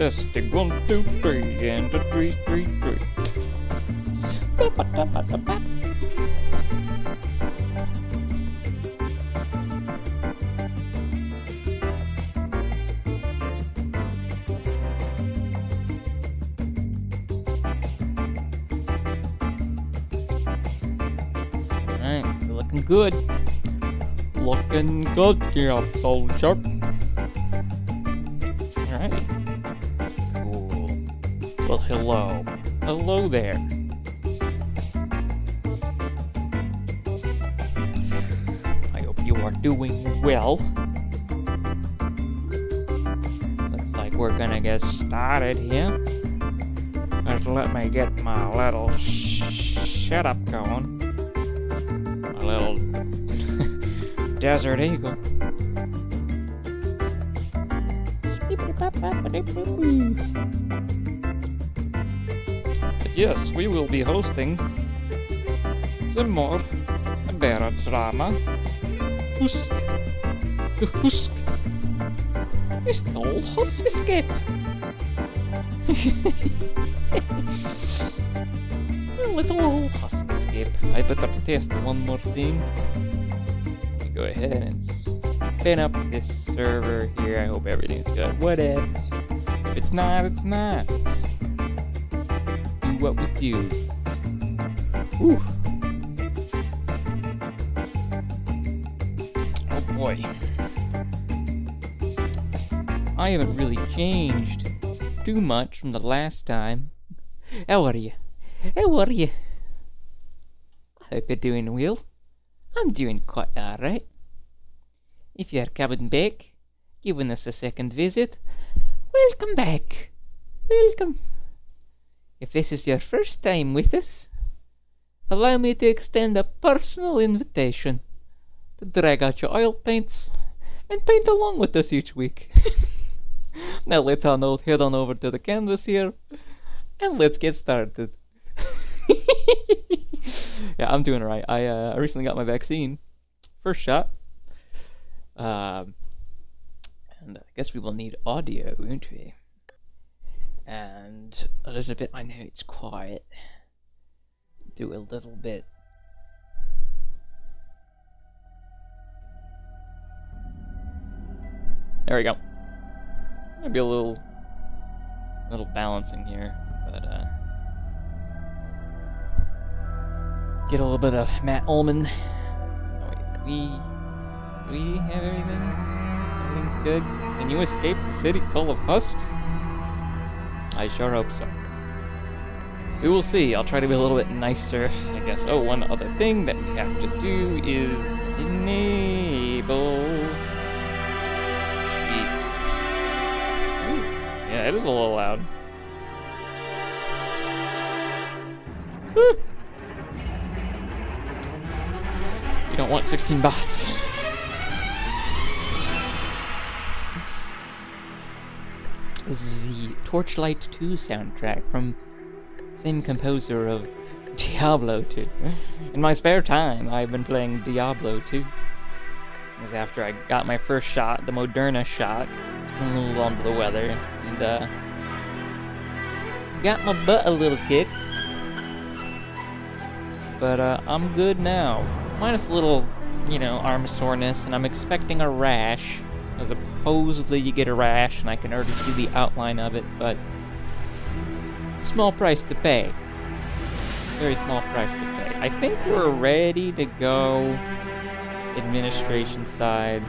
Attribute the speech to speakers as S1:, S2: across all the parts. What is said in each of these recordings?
S1: Testing 1, 2, 3, and a 3, 3, 3. Alright, you're looking good. Looking good, yeah, soldier. Alright. Cool. Well, hello. Hello there. I hope you are doing well. Looks like we're gonna get started here. Just let me get my little setup going. My little Desert Eagle. But yes, we will be hosting some more Barotrauma Husk It's the old Husk Escape. A little old Husk Escape. I better test one more thing. Let me go ahead and spin up this server here. I hope everything's good. Whatevs. If it's not, it's not. Let's do what we do. Whew. Oh boy. I haven't really changed too much from the last time. How are you? How are you? I hope you're doing well. I'm doing quite alright. If you're coming back, giving us a second visit, welcome back. Welcome. If this is your first time with us, allow me to extend a personal invitation to drag out your oil paints and paint along with us each week. Now let's head on over to the canvas here, and let's get started. Yeah, I'm doing alright. I recently got my vaccine. First shot. And I guess we will need audio, won't we? And Elizabeth, I know it's quiet. Do a little bit. There we go. Maybe a little balancing here, but get a little bit of Matt Ullman. Oh, wait, do we have everything? Everything's good. Can you escape the city full of husks? I sure hope so. We will see. I'll try to be a little bit nicer, I guess. Oh, one other thing that we have to do is enable. Yeah, it is a little loud. Woo. You don't want 16 bots. This is the Torchlight 2 soundtrack from same composer of Diablo 2. In my spare time, I've been playing Diablo 2. It was after I got my first shot, the Moderna shot. It's been a little under the weather, and got my butt a little kicked. But I'm good now. Minus a little, arm soreness, and I'm expecting a rash. Supposedly you get a rash, and I can already see the outline of it, but it's a small price to pay. Very small price to pay. I think we're ready to go. Administration side.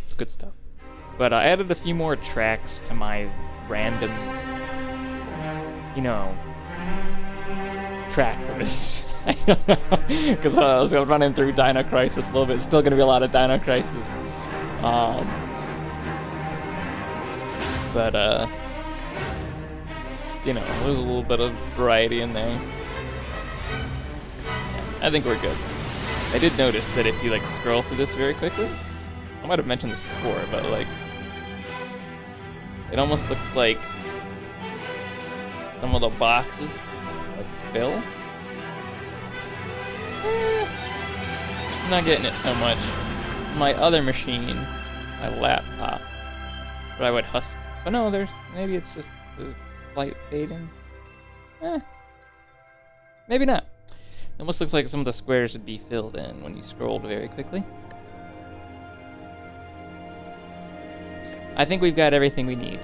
S1: It's good stuff. But I added a few more tracks to my random, trackers. I don't know, because I was running through Dino Crisis a little bit. It's still going to be a lot of Dino Crisis. But there's a little bit of variety in there. Yeah, I think we're good. I did notice that if you scroll through this very quickly, I might have mentioned this before, but it almost looks like some of the boxes like fill. I'm not getting it so much. My other machine, my laptop, but I would husk. But no, maybe it's just the slight fading. Maybe not. It almost looks like some of the squares would be filled in when you scrolled very quickly. I think we've got everything we need.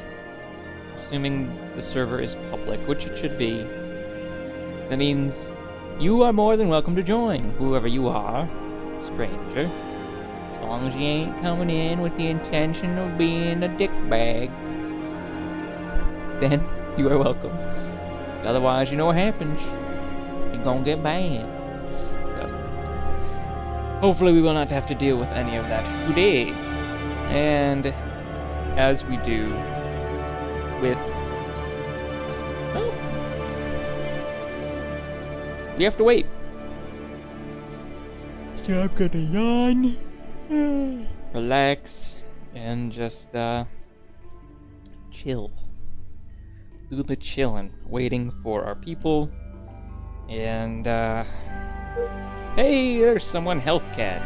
S1: Assuming the server is public, which it should be. That means you are more than welcome to join, whoever you are, stranger. As long as you ain't coming in with the intention of being a dickbag, then you are welcome. 'Cause otherwise, you know what happens. You're gonna get banned. So, hopefully we will not have to deal with any of that today. And as we do with... Oh. We have to wait. So I'm gonna yawn. Relax. And just, chill. Do the chillin'. Waiting for our people. And, hey, there's someone, Health Cat.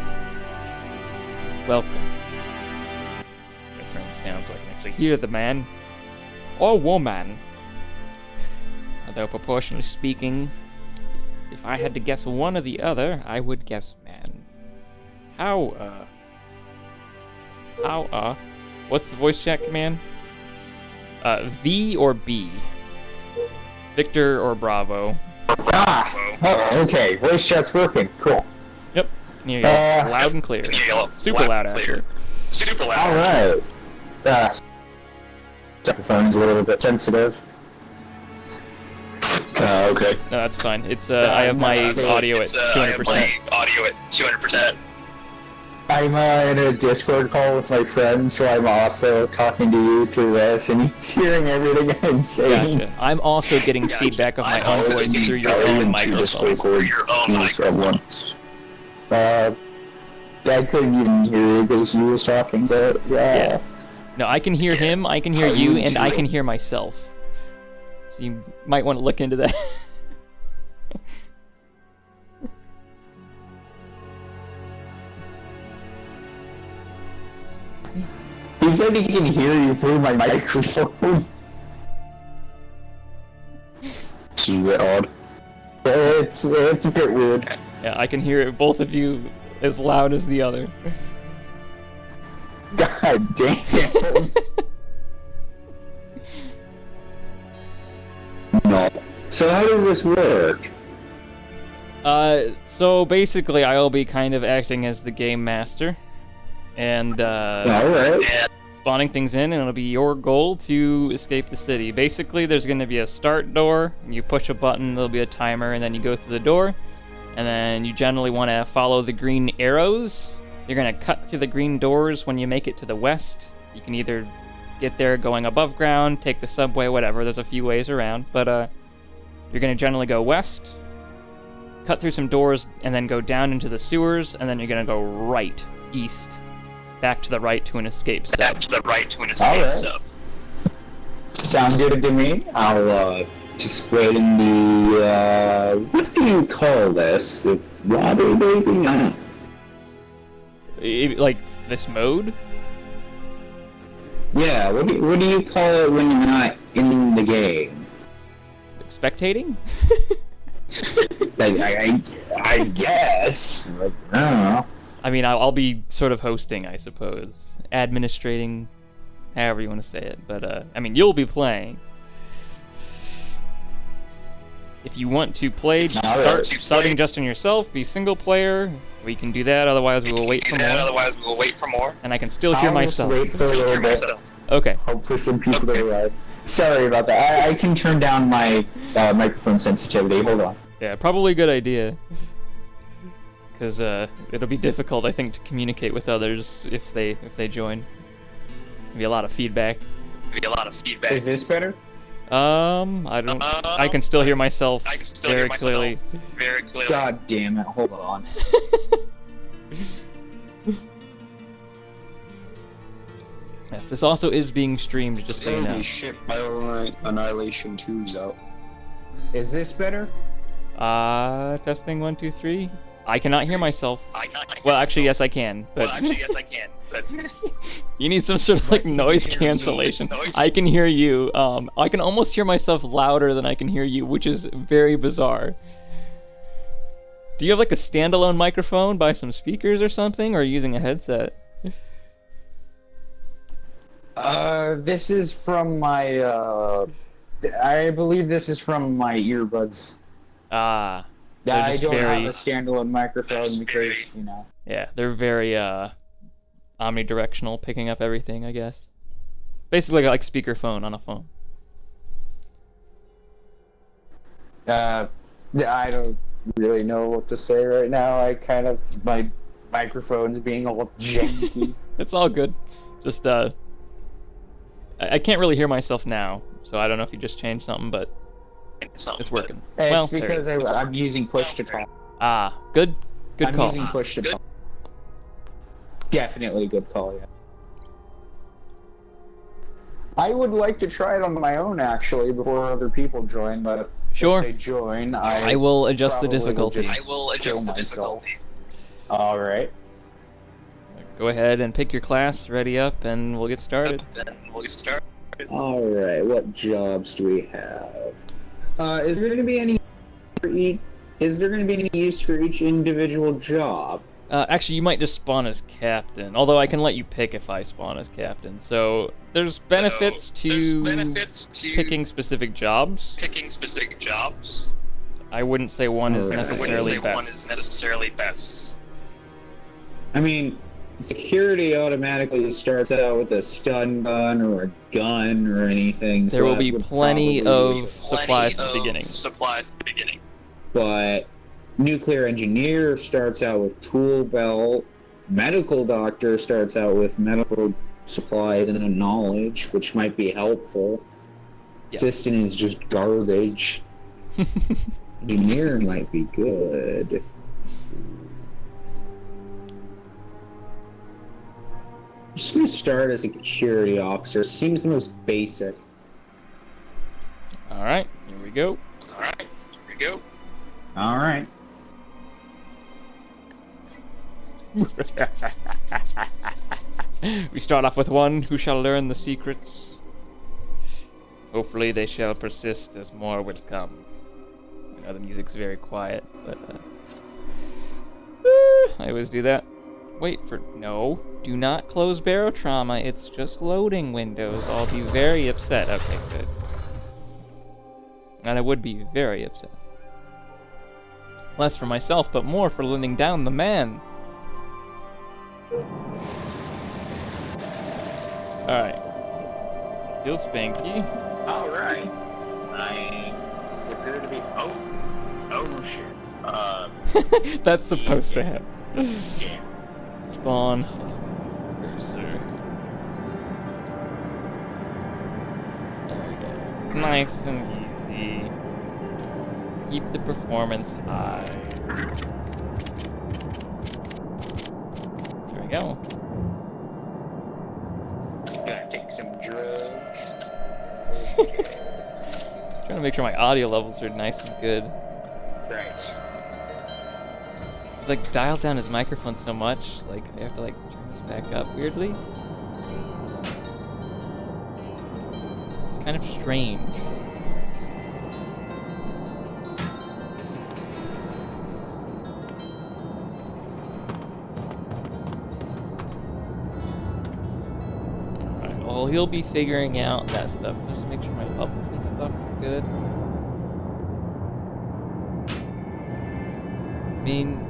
S1: Welcome. I'm gonna turn this down so I can actually hear the man. Or woman. Although, proportionally speaking, if I had to guess one or the other, I would guess man. What's the voice chat command? V or B? Victor or Bravo?
S2: Okay. Voice chat's working. Cool.
S1: Yep. Can hear you loud and clear. Super loud, actually.
S2: Super loud. Alright. Microphone's a little bit sensitive. Okay.
S1: No, that's fine. It's I have my audio at 200%.
S2: I'm in a Discord call with my friend, so I'm also talking to you through this, and he's hearing everything I'm saying.
S1: Gotcha. I'm also getting feedback of my own voice through your own microphone.
S2: I couldn't even hear you because you was talking, but yeah.
S1: No, I can hear him, I can hear you, and I can hear myself. So you might want to look into that.
S2: He said he can hear you through my microphone. It's a bit odd. It's a bit weird.
S1: Yeah, I can hear both of you as loud as the other.
S2: God damn. No. So how does this work?
S1: So basically I'll be kind of acting as the game master. And,
S2: Alright.
S1: spawning things in, and it'll be your goal to escape the city. Basically, there's going to be a start door, you push a button, there'll be a timer, and then you go through the door, and then you generally want to follow the green arrows. You're going to cut through the green doors when you make it to the west. You can either get there going above ground, take the subway, whatever, there's a few ways around, but, you're going to generally go west, cut through some doors, and then go down into the sewers, and then you're going to go right, east, back to the right to an escape sub.
S2: Alright. Sounds good to me. I'll, just wait in the, what do you call this? The water baby?
S1: Like, this mode?
S2: Yeah, what do you call it when you're not in the game?
S1: Spectating?
S2: I guess. Like, I don't know.
S1: I mean, I'll be sort of hosting, I suppose. Administrating, however you want to say it. But, I mean, you'll be playing. If you want to play, starting just on yourself, be single player, we can do that, otherwise we will wait for more. And I can still hear myself.
S2: Wait for a little bit.
S1: Okay.
S2: Hope for some people to arrive. Sorry about that. I can turn down my microphone sensitivity. Hold on.
S1: Yeah, probably a good idea. Because it'll be difficult, I think, to communicate with others if they join. It's gonna be a lot of feedback.
S2: Is this better?
S1: I don't. I can still hear myself very clearly.
S2: God damn it! Hold on.
S1: Yes, this also is being streamed, just so you know.
S3: Holy shit! Annihilation 2's out.
S2: Is this better?
S1: Testing 1, 2, 3. I cannot hear myself. Well, actually, yes, I can. But you need some sort of like noise cancellation. I can hear you. I can almost hear myself louder than I can hear you, which is very bizarre. Do you have like a standalone microphone by some speakers or something, or are you using a headset?
S2: This is from my, I believe this is from my earbuds.
S1: Ah.
S2: Yeah, I don't have a standalone microphone because, you know.
S1: Yeah, they're very, omnidirectional, picking up everything, I guess. Basically like speakerphone on a phone.
S2: I don't really know what to say right now. My microphone's being all janky.
S1: It's all good. Just, I can't really hear myself now, so I don't know if you just changed something, but it's working.
S2: It's because I'm using push to talk.
S1: Ah, good call.
S2: I'm using push to talk. Definitely good call, yeah. I would like to try it on my own, actually, before other people join, but
S1: sure.
S2: If they join,
S1: I will adjust the difficulty.
S2: Alright.
S1: Go ahead and pick your class, ready up, and we'll get started.
S2: Alright, what jobs do we have? Is there going to be any use for each individual job?
S1: Actually, you might just spawn as captain, although I can let you pick if I spawn as captain. So there's benefits to picking specific jobs. I wouldn't say one is necessarily best.
S2: I mean, security automatically starts out with a stun gun or a gun or anything.
S1: There will be plenty of supplies at the beginning.
S2: But nuclear engineer starts out with tool belt. Medical doctor starts out with medical supplies and knowledge, which might be helpful. Yes. Assistant is just garbage. Engineer might be good. I'm just going to start as a security officer. Seems the most basic.
S1: Alright, here we go.
S2: Alright.
S1: We start off with one who shall learn the secrets. Hopefully they shall persist as more will come. You know, the music's very quiet, but I always do that. Wait for... No. Do not close Barotrauma. It's just loading windows. I'll be very upset. Okay, good. And I would be very upset. Less for myself, but more for letting down the man. Alright. Feels spanky.
S2: Alright. I appear to be... Oh shit.
S1: That's supposed to happen. Spawn Husk Cursor. There we go. Nice and easy. Keep the performance high. There we go.
S2: Gonna take some drugs.
S1: Trying to make sure my audio levels are nice and good.
S2: Right.
S1: He's like dialed down his microphone so much, like I have to like turn this back up weirdly. It's kind of strange. Alright, well he'll be figuring out that stuff. Just make sure my levels and stuff are good. I mean,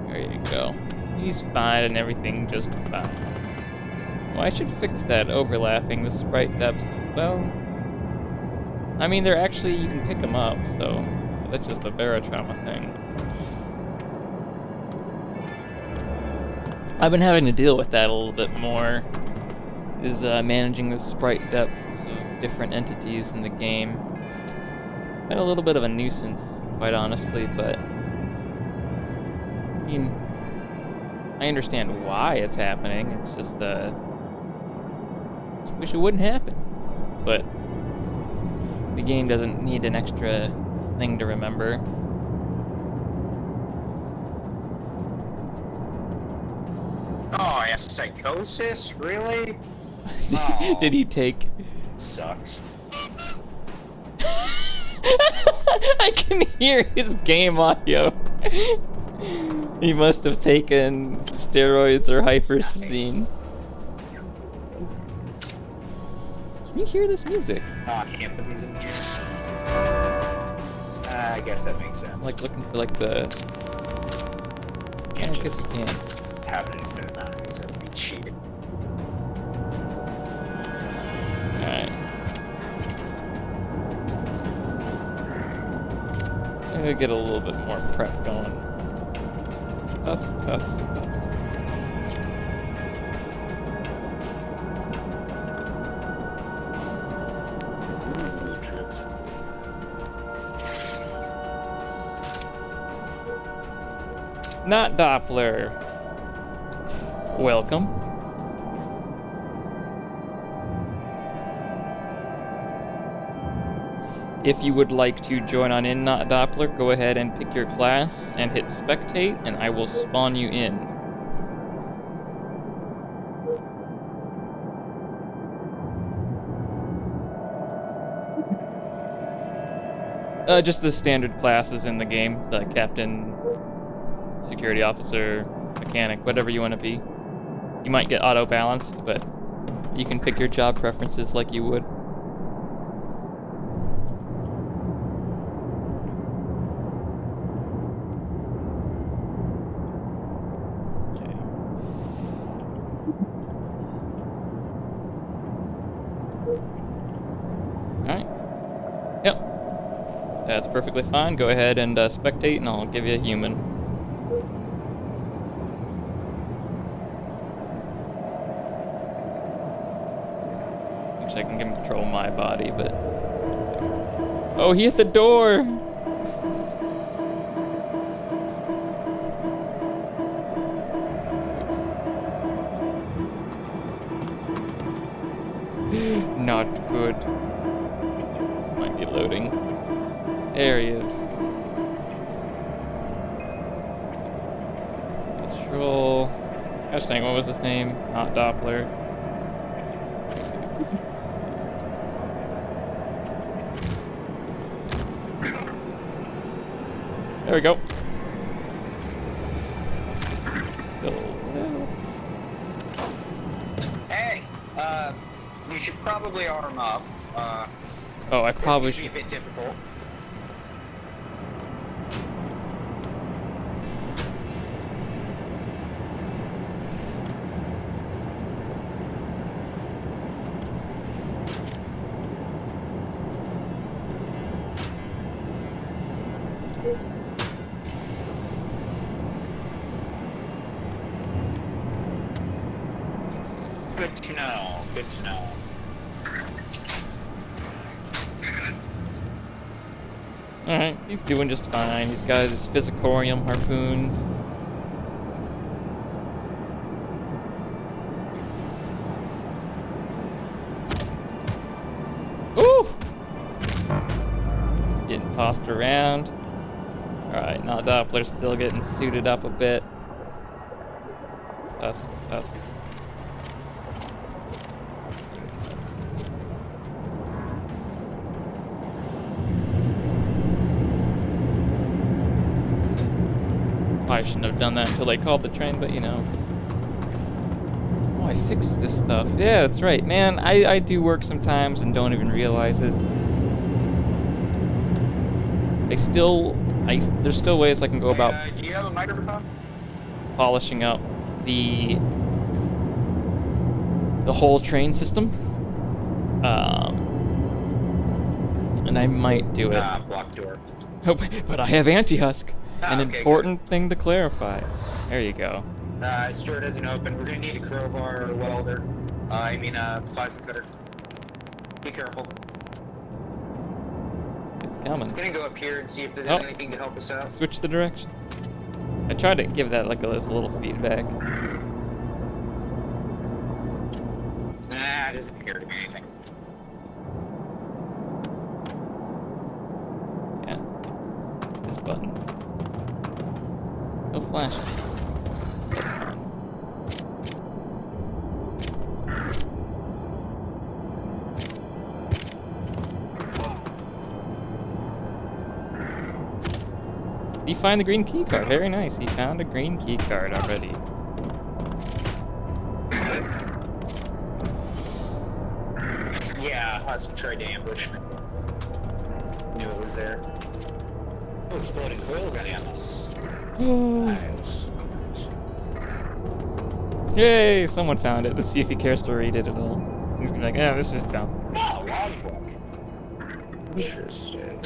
S1: there you go. He's fine and everything just fine. Well, I should fix that overlapping the sprite depths. Well, I mean, they're actually, you can pick them up, so that's just the Barotrauma thing. I've been having to deal with that a little bit more, is managing the sprite depths of different entities in the game. Been a little bit of a nuisance, quite honestly, but I mean, I understand why it's happening. It's just it's Wish it wouldn't happen. But the game doesn't need an extra thing to remember.
S2: Oh, yeah, psychosis? Really?
S1: Did he take...
S2: Sucks.
S1: I can hear his game audio. He must have taken steroids or hyperscene. Can you hear this music?
S2: Oh, I can't put these in here. I guess that makes sense.
S1: I'm like looking for like the...
S2: Can't
S1: I guess you can.
S2: have an infinite amount of these. That would be cheating.
S1: Alright. I'm gonna get a little bit more prep going. Husk.
S2: Ooh, tripped.
S1: Not Doppler. Welcome. If you would like to join on in Not Doppler, go ahead and pick your class and hit spectate, and I will spawn you in. Just the standard classes in the game. The captain, security officer, mechanic, whatever you want to be. You might get auto-balanced, but you can pick your job preferences like you would. That's perfectly fine. Go ahead and spectate, and I'll give you a human. Actually, I can give him control of my body, but... Oh, he hit the door! Not good. Might be loading. There he is. Control. Gosh dang, what was his name? Not Doppler. There we go.
S2: Hey, you should probably arm up.
S1: Oh, I probably should.
S2: Be a bit difficult. Good to know. Good to know.
S1: Alright, he's doing just fine. He's got his physicorium harpoons. Ooh! Getting tossed around. Alright, now Doppler's still getting suited up a bit. Us. I shouldn't have done that until they called the train, but you know. Oh, I fixed this stuff. Yeah, that's right. Man, I do work sometimes and don't even realize it. There's still ways I can go about
S2: Do you have a microphone?
S1: polishing up the whole train system. And I might do it.
S2: Block door.
S1: Oh, but I have anti-husk. An
S2: Okay,
S1: important thing to clarify. There you go.
S2: This door doesn't open. We're gonna need a crowbar or a welder. Plasma cutter. Be careful.
S1: It's coming.
S2: It's gonna go up here and see if there's
S1: Oh.
S2: anything to help us out.
S1: Switch the directions. I tried to give that like this little feedback.
S2: Nah, That doesn't appear to be anything.
S1: Yeah. This button. No flashing. That's fine. You find the green key card. Very nice. He found a green key card already.
S2: Yeah, Husk tried to ambush me. Knew it was there. Oh, exploding coil gun ammo. Nice.
S1: Yay! Someone found it. Let's see if he cares to read it at all. He's gonna be like, yeah, this is dumb.
S2: Oh, logbook. Interesting.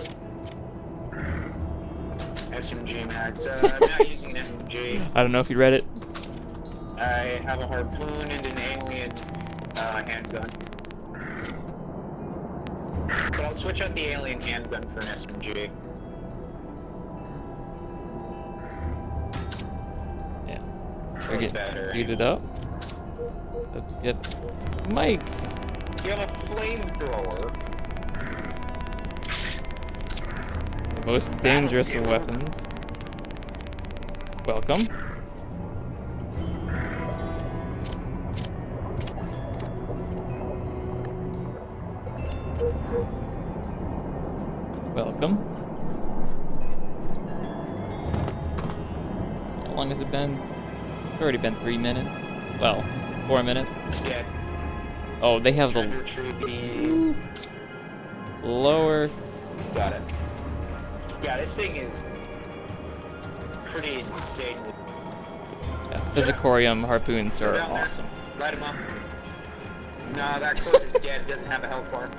S2: SMG mags. I'm not using an SMG.
S1: I don't know if you read it.
S2: I have a harpoon and an alien handgun. But I'll switch out the alien handgun for an SMG.
S1: Yeah. We're getting suited up. Let's get Mike.
S2: You have a flamethrower.
S1: The most dangerous of weapons. Welcome. Welcome. How long has it been? It's already been 3 minutes. Well, 4 minutes.
S2: It's dead.
S1: Oh, they have
S2: Trying to
S1: the
S2: retrieve the...
S1: lower.
S2: Got it. Yeah, this thing is pretty insane.
S1: Yeah, Physicorium harpoons
S2: Go
S1: are
S2: down there.
S1: awesome.
S2: Light him up. Nah, that close is dead. Doesn't have a health bar.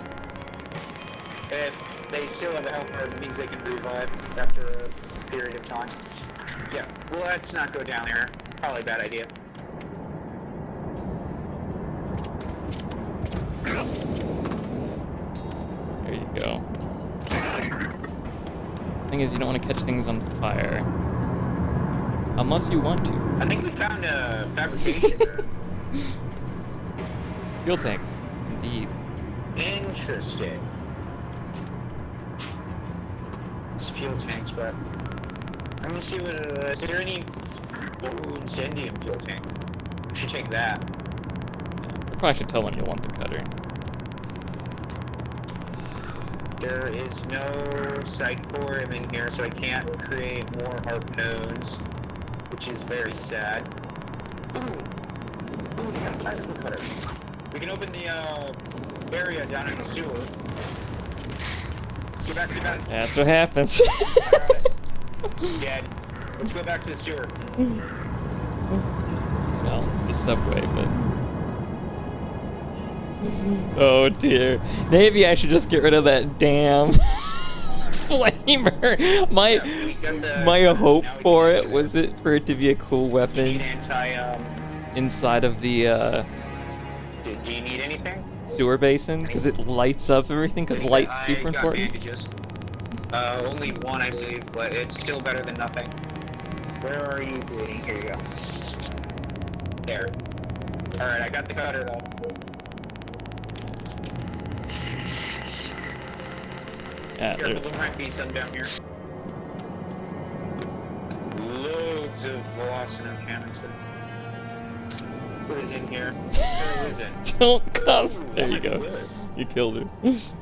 S2: If they still have a health bar, it means they can revive after a period of time. Yeah, well, let's not go down there. Probably a bad idea.
S1: There you go. Thing is, you don't want to catch things on fire. Unless you want to.
S2: I think we found a fabrication.
S1: Fuel tanks, indeed.
S2: Interesting. There's fuel tanks, but I'm gonna see what. Is there any incendium fuel tank? We should take that.
S1: I probably should tell them you want the cutter.
S2: There is no sight for him in here, so I can't create more harpoons, which is very sad. Ooh, we got a plasma cutter. We can open the area down in the sewer. Get back, get back.
S1: That's what happens.
S2: He's dead. Let's go back to the sewer.
S1: Well, the subway, but... Oh dear. Maybe I should just get rid of that damn flamer. My hope for it was for it to be a cool weapon inside of the
S2: Do you need anything?
S1: sewer basin because it lights up everything. Because light's super important.
S2: Bandages. Only one, I believe, but it's still better than nothing. Where are you bleeding? Here you go. There. All right, I got the cutter though.
S1: Yeah,
S2: Careful, there might be some down here. Loads of Velocino canister. What is in here? Where is it?
S1: don't cuss.
S2: Ooh,
S1: There you go.
S2: good.
S1: You killed her. There's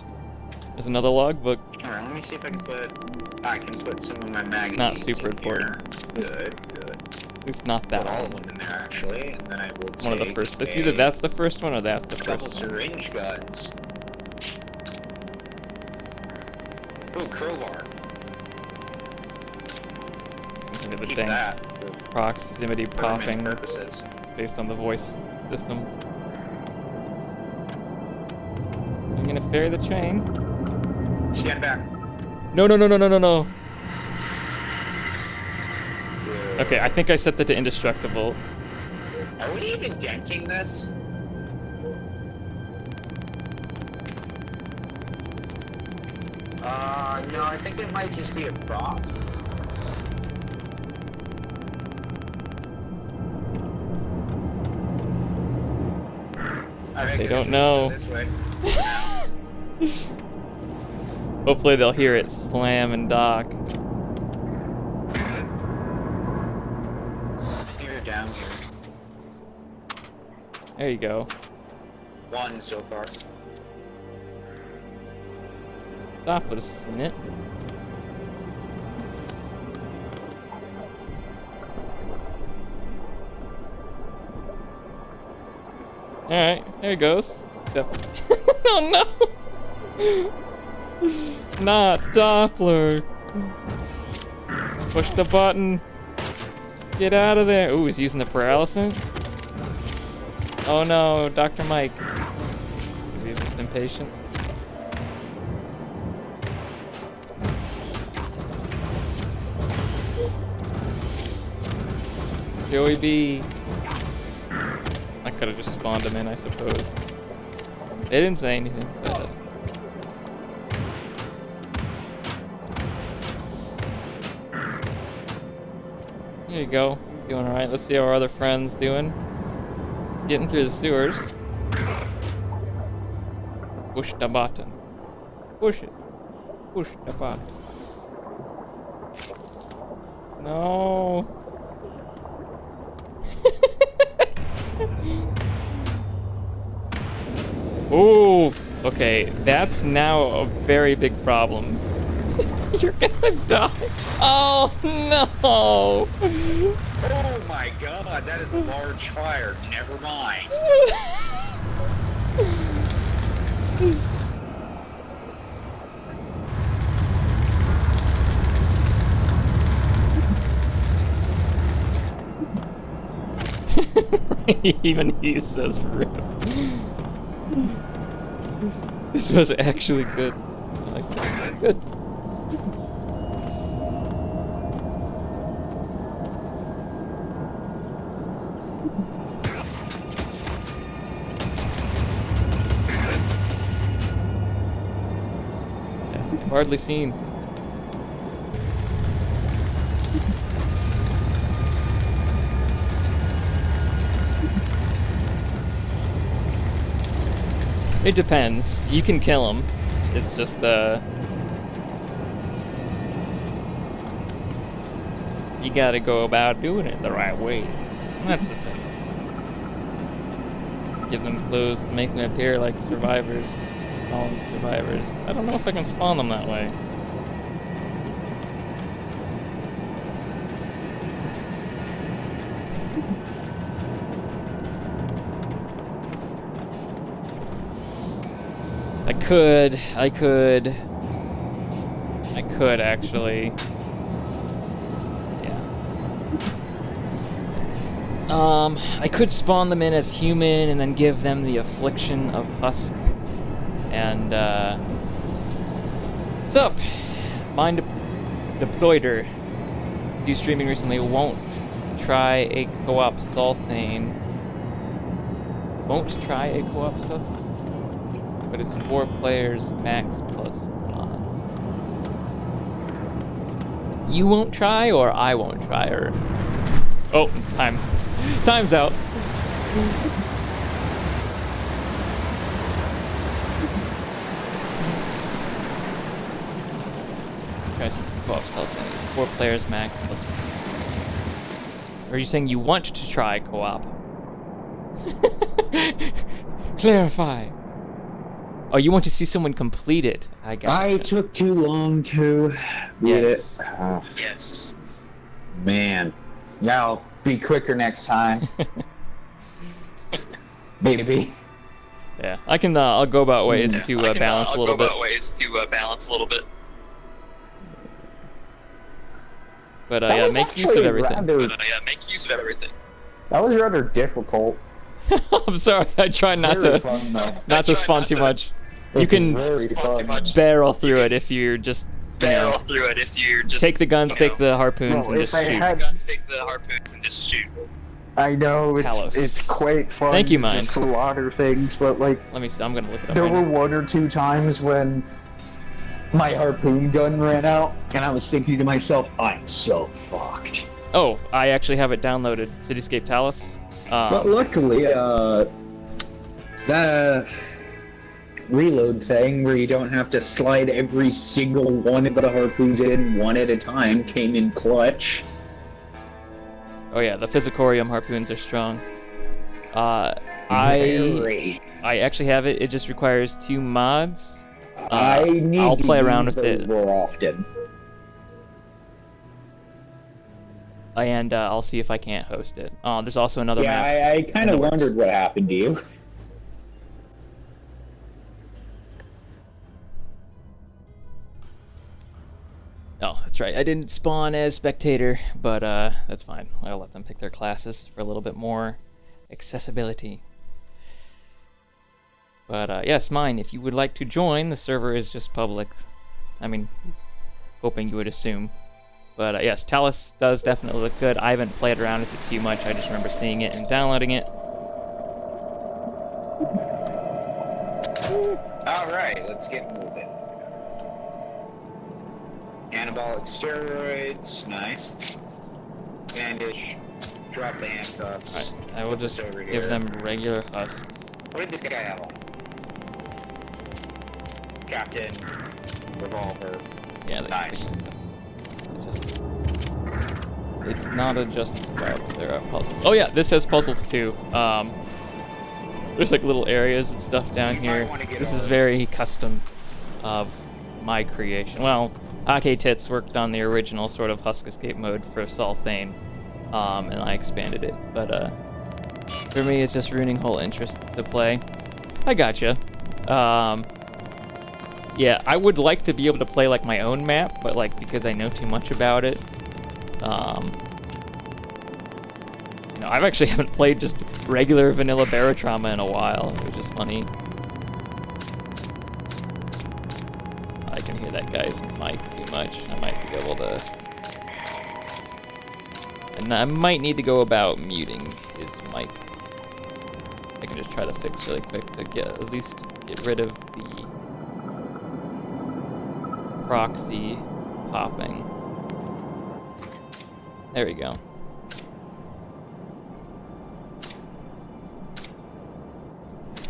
S1: another logbook.
S2: Alright, let me see if I can put some of my magazines.
S1: Not super
S2: in
S1: important.
S2: Here. Good.
S1: It's not that
S2: Put all of
S1: one.
S2: them in there actually, and then I will take
S1: One of the first. It's either that's the first one or that's the
S2: couple
S1: first one.
S2: syringe guns. Ooh, crowbar.
S1: Look at the
S2: Keep
S1: dang
S2: that for
S1: proximity
S2: permanent
S1: popping
S2: purposes.
S1: based on the voice system. I'm gonna ferry the train.
S2: Stand back.
S1: No. Okay, I think I set that to indestructible.
S2: Are we even denting this? No, I think it might just be a prop. I
S1: They don't know.
S2: This way.
S1: Hopefully they'll hear it slam and dock.
S2: You're down here.
S1: There you go.
S2: One so far.
S1: Doppler's seen it. Alright, there it goes. Except... oh no! Not Doppler! Push the button! Get out of there! Ooh, he's using the paralysis? Oh no, Dr. Mike. He's just impatient. Joey B. I could have just spawned him in, I suppose. They didn't say anything, but... There you go. He's doing alright. Let's see how our other friend's doing. Getting through the sewers. Push the button. Push it. Push the button. No. Ooh, okay, that's now a very big problem. You're gonna die. Oh no!
S2: Oh my god, that is a large fire. Never mind.
S1: Even he says rip. This was actually good. I like that. Good. Yeah, hardly seen. It depends. You can kill him. It's just you gotta go about doing it the right way. That's the thing. Give them clues to make them appear like survivors. Call them survivors. I don't know if I can spawn them that way. I could actually. Yeah. I could spawn them in as human and then give them the affliction of Husk. And, what's up? Mind Deployder. See you streaming recently. Won't try a co-op Sulthane. Won't try a co-op Sulthane? But it's 4 players max plus mods. You won't try, or I won't try, or... Oh, time's out. Guys, co-op Sulthane. 4 players max plus... Are you saying you want to try co-op? Clarify. Oh, you want to see someone complete it? I got
S2: I took too long to read
S1: Yes.
S2: it. Yes. Man. Now, be quicker next time. Baby.
S1: Yeah, I can. I'll go about ways to balance a little bit. But yeah, make use of everything.
S2: That was rather difficult.
S1: I'm sorry. I try not
S2: Very
S1: to
S2: fun, though.
S1: not to spawn too much. You
S2: It's
S1: can
S2: very fun.
S1: barrel through it if you're just take the guns, take the harpoons,
S2: Well,
S1: and
S2: if
S1: just
S2: I
S1: shoot.
S2: had- I know
S1: Talos.
S2: it's quite fun.
S1: Thank you,
S2: to
S1: Mine.
S2: just slaughter things, but like
S1: Let me see. I'm gonna look it up
S2: there
S1: right
S2: were
S1: now.
S2: 1 or 2 times when my harpoon gun ran out, and I was thinking to myself, "I'm so fucked."
S1: Oh, I actually have it downloaded. Cityscape Talos.
S2: But luckily, The reload thing where you don't have to slide every single one of the harpoons in one at a time came in clutch.
S1: Oh yeah, the Physicorium harpoons are strong.
S2: Very.
S1: I actually have it. It just requires 2 mods.
S2: I'll
S1: play around with
S2: those
S1: it
S2: more often.
S1: And I'll see if I can't host it. There's also another map.
S2: Yeah, I kind of wondered what happened to you.
S1: Oh, that's right. I didn't spawn as spectator, but that's fine. I'll let them pick their classes for a little bit more accessibility. But yes, mine. If you would like to join, the server is just public. I mean, hoping you would assume. But yes, Talus does definitely look good. I haven't played around with it too much. I just remember seeing it and downloading it.
S2: Alright, let's get moving. Anabolic steroids, nice. Bandish, drop the handcuffs.
S1: Alright, I will just give them regular husks.
S2: What did this guy have on? Captain, revolver.
S1: Yeah,
S2: nice.
S1: It's not just about there are puzzles. Oh yeah, this has puzzles too. There's like little areas and stuff down here. This is very custom of my creation. Well, Ake Tits worked on the original sort of Husk Escape mode for Thane, and I expanded it. But for me, it's just ruining whole interest to play. I gotcha. Yeah, I would like to be able to play like my own map, but like because I know too much about it, you know, I actually haven't played just regular vanilla Barotrauma in a while, which is funny. I can hear that guy's mic too much. I might be able to... And I might need to go about muting his mic. I can just try to fix really quick to at least get rid of the proxy popping. There we go.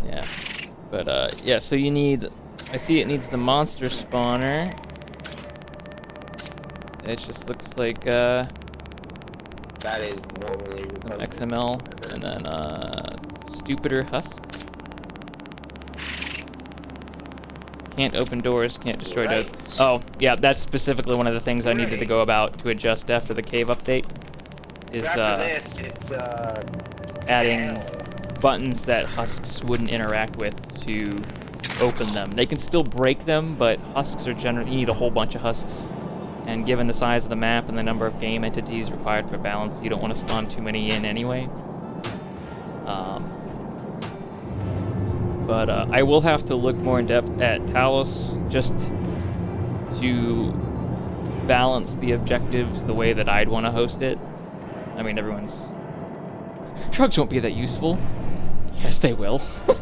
S1: Yeah, but yeah, so you need, I see it needs the monster spawner. It just looks like
S2: that is normally
S1: some XML, and then stupider husks. Can't open doors, can't destroy doors. Oh, yeah, that's specifically one of the things I needed to go about to adjust after the cave update. Is adding buttons that husks wouldn't interact with to open them. They can still break them, but husks are generally, you need a whole bunch of husks. And given the size of the map and the number of game entities required for balance, you don't want to spawn too many in anyway. But I will have to look more in depth at Talos just to balance the objectives the way that I'd want to host it. I mean, everyone's... Drugs won't be that useful. Yes, they will.
S2: We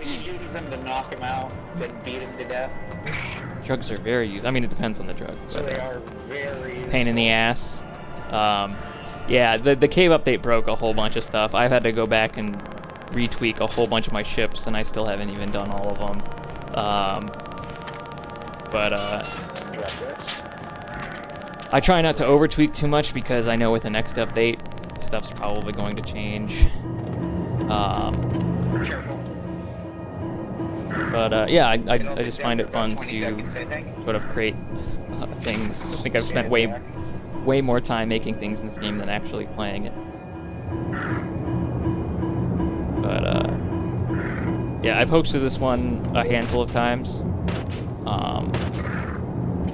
S2: can use them to knock him out, then beat him to death.
S1: Drugs are very useful. I mean, it depends on the drug.
S2: So
S1: but,
S2: they are very useful.
S1: Pain in the ass. Yeah, the cave update broke a whole bunch of stuff. I've had to go back and retweak a whole bunch of my ships, and I still haven't even done all of them. I try not to overtweak too much because I know with the next update, stuff's probably going to change. But yeah, I just find it fun to sort of create things. I think I've spent way more time making things in this game than actually playing it. But yeah, I've hosted this one a handful of times.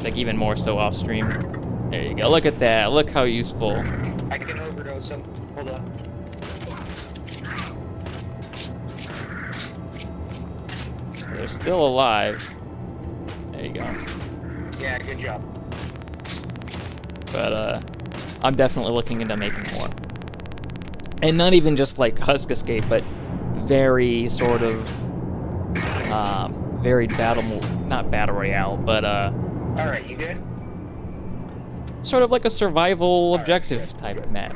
S1: Like even more so off stream. There you go. Look at that. Look how useful.
S2: I can overdose him. Hold on.
S1: They're still alive. There you go.
S2: Yeah, good job.
S1: But I'm definitely looking into making more. And not even just like Husk Escape, but very sort of very not battle royale, but
S2: Alright, you good?
S1: Sort of like a survival objective type of map.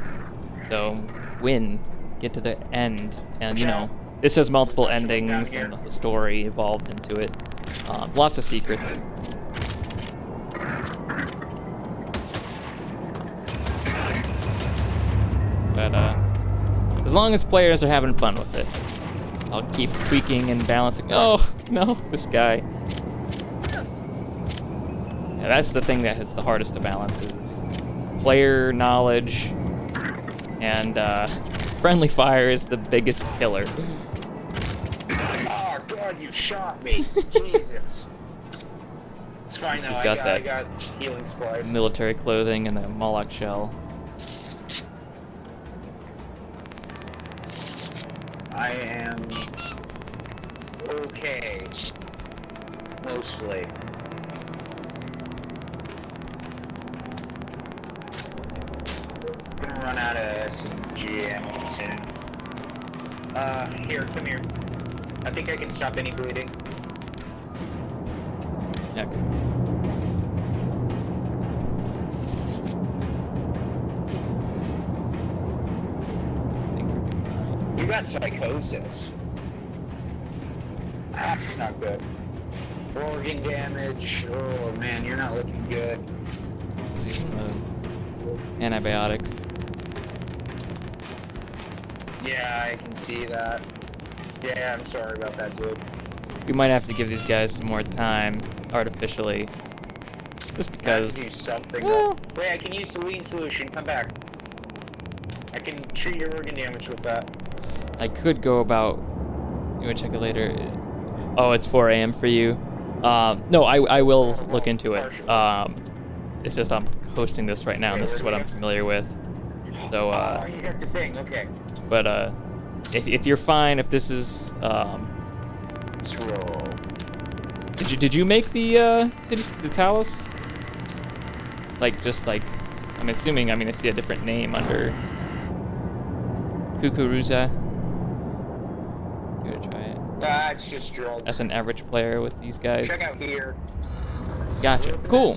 S1: So win, get to the end, and you know, This has multiple endings and the story evolved into it. Lots of secrets. But as long as players are having fun with it, I'll keep tweaking and balancing. Oh, no, this guy. Yeah, that's the thing that is the hardest to balance is player knowledge and friendly fire is the biggest killer.
S2: Oh God, you shot me! Jesus. It's fine now. I got healing supplies.
S1: Military clothing and the Moloch shell.
S2: I am okay. Mostly. Gonna run out of SMG ammo soon. Here, come here. I think I can stop any bleeding.
S1: Yeah.
S2: You got psychosis. That's not good. Organ damage. Oh man, you're not looking good.
S1: Antibiotics.
S2: Yeah, I can see that. Yeah, I'm sorry about that, dude.
S1: We might have to give these guys some more time artificially. Just because.
S2: Do something.
S1: Well,
S2: wait, I can use the lean solution. Come back. I can treat your organ damage with that.
S1: I could go about. You want to check it later? Oh, it's 4 a.m. for you. No, I will look into it. It's just I'm hosting this right now, and this is what I'm familiar with. So.
S2: Oh, you got the thing. Okay.
S1: But if you're fine, if this is
S2: Let's roll.
S1: Did you make the Talos? Like just like I'm assuming. I mean, I see a different name under Kukuruza. Give it a try it.
S2: It's just drugs.
S1: As an average player with these guys.
S2: Check out here.
S1: Gotcha. Cool.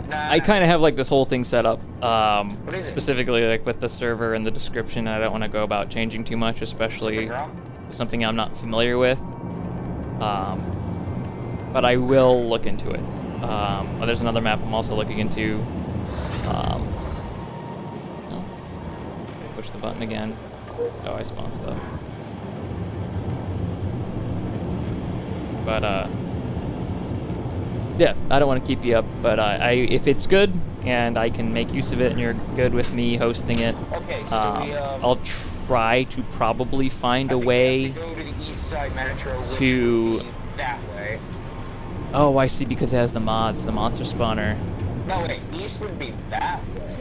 S1: I kind of have like this whole thing set up, specifically like with the server and the description. I don't want to go about changing too much, especially something I'm not familiar with. But I will look into it. Oh, there's another map I'm also looking into. Oh, push the button again. Oh, I spawned stuff. But yeah, I don't want to keep you up, but if it's good and I can make use of it and you're good with me hosting it,
S2: okay, so
S1: I'll try to probably find a way
S2: to go to the east side metro, which
S1: to
S2: would be that way.
S1: Oh, I see, because it has the mods, the monster spawner.
S2: No, wait, east would be that way.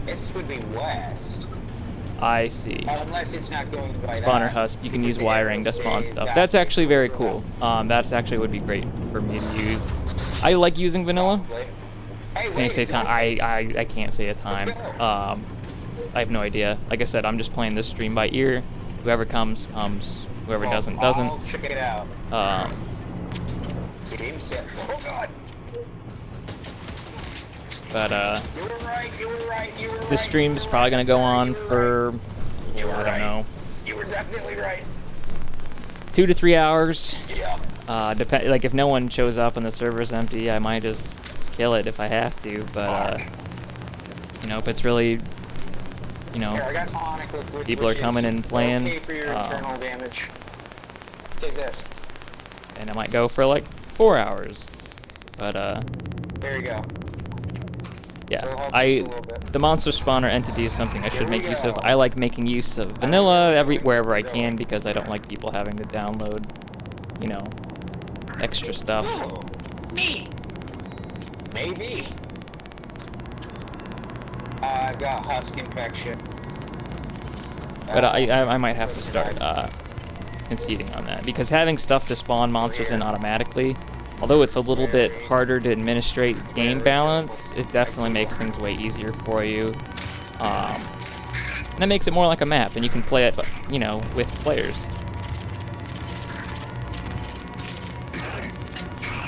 S2: This would be west.
S1: I see.
S2: Unless it's not going by
S1: Spawner
S2: that.
S1: Husk, you can use wiring to spawn stuff. That's actually very cool. That's actually would be great for me to use. I like using vanilla.
S2: Hey,
S1: Can you say time? I can't say a time. I have no idea. Like I said, I'm just playing this stream by ear. Whoever comes, comes. Whoever doesn't, doesn't.
S2: I'll check it out. Game set. Oh God.
S1: But
S2: You were right.
S1: this stream's probably gonna go on for I don't know,
S2: You were definitely right.
S1: 2 to 3 hours.
S2: Yeah.
S1: Like if no one shows up and the server's empty, I might just kill it if I have to. But you know, if it's really, you know,
S2: Here, I got tonic liquid,
S1: people are coming and playing,
S2: okay for your internal damage. Take this.
S1: and I might go for like 4 hours. But
S2: There you go.
S1: yeah,
S2: It'll help just a little bit.
S1: the monster spawner entity is something I should
S2: Here we
S1: make use of.
S2: go.
S1: I like making use of vanilla wherever I can, because I don't like people having to download, you know, extra stuff.
S2: Oh, me. Maybe. I've got husk infection.
S1: But I might have to start conceding on that, because having stuff to spawn monsters in automatically, although it's a little bit harder to administrate game balance, it definitely makes things way easier for you. And that makes it more like a map, and you can play it, you know, with players.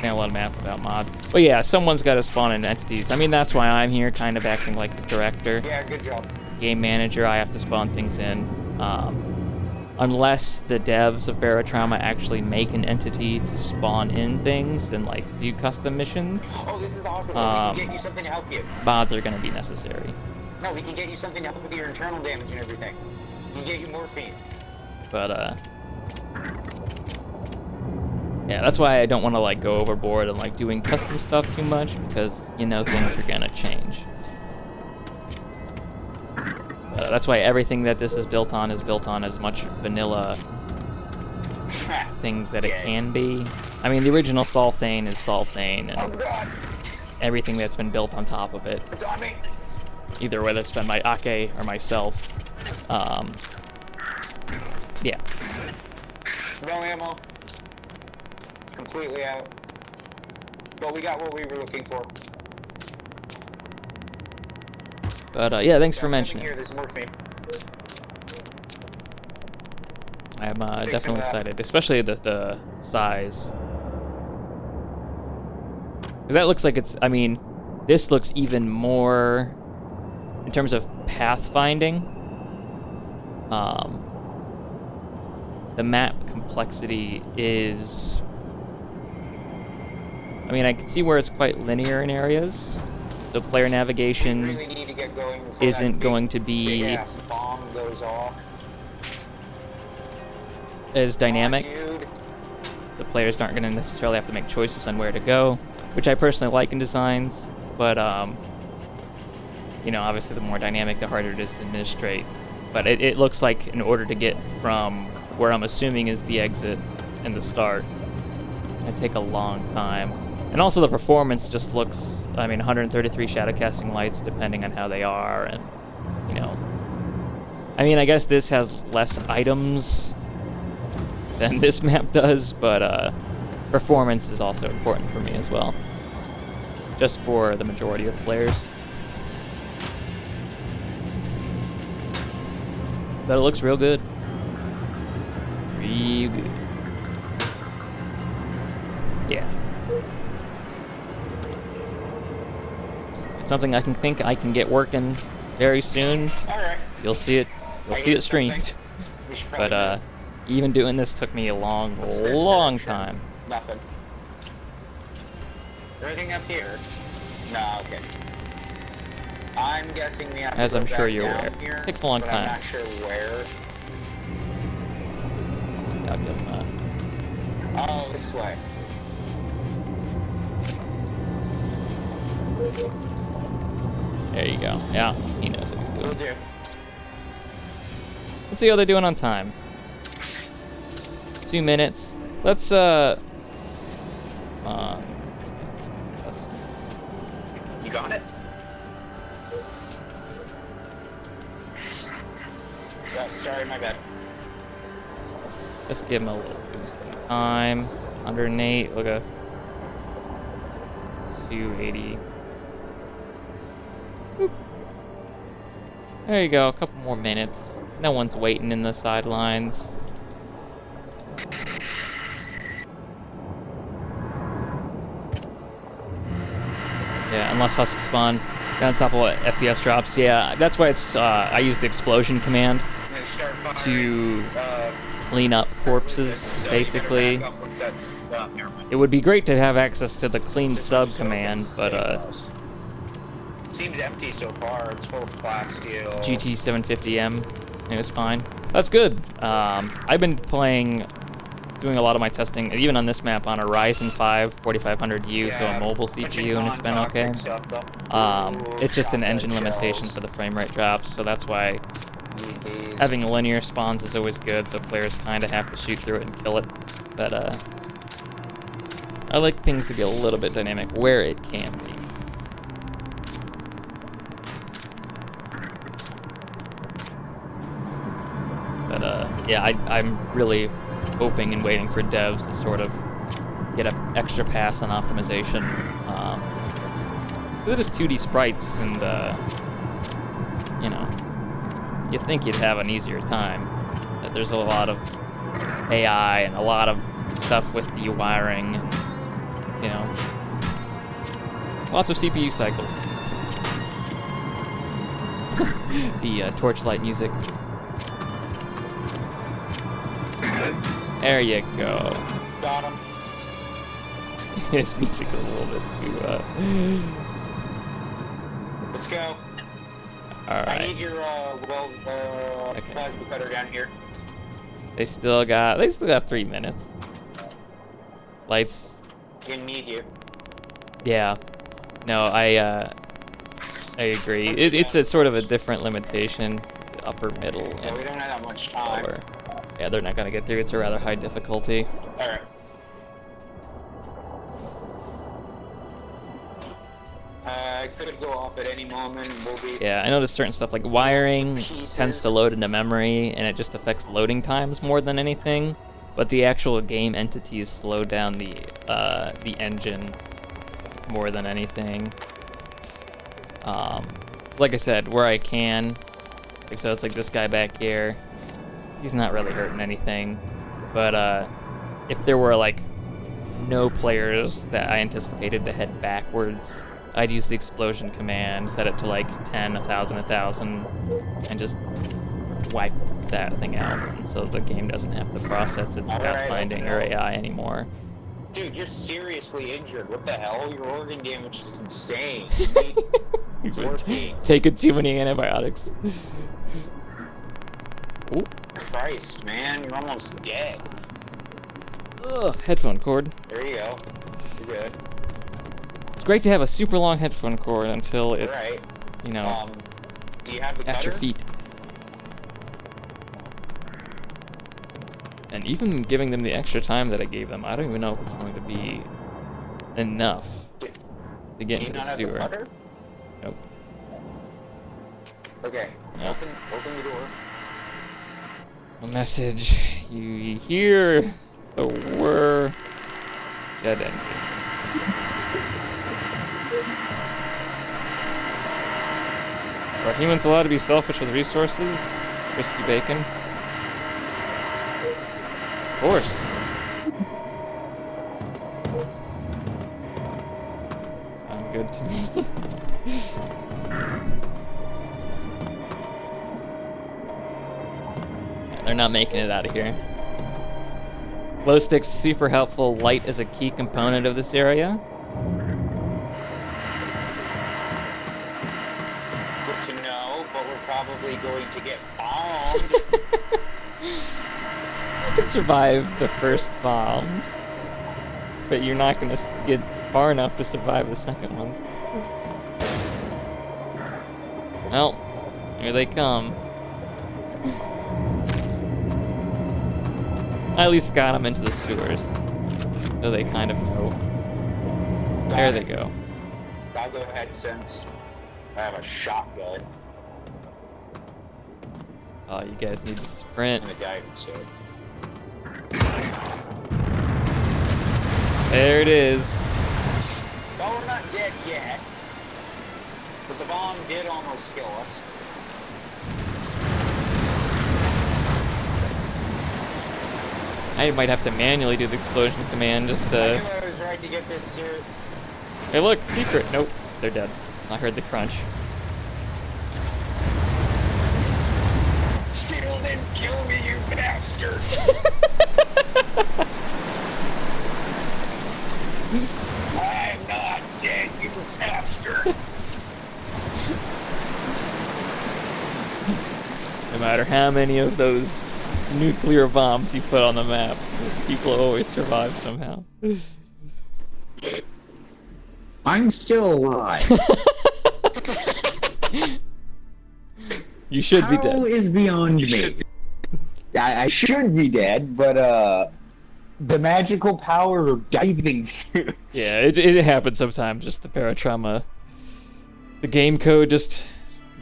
S1: Can't let a map without mods. But yeah, someone's got to spawn in entities. I mean, that's why I'm here, kind of acting like the director.
S2: Yeah, good job.
S1: game manager, I have to spawn things in. Unless the devs of Barotrauma actually make an entity to spawn in things and like do custom missions.
S2: Oh, this is the hospital. We can get you something to help you.
S1: Mods are going to be necessary.
S2: No, we can get you something to help with your internal damage and everything. We can get you morphine.
S1: But yeah, that's why I don't want to like go overboard and like doing custom stuff too much, because you know things are gonna change. That's why everything that this is built on as much vanilla things that it can be. I mean, the original Salthane is Salthane, and everything that's been built on top of it, either whether it's been by Ake or myself. Yeah.
S2: No ammo. Completely out. But we got what we were looking for.
S1: But yeah, thanks for mentioning.
S2: Here, there's morphine.
S1: I'm definitely excited, especially the size. 'Cause that looks like it's, I mean, this looks even more, in terms of pathfinding, the map complexity is, I mean, I can see where it's quite linear in areas. So player navigation
S2: really need to get going
S1: isn't going to be
S2: bomb goes off.
S1: As dynamic.
S2: Dude.
S1: The players aren't going to necessarily have to make choices on where to go, which I personally like in designs, but you know, obviously the more dynamic, the harder it is to administrate. But it looks like in order to get from where I'm assuming is the exit and the start, it's going to take a long time. And also the performance just looks, I mean, 133 shadow casting lights depending on how they are, and, you know. I mean, I guess this has less items than this map does, but performance is also important for me as well. Just for the majority of players. But it looks real good. Real good. Yeah. It's something I can get working very soon.
S2: Alright.
S1: You'll see it streamed. But even doing this took me a long time.
S2: Nothing. Is there anything up here? No, okay. I'm guessing we have to
S1: As I'm
S2: go
S1: sure
S2: back
S1: you're
S2: down
S1: aware.
S2: here,
S1: Takes a long
S2: but
S1: time.
S2: I'm not sure where.
S1: I'll give him
S2: Oh, this way.
S1: there you go. Yeah, he knows what he's
S2: Will
S1: doing.
S2: do.
S1: Let's see how they're doing on time. 2 minutes. Let's let's-
S2: You got it? Oh, sorry, my bad.
S1: let's give him a little boost in time. 108. Look at 280. Boop. There you go. A couple more minutes. No one's waiting in the sidelines. Yeah, unless Husk spawn. Unstoppable FPS drops. Yeah, that's why it's. I use the explosion command to clean up corpses, basically. It would be great to have access to the clean sub command, but
S2: seems empty so far. It's full of plasteel.
S1: GT 750M, it was fine. That's good. I've been doing a lot of my testing, even on this map, on a Ryzen 5 4500U, so a mobile CPU, and it's been okay. It's just an engine limitation for the frame rate drops, so that's why having linear spawns is always good, so players kind of have to shoot through it and kill it. But I like things to be a little bit dynamic where it can be. But yeah, I'm really hoping and waiting for devs to sort of get an extra pass on optimization. It is 2D sprites, and you know, you think you'd have an easier time. But there's a lot of AI and a lot of stuff with the wiring, and, you know, lots of CPU cycles. the torchlight music. There you go.
S2: Got him.
S1: His music is a little bit too.
S2: Let's go.
S1: All right.
S2: I need your plasma cutter down here.
S1: They still got 3 minutes. Lights.
S2: Gonna need you.
S1: Yeah. No, I agree. It's a sort of a different limitation. It's upper, middle,
S2: Yeah,
S1: and
S2: we don't have that much time.
S1: lower. Yeah, they're not gonna get through. It's a rather high difficulty.
S2: All right. Could go off at any moment. We'll be.
S1: Yeah, I noticed certain stuff like wiring
S2: Pieces.
S1: tends to load into memory, and it just affects loading times more than anything. But the actual game entities slow down the engine more than anything. Like I said, where I can, like, so it's like this guy back here. He's not really hurting anything, but if there were like no players that I anticipated to head backwards, I'd use the explosion command, set it to like 10, 1,000, 1,000, and just wipe that thing out, and so the game doesn't have to process its pathfinding or AI anymore.
S2: Dude, you're seriously injured. What the hell? Your organ damage is insane. It's working.
S1: Taking too many antibiotics. Ooh.
S2: Christ, man, you're almost dead.
S1: Ugh, headphone cord.
S2: There you go. You're good.
S1: It's great to have a super long headphone cord until it's,
S2: Right.
S1: you know,
S2: Do you have the
S1: at
S2: cutter?
S1: your feet. And even giving them the extra time that I gave them, I don't even know if it's going to be enough to get
S2: Do you
S1: into
S2: not
S1: the
S2: have the
S1: sewer.
S2: cutter?
S1: Nope.
S2: Okay.
S1: Yeah.
S2: Open the door.
S1: A message. You hear the whir. Dead end. Are humans allowed to be selfish with resources? Crispy bacon? Of course. Sound good to me. Yeah, they're not making it out of here. Glow stick's super helpful. Light is a key component of this area.
S2: Good to know, but we're probably going to get bombed.
S1: You can survive the first bombs, but you're not going to get far enough to survive the second ones. Well, here they come. I at least got them into the sewers, so they kind of know. There they go.
S2: I'll go ahead since I have a shotgun
S1: Oh, you guys need to sprint.
S2: and a diving suit.
S1: There it is.
S2: Well, we're not dead yet, but the bomb did almost kill us.
S1: I might have to manually do the explosion command just
S2: I
S1: to...
S2: knew I was right to get this suit.
S1: Hey look, secret! Nope, they're dead. I heard the crunch.
S2: Still didn't kill me, you bastard! I'm not dead, you bastard!
S1: No matter how many of those nuclear bombs you put on the map, these people always survive somehow.
S2: I'm still alive.
S1: You should be dead.
S2: How is beyond me? I should be dead, but the magical power of diving suits.
S1: Yeah, it happens sometimes. Just the Barotrauma. The game code just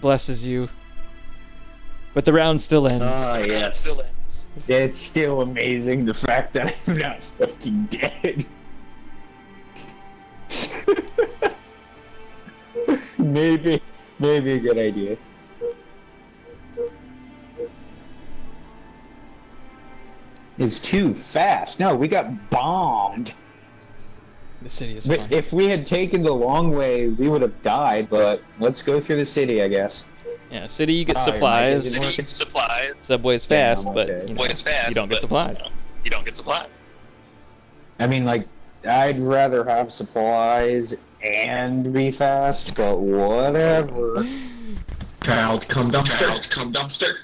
S1: blesses you. But the round still ends.
S2: Ah, yes. It's still amazing the fact that I'm not fucking dead. maybe a good idea. It's too fast. No, we got bombed.
S1: The city is
S2: But
S1: fun.
S2: if we had taken the long way, we would have died, but let's go through the city, I guess.
S1: Yeah, city you get
S2: Oh, your mic
S1: supplies.
S2: isn't working?
S1: Subway's
S2: Damn,
S1: fast, but
S2: okay.
S1: you know, you don't get supplies.
S2: I mean, like, I'd rather have supplies and be fast, but whatever.
S3: Child, come dumpster.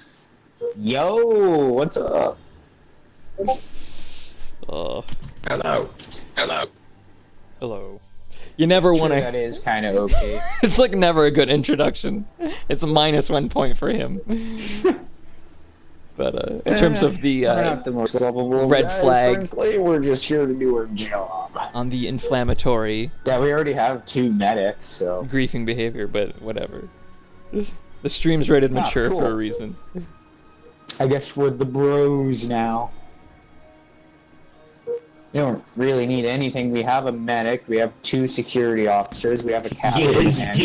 S2: Yo, what's up?
S1: Oh,
S3: Hello.
S1: hello. You never want
S2: Sure, that
S1: to.
S2: is kind of okay.
S1: It's like never a good introduction. It's a -1 point for him. But in terms of the
S2: We're not the most lovable
S1: red
S2: guys,
S1: flag.
S2: frankly. We're just here to do our job.
S1: on the inflammatory
S2: Yeah, we already have 2 medics, so.
S1: griefing behavior, but whatever. The stream's rated mature
S2: cool.
S1: for a reason.
S2: I guess we're the bros now. We don't really need anything. We have a medic, we have 2 security officers, we have a captain, and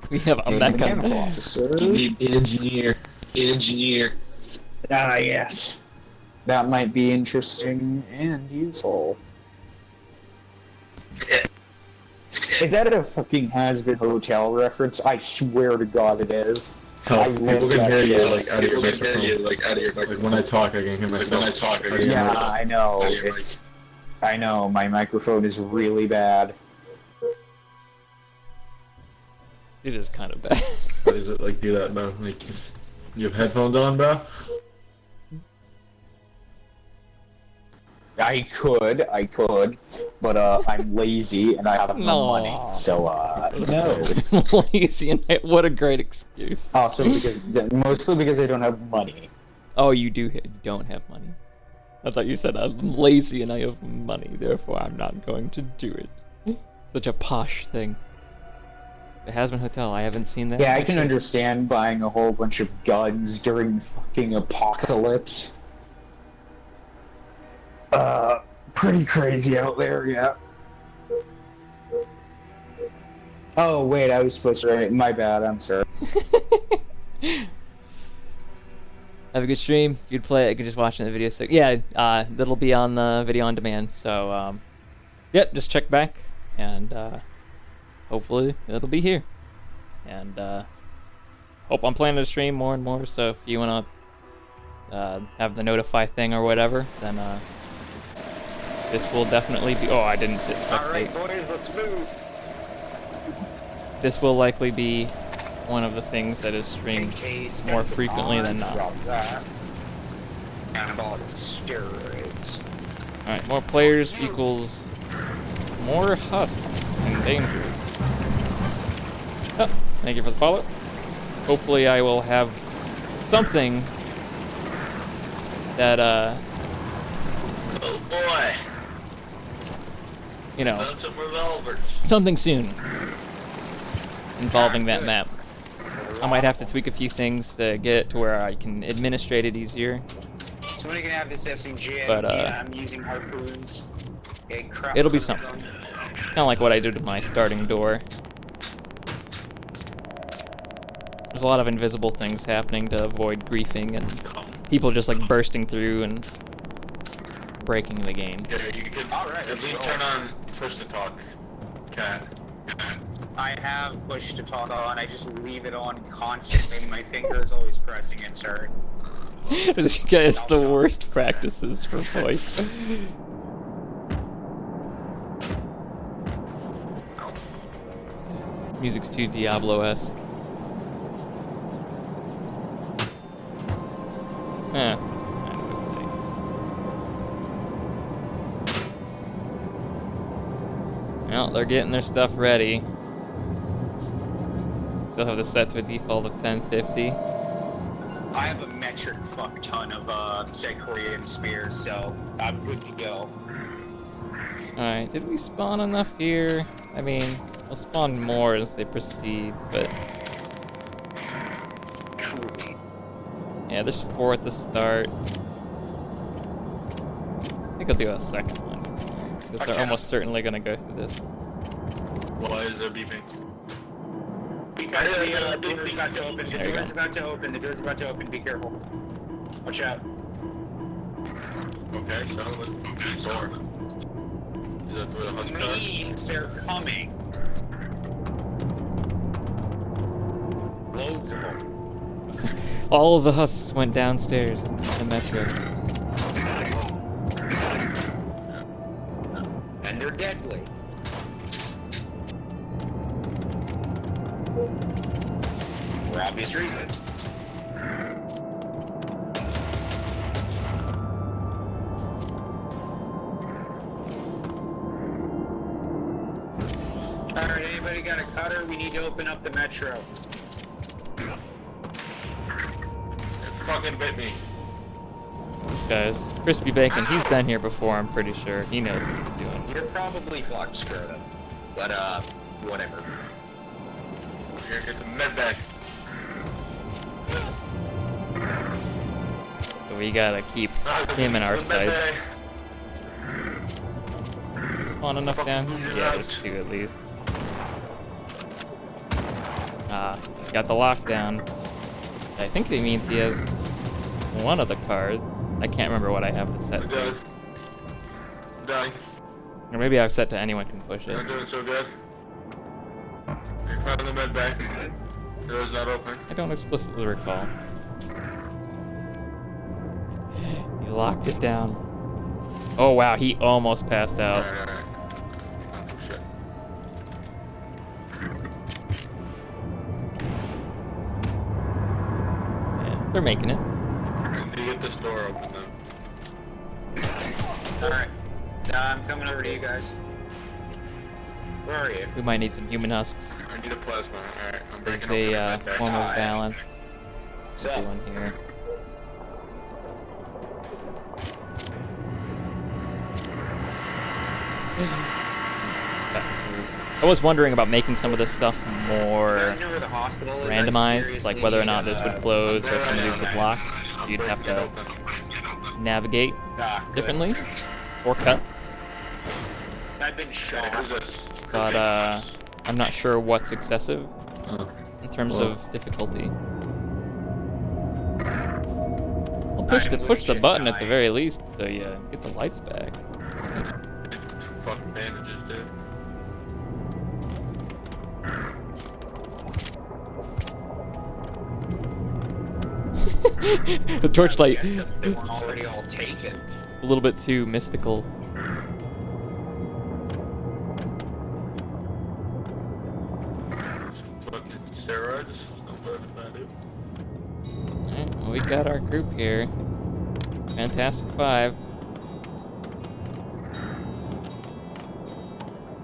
S1: We have a
S2: a mechanical
S1: mecha.
S2: officer.
S3: You need engineer.
S2: Ah, yes. That might be interesting and useful. Is that a fucking has-been hotel reference? I swear to God it is. I
S3: People
S2: love
S3: can
S2: that
S3: hear you
S2: shit.
S3: like out of your microphone. Like when I talk, I can hear myself.
S2: Yeah, I know. I know, my microphone is really bad.
S1: It is kind of bad.
S3: How does it like do that, bro? Like just you have headphones on, bro?
S2: I could, but I'm lazy and I have no
S1: No.
S2: money, so no.
S1: Lazy and what a great excuse.
S2: Also mostly because I don't have money.
S1: Oh, you don't have money. I thought you said I'm lazy and I have money, therefore I'm not going to do it. Such a posh thing. The Has-Been Hotel, I haven't seen that.
S2: Yeah, I can understand buying a whole bunch of guns during fucking apocalypse. Pretty crazy out there, yeah. Oh, wait, I was supposed to write. My bad, I'm sorry.
S1: Have a good stream. If you'd play it, I could just watch it in the video. So yeah, that'll be on the video on demand. So yep, just check back, and hopefully it'll be here. And hope I'm planning to stream more and more. So if you wanna have the notify thing or whatever, then this will definitely be. Oh, I didn't sit spectate.
S2: All right, boys, let's move.
S1: This will likely be one of the things that is streamed more frequently than not.
S2: Anabolic steroids.
S1: Alright, more players equals more husks and dangers. Oh, thank you for the follow. Hopefully I will have something that,
S4: Oh boy.
S1: you know,
S4: Found some revolvers.
S1: something soon involving that map. I might have to tweak a few things to get it to where I can administrate it easier.
S2: Somebody can have this SMG.
S1: But,
S2: I'm using harpoons. Okay, crap.
S1: It'll be something. Kind of like what I did with my starting door. There's a lot of invisible things happening to avoid griefing and people just like bursting through and breaking the game.
S3: Yeah, you can at least turn on push to talk. Cat.
S2: I have push to talk on. I just leave it on constantly. My finger is always pressing insert.
S1: This guy is the worst practices for voice. Music's too Diablo-esque. This is kind of okay. Well, they're getting their stuff ready. Still have this set to a default of 1050.
S2: I have a metric fuck ton of Zecharian spears, so I'm good to go.
S1: Alright, did we spawn enough here? I mean, we'll spawn more as they proceed, but...
S2: Truly.
S1: Yeah, there's 4 at the start. I think I'll do a second one. Because they're almost certainly gonna go through this.
S3: Why is there beeping?
S2: Because the door's about to open. The
S1: There you
S2: door's
S1: go.
S2: about to open. The door's about to open. Be careful. Watch out.
S3: Okay, so let's door. Is that where the husk are?
S2: Means they're coming. loads of them.
S1: All of the husks went downstairs in the metro.
S2: And they're deadly. For obvious reasons. Alright, anybody got a cutter? We need to open up the metro.
S3: It fucking bit me.
S1: This guy's Crispy Bacon. He's been here before, I'm pretty sure. He knows what he's doing.
S2: You're probably fucked, Scrotum. But, whatever.
S3: Here, get the med bag.
S1: So we gotta keep him in our sight. Spawn enough down here? Yeah, there's 2 at least. Got the lockdown. I think it means he has one of the cards. I can't remember what I have it set to.
S3: I'm dying.
S1: Or maybe I've set to anyone can push
S3: You're
S1: it.
S3: doing so good. You found the med bag. The door's not open.
S1: I don't explicitly recall. He locked it down. Oh wow, he almost passed out.
S3: Alright. Oh, shit.
S1: Yeah, they're making it.
S3: I need to get this door open though.
S2: Alright. I'm coming over to you guys. Where are you?
S1: We might need some human husks.
S3: I need a plasma. Alright, I'm
S1: There's
S3: breaking open
S1: a
S3: the med bag.
S1: form of balance.
S2: So,
S1: One here. I was wondering about making some of this stuff
S2: you
S1: more
S2: guys know where the hospital is?
S1: randomized, like whether or not this would close or some of these would
S3: Alright.
S1: lock.
S3: I'm
S1: You'd have
S3: breaking it
S1: to
S3: open.
S1: navigate
S2: Good.
S1: differently or cut.
S2: I've been
S3: Hey,
S2: shot.
S3: who's this?
S1: But I'm not sure what's excessive in terms
S3: Well.
S1: of difficulty. Well,
S2: I'm
S1: push the
S2: legit
S1: button at the
S2: dying.
S1: very least, so you get the lights back.
S3: Fucking bandages, dude.
S1: The torchlight,
S2: Yes, if they weren't already all taken.
S1: a little bit too mystical.
S3: Some fucking steroids. Don't let it find it.
S1: Alright, well, we got our group here. Fantastic Five.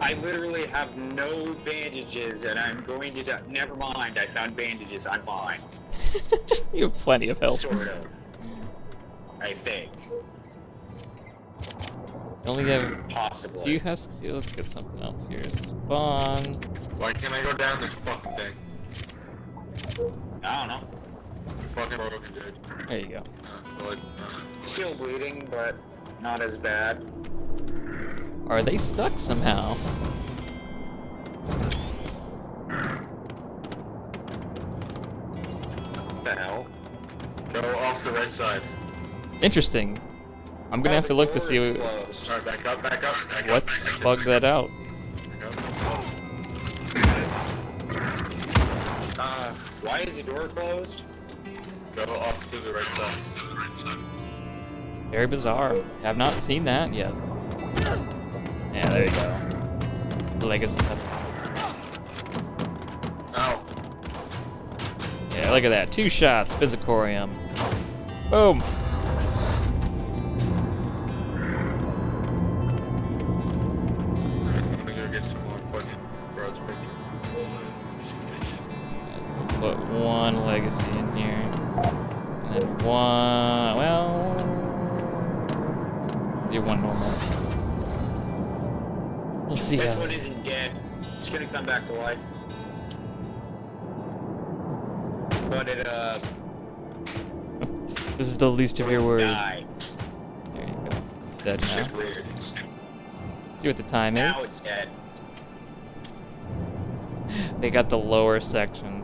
S2: I literally have no bandages, and I'm going to die. Never mind, I found bandages. I'm fine.
S1: You have plenty of help.
S2: Sort of. I think.
S1: Only have
S2: Possibly.
S1: 2 husks here. Let's get something else here. Spawn.
S3: Why can't I go down this fucking thing?
S2: I don't know.
S3: Fucking broken, dude.
S1: There you go.
S2: Still bleeding, but not as bad.
S1: Are they stuck somehow?
S2: What the hell?
S3: Go off the right side.
S1: Interesting. I'm gonna have to look to see
S3: Alright, back up, back up, back up.
S1: what's bugged that out.
S3: Back up.
S2: Why is the door closed?
S3: Go off to the right side.
S1: Very bizarre. Have not seen that yet. Yeah, there you go. The legacy husk.
S3: Ow.
S1: Yeah, look at that. 2 shots. Physicorium. Boom.
S3: I'm gonna go get some more fucking broad spectrum.
S1: Let's put 1 legacy in here. And then 1. Well. Do 1 normal. We'll see
S2: This
S1: how.
S2: one isn't dead. It's gonna come back to life. But it,
S1: This is the least of your worries.
S2: died.
S1: There you go. Dead now.
S3: It's weird.
S1: See what the time is.
S2: Now it's dead.
S1: They got the lower section.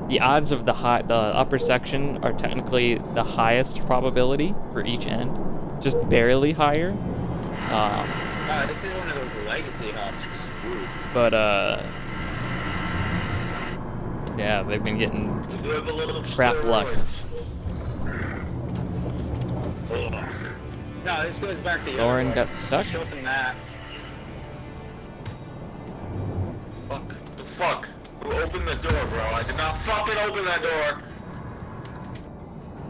S1: The odds of the upper section are technically the highest probability for each end, just barely higher.
S2: This is one of those legacy husks. Ooh.
S1: But Yeah, they've been getting
S4: We do have a little
S1: crap luck.
S2: No, this goes back to the
S1: Lauren
S2: other way.
S1: got stuck.
S2: Just open that.
S4: Fuck. The fuck? Who opened the door, bro? I did not fucking open that door.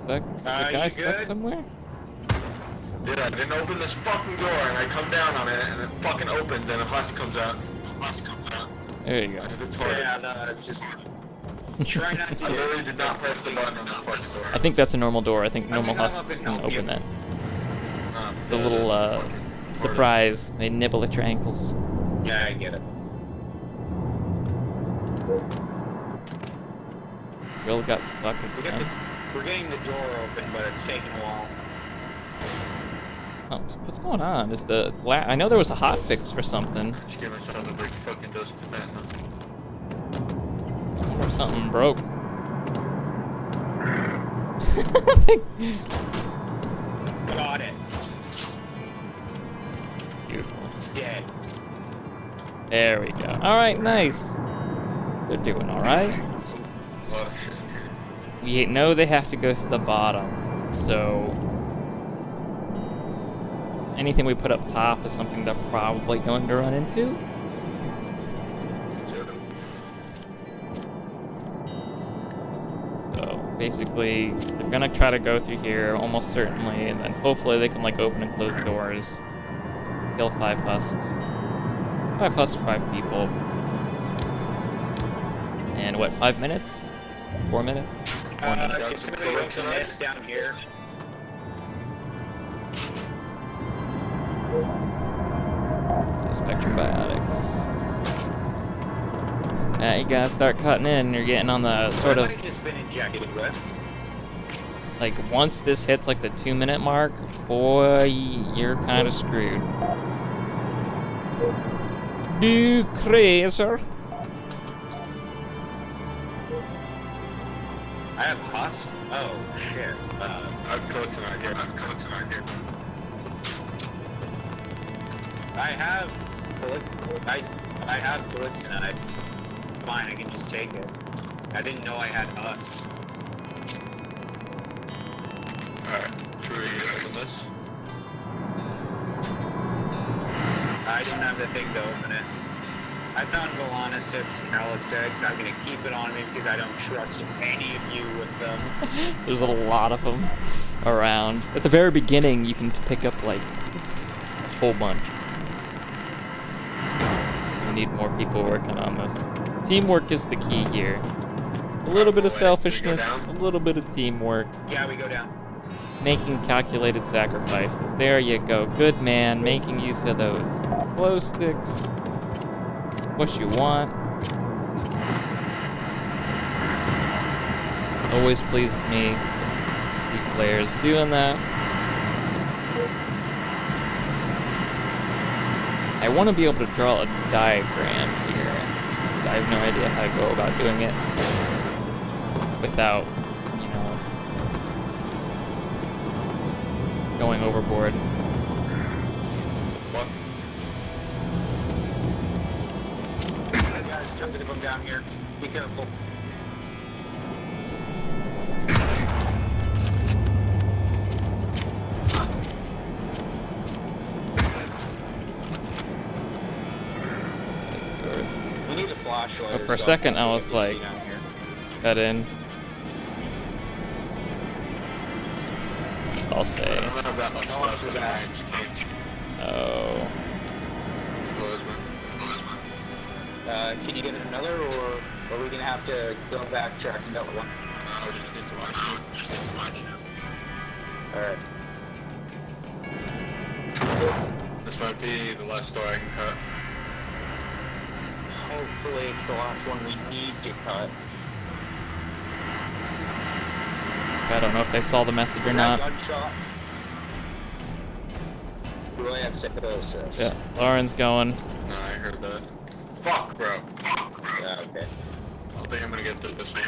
S1: The guy
S2: you
S1: stuck
S2: good?
S1: somewhere?
S4: Yeah, I didn't open this fucking door, and I come down on it, and it fucking opens, and a husk comes out.
S1: There you go.
S4: I did it twice.
S2: Yeah, just try not to.
S4: I literally did not press the button on the fuck door.
S1: I think that's a normal door. I think normal
S2: gonna come up
S1: husks
S2: and
S1: can
S2: help you.
S1: open that.
S4: Nah,
S1: It's a little
S4: that's fucking part of
S1: surprise. They nibble at your ankles.
S2: Yeah, I get it.
S1: Will got stuck again.
S2: We're getting the door open, but it's taking a while.
S1: Oh, what's going on? Is the I know there was a hot fix for something.
S4: it. Just gave myself a big fucking dose of fentanyl.
S1: Or something broke.
S2: Got it.
S1: Beautiful.
S2: It's dead.
S1: There we go. All right, nice. They're doing all right.
S4: A lot of shit in here.
S1: We know they have to go to the bottom, so anything we put up top is something they're probably going to run into. So basically, they're gonna try to go through here almost certainly, and then hopefully they can like open and close doors, kill 5 husks. 5 husks, 5 people. And what, 5 minutes? 4 minutes? 4 minutes.
S2: Can somebody open this down here?
S1: Spectrum Biotics. Yeah, you gotta start cutting in. You're getting on the sort of,
S2: Somebody just been injected with.
S1: like, once this hits like the 2-minute mark, boy, you're kind of screwed. Do crazy.
S2: I have husk. Oh shit.
S4: I've cooked tonight here.
S2: I have I have bullets and I fine, I can just take it. I didn't know I had husk.
S4: Alright, should we open this?
S2: I didn't have the thing to open it. I found Volanostips, Calyx eggs. I'm gonna keep it on me because I don't trust any of you with them.
S1: There's a lot of them around. At the very beginning, you can pick up like a whole bunch. We need more people working on this. Teamwork is the key here. A little bit of selfishness, a little bit of teamwork,
S2: Yeah, we go down.
S1: making calculated sacrifices. There you go. Good man, making use of those glow sticks. What you want. Always pleases me to see players doing that. I want to be able to draw a diagram here. I have no idea how to go about doing it without, you know, going overboard.
S4: What?
S2: Guys, jump to them down here. Be careful. We need a flashlight.
S1: But
S2: or
S1: for a
S2: something
S1: second, I
S2: to
S1: was
S2: get
S1: like,
S2: this down here.
S1: cut in. I'll
S4: I
S1: say.
S4: don't have that much left in the range.
S1: Oh.
S2: Can you get another, or are we gonna have to go back track another one?
S4: No, just need to watch.
S2: Alright.
S4: This might be the last door I can cut.
S2: Hopefully it's the last one we need to cut.
S1: I don't know if they saw the message or not.
S2: Gunshot. Do I have psychosis?
S1: Yeah, Lauren's going.
S4: No, I heard that. Fuck, bro.
S2: Yeah, okay.
S4: I don't think I'm gonna get through this one.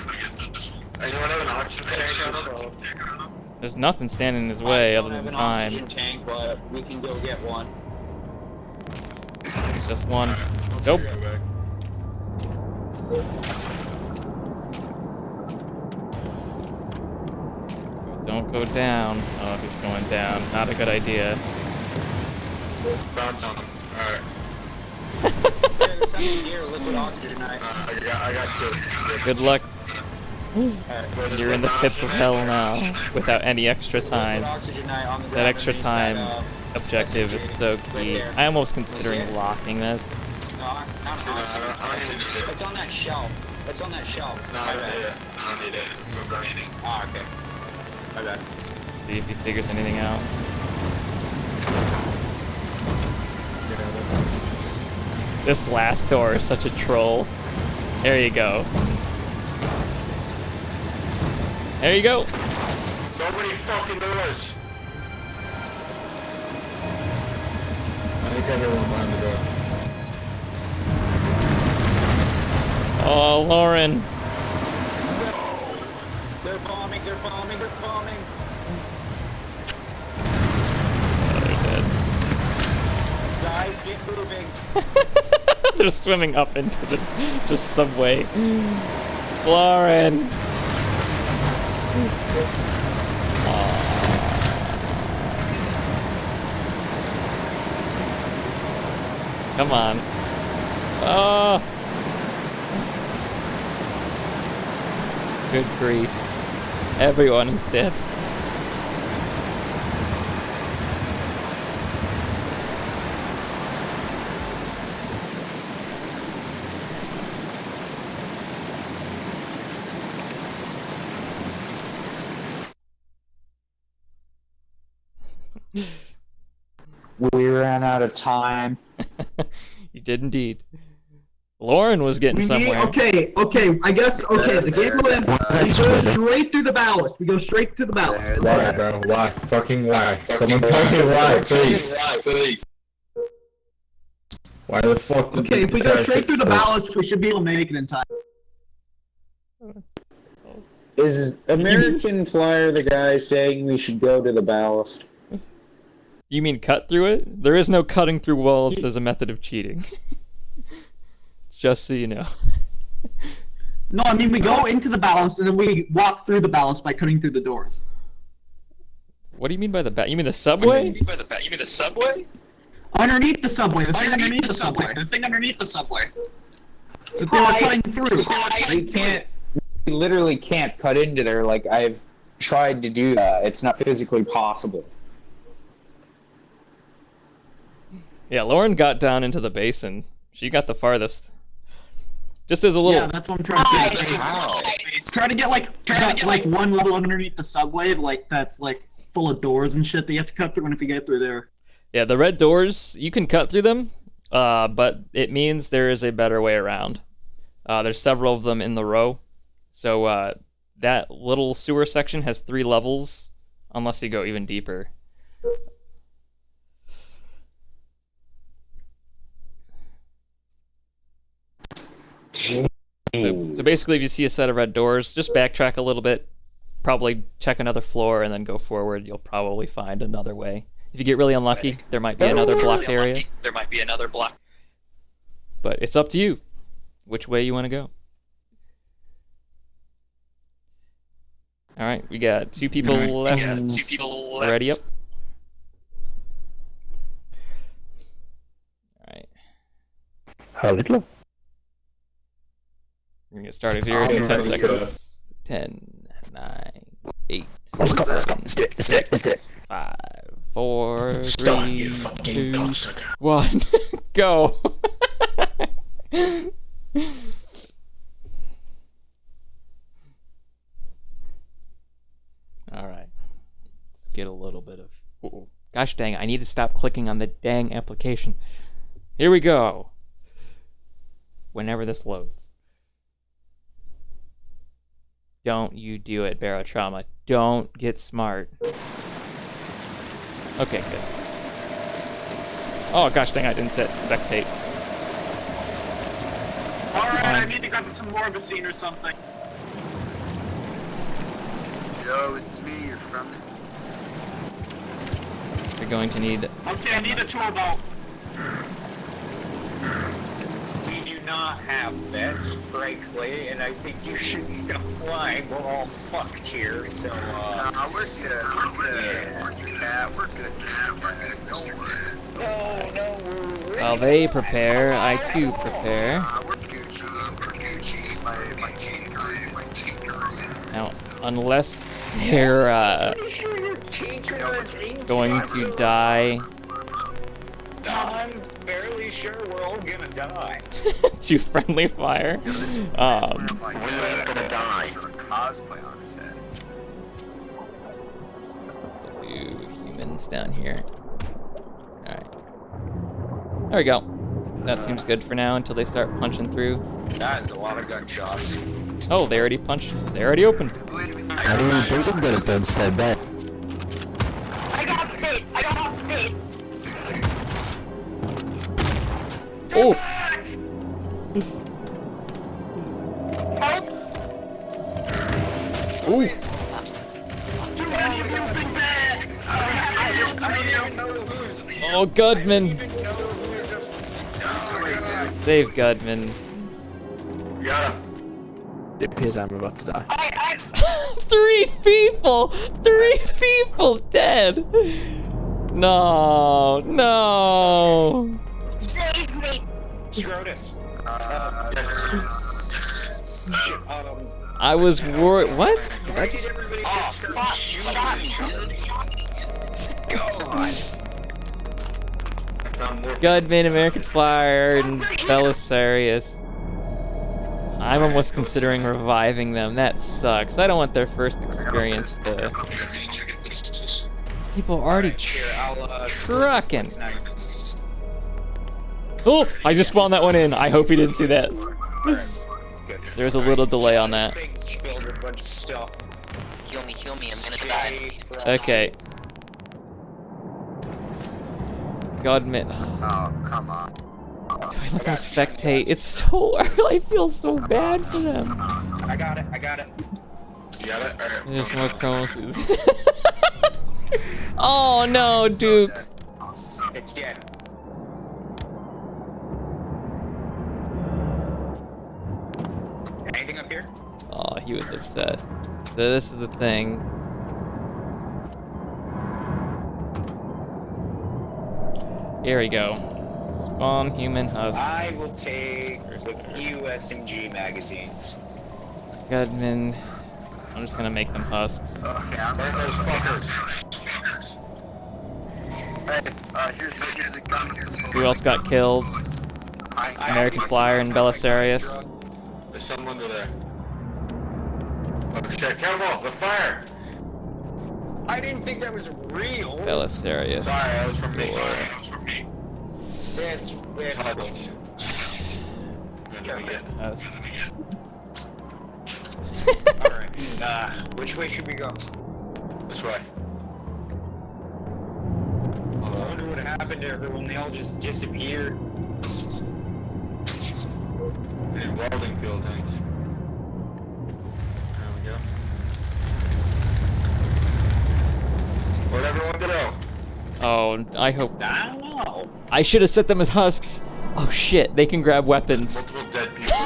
S4: Anyone have an oxygen tank on them?
S1: There's nothing standing in his way other than
S2: I don't
S1: time.
S2: have an oxygen tank, but we can go get one.
S1: It's just one.
S4: Alright, I'll
S1: Nope.
S4: figure it out back.
S1: Go down. Oh, he's going down. Not a good idea.
S3: Bounce on him. Alright.
S2: There's something here, liquid oxygen.
S3: I got two.
S1: Good luck.
S3: Alright,
S1: You're in the pits of hell now, without any extra time. That extra time objective is so key. I'm almost considering locking this.
S3: I don't even need it.
S2: It's on that shelf. It's on that shelf.
S3: No, I don't need it. I don't need it. I'm grinding.
S2: Ah, okay. Okay.
S1: See if he figures anything out. This last door is such a troll. There you go. There you go.
S3: So many fucking doors. I think everyone behind the door.
S1: Oh, Lauren.
S2: They're bombing, they're bombing, they're bombing.
S1: Oh, they're
S2: Guys, get moving.
S1: dead. They're swimming up into the just subway. Lauren. Come on. Oh. Good grief. Everyone is dead.
S2: We ran out of time.
S1: You did indeed. Lauren was getting somewhere.
S5: Okay, I guess, the game plan, we go straight through the ballast. We go straight to the ballast.
S3: Why, bro? Why? Fucking why? Someone tell me why, please. Why the fuck?
S5: Okay, if we go straight through the ballast, we should be able to make it in time.
S2: Is American Flyer the guy saying we should go to the ballast?
S1: You mean cut through it? There is no cutting through walls as a method of cheating. Just so you know.
S5: No, I mean we go into the ballast and then we walk through the ballast by cutting through the doors.
S1: What do you mean by the You mean the subway?
S5: Underneath the subway. The thing underneath the subway. The thing underneath the subway. That they were cutting through.
S2: We can't. We literally can't cut into there. Like I've tried to do that. It's not physically possible.
S1: Yeah, Lauren got down into the basin. She got the farthest. Just as a little.
S5: Yeah, that's what I'm trying to say.
S2: Wow.
S5: Try to get like one level underneath the subway, like that's like full of doors and shit that you have to cut through. And if you get through there,
S1: Yeah, the red doors, you can cut through them, but it means there is a better way around. There's several of them in the row. So that little sewer section has 3 levels, unless you go even deeper. So basically, if you see a set of red doors, just backtrack a little bit, probably check another floor, and then go forward. You'll probably find another way. If you get really unlucky, there might be another blocked area. But it's up to you which way you want to go. All right, we got 2 people left. Ready up. All right.
S6: Hello.
S1: We're gonna get started here in 10 seconds. 10, 9, 8,
S6: Let's go.
S1: 7,
S6: Let's do it. Let's do it.
S1: 5, 4, 3, 2, 1, go. All right. Let's get a little bit of. Ooh. Gosh dang! I need to stop clicking on the dang application. Here we go. Whenever this loads. Don't you do it, Barotrauma. Don't get smart. Okay, good. Oh, gosh dang, I didn't set spectate.
S5: alright, I need to go to some more of a scene or something.
S3: Yo, it's me, you're from it.
S1: You're going to need...
S5: Okay, I need a tool belt.
S2: We do
S7: not have this, frankly, and I think you should stop lying. We're all fucked here, so,
S3: we're good. We're good. We're good.
S7: No, we're
S1: While they prepare, I too prepare.
S3: We're Gucci. We're Gucci. My tinker.
S1: Now, unless they're
S7: pretty sure your tinker is inside.
S1: going to die
S7: I'm fairly sure we're all gonna die.
S1: to friendly fire,
S3: We're gonna die. Cosplay on his head.
S1: do humans down here. Alright. There we go. That seems good for now until they start punching through.
S7: That is a lot of gunshots.
S1: Oh, they already punched. They already opened.
S6: I don't know, there's a bit of don't stay back.
S7: I got bit! I got bit!
S1: Oh!
S7: Help!
S1: Ooh!
S7: Too many of you have been bad! I don't even know who's...
S1: Oh, Gudman!
S7: I don't even know who's a...
S1: Save Gudman.
S4: Yeah.
S6: It appears I'm about to die.
S1: 3 people! 3 people dead! No! No!
S7: Save me! Scrotus.
S1: I was worried. What? Did I
S7: Why did
S1: just...
S7: everybody just start shooting each other? God.
S4: I found more.
S1: Gudman, American Flyer, and Belisarius. I'm almost considering reviving them. That sucks. I don't want their first experience to... These people are already trucking. Oh! I just spawned that one in. I hope he didn't see that. There's a little delay on that.
S7: Things filled with a bunch of stuff.
S8: Heal me, I'm gonna die.
S1: Okay. Gudman.
S3: Oh, come on.
S1: Do I let them spectate? It's so early. I feel so bad for them.
S7: I got it.
S4: You got it? Alright.
S1: There's more chromosomes. Oh no, Duke.
S7: It's dead. Anything up here?
S1: Oh, he was upset. So this is the thing. Here we go. Spawn human husk.
S7: I will take a few SMG magazines.
S1: Gudman. I'm just gonna make them husks.
S3: Okay, I'm
S4: Burn those fuckers.
S3: Hey, here's a gun.
S1: Who else got killed? American Flyer and Belisarius.
S4: There's someone under there. Oh shit, careful! The fire!
S7: I didn't think that was real.
S1: Belisarius.
S4: Sorry, that was from me.
S7: It's
S4: Touched. I'm gonna get
S1: Us.
S7: Alright, which way should we go?
S4: this way.
S7: I wonder what happened to everyone. They all just disappeared.
S4: We need welding fuel tanks. There we go. Where'd everyone go?
S1: Oh, I hope.
S7: I don't know.
S1: I should have set them as husks. Oh shit, they can grab weapons.
S4: Multiple dead people.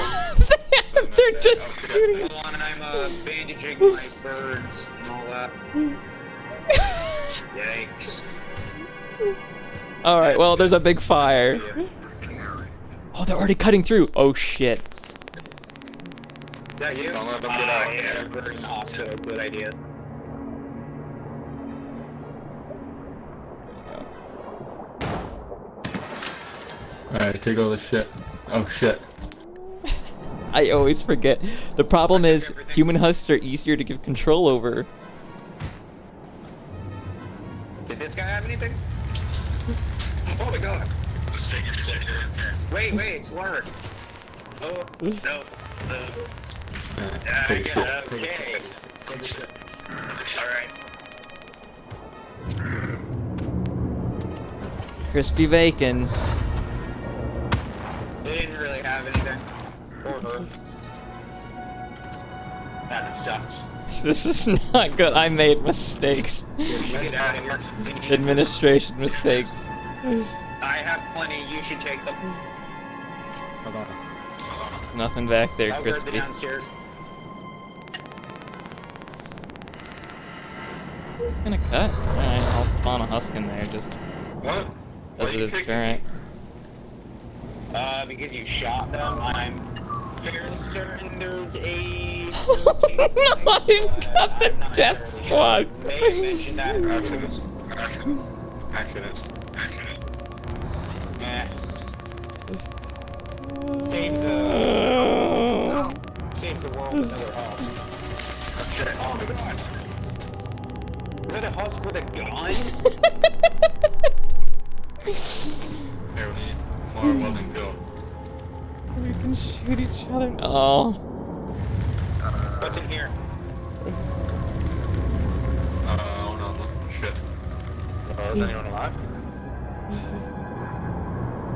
S1: They're just shooting.
S7: Hold on, I'm bandaging my birds and all that. Yikes.
S1: Alright, well, there's a big fire. Oh, they're already cutting through. Oh shit.
S7: Is that you?
S4: Don't let them get out.
S7: Yeah, we're in the hospital. Good idea.
S4: Alright, take all this shit. Oh shit.
S1: I always forget. The problem is, human husks are easier to give control over.
S7: Did this guy have anything? Oh my god. Wait, it's Lurk. Oh, no.
S4: Take a shit.
S7: Okay. Alright.
S1: Crispy bacon.
S7: They didn't really have anything. Or her. That sucks.
S1: This is not good. I made mistakes.
S7: You should get out of here.
S1: Administration mistakes.
S7: I have plenty. You should take them.
S4: Hold on.
S1: Nothing back there,
S7: I'll grab the
S1: Crispy.
S7: downstairs.
S1: It's gonna cut. Alright, I'll spawn a husk in there, just
S4: What?
S1: as
S4: Why you
S1: a
S4: kicking
S1: deterrent.
S7: Because you shot them, I'm fairly certain there's a...
S1: No, I've got the
S7: I'm not
S1: death
S7: entirely
S1: squad.
S7: Sure. May have mentioned that
S4: Accidents. Accidents.
S7: Eh. Saves the world another husk.
S4: Shit.
S7: Oh my god! Is that a husk with a gun?
S4: Here, we need more welding fuel.
S1: We can shoot each other. Oh.
S7: What's in here?
S4: Oh no, shit. Is anyone alive?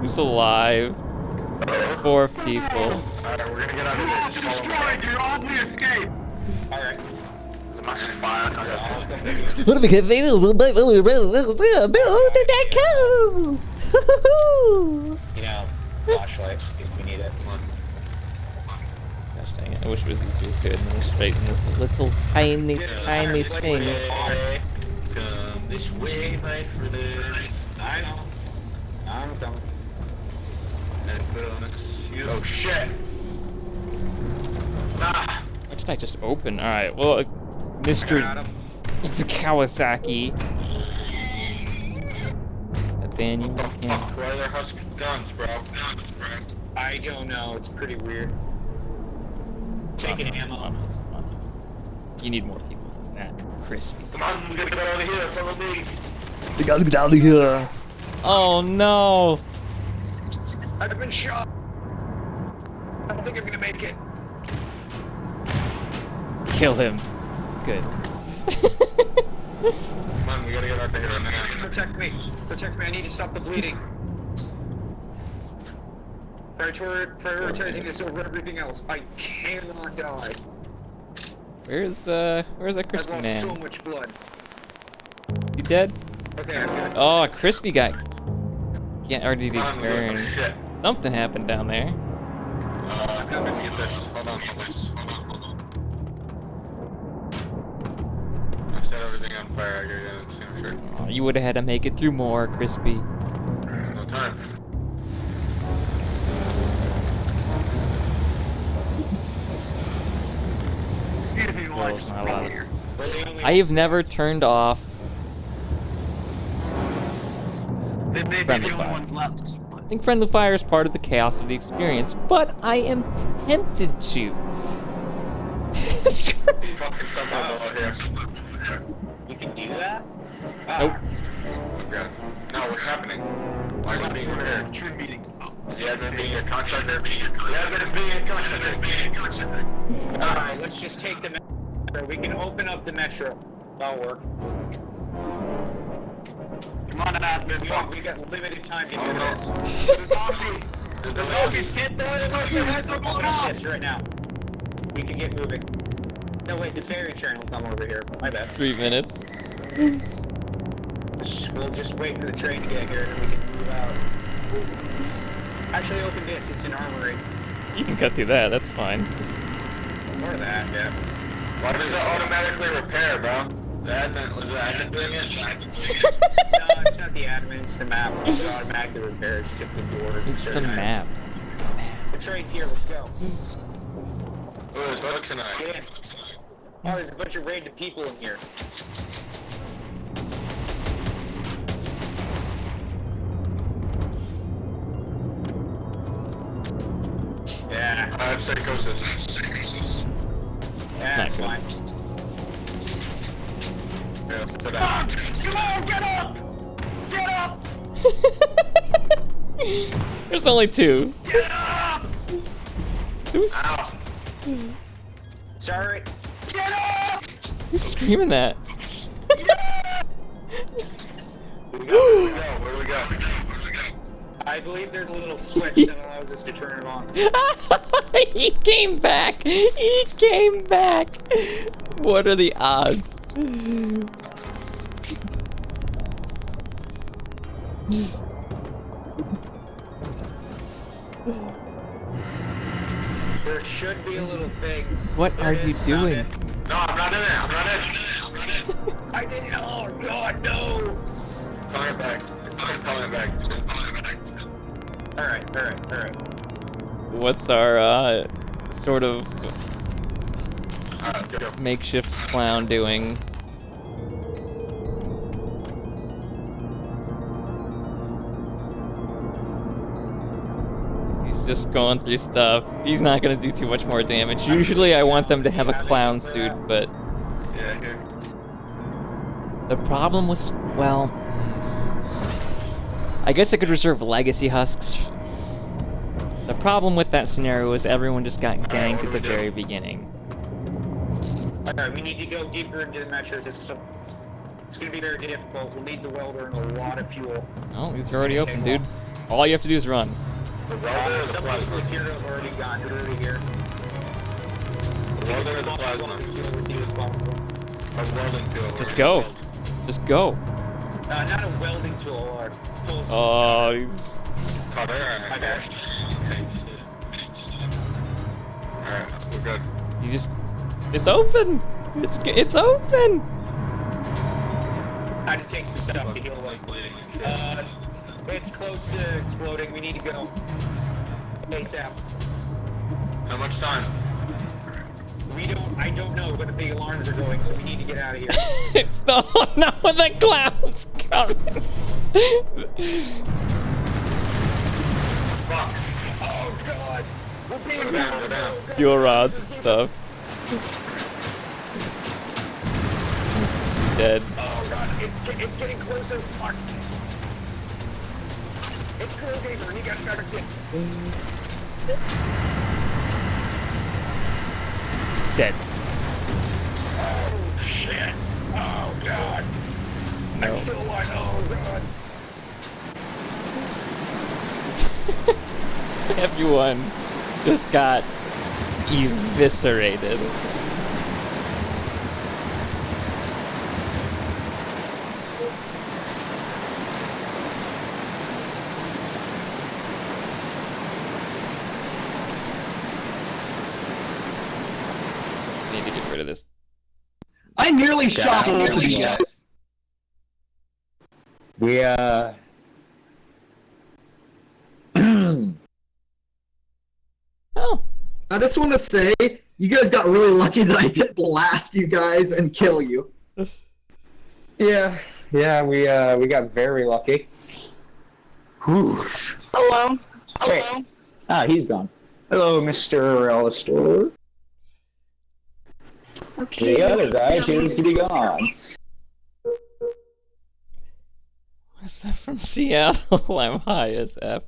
S1: Who's alive? 4 people.
S4: Alright, we're gonna get out of here. Just follow me.
S5: You're on the escape!
S7: Alright.
S4: There's a massive fire coming out.
S7: You know, flashlight, if we need it.
S1: Gosh dang it, I wish it was easier to administrate in this little tiny thing.
S4: Come this way, my friend.
S7: I know. I'm coming.
S4: And put on a suit. Oh shit! Ah!
S1: What did I just open? Alright, well, Mr. Kawasaki. Nathaniel,
S4: What the fuck? Why are there husk guns, bro?
S7: I don't know, it's pretty weird. Taking ammo.
S1: You need more people than that. Crispy.
S4: Come on, we gotta get out of here. Follow me.
S6: You guys get out of here.
S1: Oh no!
S7: I've been shot. I don't think I'm gonna make it.
S1: Kill him. Good.
S4: Come on, we gotta get out of here right now.
S7: Protect me. Protect me. I need to stop the bleeding. Prioritizing this over everything else. I cannot die.
S1: Where's that
S7: I've
S1: crispy
S7: lost
S1: man?
S7: so much blood.
S1: You dead?
S7: Okay, I'm good.
S1: Oh, crispy guy. Can't already
S4: Come on, we gotta-
S1: turn.
S4: shit.
S1: Something happened down there.
S4: I'm gonna get this. Hold on. I set everything on fire. I gotta get an extinguisher.
S1: Oh, you would have had to make it through more, crispy.
S4: No time.
S5: Excuse me while I just
S1: Not allowed.
S5: here.
S7: We're the only
S1: I have never turned off.
S5: They may be
S1: Friendly
S5: the only
S1: fire.
S5: ones left.
S1: I think friendly fire is part of the chaos of the experience, but I am tempted to.
S4: Fucking someone over here.
S7: You can do that?
S1: Nope.
S4: Okay. No, what's happening? Why are you being prepared?
S5: True meeting.
S4: Is the admin being a contractor? The admin is being a contractor.
S7: Alright, let's just take the metro. We can open up the metro. That'll work.
S5: Come on, admin.
S7: We got limited time to do
S4: Oh, no.
S7: this.
S5: The zombie. The zombies can't do it unless your heads are blown
S7: Open up
S5: up.
S7: this right now. We can get moving. No, wait, the ferry train will come over here. My bad.
S1: 3 minutes.
S7: We'll just wait for the train to get here and then we can move out. Actually, open this. It's an armory.
S1: You can cut through that, that's fine.
S7: Or that, yeah.
S4: Why does it automatically repair, bro? The admin, was the admin doing it?
S7: No, it's not the admin, it's the map. It automatically repairs except the doors.
S1: It's the map. It's the map.
S7: The train's here, let's go.
S4: Oh, there's bugs tonight.
S7: Get in. Oh, there's a bunch of random people in here. Yeah,
S4: I have psychosis.
S7: yeah, that's
S1: not
S7: fine.
S4: Yeah, let's put that.
S5: Come on, get up! Get up!
S1: There's only 2.
S5: Get up!
S1: Who's,
S4: Ow.
S7: Sorry.
S5: Get up!
S1: who's screaming that?
S4: Where do we go? Where do we go?
S7: I believe there's a little switch that allows us to turn it on.
S1: He came back! He came back! What are the odds?
S7: There should be a little thing.
S1: What are you doing?
S4: No, I'm not in it. I'm not in it.
S7: I didn't. Oh God, no!
S4: Calling it back. I'm calling it back.
S7: All right.
S1: What's our sort of
S4: Go.
S1: makeshift clown doing? He's just going through stuff. He's not gonna do too much more damage. Usually I want them to have a clown suit, but
S4: Yeah, here.
S1: the problem was, well, I guess I could reserve legacy husks. The problem with that scenario was everyone just got ganked
S4: what
S1: at
S4: do
S1: the
S4: we do?
S1: very beginning.
S7: Alright, we need to go deeper into the metro system. It's gonna be very difficult. We'll need the welder and a lot of fuel.
S1: Oh, these are already open, dude. All you have to do is run.
S4: The welder or the
S7: Some people
S4: plasma?
S7: here have already gotten through here.
S4: The welder or the
S7: As much
S4: plasma?
S7: fuel with you as possible.
S4: A welding tool.
S1: Just go. Just go.
S7: Not a welding tool, or full.
S1: Oh, he's...
S4: Oh, there.
S7: Okay.
S4: Alright, we're good.
S1: You just... It's open! It's open!
S7: I had to take some stuff to heal up. It's close to exploding. We need to go. ASAP.
S4: How much time?
S7: I don't know, but the big alarms are going, so we need to get out of here.
S1: It's the... Oh no, the clown's coming!
S4: Fuck.
S7: Oh God! We're being
S4: Go down, go down.
S1: Fuel rods and stuff. Dead.
S7: Oh God! It's getting closer. Fuck! It's Crow Gamer. He got started.
S1: Dead.
S7: Oh shit! Oh God!
S1: No.
S7: I'm still alive. Oh God!
S1: Everyone just got eviscerated. Need to get rid of this.
S5: I nearly shot all of these guys.
S2: We
S1: Oh,
S5: I just want to say, you guys got really lucky that I didn't blast you guys and kill you.
S2: yeah, we got very lucky. Whew.
S9: Hello.
S2: Wait.
S9: Hello.
S2: Ah, he's gone. Hello, Mr. Alistair.
S9: Okay.
S2: The other guy appears to be gone.
S1: what's that from Seattle? I'm high as F.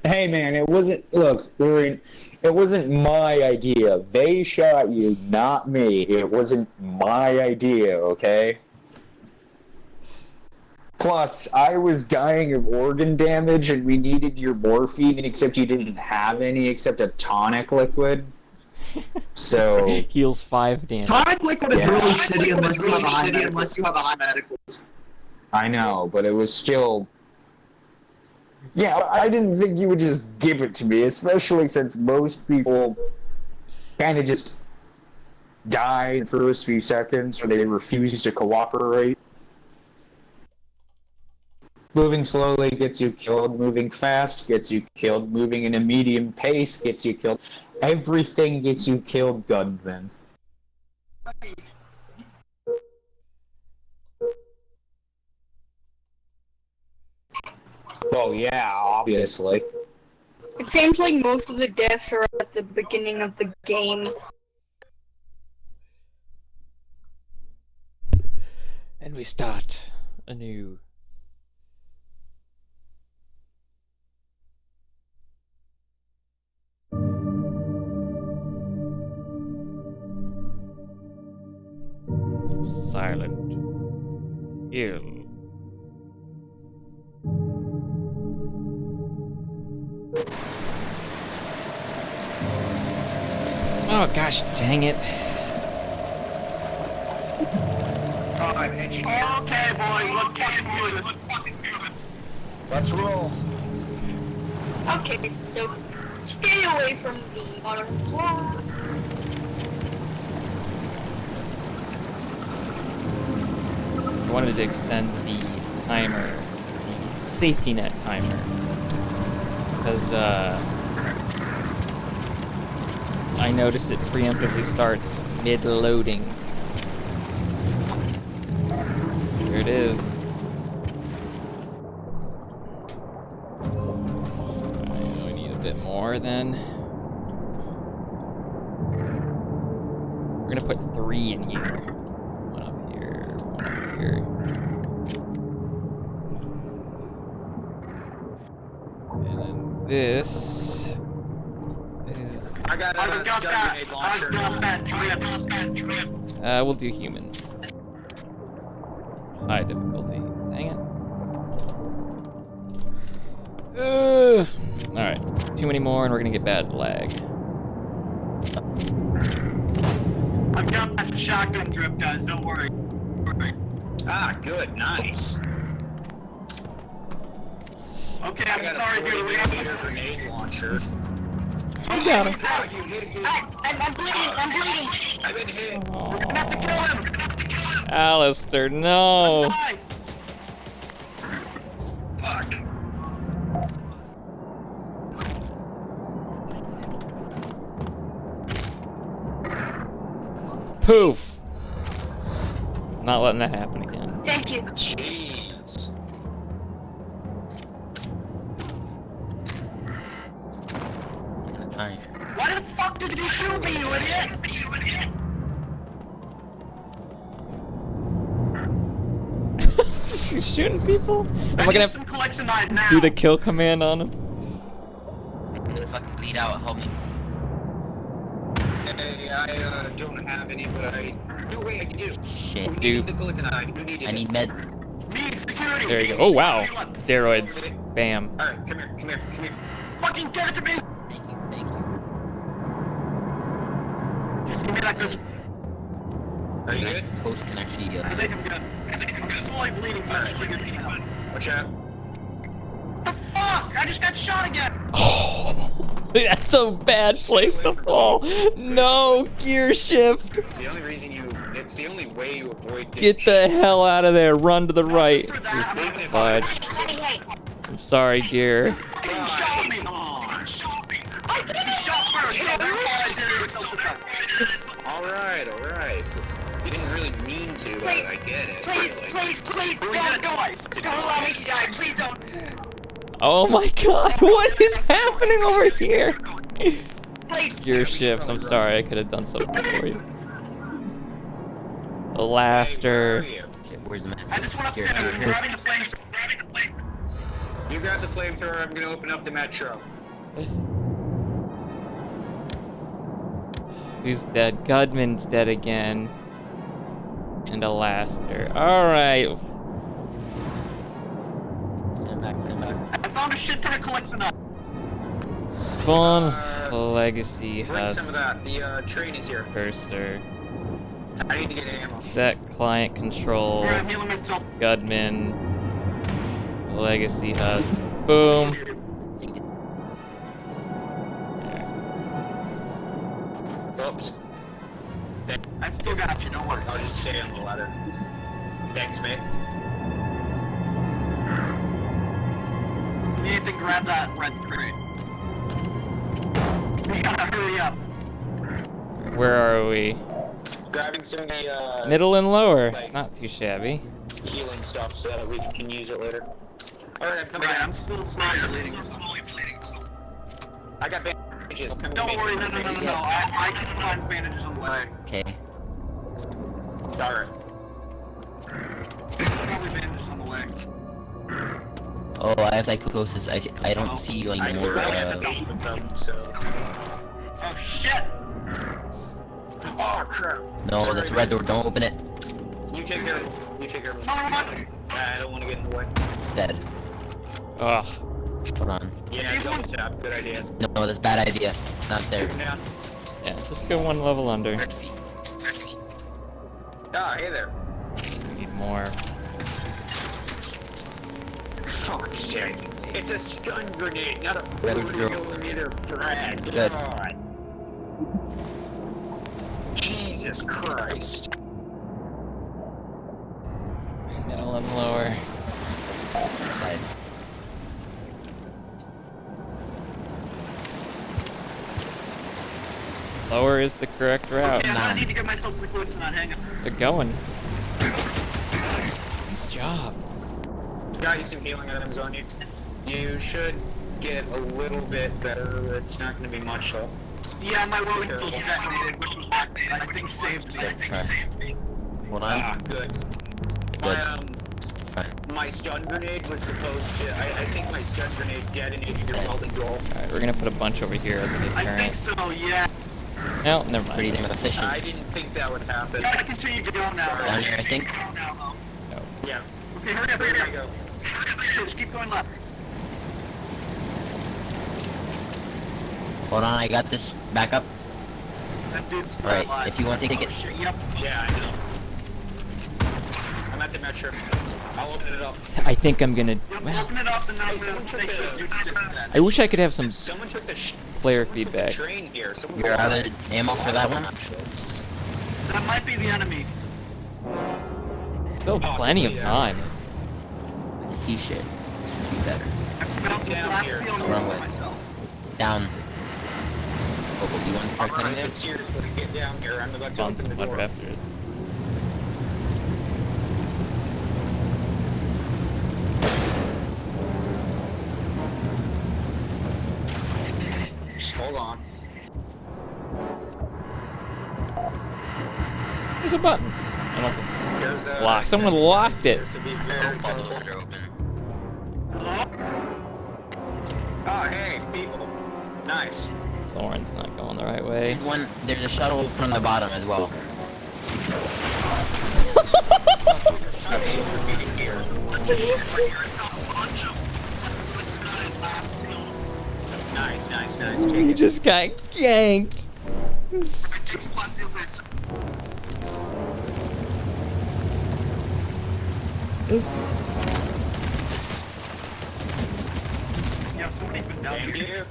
S2: Hey man, it wasn't. Look, it wasn't my idea. They shot you, not me. It wasn't my idea, okay? Plus, I was dying of organ damage, and we needed your morphine, except you didn't have any except a tonic liquid. So
S1: Heals 5 damage.
S5: Tonic liquid is
S2: Yeah.
S5: really shitty unless you have a high medical.
S2: I know, but it was still. Yeah, I didn't think you would just give it to me, especially since most people kind of just die in the first few seconds or they refuse to cooperate. Moving slowly gets you killed, moving fast gets you killed, moving in a medium pace gets you killed. Everything gets you killed, Gunman. Well, yeah, obviously.
S9: It seems like most of the deaths are at the beginning of the game.
S1: And we start anew. Silent Hill. Oh gosh, dang it.
S5: Okay, boys, let's fucking do this.
S2: Let's roll.
S9: Okay, so Stay away from the bottom floor.
S1: I wanted to extend the timer, the safety net timer, because I noticed it preemptively starts mid-loading. Here it is. I need a bit more then. We're gonna put 3 in here. One up here, one up here. And then this is...
S7: I got a stun grenade launcher.
S1: We'll do humans. High difficulty. Dang it. Alright. Too many more and we're gonna get bad lag.
S5: I've got that shotgun drip, guys. Don't worry.
S7: Ah, good, nice.
S5: Okay,
S7: I
S5: I'm
S7: got
S5: sorry,
S7: a
S5: dude.
S7: 40 millimeter grenade launcher.
S1: You got him.
S7: You hit it.
S9: I'm bleeding, I'm bleeding.
S7: I've been hit.
S5: We're gonna have to kill him.
S1: Alistair, no!
S5: Die.
S7: Fuck.
S1: Poof! Not letting that happen again.
S9: Thank you.
S7: Jeez.
S8: Fine.
S5: Why the fuck did you shoot me, you idiot?
S1: Shooting people? Am I gonna
S5: need
S1: have
S5: some Colexonide now.
S1: to do the kill command on him?
S8: I'm gonna fucking bleed out. Help me.
S7: Hey, I don't have any, but I... No, wait, I do.
S8: Shit.
S7: We
S1: Dude.
S7: need the Colexonide. We need it.
S8: I need med.
S5: Me, security.
S1: There you go. Oh wow! Steroids. Bam.
S7: Alright, come here, come here, come here.
S5: Fucking give it to me.
S8: Thank you. Thank you.
S5: Just give me that good.
S7: Are you
S8: Nice
S7: good?
S8: close can actually.
S5: I think I'm good. I'm slowly bleeding, but I'm just bringing it out.
S7: Watch out.
S5: The fuck? I just got shot again.
S1: That's a bad place to fall. No, gear shift.
S7: It's the only reason you... It's the only way you avoid...
S1: Get the hell out of there. Run to the right.
S5: For that, I'm
S7: Even if
S1: Fudge.
S9: Hey, hey.
S1: I'm sorry, gear.
S5: fucking shot me.
S9: I did
S5: You shot first, so therefore I did it self-defense.
S7: Alright, alright. You didn't really mean to, but
S9: Please,
S7: I get it.
S9: Please,
S7: Like,
S9: please, please,
S5: We did it twice.
S9: don't allow me to die. Please don't.
S1: Oh my god, what is happening over here?
S9: Please.
S1: Gear shift. I'm sorry, I could have done something for you. Alastair.
S7: Hey, where are you?
S8: Shit, where's the med?
S5: I just went
S8: Here,
S5: upstairs.
S8: here,
S5: I'm
S8: here.
S5: grabbing the flames.
S7: You grab the flamethrower, I'm gonna open up the metro.
S1: Who's dead? Gudman's dead again. And Alastair. Alright.
S8: Stand back. Stand back.
S5: I found a shit ton of Colexonide.
S1: Spawn Legacy
S7: Bring some of
S1: Husk
S7: that. The train is here.
S1: Cursor.
S7: I need to get ammo.
S1: Set client control.
S5: Alright, I'm healing myself.
S1: Gudman. Legacy Husk. Boom.
S8: Take it.
S7: Oops.
S5: I still got you, don't worry.
S7: I'll just stay on the ladder. Thanks, mate.
S5: If you need anything, grab that red crate. We gotta hurry up.
S1: Where are we?
S7: Grabbing some of the
S1: Middle and lower.
S7: Like-
S1: Not too shabby.
S7: healing stuff so that we can use it later. Alright, I'm coming
S5: Right,
S7: in.
S5: I'm still slowly bleeding.
S7: I got bandages. Come to
S5: Don't
S7: me.
S5: worry, no. I can find bandages on the way.
S8: Okay.
S7: Alright.
S5: Probably bandages on the way.
S8: Oh, I have psychosis. I don't see you
S7: I
S8: anymore.
S7: really have to deal with them, so...
S5: Oh shit!
S7: Oh, crap.
S8: No,
S7: Sorry.
S8: that's red door. Don't open it.
S7: You take care of it. You take care of it.
S5: No,
S7: I don't want to get in the way.
S8: It's dead.
S1: Ugh.
S8: Hold on.
S7: Yeah, double tap. Good idea.
S8: No, that's a bad idea. Not there.
S7: Yeah.
S1: Yeah, just go one level under.
S8: Search me. Search me.
S7: Ah, hey there.
S1: Need more.
S7: Fuck's sake. It's a stun grenade, not a
S8: Red
S7: 40mm frag.
S8: Good.
S7: God. Jesus Christ.
S1: Middle and lower.
S8: Side.
S1: Lower is the correct route.
S5: Okay, I need to get myself some quotes and not hang up.
S1: They're going. Nice job.
S7: Got you some healing items on you. You should get a little bit better. It's not going to be much though.
S5: Yeah, my rolling field detonated, which was what I think saved me.
S8: Hold on.
S7: Ah, good. My stun grenade was supposed to. I think my stun grenade detonated your welding roll.
S1: Alright, we're gonna put a bunch over here as a
S5: I
S1: deterrent.
S5: think so, yeah.
S1: No, never
S8: Pretty
S1: mind.
S8: damn efficient.
S7: I didn't think that would happen.
S5: Gotta continue to go now.
S8: Down here, I think.
S7: Yeah.
S5: Okay, hurry up,
S7: There
S5: hurry
S7: you
S5: up.
S7: go.
S5: Just keep going left.
S8: Hold on, I got this. Back up.
S5: That dude's still
S8: Alright,
S5: alive.
S8: if you want to take it.
S5: Oh, shit, yep.
S7: Yeah, I know. I'm at the metro. I'll open it up.
S1: I think I'm gonna.
S5: Yep,
S1: Well,
S5: open it up and then I'm
S7: Hey,
S5: gonna
S7: someone took
S5: make sure this
S7: the-
S5: dude's just dead.
S1: I wish I could have some
S7: Someone took the
S1: player
S7: someone took
S1: feedback.
S7: the train here. Someone
S8: You're out of ammo for that one?
S5: That might be the enemy.
S1: Still plenty of time.
S8: I see shit. Should be better.
S5: I found some
S7: Down
S5: glass
S7: here.
S5: seal
S8: Wrong
S5: for
S8: way.
S5: myself.
S8: Down. Oh, you want to try cutting
S7: Alright,
S8: there?
S7: but seriously, get down here. I'm about to
S1: Spawn
S7: open
S1: some
S7: the
S1: blood
S7: door.
S1: raptors.
S7: Hold on.
S1: There's a button. Unless it's
S7: There's a
S1: locked. Someone locked it.
S7: So be very
S8: All those
S7: careful.
S8: are open.
S7: Oh, hey, people. Nice.
S1: Lauren's not going the right way.
S8: There's a shuttle from the bottom as well.
S7: Nice, nice, nice.
S1: He
S7: Take it.
S1: just got yanked.
S5: Yeah, somebody's been down
S7: Thank
S5: here.
S7: you.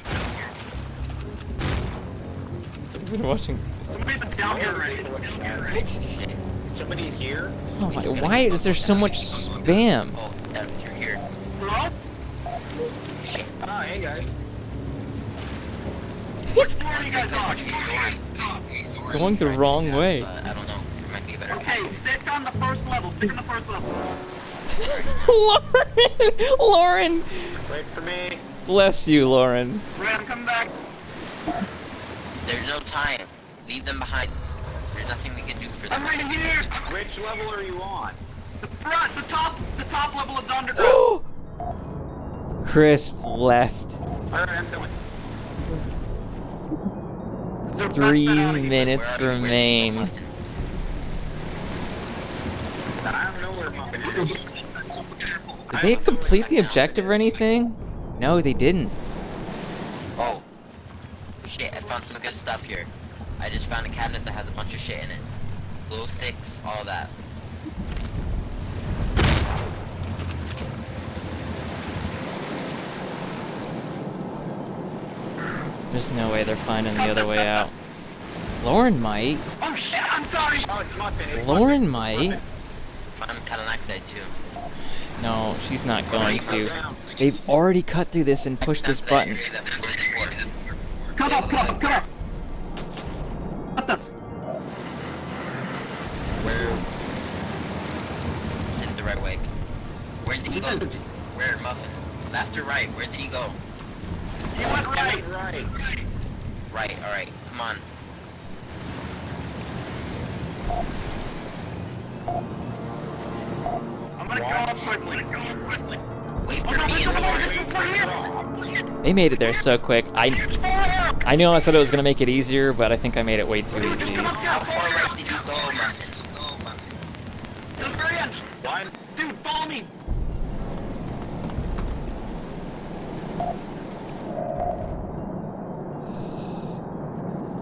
S1: I've been watching.
S5: Somebody's been down here already.
S1: What?
S7: Somebody's here.
S1: Oh my! Why is there so much spam?
S8: Oh, yeah, you're here.
S5: Hello?
S7: Oh, hey guys.
S5: Which floor are you guys on?
S1: Going the wrong way.
S8: I don't know. There might be a better.
S5: Okay, stick on the first level. Stick on the first level.
S1: Lauren! Lauren!
S7: Wait for me.
S1: Bless you, Lauren.
S5: Right, I'm coming back.
S8: There's no time. Leave them behind. There's nothing we can do for them.
S5: I'm right here.
S7: Which level are you on?
S5: The front, the top level of the underground.
S1: Crisp left.
S7: Alright, I'm coming.
S5: So
S1: 3
S5: that's that out of here.
S1: minutes
S8: Where are you?
S1: remain.
S8: Where's
S7: I don't know where Muffin is.
S1: Did they complete the objective or anything? No, they didn't.
S8: Oh. Shit, I found some good stuff here. I just found a cabinet that has a bunch of shit in it. Glow sticks, all of that.
S1: There's no way they're finding the other way out. Lauren might.
S5: Oh shit, I'm sorry.
S7: Oh, it's Muffin. It's
S1: Lauren
S7: Muffin. It's
S1: might.
S8: I'm kinda like that too.
S1: No, she's not going
S7: Muffin.
S1: to. They've already cut through this and pushed this button.
S5: Come up, come up, come up. What the?
S8: Where? This is the right way. Where did he
S5: This
S8: go?
S5: is-
S8: Where, Muffin? Left or right? Where did he go?
S5: You went right.
S7: Right.
S8: Right, alright, come on.
S5: I'm gonna go up quickly.
S8: Wait
S5: Oh
S8: for
S5: no,
S8: me
S5: there's
S8: and
S5: no more.
S8: Lauren.
S5: There's one here.
S1: They made it there so quick. I know I said it was gonna make it easier, but I think I made it way too
S5: Dude, just
S1: easy.
S5: come upstairs.
S8: How
S5: Follow
S8: far
S5: me.
S8: right did you go, Muffin?
S5: To the very end.
S7: One.
S5: Dude, follow me.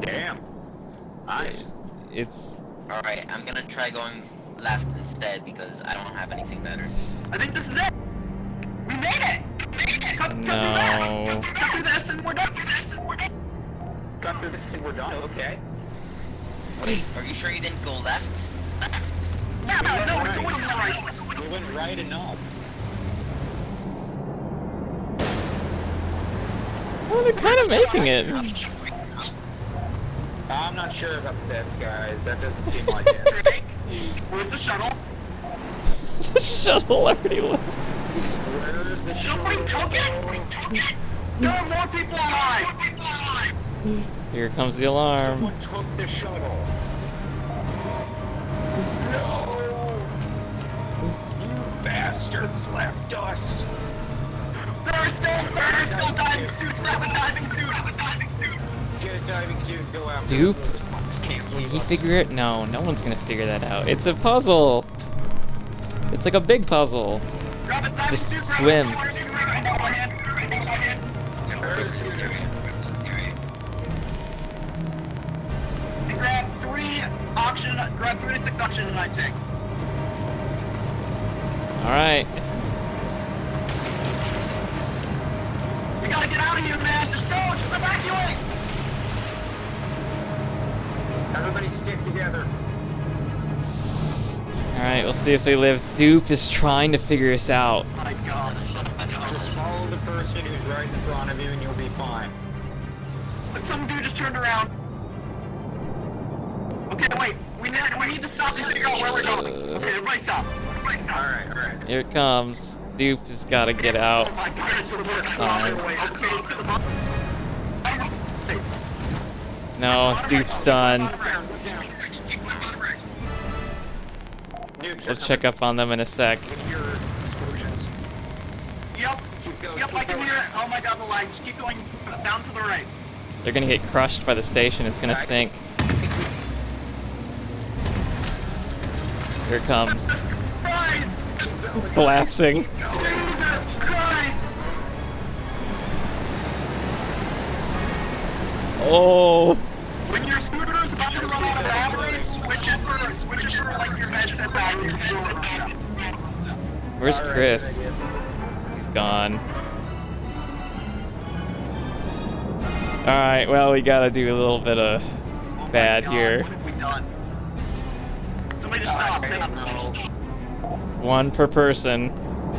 S7: Damn. Nice.
S1: It's
S8: Alright, I'm gonna try going left instead because I don't have anything better.
S5: I think this is it. We made it. cut through
S1: No.
S5: that! Cut through this and we're done!
S7: Got through this and we're done. Okay.
S8: Wait, are you sure you didn't go left?
S5: Yeah, no, it's a win on the right.
S7: We went right and up.
S1: Well, they're kind of making it.
S7: I'm not sure about this, guys. That doesn't seem like it.
S5: Where's the shuttle?
S1: The shuttle already left.
S7: Where's the
S5: Somebody took it! There are more people alive!
S1: Here comes the alarm.
S7: Someone took the shuttle. No! You bastards left us.
S5: There are still diving suits! Grab a diving suit!
S7: Get a diving suit, go out.
S1: Dupe?
S7: Those fucks can't
S1: Can
S7: leave
S1: he
S7: us.
S1: figure it? No, no one's gonna figure that out. It's a puzzle. It's like a big puzzle.
S5: Grab a diving
S1: Just
S5: suit!
S1: swim.
S5: Grab a diving suit! And grab 3 to 6 oxygen in my tank.
S1: Alright.
S5: We gotta get out of here, man! Just evacuate!
S7: Everybody stick together.
S1: Alright, we'll see if they live. Dupe is trying to figure us out.
S5: Oh my god.
S7: Just follow the person who's right in front of you and you'll be fine.
S5: Some dude just turned around. Okay, wait. We need to stop and figure out where we're going. Okay, everybody stop.
S7: Alright.
S1: Here it comes. Dupe has gotta get out.
S5: Oh my god, it's the worst.
S1: Fine.
S5: Okay, it's the bottom.
S1: No, Dupe's done.
S7: Nukes
S1: We'll check up on them in a sec.
S7: your explosions.
S5: Yep.
S7: Keep going.
S5: Yep, I can hear it. Oh my god, the lag. Just keep going down to the right.
S1: They're gonna get crushed by the station. It's gonna sink. Here it comes.
S5: Christ!
S1: It's collapsing.
S5: Jesus Christ!
S1: Oh.
S5: When your scooter is about to run out of batteries, switch it for like your headset battery before it runs out.
S1: Where's Chris? He's gone. Alright, well, we gotta do a little bit of bad
S5: God,
S1: here.
S5: what have we done? Somebody just stop. Hang on.
S1: One per person.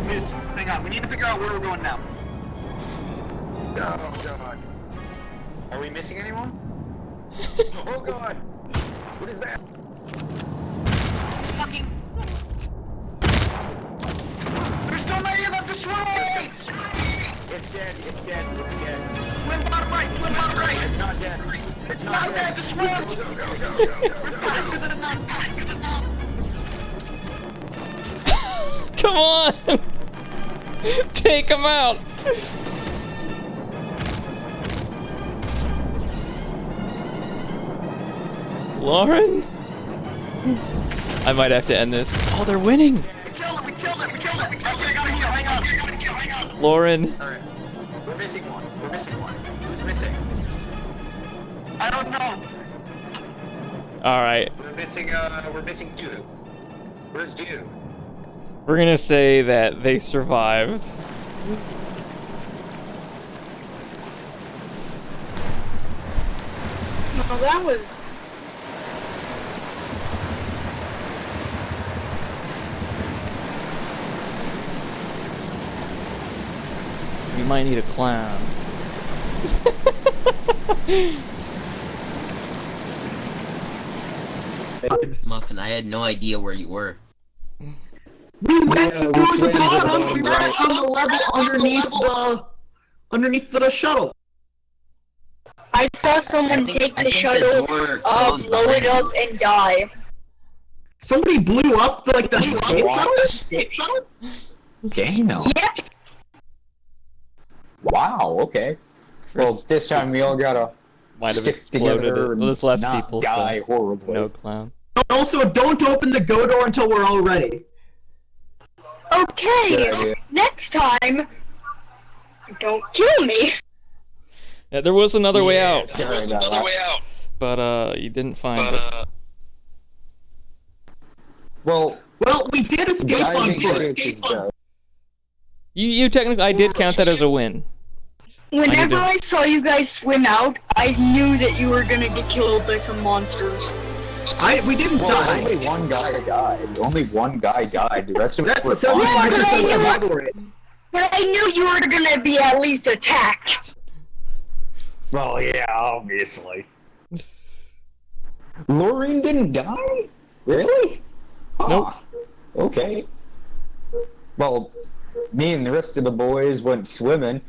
S5: Hang on. We need to figure out where we're going now.
S7: Oh god. Are we missing anyone? Oh god. What is that?
S5: Fucking. There's so many of them. Just swim away.
S7: It's dead. It's dead. It's dead.
S5: Swim bottom right. Swim bottom right.
S7: It's not dead.
S5: It's not dead. Just swim. We're faster than a knife. Faster than a knife.
S1: Come on! Take him out! Lauren? I might have to end this. Oh, they're winning!
S5: We killed it. Okay, I gotta heal. Hang on.
S1: Lauren.
S7: Alright. We're missing one. Who's missing?
S5: I don't know.
S1: Alright.
S7: We're missing Dew. Where's Dew?
S1: We're gonna say that they survived.
S9: No, that was.
S1: We might need a clown.
S8: Muffin, I had no idea where you were.
S5: We went
S2: Yeah,
S5: to
S2: we
S5: the
S2: went to the
S5: bottom.
S2: bottom
S5: We were
S2: right.
S5: on the level underneath the shuttle.
S9: I saw someone take the shuttle, blow it up, and die.
S5: Somebody blew up the escape shuttle.
S2: Damn.
S9: Yeah.
S2: Wow, okay. Well, this time we all gotta
S1: Might have
S2: stick
S1: exploded
S2: together
S1: it.
S2: and
S1: Well, there's less
S2: not
S1: people,
S2: die
S1: so
S2: horribly.
S1: no clown.
S5: Also, don't open the go door until we're all ready.
S9: Okay,
S2: Good idea.
S9: next time, don't kill me.
S1: Yeah, there was another way out,
S2: Sorry about that.
S1: but you didn't find it.
S2: Well,
S5: Well, we did escape on
S2: diving
S5: foot.
S2: suits is good.
S1: You technically, I did count that as a win.
S9: Whenever I saw you guys swim out, I knew that you were gonna get killed by some monsters.
S5: We didn't die.
S2: Only one guy died. Only one guy died. The rest of us
S5: That's
S2: were
S5: a 75%
S9: fine.
S5: survival rate.
S9: But I knew you were gonna be at least attacked.
S2: Well, yeah, obviously. Laureen didn't die? Really? Huh.
S1: Nope.
S2: Okay. Well, me and the rest of the boys went swimming.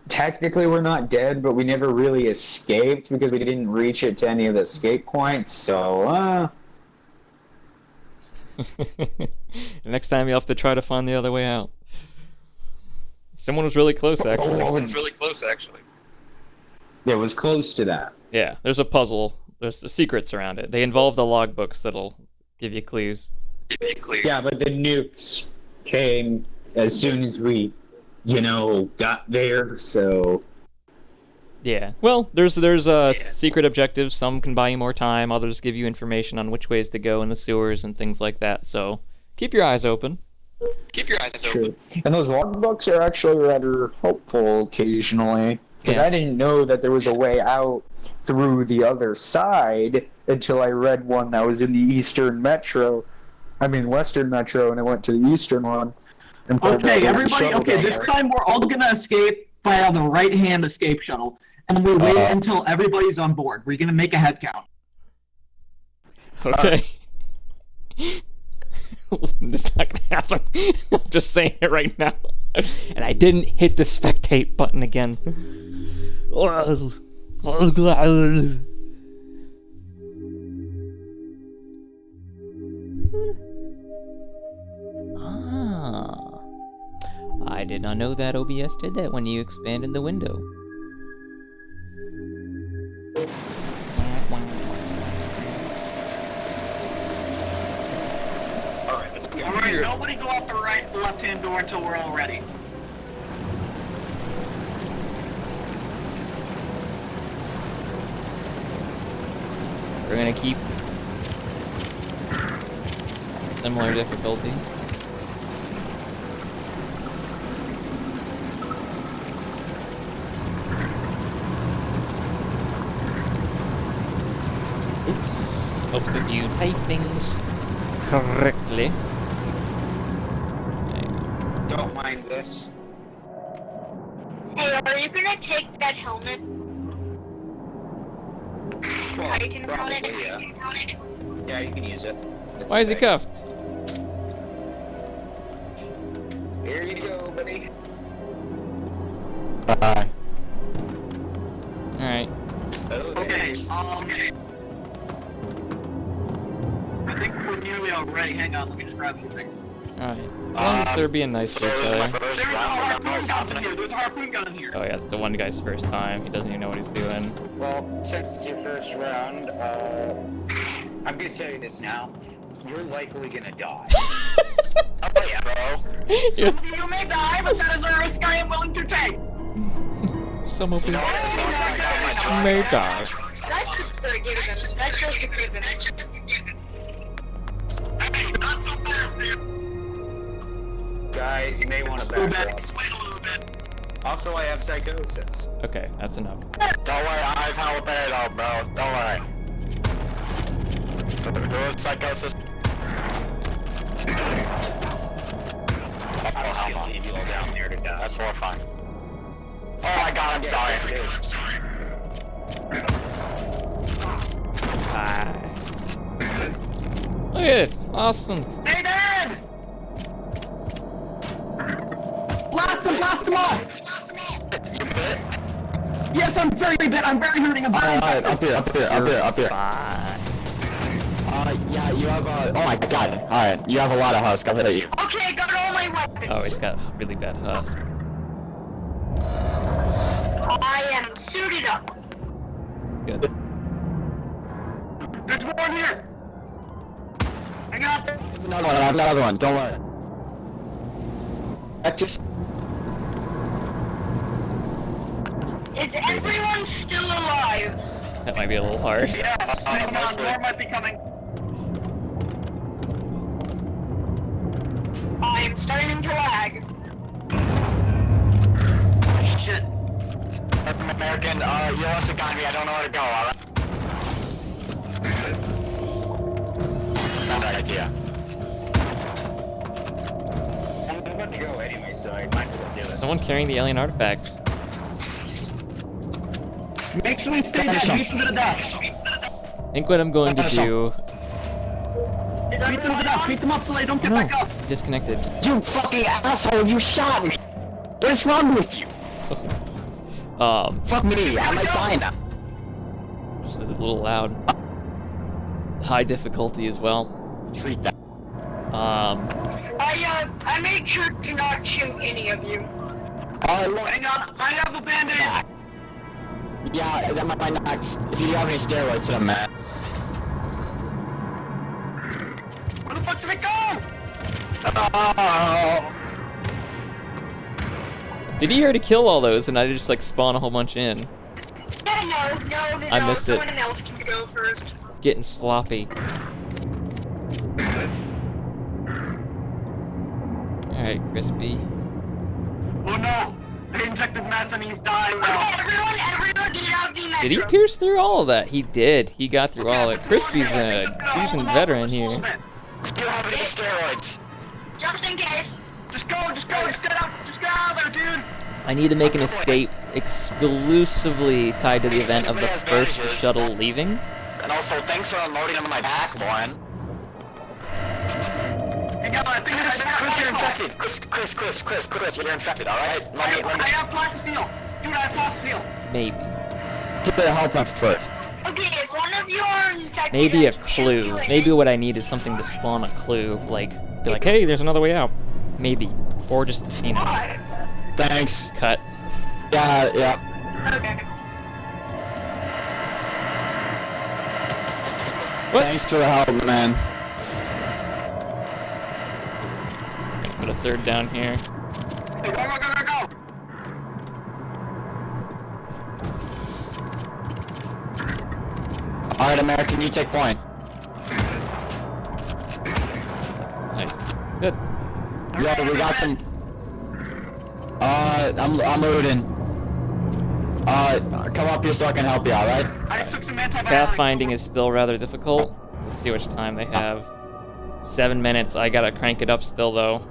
S2: Technically, we're not dead, but we never really escaped because we didn't reach it to any of the escape points, so,
S1: Next time you'll have to try to find the other way out. Someone was really close, actually.
S3: Really close, actually.
S2: It was close to that.
S1: Yeah, there's a puzzle. There's secrets around it. They involve the logbooks that'll give you clues.
S2: Yeah, but the nukes came as soon as we, got there, so...
S1: Yeah. Well, there's secret objectives. Some can buy you more time. Others give you information on which ways to go in the sewers and things like that. So keep your eyes open.
S2: True. And those logbooks are actually rather helpful occasionally. Because
S1: Yeah.
S2: I didn't know that there was a way out through the other side until I read one that was in the Western Metro, and I went to the Eastern one. And found out
S5: Okay,
S2: there was a
S5: everybody,
S2: shuttle
S5: okay,
S2: down
S5: this
S2: there.
S5: time we're all gonna escape via the right-hand escape shuttle. And we wait until everybody's on board. We're gonna make a head count.
S1: Okay. This is not gonna happen. I'm just saying it right now. And I didn't hit the spectate button again. Ah. I did not know that OBS did that when you expanded the window.
S5: Alright, nobody go out the left-hand door until we're all ready.
S1: We're gonna keep similar difficulty. Oops. Hopes if you type things correctly.
S7: Don't mind this.
S9: Hey, are you gonna take that helmet?
S7: Well,
S9: Titan helmet?
S7: probably, yeah. Yeah, you can use it. It's
S1: Why is he
S7: okay.
S1: cuffed?
S7: Here you go, buddy.
S6: Bye.
S1: Alright.
S5: Okay, I think we're nearly all ready. Hang on, let me just grab a few things.
S1: Alright. As long as they're being nice to each other.
S5: There's a harpoon gun in here. There's a harpoon gun in here.
S1: Oh yeah, it's the one guy's first time. He doesn't even know what he's doing.
S7: Well, since it's your first round, I'm gonna tell you this now. You're likely gonna die. Oh yeah, bro.
S5: Some of you may die, but that is a risk I am willing to take.
S1: Some of you
S7: No,
S1: may die.
S9: That's just a given. That's just a given.
S5: Hey, not so fast, dude.
S7: guys, you may want to back up.
S5: Wait a little bit.
S7: Also, I have psychosis.
S1: Okay, that's enough.
S4: Don't worry, I have haloperidol, bro. Don't worry. There was psychosis.
S7: I was gonna leave you all down there to die.
S4: That's horrifying. Oh my god, I'm sorry.
S1: Hi. Look at it. Awesome.
S5: Stay dead! Blast him off!
S4: You bit?
S5: Yes, I'm very bit. I'm very hurting. I'm very
S6: Alright, up here.
S1: Fine.
S6: Yeah, you have oh my god. Alright, you have a lot of husk. I'll hit you.
S9: Okay, I got all my weapons.
S1: Oh, he's got a really bad husk.
S9: I am suited up.
S1: Good.
S5: There's one here. Hang on.
S6: Another one. Don't worry. Just
S9: Is everyone still alive?
S1: That might be a little hard.
S5: Yes. Hang on. More might be coming.
S9: I am starting to lag.
S5: shit.
S6: American, you lost the guy me. I don't know where to go, alright? Not that idea.
S7: I'm about to go anyway, so I might as well do it.
S1: Someone carrying the alien artifact.
S5: Make sure we stay dead. Beat them to the death.
S1: I think what I'm going to do...
S9: Is
S5: Beat them to the death. Beat them up so they don't get
S1: No,
S5: back up.
S1: disconnected.
S6: You fucking asshole, you shot me! What is wrong with you? Fuck me, I might die now.
S1: Just a little loud. High difficulty as well.
S6: Treat that.
S9: I made sure to not shoot any of you.
S5: Hang on, I have a band-aid.
S6: Yeah, that might be next. If you have any steroids, hit them, man.
S5: Where the fuck did it go?
S6: Oh.
S1: Did he already kill all those and I just like spawn a whole bunch in?
S9: No.
S1: I missed it.
S9: Someone else can go first.
S1: Getting sloppy. Alright, Crispy.
S5: Oh no! They injected meth and he's dying now.
S9: Okay, everyone get out the metro.
S1: Did he pierce through all of that? He did. He got through all of it.
S5: let's go
S1: Crispy's
S5: ahead.
S1: a
S5: Let's go.
S1: seasoned
S5: Hold on
S1: veteran
S5: for a
S1: here.
S5: little bit.
S6: Do you have any steroids?
S9: Just in case.
S5: Just get out of there, dude.
S1: I need to make an escape exclusively tied to the event of the first shuttle leaving.
S6: And also, thanks for unloading onto my back, Lauren.
S5: Hang on, I think
S6: Chris, you're infected. Chris, you're infected, alright?
S5: I have plasticine. Dude, I have plasticine.
S1: Maybe.
S6: To help him first.
S9: Okay, if one of you are infected,
S1: Maybe a
S9: shoot
S1: clue.
S9: you in
S1: Maybe
S9: it.
S1: what I need is something to spawn a clue. Like, be like, hey, there's another way out. Maybe. Or just, you know,
S9: Alright.
S6: Thanks.
S1: cut.
S6: Yeah.
S9: Okay.
S1: What?
S6: Thanks for the help, man.
S1: Gonna put a third down here.
S5: Hey, go.
S6: Alright, American, you take point.
S1: Nice. Good.
S6: Yo, we got some... I'm looting. Come up here so I can help you, alright?
S5: I just took some antibiotics.
S1: Pathfinding is still rather difficult. Let's see how much time they have. 7 minutes. I gotta crank it up still, though.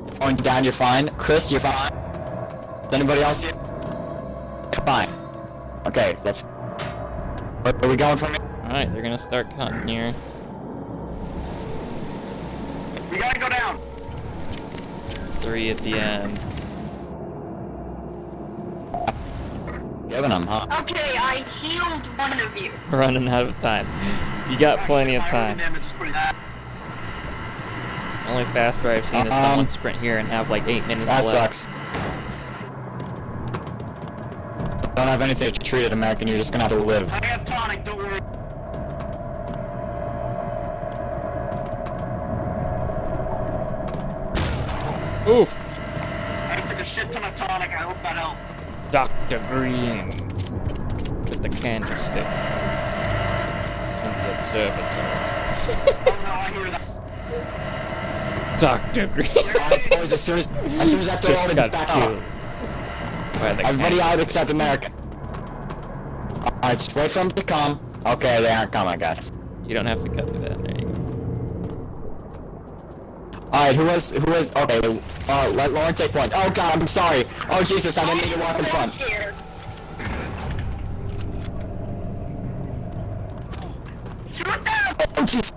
S6: It's going down, you're fine. Chris, you're fine. Is anybody else here? Fine. Okay, let's... Where are we going from here?
S1: Alright, they're gonna start cutting here.
S5: We gotta go down.
S1: 3 at the end.
S6: Giving them, huh?
S9: Okay, I healed one of you.
S1: We're running out of time. You got plenty of
S5: My
S1: time.
S5: damage is pretty bad.
S1: Only faster I've seen is someone sprint here and have like 8 minutes
S6: That
S1: left.
S6: sucks. Don't have anything to treat it, American. You're just gonna have to live.
S5: I have tonic, don't worry.
S1: Oof!
S5: I just took a shit ton of tonic, I hope that helped.
S1: Dr. Green. With the candlestick. And the observatory.
S5: Oh no, I hear that.
S1: Dr. Green.
S6: Alright, boys, as soon as that door
S1: Just
S6: opens,
S1: got
S6: back
S1: killed.
S6: up.
S1: By the
S6: Everybody out
S1: candlestick.
S6: except American. Alright, just wait for them to come. Okay, they aren't coming, I guess.
S1: You don't have to cut through that. There you go.
S6: Alright, who was, okay, let Lauren take point. Oh god, I'm sorry. Oh Jesus, I didn't mean to walk in front.
S9: Here.
S5: Shoot down!
S6: Oh jeez.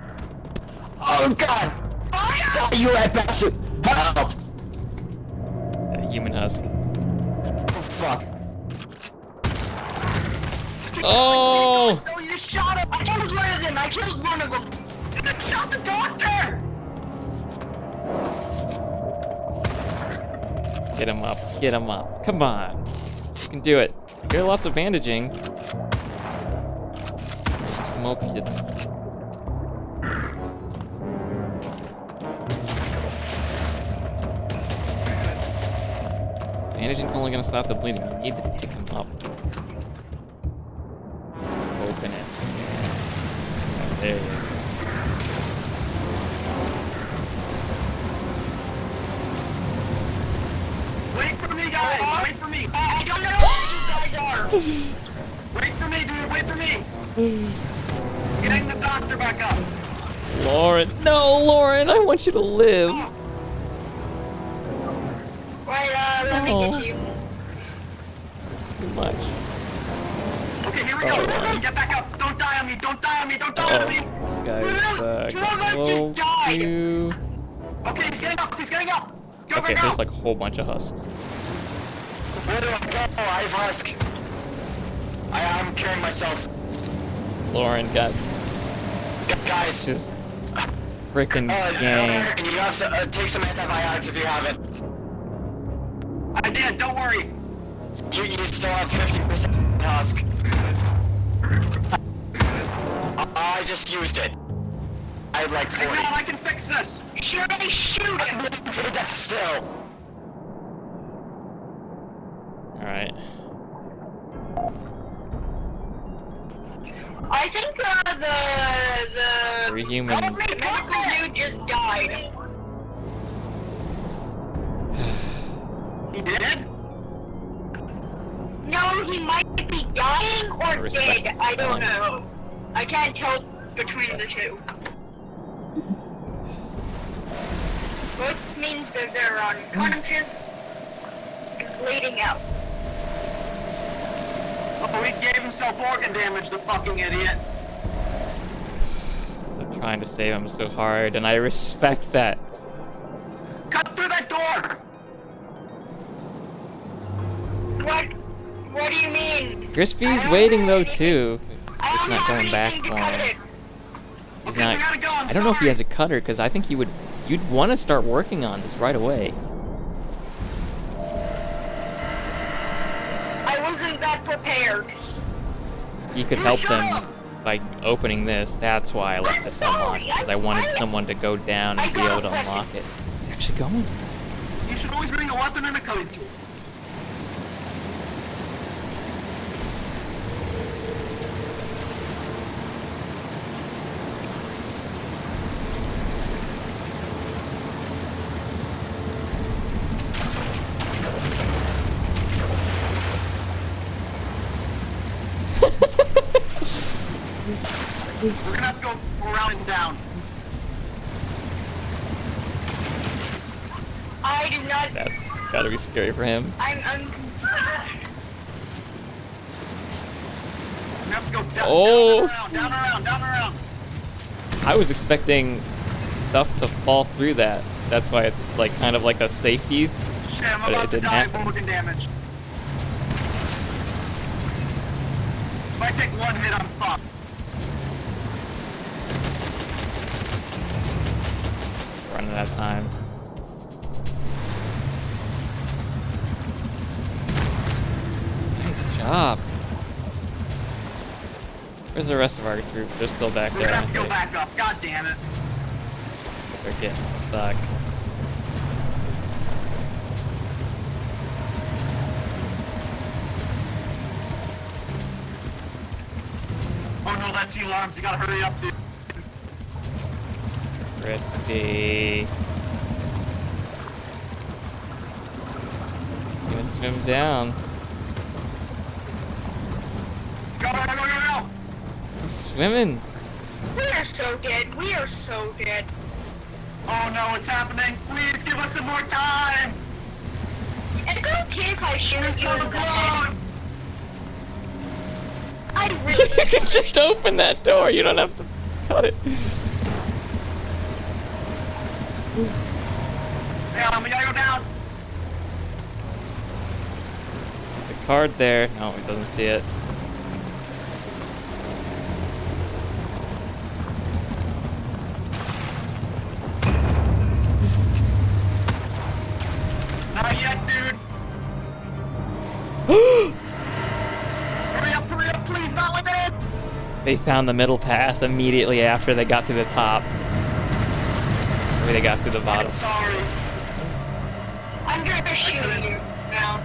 S6: Oh god. God, you rat bastard. Help.
S1: Human husk.
S6: Oh fuck.
S1: Oh!
S5: No, you shot him!
S9: I killed one of them. I killed one of them.
S5: And then shot the doctor!
S1: Get him up. Get him up. Come on. You can do it. You hear lots of bandaging. Some opiates. Bandaging's only gonna stop the bleeding. You need to pick him up. Open it.
S5: Wait for me, dude. Wait for me. Getting the doctor back up.
S1: Lauren. No, Lauren, I want you to live.
S9: Wait, let me get you.
S1: Too much.
S5: Okay, here we go. Get back up. Don't die on me. Don't die on me. Don't die on me.
S1: This guy is
S9: Two of us just died.
S1: you.
S5: Okay, he's getting up. He's getting up. Go,
S1: Okay,
S5: go,
S1: there's
S5: go.
S1: like a whole bunch of husks.
S6: Where do I go? I have Husk. I'm carrying myself.
S1: Lauren got
S6: Guys,
S1: just freaking gang.
S6: Can you have some, take some antibiotics if you have it?
S5: I did. Don't worry.
S6: You still have 50% Husk. I just used it. I had like 40.
S5: Hang on, I can fix this.
S9: Should I shoot him?
S6: That's still.
S1: Alright.
S9: I think the
S1: Three humans.
S9: medical dude just died.
S5: He did?
S9: No, he might be dying or
S1: Respect
S9: dead.
S1: is
S9: I don't
S1: fine.
S9: know. I can't tell between the two. Which means that they're unconscious and bleeding out.
S5: Oh, he gave himself organ damage, the fucking idiot.
S1: They're trying to save him so hard, and I respect that.
S5: Cut through that door!
S9: What do you mean?
S1: Crispy's waiting though too.
S9: I
S1: He's
S9: don't
S1: not
S9: have
S1: going back
S9: anything to
S1: for
S9: cut
S1: him.
S9: it.
S1: He's
S5: Okay,
S1: not.
S5: we gotta go, I'm
S1: I don't know if he
S5: sorry.
S1: has a cutter because I think you'd want to start working on this right away.
S9: I wasn't that prepared.
S1: You could help them by opening this. That's why I left this unlocked because I wanted someone to go down and be able to unlock it. He's actually going.
S5: You should always bring a weapon and a cutting tool. We're gonna have to go around and down.
S9: I do not.
S1: That's gotta be scary for him.
S9: I'm.
S5: We have to go down,
S1: Oh.
S5: down around.
S1: I was expecting stuff to fall through that. That's why it's like kind of like a safety.
S5: Shit, I'm
S1: But it
S5: about to
S1: didn't
S5: die of
S1: happen.
S5: organ damage. If I take one hit, I'm fucked.
S1: Running out of time. Nice job. Where's the rest of our group? They're still back
S5: We're
S1: there.
S5: gonna have to go
S1: aren't
S5: back up. God damn it.
S1: they? They're getting stuck.
S5: Oh no, that's the alarms. You gotta hurry up, dude.
S1: Crispy. He's gonna swim down.
S5: Go.
S1: He's swimming.
S9: We are so dead. We are so dead.
S5: Oh no, it's happening. Please give us some more time.
S9: It's okay if I shoot
S5: We're
S9: you
S5: so
S9: in the head.
S5: close.
S9: I
S1: You
S9: really.
S1: can just open that door. You don't have to cut it.
S5: Yeah, we gotta go down.
S1: There's a card there. No, he doesn't see it.
S5: Not yet, dude. Hurry up, please, not like this.
S1: They found the middle path immediately after they got to the top. Maybe they got through the bottom.
S5: Sorry.
S9: I'm gonna shoot you now.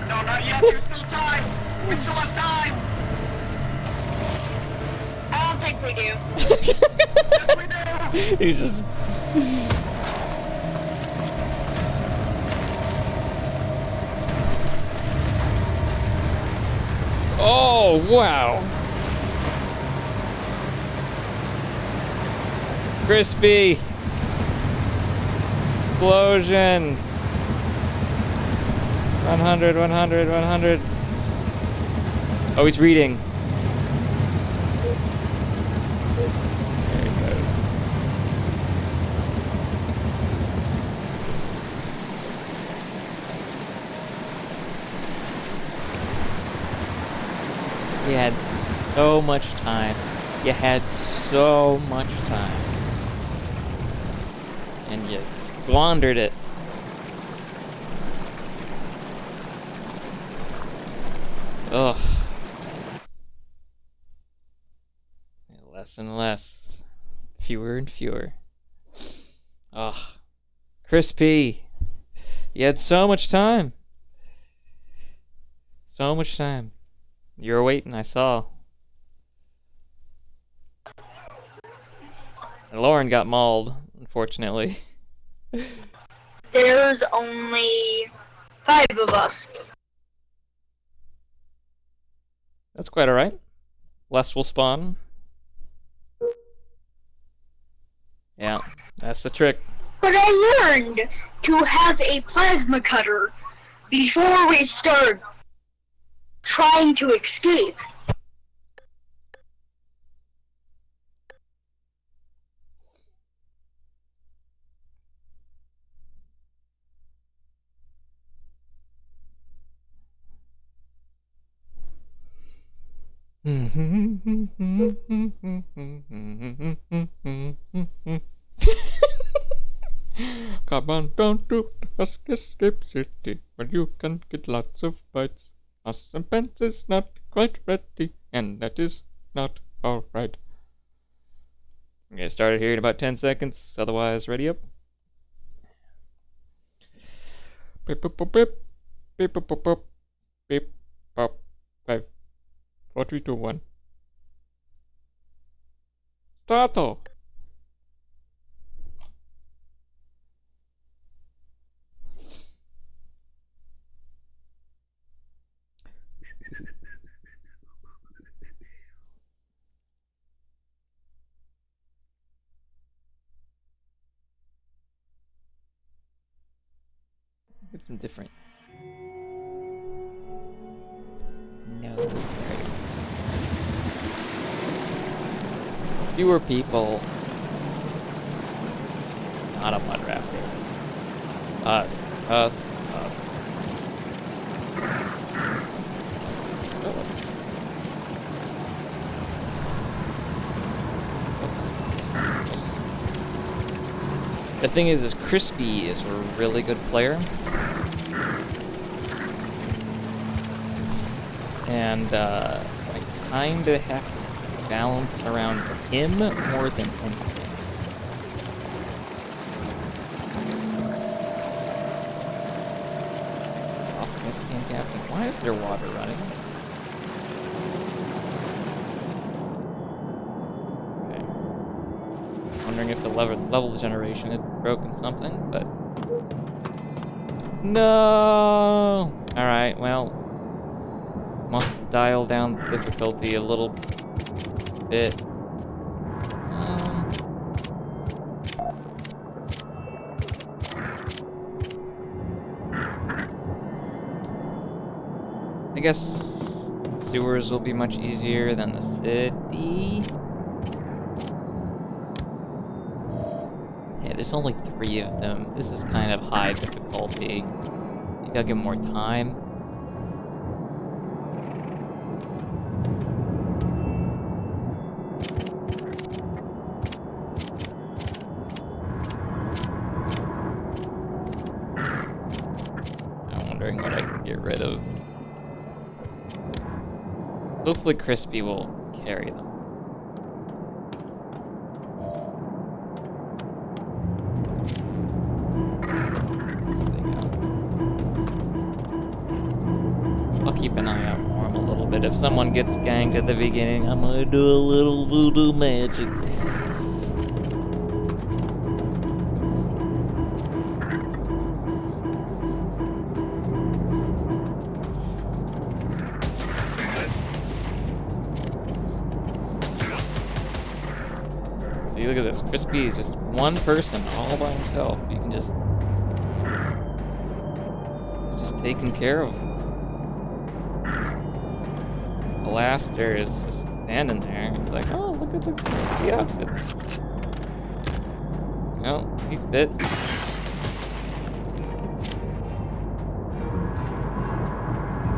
S5: No, not yet. There's still time. We still have time.
S9: I don't think we do.
S5: Yes, we do.
S1: He's just. Oh, wow. Crispy. Explosion. 100, 100, 100. Oh, he's reading. There he goes. You had so much time. You had so much time. And you squandered it. Ugh. Less and less. Fewer and fewer. Ugh. Crispy. You had so much time. So much time. You were waiting, I saw. And Lauren got mauled, unfortunately.
S9: There's only 5 of us.
S1: That's quite alright. Less will spawn. Yeah, that's the trick.
S9: But I learned to have a plasma cutter before we start trying to escape.
S1: Come on down to the Husk Escape City, where you can get lots of bites. Us and Pants is not quite ready, and that is not alright. I'm gonna start it here in about 10 seconds, otherwise ready up. Beep boop boop beep. Beep boop boop boop. Beep pop. 5, 4, 3, 2, 1. Starto! Get some different. No. Fewer people. Not a mud raptor. Us. Us. Us. The thing is Crispy is a really good player. And I kinda have to balance around him more than anything. Also, why is there water running? Okay. Wondering if the level generation had broken something, but no. All right, well. Must dial down the difficulty a little bit. I guess sewers will be much easier than the city. Yeah, there's only 3 of them. This is kind of high difficulty. You gotta give more time. What I can get rid of. Hopefully Crispy will carry them. There you go. I'll keep an eye out for him a little bit. If someone gets ganked at the beginning, I'm gonna do a little voodoo magic. See, look at this. Crispy is just one person all by himself. You can just... He's just taken care of. Alastair is just standing there. He's like, oh, look at the outfits. No, he's bit.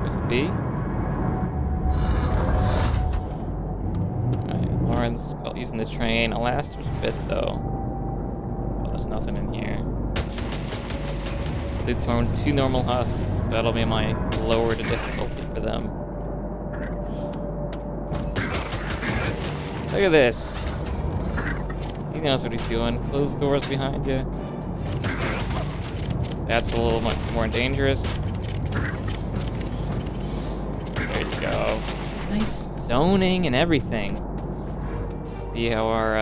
S1: Crispy. Lauren's using the train. Alastair's bit though. Oh, there's nothing in here. They thrown 2 normal husks. That'll be my lower the difficulty for them. Look at this. He knows what he's doing. Close the doors behind you. That's a little much more dangerous. There you go. Nice zoning and everything. See how our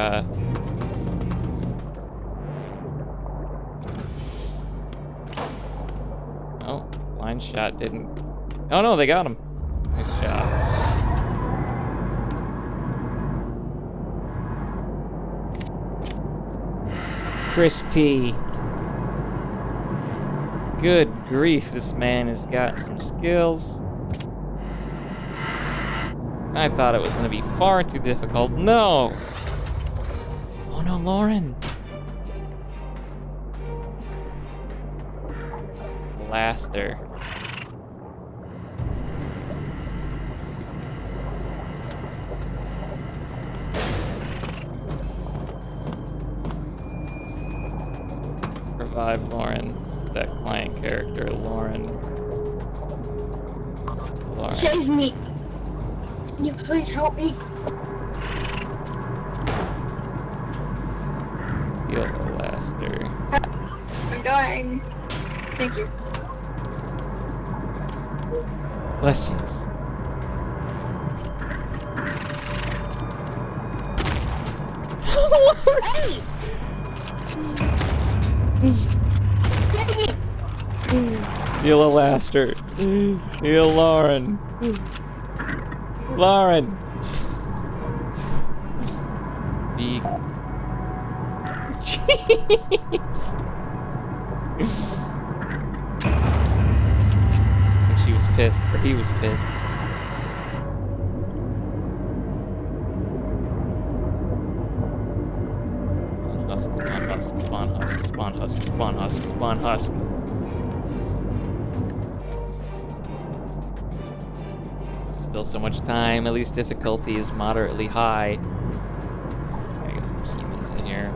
S1: oh, line shot didn't. Oh no, they got him. Nice shot. Crispy. Good grief, this man has got some skills. I thought it was going to be far too difficult. No! Oh no, Lauren! Alastair. Revive Lauren. That client character, Lauren.
S9: Save me! Can you please help me?
S1: Heal Alastair.
S9: I'm dying. Thank you.
S1: Blessings.
S9: Hey! Save me!
S1: Heal Alastair. Heal Lauren. Lauren! Be... Jeez! I think she was pissed, or he was pissed. Spawn husk, spawn husk, spawn husk, spawn husk, spawn husk. Still so much time, at least difficulty is moderately high. I get some humans in here.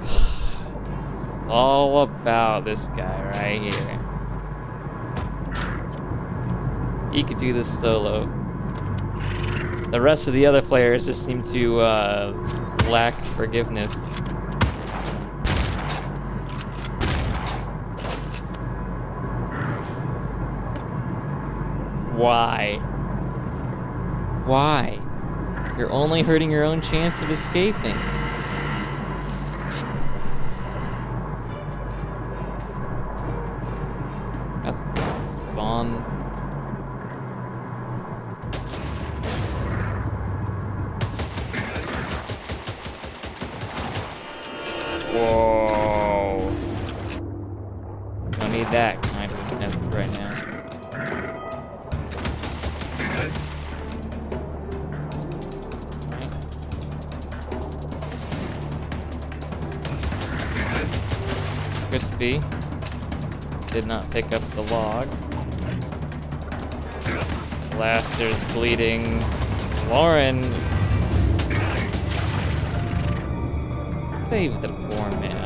S1: It's all about this guy right here. He could do this solo. The rest of the other players just seem to lack forgiveness. Why? Why? You're only hurting your own chance of escaping. Spawn. Whoa. Don't need that kind of defense right now. Crispy did not pick up the log. Alastair's bleeding. Lauren, save the poor man.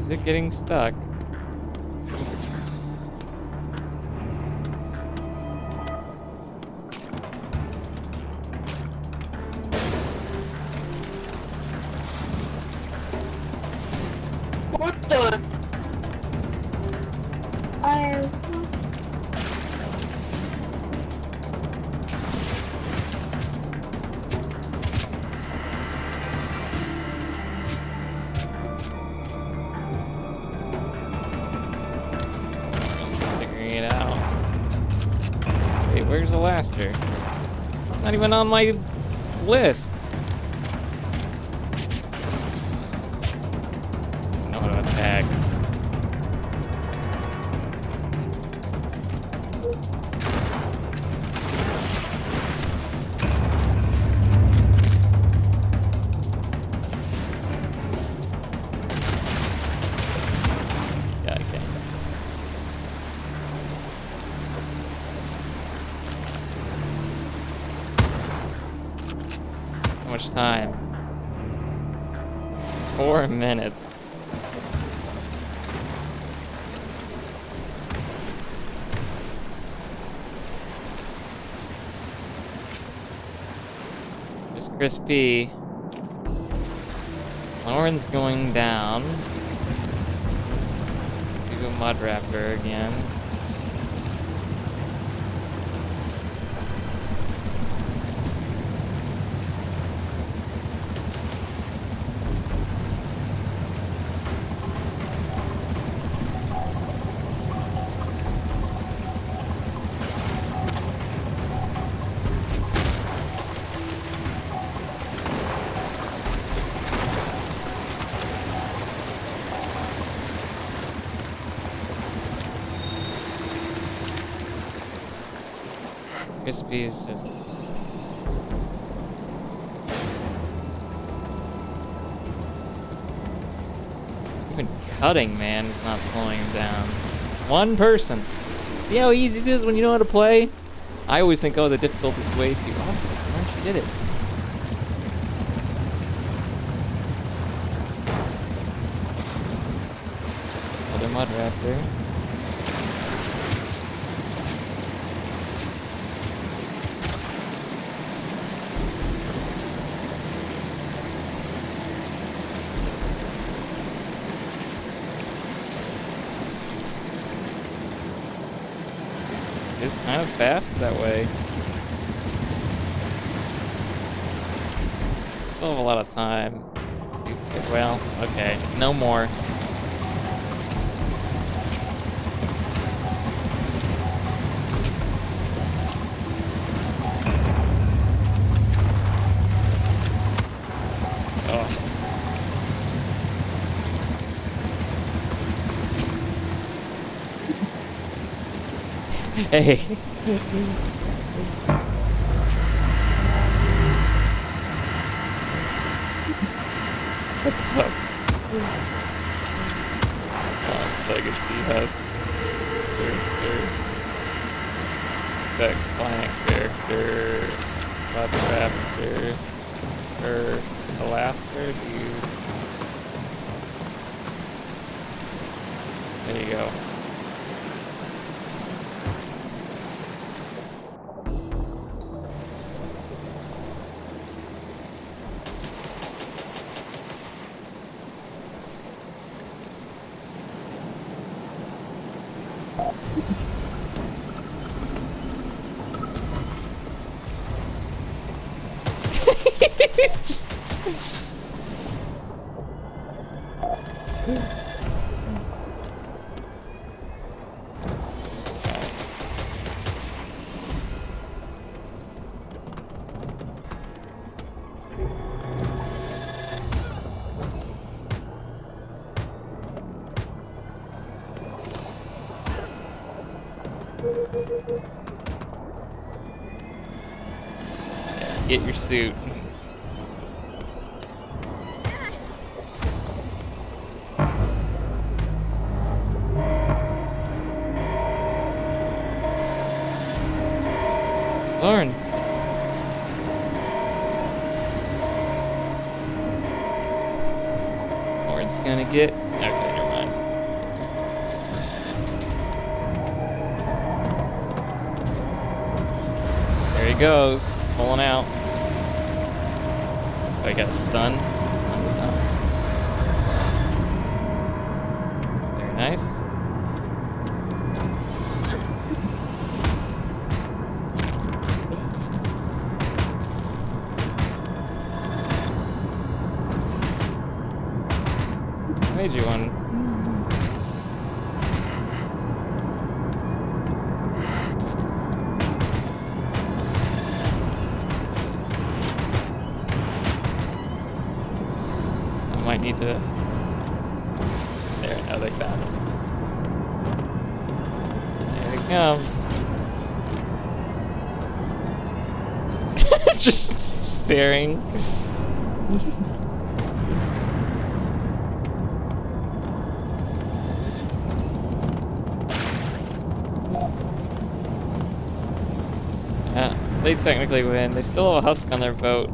S1: Is it getting stuck?
S9: What the? I...
S1: Figuring it out. Wait, where's Alastair? Not even on my list. I know how to attack. Yeah, I can. How much time? 4 minutes. Just crispy. Lauren's going down. Do a mud raptor again. Crispy's just... Even cutting, man, is not slowing him down. One person. See how easy it is when you know how to play? I always think, oh, the difficulty's way too... Oh, she did it. Another mud raptor. It's kind of fast that way. Still have a lot of time. Well, okay, no more. Oh. Hey. What's up? Oh, Legacy has. There's that client character, Mud Raptor, or Alastair. Do you? There you go. It's just... Yeah, get your suit. Lauren. Lauren's gonna get... Okay, never mind. There he goes, pulling out. I got stunned. nice. I made you one. I might need to... There, now they found it. There it comes. Just staring. Yeah, they technically win. They still have a husk on their boat.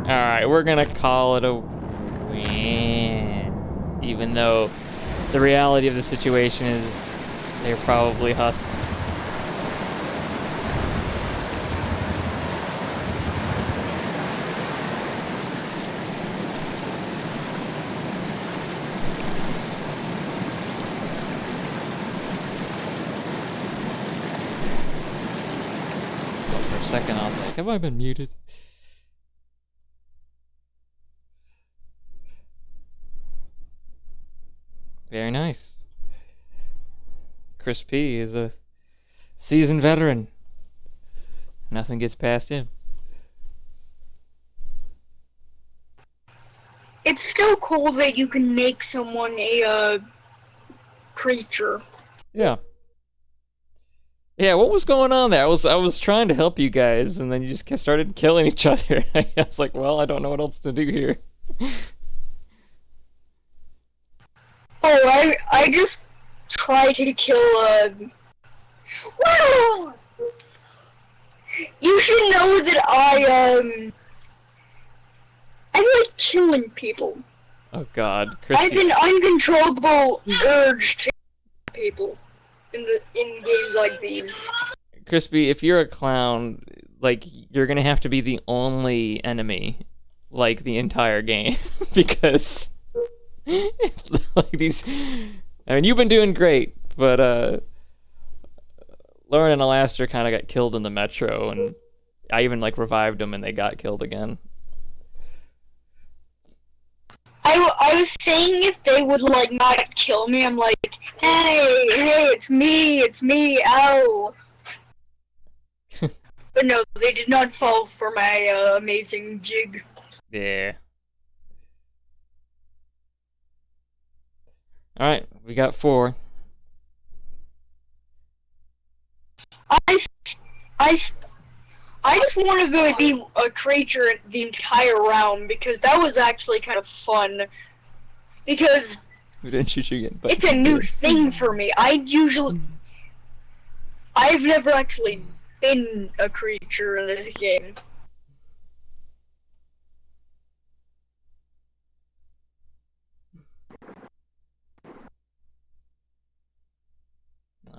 S1: Alright, we're gonna call it a win. Even though the reality of the situation is they're probably husk. Well, for a second I was like, have I been muted? Very nice. Chris P is a seasoned veteran. Nothing gets past him.
S9: It's still cool that you can make someone a creature.
S1: Yeah. Yeah, what was going on there? I was trying to help you guys, and then you just started killing each other. I was like, well, I don't know what else to do here.
S9: Oh, I just tried to kill Well, you should know that I like killing people.
S1: Oh God,
S9: I have
S1: Christy.
S9: an uncontrollable urge to kill people in games like these.
S1: Crispy, if you're a clown, like, you're gonna have to be the only enemy, like, the entire game, because, like, these, I mean, you've been doing great, but, Lauren and Alastair kind of got killed in the metro, and I even, like, revived them, and they got killed again.
S9: I was saying if they would, like, not kill me, I'm like, hey, it's me, ow. But no, they did not fall for my amazing jig.
S1: Yeah. Alright, we got 4.
S9: I just wanted to be a creature the entire round because that was actually kind of fun. Because
S1: We didn't shoot you again, but
S9: it's a new thing for me. I've never actually been a creature in this game.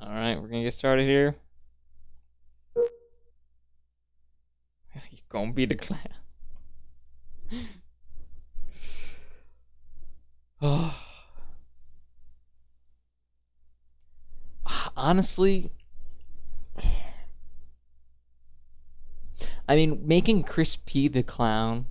S1: Alright, we're gonna get started here. You're gonna be the clown. Oh. Honestly, I mean, making Chris P the clown,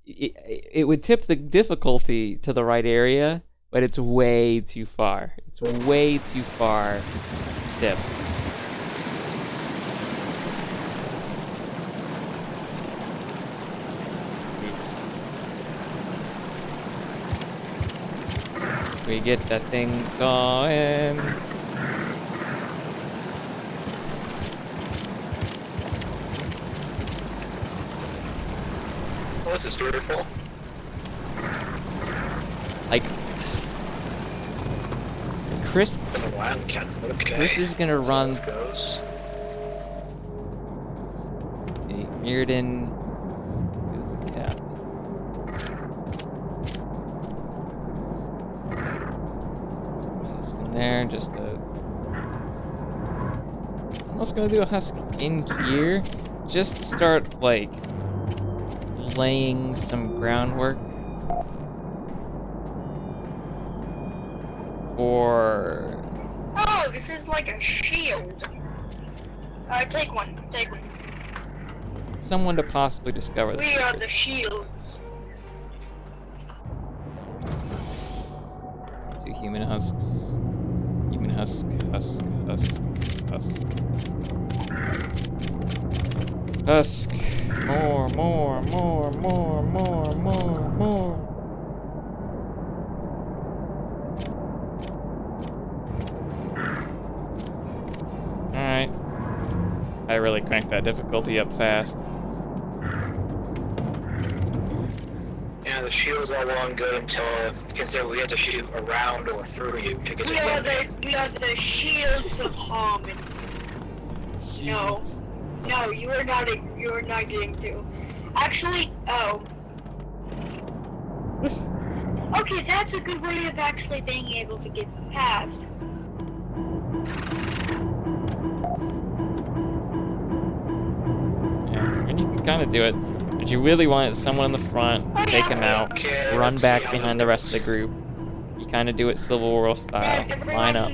S1: it would tip the difficulty to the right area, but it's way too far. It's way too far to tip. We get the things going.
S7: What's this story for?
S1: Like, Chris
S7: Okay.
S1: Chris is gonna run
S7: Goes.
S1: Mirrodin. Yeah. Husk in there, just to also gonna do a husk in here, just to start, like, laying some groundwork for...
S9: Oh, this is like a shield. Take one.
S1: someone to possibly discover this.
S9: We are the shields.
S1: Two human husks. Human husk. Husk. More. Alright. I really cranked that difficulty up fast.
S7: Yeah, the shield's all well and good until consider we have to shoot around or through you to get
S9: We are the shields of harmony. No, you are not getting to. Actually, okay, that's a good way of actually being able to get past.
S1: Yeah, and you can kind of do it. But you really want someone in the front, take him out,
S7: Okay,
S1: run
S7: let's
S1: back
S7: see how
S1: behind
S7: this
S1: the rest of the
S7: goes.
S1: group. You kind of do it Civil War style. Line up.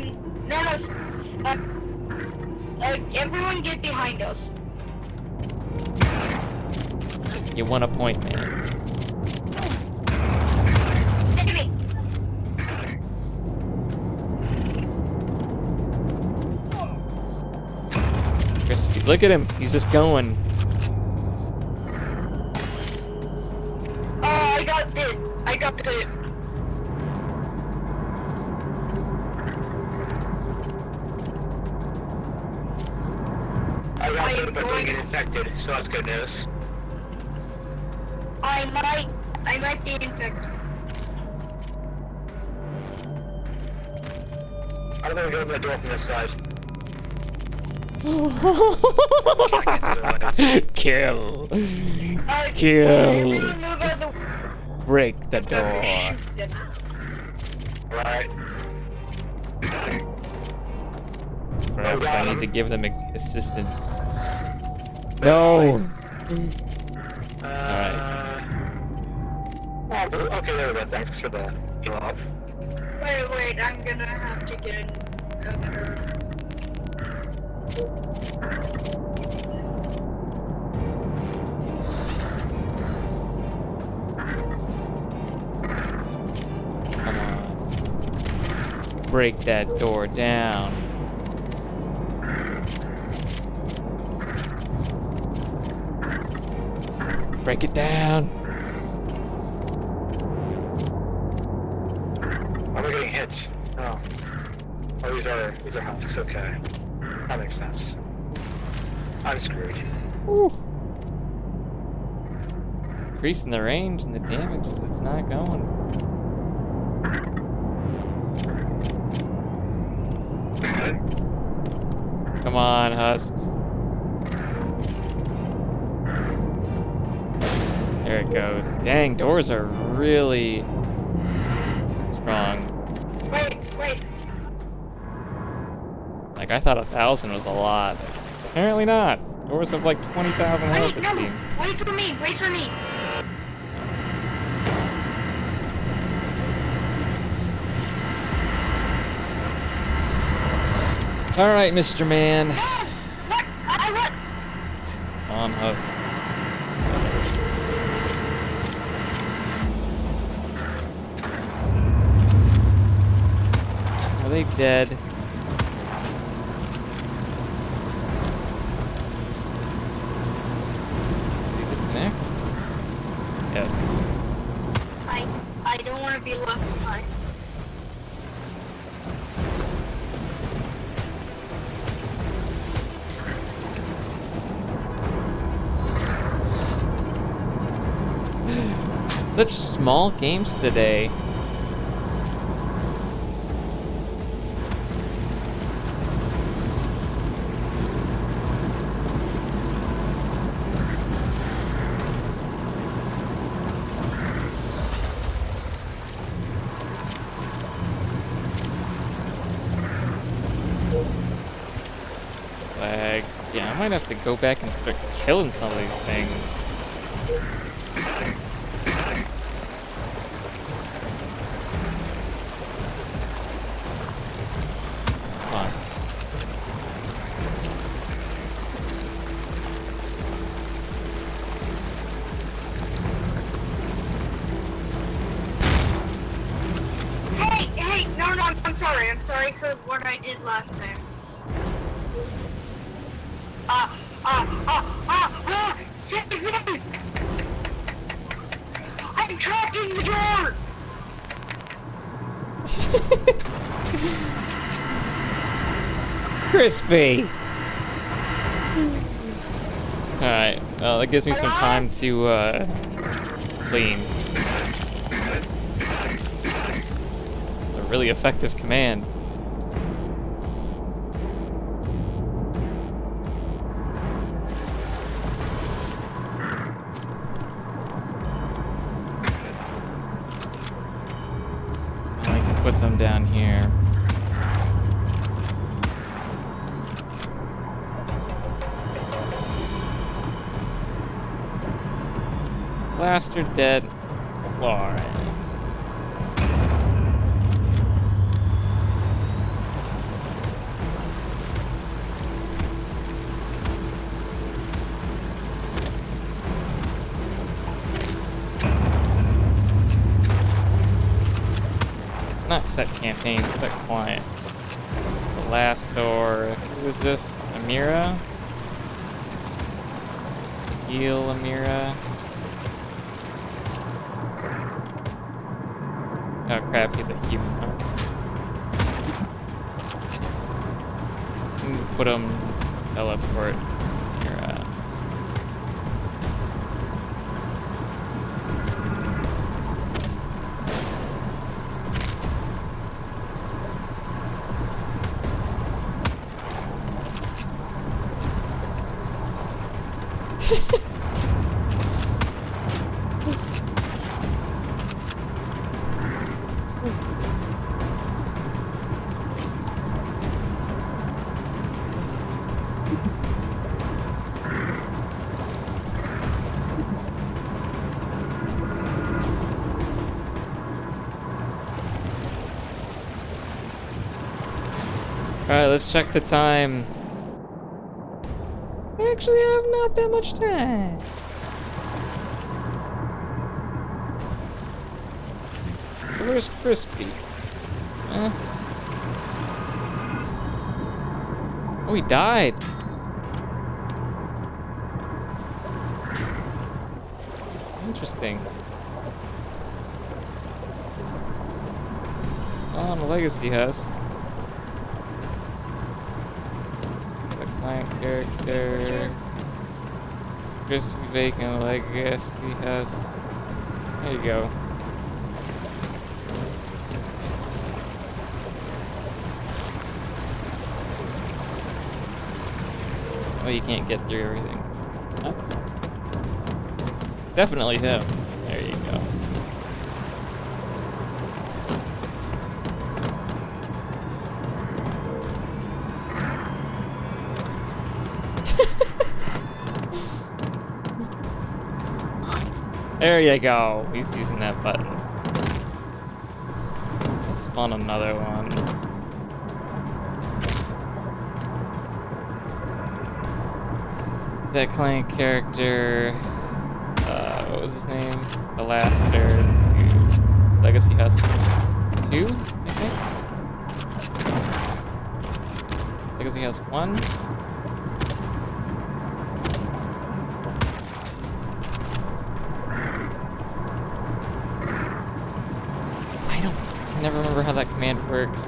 S9: Everyone get behind us.
S1: You want a point, man.
S9: Enemy.
S1: Chris, look at him. He's just going.
S9: Oh, I got bit.
S7: I got bit, but didn't get infected, so that's good news.
S9: I might be infected.
S7: I'm gonna go to the door from this side.
S1: Kill.
S9: Kill.
S1: Kill. Break the door.
S7: Right.
S1: Perhaps I need to give them assistance. No. Alright.
S7: Oh, okay, there we go. Thanks for the heal up.
S9: Wait, I'm gonna have to get another.
S1: Come on. Break that door down. Break it down.
S7: Why am I getting hit? Oh. Oh, these are husks, okay. That makes sense. I'm screwed.
S1: Woo. Increasing the range and the damage as it's not going. Come on, husks. There it goes. Dang, doors are really strong.
S9: Wait.
S1: Like, I thought 1,000 was a lot. Apparently not. Doors have like 20,000 health, it seems.
S9: Wait for me.
S1: Alright, Mr. Man.
S9: What?
S1: Come on, husk. Are they dead? Did they disconnect? Yes.
S9: I don't want to be left behind.
S1: Such small games today. lag. Yeah, I might have to go back and start killing some of these things. Come on.
S9: Hey, no, I'm sorry. I'm sorry for what I did last time. Save me! I'm trapped in the door!
S1: Crispy! Alright, well, that gives me some time to, clean. A really effective command. Now I can put them down here. Blaster dead. Alright. Not set campaign, set client. The last door. Who is this? Amira? Heal Amira. Oh crap, he's a human. Put him teleport here. Alright, let's check the time. I actually have not that much time. Where's Crispy? Oh, he died. Interesting. On the Legacy Husk. Client character. Crispy Bacon Legacy Husk. There you go. Oh, you can't get through everything. Huh? Definitely him. There you go. There you go. He's using that button. Let's spawn another one. That client character, what was his name? The Laster to Legacy Husk 2, I think? Legacy Husk 1? I never remember how that command works.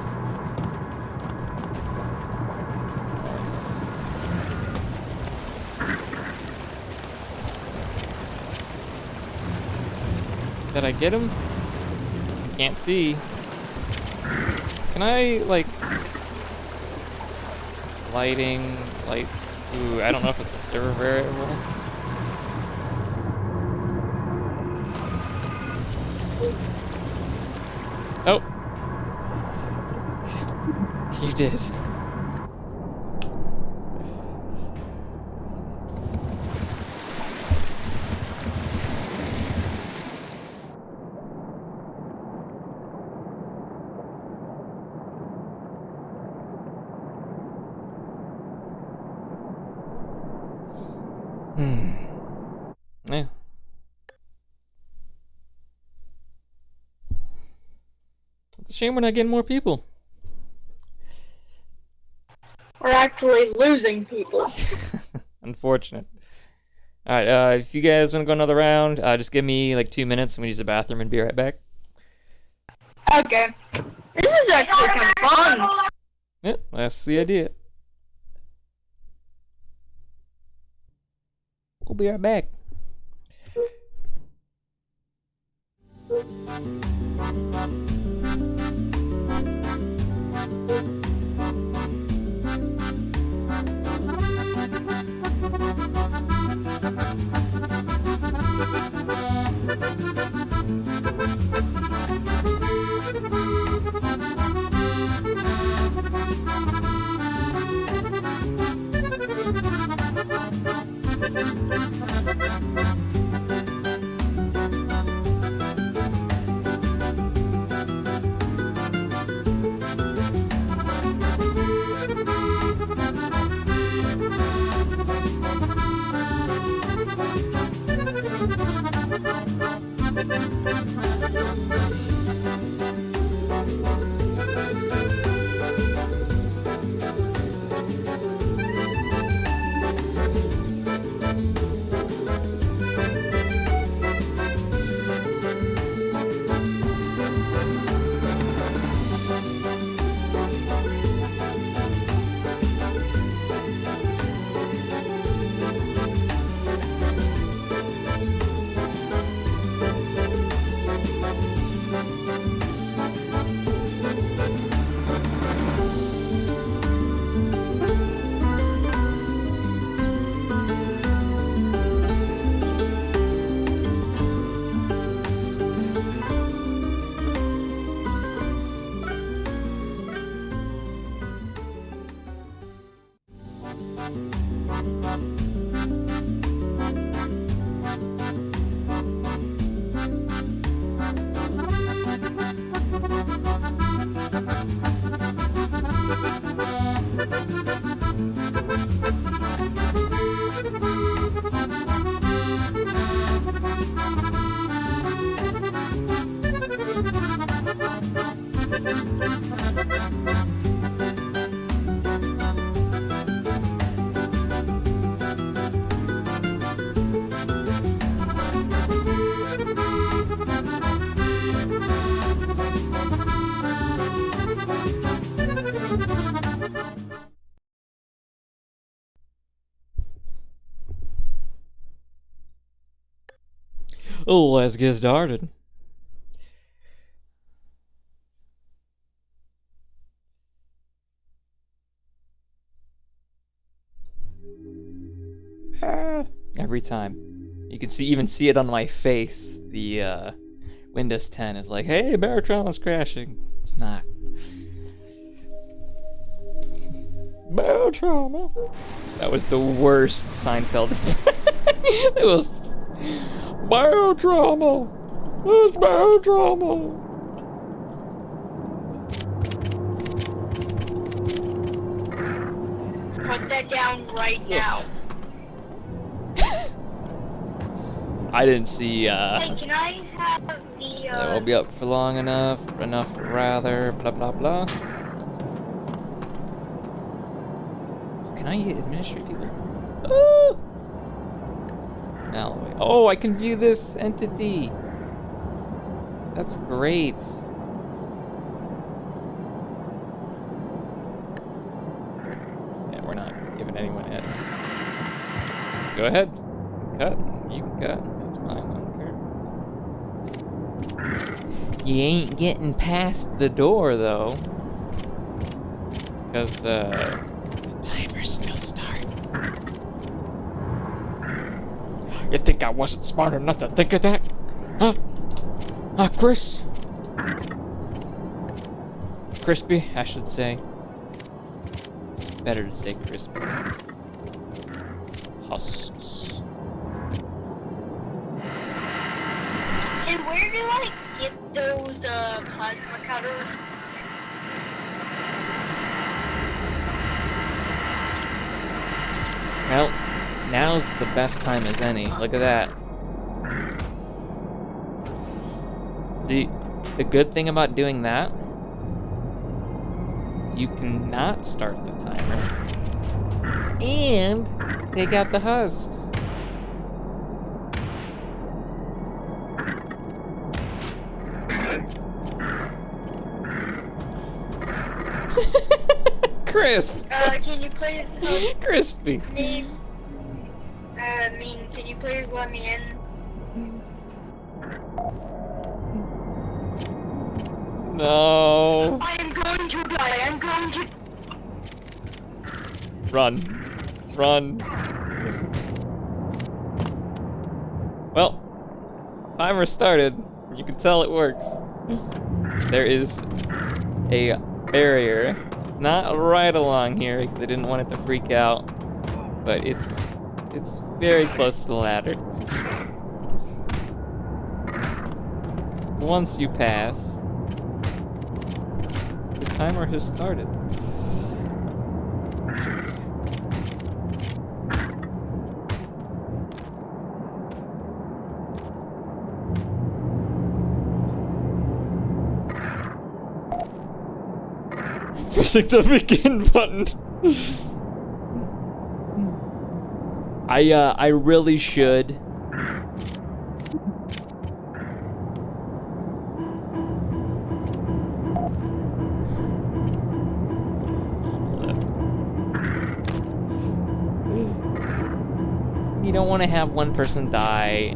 S1: Did I get him? Can't see. Can I, like... Lighting... Lights... Ooh, I don't know if it's a server variable. Oh! You did. Yeah. It's a shame we're not getting more people.
S9: We're actually losing people.
S1: Unfortunate. Alright, if you guys want to go another round, just give me like 2 minutes. I'm gonna use the bathroom and be right back.
S9: Okay. This is actually kind of fun.
S1: Yep, that's the idea. We'll be right back. Oh, let's get started. Every time. You can even see it on my face. The Windows 10 is like, hey, Barotrauma's crashing. It's not. Barotrauma. That was the worst Seinfeld. It was Barotrauma. It's Barotrauma.
S9: Put that down right now.
S1: I didn't see,
S9: Hey, can I have the,
S1: that will be up for long enough rather, blah blah blah. Can I administrate people? Oh! Now, wait. Oh, I can view this entity! That's great. Yeah, we're not giving anyone it. Go ahead. Cut. You can cut. That's fine. I don't care. You ain't getting past the door, though. Because, the timer still starts. You think I wasn't smart enough to think of that? Huh? Huh, Chris? Crispy, I should say. Better to say crispy. Husks.
S9: And where do I get those, plasma cutters?
S1: Well, now now's the best time as any. Look at that. See, the good thing about doing that, you cannot start the timer and take out the husks. Chris!
S9: Can you please
S1: Crispy!
S9: can you please let me in?
S1: No!
S9: I am going to die, I'm going to...
S1: Run. Run. Well, timer started. You can tell it works. There is a barrier. It's not right along here because I didn't want it to freak out, but it's very close to the ladder. Once you pass, the timer has started. Pressing the begin button. I really should. You don't want to have one person die.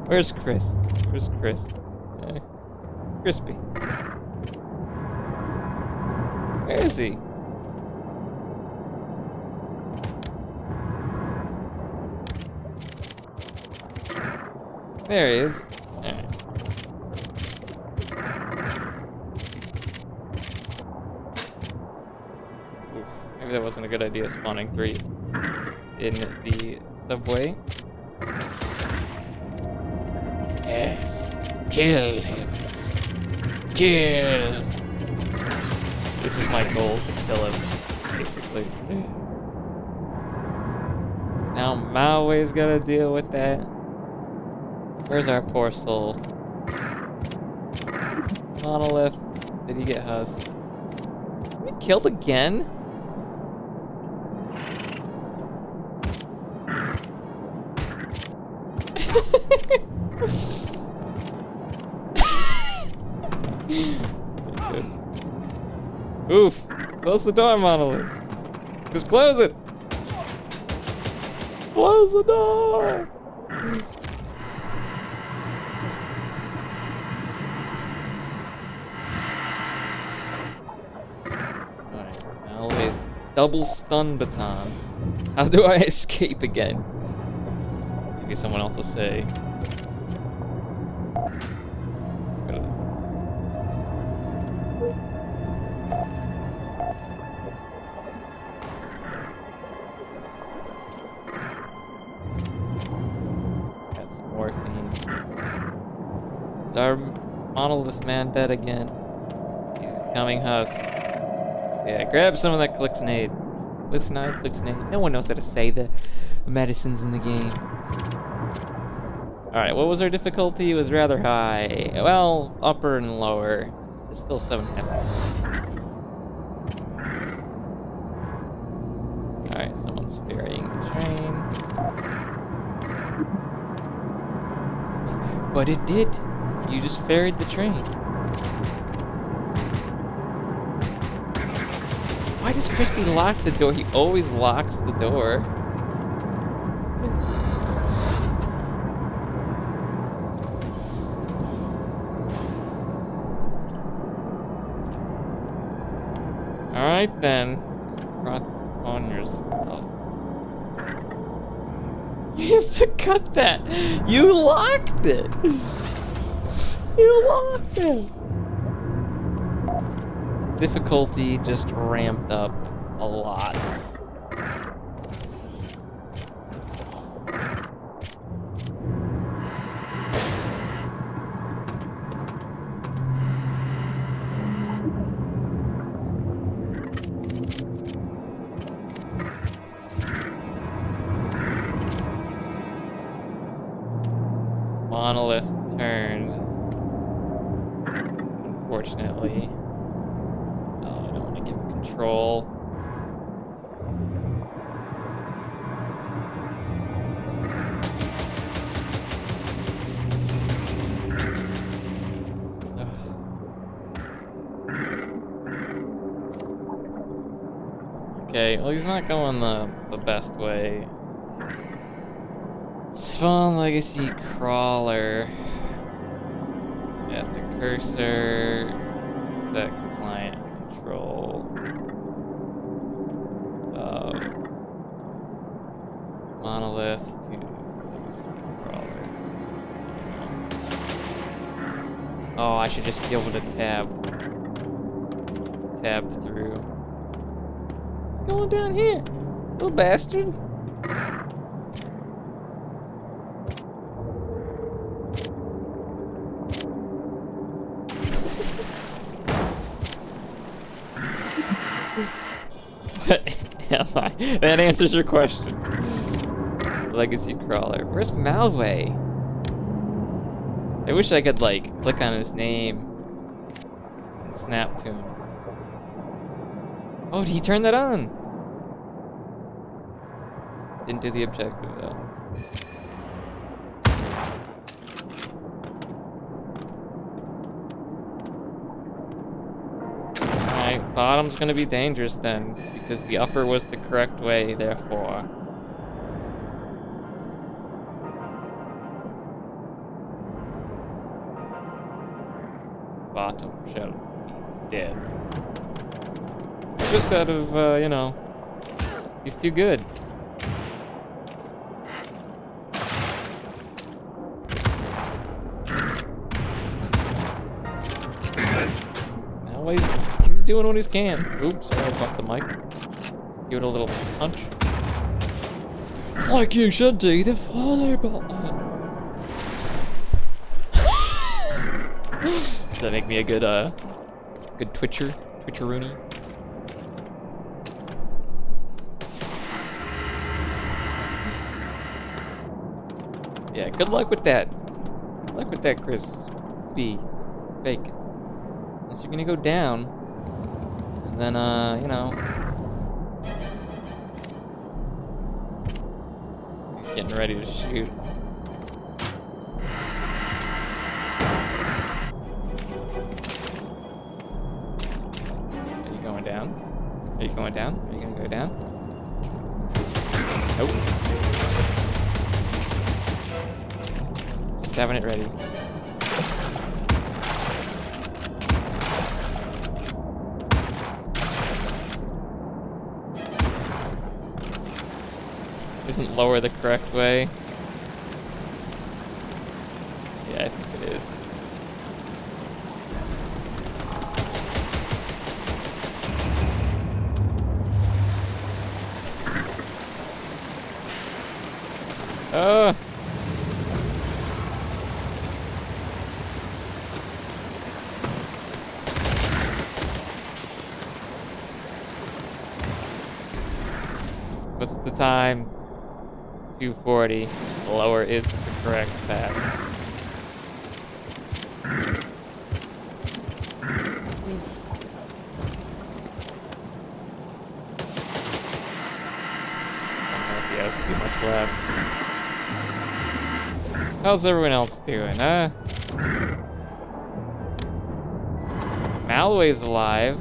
S1: Where's Chris? Where's Chris? Crispy. Where is he? There he is. Alright. Oof. Maybe that wasn't a good idea spawning 3 in the subway. Yes. Kill him. Kill. This is my goal, to kill him, basically. Now Maui's gotta deal with that. Where's our poor soul? Monolith. Did he get husked? We killed again? Oof! Close the door, Monolith! Just close it! Close the door! Alright, now there's double stun baton. How do I escape again? Maybe someone else will say. Is our monolith man dead again? He's becoming husk. Yeah, grab some of that Clixnade. Clixnade. No one knows how to say the medicines in the game. Alright, what was our difficulty? It was rather high. Well, upper and lower. It's still 7.5. Alright, someone's ferrying the train. But it did. You just ferried the train. Why does Crispy lock the door? He always locks the door. Alright then. Brought this on yourself. You have to cut that. You locked it. You locked it. Difficulty just ramped up a lot. unfortunately. Oh, I don't want to give him control. Okay, well, he's not going the best way. Spawn Legacy Crawler. At the cursor. Set client control. Monolith to Legacy Crawler. Oh, I should just be able to tab through. What's going down here? Little bastard. What am I? That answers your question. Legacy Crawler. Where's Malway? I wish I could, like, click on his name and snap to him. Oh, did he turn that on? Didn't do the objective, though. Alright, bottom's gonna be dangerous then, because the upper was the correct way, therefore. Bottom shall be dead. Just out of, you know, he's too good. Now he's doing what he can. Oops, sorry, I bumped the mic. Give it a little punch. Like you should do the follow button. Does that make me a good, good Twitcheroony? Yeah, good luck with that. Good luck with that, Chris. B. Bacon. Unless you're gonna go down. And then, you know. Getting ready to shoot. Are you going down? Are you going down? Are you gonna go down? Nope. Just having it ready. Isn't lower the correct way? Yeah, I think it is. What's the time? 240. Lower is the correct path. I don't know if he has too much left. How's everyone else doing, huh? Malway's alive.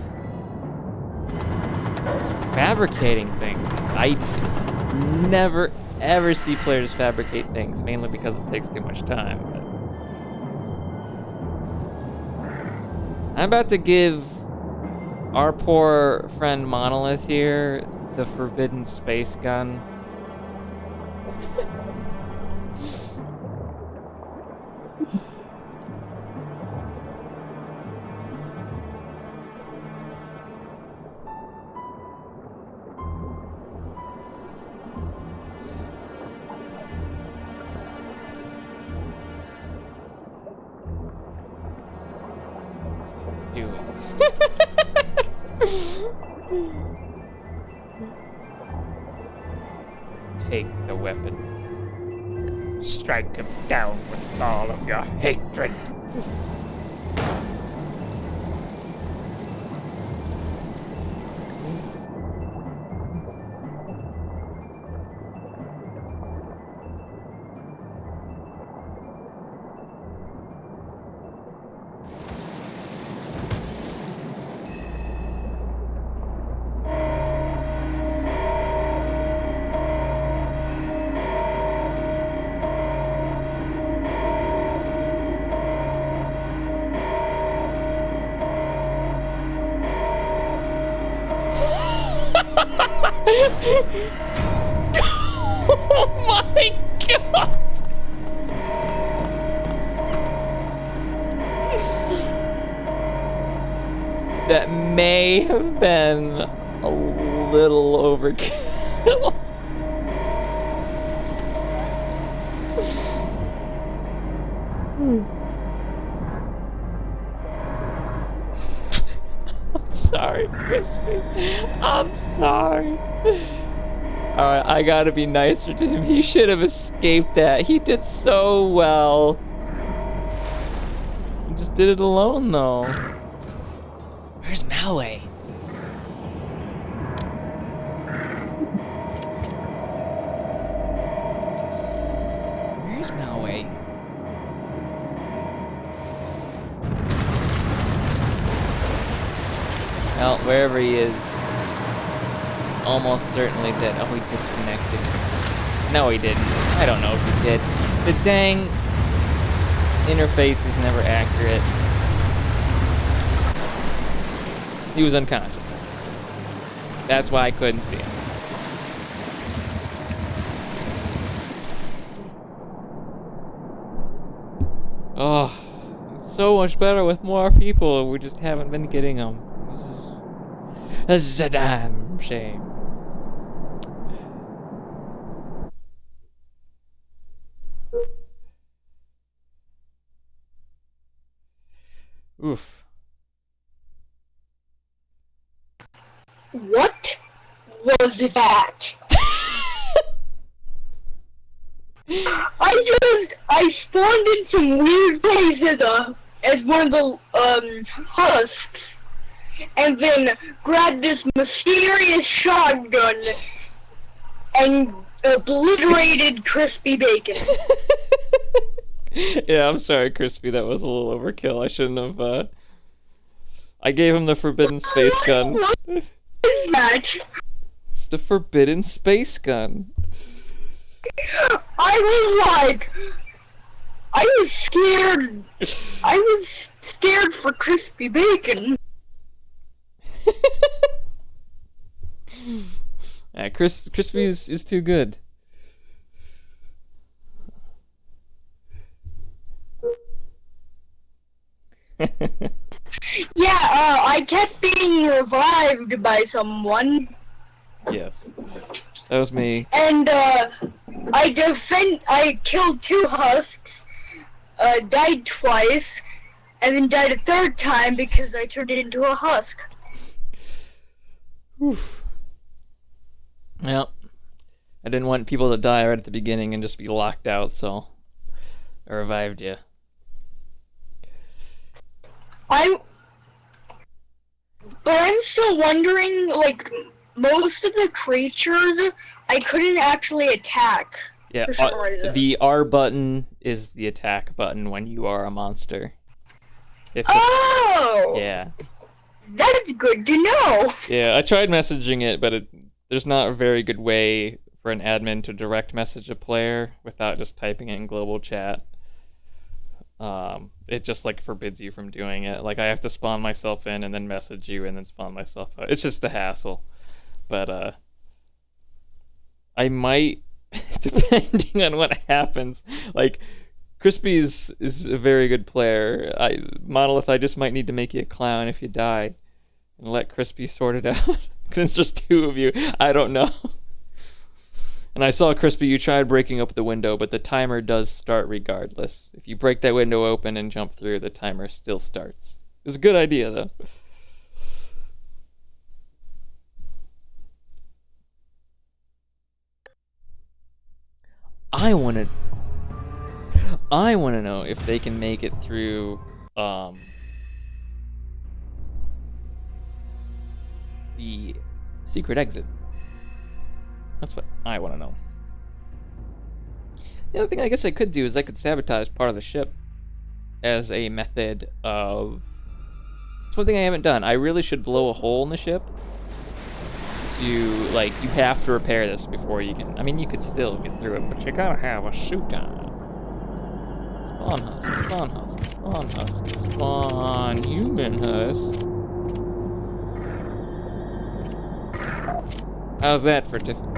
S1: Fabricating things. I never ever see players fabricate things, mainly because it takes too much time. But I'm about to give our poor friend Monolith here the forbidden space gun. Do it. Take the weapon. Strike him down with all of your hatred. Oh my god! That may have been a little overkill. I'm sorry, Crispy. I'm sorry. Alright, I gotta be nicer to him. He should have escaped that. He did so well. He just did it alone, though. Where's Malway? Where's Malway? Well, wherever he is, he's almost certainly dead. Oh, he disconnected. No, he didn't. I don't know if he did. The dang interface is never accurate. He was unconscious. That's why I couldn't see him. Oh, it's so much better with more people. We just haven't been getting them. This is a damn shame. Oof.
S9: What was that? I spawned in some weird places as one of the husks, and then grabbed this mysterious shotgun and obliterated Crispy Bacon.
S1: Yeah, I'm sorry, Crispy. That was a little overkill. I shouldn't have. I gave him the forbidden space gun.
S9: What is that?
S1: It's the forbidden space gun.
S9: I was scared. I was scared for Crispy Bacon.
S1: Yeah, Crispy is too good.
S9: Yeah, I kept being revived by someone.
S1: Yes, that was me.
S9: And I killed 2 husks, died twice, and then died a 3rd time because I turned it into a husk.
S1: Oof. Well, I didn't want people to die right at the beginning and just be locked out, so I revived you.
S9: But I'm still wondering, like, most of the creatures I couldn't actually attack.
S1: Yeah,
S9: for some reason.
S1: the R button is the attack button when you are a monster. It's just,
S9: oh!
S1: Yeah.
S9: That's good to know!
S1: Yeah, I tried messaging it, but there's not a very good way for an admin to direct message a player without just typing it in global chat. It just like forbids you from doing it. Like I have to spawn myself in and then message you and then spawn myself out. It's just a hassle. But I might, depending on what happens, like Crispy is a very good player. Monolith, I just might need to make you a clown if you die and let Crispy sort it out. Since there's 2 of you, I don't know. And I saw, Crispy, you tried breaking up the window, but the timer does start regardless. If you break that window open and jump through, the timer still starts. It's a good idea, though. I want to know if they can make it through, the secret exit. That's what I want to know. The other thing I guess I could do is I could sabotage part of the ship as a method of... It's one thing I haven't done. I really should blow a hole in the ship. You have to repair this before you can... I mean, you could still get through it, but you gotta have a suit on. Spawn husk, spawn husk, spawn husk, spawn human husk. How's that for difficult?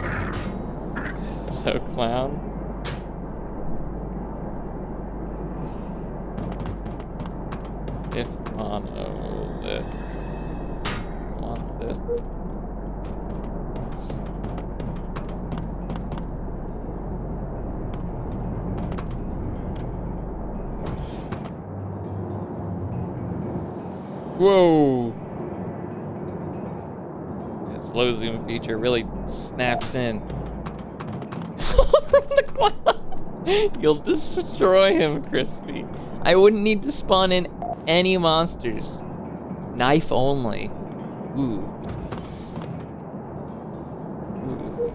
S1: So, clown. If monolith wants it. Whoa! That slow zoom feature really snaps in. The clown! You'll destroy him, Crispy. I wouldn't need to spawn in any monsters. Knife only. Ooh. Ooh.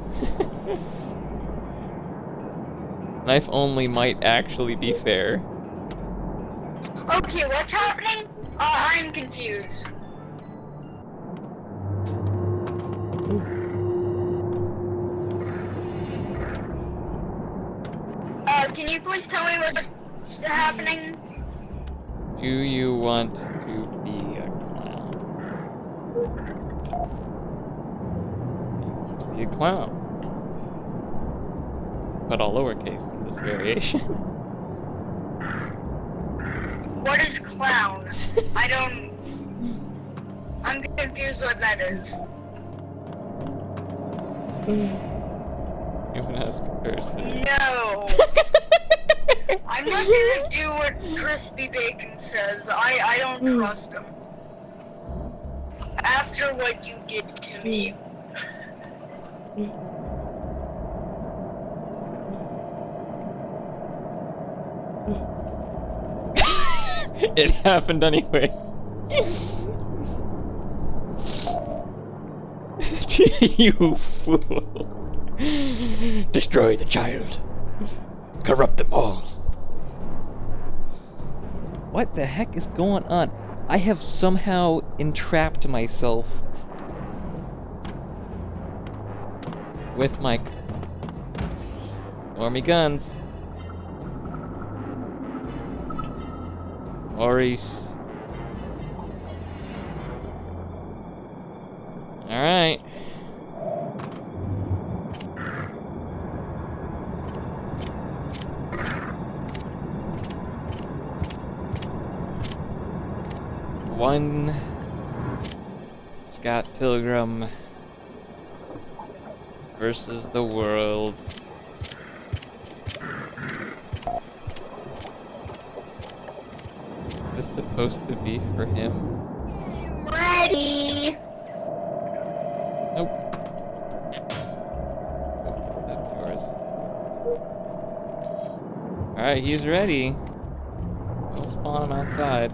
S1: Knife only might actually be fair.
S9: Okay, what's happening? I'm confused. Can you please tell me what's happening?
S1: Do you want to be a clown? You want to be a clown. But all lowercase in this variation.
S9: What is clown? I'm confused what that is.
S1: Human Husk cursor.
S9: No! I'm not gonna do what Crispy Bacon says. I don't trust him. After what you did to me.
S1: It happened anyway. You fool. Destroy the child. Corrupt them all. What the heck is going on? I have somehow entrapped myself with my army guns. Maurice. Alright. One Scott Pilgrim versus the world. Is this supposed to be for him?
S9: Ready!
S1: Nope. Nope, that's yours. Alright, he's ready. We'll spawn him outside.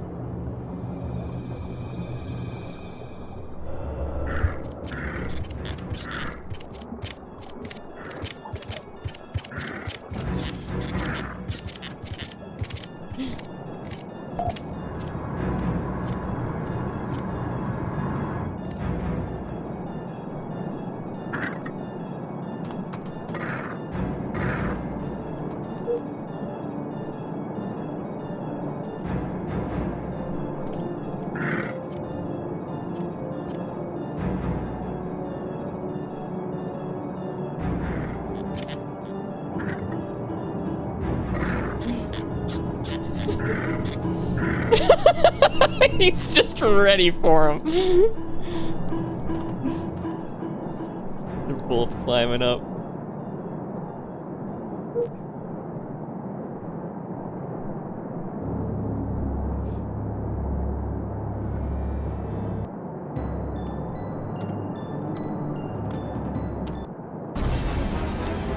S1: He's just ready for him. They're both climbing up.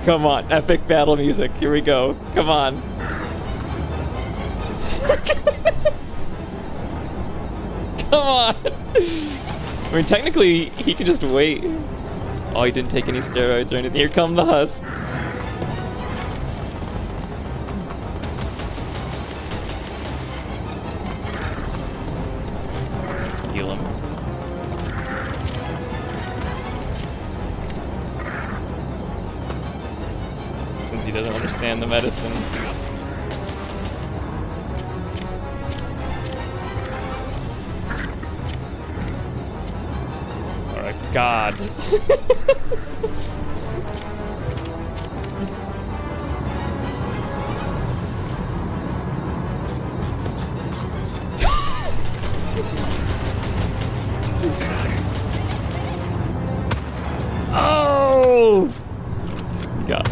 S1: Come on, epic battle music. Here we go. Come on. Come on! I mean, technically, he could just wait. Oh, he didn't take any steroids or anything. Here come the husks. Heal him. Since he doesn't understand the medicine. Alright. God. Oh! God.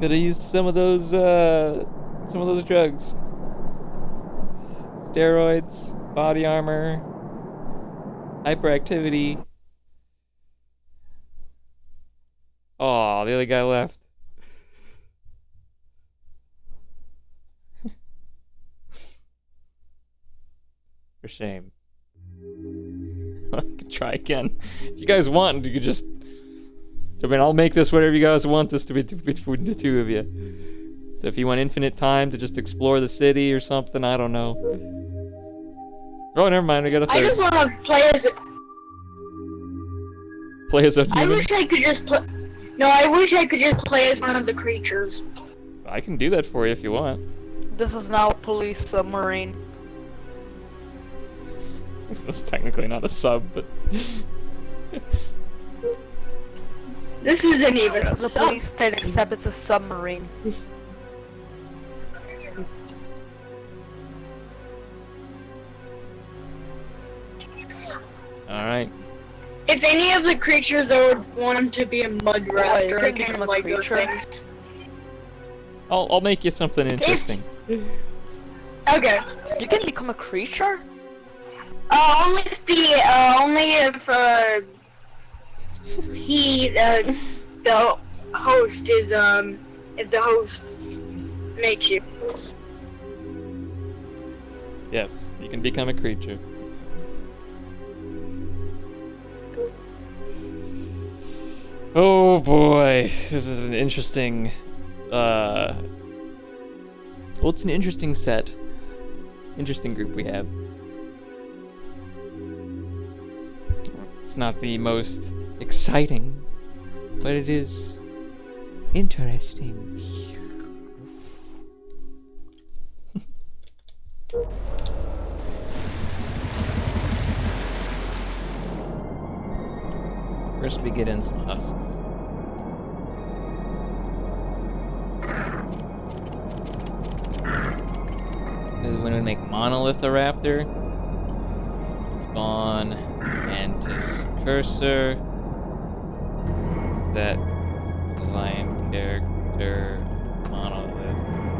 S1: Gotta use some of those drugs. Steroids, body armor, hyperactivity. Oh, the other guy left. For shame. I could try again. If you guys want, you could just... I mean, I'll make this whatever you guys want this to be between the two of you. So if you want infinite time to just explore the city or something, I don't know. Oh, never mind, I got a third.
S9: I just want to play as a...
S1: Play as a human?
S9: I wish I could just play... No, I wish I could just play as one of the creatures.
S1: I can do that for you if you want.
S10: This is now a police submarine.
S1: It's technically not a sub, but...
S9: This isn't even
S10: The police state except it's a submarine.
S1: Alright.
S9: If any of the creatures I would want to be a mud raptor, I
S10: you can
S9: kind
S10: become
S9: of
S10: a
S9: like those
S10: creature.
S9: things.
S1: I'll make you something interesting.
S9: Okay.
S10: You can become a creature?
S9: Only if the host is, if the host makes you.
S1: Yes, you can become a creature. Oh boy, this is an interesting, well, it's an interesting set. Interesting group we have. It's not the most exciting, but it is interesting. First we get in some husks. This is when we make Monolithoraptor. Spawn Mantis Cursor. Set Lion Character Monolith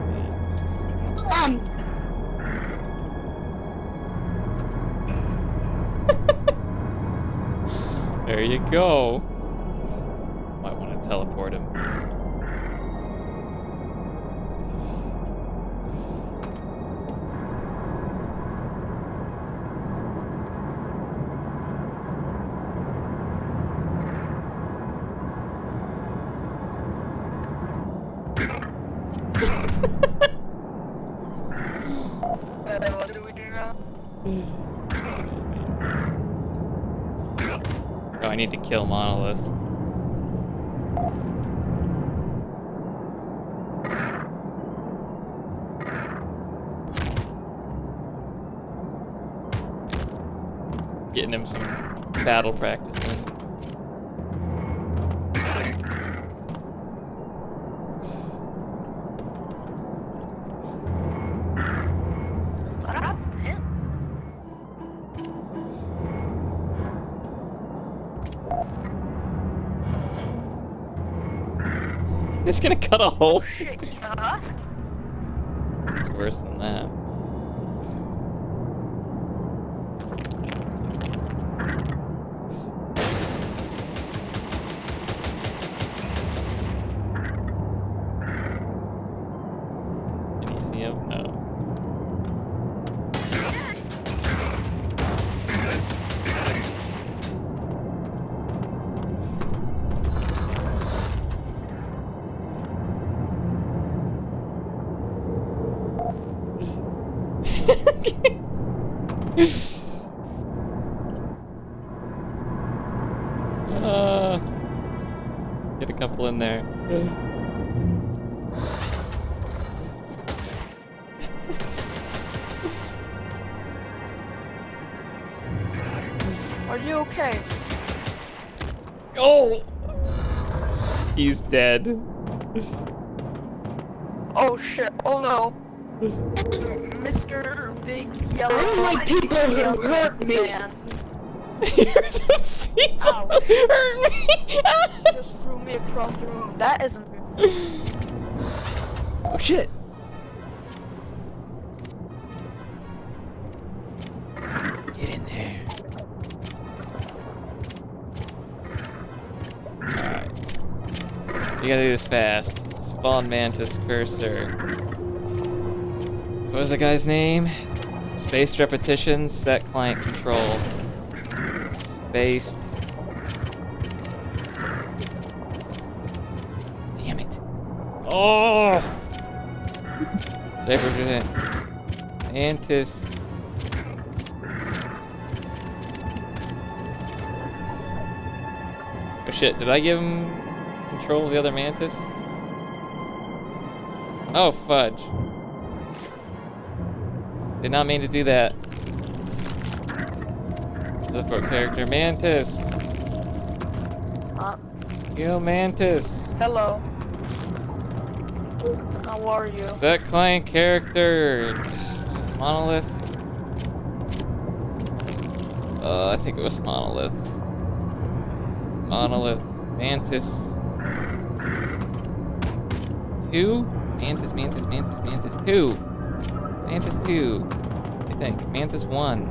S1: Mantis. There you go. Might want to teleport him.
S10: What do we do now?
S1: Oh, I need to kill Monolith. Getting him some battle practice in.
S10: What happened to him?
S1: It's gonna cut a hole.
S10: Shit, he's a husk?
S1: It's worse than that. Can you see him? No. people in there.
S10: Are you okay?
S1: Oh! He's dead.
S10: Oh shit, oh no. Mr. Big Yellow.
S9: I don't like people who hurt me.
S10: Man.
S1: Here's the people
S10: Ouch.
S1: hurt me!
S10: Just threw me across the room. That isn't fair.
S1: Oh shit! Get in there. Alright. You gotta do this fast. Spawn Mantis cursor. What was the guy's name? Spaced repetition, set client control. Spaced. Damn it. Oh! Saber Mantis. Oh shit, did I give him control of the other Mantis? Oh fudge. Did not mean to do that. Teleport character Mantis. Yo Mantis.
S10: Hello. How are you?
S1: Set client character. Monolith. I think it was Monolith. Monolith. Mantis. 2? Mantis 2. Mantis 2. I think. Mantis 1.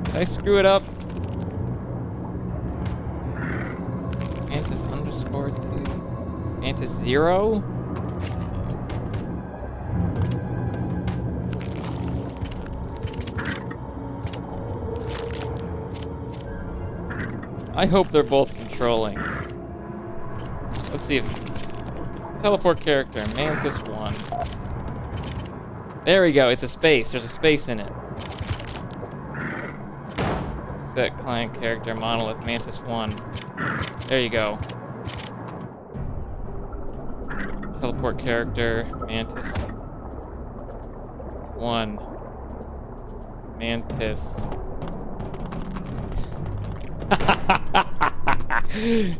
S1: Did I screw it up? Mantis underscore 2. Mantis 0? I hope they're both controlling. Let's see if... Teleport character, Mantis 1. There we go, it's a space. There's a space in it. Set client character, Monolith, Mantis 1. There you go. Teleport character, Mantis 1. Mantis.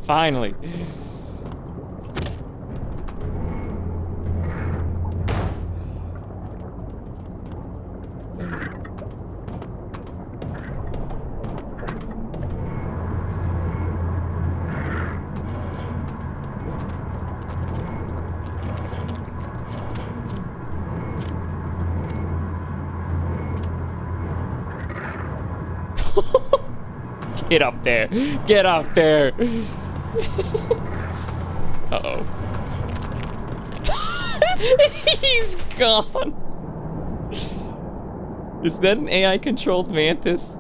S1: Finally. Get up there. Get up there. Uh-oh. He's gone. Is that an AI-controlled Mantis?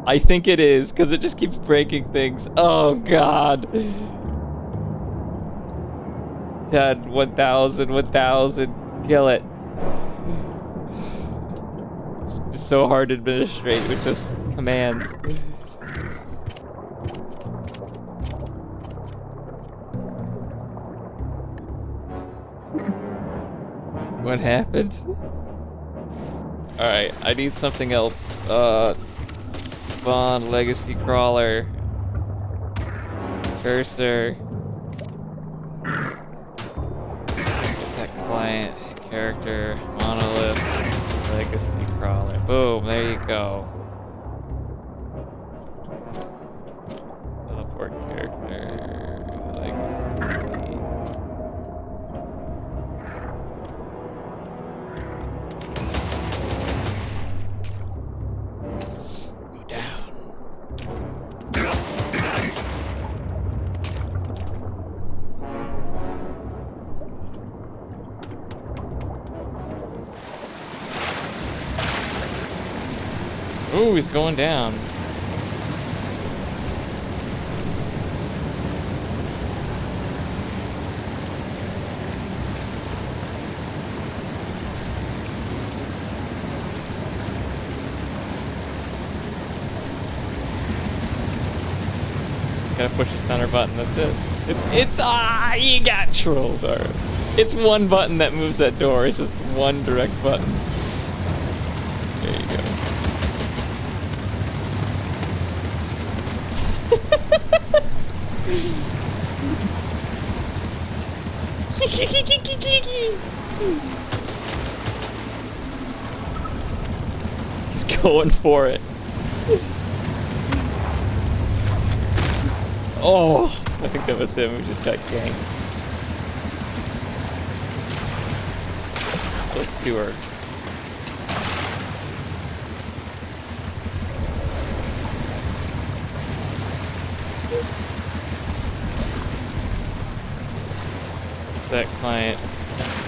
S1: I think it is, because it just keeps breaking things. Oh, God. 10, 1,000, 1,000. Kill it. It's so hard to administrate with just commands. What happened? Alright, I need something else. Spawn, legacy crawler. Cursor. Set client, character, monolith, legacy crawler. Boom, there you go. Teleport character, legacy. Go down. Ooh, he's going down. Gotta push the center button, that's it. It's you got trolled, alright. It's one button that moves that door, it's just one direct button. There you go. He's going for it. Oh, I think that was him who just got ganked. Those two are... That client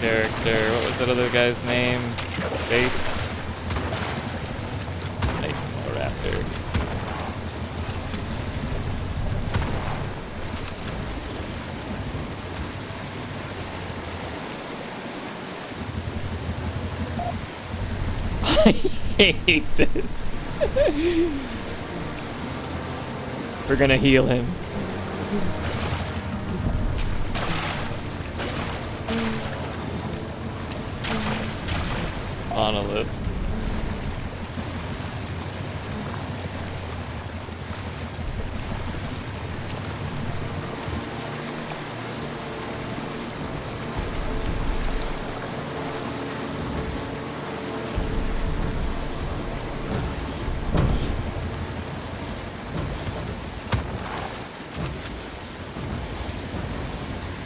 S1: character, what was that other guy's name? Based? Like, Raptor. I hate this. We're gonna heal him. Monolith.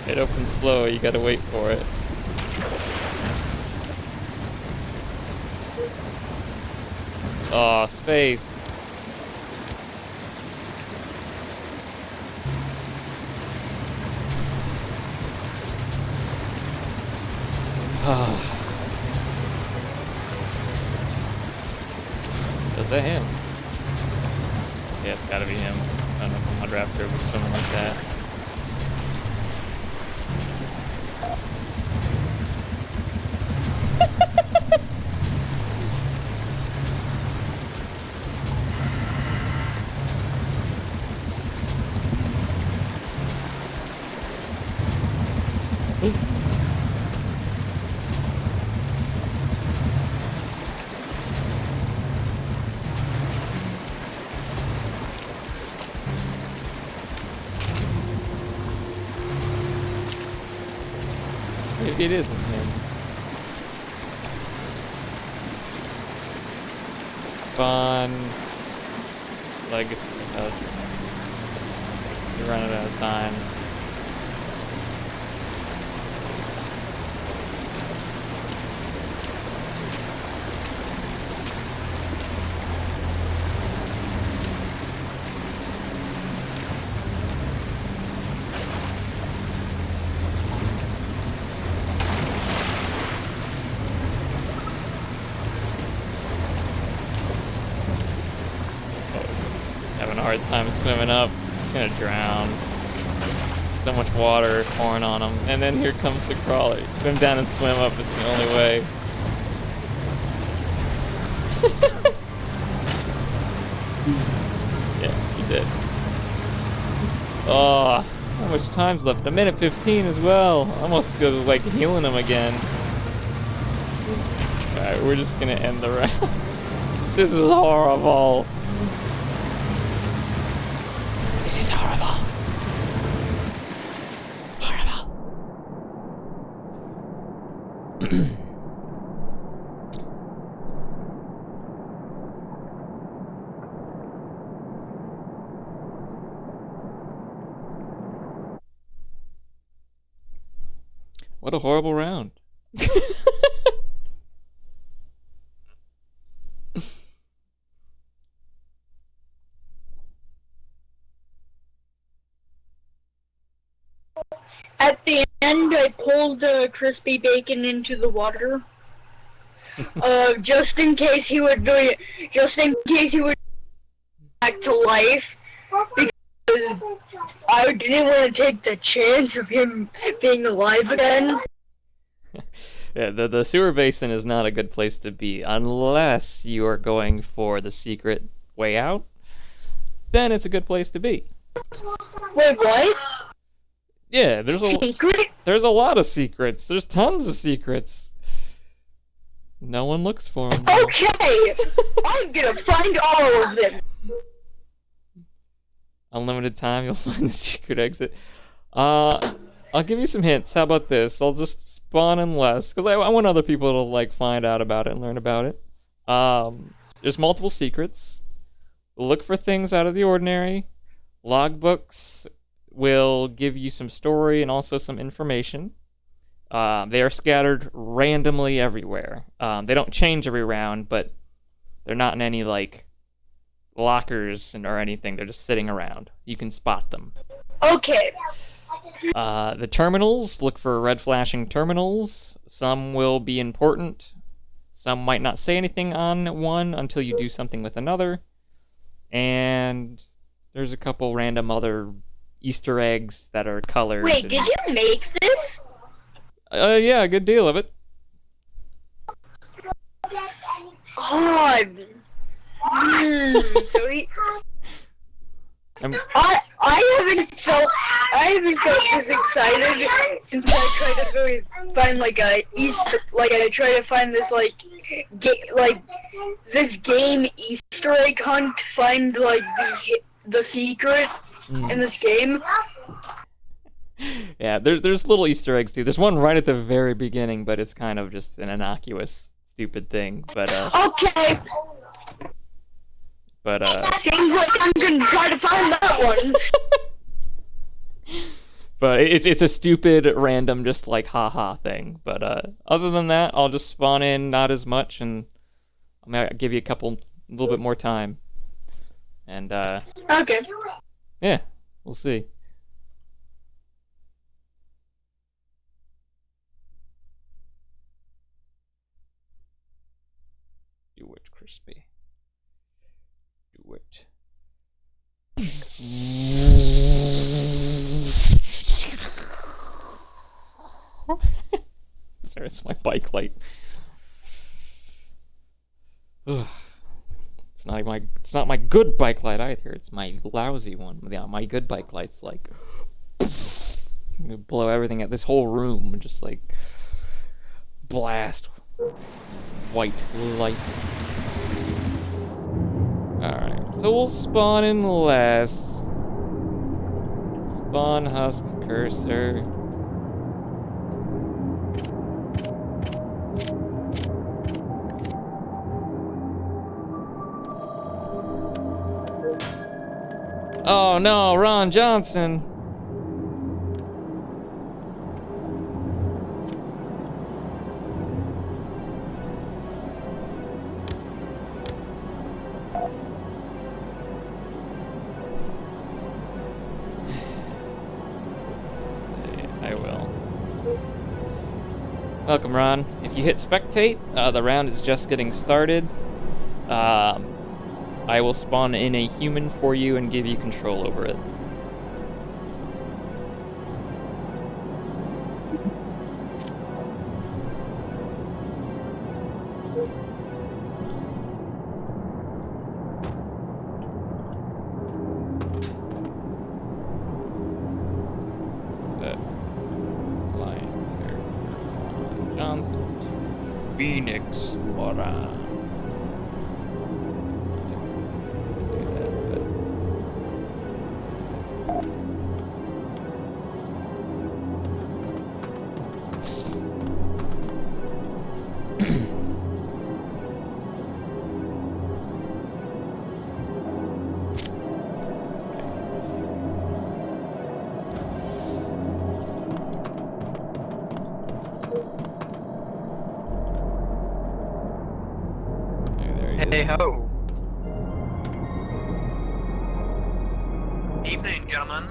S1: It opens slow, you gotta wait for it. Oh, space. Is that him? Yeah, it's gotta be him. I don't know if my Raptor was swimming like that. Maybe it isn't him. Fun. Legacy Husk. You're running out of time. Having a hard time swimming up. He's gonna drown. So much water pouring on him. And then here comes the crawler. Swim down and swim up is the only way. Yeah, he did. Oh, how much time's left? 1:15 as well. I almost feel like healing him again. Alright, we're just gonna end the round. This is horrible. This is horrible. Horrible. What a horrible round.
S9: At the end, I pulled crispy bacon into the water, just in case he would do it. Just in case he would back to life, because I didn't want to take the chance of him being alive again.
S1: Yeah, the sewer basin is not a good place to be unless you are going for the secret way out. Then it's a good place to be.
S9: Wait, what?
S1: Yeah,
S9: Secret?
S1: there's a lot of secrets. There's tons of secrets. No one looks for them.
S9: Okay! I'm gonna find all of them.
S1: Unlimited time, you'll find the secret exit. I'll give you some hints. How about this? I'll just spawn in less, because I want other people to, like, find out about it and learn about it. There's multiple secrets. Look for things out of the ordinary. Logbooks will give you some story and also some information. They are scattered randomly everywhere. They don't change every round, but they're not in any, like, lockers or anything. They're just sitting around. You can spot them.
S9: Okay.
S1: The terminals, look for red flashing terminals. Some will be important. Some might not say anything on one until you do something with another. And there's a couple random other Easter eggs that are colored.
S9: Wait, did you make this?
S1: Yeah, a good deal of it.
S9: God. So I haven't felt this excited since I tried to find like a I tried to find this this game Easter egg hunt to find like the secret in this game.
S1: Yeah, there's little Easter eggs too. There's one right at the very beginning, but it's kind of just an innocuous, stupid thing. But
S9: Okay.
S1: But
S9: Seems like I'm gonna try to find that one.
S1: But it's a stupid, random, just like haha thing. But other than that, I'll just spawn in not as much, and I'm gonna give you a little bit more time. And
S9: Okay.
S1: yeah, we'll see. Do it, Crispy. Do it. Sorry, it's my bike light. Ugh. It's not my good bike light either. It's my lousy one. Yeah, my good bike light's like blow everything out. This whole room just like blast white light. Alright, so we'll spawn in less. Spawn husk cursor. Oh no, Ron Johnson. I will. Welcome, Ron. If you hit spectate, the round is just getting started. I will spawn in a human for you and give you control over it. Set. Lion character. Johnson. Phoenix Aura.
S11: Hey ho. Evening, gentlemen.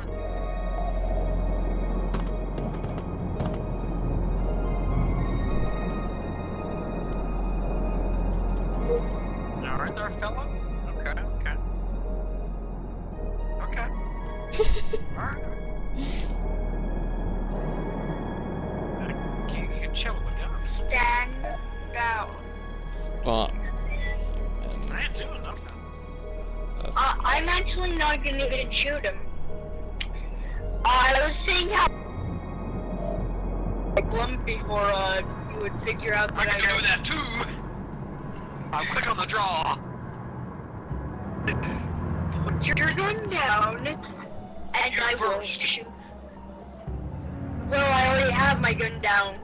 S11: Alright there, fella. Okay. Alright. You can chill with me.
S9: Stand down.
S1: Spawn.
S11: I ain't doing nothing.
S9: I'm actually not gonna even shoot him. I was seeing how problem before you would figure out that
S11: I can
S9: I
S11: do that too. I'll click on the draw.
S9: put your gun down, and
S11: You
S9: I will
S11: first.
S9: shoot. Well, I already have my gun down.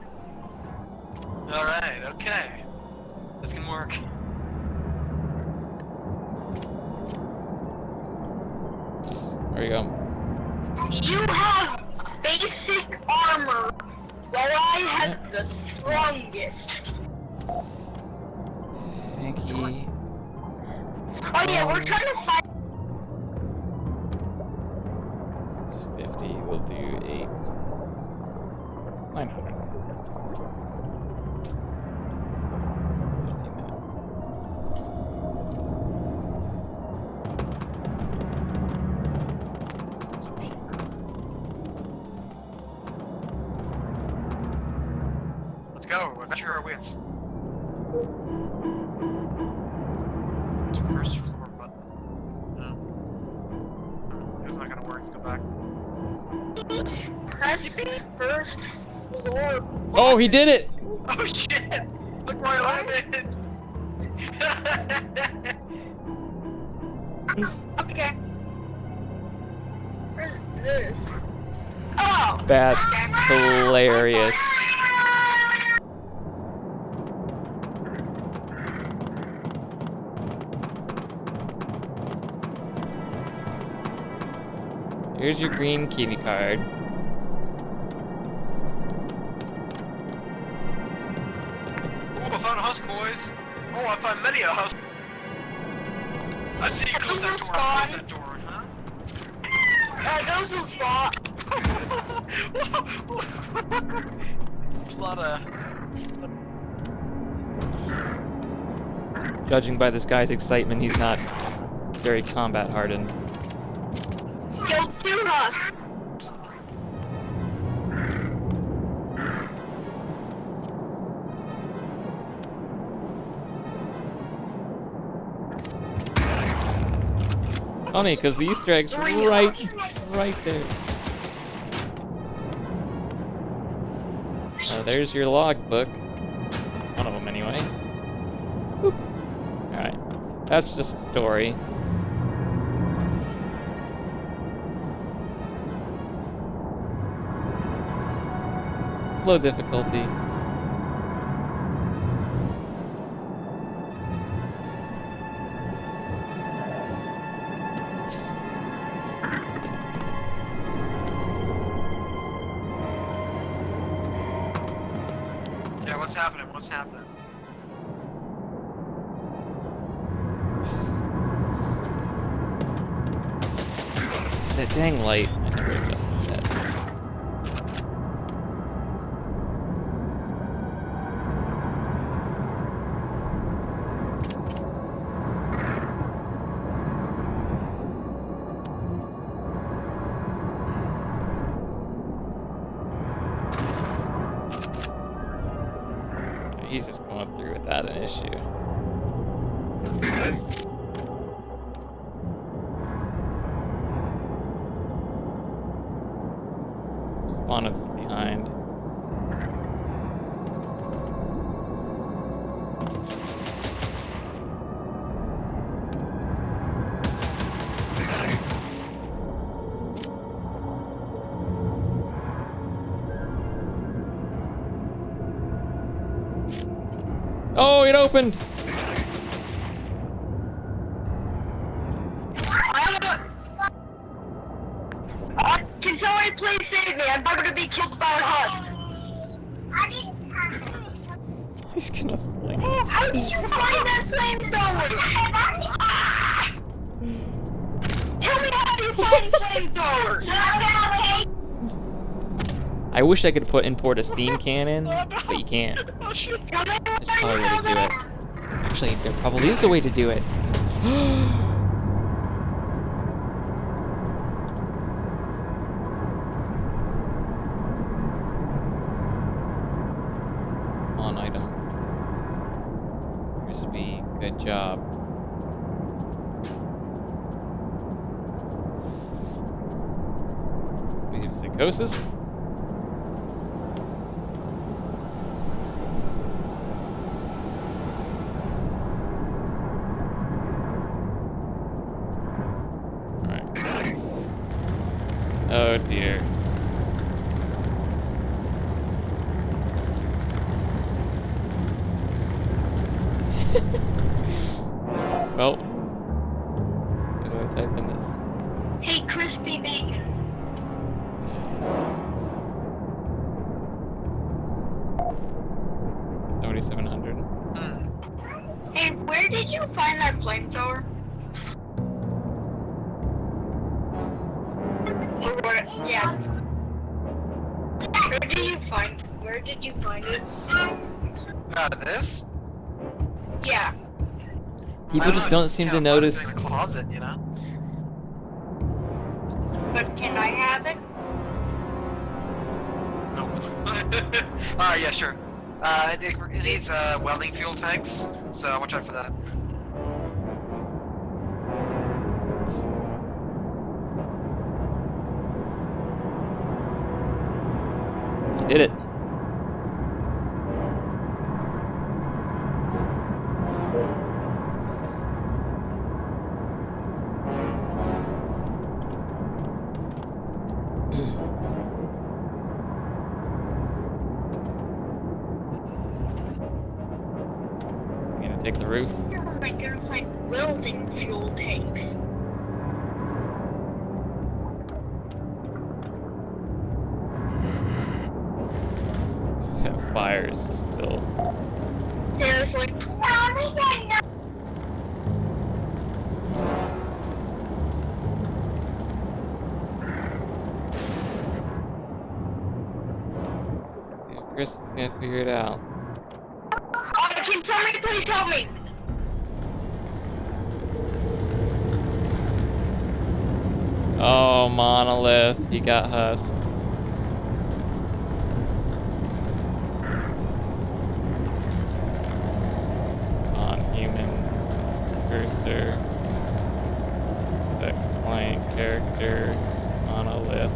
S11: Alright, okay. This can work.
S1: There you go.
S9: You have basic armor, while I have the strongest.
S1: Thank you.
S9: Oh yeah, we're trying to find.
S1: 650. We'll do 8. 900. 15 minutes.
S11: What's up here? Let's go. Adventure wins. First floor button. No. It's not gonna work. Let's go back.
S9: Press first floor.
S1: Oh, he did it!
S11: Oh shit! Look where I landed!
S9: Okay. What is this? Oh!
S1: That's hilarious. Here's your green kitty card.
S11: Oh, I found a husk, boys! Oh, I found many a husk! I see you close that door, close that door, huh?
S9: Those will spot.
S11: It's a lot of...
S1: Judging by this guy's excitement, he's not very combat hardened.
S9: Kill 2 husks.
S1: Funny, because the Easter egg's right there. There's your logbook. One of them, anyway. Boop. Alright. That's just a story. Low difficulty.
S11: Yeah, what's happening? What's happening?
S1: It's that dang light. I never adjusted that. He's just going through without an issue. His bonnet's behind. Oh, it opened!
S9: Can somebody please save me? I'm about to be killed by a husk.
S1: He's gonna fling.
S9: How did you find that flamethrower? Tell me how you find flamethrowers.
S1: I wish I could import a steam cannon, but you can't. That's probably a way to do it. Actually, there probably is a way to do it. On item. Crispy, good job. We Due to psychosis? Alright. Oh dear. Well, what do I type in this?
S9: Hey, crispy bacon.
S1: $7,700.
S9: Hey, where did you find that flamethrower? Or what? Yeah. Where did you find it?
S11: This?
S9: Yeah.
S1: People just don't seem to notice.
S11: In the closet, you know.
S9: But can I have it?
S11: No. Yeah, sure. It needs welding fuel tanks, so watch out for that.
S1: You did it. You gonna take the roof?
S9: Where am I gonna find welding fuel tanks?
S1: That fire is just still.
S9: Seriously?
S1: See if Chris is gonna figure it out.
S9: Can somebody please help me?
S1: Oh, Monolith, he got husked. Non-human cursor. Set client character. Monolith.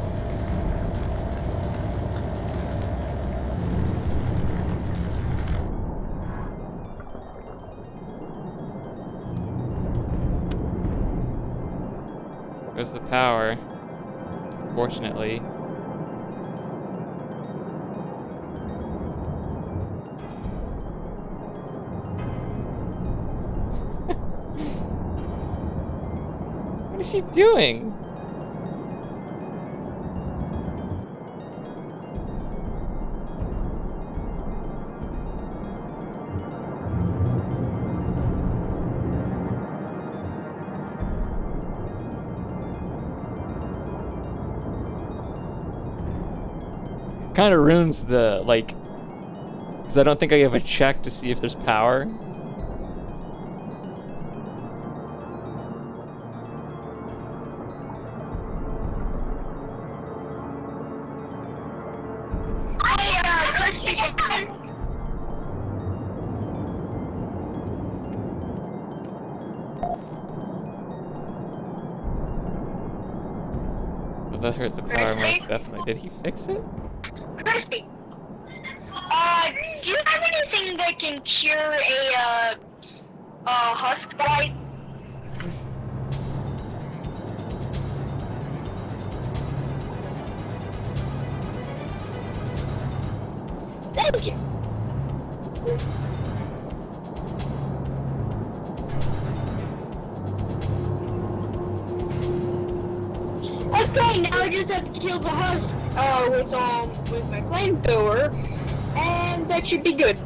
S1: Where's the power? Fortunately. What is he doing? Kind of ruins the, like, because I don't think I have a check to see if there's power.
S9: Crispy bacon.
S1: Well, that hurt the power most definitely. Did he fix it?
S9: Crispy. Do you have anything that can cure a husk bite? Thank you. Okay, now I just have to kill the husk with my flamethrower, and that should be good.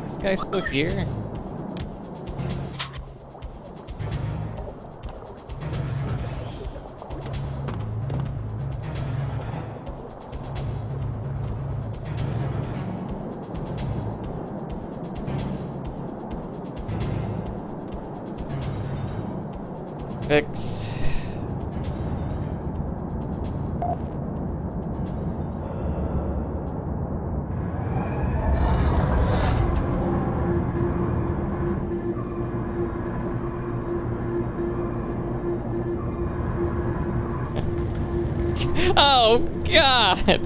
S1: This guy's still here. Fix. Oh God!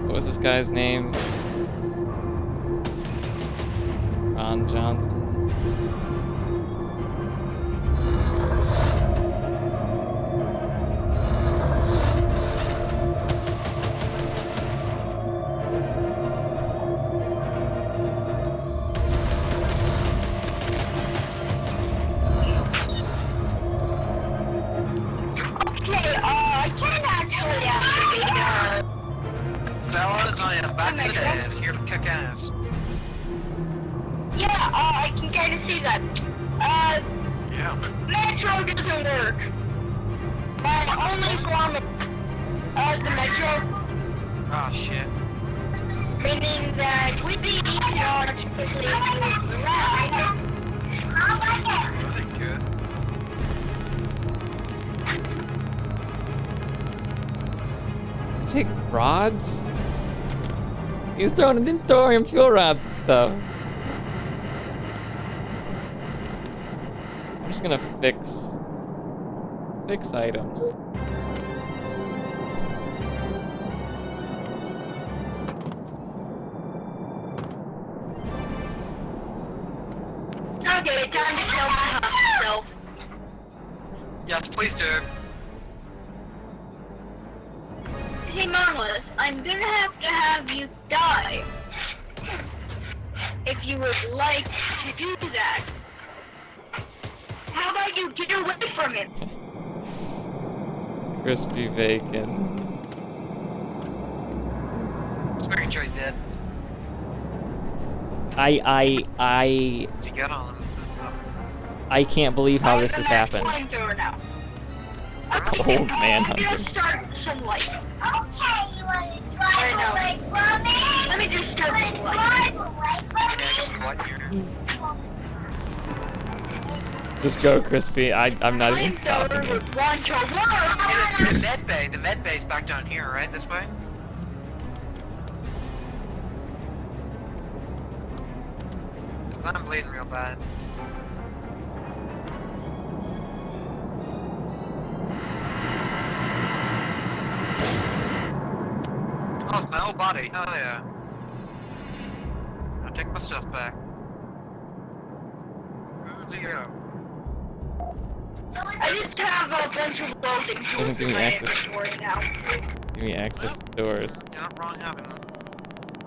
S1: What was this guy's name? Ron Johnson.
S9: Okay, I can actually
S11: Fellas, I am back to the dead, here to kick ass.
S9: yeah, I can kind of see that.
S11: Yeah.
S9: Metro doesn't work. My only form of the Metro,
S11: Oh shit.
S9: meaning that we need to quickly move around.
S11: I think good.
S1: Big rods? He's throwing in thorium fuel rods and stuff. I'm just gonna fix items.
S9: Okay, time to kill my husk self.
S11: Yes, please do.
S9: Hey Monolith, I'm gonna have you die. If you would like to do that. How about you get away from him?
S1: Crispy bacon.
S11: Just making sure he's dead.
S1: I
S11: What's he got on him?
S1: I can't believe how this has
S9: I'm
S1: happened.
S9: flamethrower now.
S1: Old man
S9: I'm gonna
S1: hunter.
S9: start some light. Okay, you want to drive away from me? Let me just start some light.
S1: Just go, Crispy. I'm not even stopping you.
S9: Flamethrower would want to work.
S11: The med bay's back down here, right? This way? Cause I'm bleeding real bad. Oh, it's my whole body. Hell yeah. I'll take my stuff back. Coolio.
S9: I just have a bunch of welding tools
S1: Doesn't give
S9: in
S1: me
S9: my
S1: access.
S9: inventory now.
S1: Give me access to doors.
S11: You're not wrong having them.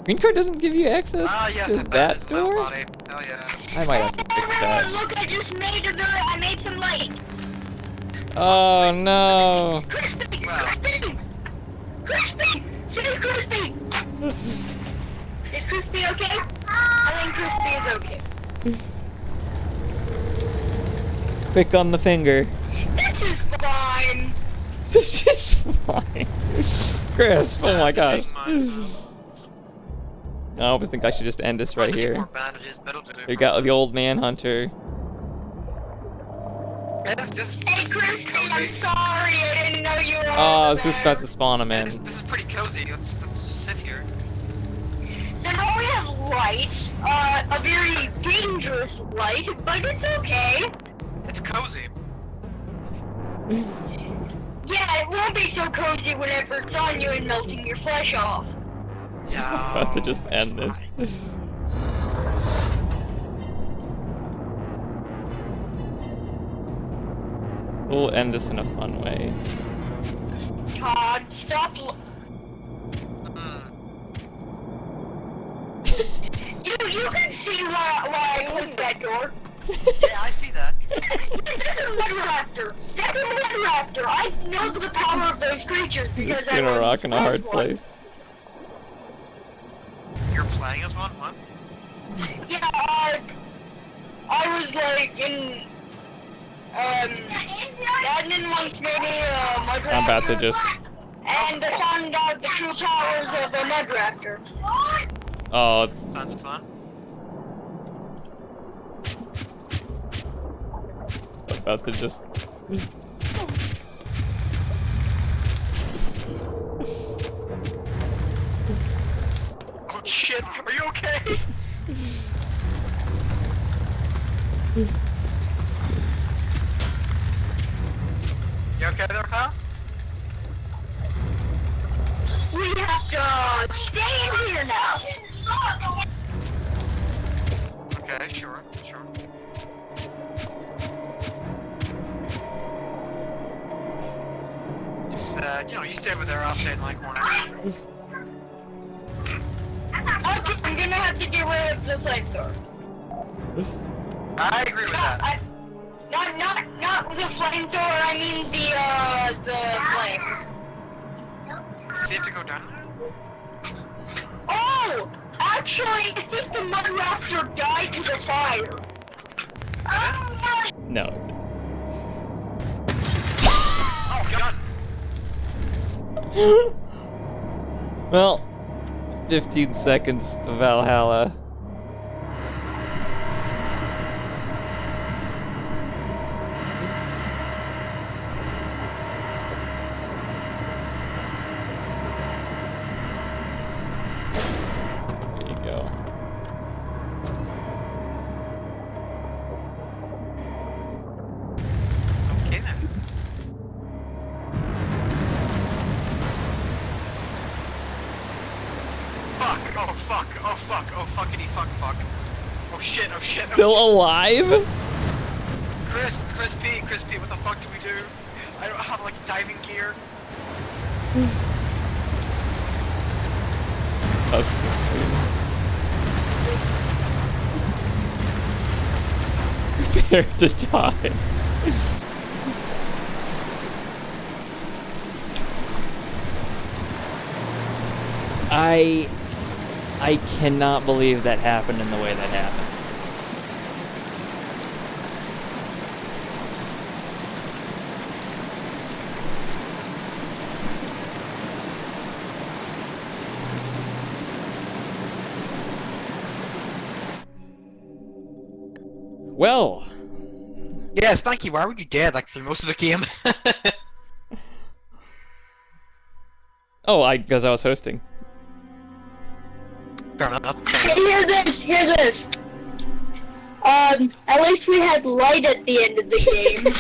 S1: Green card doesn't give you access
S11: Ah, yes,
S1: to
S11: that
S1: that
S11: is my whole
S1: door?
S11: body. Hell yeah.
S1: I might have to fix
S9: Everyone,
S1: that.
S9: look! I just made I made some light.
S1: Oh no!
S9: Crispy,
S11: Wow.
S9: crispy, crispy. Say crispy. Is crispy okay? I think crispy is okay.
S1: Quick on the finger.
S9: This is fine.
S1: This is fine. Chris, oh my gosh. I think I should just end this right here.
S11: More bandages, that'll do.
S1: We got the old man hunter.
S11: Hey, this
S9: Hey
S11: is
S9: crispy,
S11: pretty
S9: I'm
S11: cozy.
S9: sorry. I didn't know you were.
S1: Oh,
S9: over
S1: is this
S9: there.
S1: about to spawn him in?
S11: This is pretty cozy. Let's just sit here.
S9: So now we have lights. A very dangerous light, but it's okay.
S11: It's cozy.
S9: Yeah, it won't be so cozy whenever it's on you and melting your flesh off.
S11: Yeah.
S1: I'm supposed to just end this. We'll end this in a fun way.
S9: Todd, stop. You can see why I closed that door.
S11: Yeah, I see that.
S9: That's a mud raptor. That's a mud raptor. I know the power of those creatures because
S1: It's
S9: I
S1: been a
S9: was
S1: rock in a hard
S9: one.
S1: place.
S11: You're playing as one? What?
S9: Yeah, I was like in admin once made me a mud raptor.
S1: I'm about to just...
S9: And I found out the true powers of a mud raptor.
S1: Oh, it's...
S11: Sounds fun.
S1: About to just...
S11: Oh shit, are you okay? You okay there, pal?
S9: We have to stay in here now.
S11: Okay, sure. Just, you stay over there, I'll stay in my corner.
S9: Okay, I'm gonna have to get rid of the flamethrower.
S11: I agree with that.
S9: Not the flamethrower, I mean the flames.
S11: Does he have to go down there?
S9: Oh! Actually, I think the mud raptor died to the fire.
S1: No.
S11: Oh, God.
S1: Well, 15 seconds to Valhalla. There you go.
S11: Okay then. Oh fuckity fuck. Oh shit.
S1: Still alive?
S11: Chris P, what the fuck do we do? I don't have like diving gear.
S1: Prepare to die. I cannot believe that happened in the way that happened. Well.
S11: Yes, thank you. Why were you dead like through most of the game?
S1: Oh, because I was hosting.
S11: Fair enough.
S9: Hey, hear this. At least we had light at the end of the game.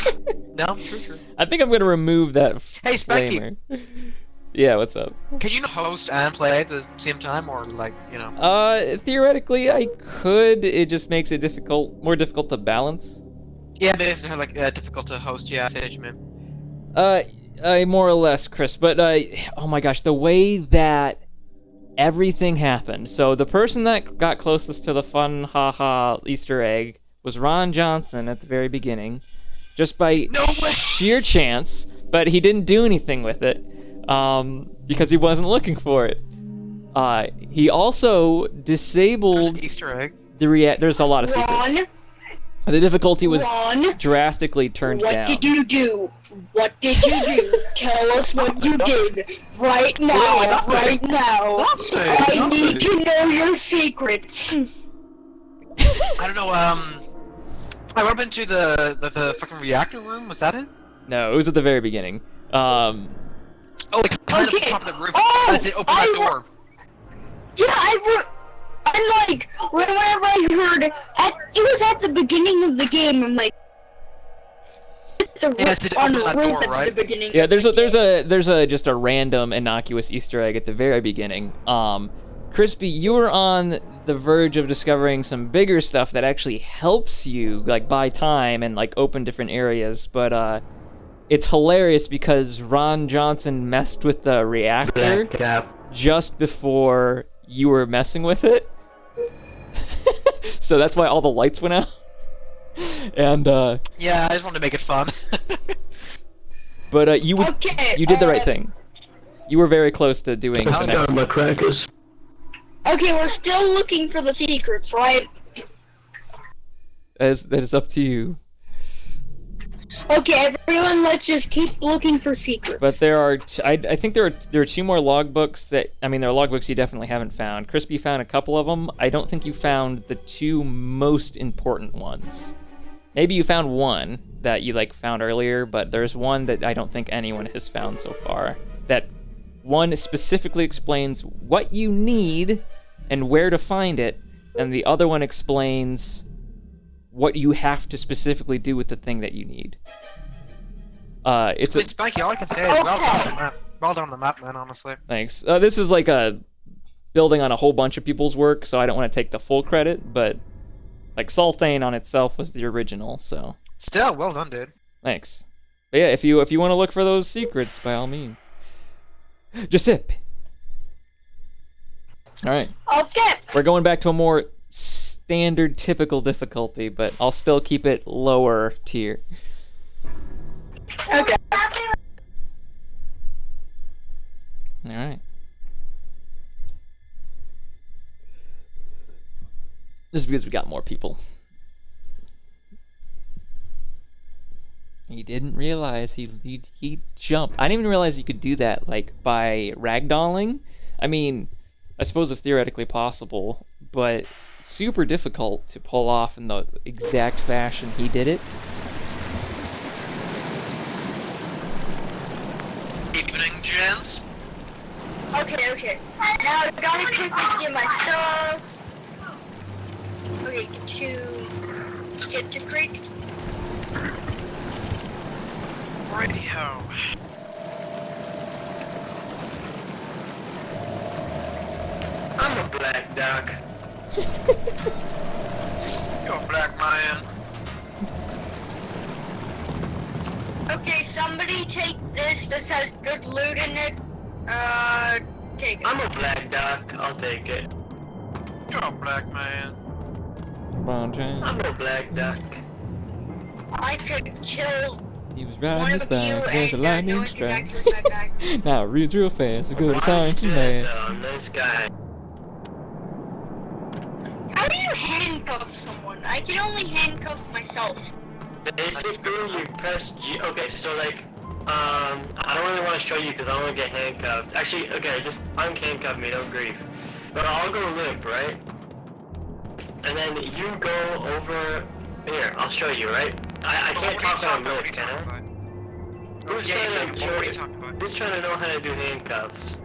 S11: No, true.
S1: I think I'm gonna remove that
S11: Hey, Spanky.
S1: flamer. Yeah, what's up?
S11: Can you host and play at the same time, or like, you know?
S1: Theoretically I could. It just makes it more difficult to balance.
S11: Yeah, it's like difficult to host. Yeah, Sage, man.
S1: More or less, Chris. But oh my gosh, the way that everything happened. So the person that got closest to the fun haha Easter egg was Ron Johnson at the very beginning, just by sheer chance. But he didn't do anything with it because he wasn't looking for it. He also disabled
S11: Easter egg.
S1: There's a lot of secrets. The difficulty was drastically turned down.
S9: What did you do? Tell us what you did. Right now. Right now. I need to know your secrets.
S11: I don't know, I went up into the fucking reactor room, was that it?
S1: No, it was at the very beginning.
S11: Oh, like kind of top of the roof. That's it, open that door.
S9: Yeah, I'm like, whenever I heard, it was at the beginning of the game, I'm like,
S11: open that door, right?
S1: Yeah, there's just a random innocuous Easter egg at the very beginning. Crispy, you were on the verge of discovering some bigger stuff that actually helps you, like, buy time and, like, open different areas, but, it's hilarious because Ron Johnson messed with the reactor just before you were messing with it. So that's why all the lights went out. And,
S11: yeah, I just wanted to make it fun.
S1: But, you did the right thing. You were very close to doing the next one.
S9: Crackers. Okay, we're still looking for the secrets, right?
S1: That is up to you.
S9: Okay, everyone, let's just keep looking for secrets.
S1: But there are, I think there are 2 more logbooks there are logbooks you definitely haven't found. Crispy found a couple of them. I don't think you found the 2 most important ones. Maybe you found one. that you like found earlier, but there's one that I don't think anyone has found so far. That one specifically explains what you need and where to find it, and the other one explains what you have to specifically do with the thing that you need. It's
S11: Spanky, all I can say is well done on the map. Well done on the map, man, honestly.
S1: Thanks. This is like a building on a whole bunch of people's work, so I don't want to take the full credit, but like Salthane on itself was the original, so.
S11: Still, well done, dude.
S1: Thanks. But yeah, if you want to look for those secrets, by all means. Giuseppe. All right.
S9: Okay.
S1: We're going back to a more standard, typical difficulty, but I'll still keep it lower tier.
S9: Okay.
S1: All right. This is because we got more people. He didn't realize he jumped. I didn't even realize you could do that, like, by ragdolling. I mean, I suppose it's theoretically possible, but super difficult to pull off in the exact fashion he did it.
S11: Evening, gents.
S9: Okay. Now I gotta quickly get my stuff. Okay, get to creek.
S11: Radio.
S4: I'm a black duck.
S11: You're a black man.
S9: Okay, somebody take this. This has good loot in it. Take it.
S4: I'm a black duck. I'll take it.
S11: You're a black man.
S4: I'm a black duck.
S9: I could kill
S1: He was
S9: one
S1: riding his
S9: of you
S1: bike, there's a
S9: and
S1: lightning
S9: no one can
S1: strike.
S9: access my bag.
S1: Now it reads real fast, it's good science and math.
S4: Nice guy.
S9: How do you handcuff someone? I can only handcuff myself.
S4: Basically, you press G. Okay, so like, I don't really want to show you because I don't want to get handcuffed. Actually, okay, just unhandcuff me, don't grief. But I'll go limp, right? And then you go over here. I'll show you, right? I can't talk when I'm limp, can I? Who's trying to know how to do handcuffs?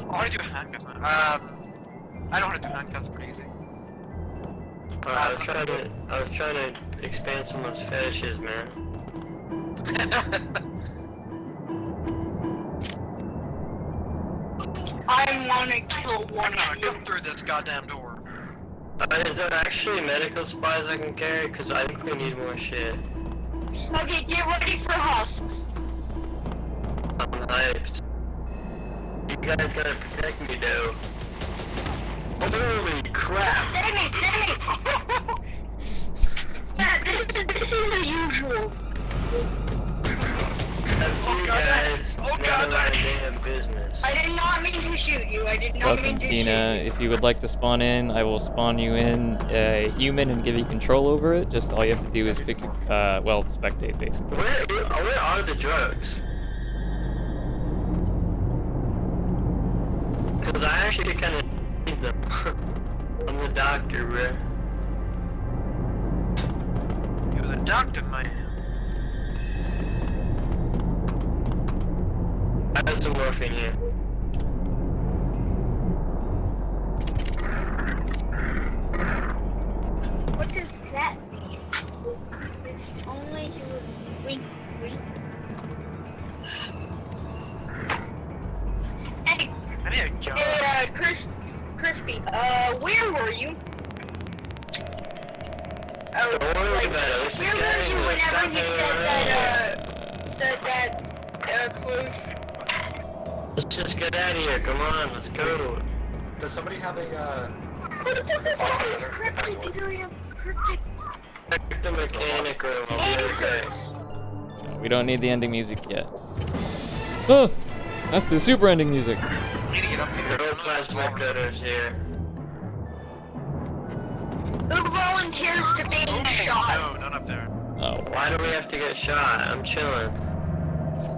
S11: How do you do handcuffs, man? I know how to do handcuffs pretty easy.
S4: I was trying to expand someone's fetishes, man.
S9: I wanna kill one
S11: I'm
S9: of
S11: gonna
S9: you.
S11: come through this goddamn door.
S4: Is there actually medical supplies I can carry? Because I think we need more shit.
S9: Okay, get ready for husks.
S4: I'm hyped. You guys gotta protect me, though. Holy crap!
S9: Save me! Yeah, this is the usual.
S4: Up to you guys.
S11: Oh
S4: None
S11: god,
S4: of my damn business.
S9: I did not mean to shoot you. I did not
S1: Welcome,
S9: mean to
S1: Tina.
S9: shoot you.
S1: If you would like to spawn in, I will spawn you in a human and give you control over it. Just all you have to do is pick, well, spectate, basically.
S4: Where are the drugs? Because I actually kind of need them. I'm the doctor, bro.
S11: You're the doctor, man.
S4: I have some morphine here.
S9: What does that mean? Only you wink. Hey,
S11: I need a job.
S9: Crispy, where were you? Oh,
S4: Don't worry
S9: like,
S4: about it. This is
S9: where were
S4: getting
S9: you
S4: let's
S9: whenever
S4: stop
S9: he said that, close?
S4: Let's just get out of here. Come on, let's go. Does somebody have a
S9: What's up with all these cryptic? Do you have cryptic
S4: check the mechanic room? I'll be okay.
S9: answers?
S1: We don't need the ending music yet. Oh! That's the super ending music.
S11: I need to get up here.
S4: No plasma cutters here.
S9: Who volunteers to being shot?
S11: No, not up there.
S1: Oh.
S4: Why do we have to get shot? I'm chilling.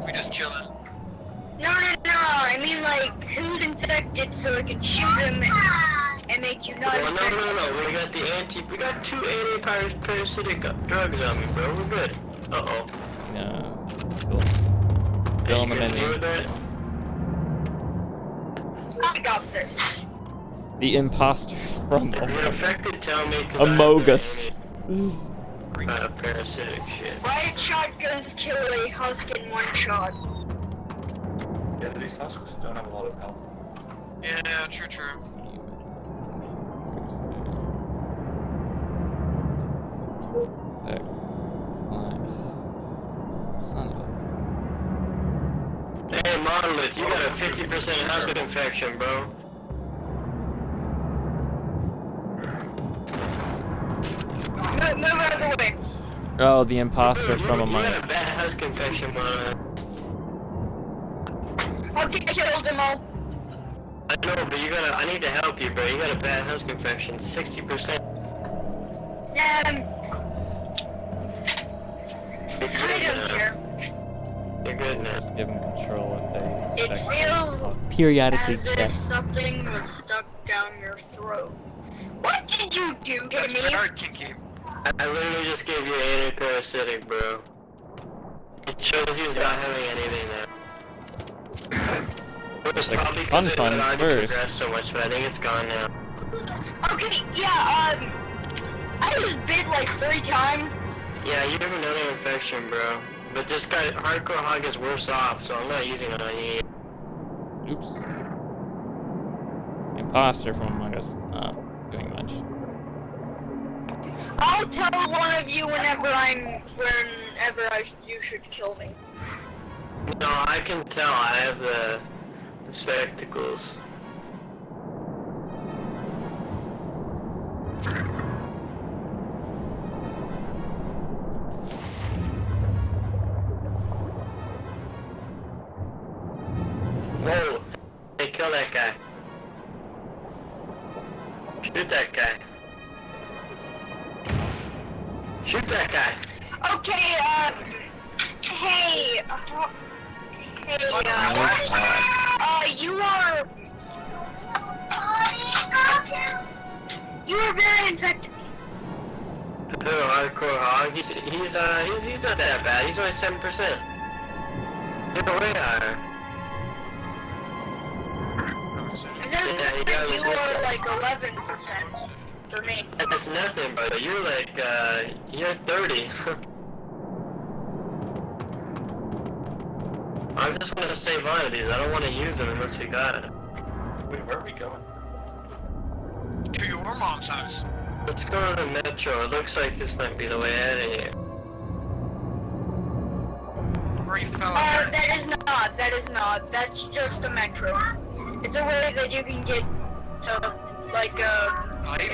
S11: We just chilling.
S9: No, I mean like, who's infected so I can shoot them and make you not
S4: Well,
S9: infected?
S4: no. We got two anti-parasitic drugs on me, bro. We're good. Uh-oh.
S1: No. Still in the menu.
S9: I got this.
S1: The imposter from
S4: If you're affected, tell me.
S1: Among Us.
S4: Parasitic shit.
S9: Riot shotguns kill a husk in one shot.
S3: Yeah, but these husks don't have a lot of health.
S11: Yeah, true, true.
S1: Son of a...
S4: Hey, Monolith, you got a 50% husk infection, bro.
S9: Move out of the way.
S1: Oh, the imposter from Among
S4: You got
S1: Us.
S4: a bad husk infection, Monolith.
S9: Okay, I killed them all.
S4: I know, but you gotta. I need to help you, bro. You got a bad husk infection. 60%.
S9: I
S4: You're good
S9: don't
S4: now.
S9: care.
S4: You're good now.
S1: Just give them control if they
S9: It
S1: expect
S9: feels
S1: periodically
S9: as
S1: check.
S9: if something was stuck down your throat. What did you do to
S11: That's
S9: me?
S11: very kinky.
S4: I literally just gave you anti-parasitic, bro. It shows he's not having anything now. It was
S1: Like,
S4: probably
S1: fun
S4: because it
S1: funds
S4: had already
S1: first.
S4: progressed so much, but I think it's gone now.
S9: Okay, yeah, I was bit like 3 times.
S4: Yeah, you have another infection, bro. But this guy, Hardcore Hog, is worse off, so I'm not using it on you.
S1: Oops. The imposter from Among Us is not doing much.
S9: I'll tell one of you whenever you should kill me.
S4: No, I can tell. I have the spectacles. Whoa! Hey, kill that guy. Shoot that guy. Shoot that guy.
S9: Okay, hey, you are very infected.
S4: No, Hardcore Hog. He's not that bad. He's only 7%. You're way higher.
S9: You are like 11% for me.
S4: That's nothing, brother. You're like, you're 30. I just want to save one of these. I don't want to use them unless we got it.
S3: Wait, where are we going?
S11: To your mom's house.
S4: Let's go to the metro. It looks like this might be the way out of here.
S11: Where you fell
S9: That is not. That's just a metro. It's a way that you can get to, like, to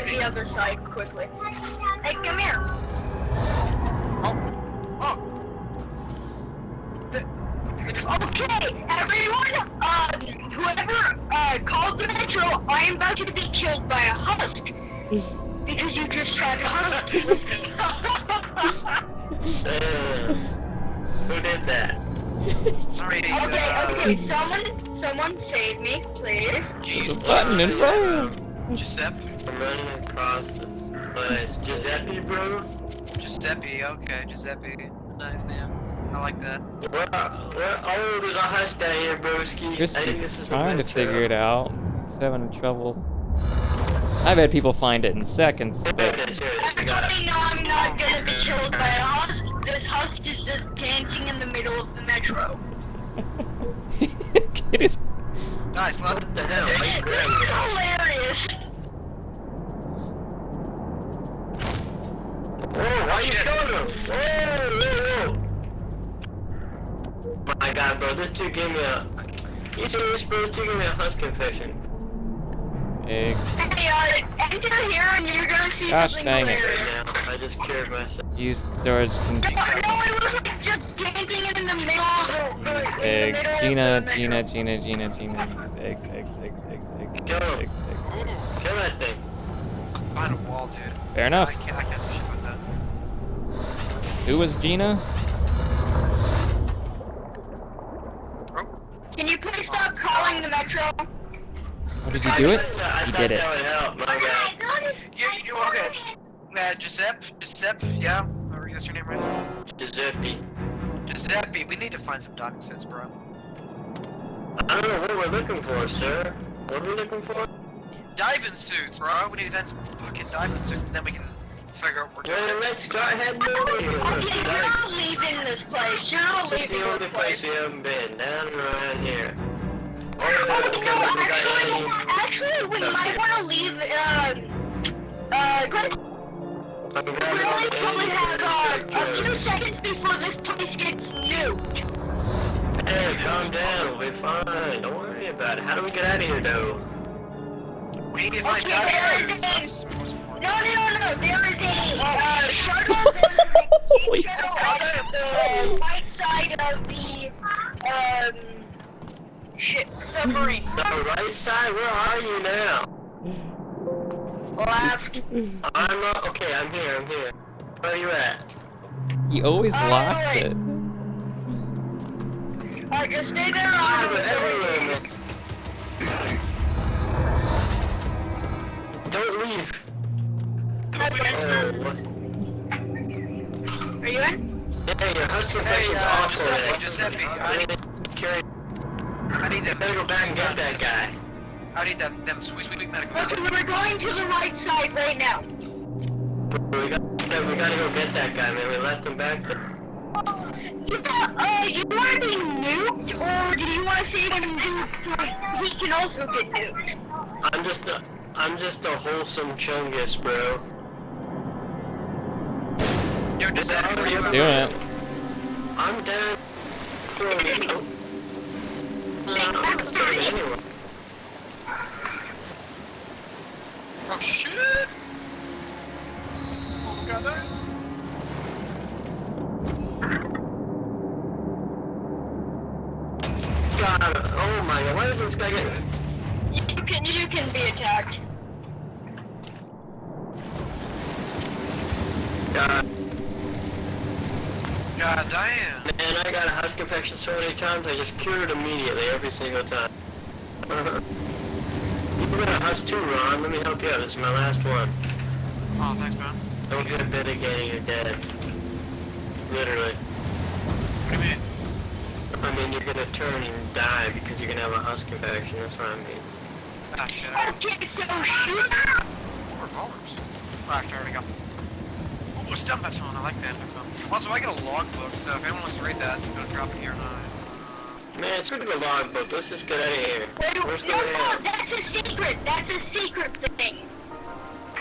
S9: the other side quickly. Hey, come here. Okay, everyone, whoever, called the metro, I am about to be killed by a husk. Because you just tried to husk me.
S4: Who did that?
S9: Okay, someone save me, please.
S1: There's a button in front of him.
S11: Giuseppe?
S4: I'm running across this place. Giuseppe, bro?
S11: Giuseppe, okay, Giuseppe. Nice name. I like that.
S4: Oh, there's a husk down here, broski.
S1: Chris
S4: I think
S1: is
S4: this is
S1: trying
S4: the
S1: to figure it out. He's having trouble. I've had people find it in seconds, but...
S9: Actually, no, I'm not gonna be killed by a husk. This husk is just dancing in the middle of the metro.
S1: It is...
S11: Nice, love.
S4: What the hell?
S9: This is hilarious.
S4: Whoa, why you killing him? Whoa. My god, bro, this dude gave me a... You serious, bro? This dude gave me a husk infection.
S1: Egg.
S9: Hey, enter here and you're gonna see
S1: Gosh,
S9: something
S1: dang it.
S9: hilarious.
S4: I just cured myself.
S1: Use storage
S9: No, it was like just dancing in the middle of the...
S1: eggs.
S9: Gina.
S1: Eggs.
S4: Kill him.
S1: Eggs.
S4: Kill that thing.
S11: Behind a wall, dude.
S1: Fair enough.
S11: I can't do shit about that.
S1: Who was Gina?
S9: Can you please stop calling the metro?
S1: Oh, did you do it?
S4: I
S1: You
S4: thought
S1: did it.
S4: that would help, my god.
S11: You okay. Giuseppe, yeah? How are you? that's your name, right?
S4: Giuseppe.
S11: Giuseppe, we need to find some diving suits, bro.
S4: I don't know what we're looking for, sir. What are we looking for?
S11: Diving suits, bro. We need to find some fucking diving suits, and then we can figure out what we're doing.
S4: Well, let's go ahead and do it.
S9: Okay, you're not leaving this place. You're not
S4: It's
S9: leaving
S4: the only
S9: this
S4: place
S9: place.
S4: we haven't been, down around here.
S9: Oh, no, actually, we might want to leave,
S4: I'm
S9: we
S4: grabbing all
S9: only
S4: the
S9: probably have, a few
S4: aliens.
S9: seconds before this place gets nuked.
S4: Hey, calm down, we'll be fine. Don't worry about it. How do we get out of here, though?
S11: We need to find
S9: Okay,
S11: diving
S9: there
S11: suits.
S9: is
S11: That's the most important.
S9: No, there is a, shuttle, there's a shuttle on the right side of the, submarine.
S4: The right side? Where are you now?
S9: Left.
S4: I'm not. Okay, I'm here. Where are you at?
S1: He always locks
S9: Alright.
S1: it.
S9: Alright, just stay there.
S4: We're everywhere, man. Don't leave. What?
S9: Are you in?
S4: Hey, your husk
S11: Hey,
S4: infection's awful.
S11: Giuseppe, I need them.
S4: Better go back and get that guy.
S11: I need them sweet medical.
S9: Okay, we're going to the right side right now.
S4: We gotta go get that guy, man. We left him back there.
S9: Yeah, you want to be nuked, or do you want to save him nuked so he can also get nuked?
S4: I'm just a wholesome chungus, bro.
S11: Yo, Giuseppe, where you at?
S1: Doing it.
S4: I'm down. I'm gonna save it anyway.
S11: Oh shit! Oh god, that.
S4: God, oh my god, why is this guy getting...
S9: You can be attacked.
S4: God.
S11: God damn.
S4: Man, I got a husk infection so many times, I just cured it immediately every single time. You got a husk too, Ron. Let me help you out. This is my last one.
S11: Oh, thanks, man.
S4: Don't get a bit again, you're dead. Literally.
S11: What do you mean?
S4: I mean, you're gonna turn and die because you're gonna have a husk infection. That's what I mean.
S11: Ah, shit.
S9: Okay, so shoot.
S11: More revolvers. Oh, actually, I already got. Ooh, a stun baton. I like that. Also, I get a logbook, so if anyone wants to read that, I'm gonna drop it here and
S4: Man, screw the logbook. Let's just get out of here. Where's the
S9: No,
S4: way out?
S9: that's a secret. That's a secret thing.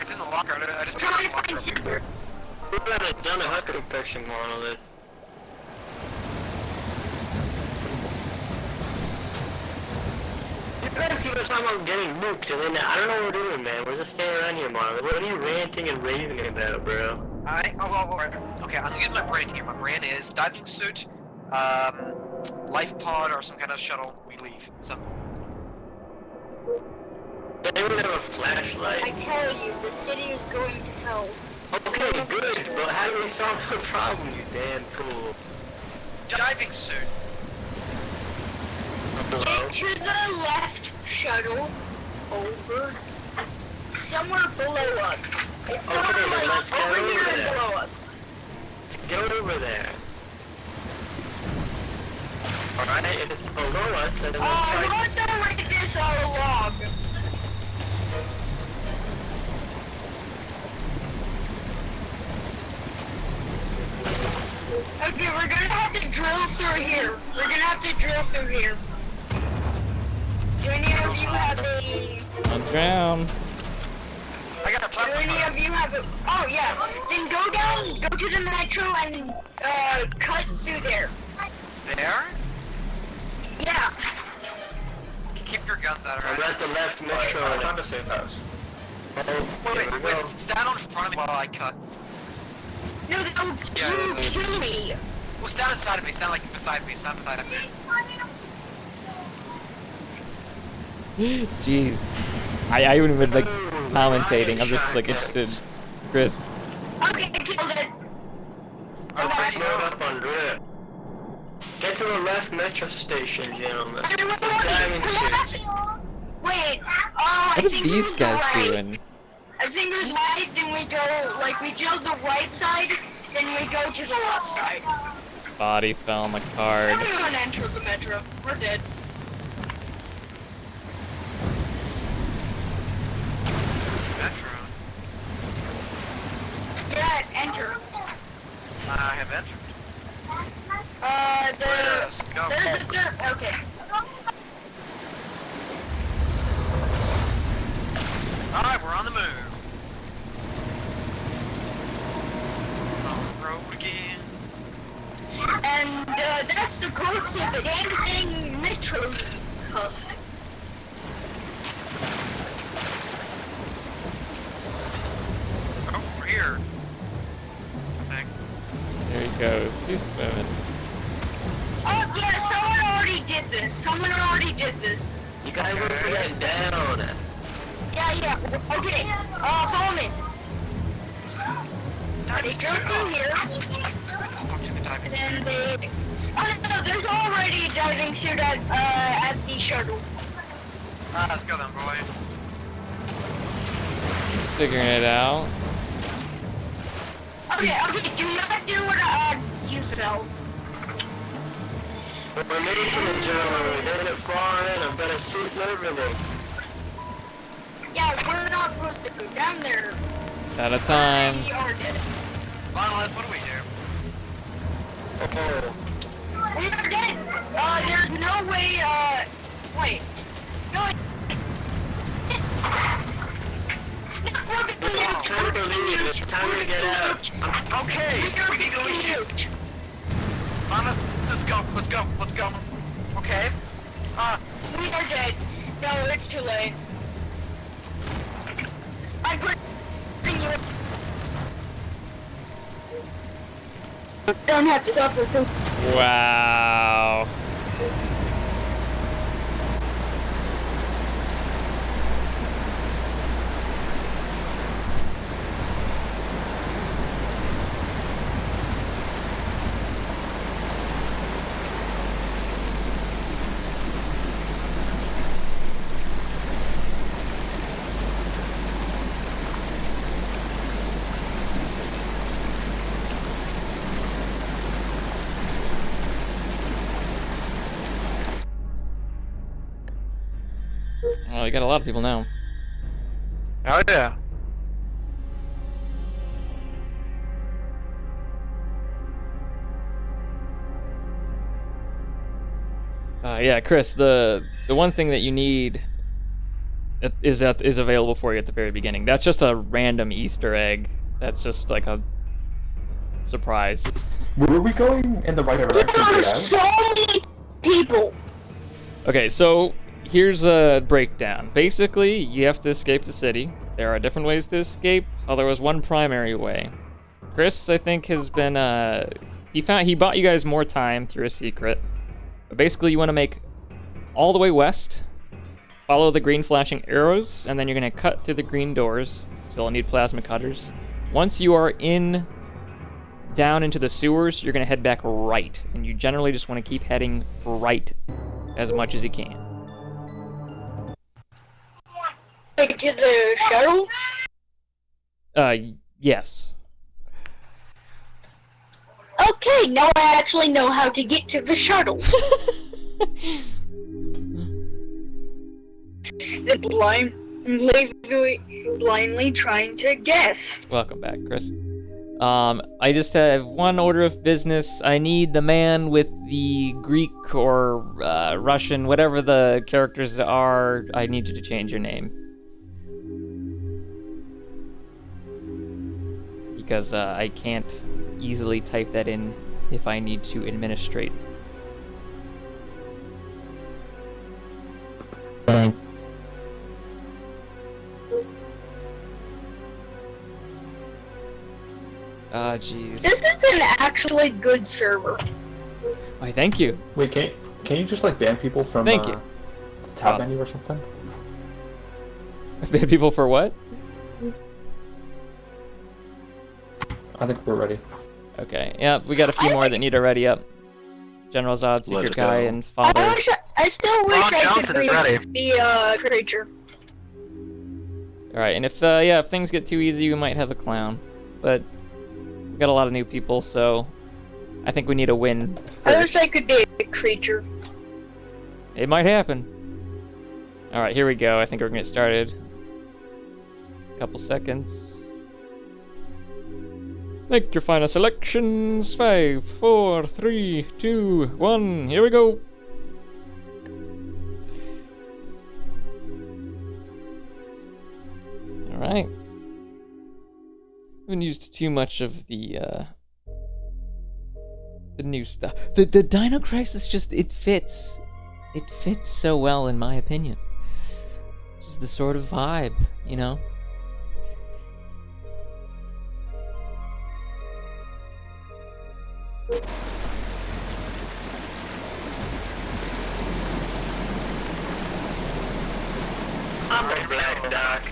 S11: It's in the locker. I just
S9: Trying
S11: put
S9: to
S11: the locker
S9: find
S11: up here.
S9: secret.
S4: We got a done a husk infection monolith. You guys keep on talking about getting nuked, and then I don't know what we're doing, man. We're just standing around here, monolith. What are you ranting and raving about, bro?
S11: Alright. Okay, I'm gonna get my brand here. My brand is diving suit, life pod, or some kind of shuttle. We leave. So.
S4: Does anyone have a flashlight?
S9: I tell you, the city is going to hell.
S4: Okay, good, but how do we solve the problem, you damn fool?
S11: Diving suit.
S4: Hello?
S9: Get to the left shuttle. Over. Somewhere below us. It's somewhere
S4: Okay, then
S9: like
S4: let's get
S9: over
S4: over
S9: here and
S4: there.
S9: below us.
S4: Let's go over there. Alright, if it's below us, then let's
S9: You
S4: try...
S9: want to read this log. Okay, we're gonna have to drill through here. We're gonna have to drill through here. Do any of you have a...
S1: On the ground.
S11: I got a
S9: Do
S11: plasma
S9: any
S11: cutter.
S9: of you have a... Oh, yeah. Then go down, go to the metro and, cut through there.
S11: There?
S9: Yeah.
S11: Keep your guns out,
S4: I'm
S11: alright?
S4: at the left metro. I found a safe house. Oh, here we go.
S11: Stand on front of me while I cut.
S9: No, they'll kill me.
S11: Well, stand inside of me. Stand like beside me. Stand beside me.
S1: Jeez. I wouldn't even like commentating. I'm just like interested. Chris.
S9: Okay, killed it.
S4: I'm slowed up on drip. Get to the left metro station, gentlemen. Diving suits.
S9: Wait, I
S1: What are
S9: think
S1: these
S9: it was
S1: guys
S9: right.
S1: doing?
S9: I think it was right, then we go, like, we drill the right side, Then we go to the left side.
S1: Body fell on the card.
S9: Everyone enter the metro. We're dead.
S11: Metro.
S9: Yeah, enter.
S11: I have entered.
S9: There's a dirt. Okay.
S11: Alright, we're on the move. On the road again.
S9: And that's the corpse of the dancing metro husk.
S11: Oh, we're here. I think.
S1: There he goes. He's swimming.
S9: Oh yeah, someone already did this. Someone already did this.
S4: You guys need to get down.
S9: Yeah. Okay. Follow me. They jumped in here.
S11: Where the fuck did the diving
S9: Then
S11: suit?
S9: they. Oh no, there's already a diving suit at the shuttle.
S11: Let's go then, boy.
S1: He's figuring it out.
S9: Okay, do not do what you felt.
S4: We're making the journey. We did it far in. I've got a suit and everything.
S9: Yeah, we're not supposed to go down there.
S1: Out of time.
S9: We are dead.
S11: Monolith, what do we do?
S4: Oh.
S9: We are dead. There's no way, wait. No.
S4: It's time to leave. It's time to get out.
S11: Okay, we need to leave. Monolith, let's go. Okay.
S9: We are dead. No, it's too late. I'm putting you. Don't have to suffer through.
S1: Wow. Well, you got a lot of people now.
S11: Oh yeah.
S1: Yeah, Chris, the one thing that you need is available for you at the very beginning. That's just a random Easter egg. That's just like a surprise.
S12: Were we going in the right direction?
S9: There are so many people.
S1: Okay, so here's a breakdown. Basically, you have to escape the city. There are different ways to escape. There was one primary way. Chris, I think, has been he bought you guys more time through a secret. But basically, you want to make all the way west, follow the green flashing arrows, and then you're going to cut through the green doors. So you'll need plasma cutters. Once you are down into the sewers, you're going to head back right. And you generally just want to keep heading right as much as you can.
S9: Like to the shuttle?
S1: Yes.
S9: Okay, now I actually know how to get to the shuttle. The blindly trying to guess.
S1: Welcome back, Chris. I just have one order of business. I need the man with the Greek or Russian, whatever the characters are. I need you to change your name. Because I can't easily type that in if I need to administrate.
S12: Thank.
S1: Jeez.
S9: This is an actually good server.
S1: Why, thank you.
S12: Wait, can you just like ban people from
S1: Thank you.
S12: the tab menu or something?
S1: Ban people for what?
S12: I think we're ready.
S1: Okay, yeah, we got a few more that need to ready up. General Zod, Secret Guy, and Father.
S9: I still wish
S11: Ron
S9: I
S11: Johnson
S9: could
S11: is ready.
S9: be a creature.
S1: Alright, and if things get too easy, we might have a clown. But We got a lot of new people, so I think we need a win
S9: I
S1: first.
S9: wish I could be a creature.
S1: It might happen. Alright, here we go. I think we're gonna get started. Couple seconds. Make your final selections. 5, 4, 3, 2, 1. Here we go. Alright. Haven't used too much of the new stuff. The Dino Crisis just, it fits. It fits so well in my opinion. Just the sort of vibe, you know?
S4: I'm a black doc.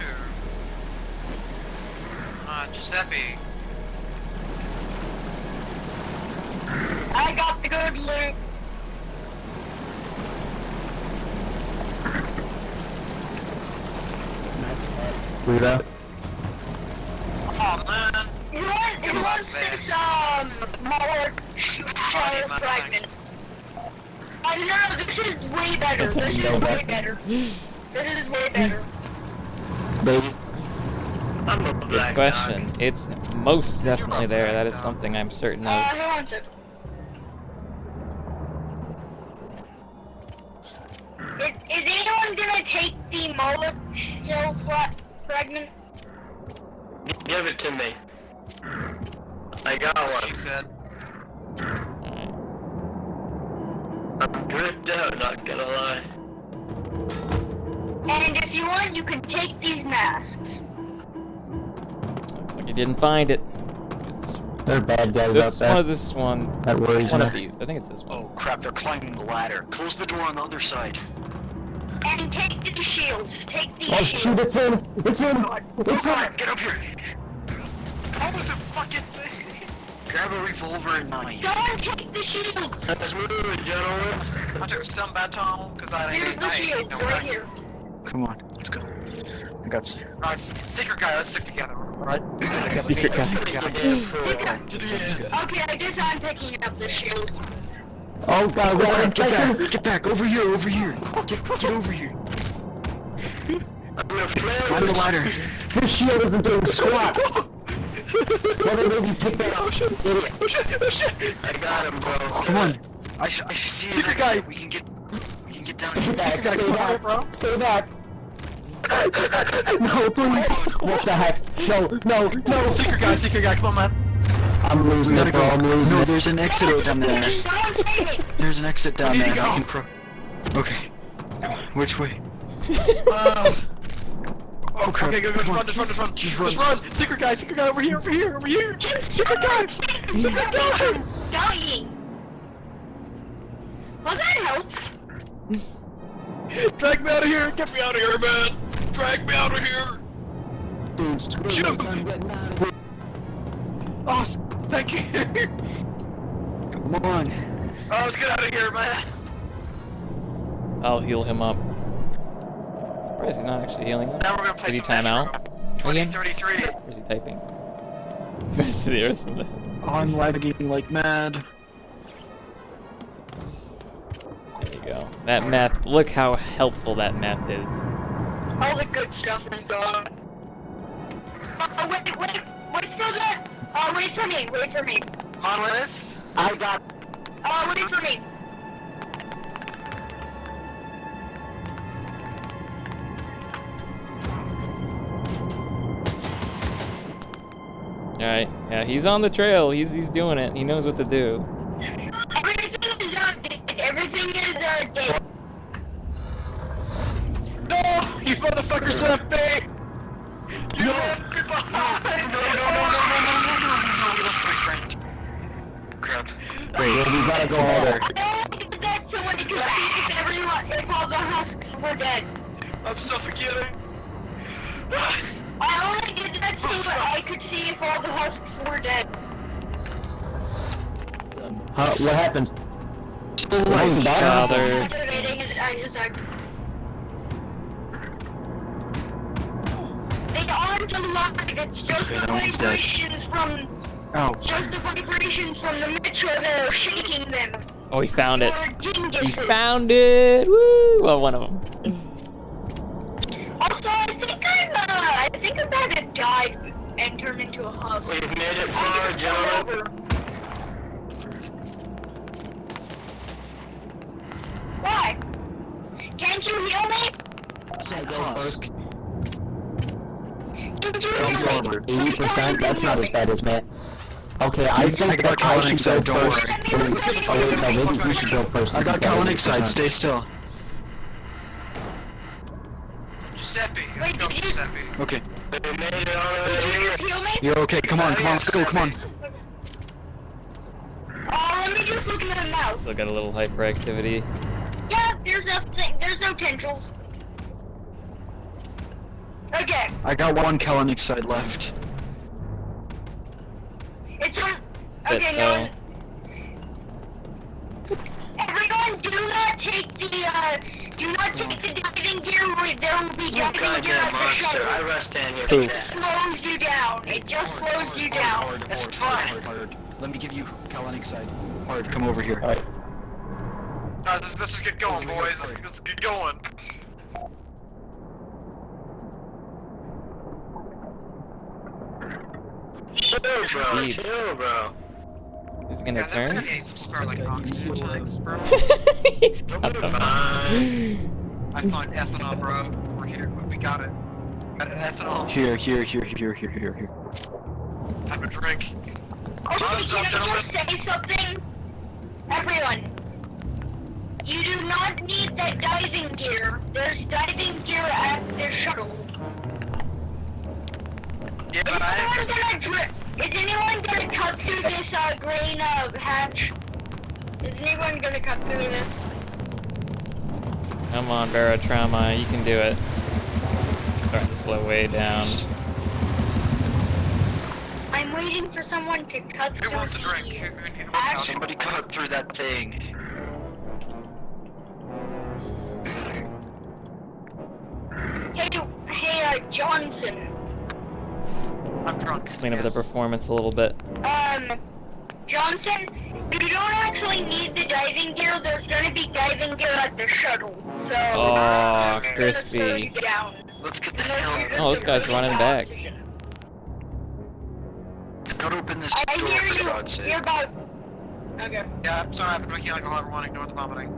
S11: Giuseppe.
S9: I got the good loot.
S6: Rita.
S11: Oh man.
S9: Who wants this, Mauler fragment? No, this is way better. This is way better. This is way better.
S6: Baby.
S4: I'm a
S1: Good
S4: black
S1: question.
S4: dog.
S1: It's most definitely there. That is something I'm certain of.
S9: Who wants it? Is anyone gonna take the Mauler shell fragment?
S4: Give it to me. I got
S11: She
S4: one.
S11: said.
S1: Alright.
S4: I'm dripped out, not gonna lie.
S9: And if you want, you can take these masks.
S1: Looks like you didn't find it. It's
S6: There are bad guys
S1: this
S6: out there.
S1: one or this one.
S6: That worries
S1: One
S6: me.
S1: of these. I think it's this one.
S13: Oh crap, they're climbing the ladder. Close the door on the other side.
S9: And take the shields. Take these
S6: Oh
S9: shields.
S6: shoot, it's in! It's in! It's in!
S13: Get up here!
S11: How was it fucking
S13: Grab a revolver and knife.
S9: Someone take the shields.
S4: Let's move, gentlemen.
S11: I took a stun baton because I
S9: Here's
S11: hate
S9: the shield, right here.
S13: Come on, let's go. I got some.
S11: Alright, secret guy, let's stick together. Alright?
S1: Secret guy.
S9: Okay, I guess I'm picking up the shield.
S6: Oh god, Ryan,
S13: Get back! Over here! Over here! Get over here!
S4: I'm gonna flare
S13: Climb the ladder!
S6: this shield isn't doing squat! Why don't you pick that up? Idiot.
S4: I got him, bro.
S13: Come on! I should see an exit. We can get down
S6: Stay
S13: here.
S6: back, stay back, bro. Stay back. No, please. What the heck? No.
S11: Secret guy, come on, man.
S6: I'm losing it, bro. I'm losing
S13: No,
S6: it.
S13: there's an exit down there.
S9: Someone take it.
S13: There's an exit down
S11: We need
S13: there.
S11: to
S13: I
S11: go.
S13: can Okay. Come on. Which way? Oh crap.
S11: Okay, go,
S13: Come on.
S11: just run.
S13: Just
S11: Just
S13: run.
S11: run. Secret guy, over here. Secret guy.
S9: Secret guy. Dying. Well, that helps.
S11: Drag me out of here. Get me out of here, man. Drag me out of here.
S6: Dude, screw
S11: Shoot
S6: this.
S11: him.
S6: I'm getting out of here.
S11: Oh, thank you.
S13: Come on.
S11: Oh, let's get out of here, man.
S1: I'll heal him up. Or is he not actually healing up?
S11: Now we're gonna play
S1: Did he
S11: some
S1: time
S11: Metro.
S1: out?
S11: 2033.
S1: Or is he typing? Rest of the earth from the...
S13: I'm lagging like mad.
S1: There you go. That map, look how helpful that map is.
S9: All the good stuff is gone. Wait for that. Wait for me.
S11: Monoliths.
S6: I got.
S9: Wait for me.
S1: Alright, yeah, he's on the trail. He's doing it. He knows what to do.
S9: Everything is dead.
S11: No, you motherfuckers left me. You left me behind.
S13: No. You left my friend. Crap.
S6: Wait, we gotta go over.
S9: I only did that so when you could see if all the husks were dead.
S11: I'm suffocating.
S9: I only did that so that I could see if all the husks were dead.
S6: What happened?
S1: Father.
S9: They aren't alive, it's just the
S13: no one's dead.
S9: vibrations from
S13: Oh.
S9: Just the vibrations from the metro that are shaking them.
S1: Oh, he found it.
S9: Or
S1: He
S9: dinguses.
S1: found it! Woo! Well, one of them.
S9: Also, I think I'm about to die and turn into a husk.
S4: We've made it far, gentlemen.
S9: Why? Can't you heal me?
S6: Husk.
S9: Can't you heal me?
S6: 80%? That's not as bad as Matt. Okay, I think
S13: got
S6: that I
S13: colonic
S6: should
S13: side,
S6: go
S13: don't
S6: first.
S13: worry.
S6: Oh, wait, no, maybe you should go first.
S13: I got
S6: since it's
S13: colonic side,
S6: 80%.
S13: stay still.
S11: Giuseppe, let's go, Giuseppe.
S13: Okay.
S4: We made it all the way
S9: Did you
S4: here.
S9: just heal me?
S13: You're okay, come on, let's go, come on.
S9: Let me just look at the mouth.
S1: Still got a little hyperactivity.
S9: Yeah, there's no tendrils. Okay,
S13: I got one colonic side left.
S9: it's on.
S1: But,
S9: Okay, no one. Everyone, do not take the diving gear. There will be diving gear
S4: Goddamn
S9: at the
S4: monster.
S9: shuttle.
S4: I rush down here.
S1: Ooh.
S9: It slows you down. It just slows you down.
S11: It's fine.
S13: Hard. Let me give you colonic side. Hard, come over here.
S12: Alright.
S11: Let's just get going, boys. Let's get going.
S4: Chill, bro.
S1: Speed.
S4: Chill, bro.
S1: Is he gonna
S11: Yeah, they're
S1: turn?
S11: gonna need some Scarlet oxygen tanks, bro.
S1: He's got
S4: We're
S1: them.
S4: fine.
S11: I found ethanol, bro. We're here. We got it. Got ethanol.
S13: Here.
S11: Have a drink.
S9: Okay,
S11: Thumbs up,
S9: can I just
S11: gentlemen.
S9: say something? Everyone, you do not need that diving gear. There's diving gear at the shuttle.
S11: Yeah, but I
S9: Is anyone gonna cut through this green hatch? Is anyone gonna cut through this?
S1: Come on, Barotrauma, you can do it. Starting to slow way down.
S9: I'm waiting for someone to cut
S11: Who
S9: through
S11: wants a drink?
S9: the
S11: Who wants
S9: hatch.
S13: Somebody cut through that thing.
S9: Hey, Johnson.
S11: I'm drunk.
S1: Clean up the
S11: yes.
S1: performance a little bit.
S9: Johnson, you don't actually need the diving gear. There's gonna be diving gear at the shuttle. So,
S1: Oh,
S9: it's gonna
S1: crispy.
S9: slow you down.
S13: Let's get the
S9: Unless
S13: hell
S9: you're
S13: out.
S9: just
S1: Oh, this guy's running back.
S9: oxygen.
S13: Gotta open this
S9: I
S13: door,
S9: hear
S13: for
S9: you.
S13: God's sake.
S9: You're about. Okay.
S11: Yeah, I'm sorry, I've been drinking alcohol, everyone. Ignore the vomiting.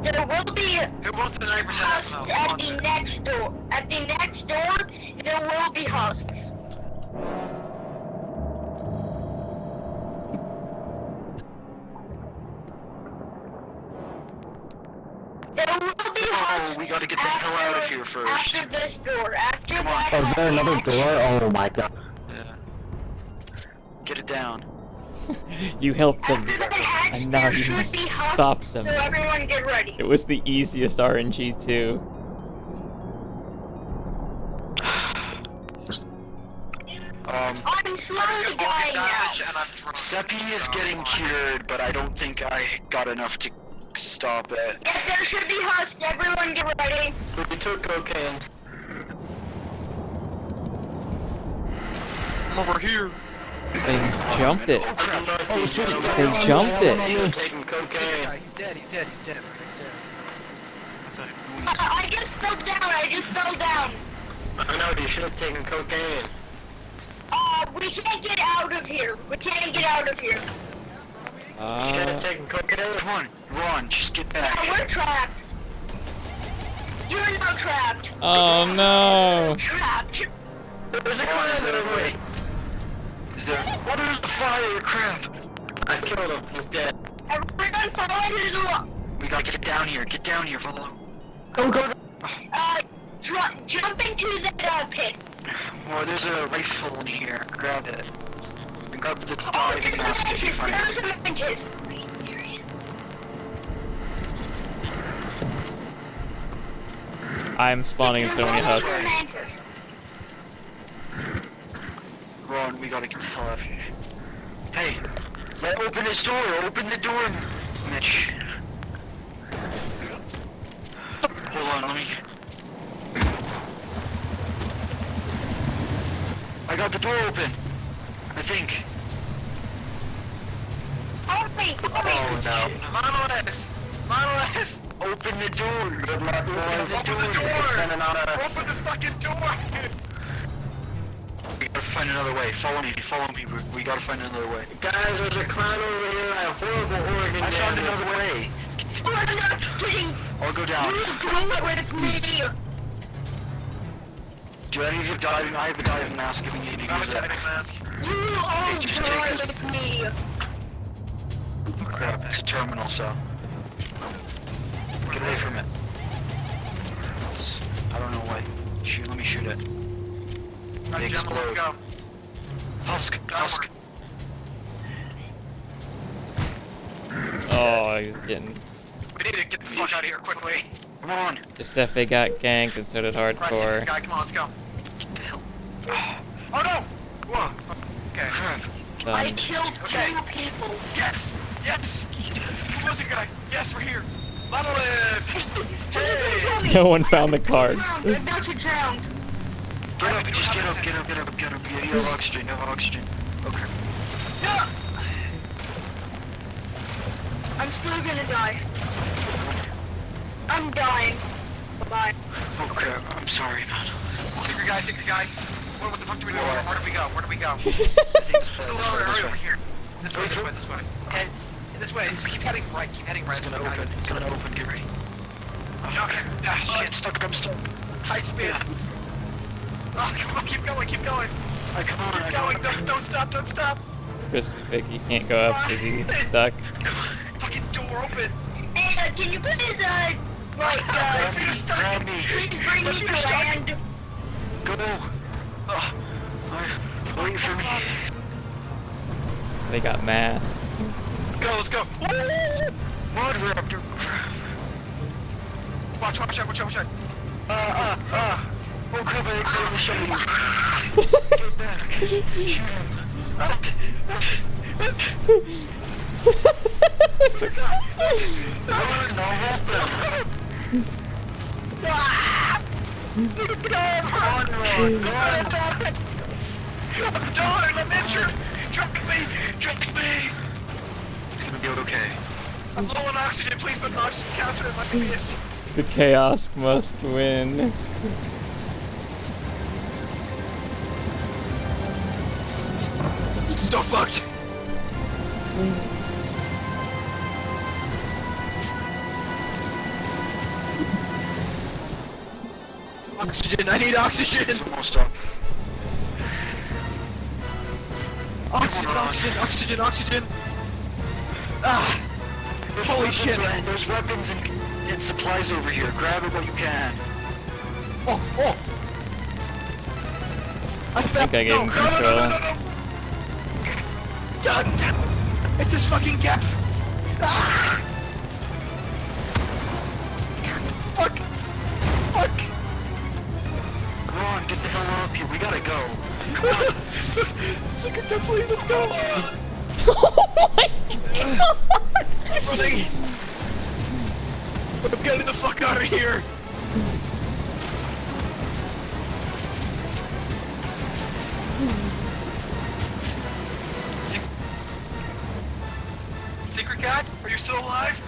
S9: There will be
S11: Who wants the 9%
S9: husks
S11: ethanol? Who
S9: at
S11: wants
S9: the
S11: it?
S9: next door. At the next door, there will be husks. There will be husks.
S13: we gotta get the hell out of here first.
S9: After this door. After
S13: Come on.
S9: that.
S6: Oh, is there another
S9: hatch.
S6: door? Oh my god.
S13: Yeah. Get it down.
S1: You helped them,
S9: After that hatch,
S1: and now
S9: there
S1: you
S9: should
S1: must
S9: be husks,
S1: stop them.
S9: So everyone get ready.
S1: It was the easiest RNG too.
S9: I'm slowly dying now.
S11: Damage and I'm drunk.
S13: Seppi is getting cured, but I don't think I got enough to stop it.
S9: If there should be husks, everyone get ready.
S4: We took cocaine.
S11: I'm over here.
S1: They jumped it.
S4: Oh, shit.
S1: They jumped it.
S4: Taking cocaine.
S11: He's dead. He's dead. That's not even
S9: I just fell down.
S4: I know, you should have taken cocaine.
S9: We can't get out of here.
S4: You should have taken cocaine.
S13: Come on, run, just get back.
S9: Yeah, we're trapped. You're now trapped.
S1: Oh no!
S9: Trapped.
S4: There's a
S13: Come on, is
S4: clown
S13: there
S4: in
S13: a way? Is there? Oh, there's the fire, crap!
S4: I killed him. He's dead.
S9: Everyone follow into the wall.
S13: We gotta get down here, follow.
S6: Go.
S9: Jump into that pit.
S13: Oh, there's a rifle in here, grab it. And grab the
S9: Oh,
S13: diving mask if you find
S9: there's
S13: it.
S9: a mantis.
S1: I'm spawning so many
S9: There's a
S1: husks.
S9: mantis.
S13: Run, we gotta get the hell out of here. Hey, open this door, open the door, Mitch. Hold on, let me... I got the door open! I think.
S9: Help me!
S13: Oh no. Monolith! Monolith! Open the door! Good luck, boys. Open the door! Open the fucking door! We gotta find another way. Follow me, we gotta find another way.
S4: Guys, there's a clown over here. I have horrible organ
S13: I found
S4: damage.
S13: another way.
S9: I'm not kidding!
S13: I'll go down.
S9: You don't get rid of me!
S13: Do any of you diving? I have a diving mask if you need to use it.
S9: You all
S13: Just
S9: die
S13: take this.
S9: with me!
S13: Crap, it's a terminal, so. Get away from it. I don't know why. Shoot, let me shoot it. They explode. Let's go. Husk.
S1: Oh, he's getting...
S11: We need to get the fuck out of here quickly.
S13: Come on.
S1: Giuseppe got ganked and so did
S11: Right,
S1: Hardcore.
S11: guy, come on, let's go.
S13: Get the hell.
S11: Oh no! Whoa. Okay.
S13: Crap.
S9: I killed
S11: Okay.
S9: 2 people!
S11: Yes! Yes! Who was it, guy? Yes, we're here. Monolith! Hey!
S1: No one found the card.
S9: I'm about to drown!
S13: Get up, just get up. You have oxygen, Okay.
S11: Yeah!
S9: I'm still gonna die. I'm dying. Bye.
S13: Oh crap, I'm sorry, man.
S11: Secret guy. What the fuck do we do?
S13: What?
S11: Where do we go?
S13: I think this
S11: There's a
S13: way.
S11: little area over
S13: This way.
S11: here. This way. Okay. This way. Just keep heading right.
S13: It's gonna open. It's gonna open. Get ready.
S11: Okay. Ah, shit.
S13: I'm stuck.
S11: Tight space. Oh, come on. Keep going.
S13: Come on.
S11: Keep going. Don't stop.
S1: Chris Vicky can't go up because he's stuck.
S11: Fucking door open.
S9: Hey, can you please,
S13: Grab me.
S9: please bring me to land?
S13: Go. Wait for me.
S1: They got masks.
S11: Let's go.
S13: Mud raptor.
S11: Watch out.
S13: Oh crap, I accidentally shot you. Get back. Shoot him.
S11: I'm dying. I'm injured. Drop me.
S13: It's gonna be okay.
S11: I'm low on oxygen. Please put an oxygen canister in my face.
S1: The chaos must win.
S11: So fucked. Oxygen. I need oxygen.
S13: It's almost up.
S11: Oxygen. Ah. Holy shit.
S13: There's weapons and supplies over here. Grab it while you can.
S11: Oh.
S1: I think I gave him control.
S11: No. God damn. It's this fucking gap. Ah. Fuck.
S13: Come on, get the hell up here. We gotta go. Come on.
S11: Secret gun, please, let's go.
S1: Oh my god!
S11: I'm running. I'm getting the fuck out of here. Secret guy, are you still alive?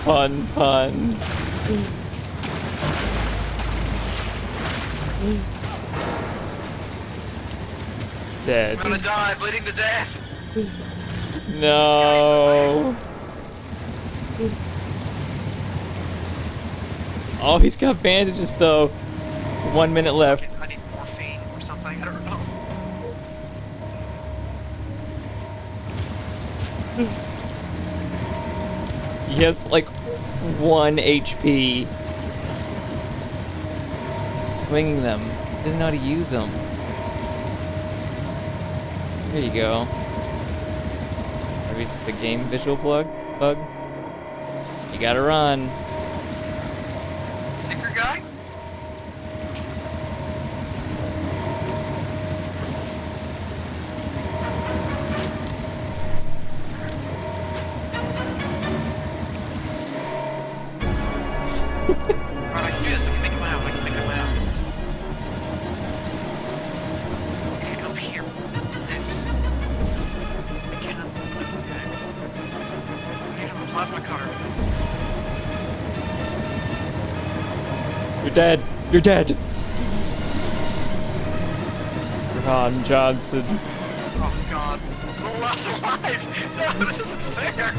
S1: Pun. Dead.
S11: I'm gonna die, bleeding to death.
S1: No. Oh, he's got bandages though. 1 minute left.
S11: I need morphine or something, I don't know.
S1: He has like 1 HP. Swinging them. He doesn't know how to use them. There you go. Maybe it's just the game visual bug. You gotta run.
S11: Secret guy? I can do this. I can make it my own. I can make it my own. Okay, up here. This. I cannot. Okay. I need a plasma cutter.
S1: You're dead. You're dead. Ron Johnson.
S11: Oh god. I'm the last alive! No, this isn't fair!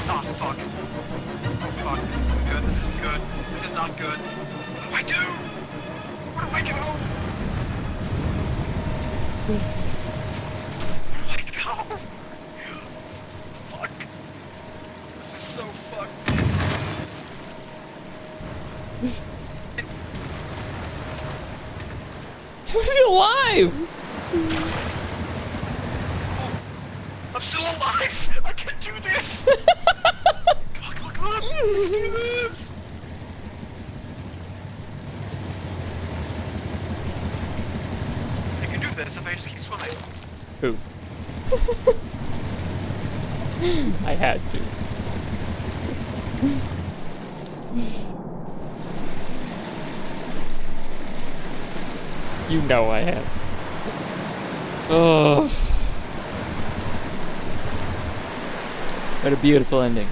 S11: Oh fuck. Oh fuck, this isn't good, this isn't good. This is not good. What do I do? Where do I go? Where do I go? Fuck. This is so fucked.
S1: How's he alive?
S11: I'm still alive! I can do this! Come on, I can do this! I can do this if I just keep swimming.
S1: Who? I had to. You know I had to. Oh. What a beautiful ending.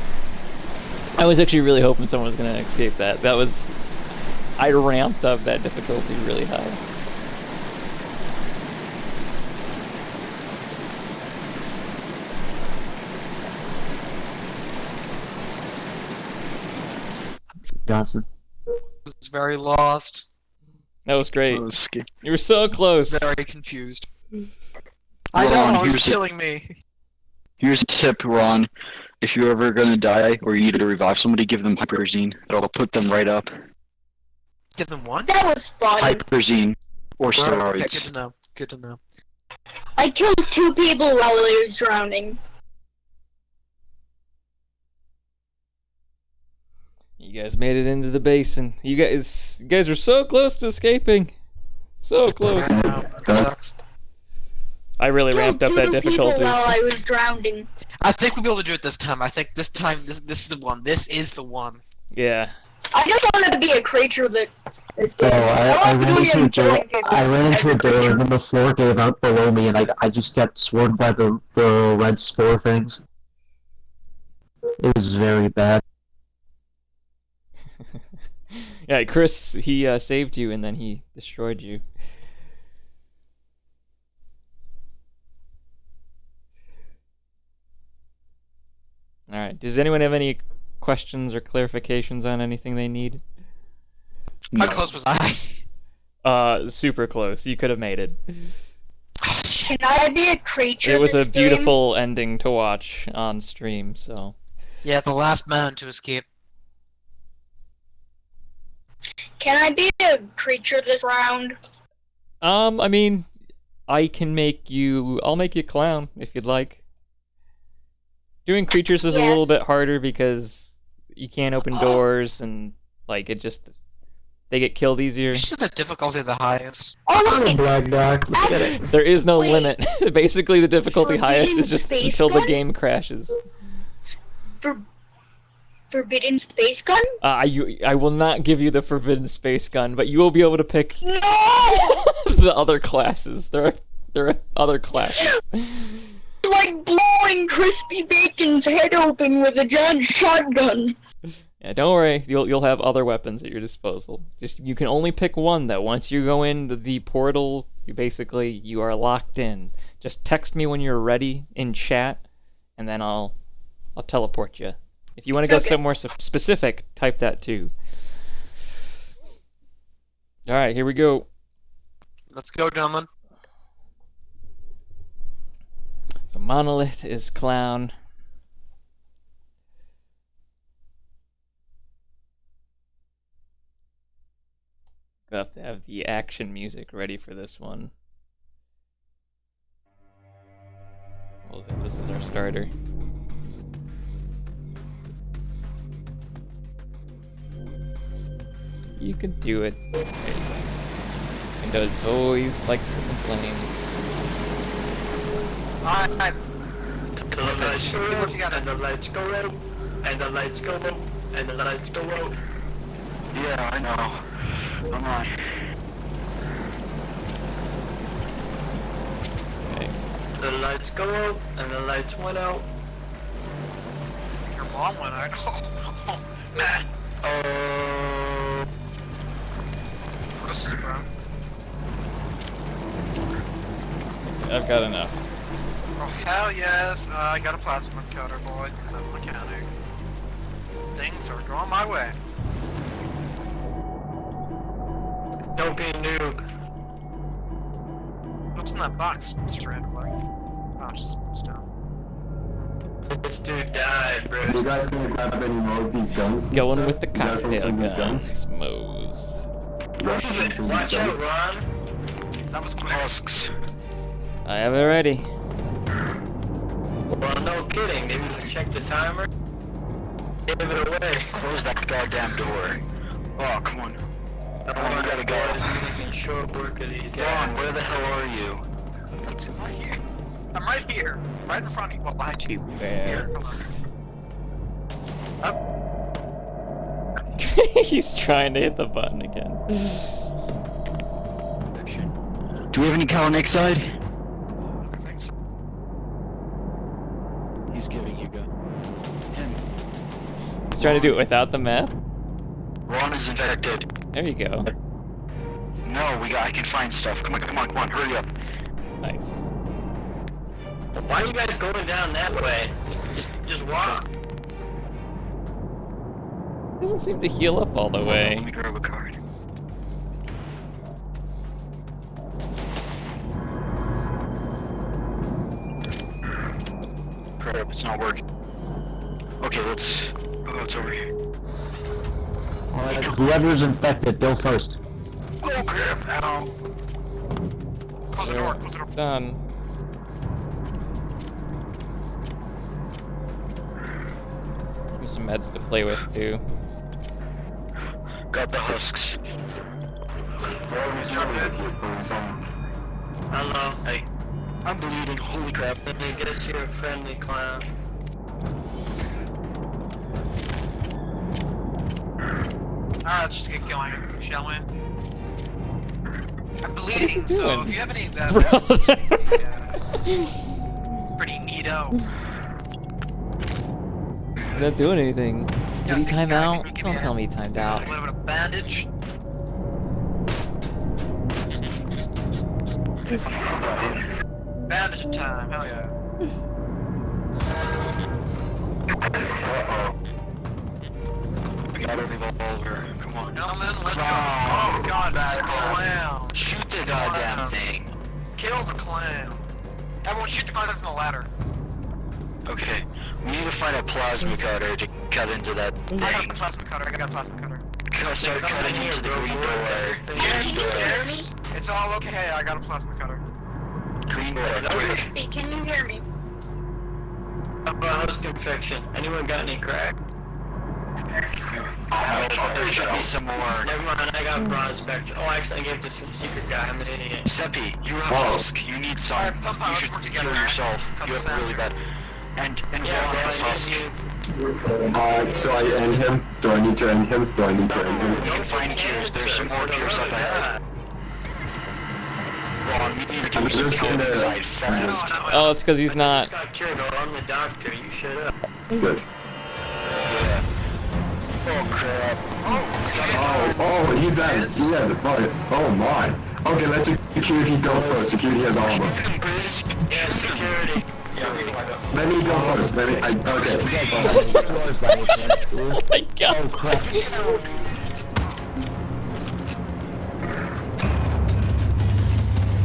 S1: I was actually really hoping someone was gonna escape that. That was... I ramped up that difficulty really high.
S5: Johnson.
S11: Was very lost.
S1: That was great. You were so close.
S11: Very confused. I know, it's killing me.
S6: Here's a tip, Ron. If you're ever gonna die or you need to revive somebody, give them hyperzine. It'll put them right up.
S11: Give them one?
S9: That was fun.
S6: Hyperzine. Or
S11: Okay,
S6: steroids.
S11: good to know. Good to know.
S9: I killed 2 people while I was drowning.
S1: You guys made it into the basin. You guys were so close to escaping. So close.
S11: Sucks.
S1: I really ramped up that
S9: Two people
S1: difficulty.
S9: while I was drowning.
S11: I think we'll be able to do it this time. I think this time, this is the one. This is the one.
S1: Yeah.
S9: I just wanted to be a creature that escaped.
S5: I ran
S9: doing
S5: into a
S9: and killing
S5: door.
S9: people
S5: I ran into
S9: as
S5: a door,
S9: creature.
S5: and then the floor gave out below me, and I just got swarmed by the red spore things. It was very bad.
S1: Yeah, Chris, he saved you and then he destroyed you. Alright, does anyone have any questions or clarifications on anything they need?
S11: How close was I?
S1: Super close. You could have made it.
S9: Can I be a creature?
S1: It was a
S9: this game?
S1: beautiful ending to watch on stream, so...
S11: Yeah, the last man to escape.
S9: Can I be a creature this round?
S1: I mean, I'll make you a clown, if you'd like. Doing creatures is a little bit harder because you can't open doors and, like, they get killed easier.
S11: Just the difficulty the highest.
S9: Oh, look,
S5: Black Doc, look at it.
S1: There is no limit. Basically, the difficulty highest is just
S9: Space
S1: until the
S9: Gun?
S1: game crashes.
S9: Forbidden Space Gun?
S1: I will not give you the Forbidden Space Gun, but you will be able to pick
S9: No!
S1: the other classes. There are other classes.
S9: Like blowing Crispy Bacon's head open with a giant shotgun.
S1: Yeah, don't worry. You'll have other weapons at your disposal. Just you can only pick one though. Once you go in the portal, you are locked in. Just text me when you're ready in chat, and then I'll teleport you. If you want to go somewhere specific, type that too. All right, here we go.
S11: Let's go, gentlemen.
S1: So Monolith is clown. I have to have the action music ready for this one. Well, this is our starter. You can do it. Windows always likes to complain.
S4: The lights go red and the lights go red. and the lights go up, and the lights go out.
S6: Yeah, I know. Come on.
S4: The lights go out, and the lights went out.
S11: Your mom went out. Oh, man. This is brown.
S14: I've got enough.
S11: Oh, hell yes. I got a plasma cutter, boy, because I'm a mechanic. Things are going my way.
S4: Don't be a noob.
S11: What's in that box, Mr. Randall? Oh, just stone.
S4: This dude died, bro.
S15: You guys gonna grab any more of these guns? and
S1: Going
S15: stuff?
S1: with the
S15: You guys want
S1: cocktail
S15: some of these
S1: guns. Moves.
S15: Rush some of these
S4: Watch out,
S15: guns.
S4: Ron.
S11: That was quick.
S6: Husks.
S1: I have it ready.
S4: Well, no kidding. Maybe we check the timer. Give it away.
S6: Close that goddamn door. Oh, come on.
S4: Oh,
S6: we gotta go.
S4: Boys, making short work of these guys.
S6: Ron, where the hell are you? That's
S11: I'm right here. I'm right here. Right in front of you. Well, behind you. Here, come on.
S1: He's trying to hit the button again.
S6: Do we have any Cal next side?
S11: Thanks.
S6: He's giving you gun. Him.
S1: He's trying to do it without the map.
S6: Ron is infected.
S1: There you go.
S6: No, I can find stuff. Come on, hurry up.
S1: Nice.
S4: Why are you guys going down that way? Just walk.
S1: Doesn't seem to heal up all the way.
S6: Let me grab a card. Crap, it's not working. Okay, let's... Oh, it's over here.
S15: Alright, whoever's infected, go first.
S6: Oh crap, ow.
S11: Close the door. Close the door.
S1: Done. Give me some meds to play with too.
S6: Got the husks.
S4: Hello.
S6: Hey. I'm bleeding, holy crap.
S4: I guess you're a friendly clown.
S11: Alright, let's just get going, shall we? I'm
S1: What is he
S11: bleeding, so
S1: doing?
S11: if you have any pretty neato.
S1: He's not doing anything. Did he
S11: Yes,
S1: time
S11: yeah,
S1: out?
S11: give me
S1: Don't
S11: a-
S1: tell me he timed
S11: A
S1: out.
S11: little bit of bandage. Bandage time, hell yeah.
S6: I got a revolver. Come on.
S11: Gentlemen, let's go.
S6: Clown.
S11: Oh god, that clown.
S6: Shoot the goddamn thing.
S11: Kill the clown. Everyone shoot the clown from the ladder.
S6: Okay. We need to find a plasma cutter to cut into that thing.
S11: I got a plasma cutter,
S6: Start cutting into the green door.
S11: Jeremy? It's all okay, I got a plasma cutter.
S6: Green door, quick.
S9: Hey, can you hear me?
S4: How about house infection? Anyone got any crack?
S6: There should be some more.
S4: Never mind, I got broad spectrum. Oh, actually, I gave it to some secret guy. I'm an idiot.
S6: Seppi, you have husk. You need some.
S11: Alright, pump out,
S6: You should
S11: let's work
S6: heal
S11: together.
S6: yourself.
S11: Comes
S6: You have really
S11: faster.
S6: bad. And
S4: Yeah,
S6: Ron
S4: bro,
S6: has
S4: I
S6: husk.
S4: need you.
S15: So I end him? Do I need to end him? Do I need to end
S6: We
S15: him?
S6: can find cures. There's some more cures up ahead. Ron, we need to
S15: I'm
S6: do some
S15: just
S6: killing
S15: gonna-
S6: inside fast.
S1: Oh, it's because he's not.
S4: I just got cured, though. I'm the doctor. You shut up.
S15: Good.
S6: Oh crap.
S15: Oh, he has a bullet. Oh my. Okay, let security go first. Security has armor.
S4: Yeah, security.
S15: Let me go first. Okay.
S1: Oh my god.
S15: Oh crap.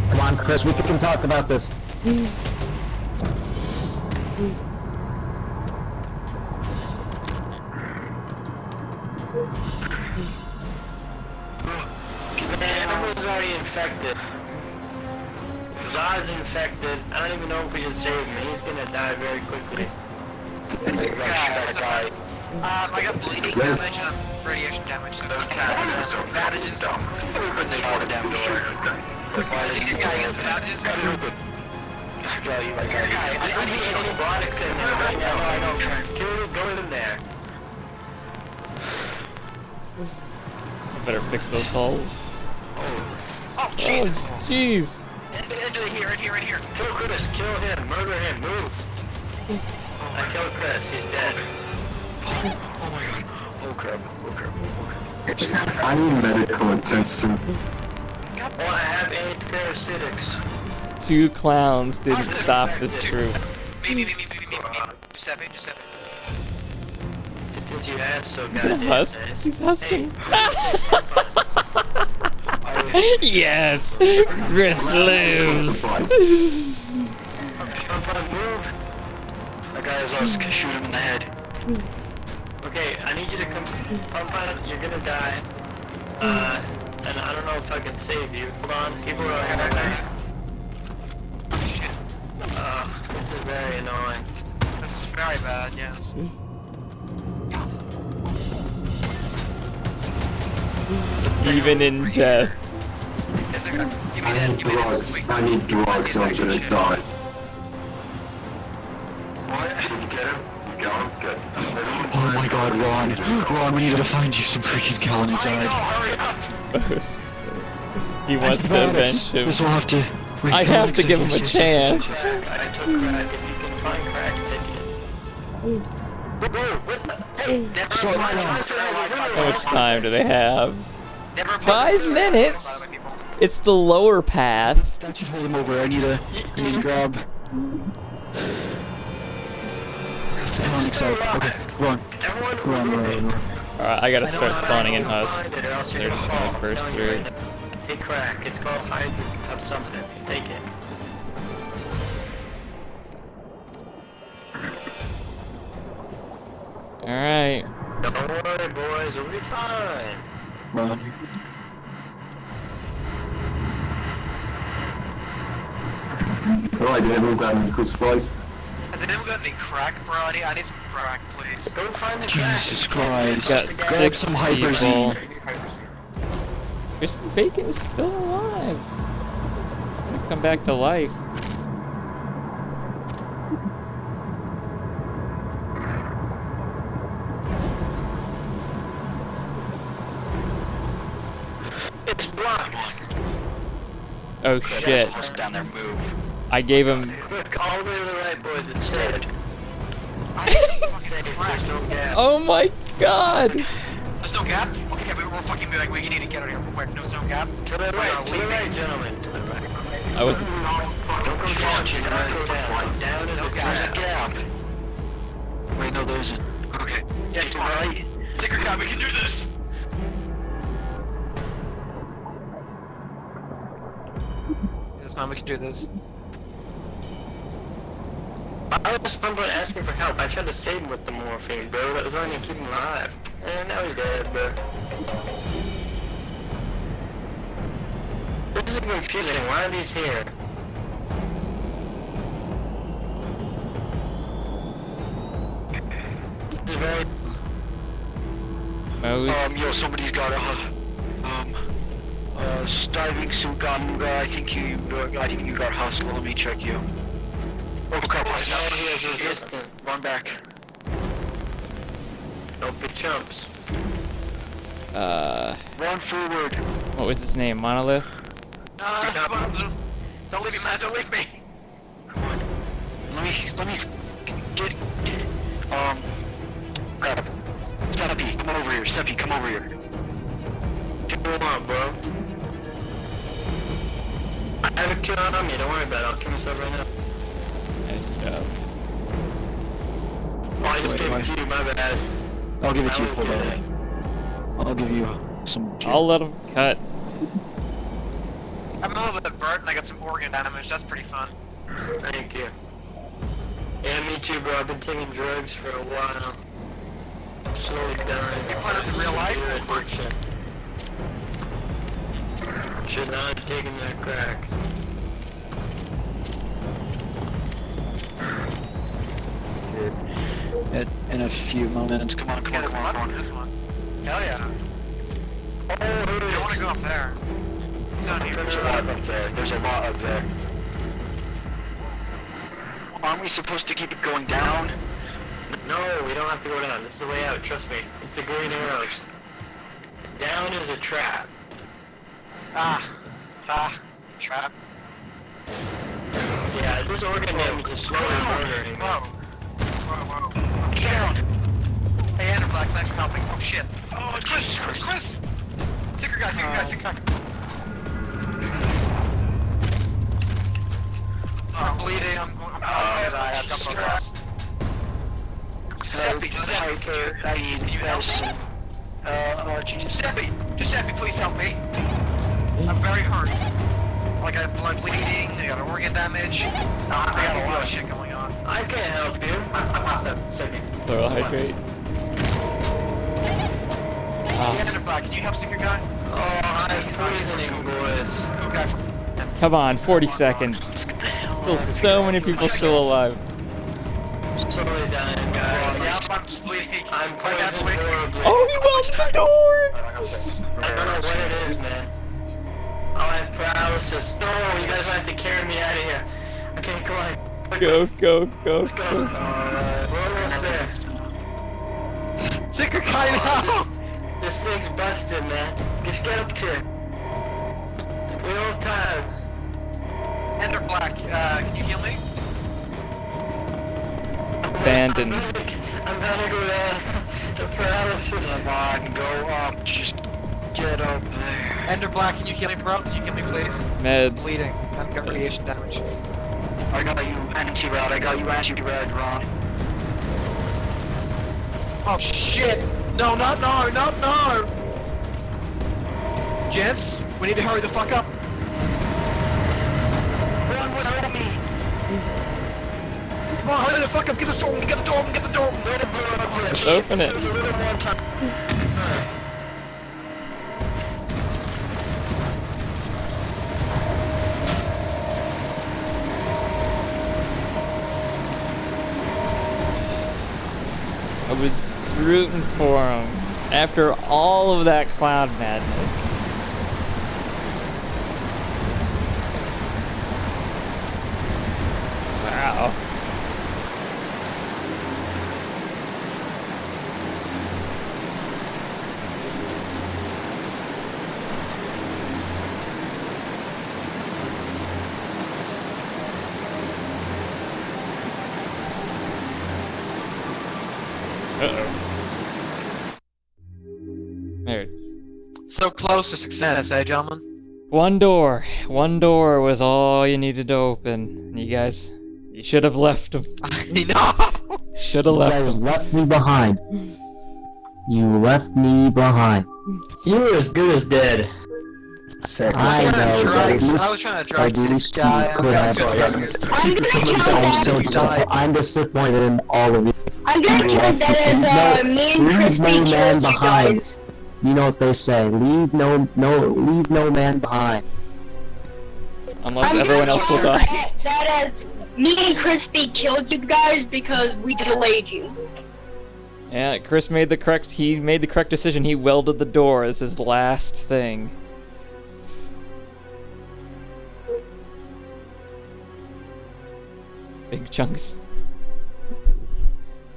S15: Come on, Chris, we can talk about this.
S4: Man, everyone's already infected. Zod's infected. I don't even know if he can save me. He's gonna die very quickly.
S11: It's a guy, it's a guy. I got bleeding
S15: Yes.
S11: damage and radiation damage, so those bandages.
S6: Open the goddamn door.
S11: Secret guy gets bandages.
S4: Secret guy, I need antibiotics in there right now. Security, go in there.
S14: Better fix those holes.
S11: Oh, Jesus!
S1: Oh,
S14: jeez.
S11: In here.
S4: Kill Chris, kill him, murder him, move. I killed Chris, he's dead.
S11: Oh my god. Oh crap.
S15: I need medical attention.
S4: Well, I have anti-parasitics.
S14: 2 clowns didn't stop this troop.
S11: Me. Giuseppe.
S4: Did you ask so goddamn
S14: Husk?
S4: nice?
S14: He's husking.
S4: Hey.
S14: Yes! Chris lives!
S4: Move.
S6: That guy is Husk. Shoot him in the head.
S4: Okay, I need you to come. You're gonna die. And I don't know if I can save you. Hold on, people are gonna die.
S11: Shit.
S4: This is very annoying.
S11: This is very bad, yes.
S14: Even in death.
S11: Give me that.
S15: I need drugs, I'm gonna die.
S11: What?
S15: Did you get him? You got him? Good.
S6: Oh my god, Ron, we needed to find you some freaking Callan who died.
S11: Hurry up!
S14: He wants to avenge him.
S6: This will have to...
S14: I have to give him a chance.
S4: I took crack. If you can find crack, take it.
S14: How much time do they have? 5 minutes? It's the lower path.
S6: That should hold him over. I need to grab... Okay, run.
S14: Alright, I gotta start spawning in Husk. They're just gonna burst through.
S4: Take crack. It's called hide of something. Take it.
S14: Alright.
S4: Don't worry, boys. We'll be fine.
S6: Run.
S15: Alright, did everyone grab medical supplies?
S11: Has anyone got any crack, bro? I need some crack, please.
S4: Go find the crack.
S6: Jesus Christ.
S14: Got
S6: Grab
S14: 6
S6: some
S14: people.
S6: Hyperzine.
S14: Mr. Bacon is still alive. He's gonna come back to life.
S4: It's blocked.
S14: Oh shit.
S6: Husk down there, move.
S14: I gave him...
S4: Look, all the way to the right, boys. It's dead. There's no gap.
S14: Oh my god!
S11: There's no gap? Okay, we're fucking moving. We need to get out of here quick. There's no gap.
S4: To the right, gentlemen. To the right.
S14: I was...
S4: Don't go down. Down is a gap.
S6: Wait, no, there isn't. Okay.
S11: Yeah, to the right. Secret gap, we can do this! Yes, man, we can do this.
S4: I was about asking for help. I tried to save him with the morphine, bro. That was only gonna keep him alive. And now he's dead, bro. This is confusing. Why are these here? This is very...
S14: Mose.
S6: Yo, somebody's got a, diving suit gun. I think you got Husk. Let me check you. Oh crap, Husk.
S4: No, he is resistant.
S6: Run back.
S4: Don't be chumps.
S6: Run forward.
S14: What was his name? Monolith?
S11: Don't leave me, man. Don't leave me.
S6: Let me get, grab it. Seppi, come over here. Seppi, come over here.
S4: Kill him out, bro. I have a kill on me. Don't worry about it. I'll kill myself right now.
S14: Nice job.
S4: Oh, I just gave it to you. My bad.
S6: I'll give it to you. Hold on. I'll give you some.
S14: I'll let him cut.
S11: I'm a little bit burnt and I got some organ damage. That's pretty fun.
S4: Thank you. Yeah, me too, bro. I've been taking drugs for a while. I'm slowly dying.
S11: You put it in real life?
S4: Addiction. Should not have taken that crack.
S6: In a few moments. Come on.
S11: This one. Hell yeah. Oh, don't want to go up there. It's down here.
S6: There's a lot up there. There's a lot up there. Aren't we supposed to keep it going down?
S4: No, we don't have to go down. This is the way out. Trust me. It's the green arrows. Down is a trap.
S11: Trap.
S4: Yeah, this organ damage is slowly murdering me.
S11: Whoa. Down. Hey, Enderblack, thanks for helping. Oh shit. Oh, Chris! Secret guy. I'm bleeding. I'm die. I've got progress. Giuseppe, can you help me? Giuseppe, please help me. I'm very hurt. Like, I have blood bleeding, I got organ damage. I got a lot of shit going on.
S4: I can't help you.
S14: Thorough hydrate.
S11: Enderblack, can you help Secret guy?
S4: Oh, I'm poisoning, boys.
S11: Cool guy from...
S14: Come on, 40 seconds. Still so many people still alive.
S4: I'm slowly dying, guys.
S11: Yeah, I'm bleeding.
S4: I'm poisoned horribly.
S14: Oh, he welded the door!
S4: I don't know what it is, man. Oh, I have paralysis. No, you guys have to carry me out of here. Okay, come on.
S14: Go.
S4: Let's go. Alright, we're almost there.
S11: Secret guy now!
S4: This thing's busted, man. Just get up here. We don't have time.
S11: Enderblack, can you heal me?
S14: Abandoned.
S4: I'm gonna go down. The paralysis.
S11: Come on, go up. Just get up there. Enderblack, can you heal me, bro? Can you heal me, please?
S14: Med.
S11: Bleeding. I've got radiation damage.
S13: I got you anti-rad, Ron.
S11: Oh shit! No! Gents, we need to hurry the fuck up.
S4: Run without me.
S11: Come on, hurry the fuck up! Get the door!
S14: Open it.
S4: There's a little more time.
S14: I was rooting for him after all of that cloud madness. Wow. Uh-oh. There it is.
S11: So close to success, eh, gentlemen?
S14: One door was all you needed to open. You guys, you should have left him.
S11: No!
S14: Should have left
S16: You guys
S14: him.
S16: left me behind. You left me behind.
S6: You were as good as dead.
S16: I know, but at least,
S11: I was trying to drag
S16: at least
S11: this guy.
S16: you could have. I'm disappointed in all of you.
S9: I'm gonna count that as me and Crispy
S16: Leave no man
S9: killed you
S16: behind.
S9: guys.
S16: You know what they say. Leave no man behind.
S14: Unless
S9: I'm
S14: everyone
S9: gonna
S14: else will
S9: count
S14: die.
S9: that as me and Crispy killed you guys because we delayed you.
S14: Yeah, Chris made the correct. He made the correct decision. He welded the door as his last thing. Big chunks.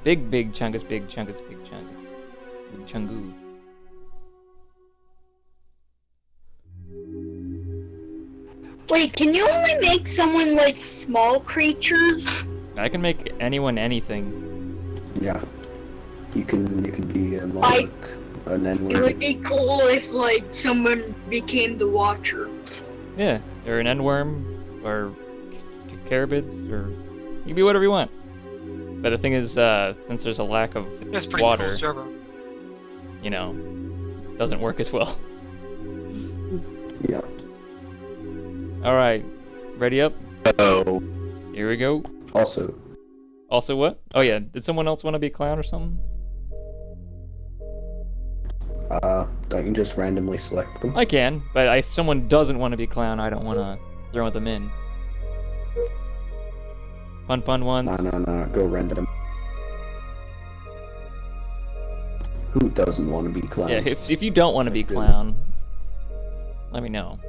S14: Big chunkus, big chunkus, big chunkus. Big chungu.
S9: Wait, can you only make someone like small creatures?
S14: I can make anyone anything.
S12: Yeah. You can be a monarch, an
S9: It
S12: N-word.
S9: would be cool if like someone became the Watcher.
S14: Yeah, or an endworm, or carabids, or you can be whatever you want. But the thing is, since there's a lack of
S11: That's pretty
S14: water,
S11: cool server.
S14: you know, it doesn't work as well.
S12: Yeah.
S14: Alright, ready up?
S12: Oh.
S14: Here we go.
S12: Also
S14: what? Oh yeah, did someone else want to be a clown or something?
S12: don't you just randomly select them?
S14: I can, but if someone doesn't want to be a clown, I don't want to throw them in. Pun once.
S12: No, go random. Who doesn't want to be clown?
S14: Yeah, if you don't want to be clown, let me know.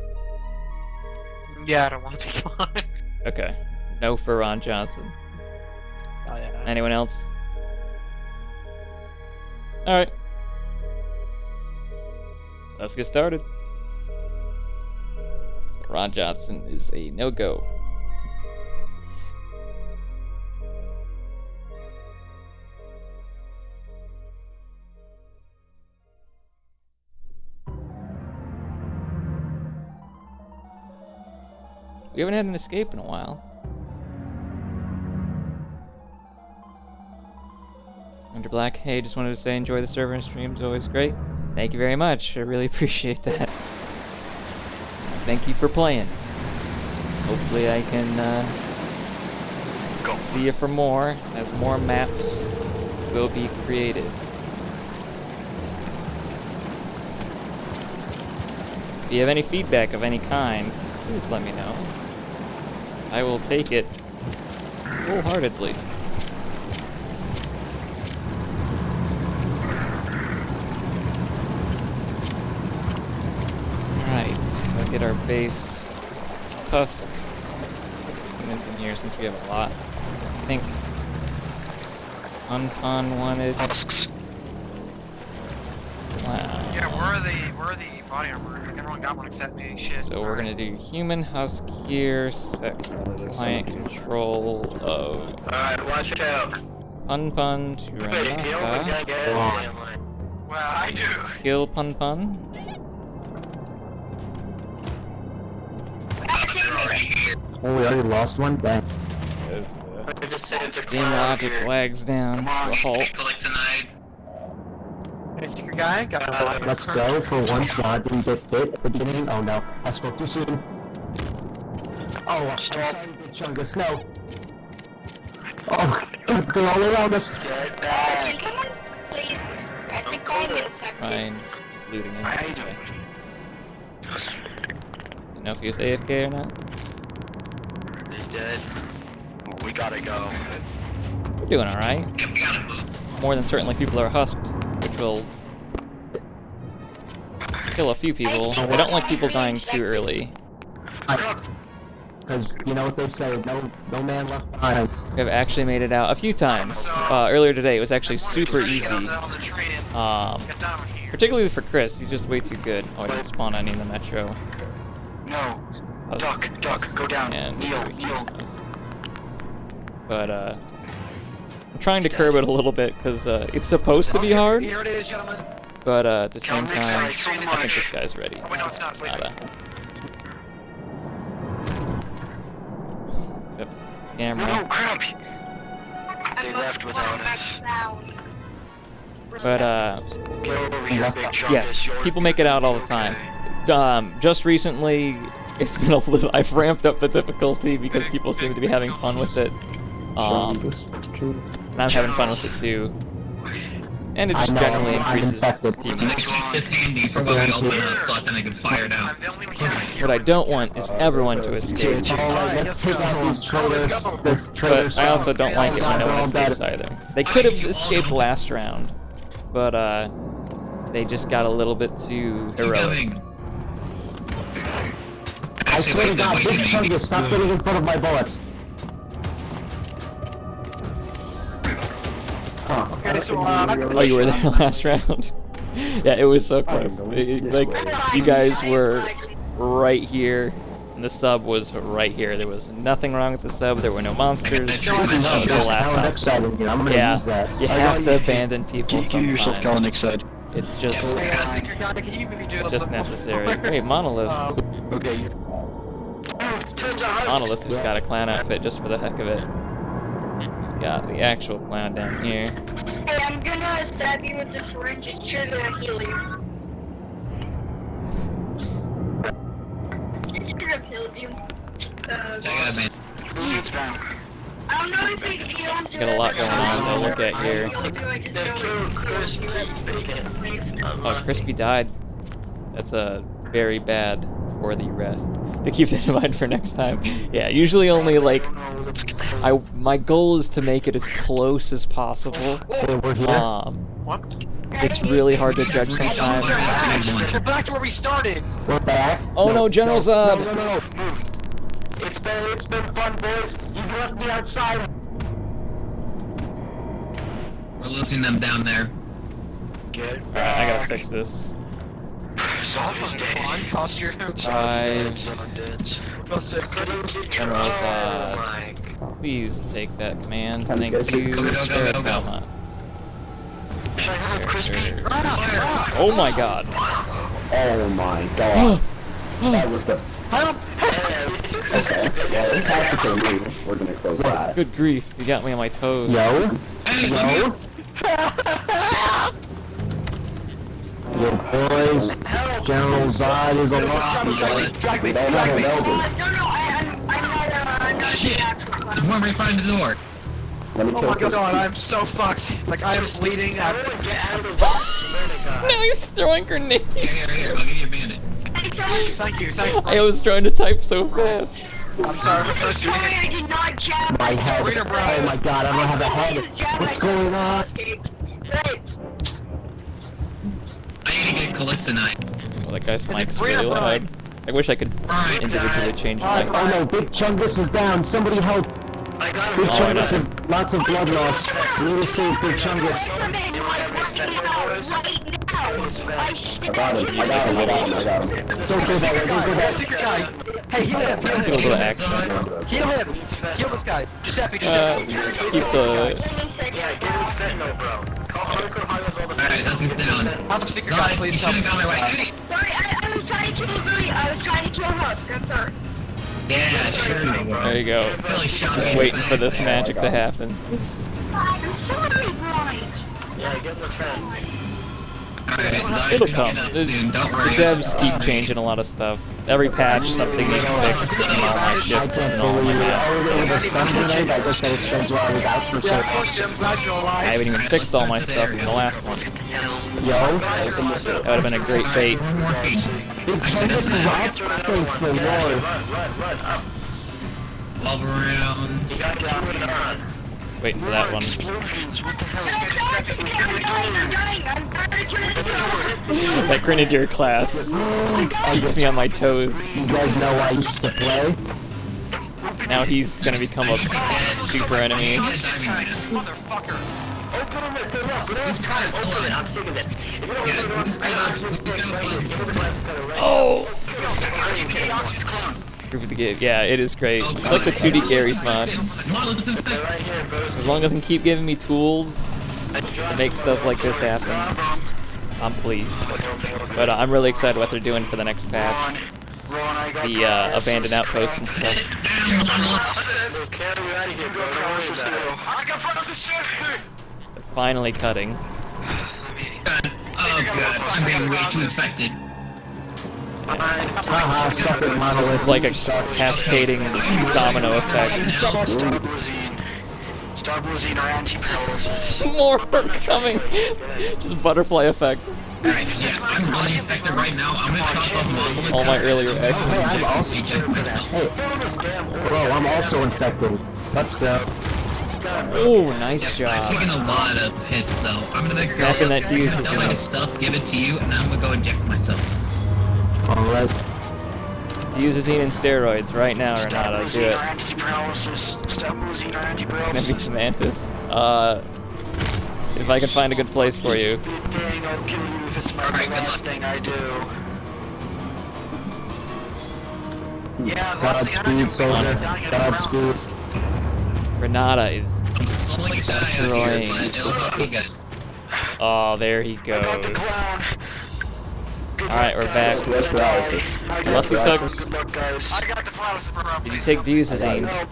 S11: Yeah, I don't want to be fine.
S14: Okay. No for Ron Johnson.
S11: Oh, yeah.
S14: Anyone else? Alright. let's get started. Ron Johnson is a no-go. We haven't had an escape in a while. Under Black, hey, just wanted to say enjoy the server and streams, always great. Thank you very much, I really appreciate that. Thank you for playing. Hopefully I can see you for more, as more maps will be created. If you have any feedback of any kind, please let me know. I will take it wholeheartedly. Alright, so get our base husk. Let's get humans in here since we have a lot. I think Unpon wanted husks. Wow.
S11: Yeah, where are the body armor? Everyone got one except me. Shit.
S14: So we're gonna do human husk here, set client control of
S4: Alright, watch out.
S14: Pun to Renata.
S11: Well, I do.
S14: Kill Pun.
S16: Oh, we already lost one? Dang.
S14: As the game logic lags down to a halt.
S11: Hey, secret guy?
S16: Let's go for once so I didn't get hit at the beginning. Oh no, I spoke too soon. Oh, I'm sorry, Big Chungus, no. Oh, they're all around us.
S4: Get back.
S9: Come on, please. I think I'm infected.
S14: Ryan is looting him. Okay. You know if he was AFK or not?
S4: He's dead. We gotta go.
S14: We're doing alright.
S4: Yeah, we gotta move.
S14: More than certainly people are husked, which will kill a few people. I don't like people dying too early.
S16: Because you know what they say, no man left behind.
S14: I've actually made it out a few times. Earlier today, it was actually super easy. Particularly for Chris, he's just way too good. Oh, I didn't spawn any in the metro.
S4: No. Duck, go down. Kneel.
S14: But, I'm trying to curb it a little bit, because, it's supposed to be hard.
S11: Here it is, gentlemen.
S14: But, at the same time, I think this guy's ready.
S11: Oh, no, it's not.
S14: Nada. Except camera.
S4: No, crap! They left without us.
S14: But,
S4: Get over here, big chunk.
S14: yes, people make it out all the time. Just recently, it's been a little. I've ramped up the difficulty because people seem to be having fun with it. And I'm having fun with it too. And it just generally increases TV.
S17: It's handy for when we open up so then I can fire it out.
S14: What I don't want is everyone to escape.
S16: Let's take out these traitors.
S14: But I also don't like it when no one escapes either. They could have escaped last round, but they just got a little bit too heroic.
S16: I swear to God, Big Chungus, stop getting in front of my bullets.
S11: Okay, so,
S14: oh, you were there last round? Yeah, it was so close. Like, you guys were right here, and the sub was right here. There was nothing wrong with the sub, there were no monsters. That was the last time. Yeah, you have to abandon people sometimes. It's just necessary. Wait, Monolith.
S4: Okay.
S14: Monolith just got a clown outfit just for the heck of it. We got the actual clown down here.
S9: Hey, I'm gonna stab you with the syringe. It's sure to heal you. It should have healed you. I don't know if it heals you.
S14: Got a lot going on to look at here. Oh, Crispy died. That's a very bad for the rest. To keep that in mind for next time. Yeah, usually only like my goal is to make it as close as possible. It's really hard to judge sometimes.
S11: We're back to where we started.
S16: We're back.
S14: Oh no, General Zod!
S4: No. It's been fun, boys. You left me outside.
S17: We're losing them down there.
S14: Alright, I gotta fix this.
S11: Toss your...
S14: General Zod. Please take that command. Thank you. Barotrauma. Oh my god.
S16: Oh my god. That was the... Okay, well, tactical move. We're gonna close that.
S14: Good grief, you got me on my toes.
S16: Yo? Yo? Your boys, General Zod is alive.
S11: Drag me,
S16: We don't have an elder.
S17: Shit! There's one right behind the door.
S16: Let me
S11: Oh
S16: kill
S11: my
S16: Chris.
S11: god, I'm so fucked. Like, I am bleeding.
S14: Now he's throwing grenades.
S17: Here, I'll give you a bandit.
S11: Thank you, thanks.
S14: I was trying to type so fast.
S11: I'm sorry, but first you
S9: I did not jab
S16: My head. Oh my god, I don't have a head. What's going on?
S17: I need to get Calypso tonight.
S14: Oh, that guy's mic's really loud. I wish I could individually change the mic.
S16: Oh no, Big Chungus is down. Somebody help. Big Chungus has lots of blood loss. We need to save Big Chungus. I got him. I got him. I got him. I got him. Don't go that way. Don't go that way.
S11: secret guy. Hey, heal him.
S14: A little bit of action.
S11: Heal him. Heal this guy. Giuseppe.
S14: Keeps
S17: Alright, that's good sound.
S11: Have a secret guy, please.
S17: You should've gone my way.
S9: Sorry, I was trying to kill Billy. I was trying to kill Husk. I'm sorry.
S17: Yeah, sure you were.
S14: There you go. Just waiting for this magic to happen.
S9: I'm sorry, Brian.
S4: Yeah, give him a friend.
S14: It'll come. The devs keep changing a lot of stuff. Every patch, something gets fixed in all my ships and all my maps.
S16: I guess that explains why I was out for a second.
S14: I haven't even fixed all my stuff in the last one.
S16: Yo?
S14: That would have been a great fate.
S16: Big Chungus is out. Praise the Lord.
S17: All around.
S4: You gotta get rid of it.
S14: Waiting for that one. That Grenadier class keeps me on my toes.
S16: You guys know I used to play?
S14: Now he's gonna become a super enemy.
S11: Motherfucker.
S4: Open him with open it. I'm sick of it. If you don't
S14: Oh! Yeah, it is great. It's like the 2D Gary's mod. As long as I can keep giving me tools to make stuff like this happen, I'm pleased. But I'm really excited what they're doing for the next patch. The abandoned outposts and stuff. They're finally cutting.
S17: Oh god, I'm being way too infected.
S14: It's like a cascading domino effect. More are coming! Just butterfly effect.
S17: Alright, yeah, I'm really infected right now. I'm gonna chop up Monolith.
S14: All my earlier
S16: Hey, I'm also... Hey, bro, I'm also infected. Let's go.
S14: Oh, nice
S17: I'm
S14: job.
S17: taking a lot of hits though. I'm gonna go
S14: Snapping that Deus
S17: cut
S14: is
S17: down my stuff, give it to you, and then I'm gonna go inject myself.
S16: Alright.
S14: Use Azine and steroids right now, Renata. Do it. Maybe Mantis. If I can find a good place for you.
S16: Godspeed, soldier. Godspeed.
S14: Renata is destroying. Oh, there he goes. Alright, we're back.
S16: Where's paralysis?
S14: Unless he took... Did you take Deusazine?
S16: Nope.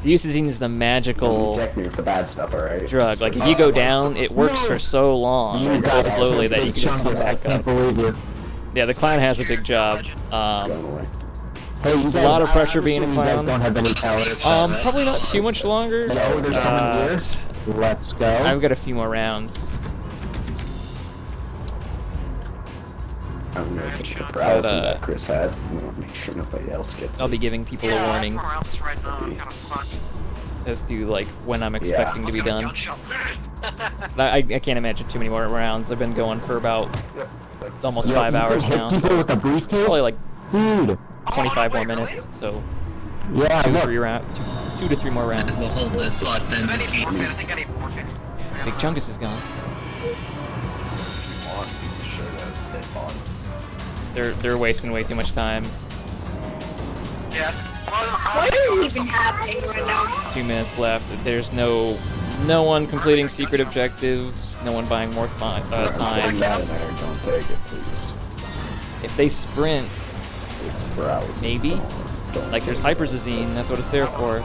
S14: Deusazine is the magical
S16: Inject me with the bad stuff, alright?
S14: drug. Like, if you go down, it works for so long and so slowly that you can just come back
S16: I can't
S14: up.
S16: believe you.
S14: Yeah, the clown has a big job.
S16: Hey,
S14: It's a lot of pressure being a
S16: You guys
S14: clown.
S16: don't have any power.
S14: Probably not too much longer.
S16: No, there's someone here. Let's go.
S14: I've got a few more rounds.
S16: I'm gonna take the paralysis that Chris had. I'm gonna make sure nobody else gets
S14: I'll
S16: it.
S14: be giving people a warning as to like when I'm expecting to be done. I can't imagine too many more rounds. I've been going for about almost 5 hours now.
S16: People with a briefcase?
S14: Probably like
S16: Dude.
S14: 25 more minutes. So
S16: Yeah,
S14: two
S16: look.
S14: to three more rounds.
S17: We'll hold this slot then.
S14: Big Chungus is gone. They're wasting way too much time.
S11: Yes.
S9: What is even happening right now?
S14: 2 minutes left. There's no one completing secret objectives. No one buying more time.
S12: Don't take it, please.
S14: If they sprint,
S12: It's browsing.
S14: maybe. Like there's Hyperzazine. That's what it's there for.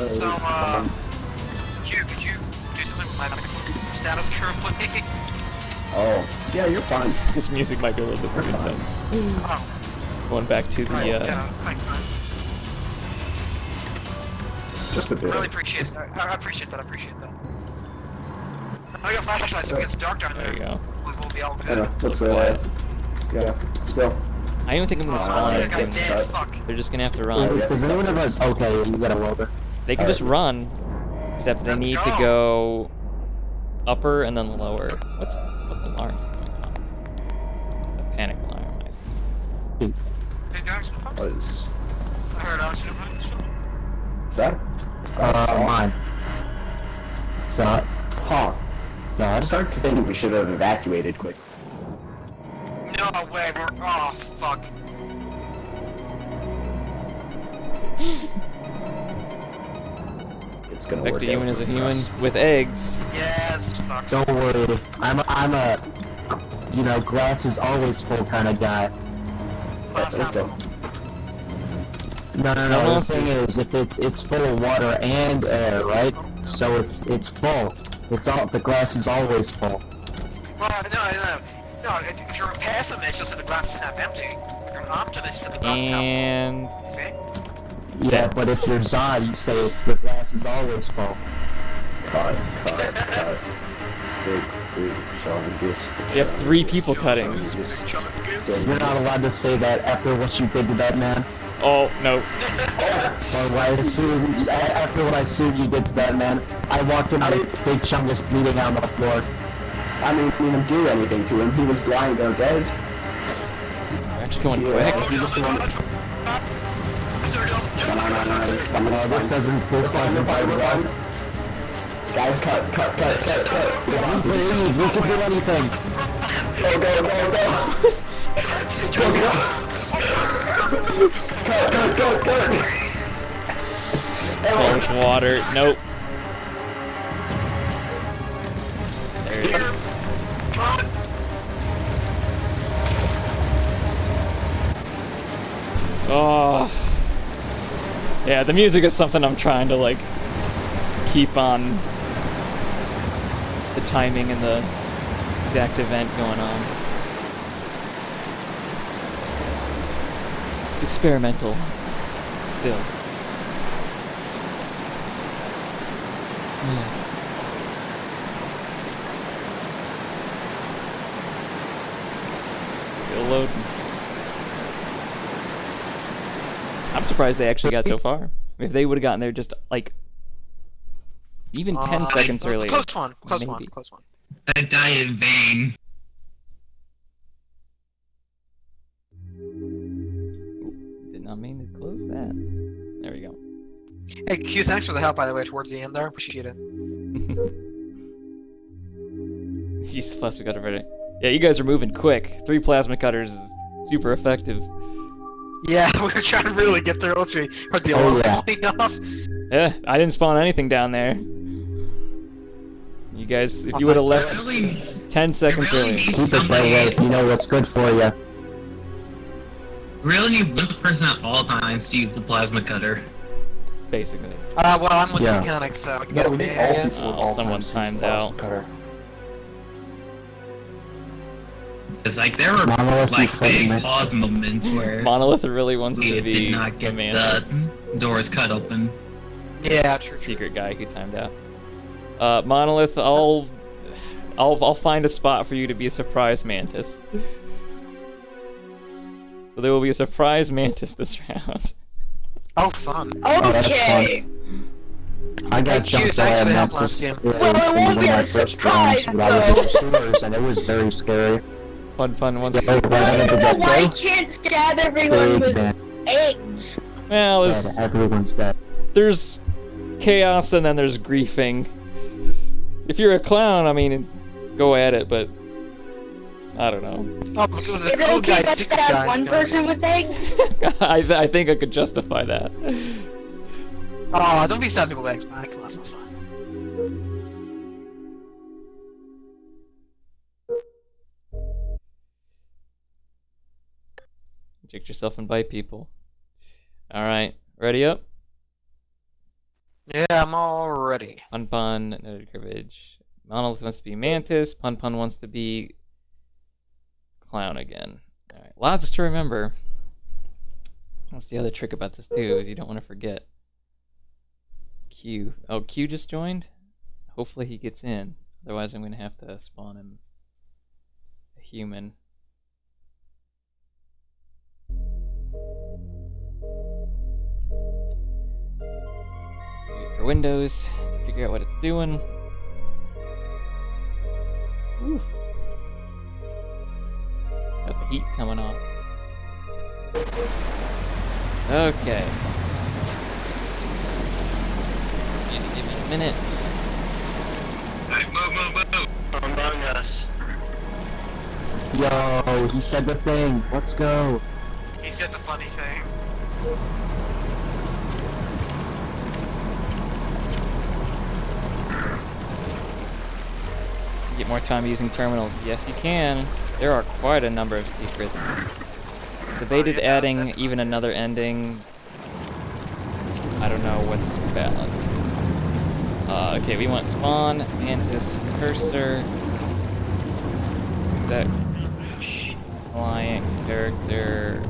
S11: So, could you do something with my status currently?
S12: Oh, yeah, you're fine.
S14: This music might be a little bit too intense.
S11: Oh,
S14: Going back to the.
S11: yeah, thanks, man.
S12: Just a
S11: I
S12: bit.
S11: really appreciate that. I appreciate that. I got flashlights, so it gets dark down there.
S14: There you go.
S11: We'll be all good.
S12: Let's let's go.
S14: I don't think I'm gonna spawn
S11: that guy's
S14: anything.
S11: dead. Fuck.
S14: They're just gonna have to run.
S16: Does anyone have a... Okay, you got a welder.
S14: They can just run, except they need to go upper and then lower. What alarms are going on? A panic alarm. I see.
S11: Hey guys,
S12: Was
S11: I heard oxygen.
S12: is that?
S16: Mine. Zod.
S12: Huh. I'm
S16: Zod.
S12: starting to think we should have evacuated quick.
S11: No way, we're. Oh, fuck.
S12: It's gonna
S14: Back
S12: work
S14: to
S12: out
S14: human as
S12: for
S14: a human
S12: us.
S14: with eggs.
S11: Yes, fuck.
S16: Don't worry. I'm a, you know, glass is always full kind of guy.
S12: Let's go.
S16: No.
S14: No,
S16: The thing is, if it's full of water and air, right? So it's full. It's all the glass is always full.
S11: Well, no. If you're a pessimist, you'll say the glass is half empty. If you're an optimist, you'll say the glass is half
S14: And
S11: full. See?
S16: Yeah, but if you're Zod, you say it's the glass is always full.
S12: Cut. Big challenges.
S14: you have 3 people cutting.
S16: You're not allowed to say that after what you did to that man.
S14: Oh no.
S16: Or what I assume, after what I assume you did to that man, I walked in with a big chungus bleeding out on the floor.
S12: I mean, we didn't do anything to him. He was lying there dead.
S14: We're actually going quick.
S12: He was the one. No, it's fine. It's
S16: This doesn't fight with that.
S12: Guys, cut.
S16: We can do anything.
S12: Go. Cut.
S14: Close water. Nope. There it is. Oh. Yeah, the music is something I'm trying to like keep on the timing and the exact event going on. It's experimental still. Yeah. Still loading. I'm surprised they actually got so far. If they would have gotten there just like even 10 seconds earlier.
S11: Close one.
S14: maybe.
S17: I died in vain.
S14: Did not mean to close that. There we go.
S11: Hey, Q, thanks for the help, by the way, towards the end there. Appreciate it.
S14: Jeez, plasma cutter ready. Yeah, you guys are moving quick. 3 plasma cutters is super effective.
S11: Yeah, we were trying to really get their ultra or the alarm going off.
S14: Yeah, I didn't spawn anything down there. You guys, if you would have left 10 seconds earlier.
S16: Keep it that way. You know what's good for you.
S17: Really need one person at all times to use the plasma cutter.
S14: Basically.
S11: Well, I'm with mechanics, so I guess me, I guess.
S14: Oh, someone timed out.
S17: It's like there were like big pause moments where
S14: Monolith really wants to be
S17: did not get the doors cut open.
S11: Yeah, true.
S14: Secret guy who timed out. Monolith, I'll find a spot for you to be a surprise mantis. So there will be a surprise mantis this round.
S11: Oh, fun.
S9: Okay.
S16: I got jumped by a mantis.
S9: Well, it won't be a surprise, though.
S16: And it was very scary.
S14: Fun once
S9: I don't know why you can't stab everyone with eggs.
S14: Well,
S16: everyone's dead.
S14: There's chaos and then there's griefing. If you're a clown, I mean, go at it, but I don't know.
S11: Oh, the
S9: Is it
S11: cool
S9: okay
S11: guy,
S9: if I
S11: secret
S9: stab
S11: guy's
S9: one
S11: gonna-
S9: person with eggs?
S14: I think I could justify that.
S11: Oh, don't be sad people with eggs, man. That's not fun.
S14: Inject yourself and bite people. Alright, ready up?
S11: Yeah, I'm all ready.
S14: Pun Pun, noted cribbage. Monolith wants to be Mantis. Pun Pun wants to be Clown again. Alright, lots to remember. That's the other trick about this too, is you don't want to forget. Q. Oh, Q just joined? Hopefully he gets in. Otherwise I'm going to have to spawn him a human. Wait for Windows to figure out what it's doing. Ooh. Got the heat coming off. Okay. Need to give it a minute.
S8: Alright, move.
S4: Among Us.
S16: Yo, he said the thing. Let's go.
S11: He said the funny thing.
S14: Get more time using terminals. Yes, you can. There are quite a number of secrets. Debated adding even another ending. I don't know what's balanced. Okay, we want spawn, mantis, cursor, set, client, character,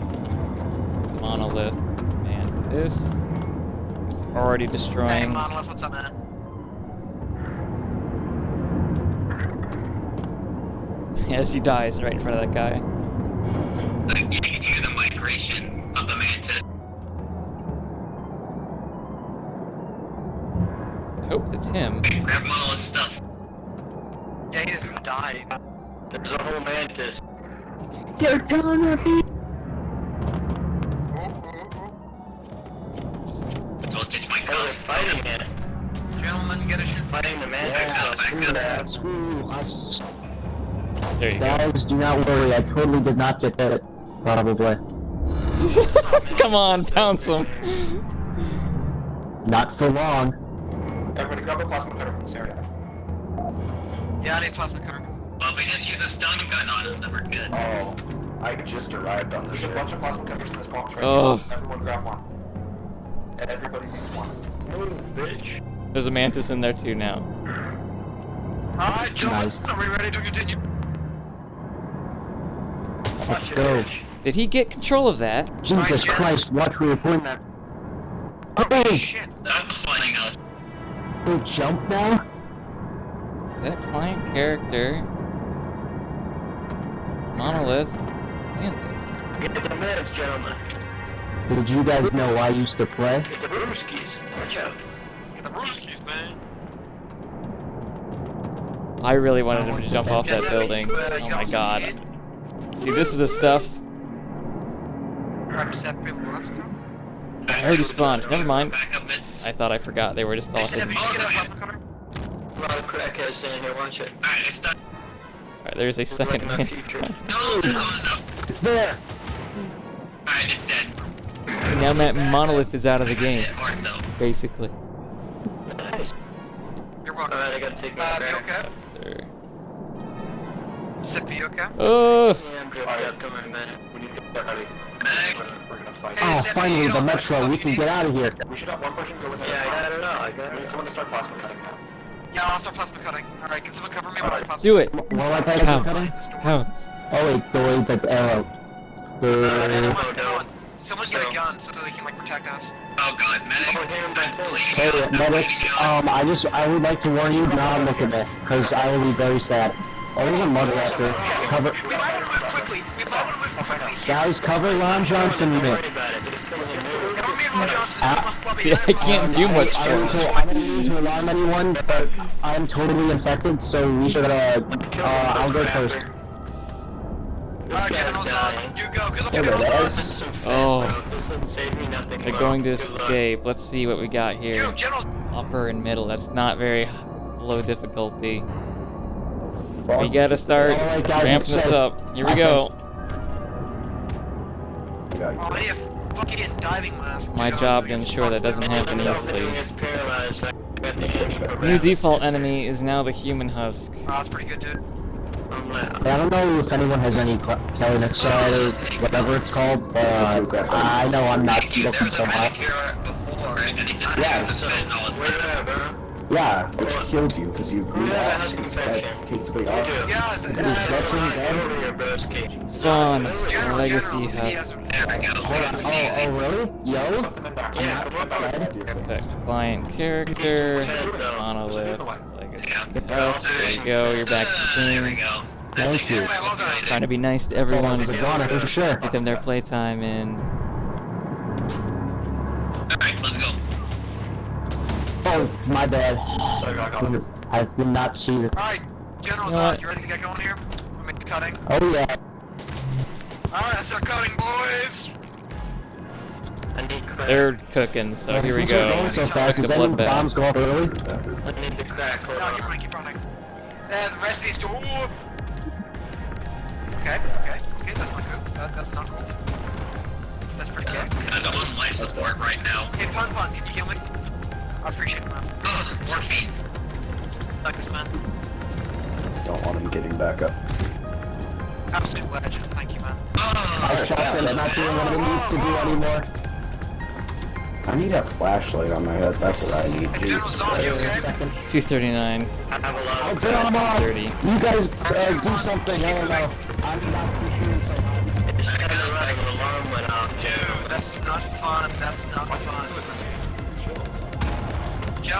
S14: monolith, mantis. So it's already
S11: Hey,
S14: destroying.
S11: Monolith, what's up, man?
S14: As he dies right in front of that guy.
S17: You can hear the migration of the mantis.
S14: I hope that's him.
S17: Grab Monolith's stuff.
S11: Yeah, he just died.
S4: There's a whole mantis.
S9: You're done with me.
S17: Let's all ditch my
S4: Oh, they're
S17: cost.
S4: fighting it.
S11: Gentlemen, get a shit.
S4: Fighting the mantis.
S16: Screw us.
S14: There you go.
S16: Guys, do not worry. I totally did not get hit. Probably.
S14: Come on, pounce him.
S16: Not for long.
S7: Everybody grab a plasma cutter from this area.
S11: Yeah, I need plasma cutter.
S17: Well, if we just use a stun gun on him, then we're good.
S7: Oh, I just arrived on this ship. There's a bunch of plasma cutters in this box right
S14: Oh.
S7: now. Everyone grab one. And everybody needs one.
S4: Move, bitch.
S14: There's a mantis in there too now.
S11: Alright, gentlemen,
S16: Nice.
S11: are we ready to continue?
S16: Let's go.
S14: Did he get control of that?
S16: Jesus Christ, watch where you're pointing at.
S11: Oh, shit.
S17: That's funny enough.
S16: We'll jump now?
S14: Set client character. Monolith. Mantis.
S4: Get the meds, gentlemen.
S16: Did you guys know I used to play?
S4: Get the brewskis. Watch out.
S11: Get the brewskis, man.
S14: I really wanted him to jump off that building. Oh my god. See, this is the stuff.
S11: Alright, set people, let's go.
S14: I already spawned. Never mind. I thought I forgot. They were just all
S11: Hey, Seb,
S14: hidden.
S11: you get a plasma cutter?
S4: A lot of crackheads in here, watch it.
S17: Alright, it's done.
S14: Alright, there's a second
S4: my
S14: mantis.
S4: future.
S17: No, no.
S16: It's there!
S17: Alright, it's dead.
S14: Now Monolith is out of the game,
S17: Art, though.
S14: basically.
S4: Nice.
S11: You're welcome.
S4: Alright, I gotta take my
S11: You
S4: back.
S11: okay?
S14: There.
S11: Seb, you okay?
S14: Oh!
S4: Yeah, I'm good. I'll come in a minute.
S7: We need to get ready.
S17: Medic.
S7: We're gonna fight.
S11: Hey,
S16: Oh,
S11: Seb,
S16: finally,
S11: you
S16: the
S11: don't
S16: metro.
S11: touch
S16: We
S11: stuff
S16: can
S11: you
S16: get
S11: need.
S16: out of here.
S7: We should have one person go in there.
S4: Yeah, I got it all. I
S7: We
S4: got
S7: need
S4: it.
S7: someone to start plasma cutting now.
S11: Yeah, I'll start plasma cutting. Alright, can someone cover me while I plasma
S14: Do it!
S16: While I pass
S14: Counts.
S16: cutting?
S14: Counts.
S16: Oh wait, the way that arrow.
S11: Come on. Someone get a gun so they can like protect us.
S17: Oh god, medic.
S4: Oh, here, my phone.
S16: Hey, medics, I would like to warn you, not look at me, because I will be very sad. Oh, there's a mud raptor. Cover.
S11: We might want to move quickly.
S16: Guys, cover Ron Johnson in
S4: Don't
S16: it.
S4: worry about it. There's still a move.
S11: Cover me and Ron Johnson.
S14: See, I can't do much for him.
S16: I don't mean to alarm anyone, but I'm totally infected, so we should, I'll go first.
S11: Alright, generals, you go. Good luck,
S16: There it
S11: generals.
S16: is.
S14: Oh.
S4: This doesn't save me nothing.
S14: They're
S4: Come
S14: going
S4: on.
S14: to
S4: Good luck.
S14: escape. Let's see what we got here.
S11: You, generals.
S14: Upper and middle. That's not very low difficulty. We gotta start
S16: Alright, guys,
S14: ramping
S16: let's
S14: this
S16: say-
S14: up. Here we go.
S11: Oh, I need a fucking diving mask.
S14: My job to ensure that doesn't happen easily.
S4: It's paralyzed. I got the anti-paralysis.
S14: New default enemy is now the human husk.
S11: Oh, that's pretty good, dude.
S16: I don't know if anyone has any Kellenexar or whatever it's called, but I know I'm not looking so hot.
S12: Yeah, which killed you because you grew up. That takes away oxygen.
S14: Spawn, legacy husk.
S16: Oh, really? Yo?
S14: Set client character, monolith, legacy husk. There you go, you're back to the team.
S16: Thank you.
S14: Trying to be nice to everyone.
S16: It's a goner, for sure.
S14: Get them their playtime in.
S17: Alright, let's go.
S16: Oh, my bad. I did not see it.
S11: Alright, General's on. You ready to get going here? I mean, cutting.
S16: Oh, yeah.
S11: Alright, let's start cutting, boys!
S14: They're cooking, so here we
S16: Since
S14: go.
S16: we're going so fast,
S14: The
S16: does any
S14: bloodbath.
S16: bombs go off early?
S4: I need the crack. Hold
S11: No,
S4: on.
S11: keep running, keep running. The rest of these two. Ooh. Okay, that's not good. That's not cool. That's pretty good.
S17: I'm on life support right now.
S11: Hey, Pun, can you heal me? I appreciate it, man.
S17: Oh, morphine.
S11: Thanks, man.
S12: Don't want him getting back up.
S11: Absolute legend. Thank you, man.
S16: Our shotgun's not doing what it needs to do anymore.
S12: I need a flashlight on my head. That's what I need. Jesus Christ.
S14: 239.
S16: I'll get on off.
S14: 30.
S16: You guys do something. I don't know. I'm not doing so hot.
S4: It's kind of like an alarm went off.
S11: Dude, that's not fun. That's not fun.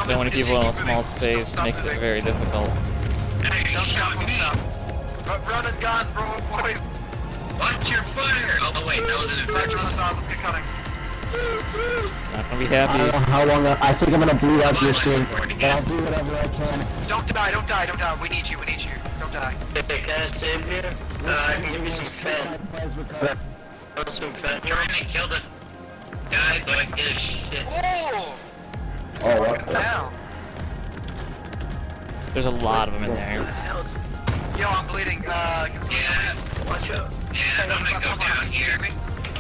S14: So many people in a small space makes it very difficult.
S11: Hey, don't stop. Run and gun, bro, boys.
S17: Watch your fire! Oh, wait, no,
S11: Let's get cutting.
S14: Not gonna be
S16: I don't
S14: happy.
S16: know how long. I think I'm gonna bleed out here soon. But I'll do whatever I can.
S11: Don't die. We need you. Don't die.
S4: Hey, can I save you? I can give you some fen. Some fen.
S17: Trying to kill this guy so I can get his shit.
S11: Oh!
S12: Oh, what the?
S11: Down.
S14: There's a lot of them in there.
S11: Yo, I'm bleeding.
S17: Yeah.
S11: Watch out.
S17: Yeah, I'm gonna go down here.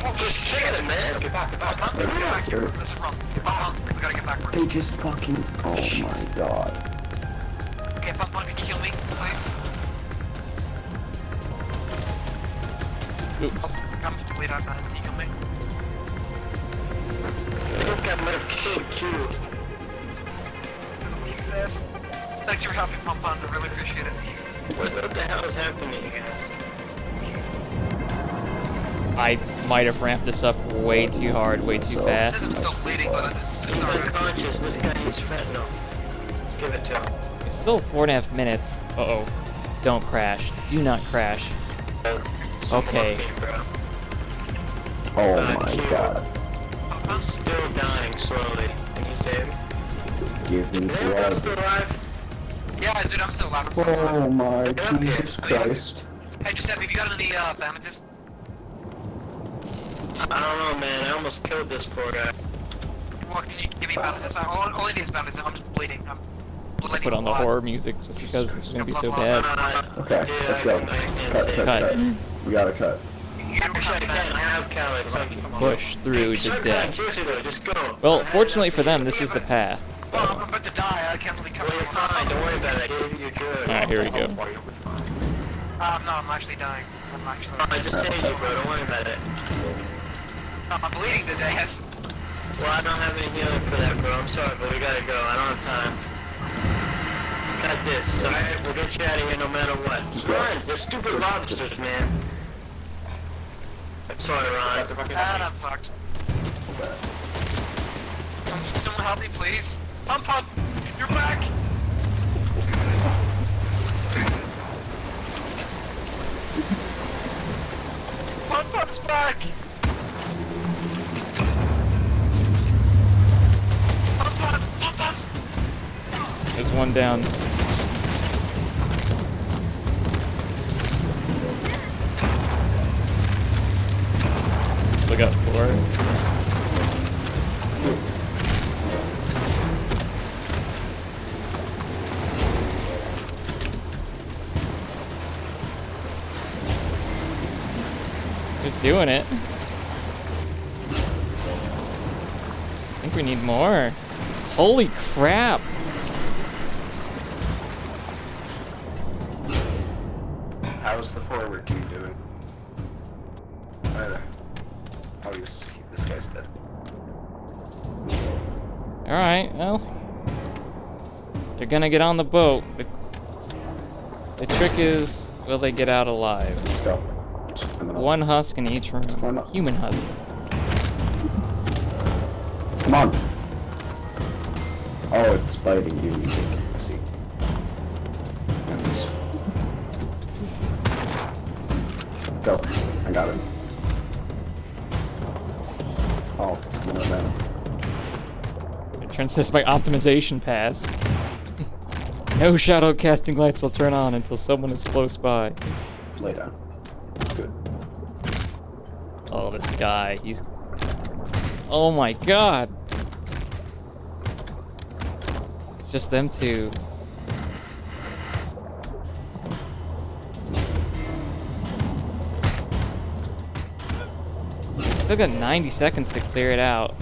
S11: Oh shit, man! Get back. Get back here. This is wrong. We gotta get backwards.
S12: They just fucking. Oh my god.
S11: Okay, Punk, can you heal me, please?
S14: Oops.
S11: I'm just bleed out, man. Can you heal me?
S4: I think I might have killed Q.
S11: Thanks for helping, Pump. I really appreciate it.
S4: What the hell is happening, guys?
S14: I might have ramped this up way too hard, way too fast.
S11: I'm still bleeding, but it's
S4: He's
S11: alright.
S4: unconscious. This guy needs fentanyl. Let's give it to him.
S14: It's still 4.5 minutes. Uh-oh. Don't crash. Do not crash. Okay.
S12: Oh my god.
S4: He's still dying slowly. Can you save him?
S12: Give me
S4: Is anyone
S12: blood.
S4: still alive?
S11: Yeah, dude, I'm still alive.
S12: Oh my Jesus Christ.
S11: Hey, Giuseppe, have you got any bandages?
S4: I don't know, man. I almost killed this poor guy.
S11: Well, can you give me bandages? All I need is bandages. I'm just bleeding. I'm bleeding.
S14: Put on the horror music just because it's gonna be so bad.
S12: Okay, let's go. Cut. We gotta cut.
S4: Actually, I can't have Calyx.
S14: Push through to death.
S4: Seriously though, just go.
S14: Well, fortunately for them, this is the path.
S11: Oh, I'm about to die. I can't really come.
S4: Well, you're fine. Don't worry about it. I gave you your drug.
S14: Alright, here we go.
S11: No, I'm actually dying. I'm actually.
S4: I just saved you, bro. Don't worry about it.
S11: No, I'm bleeding to death.
S4: Well, I don't have any healing for that, bro. I'm sorry, but we gotta go. I don't have time. Got this. Alright, we'll get you out of here no matter what. Run! The stupid lobsters, man. I'm sorry, Ron.
S11: And I'm fucked. Someone help me, please. Pump, you're back. Pump's back. Pump.
S14: There's one down. Look out for it. They're doing it. I think we need more. Holy crap!
S12: How's the forward team doing? Oh, this guy's dead.
S14: Alright, well. They're gonna get on the boat. The trick is, will they get out alive?
S12: Let's go.
S14: One husk in each room. Human husk.
S12: Come on. Oh, it's biting you. I see. Go. I got him. Oh, no venom.
S14: It turns this by optimization pass. No shadow casting lights will turn on until someone is close by.
S12: Lay down. Good.
S14: Oh, this guy, he's... Oh my god! It's just them two. Still got 90 seconds to clear it out.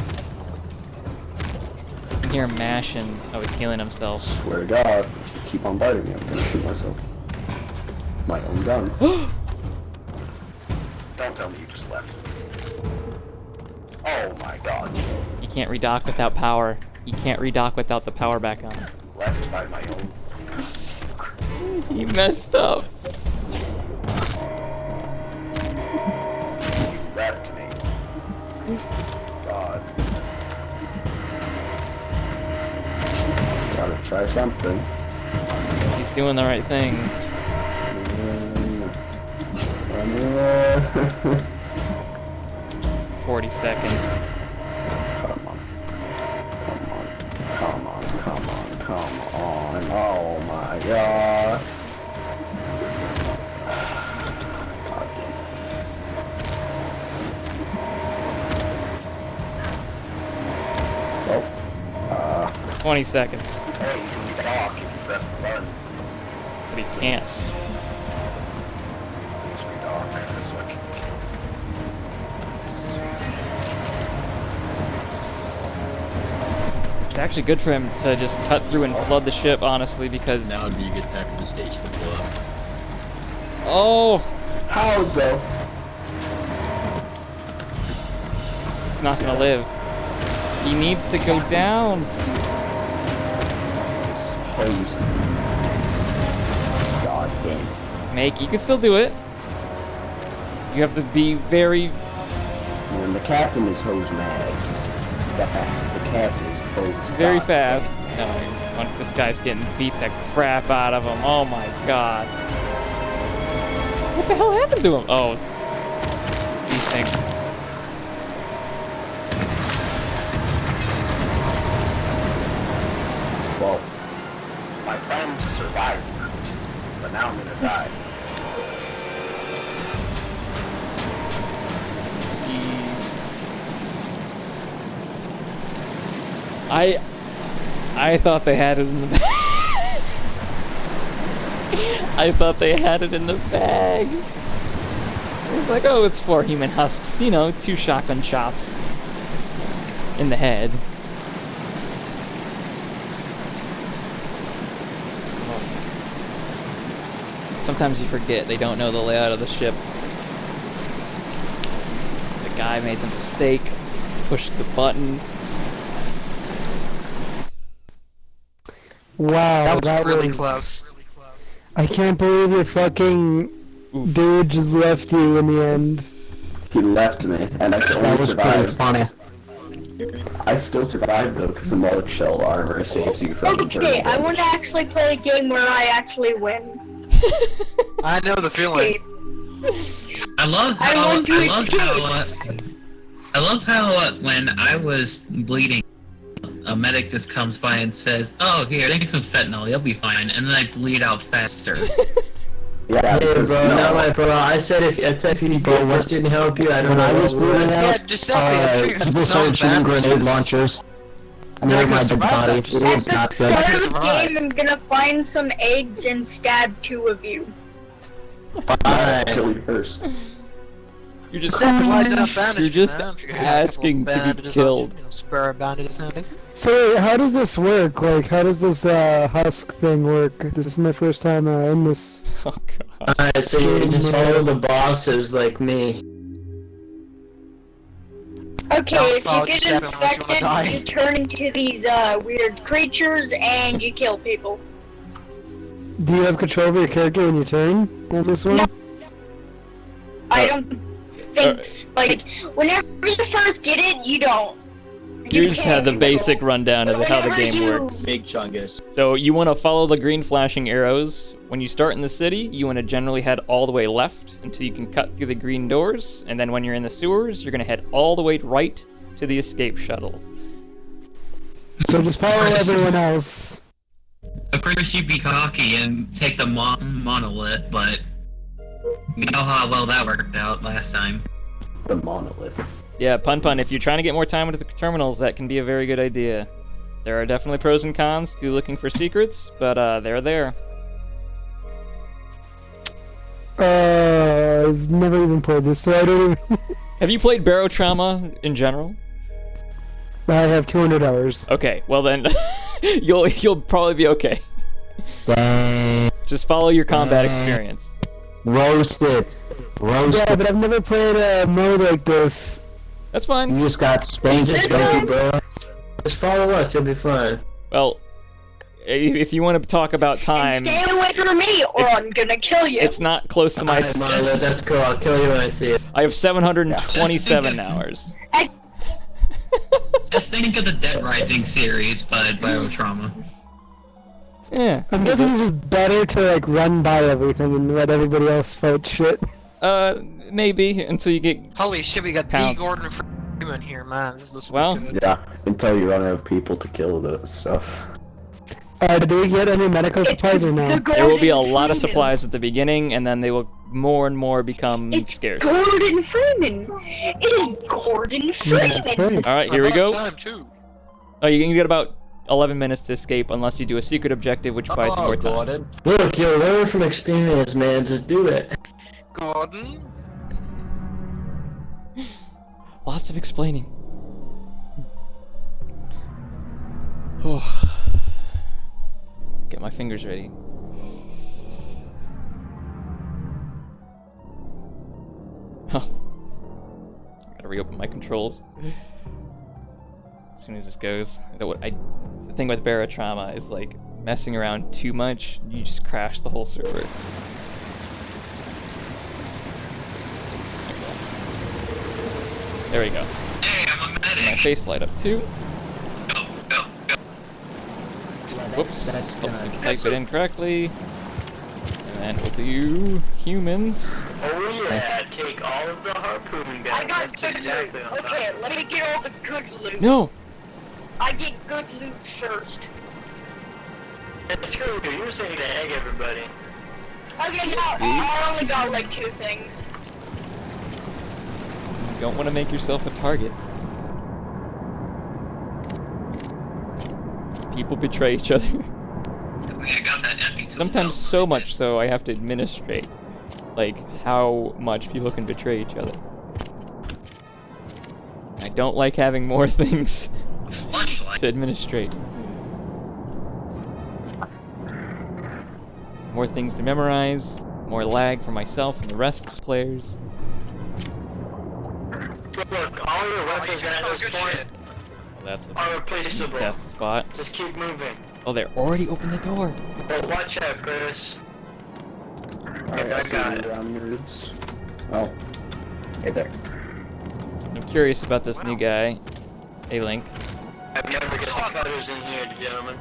S14: You can hear him mashing. Oh, he's healing himself.
S12: Swear to God, if you keep on biting me, I'm gonna shoot myself. My own gun. Don't tell me you just left. Oh my God.
S14: You can't redock without power. You can't redock without the power back on.
S12: Left by my own.
S14: He messed up.
S12: You left me. God. Gotta try something.
S14: He's doing the right thing. 40 seconds.
S12: Come on. Oh my God. God damn.
S14: 20 seconds.
S12: Hey, you can talk if you press the button.
S14: But he can't.
S12: Please redock this way.
S14: It's actually good for him to just cut through and flood the ship, honestly, because...
S6: Now would be a good time for the station to blow up.
S14: Oh!
S12: How though?
S14: He's not gonna live. He needs to go down.
S12: Hose. God damn it.
S14: Make, you can still do it. You have to be very...
S12: When the captain is hose mad. The captain is hose
S14: very
S12: God
S14: fast. No, this guy's getting beat the crap out of him. Oh my god. What the hell happened to him? Oh. Desync.
S12: Well, my plan to survive worked, but now I'm gonna die.
S14: I thought they had it in the bag. I thought they had it in the bag. It was like, oh, it's 4 human husks. You know, 2 shotgun shots in the head. Sometimes you forget they don't know the layout of the ship. The guy made the mistake, pushed the button.
S18: Wow,
S11: that was really
S18: was
S11: close.
S18: I can't believe your fucking dude just left you in the end.
S12: He left me, and I still survived.
S16: Funny.
S12: I still survived though, because the mullet shell armor saves you from
S9: Okay, I want to actually play a game where I actually win.
S11: I know the feeling.
S17: I love how when I was bleeding, a medic just comes by and says, "Oh, here, take some fentanyl, you'll be fine," and then I bleed out faster.
S12: Yeah,
S16: hey, bro, no, my bro. I said if you need this didn't help you, I don't know. When I was bleeding out,
S11: Yeah, Giuseppe,
S16: people started shooting grenade launchers. I mean, my dead body. It is not good.
S9: At the start of the game, I'm gonna find some eggs and stab 2 of you.
S12: Alright, kill you first.
S14: You're just asking to be killed.
S11: Spare bandages handy.
S18: So wait, how does this work? Like, how does this husk thing work? This is my first time in this.
S14: Oh god.
S16: Alright, so you just follow the bosses like me.
S9: Okay, if you get infected, you turn into these weird creatures and you kill people.
S18: Do you have control over your character when you turn on this one?
S9: No. I don't think so. Like, whenever you first get it, you don't.
S14: You just had the basic rundown of how the game works.
S6: Big Chungus.
S14: So you want to follow the green flashing arrows. When you start in the city, you want to generally head all the way left until you can cut through the green doors, and then when you're in the sewers, you're going to head all the way right to the escape shuttle.
S18: So just follow everyone else.
S17: Of course, you'd be cocky and take the monolith, but you know how well that worked out last time.
S12: The monolith.
S14: Yeah, Pun, if you're trying to get more time with the terminals, that can be a very good idea. There are definitely pros and cons to looking for secrets, but they're there.
S18: I've never even played this, so I don't even...
S14: Have you played Barotrauma in general?
S18: I have 200 hours.
S14: Okay, well then, you'll probably be okay.
S16: Dang.
S14: Just follow your combat experience.
S16: Roasted.
S18: Yeah, but I've never played a mode like this.
S14: That's fine.
S16: You just got spanked, bro. Just follow us, you'll be fine.
S14: Well, if you want to talk about time...
S9: Stay away from me, or I'm gonna kill you.
S14: It's not close to my...
S16: Marlo, that's cool, I'll kill you when I see it.
S14: I have 727 hours.
S17: Just think of the Dead Rising series by Barotrauma.
S14: Yeah.
S18: I'm guessing it's just better to like run by everything and let everybody else fight shit.
S14: Maybe, until you get...
S11: Holy shit, we got
S14: pounced.
S11: D. Gordon Freeman here, man. This looks
S14: well,
S11: good.
S12: Yeah, until you run out of people to kill the stuff.
S18: Do we get any medical supplies or no?
S14: There will be a lot of supplies at the beginning, and then they will more and more become scarce.
S9: Gordon Freeman! It is Gordon Freeman!
S14: Alright, here we go.
S11: Time too.
S14: Oh, you can get about 11 minutes to escape unless you do a secret objective, which buys you more time.
S16: Gordon. Look, you'll learn from experience, man. Just do it.
S11: Gordon?
S14: Lots of explaining. Get my fingers ready. Oh. Gotta reopen my controls. As soon as this goes. The thing with Barotrauma is like messing around too much, you just crash the whole server. There we go.
S17: Hey, I'm a medic.
S14: My face light up too.
S17: Go.
S14: Whoops. Oops, type it in correctly. And then we'll do humans.
S4: Oh yeah, take all of the harpoon guns.
S9: I got good loot. Okay, let me get all the good loot.
S14: No!
S9: I get good loot first.
S4: Screw you, you were saying to egg everybody.
S9: Okay, no, I only got like 2 things.
S14: You don't want to make yourself a target. People betray each other. Sometimes so much so I have to administrate, like, how much people can betray each other. I don't like having more things to administrate. More things to memorize, more lag for myself and the rest of the players.
S4: Look, all your weapons at this point
S14: Well, that's
S4: are
S14: a
S4: replaceable.
S14: death spot.
S4: Just keep moving.
S14: Oh, they already opened the door.
S4: But watch out, Chris.
S12: Alright, I see you around nerds. Oh. Hey there.
S14: I'm curious about this new guy, A-Link.
S4: I've never got the cutters in here, gentlemen.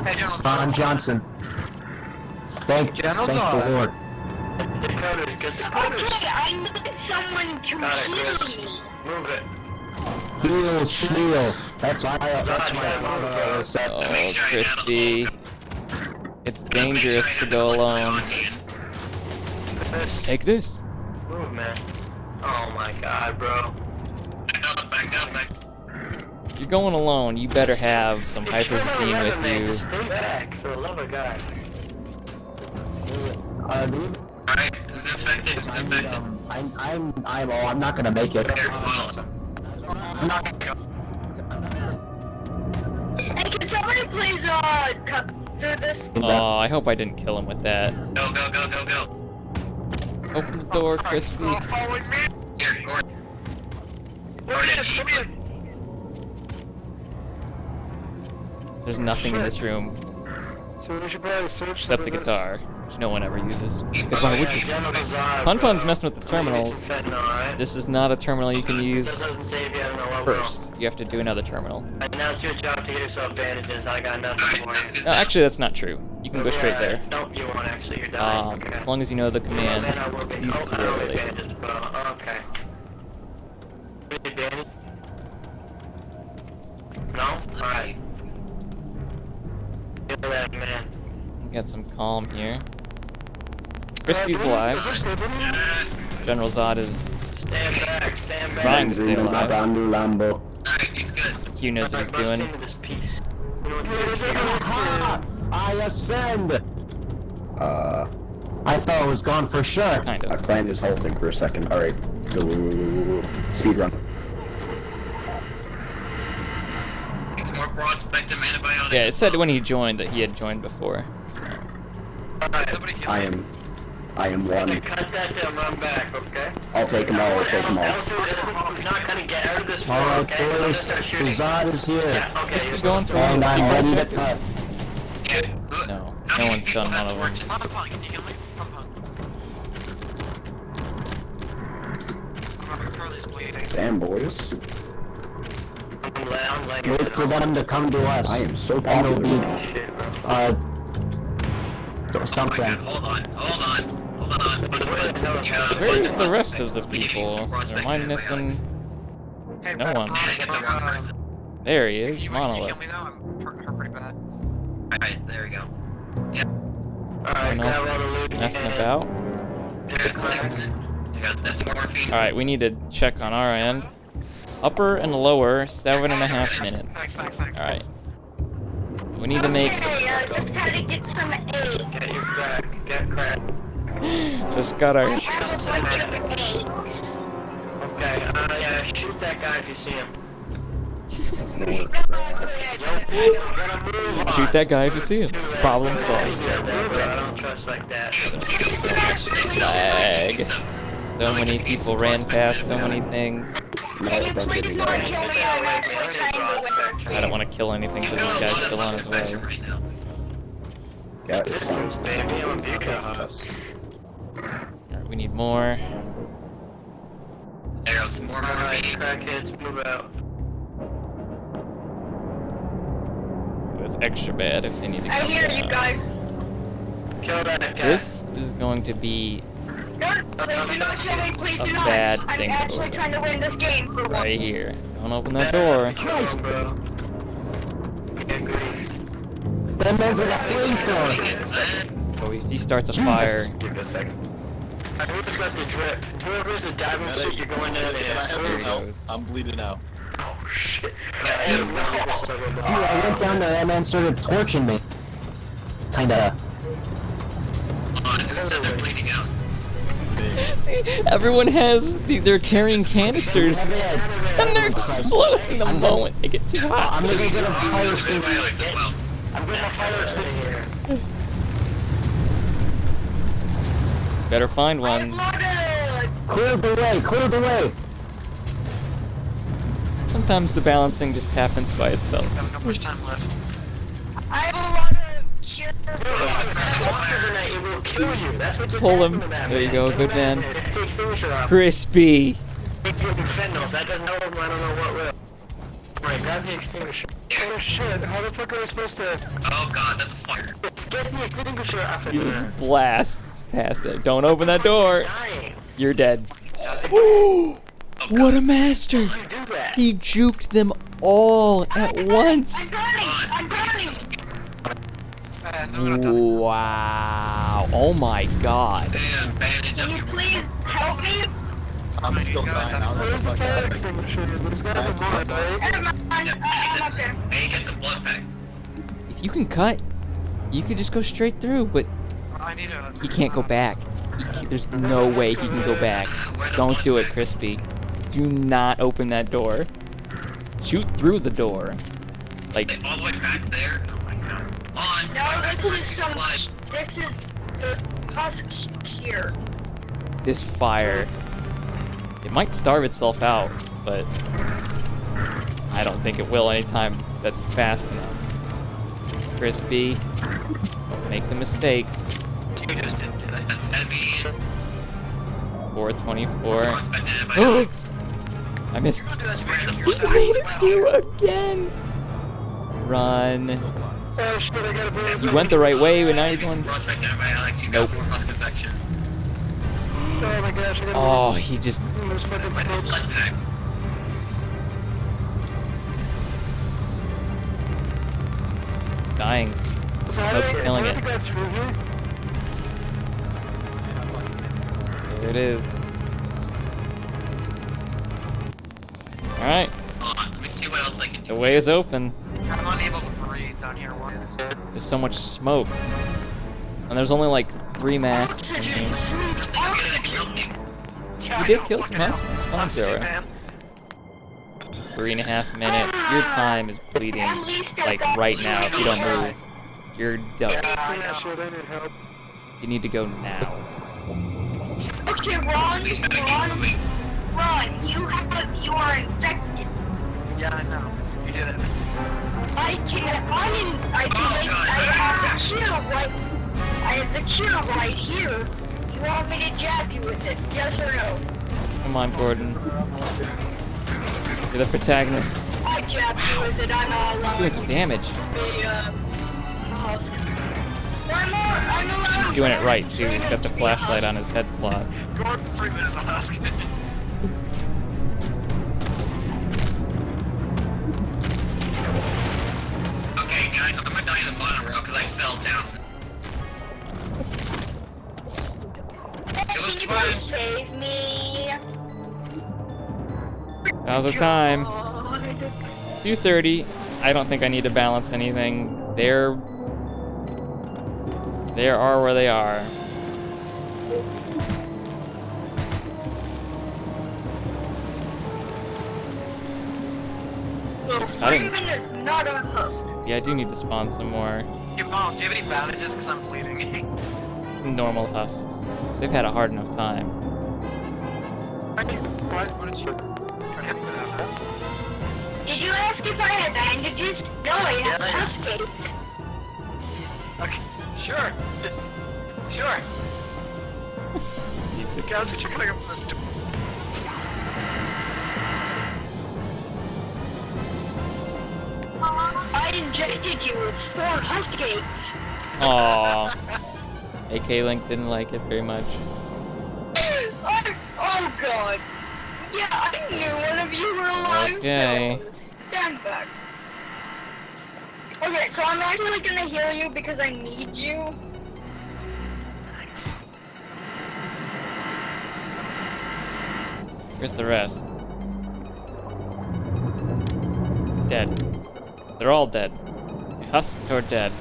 S11: Hey, General
S16: Ron Johnson. Thank the Lord.
S4: The cutters, get the cutters.
S9: Okay, I need someone to
S4: Got it,
S9: heal
S4: Chris.
S9: me.
S4: Move it.
S16: Shield. That's my motto.
S14: Oh, Crispy. It's dangerous to go alone.
S4: Chris,
S14: Take this.
S4: move, man. Oh my god, bro.
S17: Back up.
S14: If you're going alone, you better have some
S4: If you're
S14: hyperzine
S4: gonna run,
S14: with
S4: man,
S14: you.
S4: just stay back, for the love of God.
S17: Alright, who's infected? Who's infected?
S16: I'm not gonna make it.
S17: Here, follow.
S16: I'm not gonna
S9: Hey, can somebody please cut through this?
S14: Oh, I hope I didn't kill him with that.
S17: Go, go, go, go, go.
S14: Open the door, Crispy.
S17: Here, Gordon. Gordon,
S14: There's nothing in this room
S18: So we should probably search
S14: except the
S18: for this.
S14: guitar, which no one ever uses. Because why would you? Pun Pun's messing with the terminals. This is not a terminal you can use first. You have to do another terminal.
S4: And now it's your job to get yourself bandages. I got nothing for you.
S14: No, actually, that's not true. You can go straight there.
S4: No, you won't actually. You're dying.
S14: As long as you know the command. Use
S4: I will be
S14: really.
S4: bandaged, bro. Okay. You need bandage? No? Alright. Get that, man.
S14: Got some calm here. Crispy's alive. General Zod is
S4: Stand back, stand back.
S14: trying to stay alive.
S17: Alright, he's good.
S14: Hugh knows what he's doing.
S16: I ascend! I thought it was gone for sure.
S14: Kind of.
S12: I planned his halting for a second. Alright, go. Speed run.
S17: It's more broad spectrum antibiotics.
S14: Yeah, it said when he joined that he had joined before. So.
S12: I am one.
S4: Cut that to run back, okay?
S12: I'll take them all. I'll take them all.
S4: Who's not gonna get out of this floor,
S16: Alright,
S4: okay? We're gonna
S16: boys,
S4: start shooting.
S16: Zod is here.
S4: Yeah, okay, you're
S14: Going for
S16: And I'm
S14: one.
S16: ready to cut.
S17: Yeah,
S14: No, no one's done one of them.
S11: Can you kill me? Charlie's bleeding.
S12: Damn, boys.
S4: I'm laying
S16: Wait for them to come to us.
S12: I am so
S16: And it'll be,
S12: popular.
S16: something.
S17: hold on.
S14: Where is the rest of the people? Am I missing?
S11: Hey,
S14: No one.
S17: Get the wrong person.
S14: There he is,
S11: Can you
S14: Monolith.
S11: kill me now? I'm hurt pretty bad.
S17: Alright, there we go.
S4: Alright,
S14: Anyone
S4: grab all the
S14: else
S4: loot you
S14: messing
S4: can.
S14: about?
S17: I got this morphine.
S14: Alright, we need to check on our end. Upper and lower, 7.5 minutes. Alright. We need to make...
S9: Hey, just had to get some eggs.
S4: Get your crack, get crack.
S14: Just got
S9: I
S14: our...
S9: have a bunch of eggs.
S4: Okay, yeah, shoot that guy if you see him.
S14: Shoot that guy if you see him. Problem solved.
S4: I don't trust like that.
S14: Lag. So many people ran past so many things.
S9: Can you please not kill me? I'm actually trying to win this
S14: I don't want to kill anything because this guy's still on his way.
S17: Right now.
S12: Yeah, it's fine.
S4: Baby, I'm a beauty.
S14: Alright, we need more.
S17: There goes some more
S4: Alright,
S17: morphine.
S4: crackheads, move out.
S14: That's extra bad if they need to
S9: I
S14: come
S9: hear you
S14: down.
S9: guys.
S4: Kill that guy.
S14: This is going to be
S9: Don't, please do not kill me. Please
S14: a
S9: do not.
S14: bad
S9: I'm
S14: thing
S9: actually trying to win this game for once.
S14: right here. Don't open that door.
S9: Christ.
S4: Bro. Get griefed.
S16: That man's like a flamethrower.
S14: So if he starts a fire,
S12: Give it a second.
S4: Who's got the drip? Whoever's the diving suit, you're going in there.
S14: there he goes.
S19: I'm bleeding out.
S4: Oh shit.
S16: Dude, I went down there, that man started torching me. Kinda.
S17: Who said they're bleeding out?
S14: See, everyone has, they're carrying canisters, and they're exploding the moment they get too hot.
S16: I'm gonna go get a fire extinguisher.
S17: Antibiotics as well.
S4: I'm getting a fire extinguisher here.
S14: Better find one.
S16: Clear the way, clear the way.
S14: Sometimes the balancing just happens by itself.
S11: Not much time left.
S9: I have a lot of cure.
S4: It will kill you. That's what just
S14: Pull him.
S4: happened to that
S14: There you
S4: man.
S14: go, good man.
S4: Take the extinguisher off.
S14: Crispy.
S4: Take your fentanyl. If that doesn't help him, I don't know what will. Alright, grab the extinguisher.
S18: Oh shit, how the fuck are we supposed to...
S17: Oh god, that's a fire.
S4: Just get the extinguisher off of
S14: He
S4: there.
S14: just blasts past it. Don't open that door.
S4: Dying.
S14: You're dead. What a master! He juked them all at once.
S9: I'm burning.
S14: Wow! Oh my god!
S17: Damn, bandage
S9: Can
S17: up
S9: you
S17: your
S9: please help me?
S19: I'm still dying now.
S18: Where's the fire extinguisher? There's gotta be more, right?
S9: Never mind. I'm up there.
S17: Hey, get some blood pack.
S14: If you can cut, you can just go straight through, but
S11: I need a...
S14: he can't go back. There's no way he can go back. Don't do it, Crispy. Do not open that door. Shoot through the door. Like,
S17: all the way back there? Oh my god. On!
S9: No, this is the husk here.
S14: this fire, it might starve itself out, but I don't think it will anytime that's fast enough. Crispy, don't make the mistake.
S11: You just didn't do that.
S14: 424. I missed. You again. Run. You went the right way, but now you're going. Nope.
S11: Oh my gosh, I gotta
S14: Oh, he just.
S11: There's fucking smoke.
S14: Dying. Smoke's killing it. There it is. Alright.
S17: Let me see what else I can do.
S14: The way is open.
S11: I'm unable to breathe down here. What is it?
S14: There's so much smoke. And there's only like 3 masks in here. You did kill some masks. Flamethrower. 3.5 minutes. Your time is bleeding like right now. If you don't move, you're done. You need to go now.
S9: Okay, Ron, you are infected.
S11: Yeah, I know. You did it.
S9: I have the cure right here. You want me to jab you with it? Yes or no?
S14: Come on, Gordon. You're the protagonist.
S9: I jab you with it. I'm all alone.
S14: Doing some damage.
S9: I'm allowed.
S14: Doing it right too. He's got the flashlight on his head slot.
S11: Gordon Freeman is a husk.
S17: Okay, guys, I'm gonna die in the monorail because I fell down. It was fun.
S9: Save me.
S14: Now's the time. 2:30. I don't think I need to balance anything. They are where they are.
S9: Freeman is not a husk.
S14: Yeah, I do need to spawn some more
S11: Hey, Miles, do you have any bandages? Because I'm bleeding.
S14: normal husks. They've had a hard enough time.
S11: What did you...
S9: Did you ask if I had bandages? No, I have husk gates.
S11: Okay, sure. Sure. Guys, what you coming up with this door?
S9: I injected you with 4 husk gates.
S14: Aww. AK Link didn't like it very much.
S9: Oh god. Yeah, I knew one of you were alive.
S14: Okay.
S9: So stand back. Okay, so I'm actually gonna heal you because I need you.
S14: Where's the rest? Dead. They're all dead. Husked or dead.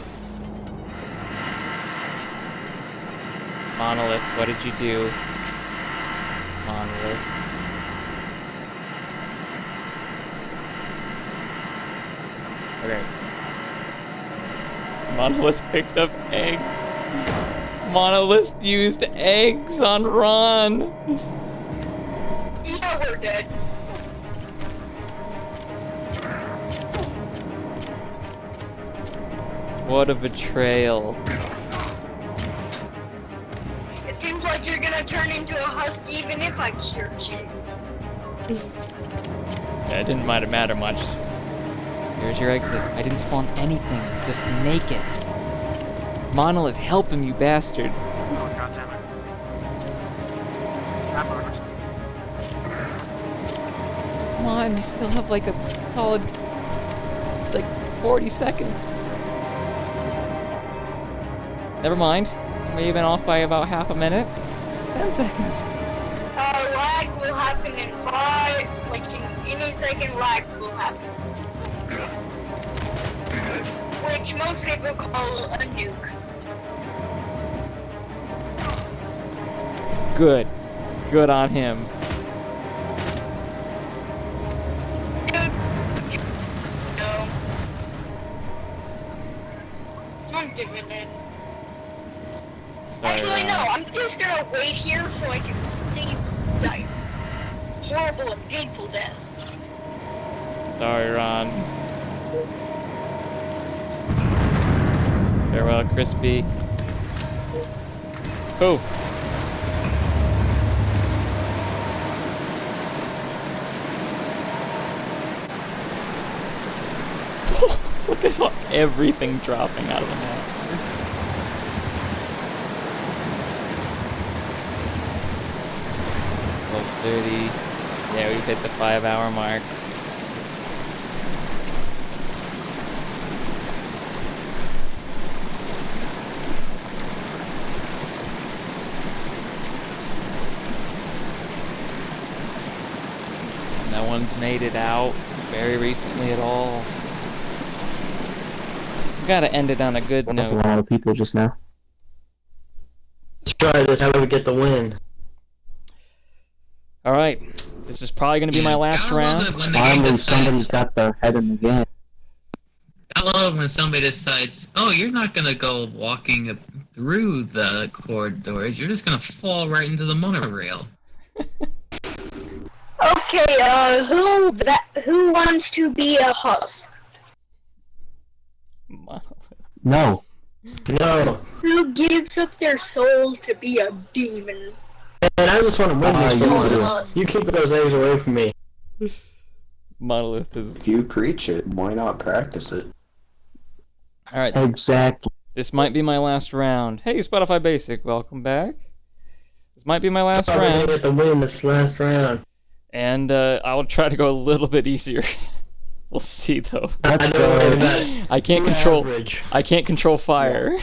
S14: Monolith, what did you do? Monolith. Okay. Monolith picked up eggs. Monolith used eggs on Ron.
S9: Yeah, we're dead.
S14: What a betrayal.
S9: It seems like you're gonna turn into a husk even if I cured you.
S14: Yeah, it didn't matter much. Here's your exit. I didn't spawn anything. Just make it. Monolith, help him, you bastard.
S11: Oh, God damn it.
S14: Come on, you still have like a solid, like 40 seconds. Never mind. You may have been off by about half a minute. 10 seconds.
S9: Lag will happen in 5, like in any second lag will happen. Which most people call a nuke.
S14: Good. Good on him.
S9: No. I'm giving in.
S14: Sorry,
S9: Actually, no.
S14: Ron.
S9: I'm just gonna wait here so I can see that horrible and painful death.
S14: Sorry, Ron. Farewell, Crispy. Poof. Look at everything dropping out of the map. Yeah, we've hit the 5-hour mark. No one's made it out very recently at all. Gotta end it on a good
S16: That's a
S14: note.
S16: lot of people just now.
S13: Let's try this. How do we get the win?
S14: Alright, this is probably gonna be my last round.
S16: Finally, somebody's got their head in the game.
S17: I love when somebody decides, oh, you're not gonna go walking through the corridors, you're just gonna fall right into the monorail.
S9: Okay, who wants to be a husk?
S16: No. No.
S9: Who gives up their soul to be a demon?
S13: Man, I just want to win this for
S16: you
S13: once. You keep those eggs away from me.
S14: Monolith is...
S12: If you preach it, why not practice it?
S14: Alright.
S16: Exactly.
S14: This might be my last round. Hey, Spotify Basic, welcome back. This might be my last
S13: Probably
S14: round.
S13: gonna get the win this last round.
S14: And I'll try to go a little bit easier. We'll see though.
S16: Let's go.
S14: I can't control. I can't control fire.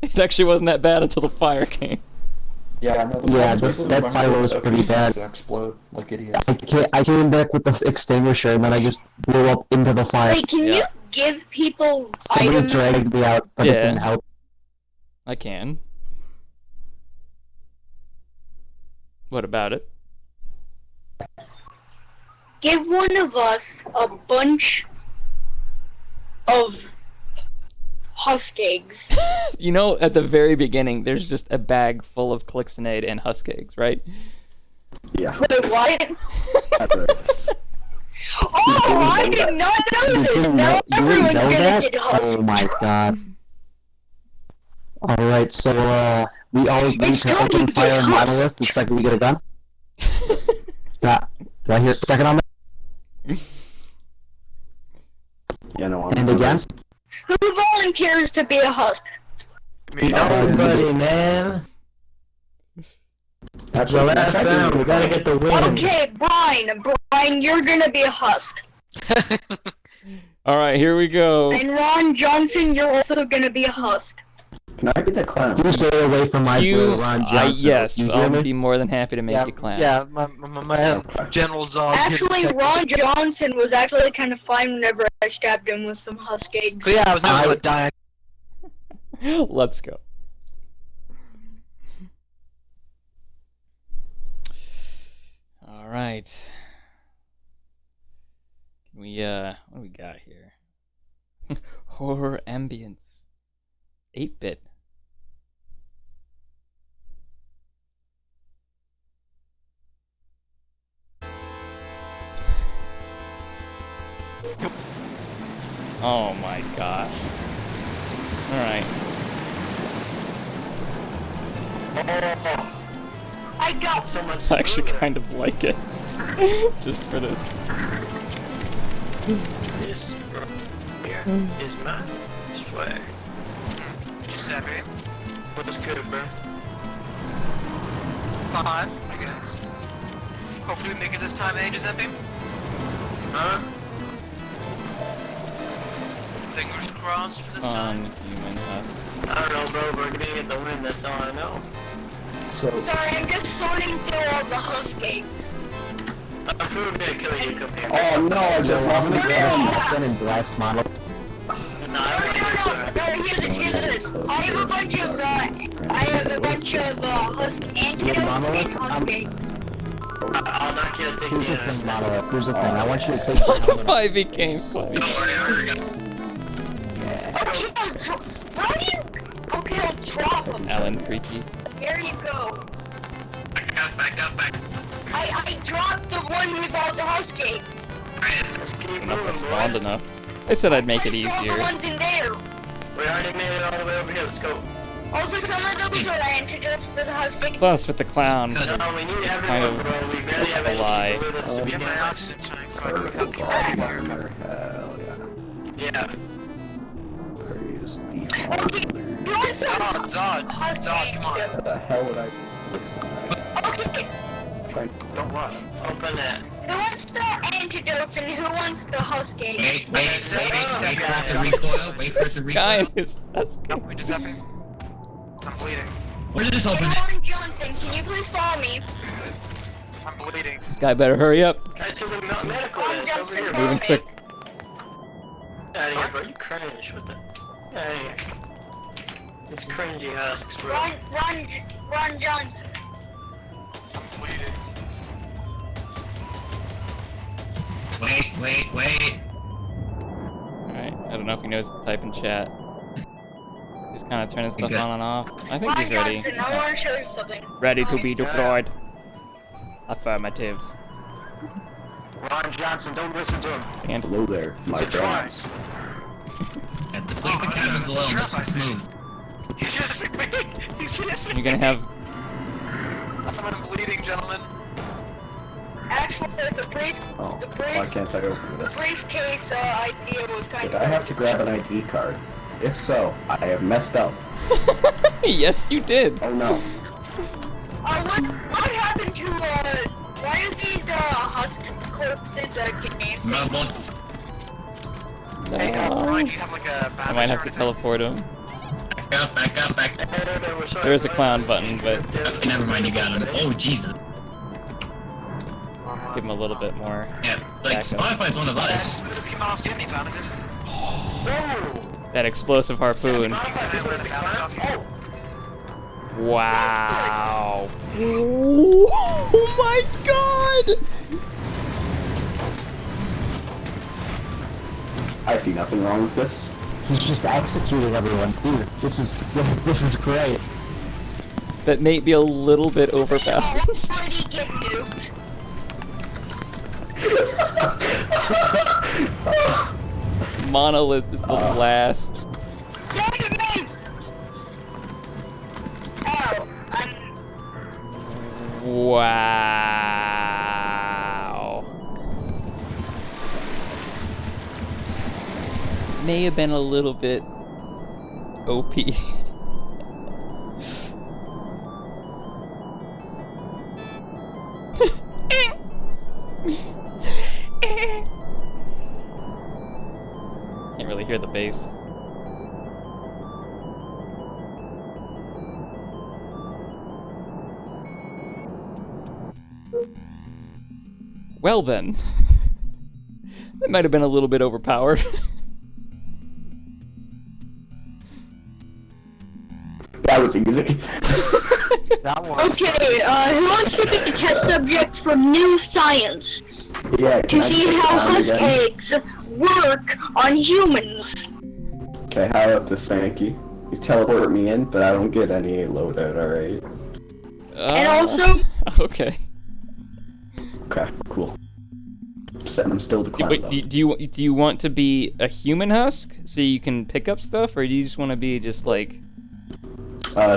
S14: It actually wasn't that bad until the fire came.
S12: Yeah, I know.
S16: Yeah, that fire was pretty bad.
S12: Explode like idiots.
S16: I came back with the extinguisher and then I just blew up into the fire.
S9: Wait, can you give people
S16: Somebody
S9: items?
S16: dragged me out, but it
S14: Yeah.
S16: didn't help.
S14: I can. What about it?
S9: Give one of us a bunch of husk eggs.
S14: You know, at the very beginning, there's just a bag full of Clixonade and husk eggs, right?
S12: Yeah.
S9: Wait, what? Oh, I did not know this. Now
S16: You didn't
S9: everyone's
S16: know
S9: gonna
S16: that?
S9: get husk.
S16: Oh my god. Alright, so we all need to open fire on Monolith the second we get a gun. Do I hear a second on that?
S12: Yeah, no,
S16: And against?
S9: Who volunteers to be a husk?
S13: Nobody, man.
S12: That's
S13: the last round. We gotta get the win.
S9: Okay, Brian, you're gonna be a husk.
S14: Alright, here we go.
S9: And Ron Johnson, you're also gonna be a husk.
S12: Can I be the clown?
S16: You stay away from my boy, Ron Johnson.
S14: Yes,
S16: you hear
S14: I'll
S16: me?
S14: be more than happy to make you clown.
S11: Yeah, my man, General Zog.
S9: Actually, Ron Johnson was actually kind of fine whenever I stabbed him with some husk eggs.
S11: Yeah, I was never gonna die.
S14: Let's go. Alright. Can we, what do we got here? Horror ambience. 8-bit. Oh my gosh. Alright.
S9: I got so much.
S14: I actually kind of like it. Just for this.
S4: This here is my swag.
S11: Giuseppe.
S4: What's good, bro?
S11: 5, I guess. Hopefully we make it this time, eh, Giuseppe?
S4: Huh?
S11: Fingers crossed for this time.
S14: Human husk.
S4: I don't know, bro. We're gonna get the win. That's all I know.
S12: So.
S9: Sorry, I'm just sorting through all the husk eggs.
S4: I'm gonna kill you, come here.
S12: Oh no, I just lost my gun.
S16: Nothing in blast model.
S9: No, hear this. I have a bunch of husk
S16: Monolith,
S4: I'll knock you to take
S16: here's
S4: the
S16: the thing,
S4: internet.
S16: Monolith, here's the thing. I want you to take the helmet off.
S14: Why became funny?
S9: Okay, I'll drop him.
S14: Alan Freaky.
S9: Here you go.
S11: Back up.
S9: I dropped the one without the Husk eggs.
S14: Not spawned enough. I said I'd make it
S9: All the
S14: easier.
S9: ones in there.
S4: We already made it all the way over here. Let's go.
S9: Also, some of those are antidotes for the Husk eggs.
S14: Plus, with the clown,
S4: No, we need
S14: kind
S4: everyone,
S14: of
S4: bro. We barely have
S14: a
S4: any
S14: lie.
S4: people with us to begin
S11: Get my
S4: with.
S11: oxygen tank so I can
S12: Vertical
S11: become
S12: climber, hell yeah.
S4: Yeah.
S12: Praise the
S11: Zod, come on.
S12: What the hell would I fix on
S9: Okay,
S4: Don't rush. Open it.
S9: who wants the antidotes and who wants the Husk eggs?
S17: Wait for it to recoil. Wait for it to
S14: Guy
S17: recoil.
S14: is
S11: Wait, just happening. I'm bleeding.
S17: Where did this open it?
S9: Warren Johnson, can you please follow me?
S11: I'm bleeding.
S14: This guy better hurry up.
S4: Guys, to the medical. It's over here.
S14: Moving quick.
S4: Get out of here, bro. You cringe with the. Get out of here. These cringy husks, bro.
S9: Ron Johnson.
S11: I'm bleeding.
S17: Wait.
S14: Alright, I don't know if he knows to type in chat. Just kind of turning stuff
S17: Okay.
S14: on and off. I think
S9: Ron
S14: he's ready.
S9: Johnson, I want to show you something.
S14: Ready to be deployed. Affirmative.
S7: Ron Johnson, don't listen to him.
S14: And
S12: hello there, my friends.
S17: And the second cabin's a little smooth.
S11: He's just
S14: you're gonna have.
S11: I'm bleeding, gentlemen.
S9: Actually, the
S12: Why can't I open this?
S9: briefcase idea was kind
S12: Did
S9: of...
S12: I have to grab an ID card? If so, I have messed up.
S14: Yes, you did.
S12: Oh no.
S9: What happened to, why are these, Husk corpses, games?
S11: Hey, Ryan, do you have like a
S14: I
S11: bandage
S14: might
S11: or
S14: have to
S11: anything?
S14: teleport him.
S17: Back up.
S14: There is a clown button, but
S17: Okay, never mind, you got him. Oh, Jesus.
S14: give him a little bit more.
S17: Yeah, like,
S14: backup.
S17: Spotify's one of us.
S11: If you mouse, do you have any bandages?
S14: That explosive harpoon. Wow. Oh my god!
S12: I see nothing wrong with this.
S16: He's just executing everyone. Dude, this is great.
S14: That may be a little bit overbalanced. Monolith is the last.
S9: Save me! Oh,
S14: Wow. May have been a little bit OP. Can't really hear the bass. Well then. That might have been a little bit overpowered.
S12: That was easy.
S16: That was...
S9: Okay, who wants to be the test subject for new science?
S12: Yeah,
S9: To see how husk
S12: again?
S9: eggs work on humans.
S12: Okay, how about this, Spanky? You teleport me in, but I don't get any loadout, alright?
S9: And also...
S14: Okay.
S12: Okay, cool. I'm still the clown, though.
S14: Wait, do you want to be a human husk so you can pick up stuff, or do you just want to be just like...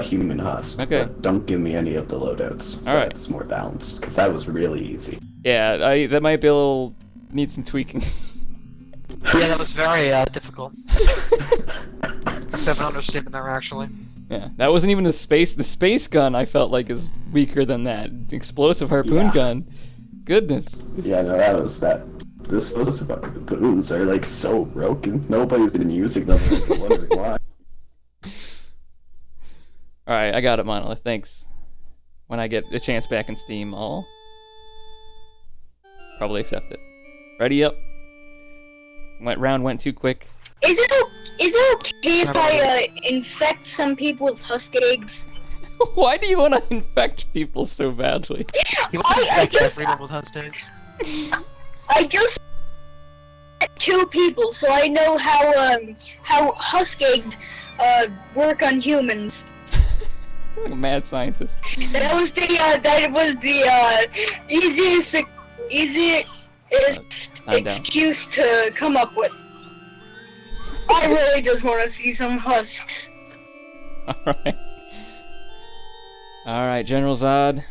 S12: Human husk.
S14: Okay.
S12: But don't give me any of the loadouts. So
S14: Alright.
S12: it's more balanced, because that was really easy.
S14: Yeah, that might be a little... need some tweaking.
S11: Yeah, that was very difficult. That's an understatement there, actually.
S14: Yeah, that wasn't even the space gun I felt like is weaker than that. Explosive harpoon gun. Goodness.
S12: Yeah, no, that was that. This was about the boons are like so broken. Nobody's been using them. I'm wondering why.
S14: Alright, I got it, Monolith. Thanks. When I get a chance back in Steam, I'll probably accept it. Ready up. Round went too quick.
S9: Is it okay if I infect some people with husk eggs?
S14: Why do you want to infect people so badly?
S11: He wants to infect everyone with Husk eggs.
S9: I just met 2 people, so I know how husk eggs work on humans.
S14: Mad scientist.
S9: That was the easiest excuse to come up with. I really just want to see some husks.
S14: Alright. Alright, General Zod.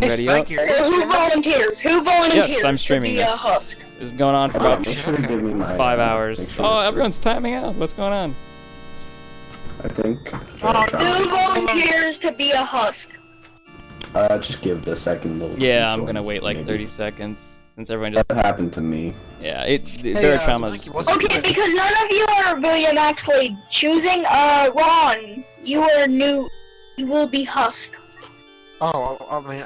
S14: You ready up?
S9: Who volunteers? Who volunteers?
S14: Yes, I'm streaming
S9: to be
S14: this.
S9: a husk?
S14: This is going on for about
S12: Make sure to give me my,
S14: 5 hours.
S12: sure
S14: Oh,
S12: to-
S14: everyone's timing out. What's going on?
S12: I think.
S9: Who volunteers to be a husk?
S12: Just give it a second.
S14: Yeah, I'm gonna wait like 30 seconds since everyone just.
S12: That happened to me.
S14: Yeah, Barotrauma's.
S9: Okay, because none of you are William actually choosing. Ron, you are new. You will be husk.
S11: Oh, I mean,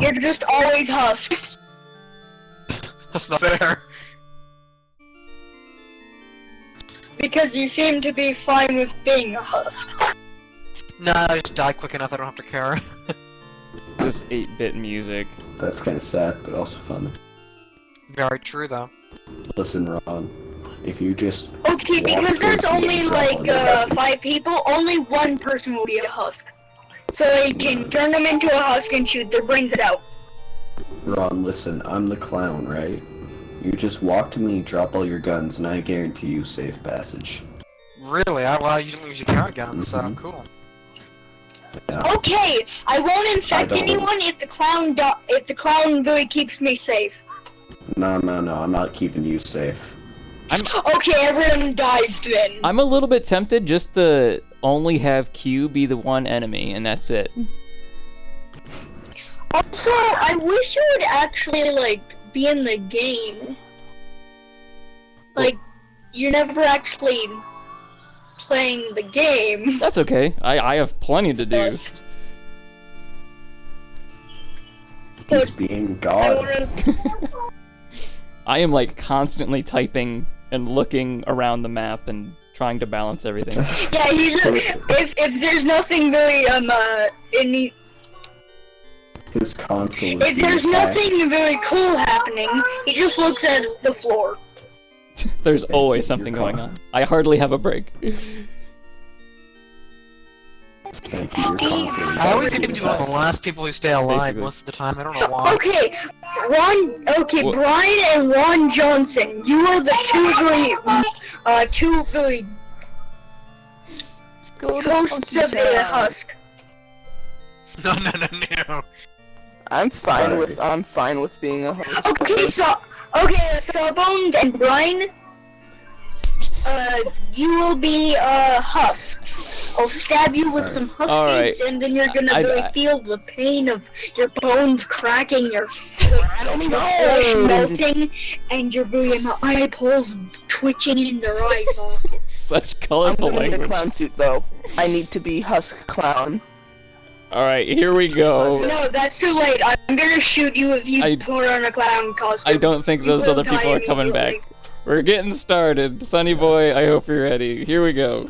S9: You're just always husk.
S11: that's not fair.
S9: Because you seem to be fine with being a husk.
S11: No, I just die quick enough. I don't have to care.
S14: This 8-bit music.
S12: That's kind of sad, but also fun.
S11: Very true, though.
S12: Listen, Ron. If you just.
S9: Okay, because there's only like 5 people, only one person will be a husk. So you can turn them into a husk and shoot their brains out.
S12: Ron, listen. I'm the clown, right? You just walk to me, drop all your guns, and I guarantee you safe passage.
S11: Really? Well, you didn't use your carrot guns, so cool.
S12: Yeah.
S9: Okay, I won't infect
S12: don't-
S9: anyone if the clown really keeps me safe.
S12: No, I'm not keeping you safe.
S9: Okay, everyone dies then.
S14: I'm a little bit tempted just to only have Q be the one enemy, and that's it.
S9: Also, I wish you would actually like be in the game. Like, you're never actually playing the game.
S14: That's okay. I have plenty to do.
S12: He's being God.
S14: I am like constantly typing and looking around the map and trying to balance everything.
S9: Yeah, if there's nothing very
S12: His console is
S9: if there's
S12: being hacked.
S9: nothing very cool happening, he just looks at the floor.
S14: There's always something going on. I hardly have a break.
S11: I always seem to be one of the last people who stay alive
S14: Basically.
S11: most of the time. I don't know why.
S9: Okay, Brian and Ron Johnson, you are the two very hosts of the Husk.
S11: No.
S20: I'm fine with being a host.
S9: Okay, so Bones and Brian, you will be husks. I'll stab you with some husk
S14: Alright.
S9: eggs, and then you're gonna really feel the pain of your bones cracking, your flesh melting, and your eyeballs twitching in their eye sockets.
S14: Such
S20: I'm
S14: colorful
S20: gonna need a
S14: language.
S20: clown suit though. I need to be Husk Clown.
S14: Alright, here we go.
S9: No, that's too late. I'm gonna shoot you if you put on a clown costume.
S14: I don't think those
S9: You will
S14: other people
S9: die
S14: are coming back.
S9: immediately.
S14: We're getting started. Sonny boy, I hope you're ready. Here we go.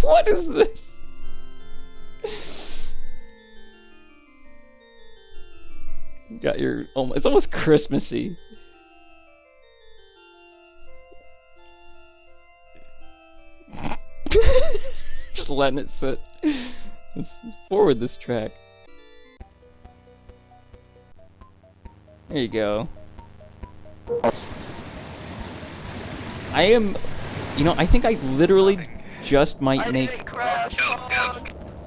S14: What is this? You got your... It's almost Christmassy. Just letting it sit. Let's forward this track. There you go. I am... You know, I think I literally just might make...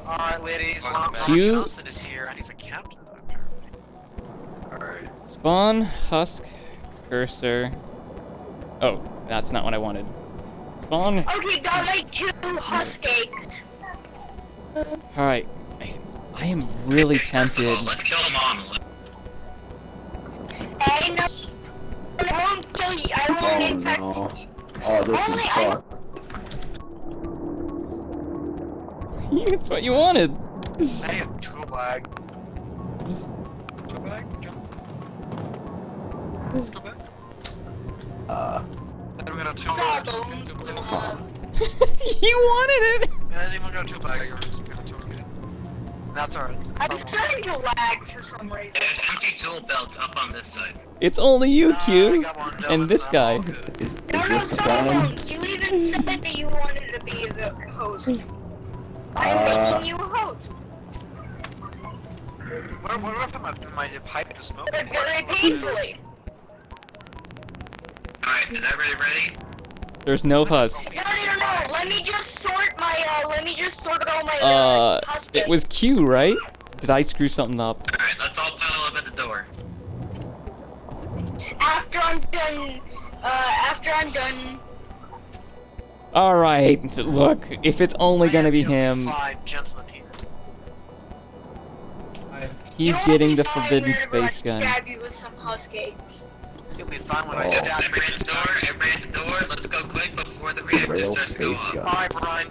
S11: Alright, ladies, Ron
S14: Q-
S11: Johnson is here, and he's a captain, apparently. Alright.
S14: Spawn, Husk, Cursor... Oh, that's not what I wanted. Spawn...
S9: Okay, got my 2 husk eggs.
S14: Alright. I am really tempted.
S17: Let's kill them all.
S9: I know. I won't kill you. I won't infect you.
S12: Oh, this is fucked.
S14: It's what you wanted.
S11: I have tool bag. Tool bag? Jump. Tool bag? Then we got a tool bag.
S14: You wanted it!
S11: Yeah, anyone got a tool bag? Okay. That's alright.
S9: I'm starting to lag for some reason.
S17: There's empty tool belts up on this side.
S14: It's only you, Q, and this guy.
S9: No, Sawbones, you even said that you wanted to be the host. I'm making you a host.
S11: What if my pipe to smoke?
S9: But very painfully.
S17: Alright, is everybody ready?
S14: There's no husk.
S9: No. Let me just sort all my, husk.
S14: It was Q, right? Did I screw something up?
S17: Alright, let's all pile up at the door.
S9: After I'm done.
S14: Alright, look, if it's only gonna be him,
S11: Five gentlemen here.
S14: he's getting the forbidden space gun.
S9: Stab you with some husk eggs.
S11: You'll be fine when I stab you.
S17: Everybody at the door, let's go quick before the reactor
S12: Rail
S17: starts to go
S12: space
S17: off.
S12: gun.
S11: Alright, Brian.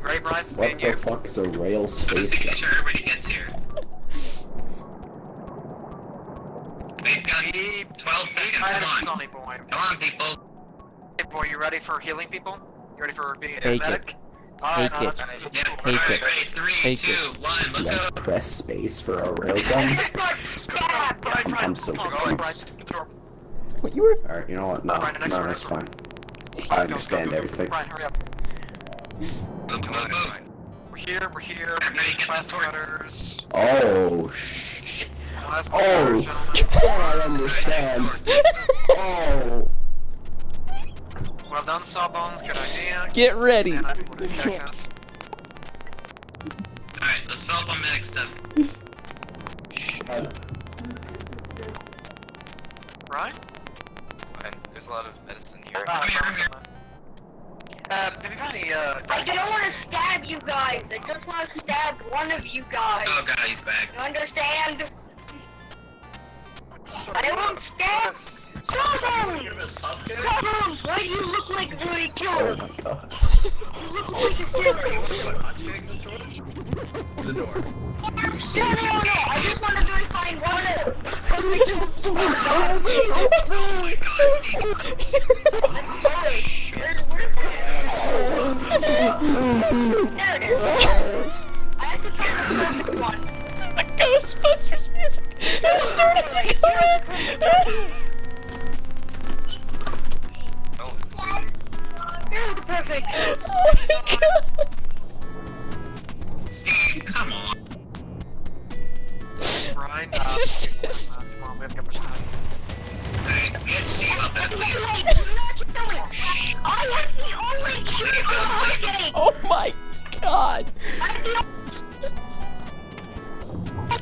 S11: Ready, Brian?
S12: What the fuck's a rail
S17: I'm just
S12: space
S17: making
S12: gun?
S17: sure everybody gets here. We've got 12 seconds, come on.
S11: Sonny boy.
S17: Come on, people.
S11: Hey, boy, you ready for healing people? You ready for being a
S14: Take
S11: medic?
S14: it.
S11: Alright,
S14: Take
S11: no,
S14: it.
S11: that's
S17: Yeah,
S11: cool.
S14: Take
S17: alright,
S14: it.
S17: ready? 3,
S14: Take
S17: 2,
S14: it.
S17: 1, let's
S12: Do
S17: go.
S12: I press space for a rail gun? I'm so confused.
S14: What, you were?
S12: Alright, you know what? No, it's fine. I understand everything.
S11: Brian, hurry up.
S17: Move.
S11: We're here.
S17: Everybody get this torch.
S11: Cutters.
S12: Oh, shh.
S11: Oh,
S12: I understand. Oh.
S11: Well done, Sawbones. Good idea.
S14: Get ready.
S11: Man, I would attack us.
S17: Alright, let's fill up on medic stuff.
S11: Right?
S7: Fine. There's a lot of medicine here.
S11: Come here. Have you got any,
S9: I don't want to stab you guys. I just want to stab one of you guys.
S17: Oh god, he's back.
S9: You understand? I won't stab. Sawbones! Why do you look like the killer?
S12: Oh my god.
S9: You look like a serial.
S7: The door.
S9: No, I just want to really find one of them.
S17: Oh my god,
S9: There it is. I have to find the perfect one.
S14: The Ghostbusters music is starting to come in.
S9: Here's the perfect.
S14: Oh my god.
S17: Steve, come on.
S11: Brian,
S14: Come
S11: on, we have to get much time.
S17: Alright, get Steve up at least.
S9: I was the only cure for Jose!
S14: Oh my god.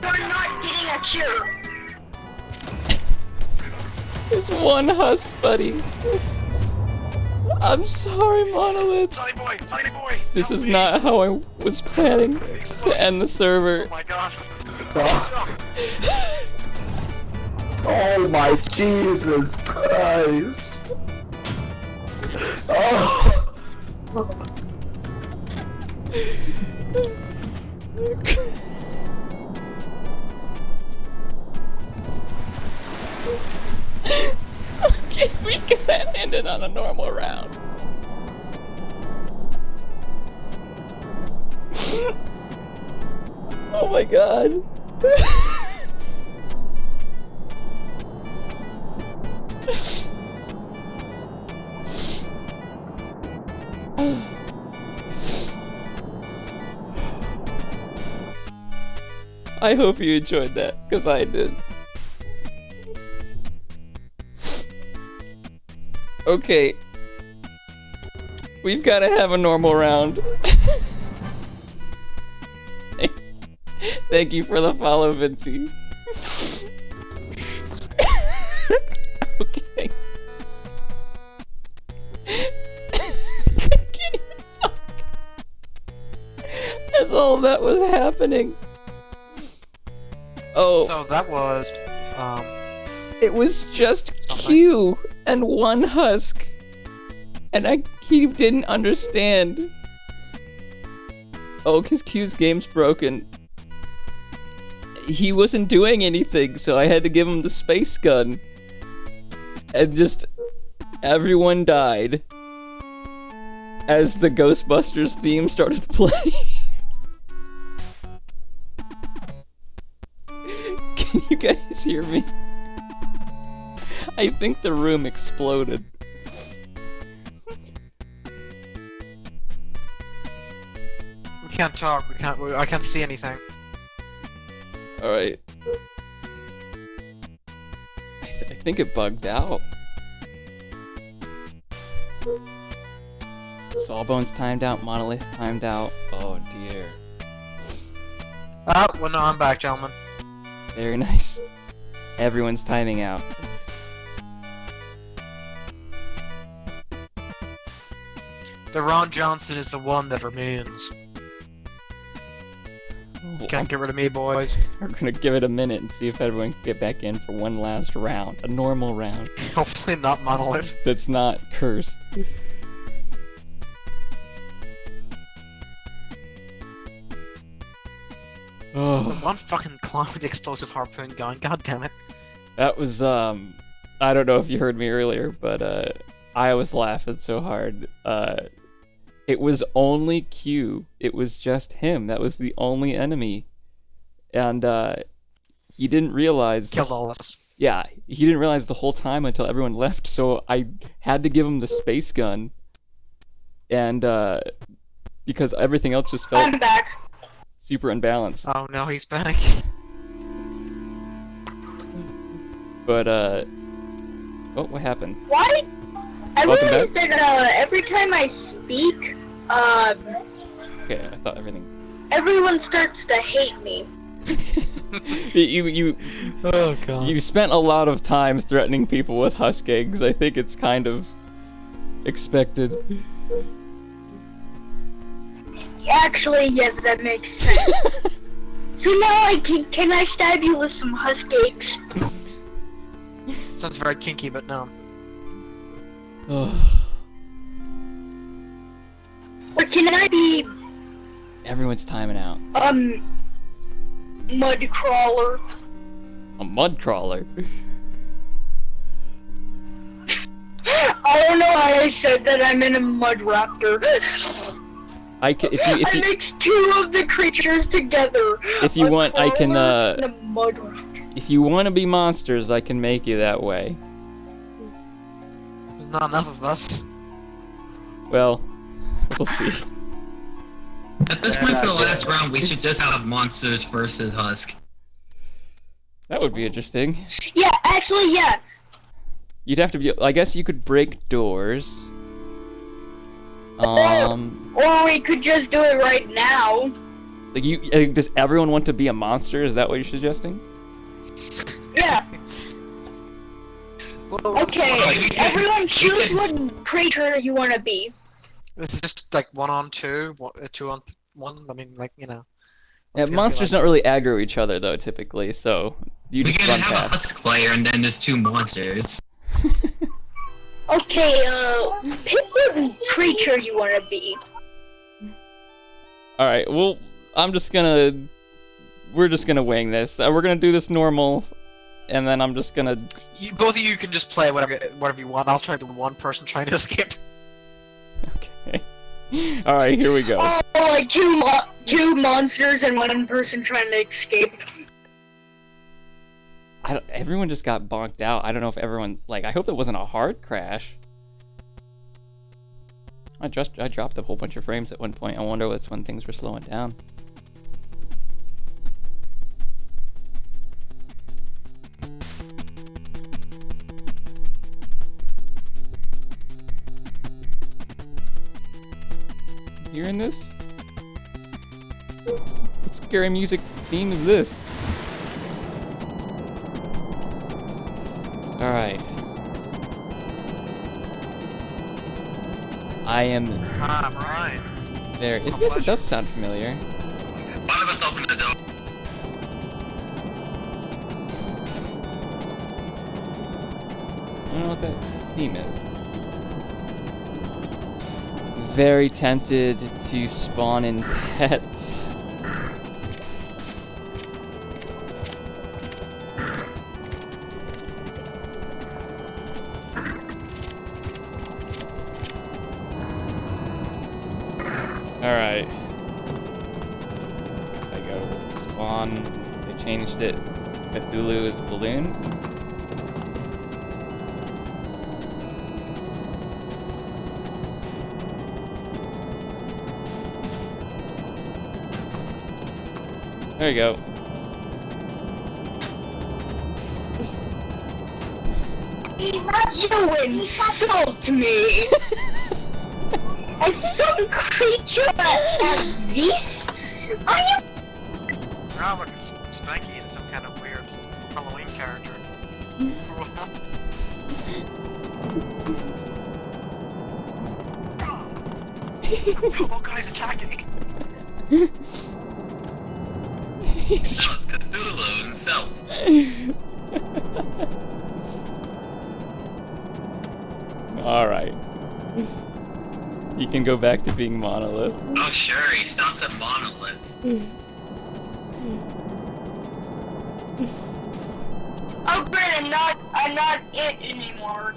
S9: You're not getting a cure.
S14: There's one husk, buddy. I'm sorry, Monolith.
S11: Sonny boy!
S14: This is not how I was planning to end the server.
S11: Oh my god.
S12: Oh my Jesus Christ! Oh!
S14: Okay, we gotta end it on a normal round. Oh my god. I hope you enjoyed that, because I did. Okay. We've got to have a normal round. Thank you for the follow, Vinci. Okay. I can't even talk. As all that was happening. Oh.
S11: So that was,
S14: It was just Q and one husk. And he didn't understand. Oh, because Q's game's broken. He wasn't doing anything, so I had to give him the space gun. And just everyone died. as the Ghostbusters theme started playing. Can you guys hear me? I think the room exploded.
S11: We can't talk. I can't see anything.
S14: Alright. I think it bugged out. Sawbones timed out, Monolith timed out. Oh dear.
S11: Well, no, I'm back, gentlemen.
S14: Very nice. Everyone's timing out.
S11: The Ron Johnson is the one that remains. Can't get rid of me, boys.
S14: We're gonna give it a minute and see if everyone can get back in for one last round. A normal round.
S11: Hopefully not Monolith.
S14: That's not cursed. Oh.
S11: One fucking clown with the explosive harpoon gun, god damn it.
S14: That was, I don't know if you heard me earlier, but, I was laughing so hard. It was only Q. It was just him. That was the only enemy. And, he didn't realize...
S11: Killed all of us.
S14: Yeah, he didn't realize the whole time until everyone left, so I had to give him the space gun. And, because everything else just felt...
S9: I'm back.
S14: Super unbalanced.
S11: Oh no, he's back.
S14: But, oh, what happened?
S9: Why? I
S14: Welcome
S9: realized
S14: back.
S9: that every time I speak,
S14: Okay, I thought everything...
S9: everyone starts to hate me.
S14: Oh god. You spent a lot of time threatening people with husk eggs. I think it's kind of expected.
S9: Actually, yes, that makes sense. So now can I stab you with some husk eggs?
S11: Sounds very kinky, but no.
S9: Or can I be
S14: Everyone's timing out.
S9: mud crawler?
S14: A mud crawler?
S9: I don't know why I said that. I'm in a mud raptor.
S14: I can, if you
S9: mix two of the creatures together.
S14: If you want, I can,
S9: and a mud raptor.
S14: if you want to be monsters, I can make you that way.
S11: There's not enough of us.
S14: Well, we'll see.
S17: At this point for the last round, we should just have monsters versus Husk.
S14: That would be interesting.
S9: Yeah, actually, yeah.
S14: You'd have to be, I guess you could break doors.
S9: Or we could just do it right now.
S14: Like does everyone want to be a monster? Is that what you're suggesting?
S9: Yeah. Okay, everyone choose what creature you want to be.
S11: This is just like 1-on-2, 2-on-1. I mean, like, you know.
S14: Yeah, monsters don't really aggro each other though, typically. So you
S17: We
S14: just
S17: can
S14: run
S17: have
S14: past.
S17: a Husk player, and then there's two monsters.
S9: Okay, pick what creature you want to be.
S14: All right. Well, we're just gonna wing this. We're gonna do this normal, and then I'm just gonna.
S11: Both of you can just play whatever you want. I'll try the one person trying to escape.
S14: Okay. All right. Here we go.
S9: Oh, like two monsters and one person trying to escape.
S14: Everyone just got bonked out. I don't know if everyone's like. I hope that wasn't a hard crash. I dropped a whole bunch of frames at one point. I wonder what's when things were slowing down. Hearing this? What scary music theme is this? Alright. I am
S11: Right.
S14: there. I guess it does sound familiar.
S17: One of us opened the door.
S14: I don't know what that theme is. Very tempted to spawn in pets. Alright. I go spawn. They changed it. Cthulhu is balloon. There you go.
S9: You insult me! As some creature as this? Are you?
S11: Now look, it's Spanky and some kind of weird Halloween character. Oh god, he's attacking!
S14: He's
S17: Cthulhu himself.
S14: Alright. You can go back to being Monolith.
S17: Oh sure, he stops at Monolith.
S9: Oh great, I'm not it anymore.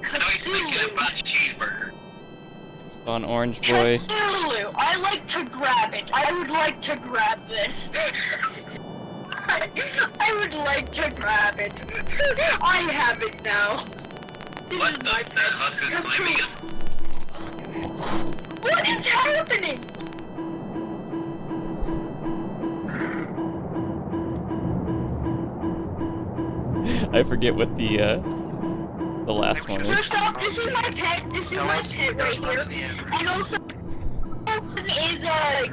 S17: Now he's thinking about cheeseburger.
S14: Spawn Orange Boy.
S9: Cthulhu, I like to grab it. I would like to grab this. I would like to grab it. I have it now.
S17: What the? That husk is climbing up.
S9: What is happening?
S14: I forget what the last one is.
S9: First off, this is my pet. This is my pet right here. And also,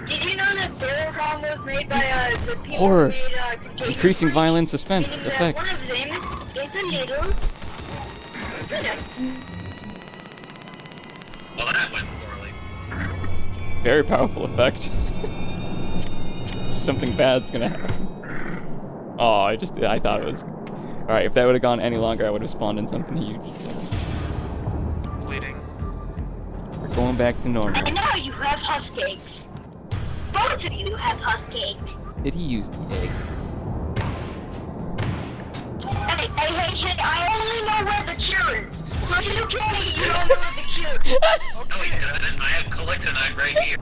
S9: did you know that Barotrauma was made by the people
S14: Horror.
S9: who made Contagion?
S14: Increasing violence, suspense,
S9: And
S14: effect.
S9: one of them is a little.
S17: Well, that went poorly.
S14: Very powerful effect. Something bad's gonna happen. Oh, I thought it was. Alright, if that would have gone any longer, I would have spawned in something huge.
S11: Bleeding.
S14: We're going back to normal.
S9: And now you have husk eggs. Both of you have husk eggs.
S14: Did he use the eggs?
S9: Hey, I only know where the cure is. So if you kill me, you don't know where the cure is.
S17: No, he doesn't. I have Collectonite right here.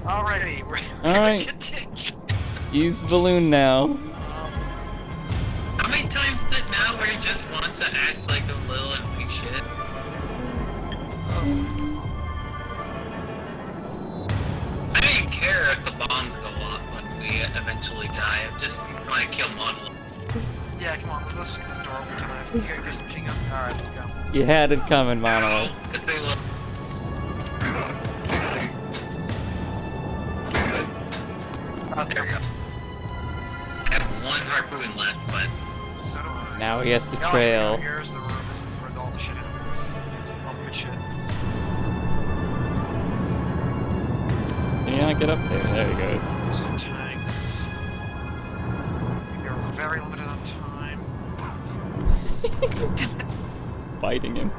S11: Alrighty, we're
S14: Alright. Use the balloon now.
S17: How many times did now where he just wants to act like a little and weak shit? I don't even care if the bombs go off when we eventually die. I'm just trying to kill Monolith.
S11: Yeah, come on, let's just get this door open tonight. You got your machine gun. Alright, let's go.
S14: You had it coming, Monolith.
S17: Cthulhu. There we go. I have one harpoon left, but...
S11: So do I.
S14: Now he has to
S11: Yeah,
S14: trail.
S11: Here's the room. This is where all the shit is. All the good shit.
S14: Can you not get up there? There he goes.
S11: Some tanks. We're very limited on time.
S14: He's just fighting him.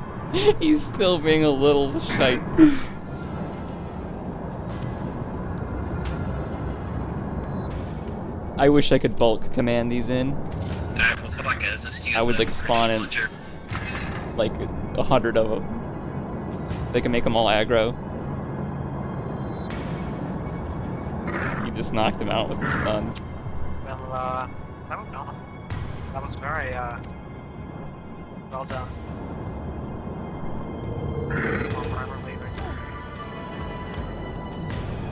S14: He's still being a little shite. I wish I could bulk command these in.
S17: Alright, well fuck it, just use
S14: I would
S17: the
S14: like spawn in
S17: launcher.
S14: like 100 of them. They can make them all aggro. You just knocked him out with the stun.
S11: Well, that was awesome. That was very, well done. Alright, we're leaving.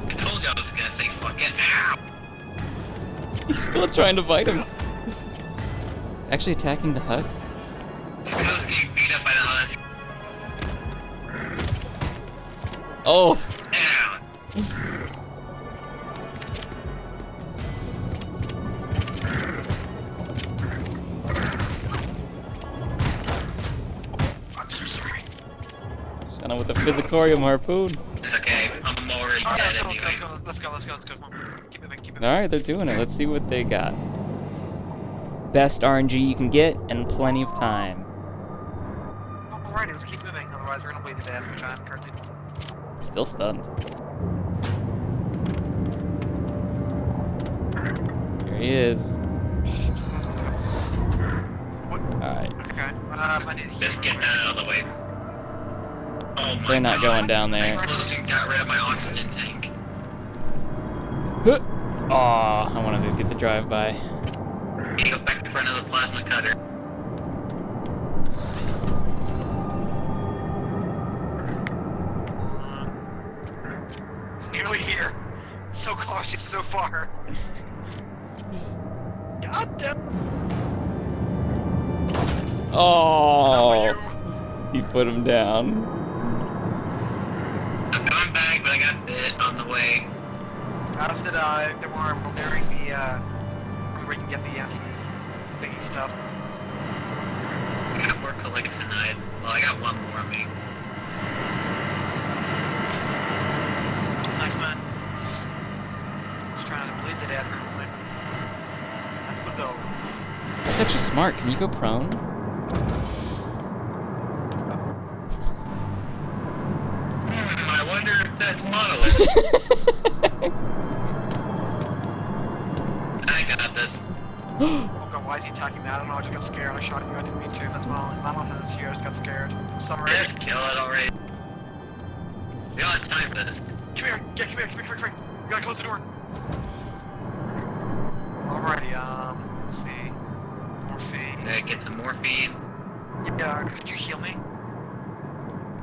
S17: I told you I was gonna say fuck it. Ow!
S14: He's still trying to bite him. Actually attacking the husk?
S17: I was getting beat up by the husk.
S14: Oh!
S17: Ow!
S11: I'm so sorry.
S14: Shot him with a Physicorium harpoon.
S17: Okay, I'm already dead anyway.
S11: Let's go, come on. Keep moving, keep moving.
S14: Alright, they're doing it. Let's see what they got. Best RNG you can get, and plenty of time.
S11: Alrighty, let's keep moving, otherwise we're gonna bleed to death, which I'm currently doing.
S14: Still stunned. Here he is. Alright.
S11: Okay, I need to
S17: Just get that out of the way. Oh my
S14: They're not going down there.
S17: Explosion got rid of my oxygen tank.
S14: Aw, I wanted to get the drive-by.
S17: You go back for another plasma cutter.
S11: Nearly here. So close, yet so far. God damn.
S14: Oh, he put him down.
S17: I'm coming back, but I got bit on the way.
S11: As did I. They were nearing the, where we can get the anti-thingy stuff.
S17: I got more collects tonight. Well, I got one more on me.
S11: Nice, man. Just trying to bleed to death currently. That's the goal.
S14: That's actually smart. Can you go prone?
S17: I wonder if that's monolith. I got this.
S11: Oh god, why is he attacking me? I don't know, I just got scared. I shot you, I didn't mean to. That's monolith. Monolith is here, I just got scared. Summary.
S17: Just kill it already. We don't have time for this.
S11: Come here, come here. We gotta close the door. Alrighty, let's see. Morphine.
S17: Get some morphine.
S11: Yeah, could you heal me?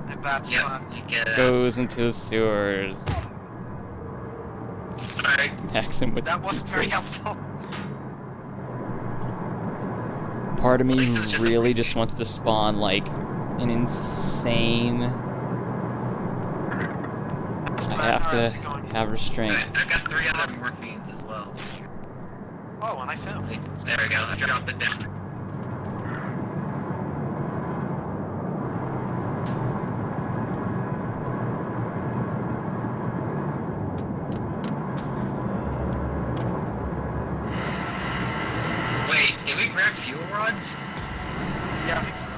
S11: And that's
S17: you get it.
S14: Goes into the sewers.
S17: Sorry.
S14: Hacks him with.
S11: That wasn't very helpful.
S14: Part of me really just wants to spawn like an insane. I have to have restraint.
S17: I've got 3 other morphines as well.
S11: Oh, and I found it.
S17: There we go. I dropped it down. Wait, did we grab fuel rods?
S11: Yeah, I think so.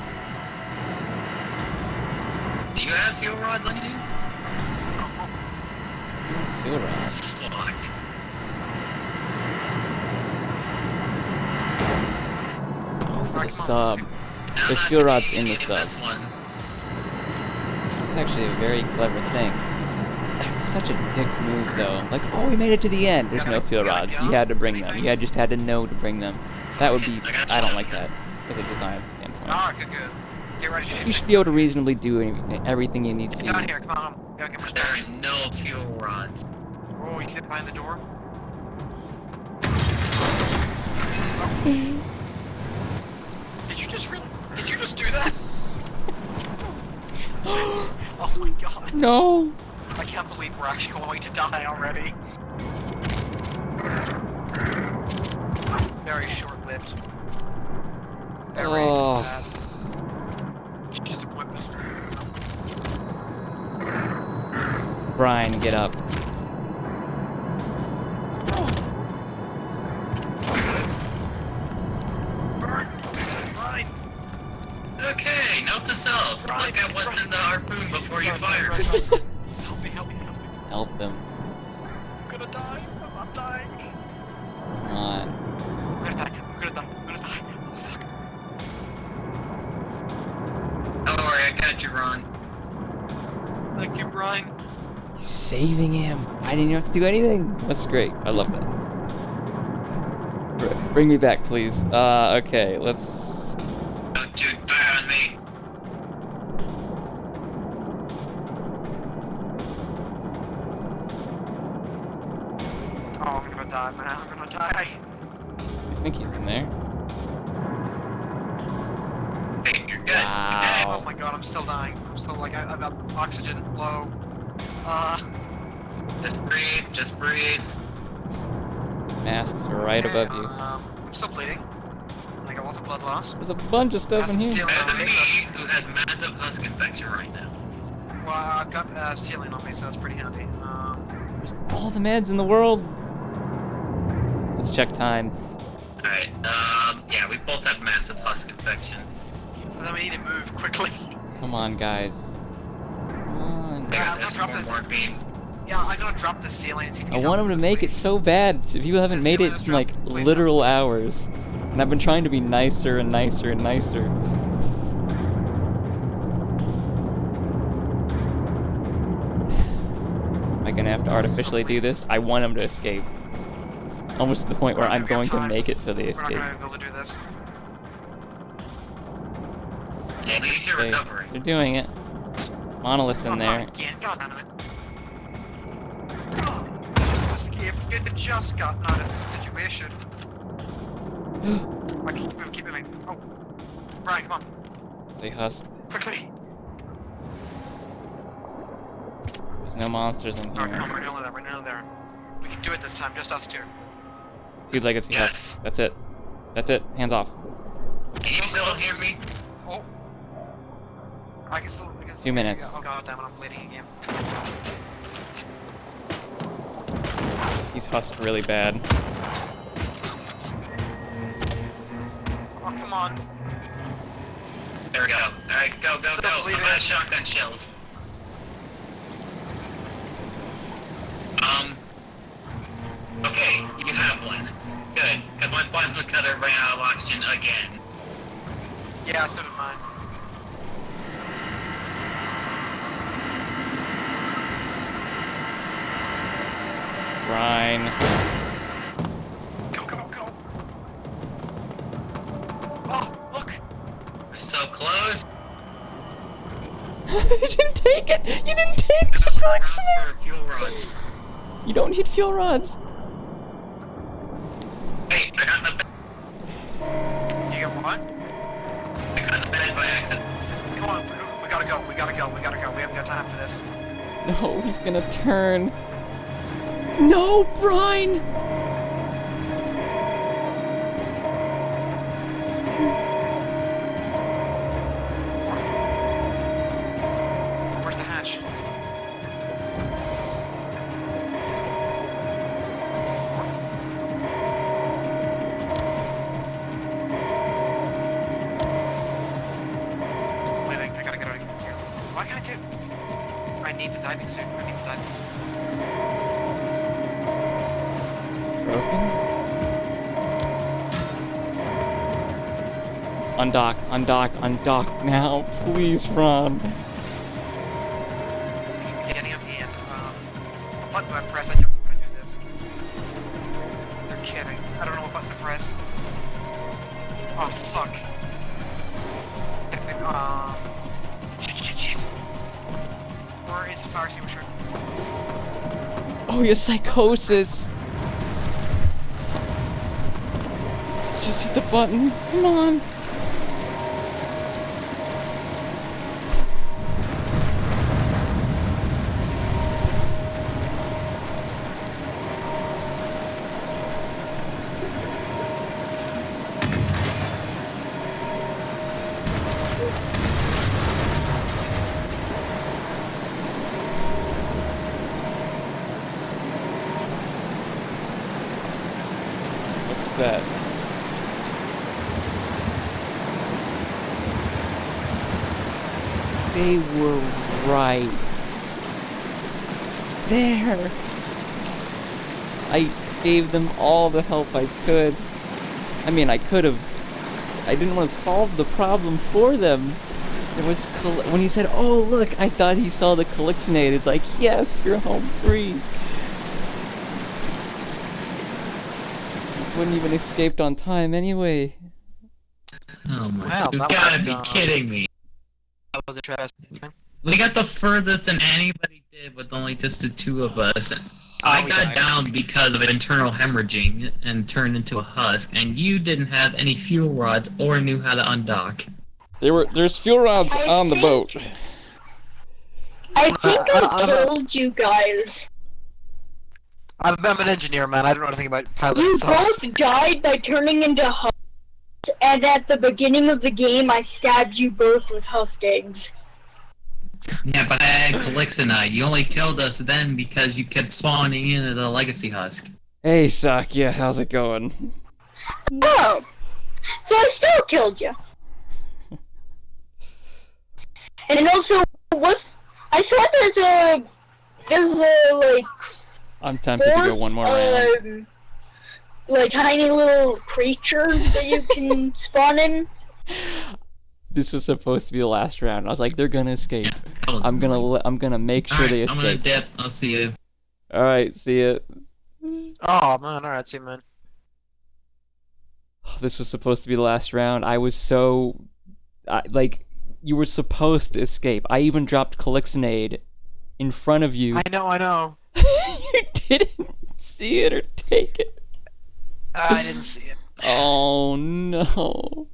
S17: Do you have fuel rods on you?
S14: Fuel rods.
S17: Fuck.
S14: For the sub. There's fuel rods in the sub. It's actually a very clever thing. That was such a dick move though. Like, oh, we made it to the end. There's no fuel rods. You had to bring them. You just had to know to bring them. That would be. I don't like that as a design standpoint.
S11: Alright, good. Get ready to shoot.
S14: You should be able to reasonably do everything you need to.
S11: Get down here, come on. Gotta get my
S17: There are no fuel rods.
S11: Oh, you sit behind the door? Did you just do that? Oh my god.
S14: No.
S11: I can't believe we're actually going to die already. Very short-lived. Very sad. Disappointment.
S14: Brian, get up.
S17: Okay, note to self. Look at what's in the harpoon before you fire.
S11: Help me.
S14: Help them.
S11: I'm gonna die. I'm not dying.
S14: Come on.
S11: I'm gonna die. Oh, fuck.
S17: Don't worry, I got you, Ron.
S11: Thank you, Brian.
S14: Saving him. I didn't even have to do anything. That's great. I love that. Bring me back, please. Okay, let's...
S17: Don't you die on me.
S11: Oh, I'm gonna die, man. I'm gonna die.
S14: I think he's in there.
S17: Hey, you're good.
S14: Wow.
S11: Oh my god, I'm still dying. I'm still like, I've got oxygen low.
S17: Just breathe.
S14: Masks right above you.
S11: I'm still bleeding. I got lots of blood loss.
S14: There's a bunch of stuff in here.
S17: Better than me, who has massive husk infection right now.
S11: Well, I've got ceiling on me, so that's pretty handy.
S14: There's all the meds in the world. Let's check time.
S17: Alright, yeah, we both have massive husk infection.
S11: But then we need to move quickly.
S14: Come on, guys. Come on.
S11: Yeah, I'm gonna drop this.
S17: Morphine.
S11: Yeah, I'm gonna drop the ceiling and see if you
S14: I
S11: can
S14: want
S11: help
S14: him to
S11: me,
S14: make it
S11: please.
S14: so bad. So people haven't made it in like literal hours. And I've been trying to be nicer and nicer and nicer. to artificially do this. I want them to escape. Almost to the point where I'm going to make it so they escape.
S11: We're not gonna be able to do this.
S17: Yeah, use your recovery.
S14: They're doing it. Monolith's in there.
S11: Again, god damn it. Just escape. It just got out of this situation. Keep moving. Oh. Brian, come on.
S14: They husked.
S11: Quickly.
S14: There's no monsters in here.
S11: Alright, come on, we're nearly there. We can do it this time, just us two.
S14: Two legacy husks. That's it. That's it. Hands off.
S17: Can you still hear me?
S11: Oh. I can still.
S14: 2 minutes.
S11: Oh god damn it, I'm bleeding again.
S14: He's husked really bad.
S11: Oh, come on.
S17: There we go. Alright, go. I'm out of shotgun shells. Okay, you have one. Good, because my plasma cutter ran out of oxygen again.
S11: Yeah, so did mine.
S14: Ryan.
S11: Go. Oh, look!
S17: We're so close.
S14: You didn't take it! You didn't take the
S17: for fuel rods.
S14: You don't need fuel rods.
S17: Hey, I got the
S11: You got what?
S17: I got the bed by accident.
S11: Come on, we gotta go. We haven't got time for this.
S14: No, he's gonna turn. No, Brian!
S11: Where's the hatch? Wait, I gotta get out of here. Why can't I get... I need the diving suit.
S14: Broken? Undock now. Please run.
S11: Getting up the end. What button do I press? I don't want to do this. They're kidding. I don't know what button to press. Oh, fuck. Shit. Where is the fire extinguisher?
S14: Oh, your psychosis. Just hit the button. Come on. What's that? They were right there. I gave them all the help I could. I mean, I could have. I didn't want to solve the problem for them. There was when he said, "Oh look," I thought he saw the Calixinate. It's like, yes, you're home free. Wouldn't even escaped on time anyway.
S17: Oh my
S11: Wow,
S17: god, you
S11: that
S17: gotta
S11: was,
S17: be kidding me.
S11: That was interesting.
S17: We got the furthest than anybody did with only just the two of us. I got down because of internal hemorrhaging and turned into a husk, and you didn't have any fuel rods or knew how to undock.
S14: There's fuel rods on the boat.
S9: I think I told you guys.
S11: I'm an engineer, man. I don't know anything about piloting.
S9: You both died by turning into husks, and at the beginning of the game, I stabbed you both with husk eggs.
S17: Yeah, but I had Calixinite. You only killed us then because you kept spawning into the legacy husk.
S14: Hey, Sakya, how's it going?
S9: Oh, so I still killed you. And also, I saw there's a like.
S14: I'm tempted to go one more round.
S9: Like tiny little creature that you can spawn in.
S14: This was supposed to be the last round. I was like, they're gonna escape. I'm gonna make sure they escape.
S17: I'm gonna dip. I'll see you.
S14: Alright, see ya.
S11: Oh man, alright, see you, man.
S14: This was supposed to be the last round. I was so... like, you were supposed to escape. I even dropped Calixinade in front of you.
S11: I know.
S14: You didn't see it or take it.
S11: I didn't see it.
S14: Oh no.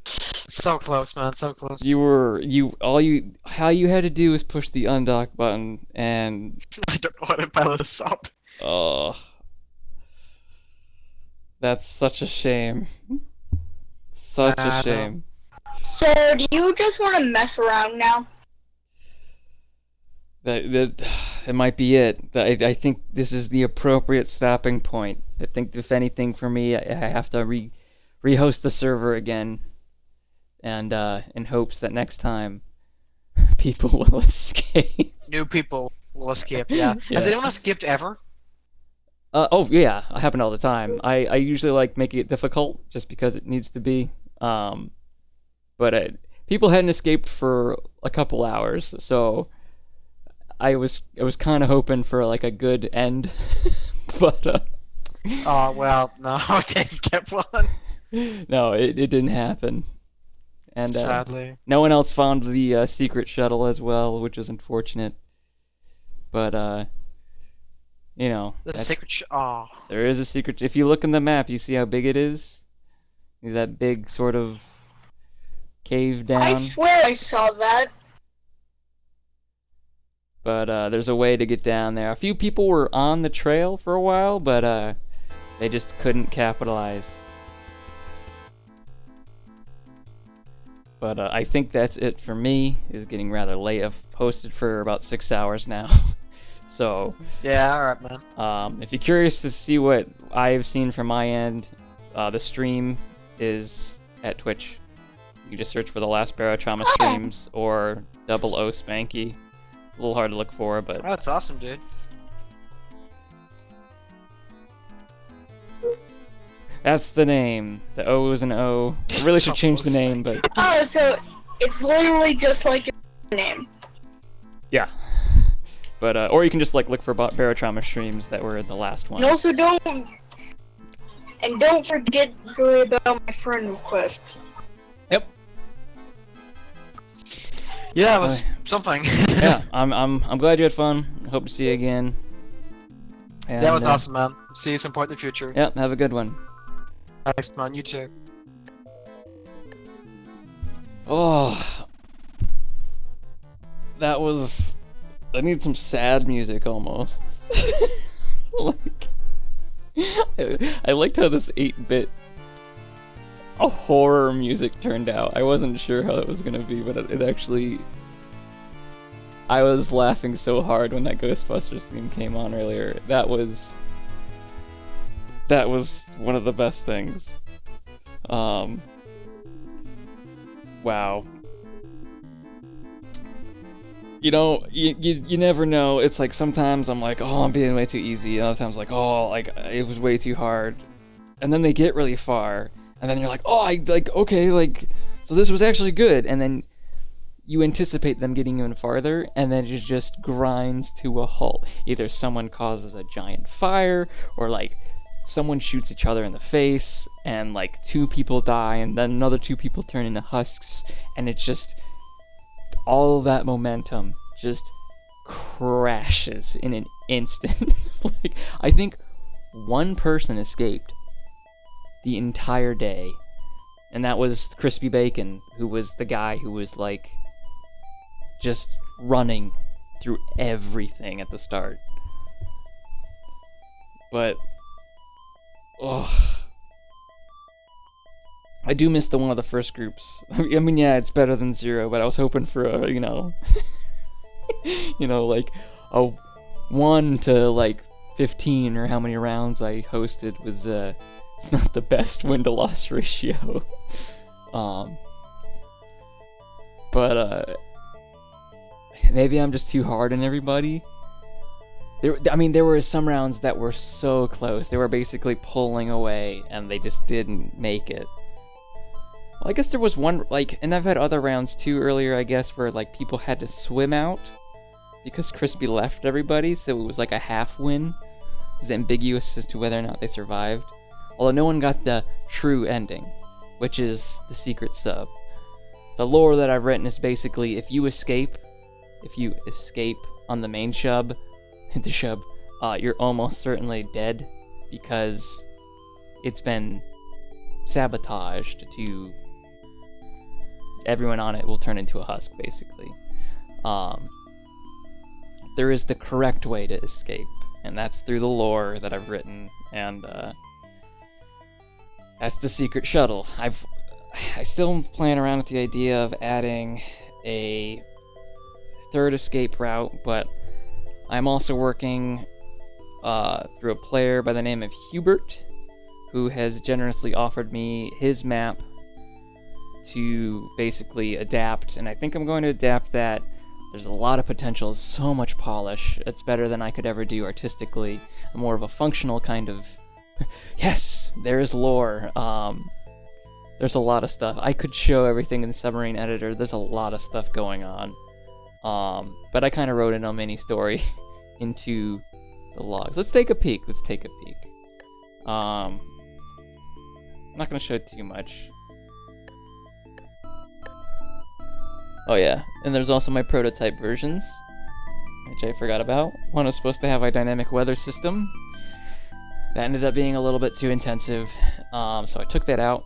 S11: So close, man, so close.
S14: How you had to do was push the undock button and...
S11: I don't know how to pilot us up.
S14: Oh. That's such a shame. Such a shame.
S9: So, do you just want to mess around now?
S14: That might be it. I think this is the appropriate stopping point. I think if anything for me, I have to rehost the server again, and in hopes that next time people will escape.
S11: New people will escape. Yeah.
S14: Yeah.
S11: Has anyone escaped ever?
S14: Oh yeah, it happens all the time. I usually like making it difficult just because it needs to be. But people hadn't escaped for a couple hours, so I was kind of hoping for like a good end, but
S11: Oh well, no, I didn't get one.
S14: no, it didn't happen. And
S11: sadly,
S14: no one else found the secret shuttle as well, which is unfortunate. But you know,
S11: the secret. Oh,
S14: there is a secret. If you look in the map, you see how big it is. That big sort of cave down.
S9: I swear I saw that.
S14: But there's a way to get down there. A few people were on the trail for a while, but they just couldn't capitalize. But I think that's it for me. It's getting rather late. I've posted for about 6 hours now. So
S11: yeah, alright, man.
S14: If you're curious to see what I've seen from my end, the stream is at Twitch. You can just search for the last Barotrauma streams or 00 Spanky. It's a little hard to look for, but...
S11: Oh, that's awesome, dude.
S14: That's the name. The O is an O. I really should change the name, but...
S9: Oh, so it's literally just like your name.
S14: Yeah. But, or you can just, like, look for Barotrauma streams that were the last one.
S9: And also don't forget to worry about my friend request.
S14: Yep.
S11: Yeah, it was something.
S14: Yeah, I'm glad you had fun. Hope to see you again. And,
S11: that was awesome, man. See you some point in the future.
S14: Yep, have a good one.
S11: Thanks, man. You too.
S14: Oh, that was... I need some sad music almost. Like, I liked how this 8-bit horror music turned out. I wasn't sure how it was gonna be, but it actually... I was laughing so hard when that Ghostbusters theme came on earlier. That was one of the best things. Wow. You know, you never know. It's like sometimes I'm like, oh, I'm being way too easy. And other times like, oh, like it was way too hard. And then they get really far, and then you're like, oh, okay, like, so this was actually good. And then you anticipate them getting even farther, and then it just grinds to a halt. Either someone causes a giant fire, or like someone shoots each other in the face, and like 2 people die, and then another 2 people turn into husks, and it's just all that momentum just crashes in an instant. Like, I think one person escaped the entire day, and that was Crispy Bacon, who was the guy who was like just running through everything at the start. But I do miss the one of the first groups. I mean, yeah, it's better than 0, but I was hoping for a, you know, like a 1 to like 15 or how many rounds I hosted was it's not the best win to loss ratio. But maybe I'm just too hard on everybody. There were some rounds that were so close. They were basically pulling away, and they just didn't make it. Well, I guess there was one, like, and I've had other rounds too earlier, I guess, where, like, people had to swim out
S1: because Crispy left everybody, so it was like a half win. It's ambiguous as to whether or not they survived. Although no one got the true ending, which is the secret sub. The lore that I've written is basically if you escape on the main shub, you're almost certainly dead because it's been sabotaged to everyone on it will turn into a husk, basically. There is the correct way to escape, and that's through the lore that I've written, and that's the secret shuttle. I still playing around with the idea of adding a third escape route, but I'm also working through a player by the name of Hubert, who has generously offered me his map to basically adapt, and I think I'm going to adapt that. There's a lot of potential, so much polish. It's better than I could ever do artistically. I'm more of a functional kind of... Yes! There is lore. There's a lot of stuff. I could show everything in the Submarine Editor. There's a lot of stuff going on. But I kind of wrote in a mini story into the logs. Let's take a peek. I'm not going to show too much. Oh yeah, and there's also my prototype versions, which I forgot about. One was supposed to have a dynamic weather system. That ended up being a little bit too intensive, so I took that out.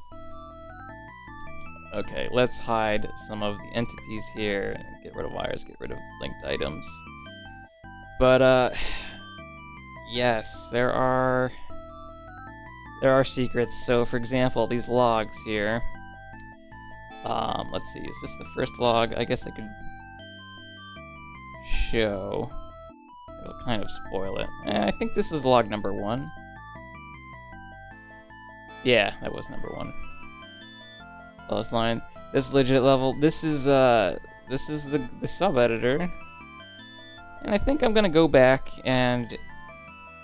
S1: Okay, let's hide some of the entities here. Get rid of wires, get rid of linked items. But, yes, there are secrets. So, for example, these logs here. Let's see, is this the first log? I guess I could show. It'll kind of spoil it. I think this is log number 1. Yeah, that was number 1. Lowest line. This is legit level. This is the sub-editor. And I think I'm gonna go back, and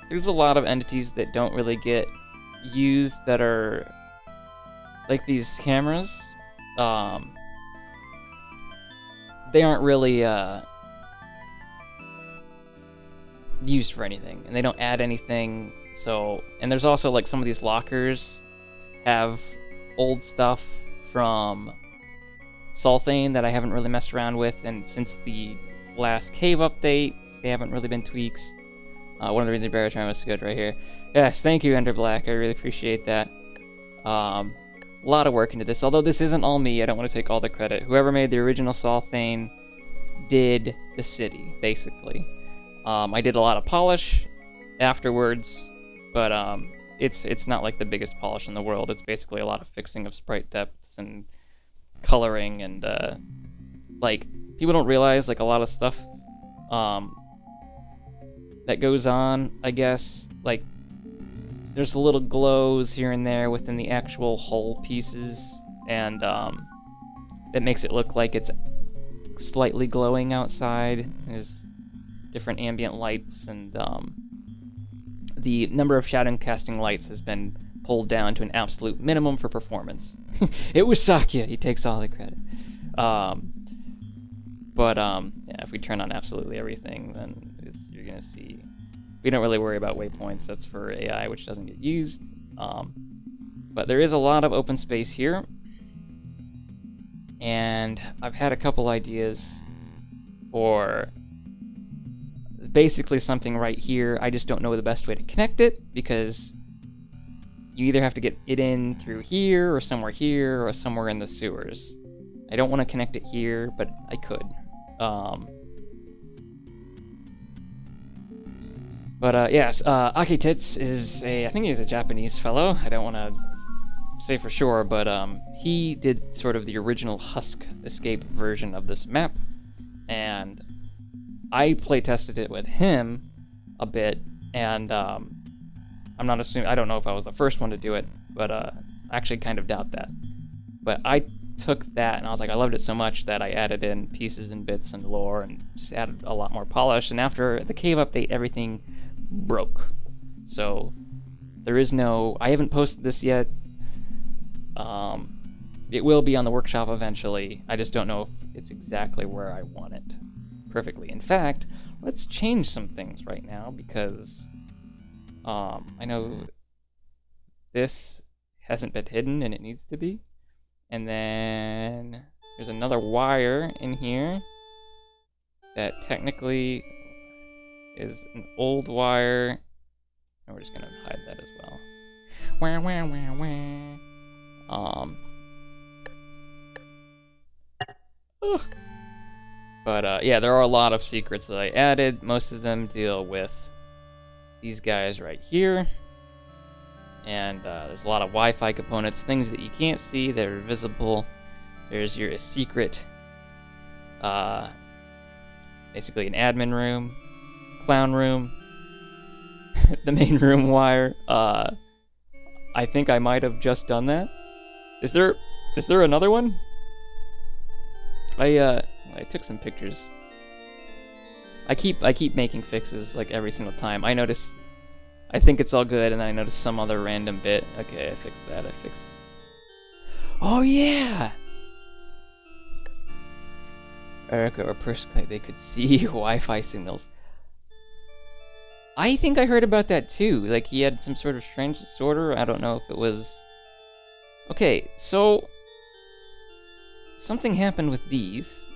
S1: there's a lot of entities that don't really get used that are like these cameras. They aren't really used for anything, and they don't add anything. So, and there's also like some of these lockers have old stuff from Sulthane that I haven't really messed around with, and since the last cave update, they haven't really been tweaks. One of the reasons Barotrauma was good right here. Yes, thank you, Ender Black. I really appreciate that. A lot of work into this, although this isn't all me. I don't want to take all the credit. Whoever made the original Sulthane did the city, basically. I did a lot of polish afterwards, but it's not like the biggest polish in the world. It's basically a lot of fixing of sprite depths and coloring, and like, people don't realize like a lot of stuff that goes on, I guess. Like, there's little glows here and there within the actual hull pieces, and that makes it look like it's slightly glowing outside. There's different ambient lights, and the number of shadow casting lights has been pulled down to an absolute minimum for performance. It was Sakya, he takes all the credit. Yeah, if we turn on absolutely everything, then you're gonna see we don't really worry about waypoints. That's for AI, which doesn't get used. But there is a lot of open space here, and I've had a couple ideas for basically something right here. I just don't know the best way to connect it, because you either have to get it in through here, or somewhere in the sewers. I don't want to connect it here, but I could. Yes, Akitits is I think he's a Japanese fellow. I don't want to say for sure, but he did sort of the original Husk Escape version of this map, and I playtested it with him a bit, and I'm not assuming, I don't know if I was the first one to do it, but I actually kind of doubt that. But I took that, and I was like, I loved it so much that I added in pieces and bits and lore, and just added a lot more polish, and after the cave update, everything broke. So there is no, I haven't posted this yet. It will be on the workshop eventually. I just don't know if it's exactly where I want it.
S14: perfectly. In fact, let's change some things right now because I know this hasn't been hidden and it needs to be. And then there's another wire in here that technically is an old wire. And we're just gonna hide that as well. Wah, wah, wah, wah. Ugh. But yeah, there are a lot of secrets that I added. Most of them deal with these guys right here. And there's a lot of Wi-Fi components, things that you can't see that are visible. There's your secret, basically an admin room, clown room, the main room wire. I think I might have just done that. Is there another one? I took some pictures. I keep making fixes like every single time. I think it's all good, and then I notice some other random bit. Okay, I fixed that. Oh yeah! Erica or Perskite, they could see Wi-Fi signals. I think I heard about that too. Like he had some sort of strange disorder. I don't know if it was. Okay, so something happened with these.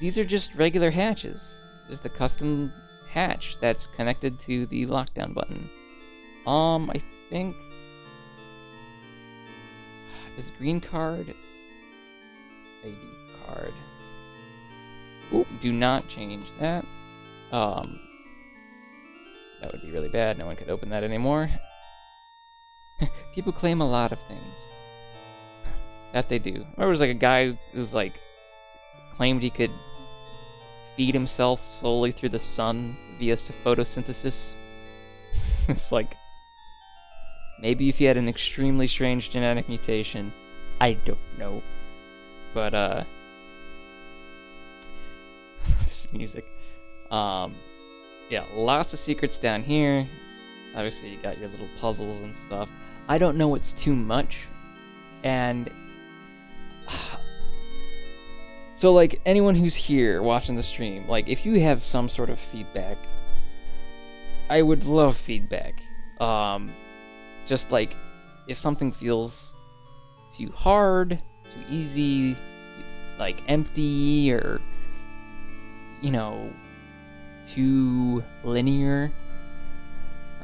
S14: These are just regular hatches. There's the custom hatch that's connected to the lockdown button. I think... Is green card? ID card. Ooh, do not change that. That would be really bad. No one could open that anymore. People claim a lot of things. That they do. There was like a guy who was like claimed he could feed himself solely through the sun via photosynthesis. It's like maybe if he had an extremely strange genetic mutation, I don't know. But this music. Yeah, lots of secrets down here. Obviously, you got your little puzzles and stuff. I don't know what's too much. And so, like, anyone who's here watching the stream, like, if you have some sort of feedback, I would love feedback. Just like, if something feels too hard, too easy, like empty, or, you know, too linear,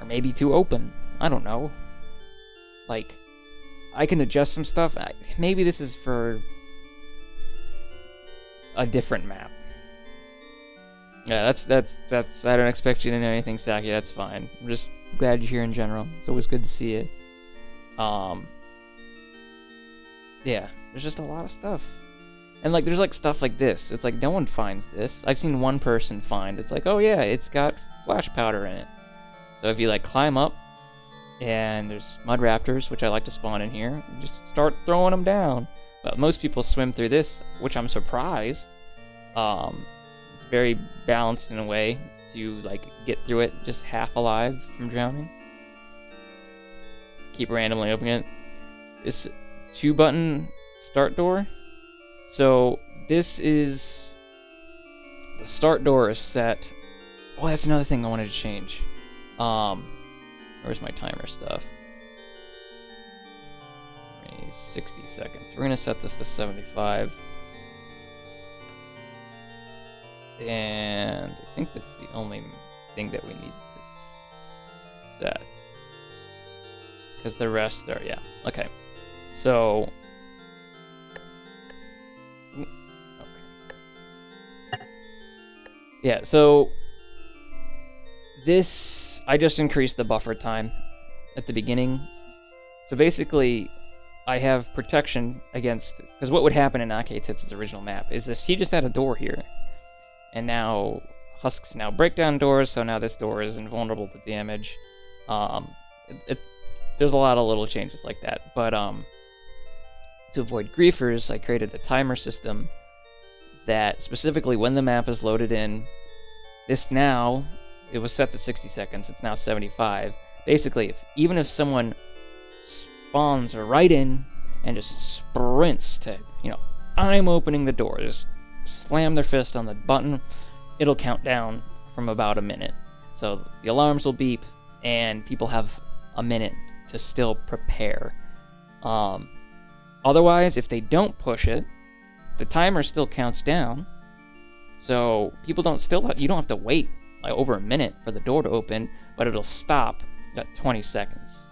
S14: or maybe too open. I don't know. Like, I can adjust some stuff. Maybe this is for a different map. Yeah, that's. I don't expect you to know anything, Saki. That's fine. I'm just glad you're here in general. It's always good to see you. Yeah, there's just a lot of stuff. And like, there's like stuff like this. It's like no one finds this. I've seen one person find. It's like, oh yeah, it's got flash powder in it. So if you like climb up, and there's mud raptors, which I like to spawn in here, and just start throwing them down. But most people swim through this, which I'm surprised. It's very balanced in a way to like get through it just half alive from drowning. Keep randomly opening it. This 2-button start door. So this is the start door is set. Oh, that's another thing I wanted to change. Where's my timer stuff? 60 seconds. We're gonna set this to 75. And I think that's the only thing that we need to set. Because the rest are, yeah. Okay. So... Okay. Yeah, so... This... I just increased the buffer time at the beginning. So basically... I have protection against... Because what would happen in Tits' original map is this, he just had a door here. And now Husks now break down doors, so now this door is invulnerable to damage. There's a lot of little changes like that. But to avoid griefers, I created a timer system that specifically when the map is loaded in, this now, it was set to 60 seconds, it's now 75. Basically, even if someone spawns right in and just sprints to, you know, I'm opening the door, just slam their fist on the button, it'll count down from about a minute. So the alarms will beep, and people have a minute to still prepare. Otherwise, if they don't push it, the timer still counts down. So people you don't have to wait like over a minute for the door to open, but it'll stop at 20 seconds.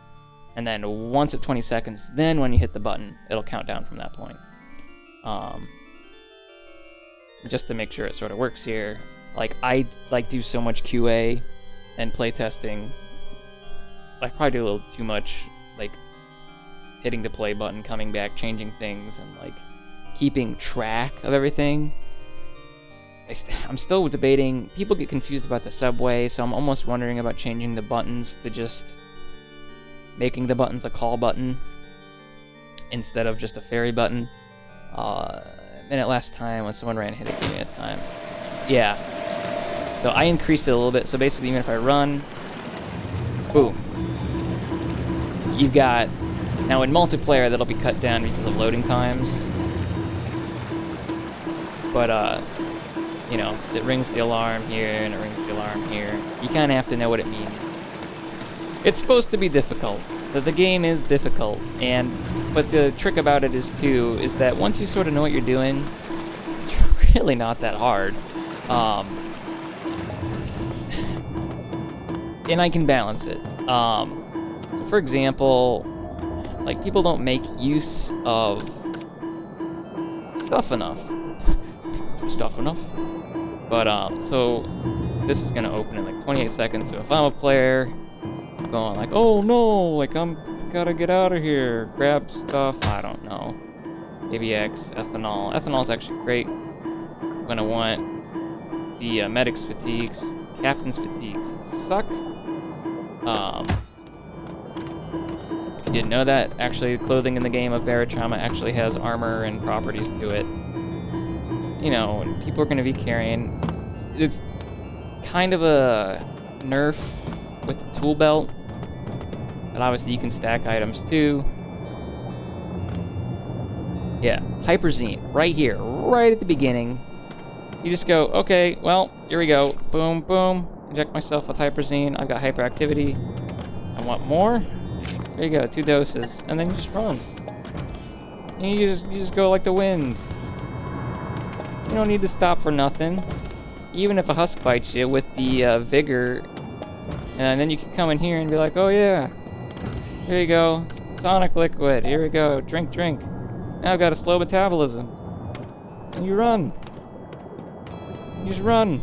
S14: And then once at 20 seconds, then when you hit the button, it'll count down from that point. Just to make sure it sort of works here. Like, I do so much QA and playtesting. I probably do a little too much, like hitting the play button, coming back, changing things, and like keeping track of everything. I'm still debating. People get confused about the subway, so I'm almost wondering about changing the buttons to just making the buttons a call button instead of just a ferry button. Minute last time when someone ran, hit it, give me a time. Yeah. So I increased it a little bit. So basically, even if I run, boom. You've got, now in multiplayer, that'll be cut down because of loading times. But, you know, it rings the alarm here and it rings the alarm here. You kind of have to know what it means. It's supposed to be difficult. The game is difficult, but the trick about it is that once you sort of know what you're doing, it's really not that hard. And I can balance it. For example, like, people don't make use of stuff enough. But, so this is gonna open in like 28 seconds, so if I'm a player going like, oh no, like gotta get out of here, grab stuff, I don't know. AVX, ethanol. Ethanol's actually great. I'm gonna want the medic's fatigues. Captain's fatigues suck. If you didn't know that, actually clothing in the game of Barotrauma actually has armor and properties to it. You know, and people are gonna be carrying. It's kind of a nerf with the tool belt. And obviously you can stack items too. Yeah, Hyperzine, right here, right at the beginning. You just go, okay, well, here we go. Boom, boom. Inject myself with Hyperzine. I've got hyperactivity. I want more. There you go, 2 doses. And then you just run. And you just go like the wind. You don't need to stop for nothing. Even if a husk bites you with the vigor, and then you can come in here and be like, oh yeah, here you go, tonic liquid, here we go, drink. Now I've got a slow metabolism. And you run. You just run.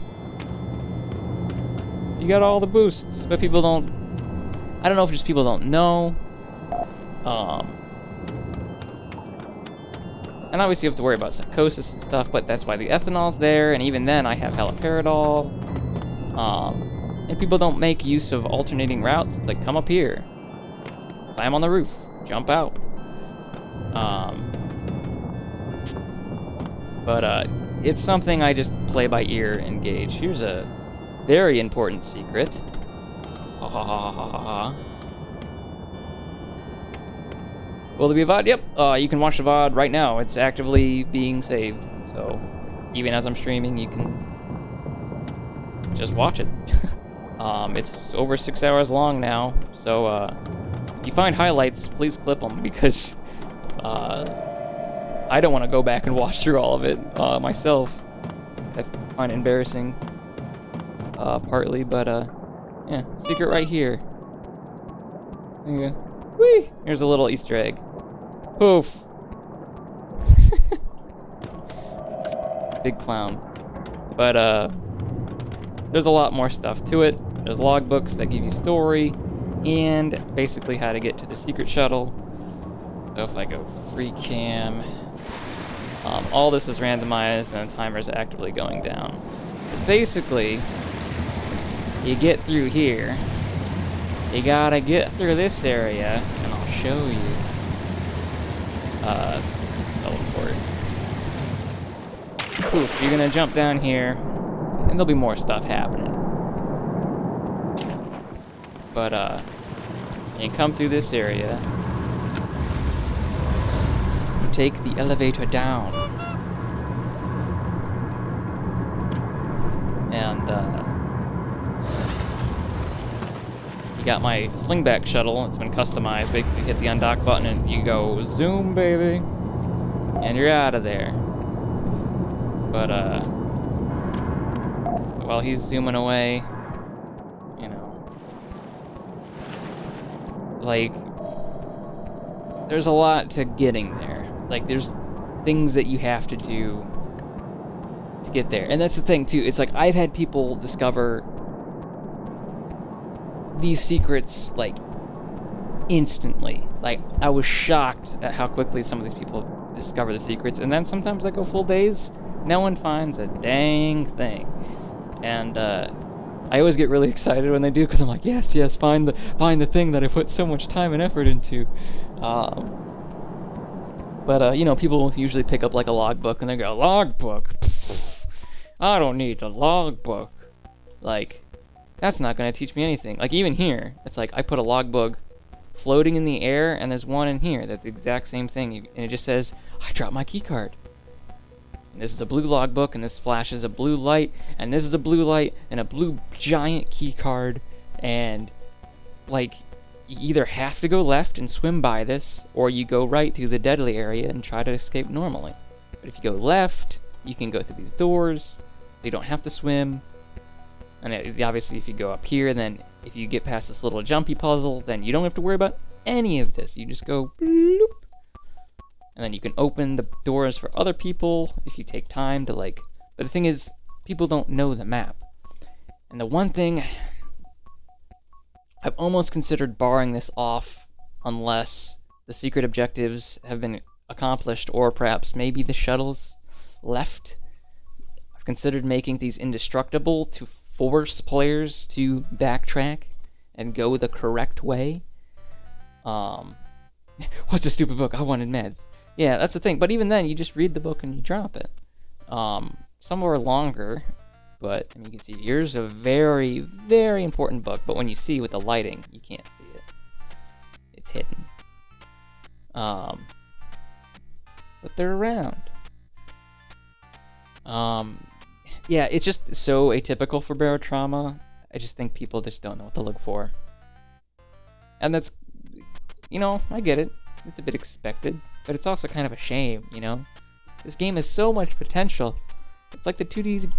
S14: You got all the boosts, but people don't, I don't know if just people don't know. And obviously you have to worry about psychosis and stuff, but that's why the ethanol's there, and even then I have haloperidol. And people don't make use of alternating routes. It's like, come up here, climb on the roof, jump out. But it's something I just play by ear and gauge. Here's a very important secret. Ha ha ha ha ha ha. Will there be a VOD? Yep, you can watch the VOD right now. It's actively being saved. So, even as I'm streaming, you can just watch it. It's over 6 hours long now. So, if you find highlights, please clip them, because I don't want to go back and watch through all of it myself. I find it embarrassing, partly, but yeah, secret right here. There you go. Whee! Here's a little Easter egg. Poof! Big clown. But, there's a lot more stuff to it. There's logbooks that give you story, and basically how to get to the secret shuttle. So if I go free cam, all this is randomized, and the timer's actively going down. But basically, you get through here. You gotta get through this area, and I'll show you. Teleport. Poof, you're gonna jump down here, and there'll be more stuff happening. But, you come through this area. You take the elevator down. and you got my slingback shuttle. It's been customized. Basically, hit the undock button and you go zoom, baby, and you're out of there. But while he's zooming away, you know, like, there's a lot to getting there. Like, there's things that you have to do to get there. And that's the thing, too. It's like, I've had people discover these secrets, like, instantly. Like, I was shocked at how quickly some of these people discover the secrets. And then sometimes I go full days, no one finds a dang thing. And I always get really excited when they do, because I'm like, yes, find the thing that I put so much time and effort into. But you know, people usually pick up like a logbook and they go, logbook? I don't need a logbook. Like, that's not going to teach me anything. Like, even here, it's like I put a logbook floating in the air, and there's one in here that's the exact same thing, and it just says, I dropped my key card. And this is a blue logbook, and this flashes a blue light, and this is a blue light, and a blue giant key card, and, like, you either have to go left and swim by this, or you go right through the deadly area and try to escape normally. But if you go left, you can go through these doors, so you don't have to swim. And obviously, if you go up here, then if you get past this little jumpy puzzle, then you don't have to worry about any of this. You just go bloop. And then you can open the doors for other people if you take time to, like... But the thing is, people don't know the map. And the one thing... I've almost considered barring this off unless the secret objectives have been accomplished, or perhaps maybe the shuttles left. I've considered making these indestructible to force players to backtrack and go the correct way. What's a stupid book? I wanted meds. Yeah, that's the thing. But even then, you just read the book and you drop it. Some are longer, but I mean, you can see here's a very, very important book. But when you see with the lighting, you can't see it. It's hidden. But they're around. Yeah, it's just so atypical for Barotrauma. I just think people just don't know what to look for. And that's, you know, I get it. It's a bit expected, but it's also kind of a shame, you know? This game has so much potential. It's like the 2D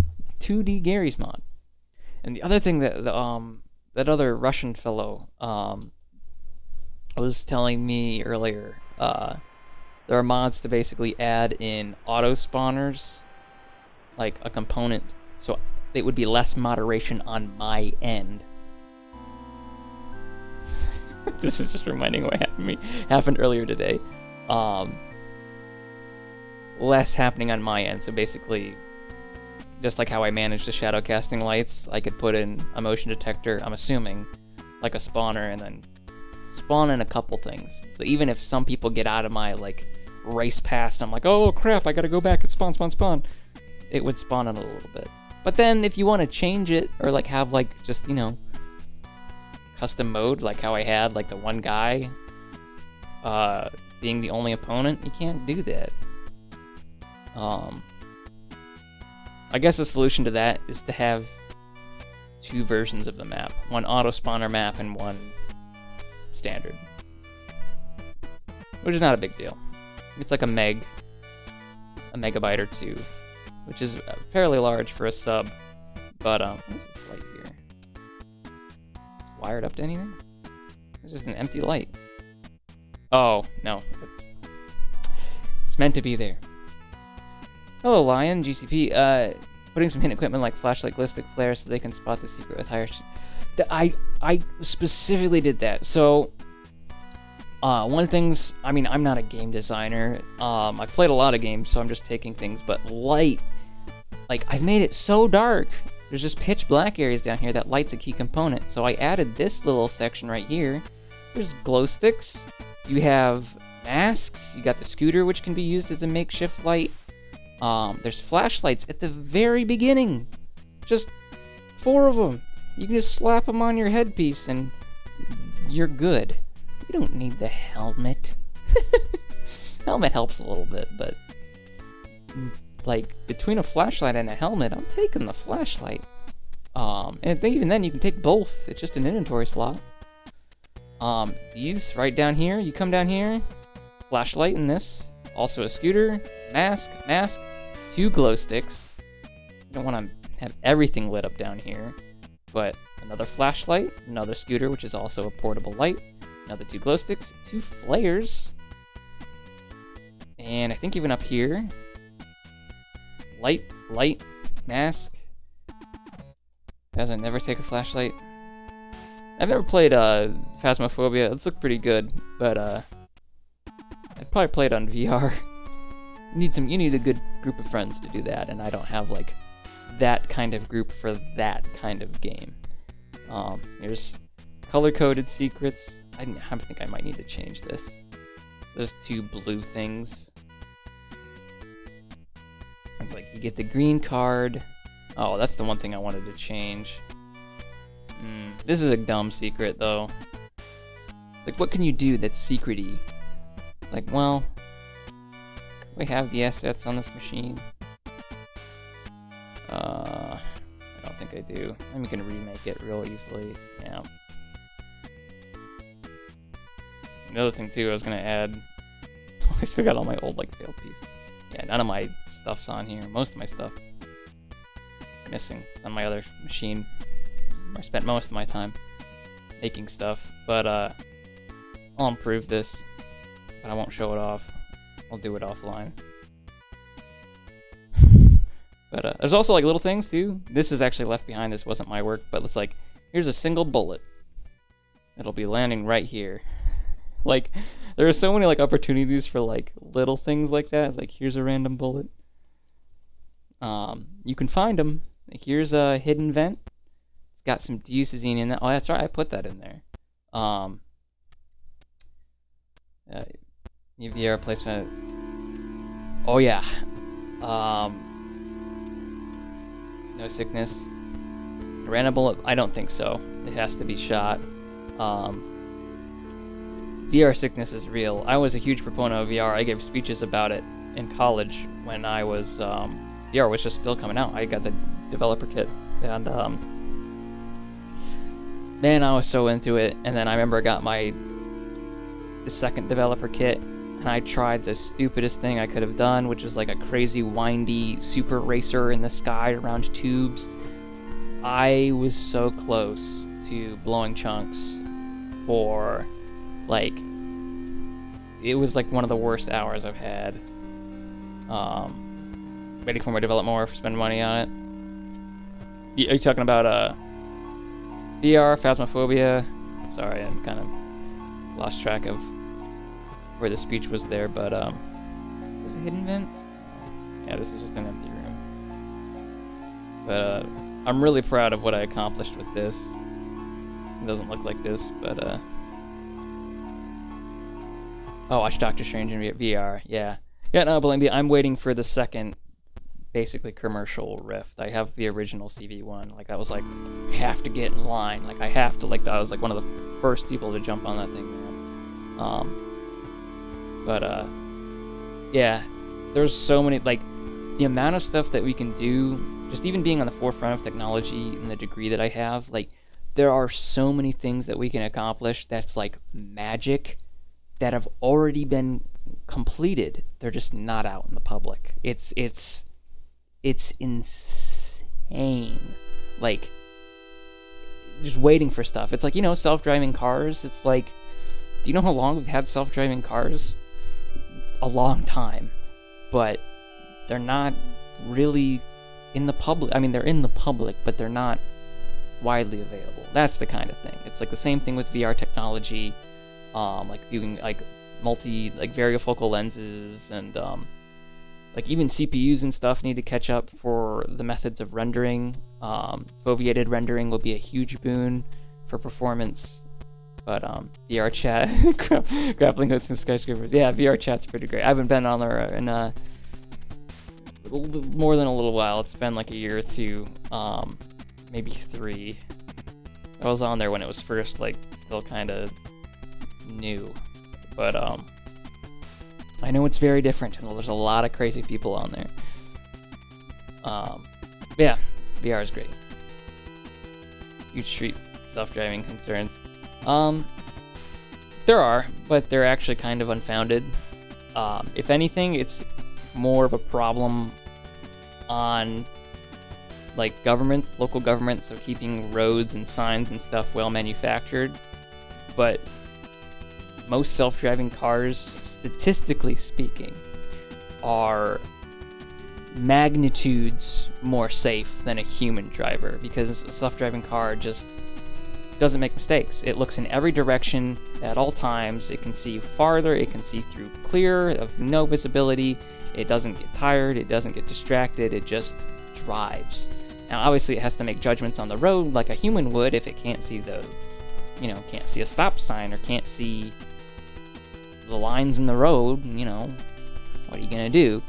S14: Gary's mod. And the other thing that that other Russian fellow was telling me earlier, there are mods to basically add in auto spawners, like a component, so it would be less moderation on my end. This is just reminding what happened earlier today. Less happening on my end, so basically, just like how I manage the shadow casting lights, I could put in a motion detector, I'm assuming, like a spawner, and then spawn in a couple things. So even if some people get out of my, like, race past, I'm like, oh crap, I gotta go back and spawn, it would spawn in a little bit. But then if you want to change it, or like have like just, you know, custom mode, like how I had like the one guy being the only opponent, you can't do that. I guess the solution to that is to have two versions of the map. One auto spawner map and one standard. Which is not a big deal. It's like a megabyte or two, which is fairly large for a sub. But what is this light here? It's wired up to anything? It's just an empty light. Oh, no. It's meant to be there. Hello, Lion, GCP. Putting some hidden equipment like flashlight, ballistic flare so they can spot the secret with higher... I specifically did that. So, one of the things... I mean, I'm not a game designer. I've played a lot of games, so I'm just taking things. But light... Like, I've made it so dark. There's just pitch black areas down here. That light's a key component. So I added this little section right here. There's glow sticks. You have masks. You got the scooter, which can be used as a makeshift light. There's flashlights at the very beginning. Just 4 of them. You can just slap them on your headpiece and you're good. You don't need the helmet. Helmet helps a little bit, but... Like, between a flashlight and a helmet, I'm taking the flashlight.
S1: And I think even then you can take both. It's just an inventory slot. These right down here, you come down here, flashlight in this, also a scooter, mask, 2 glow sticks. You don't want to have everything lit up down here, but another flashlight, another scooter, which is also a portable light, another 2 glow sticks, 2 flares, and I think even up here, light, mask. Guys, I never take a flashlight. I've never played Phasmophobia. It's looked pretty good, but I'd probably play it on VR. You need a good group of friends to do that, and I don't have like that kind of group for that kind of game. Here's color-coded secrets. I think I might need to change this. There's 2 blue things. It's like you get the green card. Oh, that's the one thing I wanted to change. This is a dumb secret though. Like, what can you do that's secret-y? Like, well, we have the assets on this machine. I don't think I do. I'm gonna remake it real easily. Yeah. Another thing too, I was gonna add. I still got all my old like failed pieces. Yeah, none of my stuff's on here. Most of my stuff missing. It's on my other machine. I spent most of my time making stuff, but I'll improve this, but I won't show it off. I'll do it offline. But there's also like little things too. This is actually left behind. This wasn't my work, but it's like, here's a single bullet. It'll be landing right here. Like, there are so many like opportunities for like little things like that. It's like, here's a random bullet. You can find them. Like, here's a hidden vent. It's got some deusazine in that. Oh, that's right. I put that in there. UVR placement. Oh yeah. No sickness. Random bullet? I don't think so. It has to be shot. VR sickness is real. I was a huge proponent of VR. I gave speeches about it in college when I was, VR was just still coming out. I got the developer kit, and man, I was so into it. And then I remember I got the second developer kit, and I tried the stupidest thing I could have done, which is like a crazy windy super racer in the sky around tubes. I was so close to blowing chunks for like, it was like one of the worst hours I've had. Waiting for my develop more, spend money on it. Are you talking about VR, Phasmophobia? Sorry, I kind of lost track of where the speech was there, but is this a hidden vent? Yeah, this is just an empty room. But I'm really proud of what I accomplished with this. It doesn't look like this, but oh, watch Doctor Strange in VR. Yeah, no, but I'm waiting for the second, basically commercial Rift. I have the original CV1. Like, that was like, I have to get in line. Like, I have to. Like, I was like one of the first people to jump on that thing, man. But yeah, there's so many, like, the amount of stuff that we can do, just even being on the forefront of technology in the degree that I have, like, there are so many things that we can accomplish that's like magic that have already been completed. They're just not out in the public. It's insane. Like, just waiting for stuff. It's like, you know, self-driving cars. It's like, do you know how long we've had self-driving cars? A long time. But they're not really in the public. I mean, they're in the public, but they're not widely available. That's the kind of thing. It's like the same thing with VR technology, like doing like variofocal lenses, and like even CPUs and stuff need to catch up for the methods of rendering. Foveated rendering will be a huge boon for performance. But VR chat, grappling hooks and skyscrapers. Yeah, VR chat's pretty great. I haven't been on there in more than a little while. It's been like a year or two, maybe 3. I was on there when it was first, like, still kind of new. But I know it's very different, and there's a lot of crazy people on there. Yeah, VR is great.
S14: huge street self-driving concerns. There are, but they're actually kind of unfounded. If anything, it's more of a problem on like government, local government, so keeping roads and signs and stuff well manufactured. But most self-driving cars, statistically speaking, are magnitudes more safe than a human driver, because a self-driving car just doesn't make mistakes. It looks in every direction at all times. It can see farther. It can see through clear of no visibility. It doesn't get tired. It doesn't get distracted. It just drives. Now, obviously, it has to make judgments on the road like a human would if it can't see the, can't see a stop sign or can't see the lines in the road. What are you gonna do?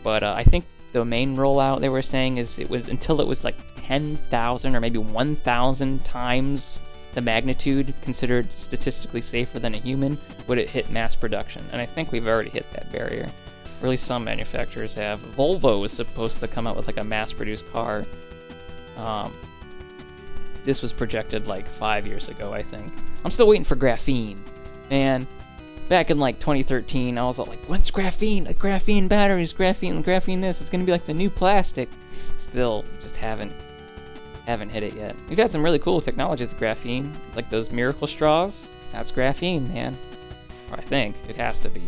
S14: But I think the main rollout they were saying is it was until it was like 10,000 or maybe 1,000 times the magnitude considered statistically safer than a human would it hit mass production. And I think we've already hit that barrier. Or at least some manufacturers have. Volvo is supposed to come out with like a mass-produced car. This was projected like 5 years ago, I think. I'm still waiting for graphene. Man, back in like 2013, I was all like, when's graphene? Like graphene batteries, graphene this. It's gonna be like the new plastic. Still, just haven't hit it yet. We've had some really cool technologies with graphene, like those miracle straws. That's graphene, man. Or I think it has to be.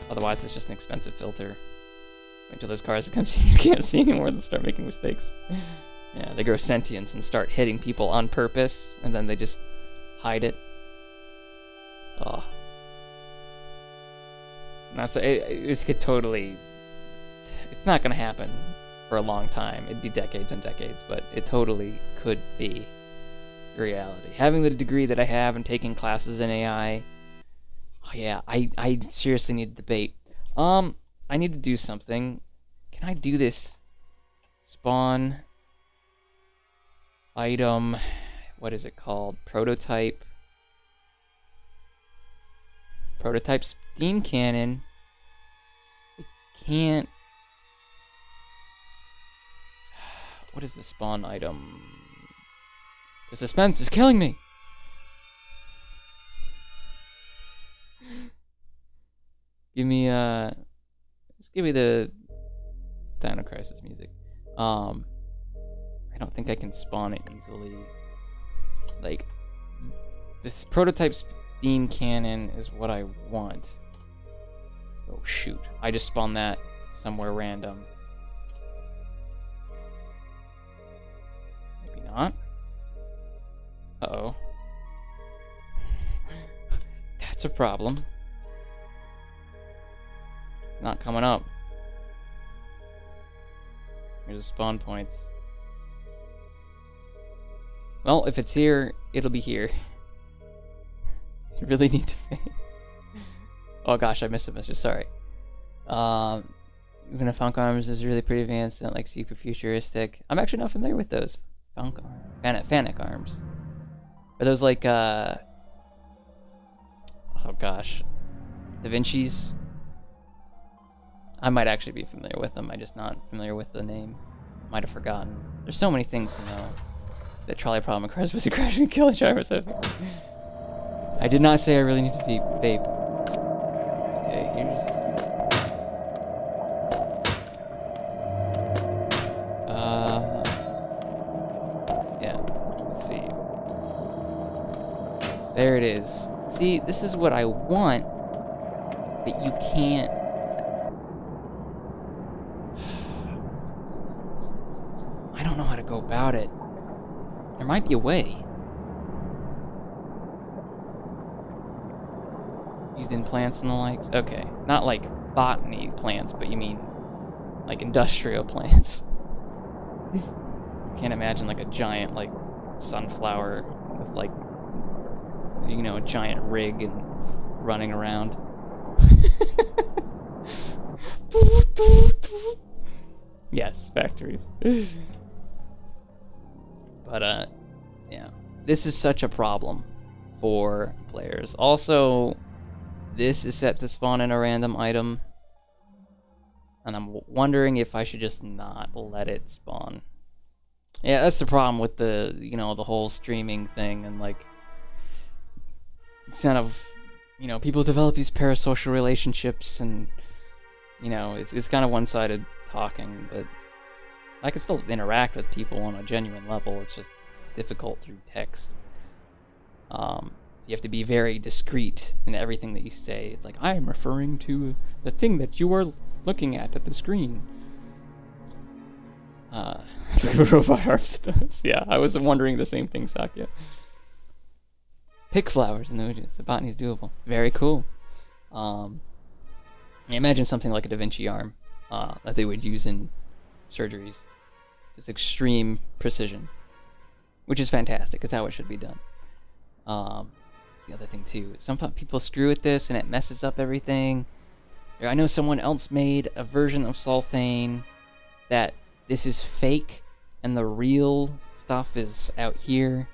S14: Otherwise, it's just an expensive filter. Wait until those cars become you can't see anymore and start making mistakes. Yeah, they grow sentience and start hitting people on purpose, and then they just hide it. Oh. It could totally... It's not going to happen for a long time. It'd be decades and decades, but it totally could be reality. Having the degree that I have and taking classes in AI... Oh yeah, I seriously need to debate. I need to do something. Can I do this? Spawn... Item... What is it called? Prototype... Prototype steam cannon. I can't... What is the spawn item? The suspense is killing me! Give me, just give me the Dino Crisis music. I don't think I can spawn it easily. Like, this prototype steam cannon is what I want. Oh shoot, I just spawned that somewhere random. Maybe not. Uh-oh. That's a problem. Not coming up. Here's the spawn points. Well, if it's here, it'll be here. You really need to pay. Oh gosh, I missed a message, sorry. Even if Funk Arms is really pretty advanced and like super futuristic. I'm actually not familiar with those. Funk Arms. Fanic Arms. Are those like, oh gosh. Da Vinci's? I might actually be familiar with them, I'm just not familiar with the name. Might have forgotten. There's so many things to know. That trolley problem occurs with the crash and kill a driver. I did not say I really need to vape. Okay, here's... Yeah, let's see. There it is. See, this is what I want, but you can't... I don't know how to go about it. There might be a way. Used in plants and the likes? Okay. Not like botany plants, but you mean like industrial plants. Can't imagine like a giant like sunflower with like, you know, a giant rig and running around. Yes, factories. But, yeah. This is such a problem for players. Also, this is set to spawn in a random item. And I'm wondering if I should just not let it spawn. Yeah, that's the problem with the, you know, the whole streaming thing, and like, it's kind of, you know, people develop these parasocial relationships, and you know, it's kind of one-sided talking, but I can still interact with people on a genuine level. It's just difficult through text. You have to be very discreet in everything that you say. It's like, I am referring to the thing that you are looking at the screen. Robot harvesters. Yeah, I was wondering the same thing, Sakya. Pick flowers, no, the botany is doable. Very cool. Imagine something like a Da Vinci arm that they would use in surgeries. It's extreme precision, which is fantastic. It's how it should be done. It's the other thing too. Some people screw with this and it messes up everything. I know someone else made a version of Sulthane that this is fake and the real stuff is out here,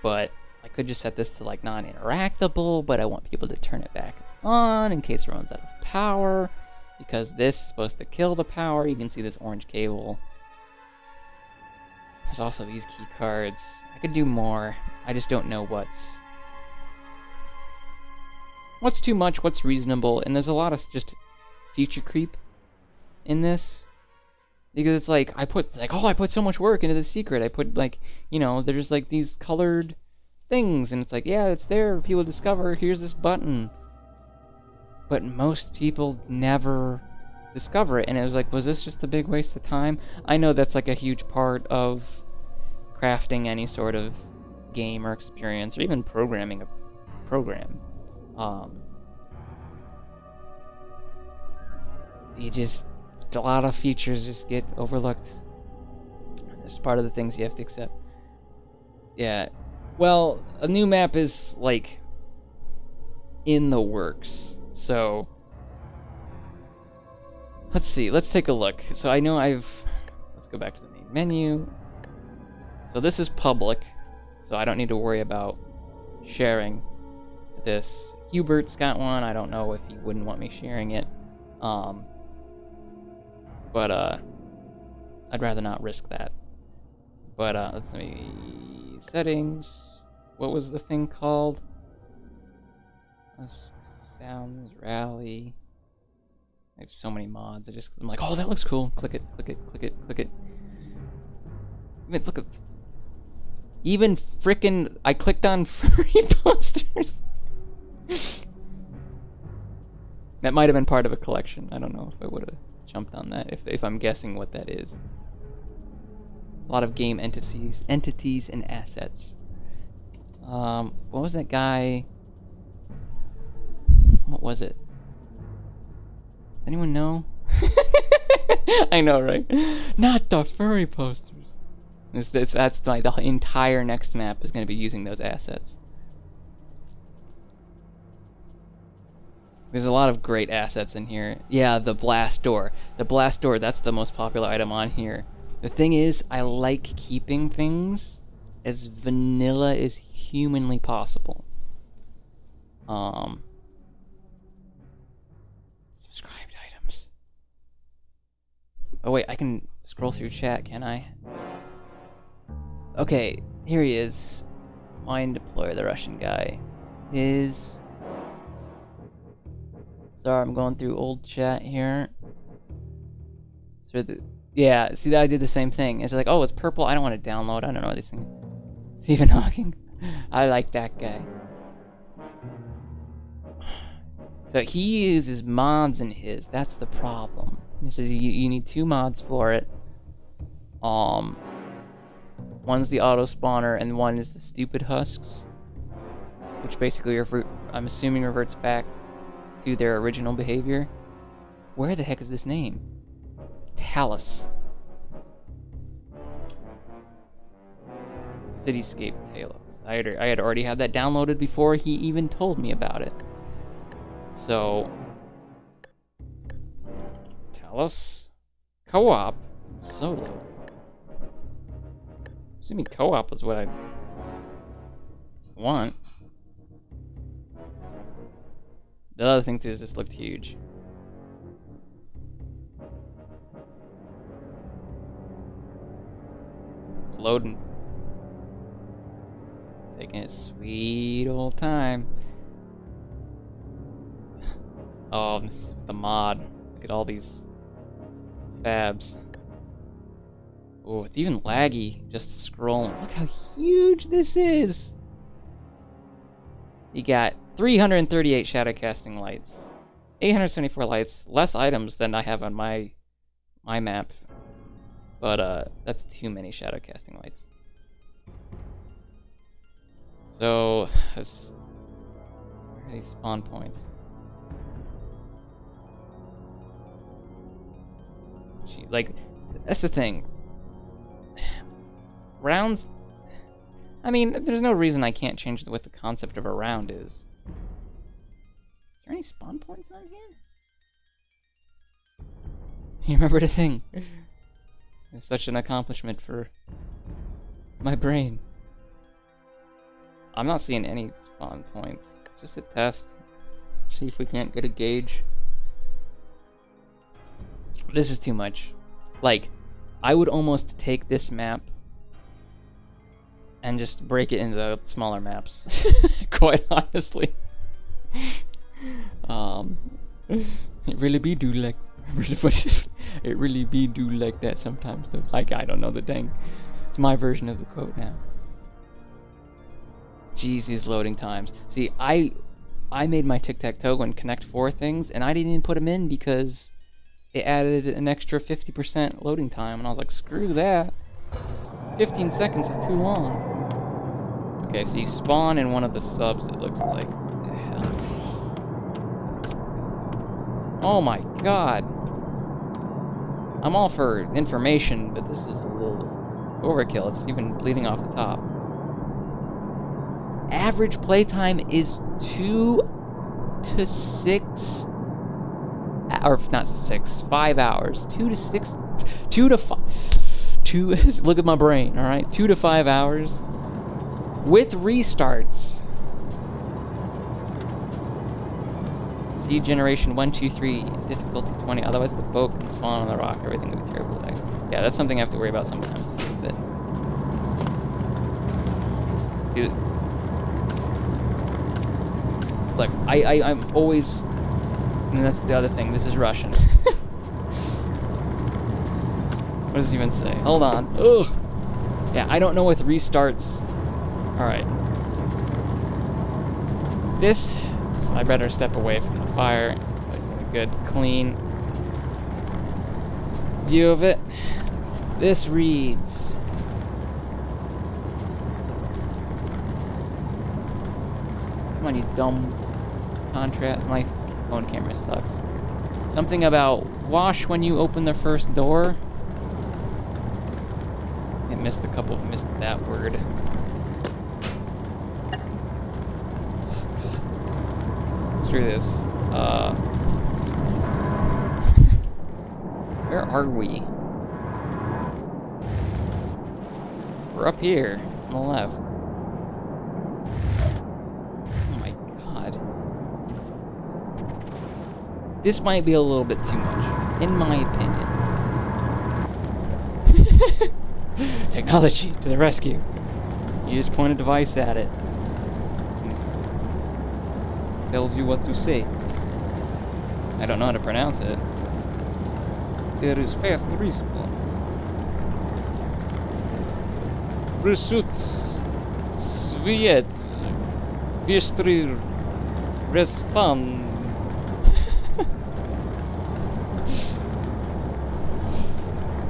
S14: but I could just set this to like non-interactable, but I want people to turn it back on in case it runs out of power, because this is supposed to kill the power. You can see this orange cable. There's also these key cards. I could do more. I just don't know what's too much, what's reasonable, and there's a lot of just feature creep in this. Because it's like, I put so much work into this secret. I put, like, you know, there's like these colored things, and it's like, yeah, it's there, people discover, here's this button. But most people never discover it, and it was like, was this just a big waste of time? I know that's like a huge part of crafting any sort of game or experience, or even programming a program. A lot of features just get overlooked. It's part of the things you have to accept. Yeah. Well, a new map is, like, in the works. So, let's see. Let's take a look. So I know let's go back to the main menu. So this is public. So I don't need to worry about sharing this. Hubert's got one. I don't know if he wouldn't want me sharing it. But I'd rather not risk that. But let's see, settings. What was the thing called? Sounds rally. I have so many mods. I'm like, oh, that looks cool. Click it, click it, click it, click it. Look at. Even frickin' I clicked on furry posters. That might have been part of a collection. I don't know if I would have jumped on that, if I'm guessing what that is. A lot of game entities and assets. What was that guy? What was it? Anyone know? I know, right? Not the furry posters. The entire next map is going to be using those assets. There's a lot of great assets in here. Yeah, the blast door. The blast door, that's the most popular item on here. The thing is, I like keeping things as vanilla as humanly possible. Subscribed items. Oh wait, I can scroll through chat, can I? Okay, here he is. Mind deployer, the Russian guy. Sorry, I'm going through old chat here. Yeah, see, I did the same thing. It's like, oh, it's purple. I don't want to download. I don't know these things. Stephen Hawking. I like that guy. So he uses mods in his. That's the problem. He says you need 2 mods for it. One's the auto spawner, and one is the stupid husks, which basically I'm assuming reverts back to their original behavior. Where the heck is this name? Talus. Cityscape Talos. I had already had that downloaded before he even told me about it. So, Talos, co-op, solo. Assuming co-op is what I want. The other thing too is this looked huge. It's loading. Taking its sweet old time. Oh, this is the mod. Look at all these fabs. Oh, it's even laggy just scrolling. Look how huge this is. You got 338 shadow casting lights, 874 lights, less items than I have on my map. But that's too many shadow casting lights. So, where are these spawn points? Gee, like, that's the thing. Rounds... I mean, there's no reason I can't change what the concept of a round is. Is there any spawn points on here? You remember the thing. It's such an accomplishment for my brain. I'm not seeing any spawn points. It's just a test. See if we can't get a gauge. This is too much. Like, I would almost take this map and just break it into the smaller maps. Quite honestly. It really be do like it really be do like that sometimes though. Like, I don't know the dang. It's my version of the quote now. Jeez, these loading times. See, I made my tic-tac-toe and Connect 4 things, and I didn't even put them in because it added an extra 50% loading time, and I was like, screw that. 15 seconds is too long. Okay, so you spawn in one of the subs, it looks like. What the hell? Oh my god. I'm all for information, but this is a little overkill. It's even bleeding off the top. Average playtime is 2 to 6... Or not 6, 5 hours. 2 to 6... 2 to 5... 2... Look at my brain, alright? 2 to 5 hours. With restarts. See generation 1, 2, 3, difficulty 20. Otherwise the boat can spawn on the rock. Everything would be terrible there. Yeah, that's something I have to worry about sometimes too, but... See, look, I'm always... And that's the other thing. This is Russian. What does it even say? Hold on. Ugh. Yeah, I don't know with restarts. Alright. This... I better step away from the fire so I get a good, clean view of it. This reads... Come on, you dumb contrast. My phone camera sucks. Something about wash when you open the first door. I missed that word. Screw this. Where are we? We're up here on the left. Oh my god. This might be a little bit too much, in my opinion. Technology to the rescue. You just point a device at it. Tells you what to say. I don't know how to pronounce it. There is fast respawn. Pursuits Sviet Bistrir Respawn.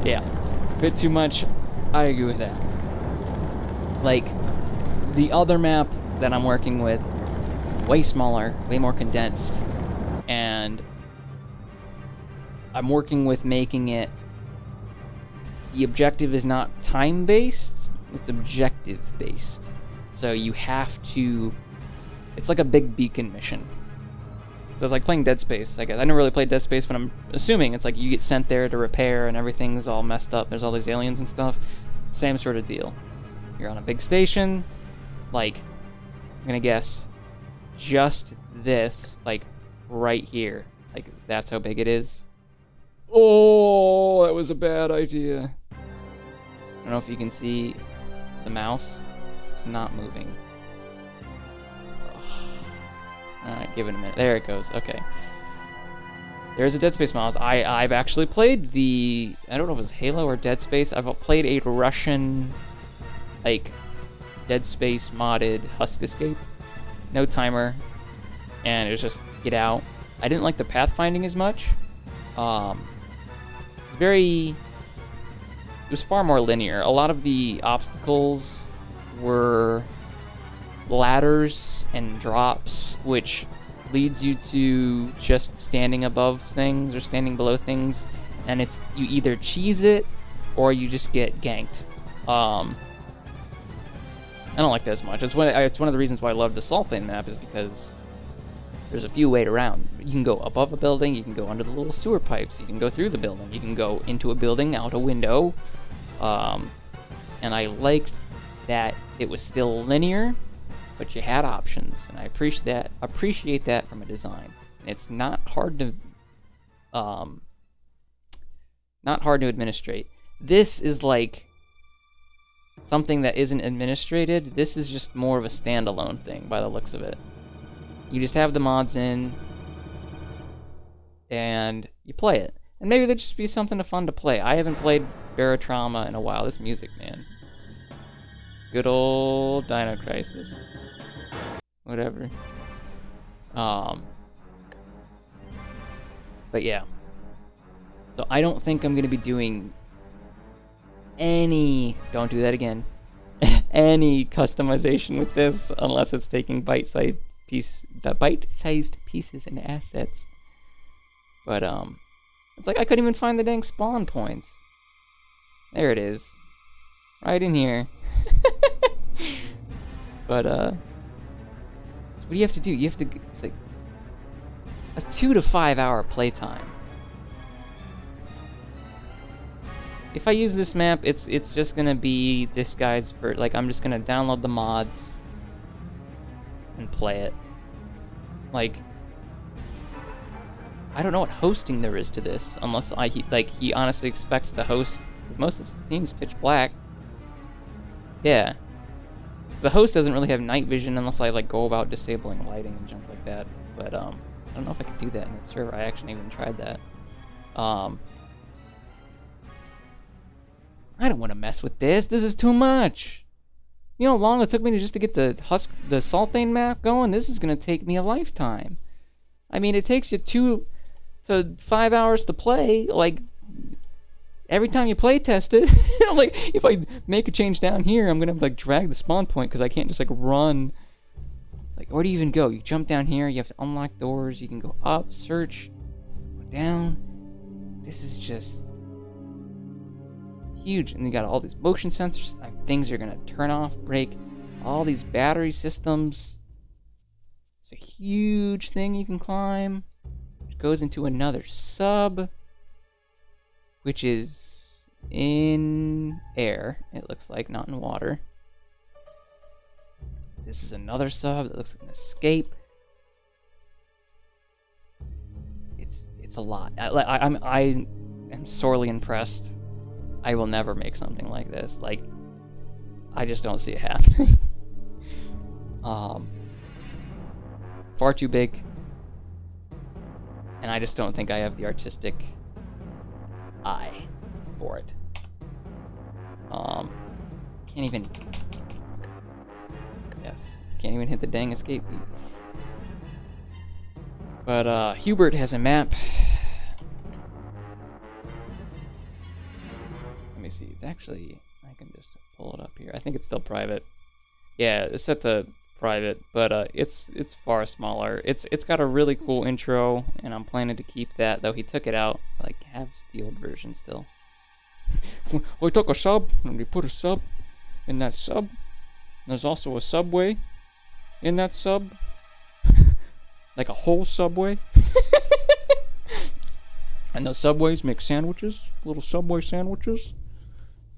S14: Yeah, bit too much. I agree with that. Like, the other map that I'm working with, way smaller, way more condensed, and I'm working with making it... The objective is not time-based, it's objective-based. So you have to... It's like a big beacon mission. So it's like playing Dead Space, I guess. I never really played Dead Space, but I'm assuming it's like you get sent there to repair and everything's all messed up. There's all these aliens and stuff. Same sort of deal. You're on a big station, like, I'm gonna guess, just this, like, right here. Like, that's how big it is. Oh, that was a bad idea. don't know if you can see the mouse. It's not moving. Alright, give it a minute. There it goes. Okay. There's a Dead Space mouse. I've actually played the... I don't know if it was Halo or Dead Space. I've played a Russian, like, Dead Space modded Husk Escape. No timer. And it was just get out. I didn't like the pathfinding as much. It was far more linear. A lot of the obstacles were ladders and drops, which leads you to just standing above things or standing below things, and it's you either cheese it or you just get ganked. I don't like that as much. It's one of the reasons why I love the Sulfane map, is because there's a few ways around. You can go above a building, you can go under the little sewer pipes, you can go through the building, you can go into a building, out a window. And I liked that it was still linear, but you had options, and I appreciate that from a design. And it's not hard to administrate. This is like something that isn't administrated. This is just more of a standalone thing by the looks of it. You just have the mods in, and you play it. And maybe that'd just be something fun to play. I haven't played Barotrauma in a while. This music, man. Good old Dino Crisis. Whatever. But yeah. So I don't think I'm going to be doing any... Don't do that again. Any customization with this, unless it's taking bite-sized pieces and assets. But, it's like I couldn't even find the dang spawn points. There it is. Right in here. But, so what do you have to do? You have to, it's like a 2 to 5 hour playtime. If I use this map, it's just gonna be this guy's for, like, I'm just gonna download the mods and play it. Like, I don't know what hosting there is to this, unless he honestly expects the host, because most of the scene's pitch black. Yeah. The host doesn't really have night vision unless I like go about disabling lighting and junk like that. But I don't know if I could do that in the server. I actually even tried that. I don't want to mess with this. This is too much. You know how long it took me just to get the Sulfane map going? This is gonna take me a lifetime. I mean, it takes you 2 to 5 hours to play. Like, every time you play test it, like, if I make a change down here, I'm gonna like drag the spawn point because I can't just like run. Like, where do you even go? You jump down here, you have to unlock doors, you can go up, search, go down. This is just huge. And you got all these motion sensors, things you're gonna turn off, break, all these battery systems. It's a huge thing you can climb, which goes into another sub, which is in air, it looks like, not in water. This is another sub that looks like an escape. It's a lot. I am sorely impressed. I will never make something like this. Like, I just don't see it happening. Far too big. And I just don't think I have the artistic eye for it. Can't even... Yes, can't even hit the dang escape beat. But, Hubert has a map. Let me see, it's actually... I can just pull it up here. I think it's still private. Yeah, it's set to private, but it's far smaller. It's got a really cool intro, and I'm planning to keep that, though he took it out. Like, have the old version still. We took a sub, and we put a sub in that sub. There's also a subway in that sub. Like a whole subway. And those subways make sandwiches, little subway sandwiches.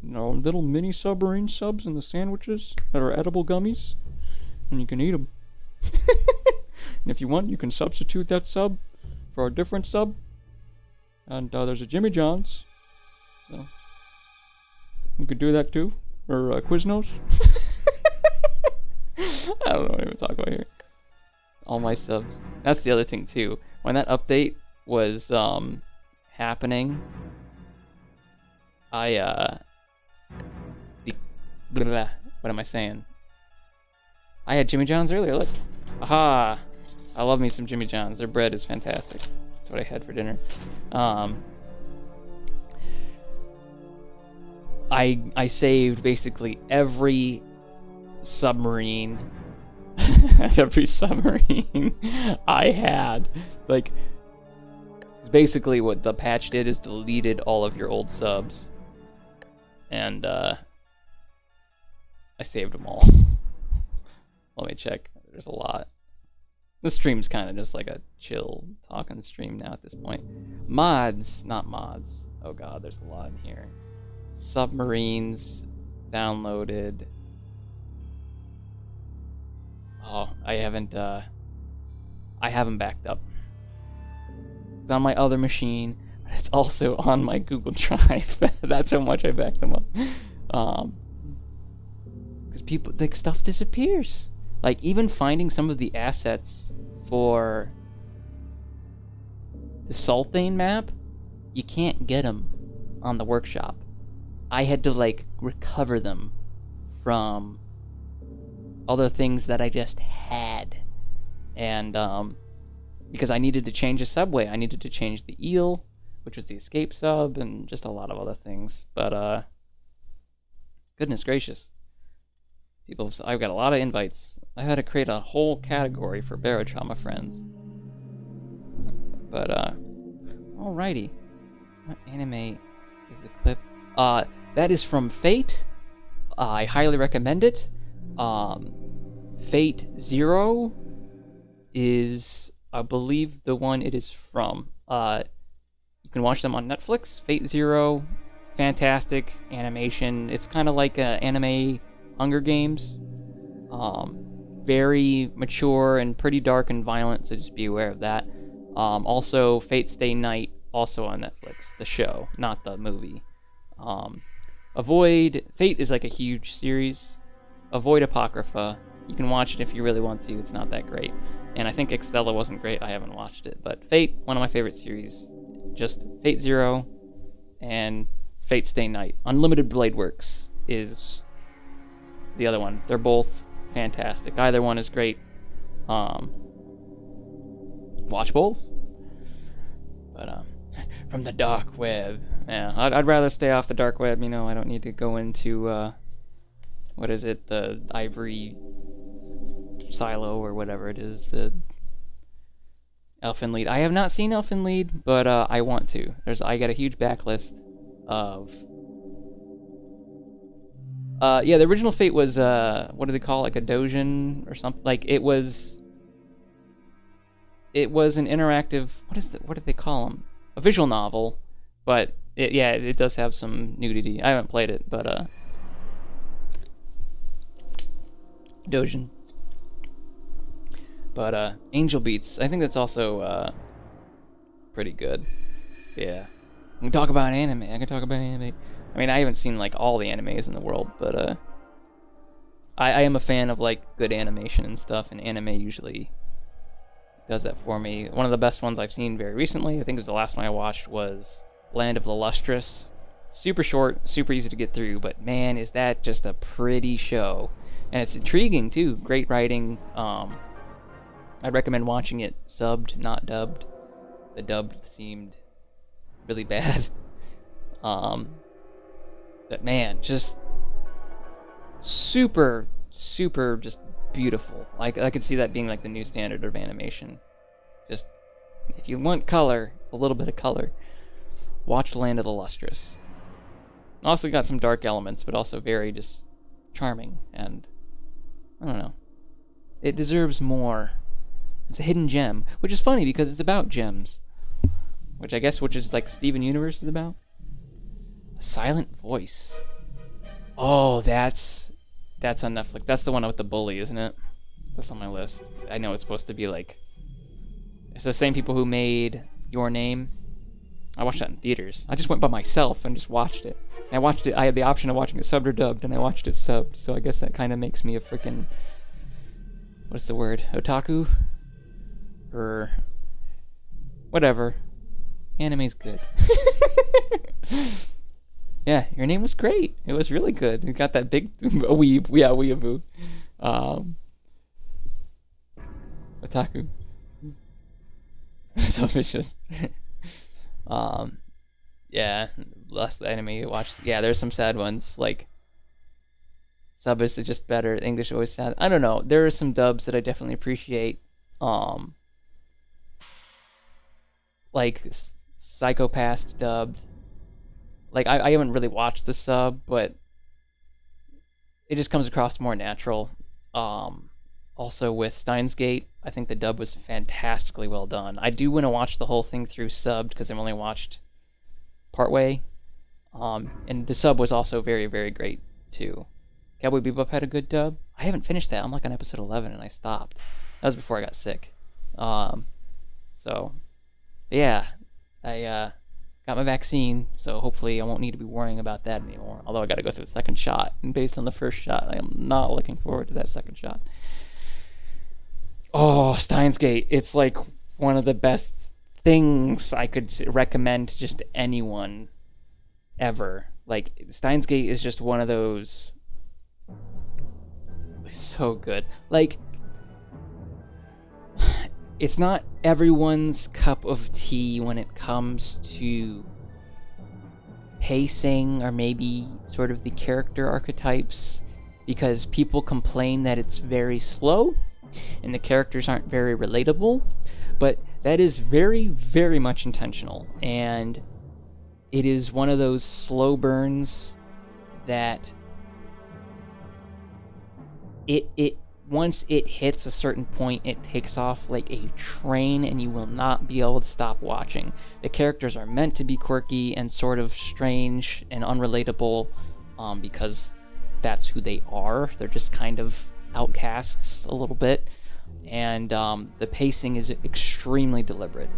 S14: You know, little mini submarine subs in the sandwiches that are edible gummies. And you can eat them. And if you want, you can substitute that sub for a different sub. And there's a Jimmy John's. So, You could do that too? Or Quiznos? I don't know what I'm even talking about here. All my subs. That's the other thing too. When that update was happening, what am I saying? I had Jimmy John's earlier, look. Aha! I love me some Jimmy John's. Their bread is fantastic. That's what I had for dinner. I saved basically every submarine every submarine I had. Like, basically what the patch did is deleted all of your old subs. And I saved them all. Let me check. There's a lot. This stream's kind of just like a chill talking stream now at this point. Mods, not mods. Oh god, there's a lot in here. Submarines downloaded. Oh, I haven't backed up. It's on my other machine, but it's also on my Google Drive. That's how much I backed them up. Because people, like, stuff disappears. Like, even finding some of the assets for the Sulthane map, you can't get them on the workshop. I had to, like, recover them from other things that I just had. And, because I needed to change a subway. I needed to change the eel, which was the escape sub, and just a lot of other things. But, goodness gracious. People, I've got a lot of invites. I had to create a whole category for Barotrauma friends. But, alrighty. What anime is the clip? That is from Fate. I highly recommend it. Fate Zero is, I believe, the one it is from. You can watch them on Netflix. Fate Zero, fantastic animation. It's kind of like a anime Hunger Games. Very mature and pretty dark and violent, so just be aware of that. Also, Fate Stay Night, also on Netflix, the show, not the movie. Avoid, Fate is like a huge series. Avoid Apocrypha. You can watch it if you really want to, it's not that great. And I think Extella wasn't great, I haven't watched it. But Fate, one of my favorite series. Just Fate Zero and Fate Stay Night. Unlimited Blade Works is the other one. They're both fantastic. Either one is great. Watch both. But from the dark web. Yeah, I'd rather stay off the dark web, you know. I don't need to go into what is it, the ivory silo or whatever it is, the Elfen Lied. I have not seen Elfen Lied, but I want to. I got a huge backlist of yeah, the original Fate was what do they call it, like a doujin or something? Like it was an interactive, what do they call them? A visual novel, but it does have some nudity. I haven't played it, but doujin. But Angel Beats, I think that's also pretty good. Yeah. I can talk about anime. I mean, I haven't seen like all the animes in the world, but I am a fan of like good animation and stuff, and anime usually does that for me. One of the best ones I've seen very recently, I think it was the last one I watched, was Land of the Lustrous. Super short, super easy to get through, but man, is that just a pretty show. And it's intriguing too, great writing. I'd recommend watching it subbed, not dubbed. The dubbed seemed really bad. But man, just super just beautiful. I could see that being like the new standard of animation. Just, if you want color, a little bit of color, watch Land of the Lustrous. Also got some dark elements, but also very just charming, and I don't know. It deserves more. It's a hidden gem, which is funny because it's about gems. Which is like Steven Universe is about. A Silent Voice. Oh, that's on Netflix. That's the one with the bully, isn't it? That's on my list. I know it's supposed to be like, it's the same people who made Your Name. I watched that in theaters. I just went by myself and just watched it.
S1: I watched it. I had the option of watching it subbed or dubbed, and I watched it subbed. So I guess that kind of makes me a freaking, what's the word? Otaku, or whatever. Anime's good. Yeah, your name was great. It was really good. You got that big weeb. Yeah, weeaboo. Otaku. So vicious. Yeah, last anime you watched. Yeah, there's some sad ones. Like, sub is just better. English always sad. I don't know. There are some dubs that I definitely appreciate. Like Psychopath dubbed. Like I haven't really watched the sub, but it just comes across more natural. Also with Steins Gate, I think the dub was fantastically well done. I do want to watch the whole thing through subbed because I've only watched partway. And the sub was also very, very great too. Cowboy Bebop had a good dub. I haven't finished that. I'm like on episode 11 and I stopped. That was before I got sick. So yeah, I got my vaccine, so hopefully I won't need to be worrying about that anymore. Although I got to go through the second shot, and based on the first shot, I am not looking forward to that second shot. Oh, Steins Gate. It's like one of the best things I could recommend to just anyone ever. Like, Steins Gate is just one of those... so good. Like, it's not everyone's cup of tea when it comes to pacing or maybe sort of the character archetypes, because people complain that it's very slow and the characters aren't very relatable, but that is very, very much intentional, and it is one of those slow burns that it once it hits a certain point, it takes off like a train and you will not be able to stop watching. The characters are meant to be quirky and sort of strange and unrelatable, because that's who they are. They're just kind of outcasts a little bit, and the pacing is extremely deliberate.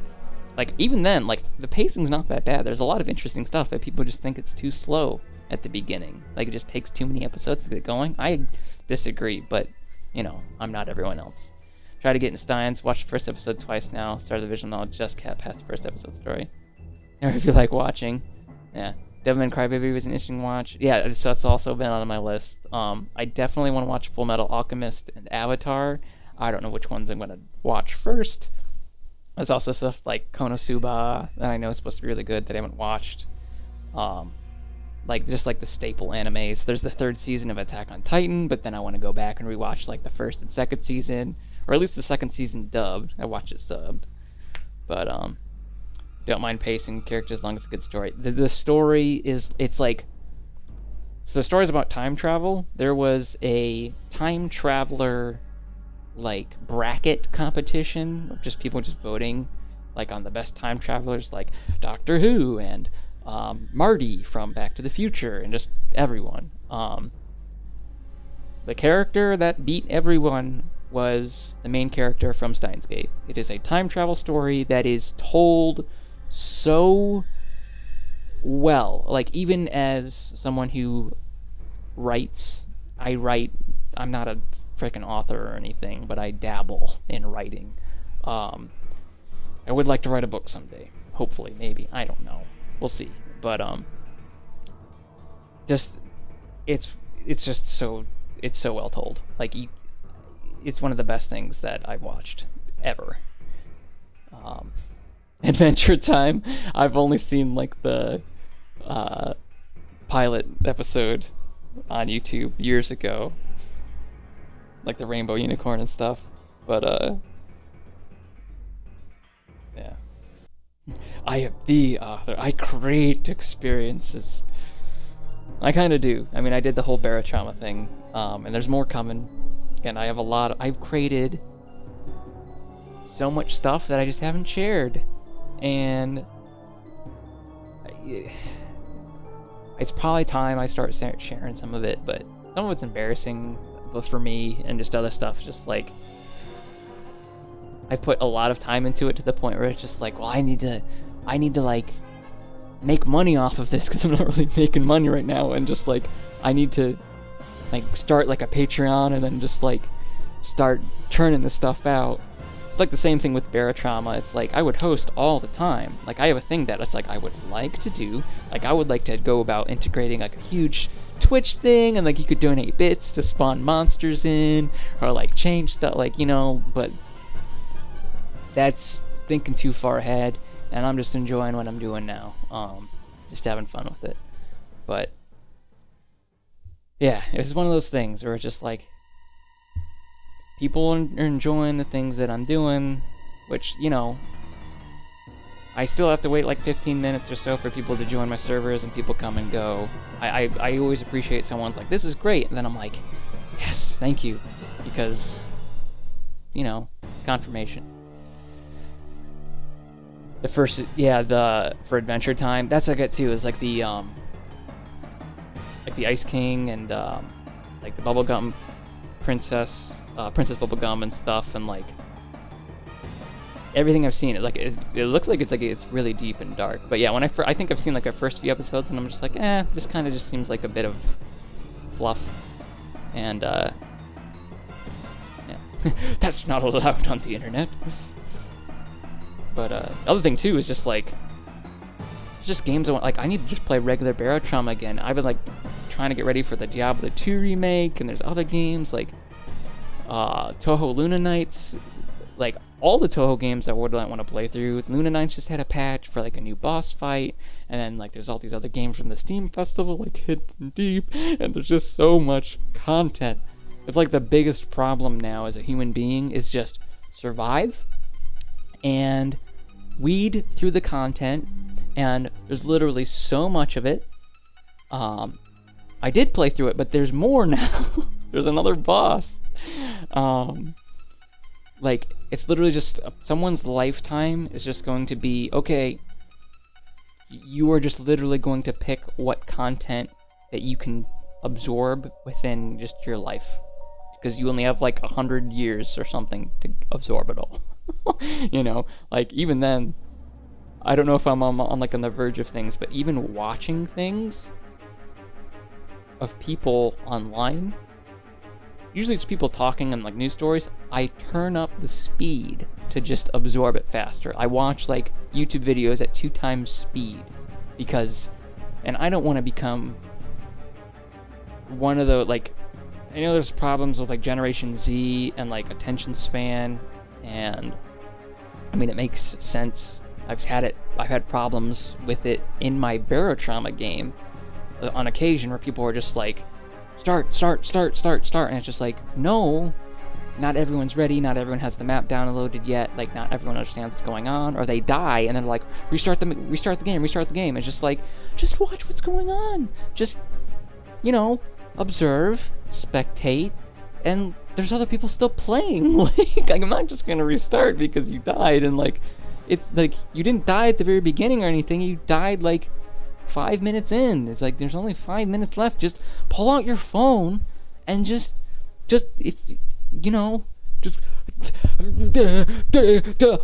S1: Like, even then, like, the pacing's not that bad. There's a lot of interesting stuff, but people just think it's too slow at the beginning. Like, it just takes too many episodes to get going. I disagree, but you know, I'm not everyone else. Try to get in Steins, watch the first episode twice now, started the visual novel, just got past the first episode story. Or if you like watching. Yeah. Devilman Crybaby was an interesting watch. Yeah, so that's also been on my list. I definitely want to watch Full Metal Alchemist and Avatar. I don't know which ones I'm going to watch first. There's also stuff like Konosuba that I know is supposed to be really good that I haven't watched. Like, just like the staple animes. There's the third season of Attack on Titan, but then I want to go back and rewatch like the first and second season, or at least the second season dubbed. I watched it subbed, but don't mind pacing characters as long as it's a good story. The story is, it's like, so the story is about time travel. There was a time traveler like bracket competition of just people just voting like on the best time travelers, like Doctor Who and Marty from Back to the Future, and just everyone. The character that beat everyone was the main character from Steins Gate. It is a time travel story that is told so well. Like, even as someone who writes, I'm not a freaking author or anything, but I dabble in writing. I would like to write a book someday. Hopefully, maybe. I don't know. We'll see. But just it's just so well told. Like, it's one of the best things that I've watched ever. Adventure Time, I've only seen like the pilot episode on YouTube years ago, like the rainbow unicorn and stuff. But yeah. I am the author. I create experiences. I kind of do. I mean, I did the whole Barotrauma thing, and there's more coming. And I have I've created so much stuff that I just haven't shared. And it's probably time I start sharing some of it, but some of it's embarrassing for me, and just other stuff, just like, I put a lot of time into it to the point where it's just like, well, I need to like
S14: make money off of this because I'm not really making money right now, and just like I need to like start like a Patreon and then just like start churning this stuff out. It's like the same thing with Barotrauma. It's like I would host all the time. Like I have a thing that it's like I would like to do. Like I would like to go about integrating like a huge Twitch thing, and like you could donate bits to spawn monsters in, or like change stuff, like, you know, but that's thinking too far ahead, and I'm just enjoying what I'm doing now. Just having fun with it. But yeah, it's one of those things where it's just like people are enjoying the things that I'm doing, which, you know, I still have to wait like 15 minutes or so for people to join my servers, and people come and go. I always appreciate someone's like, this is great, and then I'm like, yes, thank you, because, you know, confirmation. The first, yeah, for Adventure Time, that's what I get too, is like the Ice King and like the Bubblegum Princess Bubblegum and stuff, and like everything I've seen, it looks like it's really deep and dark. But yeah, when I think I've seen like our first few episodes, and I'm just like, just kind of just seems like a bit of fluff, and yeah, that's not allowed on the internet. But the other thing too is just like, it's just games I want. Like I need to just play regular Barotrauma again. I've been like trying to get ready for the Diablo 2 remake, and there's other games like Toho Luna Nights, like all the Toho games I would want to play through. Luna Nights just had a patch for like a new boss fight, and then like there's all these other games from the Steam Festival like Hidden Deep, and there's just so much content. It's like the biggest problem now as a human being is just survive and weed through the content, and there's literally so much of it. I did play through it, but there's more now. There's another boss. Like, it's literally just someone's lifetime is just going to be, okay, you are just literally going to pick what content that you can absorb within just your life, because you only have like 100 years or something to absorb it all. You know, like even then, I don't know if I'm on like on the verge of things, but even watching things of people online, usually it's people talking and like news stories, I turn up the speed to just absorb it faster. I watch like YouTube videos at 2 times speed because, and I don't want to become one of the, like, I know there's problems with like Generation Z and like attention span, and I mean it makes sense. I've had problems with it in my Barotrauma game on occasion where people are just like, start, and it's just like, no, not everyone's ready, not everyone has the map downloaded yet, like not everyone understands what's going on, or they die and then like restart the game. It's just like, just watch what's going on, just, you know, observe, spectate, and there's other people still playing. Like I'm not just gonna restart because you died, and like it's like you didn't die at the very beginning or anything, you died like 5 minutes in. It's like there's only 5 minutes left. Just pull out your phone and just if you know, just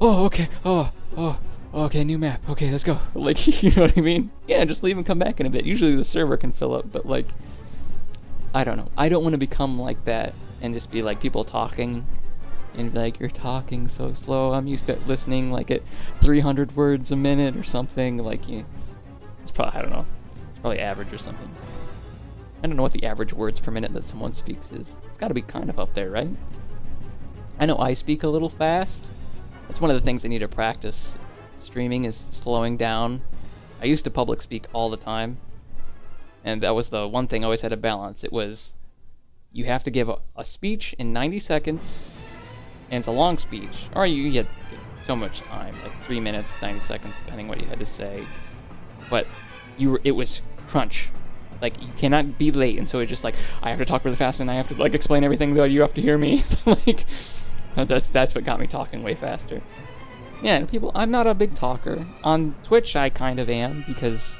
S14: oh okay, oh okay, new map, okay, let's go. Like, you know what I mean? Yeah, just leave and come back in a bit. Usually the server can fill up, but like, I don't know, I don't want to become like that and just be like people talking and be like, you're talking so slow, I'm used to listening like at 300 words a minute or something. Like, you, it's probably, I don't know, it's probably average or something. I don't know what the average words per minute that someone speaks is. It's got to be kind of up there, right? I know I speak a little fast. That's one of the things I need to practice. Streaming is slowing down. I used to public speak all the time, and that was the one thing I always had to balance. It was, you have to give a speech in 90 seconds, and it's a long speech, or you get so much time, like 3 minutes, 90 seconds, depending what you had to say. But it was crunch. Like, you cannot be late, and so it's just like, I have to talk really fast, and I have to like explain everything, though you have to hear me. Like, that's what got me talking way faster. Yeah, people, I'm not a big talker. On Twitch, I kind of am, because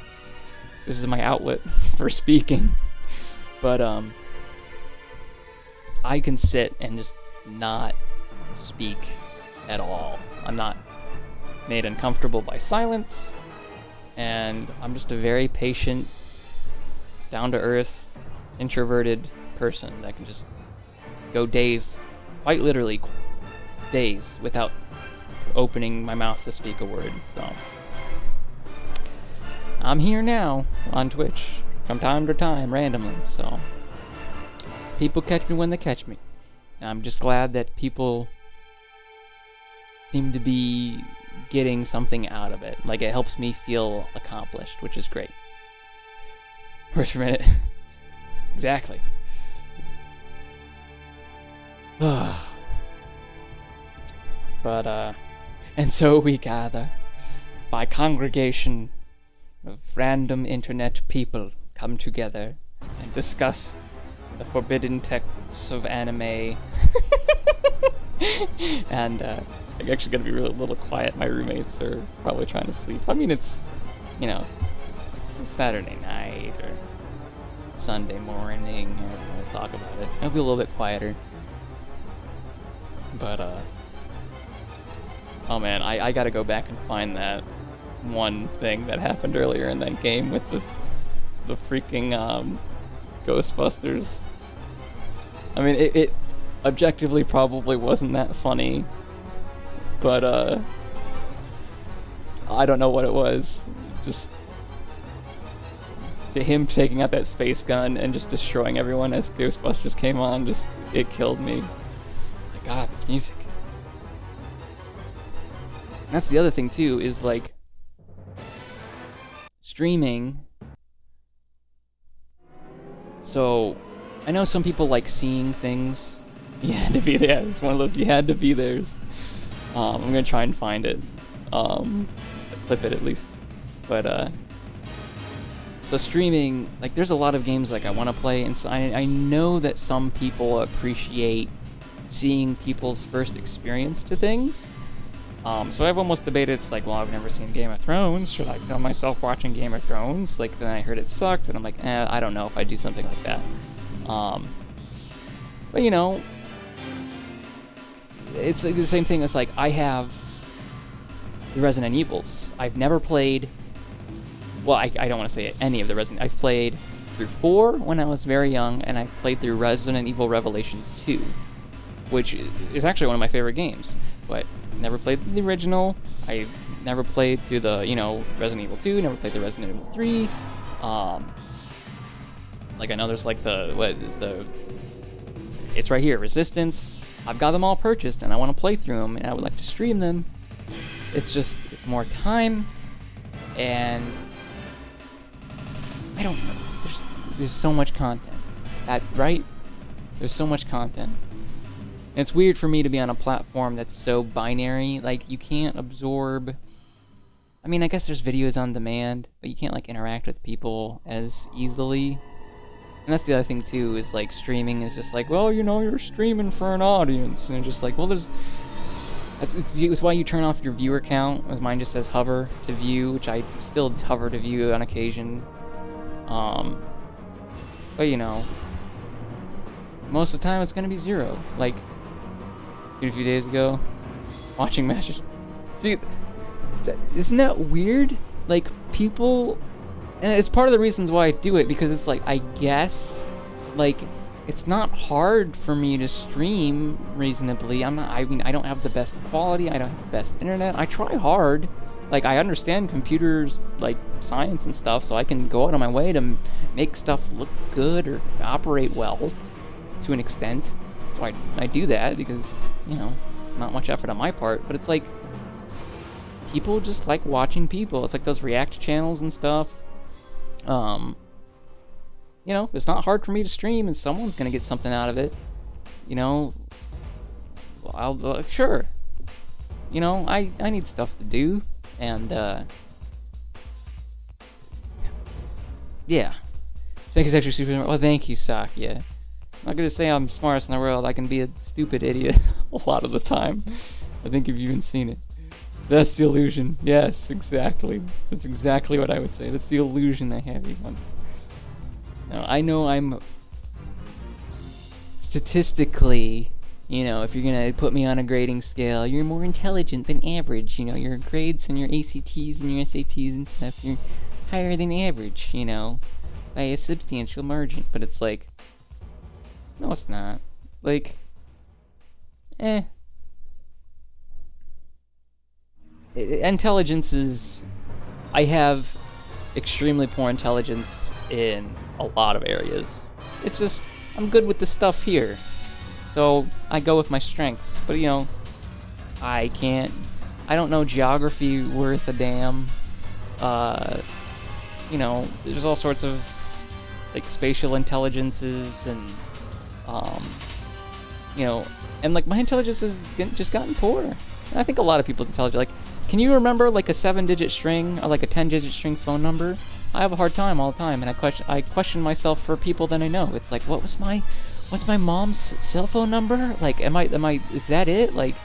S14: this is my outlet for speaking. But, I can sit and just not speak at all. I'm not made uncomfortable by silence. and I'm just a very patient, down-to-earth, introverted person that can just go days, quite literally days, without opening my mouth to speak a word. So I'm here now on Twitch from time to time, randomly. So people catch me when they catch me. And I'm just glad that people seem to be getting something out of it. Like, it helps me feel accomplished, which is great. Where's per minute? Exactly. But, and so we gather, by congregation of random internet people come together and discuss the forbidden texts of anime. And, I'm actually gonna be a little quiet. My roommates are probably trying to sleep. I mean, it's, you know, Saturday night or Sunday morning, and I don't want to talk about it. I'll be a little bit quieter. But, oh man, I gotta go back and find that one thing that happened earlier in that game with the freaking, Ghostbusters. I mean, it objectively probably wasn't that funny, but, I don't know what it was. Just to him taking out that space gun and just destroying everyone as Ghostbusters came on, just, it killed me. My god, this music. And that's the other thing too, is like, streaming. So, I know some people like seeing things. You had to be there. It's one of those you had to be there's. I'm gonna try and find it. Clip it at least. But, so streaming, like, there's a lot of games like I want to play, and so I know that some people appreciate seeing people's first experience to things. So I've almost debated, it's like, well, I've never seen Game of Thrones, should I film myself watching Game of Thrones? Like, then I heard it sucked, and I'm like, I don't know if I do something like that. But you know, it's like the same thing as, like, I have the Resident Evils. I've never played, well, I don't want to say any of the Resident, I've played through 4 when I was very young, and I've played through Resident Evil Revelations 2, which is actually one of my favorite games, but never played the original. I never played through the, you know, Resident Evil 2, never played the Resident Evil 3. Like, I know there's like it's right here, Resistance. I've got them all purchased, and I want to play through them, and I would like to stream them. It's just, it's more time, and I don't know. There's so much content. Right? There's so much content. And it's weird for me to be on a platform that's so binary. Like, you can't absorb... I mean, I guess there's videos on demand, but you can't, like, interact with people as easily. And that's the other thing, too, is, like, streaming is just like, well, you know, you're streaming for an audience. And just like, well, there's... It's why you turn off your viewer count, as mine just says hover to view, which I still hover to view on occasion. But, you know, most of the time it's gonna be 0. Like, a few days ago, watching matches. See, isn't that weird? Like, people, and it's part of the reasons why I do it, because it's like, I guess, like, it's not hard for me to stream reasonably. I mean, I don't have the best quality, I don't have the best internet. I try hard. Like, I understand computers, like, science and stuff, so I can go out of my way to make stuff look good or operate well to an extent. So I do that because, you know, not much effort on my part, but it's like, people just like watching people. It's like those React channels and stuff. You know, it's not hard for me to stream, and someone's gonna get something out of it. You know, I'll sure. You know, I need stuff to do, and yeah. Thank you, actually super. Well, thank you, Sakya. I'm not gonna say I'm smartest in the world. I can be a stupid idiot a lot of the time. I think you've even seen it. That's the illusion. Yes, exactly. That's exactly what I would say. That's the illusion I have, everyone. Now, I know I'm statistically
S1: You know, if you're gonna put me on a grading scale, you're more intelligent than average. You know, your grades and your ACTs and your SATs and stuff, you're higher than average, you know, by a substantial margin. But it's like, no, it's not. Like, intelligence is... I have extremely poor intelligence in a lot of areas. It's just, I'm good with the stuff here. So, I go with my strengths. But, you know, I don't know geography worth a damn. You know, there's all sorts of, like, spatial intelligences and, you know, and, like, my intelligence has just gotten poorer. And I think a lot of people's intelligence, like, can you remember, like, a 7-digit string or, like, a 10-digit string phone number? I have a hard time all the time, and I question myself for people that I know. It's like, what's my mom's cell phone number? Like, is that it? Like,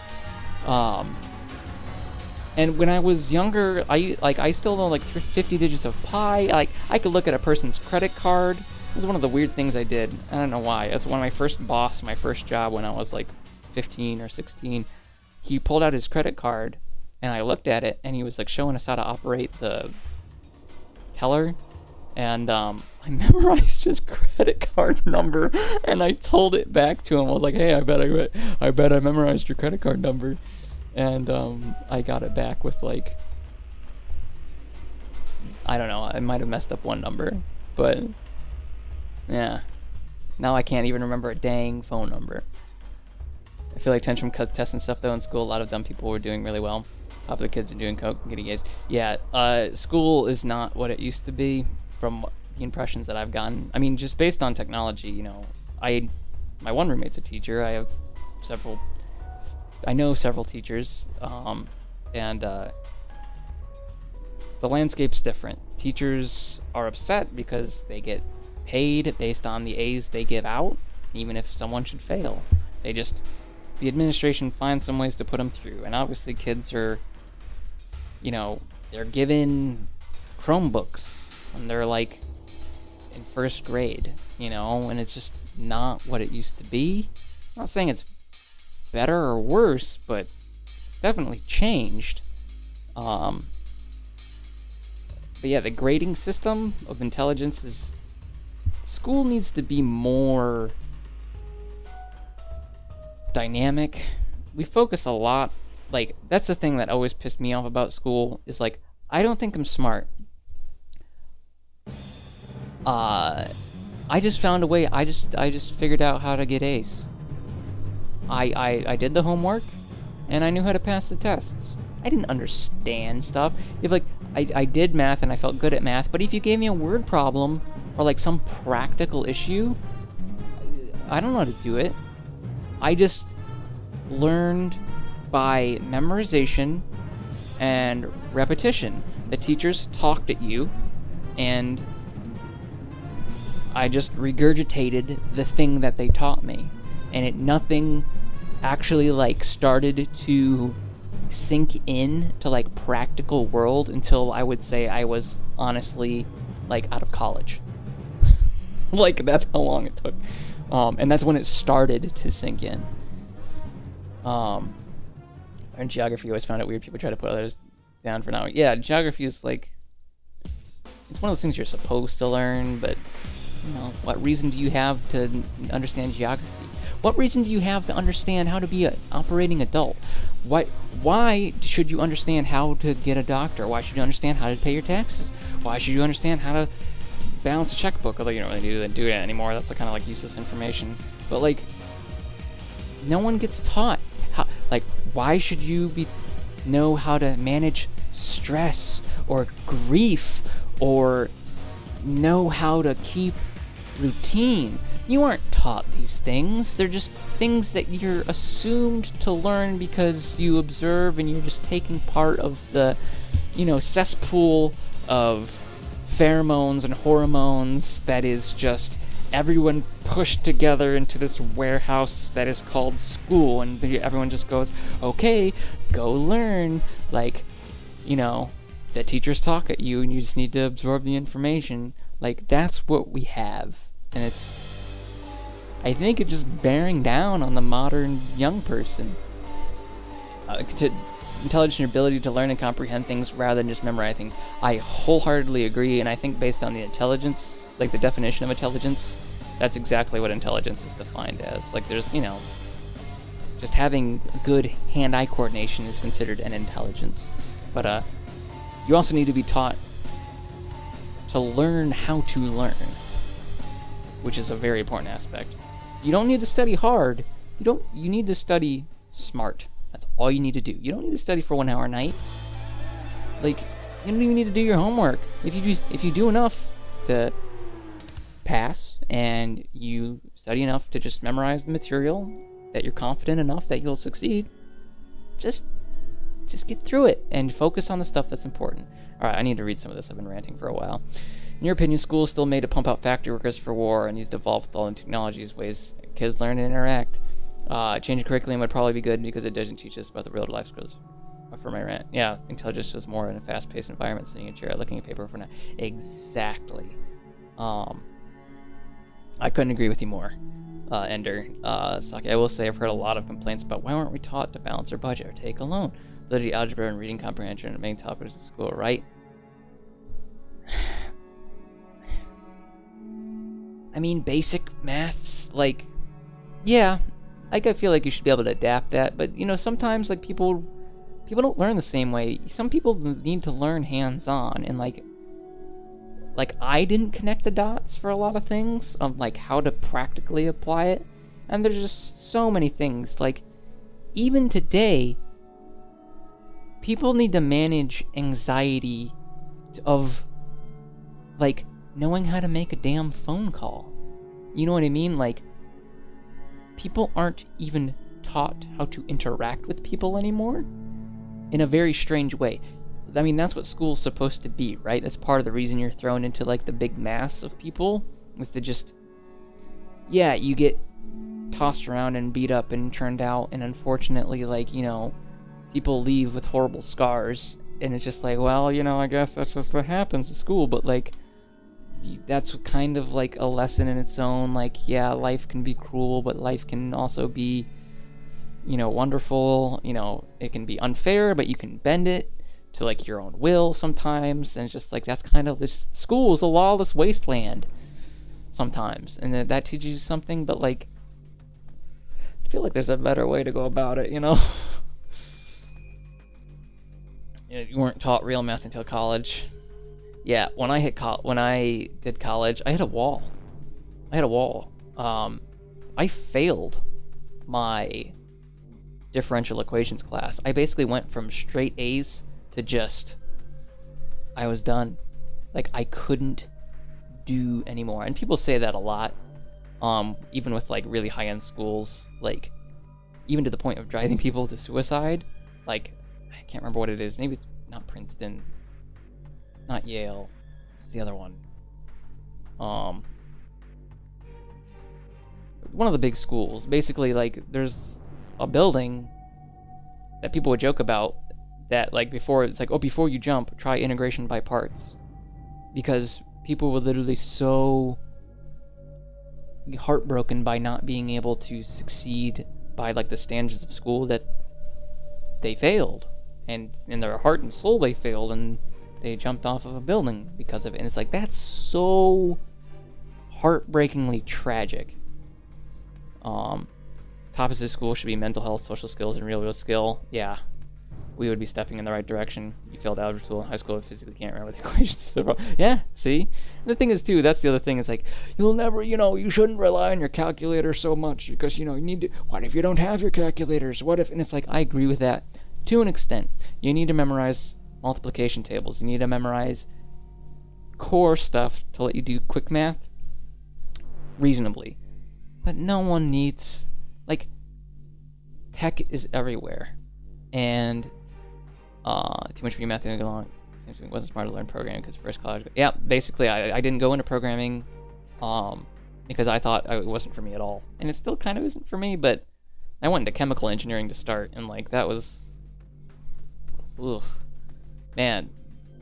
S1: and when I was younger, I still know, like, 50 digits of pi. Like, I could look at a person's credit card. It was one of the weird things I did. I don't know why. As one of my first boss, my first job when I was, like, 15 or 16, he pulled out his credit card, and I looked at it, and he was, like, showing us how to operate the teller, and I memorized his credit card number, and I told it back to him. I was like, hey, I bet I memorized your credit card number. And I got it back with, like, I don't know, I might have messed up one number, but yeah, now I can't even remember a dang phone number. I feel like tantrum tests and stuff though in school, a lot of dumb people were doing really well. Popular kids are doing coke and getting A's. Yeah, school is not what it used to be from the impressions that I've gotten. I mean, just based on technology, you know, my one roommate's a teacher. I know several teachers, and the landscape's different. Teachers are upset because they get paid based on the A's they give out, even if someone should fail. The administration finds some ways to put them through, and obviously kids are, you know, they're given Chromebooks when they're, like, in first grade, you know, and it's just not what it used to be. I'm not saying it's better or worse, but it's definitely changed. But yeah, the grading system of intelligence is... School needs to be more dynamic. We focus a lot... Like, that's the thing that always pissed me off about school, is, like, I don't think I'm smart. I just found a way. I just figured out how to get A's. I did the homework, and I knew how to pass the tests. I didn't understand stuff. If, like, I did math and I felt good at math, but if you gave me a word problem or, like, some practical issue, I don't know how to do it. I just learned by memorization and repetition. The teachers talked at you, and I just regurgitated the thing that they taught me. And nothing actually, like, started to sink in to, like, practical world until I would say I was honestly, like, out of college. Like, that's how long it took. And that's when it started to sink in. And geography, I always found it weird. People try to put others down for now. Yeah, geography is, like, it's one of those things you're supposed to learn, but, you know, what reason do you have to understand geography? What reason do you have to understand how to be an operating adult? Why should you understand how to get a doctor? Why should you understand how to pay your taxes? Why should you understand how to balance a checkbook? Although you don't really need to do that anymore. That's kind of like useless information. But, like, no one gets taught how. Like, why should you know how to manage stress or grief or know how to keep routine? You aren't taught these things. They're just things that you're assumed to learn because you observe and you're just taking part of the, you know, cesspool of pheromones and hormones that is just everyone pushed together into this warehouse that is called school, and everyone just goes, okay, go learn. Like, you know, the teachers talk at you and you just need to absorb the information. Like, that's what we have. And it's I think it's just bearing down on the modern young person. To intelligence and your ability to learn and comprehend things rather than just memorize things. I wholeheartedly agree, and I think based on the intelligence, like the definition of intelligence, that's exactly what intelligence is defined as. Like there's, you know, just having good hand-eye coordination is considered an intelligence. But you also need to be taught to learn how to learn, which is a very important aspect. You don't need to study hard. You need to study smart. That's all you need to do. You don't need to study for 1 hour a night. Like, you don't even need to do your homework. If you do enough to pass, and you study enough to just memorize the material, that you're confident enough that you'll succeed, just get through it and focus on the stuff that's important. Alright, I need to read some of this. I've been ranting for a while. In your opinion, school is still made to pump out factory workers for war and use evolved with all the technologies, ways kids learn and interact. Changing curriculum would probably be good because it doesn't teach us about the real life skills. For my rant, yeah, intelligence is more in a fast-paced environment, sitting in a chair, looking at paper for now. Exactly. I couldn't agree with you more, Ender. Saki, I will say I've heard a lot of complaints about why weren't we taught to balance our budget or take a loan. Literally, algebra and reading comprehension are the main topics of school, right? I mean, basic maths, like, yeah. Like, I feel like you should be able to adapt that, but, you know, sometimes, like, people don't learn the same way. Some people need to learn hands-on, and, like, I didn't connect the dots for a lot of things of, like, how to practically apply it, and there's just so many things. Like, even today, people need to manage anxiety of, like, knowing how to make a damn phone call. You know what I mean? Like, people aren't even taught how to interact with people anymore in a very strange way. I mean, that's what school's supposed to be, right? That's part of the reason you're thrown into, like, the big mass of people, is to just, yeah, you get tossed around and beat up and turned out, and unfortunately, like, you know, people leave with horrible scars, and it's just like, well, you know, I guess that's just what happens with school, but, like, that's kind of like a lesson in its own. Like, yeah, life can be cruel, but life can also be, you know, wonderful. You know, it can be unfair, but you can bend it to, like, your own will sometimes. And it's just like, that's kind of, this school is a lawless wasteland sometimes, and that teaches you something, but, like, I feel like there's a better way to go about it, you know? You weren't taught real math until college. Yeah, when I did college, I hit a wall. I failed my differential equations class. I basically went from straight A's to just, I was done. Like, I couldn't do anymore. And people say that a lot, even with, like, really high-end schools, like, even to the point of driving people to suicide. Like, I can't remember what it is. Maybe it's not Princeton. Not Yale. It's the other one. One of the big schools. Basically, like, there's a building that people would joke about that, like, before, it's like, oh, before you jump, try integration by parts. Because people were literally so heartbroken by not being able to succeed by, like, the standards of school that they failed. And in their heart and soul, they failed, and they jumped off of a building because of it. And it's like, that's so heartbreakingly tragic. Topics of school should be mental health, social skills, and real skill. Yeah, we would be stepping in the right direction. You failed algebra school in high school, physically can't remember the equations. Yeah, see? And the thing is, too, that's the other thing, is like, you'll never, you know, you shouldn't rely on your calculator so much because, you know, you need to, what if you don't have your calculators? What if, and it's like, I agree with that to an extent. You need to memorize multiplication tables. You need to memorize core stuff to let you do quick math reasonably. But no one needs, like, tech is everywhere. And too much for you math didn't go along. It wasn't smart to learn programming because first college. Yeah, basically I didn't go into programming because I thought it wasn't for me at all. And it still kind of isn't for me, but I went into chemical engineering to start, and, like, that was, ugh. Man,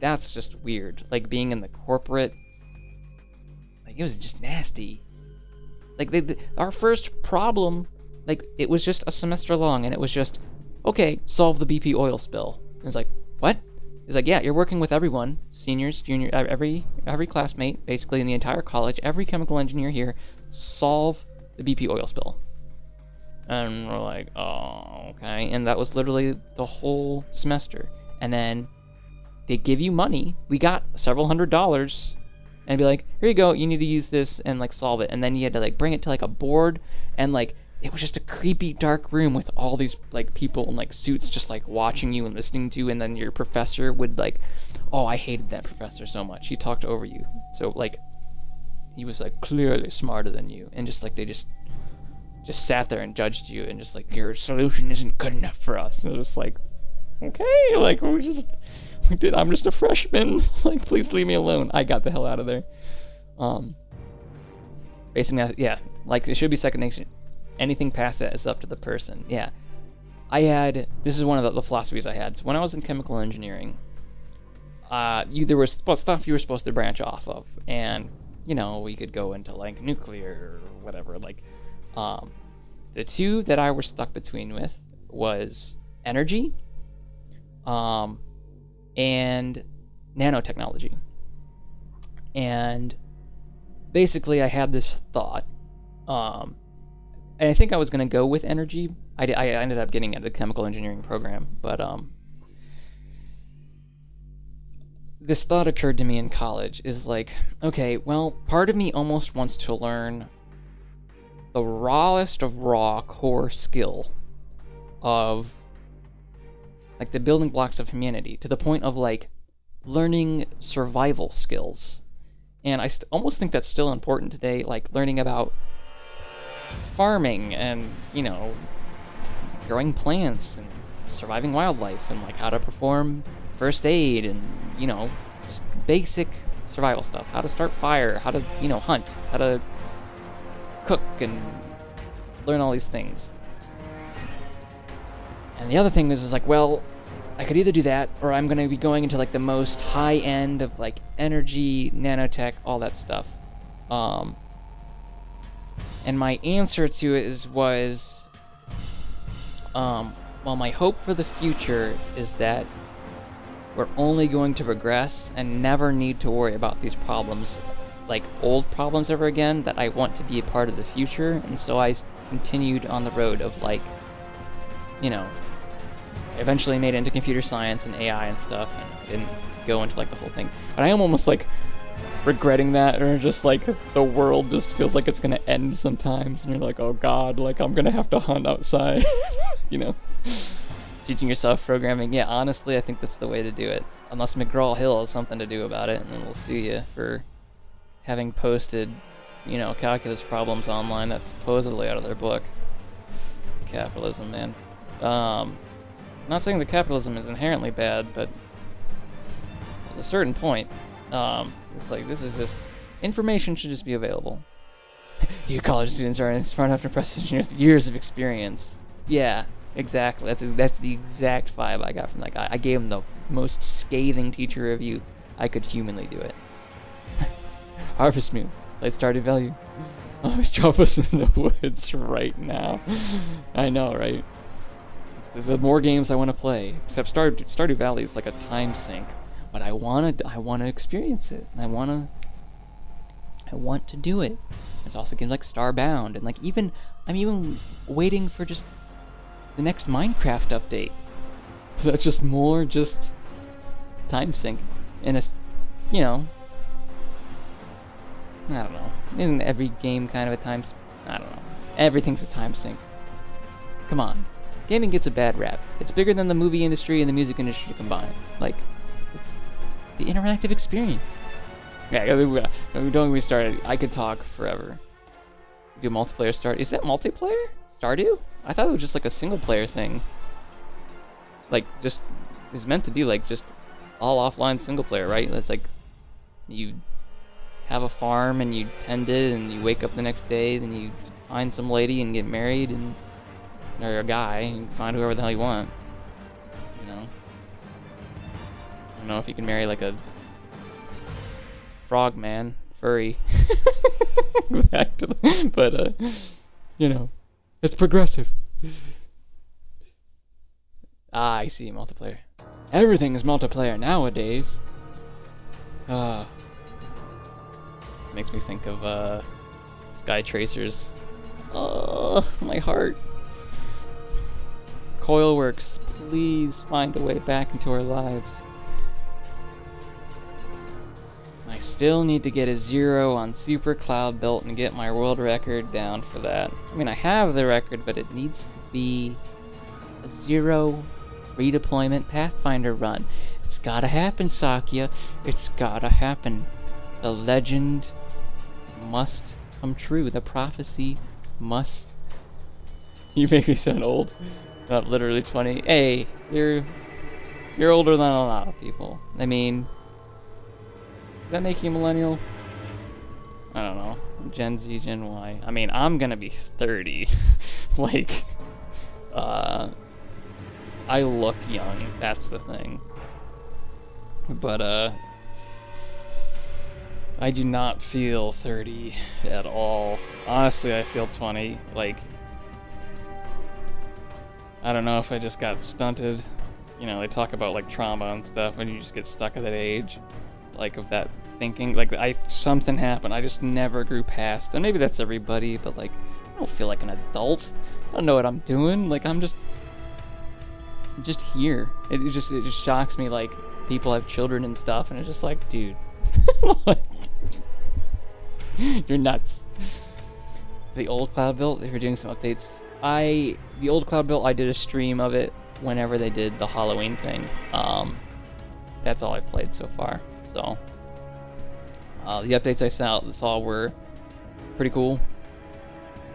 S1: that's just weird. Like, being in the corporate, like, it was just nasty. Like, our first problem, like, it was just a semester long, and it was just, okay, solve the BP oil spill. And it's like, what? It's like, yeah, you're working with everyone, seniors, junior, every classmate, basically in the entire college, every chemical engineer here, solve the BP oil spill. And we're like, oh, okay. And that was literally the whole semester. And then they give you money. We got several $100s. And be like, here you go, you need to use this and like solve it. And then you had to like bring it to like a board, and like it was just a creepy dark room with all these like people in like suits just like watching you and listening to you. And then your professor would like, oh, I hated that professor so much. He talked over you. So like he was like clearly smarter than you, and just like they just sat there and judged you, and just like, your solution isn't good enough for us. And it was like, okay, like I'm just a freshman. Like, please leave me alone. I got the hell out of there. Basically, yeah, like it should be second nature. Anything past that is up to the person. Yeah, this is one of the philosophies I had. So when I was in chemical engineering, there was stuff you were supposed to branch off of, and you know, we could go into like nuclear or whatever. Like, the two that I was stuck between with was energy, and nanotechnology. And basically, I had this thought, and I think I was going to go with energy. I ended up getting into the chemical engineering program, but this thought occurred to me in college, is like, okay, well, part of me almost wants to learn the rawest of raw core skill of like the building blocks of humanity, to the point of like learning survival skills. And I almost think that's still important today, like learning about farming and, you know, growing plants and surviving wildlife, and like how to perform first aid, and, you know, just basic survival stuff. How to start fire, how to, you know, hunt, how to cook, and learn all these things. And the other thing is like, well, I could either do that, or I'm going to be going into like the most high end of like energy, nanotech, all that stuff. And my answer to it was, well, my hope for the future is that we're only going to progress and never need to worry about these problems, like old problems, ever again. That I want to be a part of the future. And so I continued on the road of like, you know, eventually made it into computer science and AI and stuff, and didn't go into like the whole thing. But I am almost like regretting that, or just like the world just feels like it's gonna end sometimes, and you're like, oh god, like I'm gonna have to hunt outside. You know, teaching yourself programming. Yeah, honestly, I think that's the way to do it. Unless McGraw-Hill has something to do about it, and then we'll sue you for having posted, you know, calculus problems online that's supposedly out of their book. Capitalism, man. Not saying that capitalism is inherently bad, but there's a certain point. It's like, this is just, information should just be available. You college students are smart enough to impress years of experience. Yeah, exactly. That's the exact vibe I got from that guy. I gave him the most scathing teacher review I could humanly do it. Harvest Moon, late started value. Always drop us in the woods right now. I know, right? There's more games I want to play, except Stardew Valley is like a time sink, but I want to experience it, and I want to do it. There's also games like Starbound, and like I'm even waiting for just the next Minecraft update. But that's just more just time sink, and it's, you know, I don't know. Isn't every game kind of a time? I don't know. Everything's a time sink. Come on. Gaming gets a bad rap. It's bigger than the movie industry and the music industry combined. Like, it's the interactive experience. Yeah, don't get me started. I could talk forever. Do multiplayer start. Is that multiplayer? Stardew? I thought it was just like a single player thing. Like, just, it's meant to be like just all offline single player, right? It's like, you have a farm and you tend it, and you wake up the next day, then you find some lady and get married, and or a guy, and find whoever the hell you want. You know? I don't know if you can marry like a frog man,
S14: furry. Back to the, but you know, it's progressive. Ah, I see, multiplayer. Everything is multiplayer nowadays. This makes me think of Sky Tracers. Oh, my heart. Coilworks, please find a way back into our lives. I still need to get a 0 on Super Cloud Built and get my world record down for that. I mean, I have the record, but it needs to be a 0 redeployment Pathfinder run. It's gotta happen, Sakya. It's gotta happen. The legend must come true. The prophecy must. You make me sound old. Not literally 20. Hey, you're older than a lot of people. I mean, does that make you a millennial? I don't know. Gen Z, Gen Y. I mean, I'm gonna be 30. Like, I look young. That's the thing. But, I do not feel 30 at all. Honestly, I feel 20. Like, I don't know if I just got stunted. You know, they talk about, like, trauma and stuff, and you just get stuck at that age. Like, of that thinking. Like, something happened. I just never grew past. And maybe that's everybody, but, like, I don't feel like an adult. I don't know what I'm doing. Like, I'm just here. It just shocks me, like, people have children and stuff, and it's just like, dude. Like, you're nuts. The old Cloud Built, if you're doing some updates, the old Cloud Built, I did a stream of it whenever they did the Halloween thing. That's all I've played so far. So the updates I saw were pretty cool.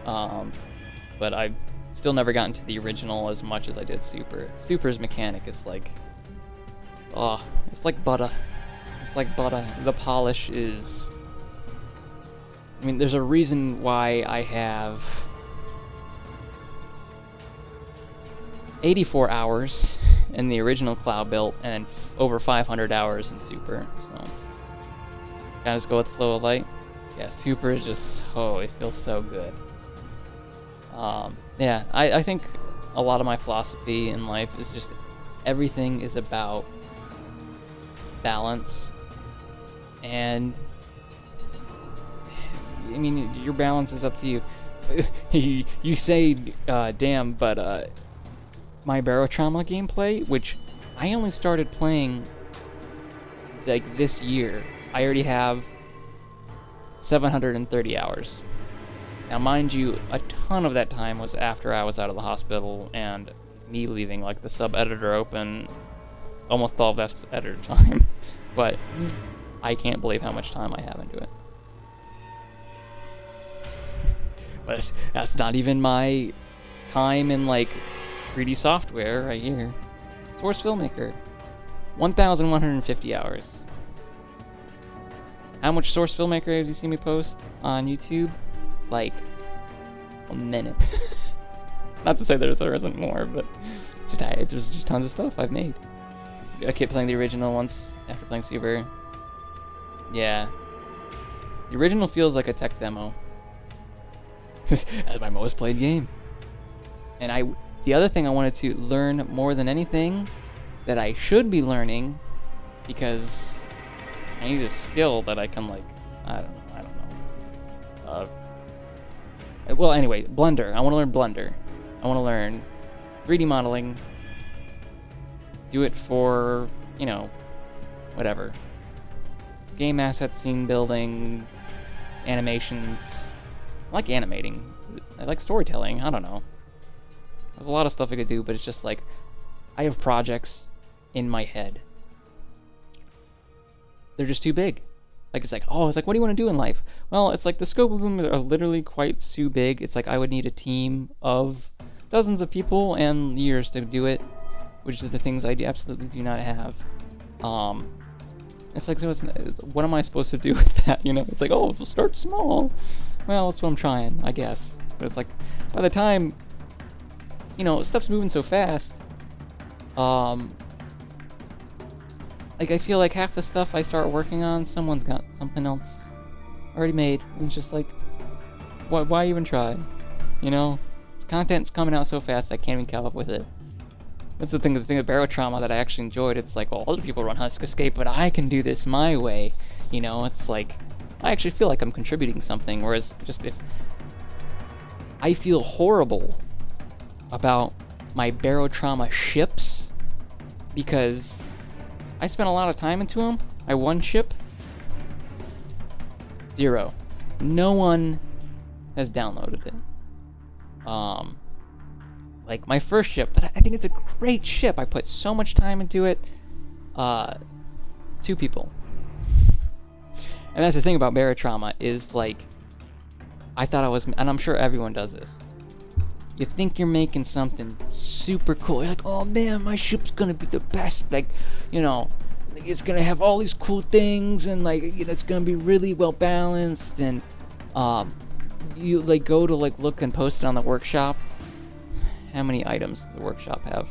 S14: But I've still never gotten to the original as much as I did Super. Super's mechanic is like, it's like butter. It's like butter. The polish is, I mean, there's a reason why I have 84 hours in the original Cloud Built and over 500 hours in Super, so gotta just go with the flow of light. Yeah, Super is just, it feels so good. Yeah, I think a lot of my philosophy in life is just everything is about balance, and I mean, your balance is up to you. You say, damn, but my Barotrauma gameplay, which I only started playing like this year, I already have 730 hours. Now, mind you, a ton of that time was after I was out of the hospital and me leaving like the sub-editor open. Almost all of that's editor time, but I can't believe how much time I have into it. But that's not even my time in like 3D software right here. Source Filmmaker, 1,150 hours. How much Source Filmmaker have you seen me post on YouTube? Like a minute. Not to say that there isn't more, but there's just tons of stuff I've made. I kept playing the original once after playing Super. Yeah, the original feels like a tech demo. That's my most played game. And the other thing I wanted to learn more than anything that I should be learning, because I need a skill that I can, like, I don't know. Well, anyway, Blender. I want to learn Blender. I want to learn 3D modeling. Do it for, you know, whatever. Game assets, scene building, animations. I like animating. I like storytelling. I don't know. There's a lot of stuff I could do, but it's just like, I have projects in my head. They're just too big. Like, it's like, what do you want to do in life? Well, it's like the scope of them are literally quite too big. It's like I would need a team of dozens of people and years to do it, which is the things I absolutely do not have. It's like, so what am I supposed to do with that? You know, it's like, we'll start small. Well, that's what I'm trying, I guess. But it's like, by the time, you know, stuff's moving so fast, like, I feel like half the stuff I start working on, someone's got something else
S1: already made. And it's just like, why even try? You know, this content's coming out so fast I can't even keep up with it. That's the thing with Barotrauma that I actually enjoyed. It's like, well, other people run Husk Escape, but I can do this my way. You know, it's like, I actually feel like I'm contributing something, whereas just if I feel horrible about my Barotrauma ships because I spent a lot of time into them. I won ship. 0. No one has downloaded it. Like my first ship, that I think it's a great ship. I put so much time into it. 2 people. And that's the thing about Barotrauma is like, I thought I was, and I'm sure everyone does this. You think you're making something super cool. You're like, oh man, my ship's gonna be the best. Like, you know, it's gonna have all these cool things, and like, you know, it's gonna be really well balanced. And you like go to like look and post it on the workshop. How many items does the workshop have?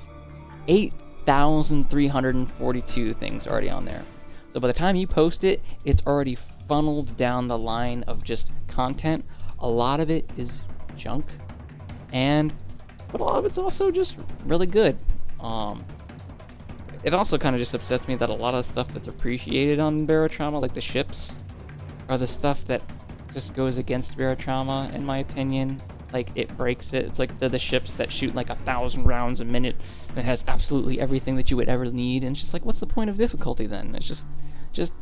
S1: 8,342 things already on there. So by the time you post it, it's already funneled down the line of just content. A lot of it is junk, but a lot of it's also just really good. It also kind of just upsets me that a lot of the stuff that's appreciated on Barotrauma, like the ships, are the stuff that just goes against Barotrauma, in my opinion. Like, it breaks it. It's like the ships that shoot like 1,000 rounds a minute and has absolutely everything that you would ever need. And it's just like, what's the point of difficulty then? It's just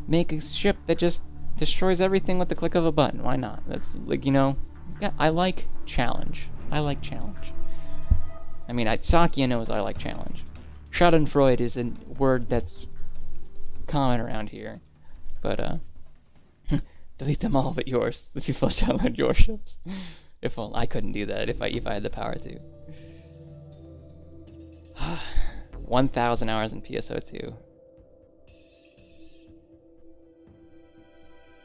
S1: make a ship that just destroys everything with the click of a button. Why not? That's like, you know, I like challenge. I like challenge. I mean, Sakia knows I like challenge. Schadenfreude is a word that's common around here. But, delete them all but yours. The people that download your ships. If only I couldn't do that if I had the power to. 1,000 hours in PSO2.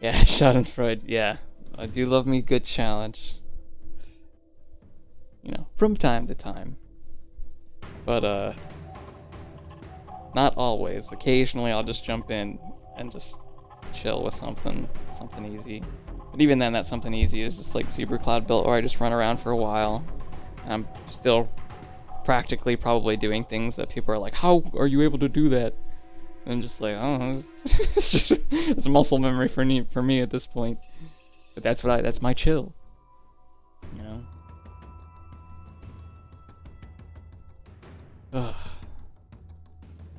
S1: Yeah, Schadenfreude, yeah. I do love me a good challenge. You know, from time to time. But, not always. Occasionally I'll just jump in and just chill with something easy. But even then, that something easy is just like Super Cloud built, or I just run around for a while. And I'm still practically probably doing things that people are like, how are you able to do that? And I'm just like, oh, it's muscle memory for me at this point. But that's my chill. You know? Ugh.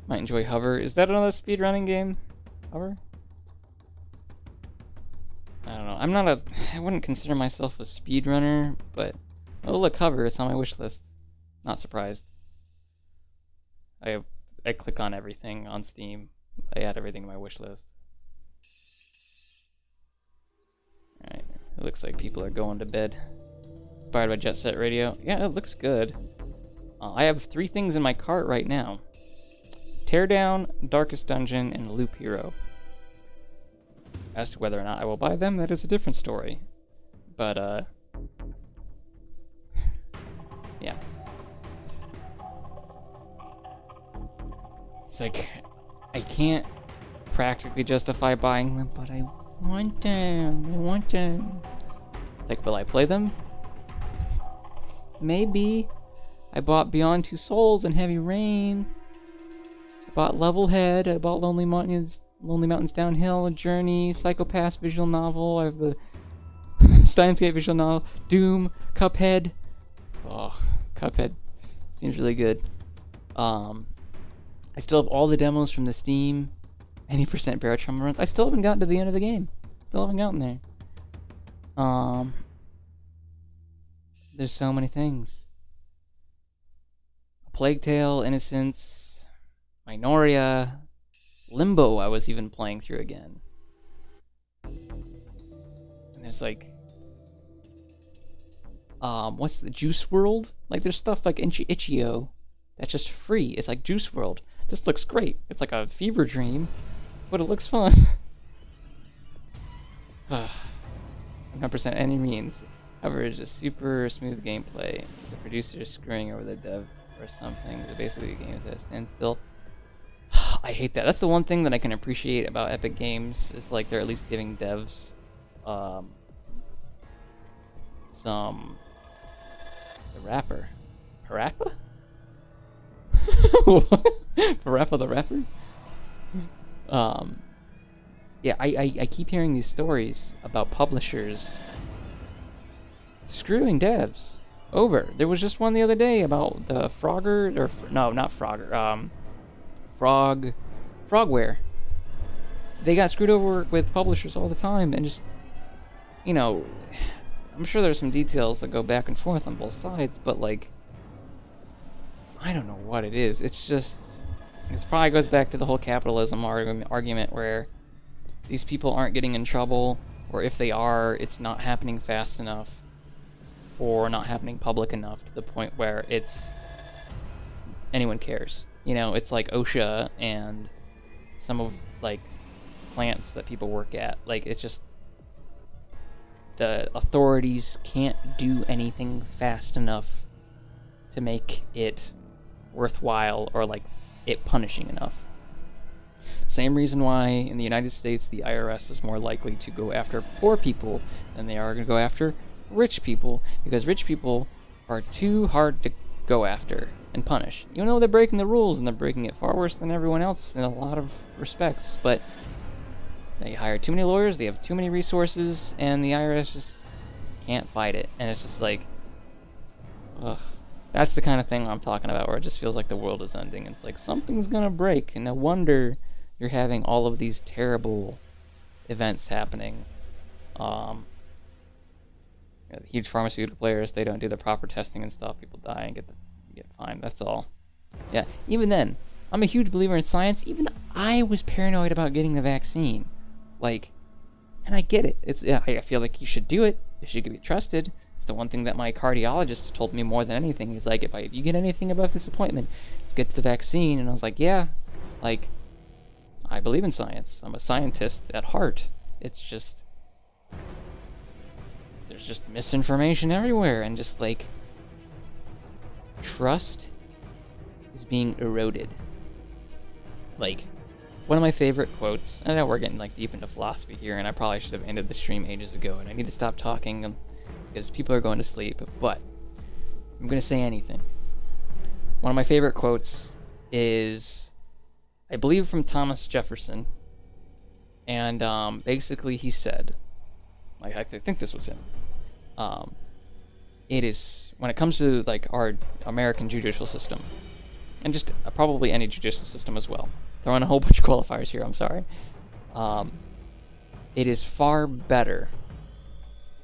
S1: Might enjoy Hover. Is that another speedrunning game? Hover? I don't know. I wouldn't consider myself a speedrunner, but oh look, Hover, it's on my wish list. Not surprised. I click on everything on Steam. I add everything to my wish list. Alright, it looks like people are going to bed. Inspired by Jet Set Radio. Yeah, it looks good. I have 3 things in my cart right now. Teardown, Darkest Dungeon, and Loop Hero. As to whether or not I will buy them, that is a different story. But, yeah. It's like, I can't practically justify buying them, but I want them. It's like, will I play them? Maybe. I bought Beyond Two Souls and Heavy Rain. I bought Levelhead. I bought Lonely Mountains Downhill, A Journey, Psychopaths visual novel. I have the Steins Gate visual novel, Doom, Cuphead. Oh, Cuphead seems really good. I still have all the demos from the Steam, any percent Barotrauma runs. I still haven't gotten to the end of the game. Still haven't gotten there. There's so many things. A Plague Tale, Innocence, Minoria, Limbo I was even playing through again. And there's like... what's the Juice World? Like there's stuff like Itch.io that's just free. It's like Juice World. This looks great. It's like a fever dream, but it looks fun. 100% any means. However, it's just super smooth gameplay. The producer is screwing over the dev or something. Basically, the game is at a standstill. I hate that. That's the one thing that I can appreciate about Epic Games is like they're at least giving devs
S14: some the rapper, Parappa? Parappa the rapper? Yeah, I keep hearing these stories about publishers screwing devs over. There was just one the other day about the Frogger, or no, not Frogger, Frogware. They got screwed over with publishers all the time, and just, you know, I'm sure there's some details that go back and forth on both sides, but like, I don't know what it is. It's just, it probably goes back to the whole capitalism argument where these people aren't getting in trouble, or if they are, it's not happening fast enough, or not happening public enough to the point where it's anyone cares. You know, it's like OSHA and some of like plants that people work at. Like, it's just the authorities can't do anything fast enough to make it worthwhile or like it punishing enough. Same reason why in the United States the IRS is more likely to go after poor people than they are going to go after rich people, because rich people are too hard to go after and punish. You know, they're breaking the rules, and they're breaking it far worse than everyone else in a lot of respects, but they hire too many lawyers, they have too many resources, and the IRS just can't fight it. And it's just like, ugh. That's the kind of thing I'm talking about, where it just feels like the world is ending. It's like something's gonna break, and no wonder you're having all of these terrible events happening. The huge pharmaceutical players, they don't do the proper testing and stuff. People die and get fined. That's all. Yeah. Even then, I'm a huge believer in science. Even I was paranoid about getting the vaccine. Like, and I get it. I feel like you should do it. You should be trusted. It's the one thing that my cardiologist told me more than anything. He's like, if you get anything about this appointment, let's get to the vaccine. And I was like, yeah, like, I believe in science. I'm a scientist at heart. It's just, there's just misinformation everywhere, and just like, trust is being eroded. Like, one of my favorite quotes, I know we're getting like deep into philosophy here, and I probably should have ended the stream ages ago, and I need to stop talking because people are going to sleep, but I'm going to say anything. One of my favorite quotes is, I believe, from Thomas Jefferson, and basically he said, like, I think this was him, it is, when it comes to like our American judicial system, and just probably any judicial system as well, throwing a whole bunch of qualifiers here, I'm sorry, it is far better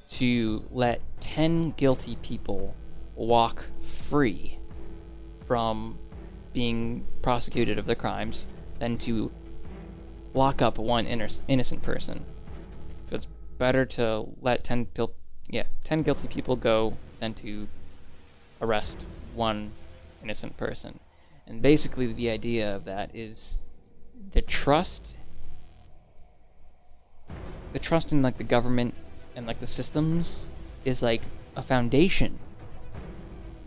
S14: to let 10 guilty people walk free from being prosecuted of their crimes than to lock up one innocent person. So it's better to let 10 guilty people go than to arrest one innocent person. And basically the idea of that is the trust in like the government and like the systems is like a foundation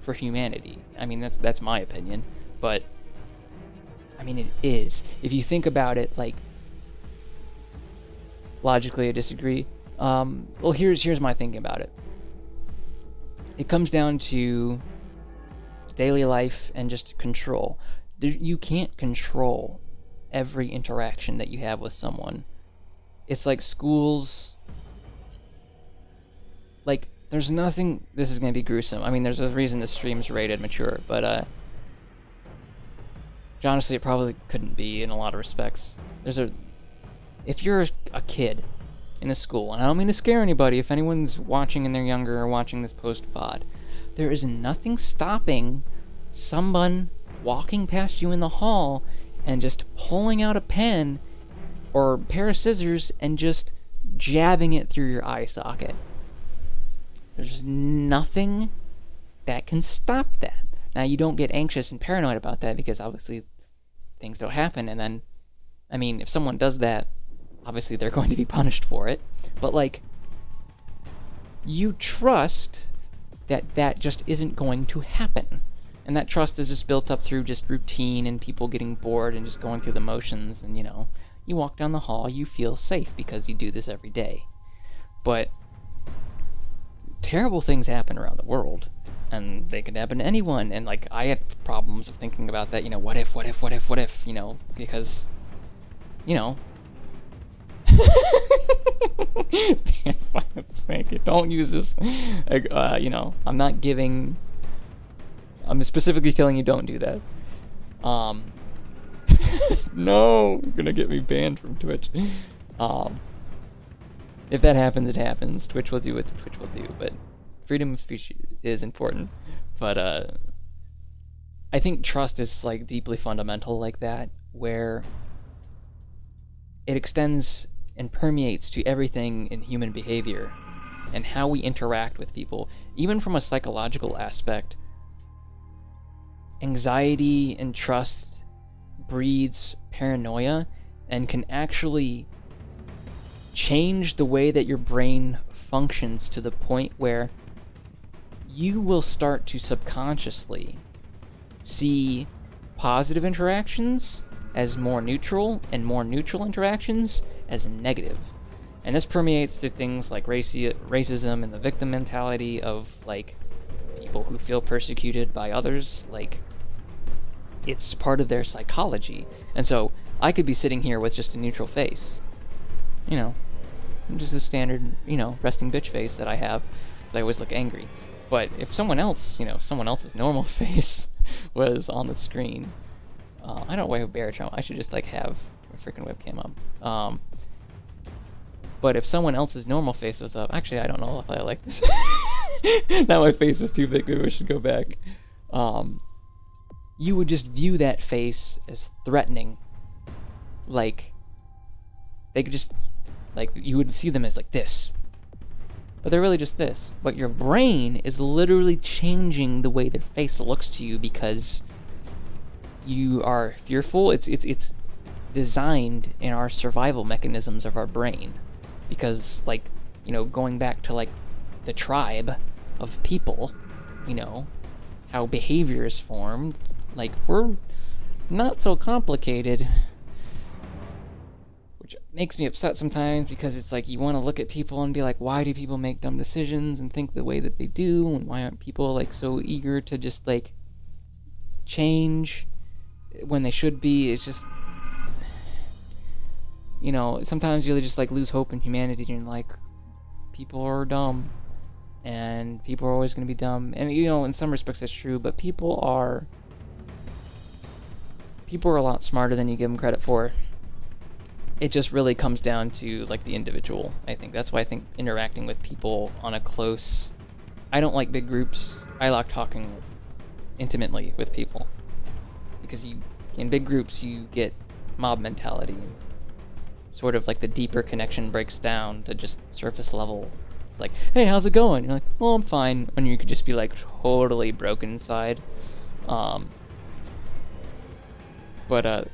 S14: for humanity. I mean, that's my opinion, but I mean, it is. If you think about it, like, logically I disagree. Well, here's my thinking about it. It comes down to daily life and just control. You can't control every interaction that you have with someone. It's like schools. Like, there's nothing. This is gonna be gruesome. I mean, there's a reason this stream's rated mature, but honestly, it probably couldn't be in a lot of respects. If you're a kid in a school, and I don't mean to scare anybody, if anyone's watching and they're younger or watching this post-pod, there is nothing stopping someone walking past you in the hall and just pulling out a pen or a pair of scissors and just jabbing it through your eye socket. There's nothing that can stop that. Now, you don't get anxious and paranoid about that because obviously things don't happen, and then, I mean, if someone does that, obviously they're going to be punished for it, but like, you trust that just isn't going to happen. And that trust is just built up through just routine and people getting bored and just going through the motions, and you walk down the hall, you feel safe because you do this every day.
S1: But terrible things happen around the world, and they could happen to anyone. And like, I had problems of thinking about that. You know, what if? You know, because, you know. Don't use this. You know, I'm not giving. I'm specifically telling you don't do that. No, you're gonna get me banned from Twitch. If that happens, it happens. Twitch will do what Twitch will do, but freedom of speech is important. But I think trust is like deeply fundamental like that, where it extends and permeates to everything in human behavior and how we interact with people. Even from a psychological aspect, anxiety and trust breeds paranoia and can actually change the way that your brain functions to the point where you will start to subconsciously see positive interactions as more neutral and more neutral interactions as negative. And this permeates to things like racism and the victim mentality of like people who feel persecuted by others. Like, it's part of their psychology. And so I could be sitting here with just a neutral face, you know, just a standard, you know, resting bitch face that I have because I always look angry. But if someone else, you know, someone else's normal face was on the screen, I don't wear Barotrauma. I should just like have a freaking webcam up. But if someone else's normal face was up, actually I don't know if I like this. Now my face is too big. Maybe we should go back. You would just view that face as threatening. Like, they could just, like, you would see them as like this. But they're really just this. But your brain is literally changing the way their face looks to you because you are fearful. It's designed in our survival mechanisms of our brain. Because, like, you know, going back to, like, the tribe of people, you know, how behavior is formed, like, we're not so complicated. Which makes me upset sometimes because it's like you want to look at people and be like, why do people make dumb decisions and think the way that they do? And why aren't people, like, so eager to just, like, change when they should be? It's just, you know, sometimes you just like lose hope in humanity and you're like, people are dumb and people are always going to be dumb. And, you know, in some respects that's true, but people are a lot smarter than you give them credit for. It just really comes down to like the individual. I think that's why I think interacting with people on a close, I don't like big groups. I like talking intimately with people because you, in big groups, you get mob mentality. Sort of like the deeper connection breaks down to just surface level. It's like, hey, how's it going? You're like, well, I'm fine. And you could just be like totally broken inside. But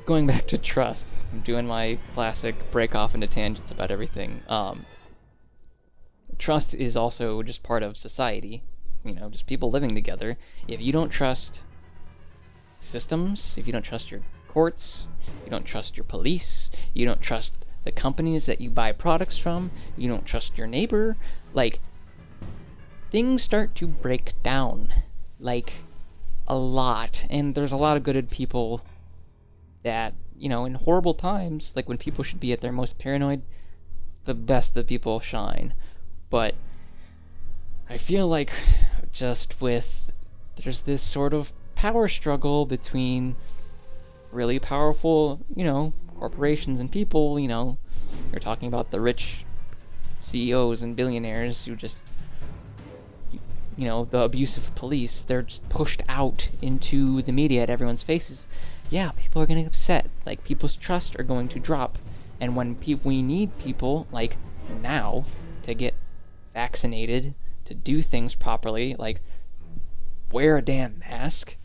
S1: going back to trust, I'm doing my classic break off into tangents about everything. Trust is also just part of society. You know, just people living together. If you don't trust systems, if you don't trust your courts, you don't trust your police, you don't trust the companies that you buy products from, you don't trust your neighbor, like, things start to break down, like, a lot. And there's a lot of good people that, you know, in horrible times, like when people should be at their most paranoid, the best of people shine. But I feel like just with, there's this sort of power struggle between really powerful, you know, corporations and people, you know, you're talking about the rich CEOs and billionaires who just, you know, the abusive police, they're just pushed out into the media at everyone's faces. Yeah, people are getting upset. Like, people's trust are going to drop. And when we need people, like, now, to get vaccinated, to do things properly, like, wear a damn mask,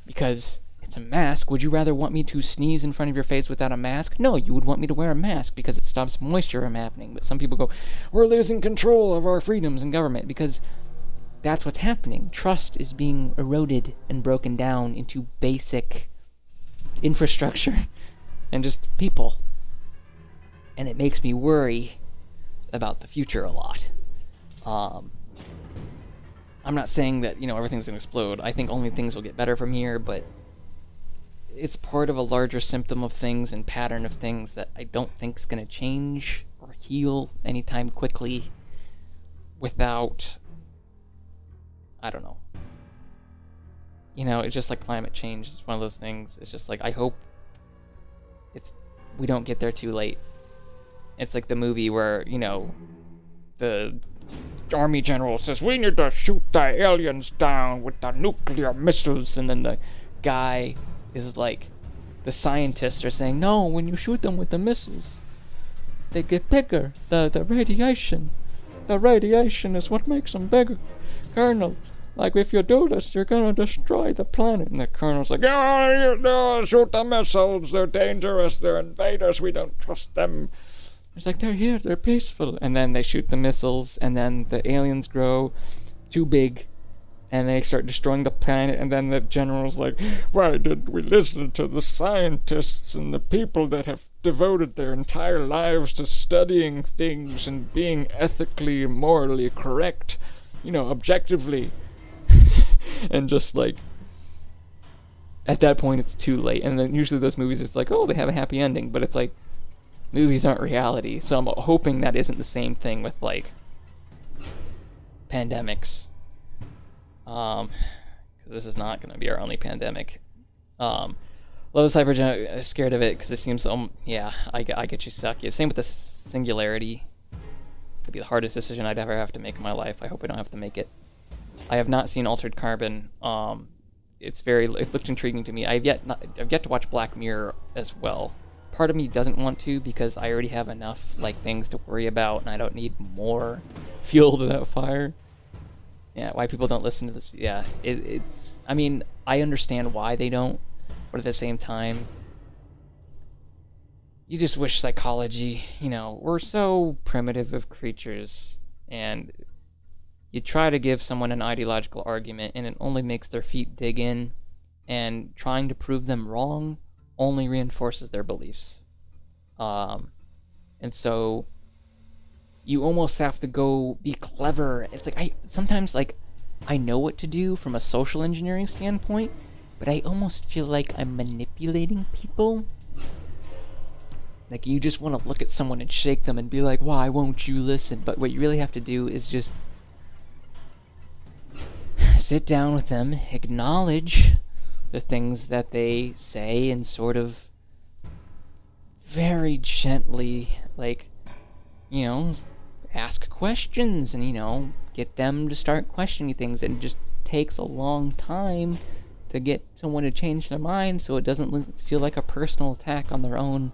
S1: because it's a mask. Would you rather want me to sneeze in front of your face without a mask? No, you would want me to wear a mask because it stops moisture from happening. But some people go, we're losing control of our freedoms in government, because that's what's happening. Trust is being eroded and broken down into basic infrastructure and just people. And it makes me worry
S14: about the future a lot. I'm not saying that, everything's gonna explode. I think only things will get better from here, but it's part of a larger symptom of things and pattern of things that I don't think is gonna change or heal anytime quickly without, I don't know. It's just like climate change. It's one of those things. It's just like, I hope we don't get there too late. It's like the movie where, the army general says, we need to shoot the aliens down with the nuclear missiles, and then the guy is like, the scientists are saying, no, when you shoot them with the missiles, they get bigger. The radiation is what makes them bigger. Colonel, like, if you do this, you're gonna destroy the planet. And the colonel's like, no, shoot the missiles, they're dangerous, they're invaders, we don't trust them. It's like, they're here, they're peaceful. And then they shoot the missiles, and then the aliens grow too big, and they start destroying the planet, and then the general's like, why did we listen to the scientists and the people that have devoted their entire lives to studying things and being ethically and morally correct, objectively? And just like, at that point it's too late. And then usually those movies, it's like, oh, they have a happy ending, but it's like, movies aren't reality. So I'm hoping that isn't the same thing with like pandemics. Because this is not going to be our only pandemic. Love Cybergen, scared of it because it seems, yeah, I get you stuck. Yeah, same with the singularity. It'd be the hardest decision I'd ever have to make in my life. I hope I don't have to make it. I have not seen Altered Carbon. It looked intriguing to me. I've yet to watch Black Mirror as well. Part of me doesn't want to because I already have enough like things to worry about, and I don't need more fuel to that fire. Yeah, why people don't listen to this? Yeah, it's. I mean, I understand why they don't, but at the same time, you just wish psychology. We're so primitive of creatures, and you try to give someone an ideological argument, and it only makes their feet dig in, and trying to prove them wrong only reinforces their beliefs. And so you almost have to go be clever. It's like, sometimes I know what to do from a social engineering standpoint, but I almost feel like I'm manipulating people. Like, you just want to look at someone and shake them and be like, why won't you listen? But what you really have to do is just sit down with them, acknowledge the things that they say, and sort of very gently, ask questions and, get them to start questioning things. And it just takes a long time to get someone to change their mind so it doesn't feel like a personal attack on their own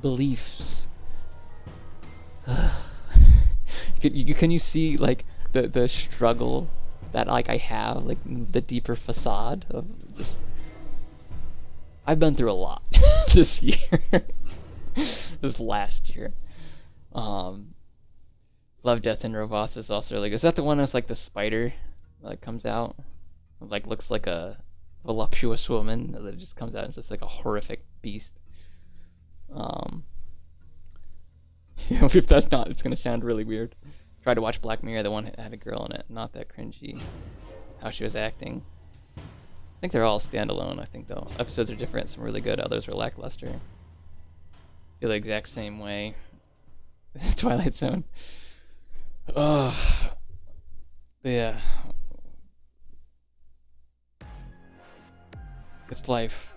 S14: beliefs. Can you see, the struggle that I have, the deeper facade of just, I've been through a lot this year. This last year. Love, Death, and Robots is also really good. Is that the one that's the spider that comes out? Looks like a voluptuous woman that just comes out and it's a horrific beast. If that's not, it's gonna sound really weird. Tried to watch Black Mirror, the one that had a girl in it. Not that cringy. How she was acting. I think they're all standalone, I think, though. Episodes are different, some really good, others are lackluster. Feel the exact same way. Twilight Zone. Ugh. Yeah. It's life.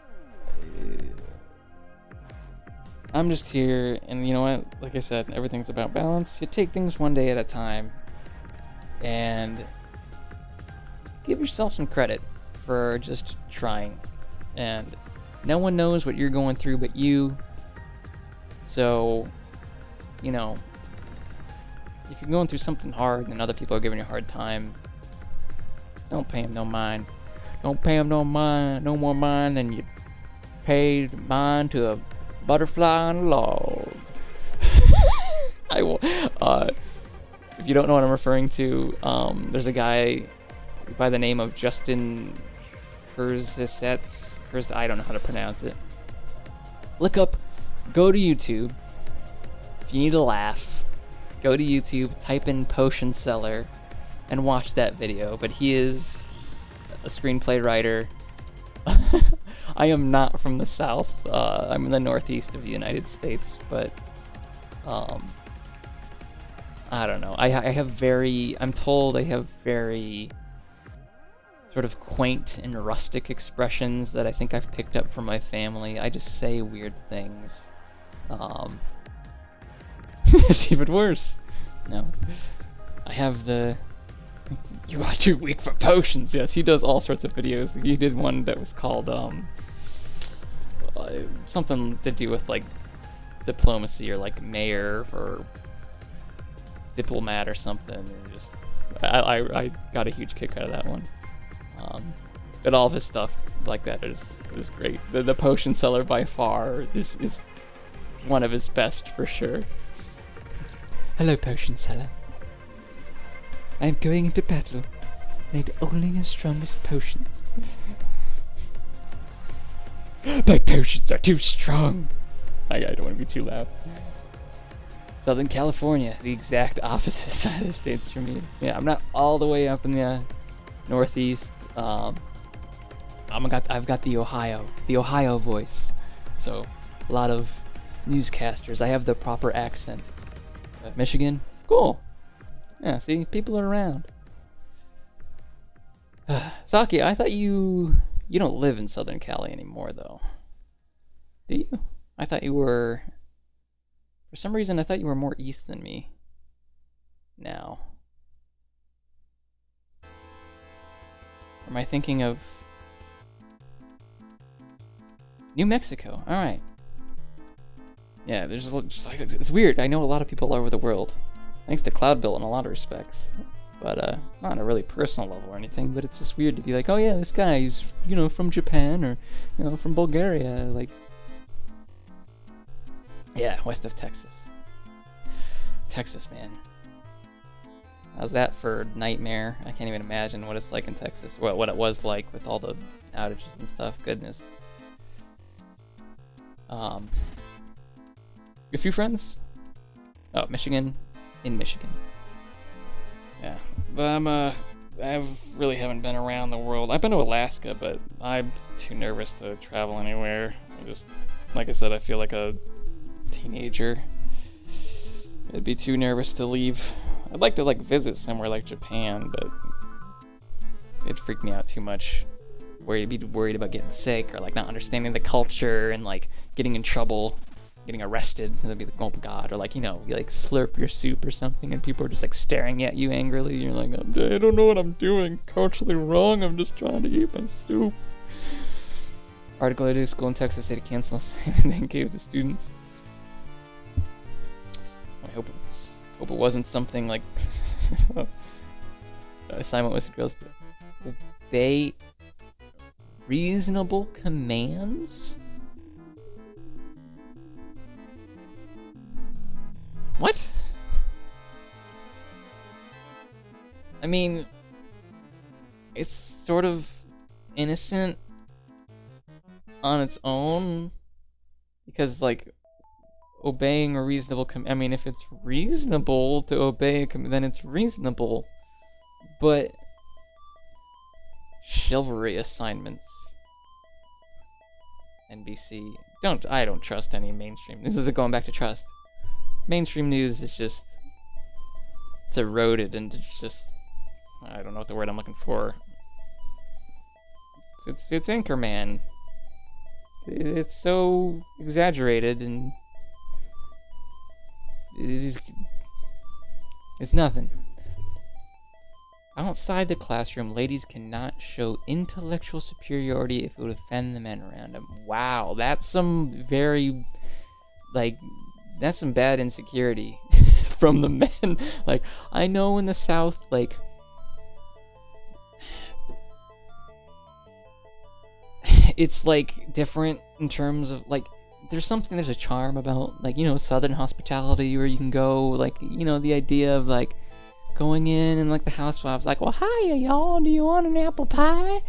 S14: I'm just here, and you know what? Like I said, everything's about balance. You take things one day at a time, and give yourself some credit for just trying. And no one knows what you're going through but you. So, if you're going through something hard and other people are giving you a hard time, don't pay them no mind. Don't pay them no more mind than you paid mind to a butterfly on a log. I will. If you don't know what I'm referring to, there's a guy by the name of Justin Kurzesets. I don't know how to pronounce it. Go to YouTube. If you need a laugh, go to YouTube, type in potion seller, and watch that video. But he is a screenplay writer. I am not from the South. I'm in the Northeast of the United States, but I don't know. I'm told I have very sort of quaint and rustic expressions that I think I've picked up from my family. I just say weird things. It's even worse. No. I have the... You are too weak for potions. Yes, he does all sorts of videos. He did one that was called, something to do with, like, diplomacy or, like, mayor or diplomat or something. Or just, I got a huge kick out of that one. But all of his stuff like that is great. The potion seller by far is one of his best for sure. Hello, potion seller. I am going into battle. Need only your strongest potions. My potions are too strong. I don't want to be too loud. Southern California, the exact opposite side of the states from me. Yeah, I'm not all the way up in the Northeast. I've got the Ohio voice. So a lot of newscasters. I have the proper accent. Michigan, cool. Yeah, see, people are around. Saki, I thought you don't live in Southern Cali anymore, though. Do you? I thought you were... For some reason, I thought you were more east than me. Now. Or am I thinking of... New Mexico, alright. Yeah, there's just like, it's weird. I know a lot of people all over the world. Thanks to Cloud Bill in a lot of respects. But, not on a really personal level or anything, but it's just weird to be like, oh yeah, this guy who's, from Japan or, from Bulgaria, like... Yeah, west of Texas. Texas, man. How's that for nightmare? I can't even imagine what it's like in Texas. What it was like with all the outages and stuff. Goodness. A few friends? Oh, Michigan. In Michigan. Yeah. But I really haven't been around the world. I've been to Alaska, but I'm too nervous to travel anywhere. Like I said, I feel like a teenager. I'd be too nervous to leave. I'd like to visit somewhere like Japan, but it'd freak me out too much. Where you'd be worried about getting sick or not understanding the culture and getting in trouble, getting arrested. It'd be like, oh my god, or you slurp your soup or something and people are just staring at you angrily. You're like, I don't know what I'm doing. Culturally wrong. I'm just trying to eat my soup. Article at a school in Texas said to cancel assignment they gave to students. I hope it wasn't something like assignment was supposed to obey reasonable commands. What? I mean, it's sort of innocent on its own because obeying a reasonable command. I mean, if it's reasonable to obey a command, then it's reasonable. But chivalry assignments. NBC. I don't trust any mainstream. This is going back to trust. Mainstream news is just... It's eroded and it's just... I don't know what the word I'm looking for. It's Anchorman. It's so exaggerated and... It's nothing. Outside the classroom, ladies cannot show intellectual superiority if it would offend the men around them. Wow, that's some very, that's some bad insecurity from the men. I know in the South, it's, different in terms of, there's a charm about, Southern hospitality where you can go, the idea of, going in and the housewives well, hiya y'all, do you want an apple pie?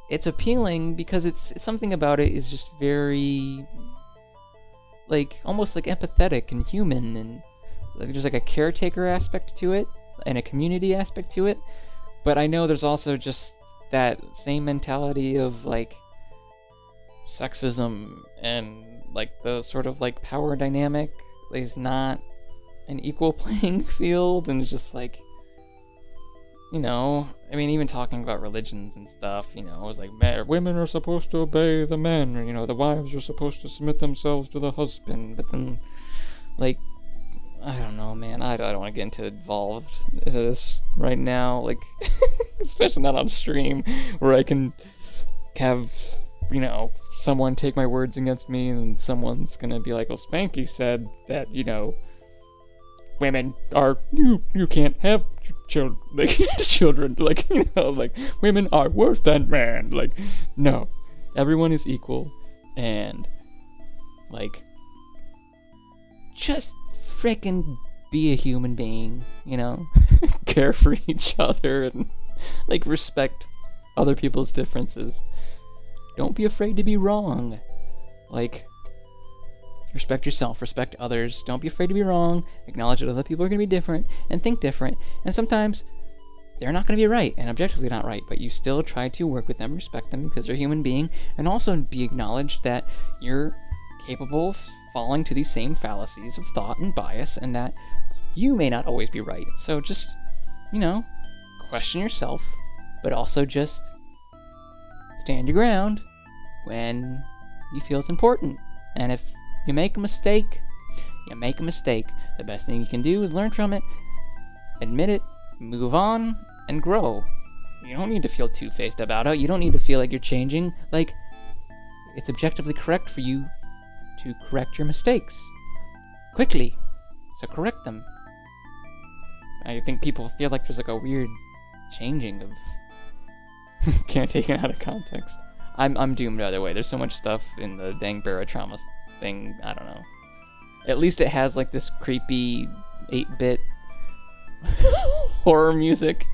S14: It's appealing because it's something about it is just very almost empathetic and human and
S1: like, there's like a caretaker aspect to it and a community aspect to it, but I know there's also just that same mentality of like sexism and like the sort of like power dynamic is not an equal playing field, and it's just like, you know, I mean, even talking about religions and stuff, you know, it's like women are supposed to obey the men, or, you know, the wives are supposed to submit themselves to the husband, but then, like, I don't know, man, I don't want to get involved into this right now, like, especially not on stream, where I can have, you know, someone take my words against me, and someone's gonna be like, well, Spanky said that, you know, women are, you can't have children, like, children, like, you know, like, women are worse than men, like, no, everyone is equal, and, like, just frickin' be a human being, you know, care for each other, and, like, respect other people's differences. Don't be afraid to be wrong. Like, respect yourself, respect others, don't be afraid to be wrong, acknowledge that other people are going to be different, and think different, and sometimes they're not going to be right, and objectively not right, but you still try to work with them, respect them, because they're a human being, and also be acknowledged that you're capable of falling to these same fallacies of thought and bias, and that you may not always be right. So just, you know, question yourself, but also just stand your ground when you feel it's important. And if you make a mistake, you make a mistake. The best thing you can do is learn from it, admit it, move on, and grow. You don't need to feel two-faced about it. You don't need to feel like you're changing. Like, it's objectively correct for you to correct your mistakes quickly, so correct them. I think people feel like there's like a weird changing of can't take it out of context. I'm doomed either way. There's so much stuff in the dang Barotrauma thing, I don't know. At least it has like this creepy 8-bit horror music.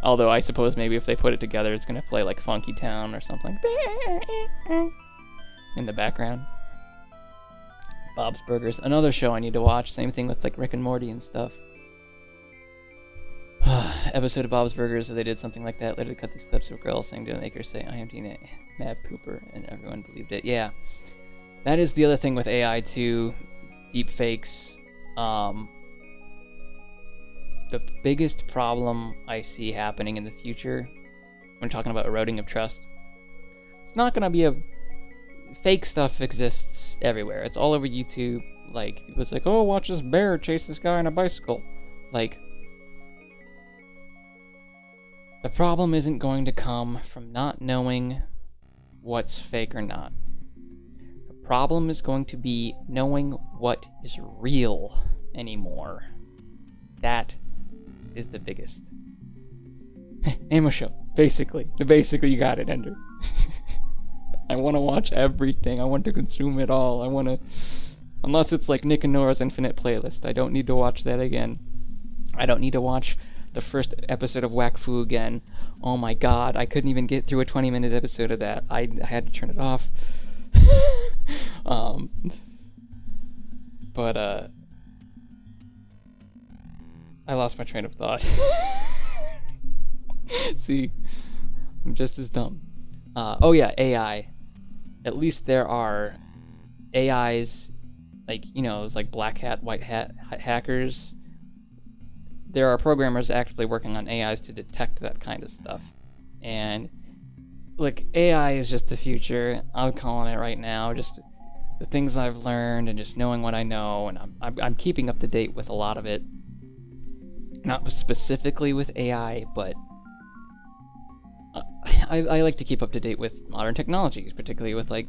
S1: Although I suppose maybe if they put it together it's gonna play like Funky Town or something in the background. Bob's Burgers, another show I need to watch. Same thing with like Rick and Morty and stuff. Episode of Bob's Burgers where they did something like that. Literally cut these clips of girls saying to a maker, say, I am Tina Mad Pooper, and everyone believed it. Yeah. That is the other thing with AI too. Deep fakes. The biggest problem I see happening in the future when talking about eroding of trust, it's not gonna be a fake stuff exists everywhere. It's all over YouTube. Like, it was like, oh, watch this bear chase this guy on a bicycle. Like, the problem isn't going to come from not knowing what's fake or not. The problem is going to be knowing what is real anymore. That is the biggest. Name a show. Basically. Basically, you got it, Ender. I want to watch everything. I want to consume it all. I want to... Unless it's like Nick and Nora's Infinite Playlist. I don't need to watch that again. I don't need to watch the first episode of Whack Fu again. Oh my god, I couldn't even get through a 20-minute episode of that. I had to turn it off. But I lost my train of thought. See, I'm just as dumb. Oh yeah, AI. At least there are AIs, like, you know, it's like black hat, white hat hackers. There are programmers actively working on AIs to detect that kind of stuff. And, like, AI is just the future. I'm calling it right now. Just the things I've learned and just knowing what I know. And I'm keeping up to date with a lot of it. Not specifically with AI, but I like to keep up to date with modern technologies, particularly with, like,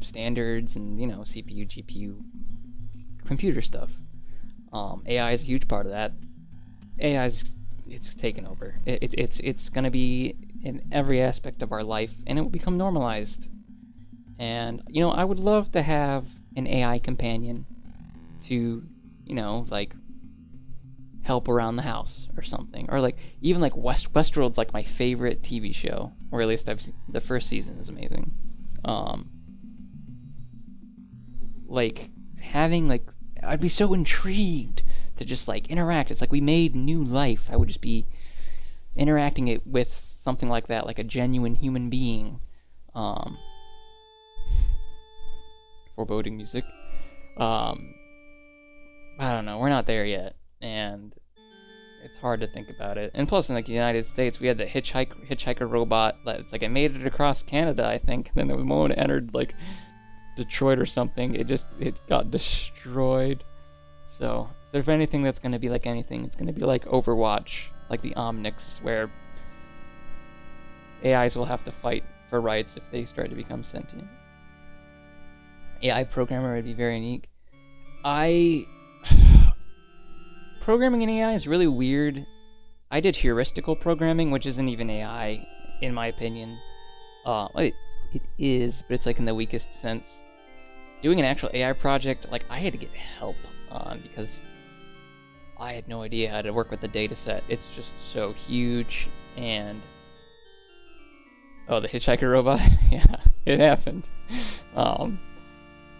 S1: standards and, you know, CPU, GPU, computer stuff. AI is a huge part of that. It's taken over. It's gonna be in every aspect of our life, and it will become normalized. And, you know, I would love to have an AI companion to, you know, like, help around the house or something. Or, like, even, like, Westworld's, like, my favorite TV show. Or at least I've seen, the first season is amazing. Like, having, like, I'd be so intrigued to just like interact. It's like we made new life. I would just be interacting it with something like that, like a genuine human being. Foreboding music. I don't know. We're not there yet, and it's hard to think about it. And plus, in like the United States, we had the hitchhiker robot. It's like it made it across Canada, I think. And then the moment it entered like Detroit or something, it got destroyed. So if there's anything that's gonna be like anything, it's gonna be like Overwatch, like the Omnics, where AIs will have to fight for rights if they start to become sentient. AI programmer would be very unique. Programming in AI is really weird. I did heuristical programming, which isn't even AI, in my opinion. It is, but it's like in the weakest sense. Doing an actual AI project, like I had to get help on because I had no idea how to work with the data set. It's just so huge, and oh, the hitchhiker robot? Yeah, it happened.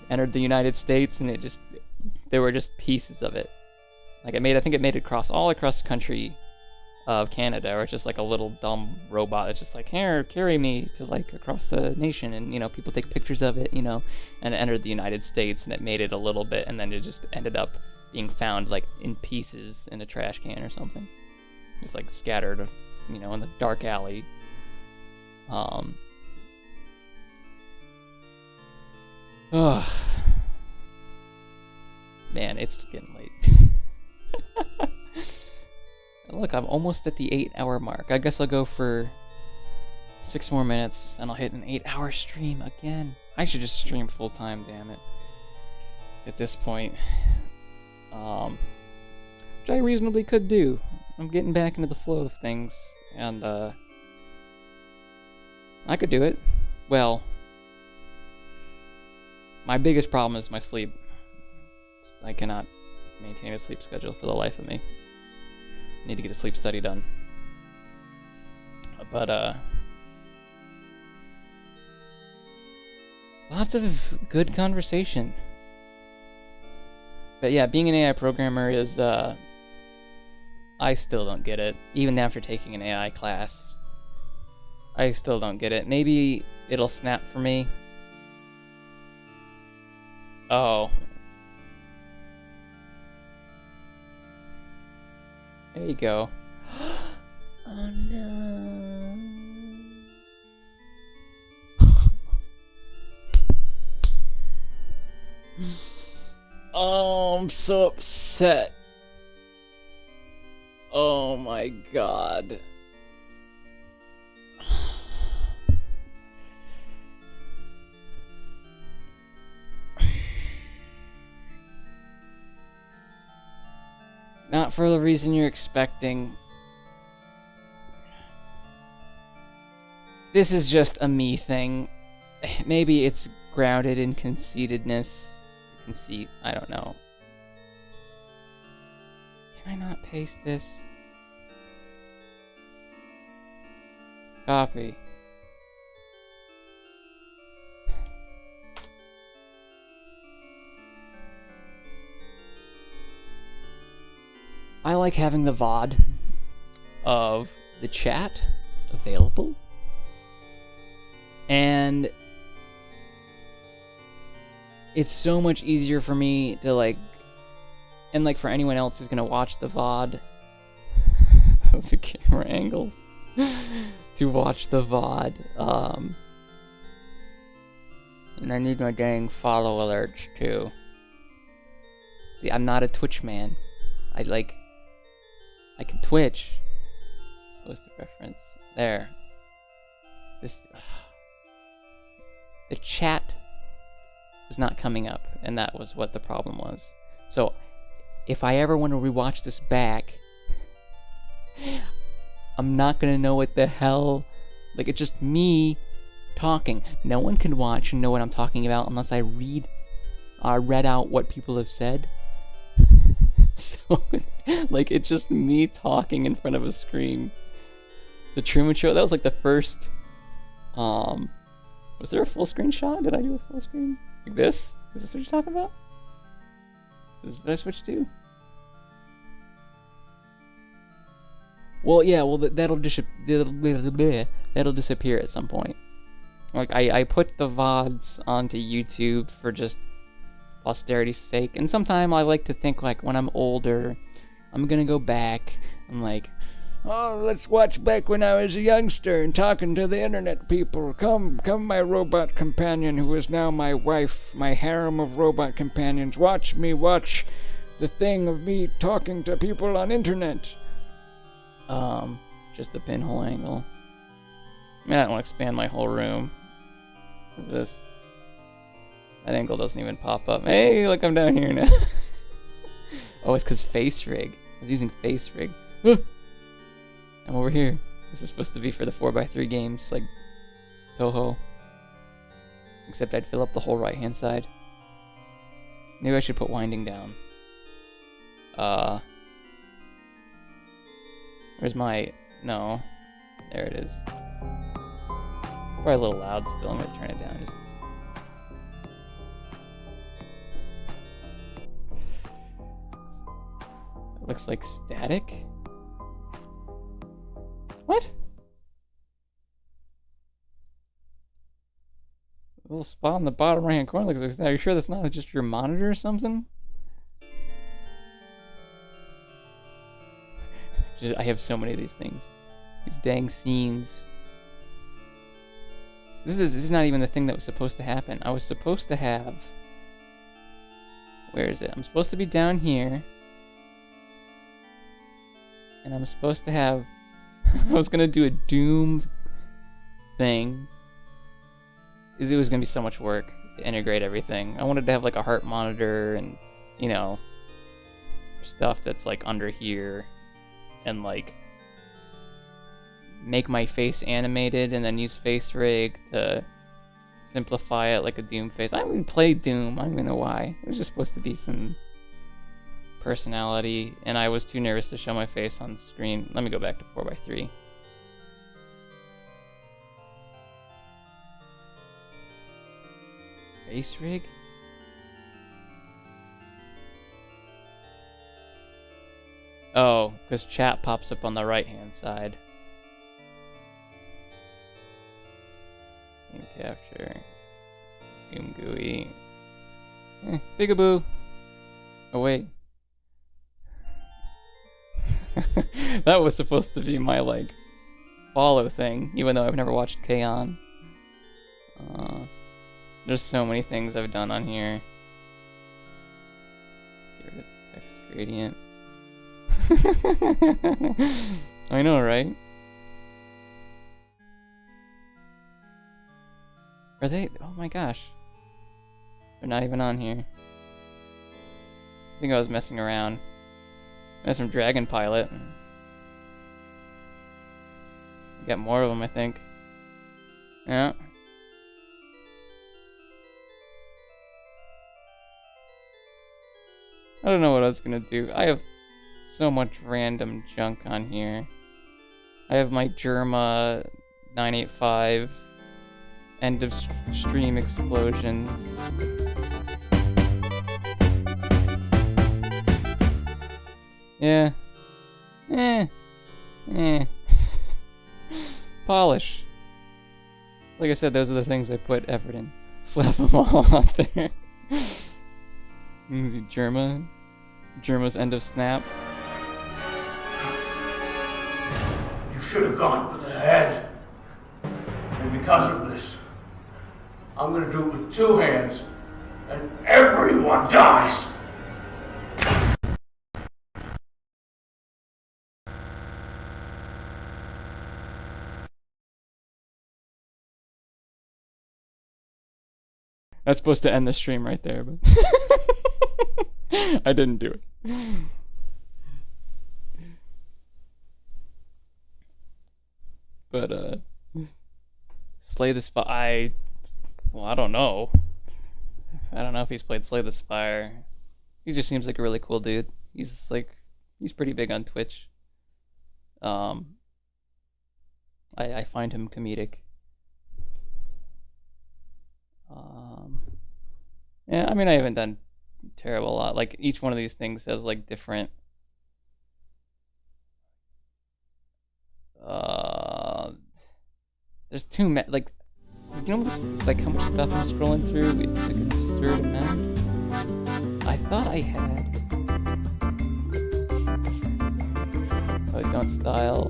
S1: Entered the United States, and there were just pieces of it. Like I think it made it all across the country of Canada, or it's just like a little dumb robot. It's just like, here, carry me to like across the nation, and people take pictures of it, and it entered the United States, and it made it a little bit, and then it just ended up being found like in pieces in a trash can or something, just like scattered, in the dark alley. Ugh. Man, it's getting late. Look, I'm almost at the 8-hour mark. I guess I'll go for 6 more minutes, and I'll hit an 8-hour stream again. I should just stream full time, damn it. At this point. Which I reasonably could do. I'm getting back into the flow of things, and I could do it. Well, my biggest problem is my sleep. I cannot maintain a sleep schedule for the life of me. I need to get a sleep study done. But lots of good conversation. But yeah, being an AI programmer is I still don't get it. Even after taking an AI class, I still don't get it. Maybe it'll snap for me. Oh. There you go. Oh no. Oh, I'm so upset. Oh my god. Not for the reason you're expecting. This is just a me thing. Maybe it's grounded in conceitedness. Conceit, I don't know. Can I not paste this? Copy. I like having the VOD of the chat available. And it's so much easier for me to like, and like for anyone else who's gonna watch the VOD of the camera angles, to watch the VOD. And I need my dang follow alerts too. See, I'm not a Twitch man. I can Twitch. Post the reference. There. The chat was not coming up, and that was what the problem was. So, if I ever want to rewatch this back, I'm not gonna know what the hell. Like, it's just me talking. No one can watch and know what I'm talking about unless I read out what people have said. So, like, it's just me talking in front of a screen. The Truman Show, that was like the first, was there a full screen shot? Did I do a full screen? Like this? Is this what you're talking about?
S14: Did I switch to? Well, yeah. Well, that'll disappear at some point. Like I put the VODs onto YouTube for just posterity's sake, and sometime I like to think like when I'm older, I'm gonna go back. I'm like, oh, let's watch back when I was a youngster and talking to the internet people. Come, my robot companion, who is now my wife, my harem of robot companions. Watch me watch the thing of me talking to people on internet. Just the pinhole angle. I mean, I don't want to expand my whole room. What is this? That angle doesn't even pop up. Hey, look, I'm down here now. Oh, it's because face rig. I was using face rig. I'm over here. This is supposed to be for the 4x3 games, like Toho. Except I'd fill up the whole right-hand side. Maybe I should put winding down. Where's my... No. There it is. Probably a little loud still. I'm gonna turn it down. Just... It looks like static? What? A little spot in the bottom right hand corner looks like, are you sure that's not just your monitor or something? I have so many of these things. These dang scenes. This is not even the thing that was supposed to happen. I was supposed to have... Where is it? I'm supposed to be down here. And I'm supposed to have... I was gonna do a Doom thing. Because it was gonna be so much work to integrate everything. I wanted to have like a heart monitor and, you know, stuff that's like under here. And like make my face animated and then use face rig to simplify it like a Doom face. I haven't even played Doom. I don't even know why. It was just supposed to be some personality, and I was too nervous to show my face on screen. Let me go back to 4x3. Face rig? Oh, because chat pops up on the right-hand side. Game capture. Doom GUI. Bigaboo! Oh, wait. That was supposed to be my, like, follow thing, even though I've never watched K-On! There's so many things I've done on here. Get rid of the text gradient. I know, right? Are they? Oh my gosh. They're not even on here. I think I was messing around. There's some Dragon Pilot. Got more of them, I think. Yeah. I don't know what I was gonna do. I have so much random junk on here. I have my Germa 985 end of stream explosion. Yeah. Polish. Like I said, those are the things I put effort in. Slap them all out there. Easy Germa's end of snap.
S21: You should have gone for the head. And because of this, I'm gonna do it with two hands, and everyone dies.
S14: That's supposed to end the stream right there, but I didn't do it. But Slay the Spire. Well, I don't know. I don't know if he's played Slay the Spire. He just seems like a really cool dude. He's pretty big on Twitch. I find him comedic. Yeah, I mean, I haven't done terrible lot. Like each one of these things has like different there's too many, like, you know, like how much stuff I'm scrolling through. It's like an absurd amount. I thought I had. Oh, don't style.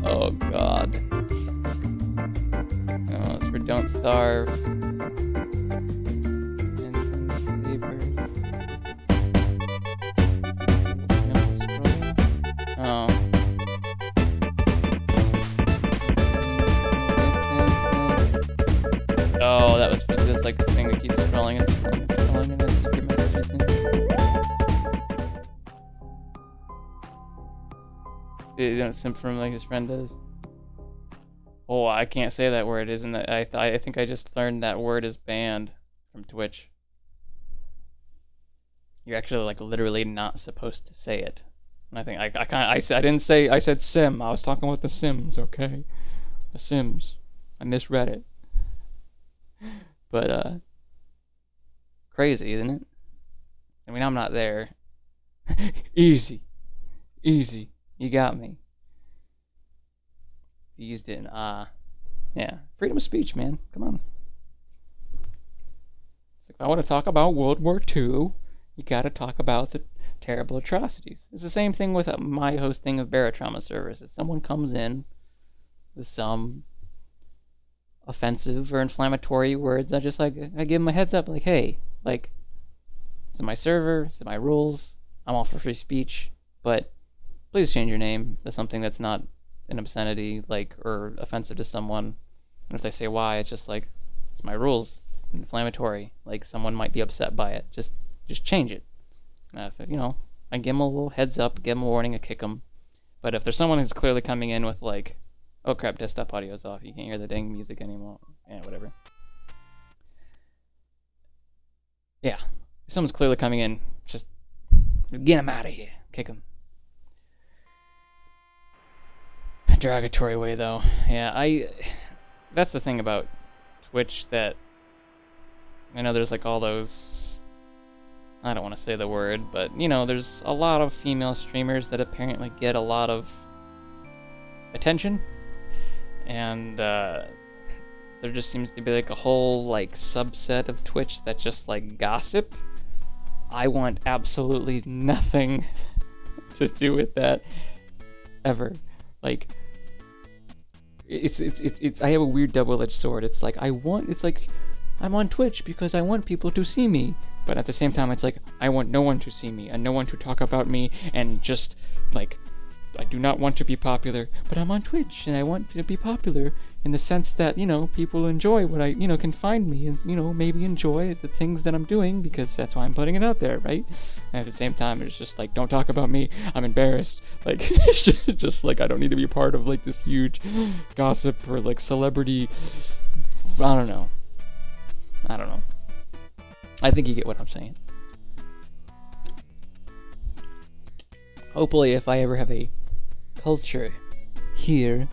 S14: Oh god. Oh, it's for Don't Starve. Oh. Oh, that's like the thing that keeps scrolling and scrolling and scrolling and then secret messages in. You don't simp from like his friend does. Oh, I can't say that word, isn't it? I think I just learned that word is banned from Twitch. You're actually like literally not supposed to say it. And I think I didn't say, I said sim. I was talking about the Sims, okay? The Sims. I misread it. But crazy, isn't it? I mean, I'm not there. Easy. Easy. You got me. You used it in yeah. Freedom of speech, man. Come on. It's like, if I want to talk about World War II, you gotta talk about the terrible atrocities. It's the same thing with my hosting of Barotrauma servers. If someone comes in with some offensive or inflammatory words, I give them a heads up, like, hey, like, this is my server, this is my rules, I'm all for free speech, but please change your name to something that's not an obscenity, like, or offensive to someone. And if they say why, it's just like, it's my rules, inflammatory, like, someone might be upset by it, just change it. You know, I give them a little heads up, give them a warning, I kick them. But if there's someone who's clearly coming in with like, oh crap, desktop audio's off, you can't hear the dang music anymore, yeah, whatever. Yeah, if someone's clearly coming in, just get them out of here, kick them. Derogatory way though, yeah, that's the thing about Twitch, that I know there's like all those, I don't want to say the word, but you know, there's a lot of female streamers that apparently get a lot of attention, and there just seems to be like a whole like subset of Twitch that just like gossip. I want absolutely nothing to do with that ever. Like, it's I have a weird double-edged sword. It's like I'm on Twitch because I want people to see me. But at the same time, it's like, I want no one to see me, and no one to talk about me, and just, like, I do not want to be popular, but I'm on Twitch, and I want to be popular in the sense that, you know, people enjoy what I, you know, can find me, and, you know, maybe enjoy the things that I'm doing, because that's why I'm putting it out there, right? And at the same time, it's just like, don't talk about me, I'm embarrassed. Like, it's just like, I don't need to be part of, like, this huge gossip or, like, celebrity, I don't know. I think you get what I'm saying. Hopefully, if I ever have a culture here,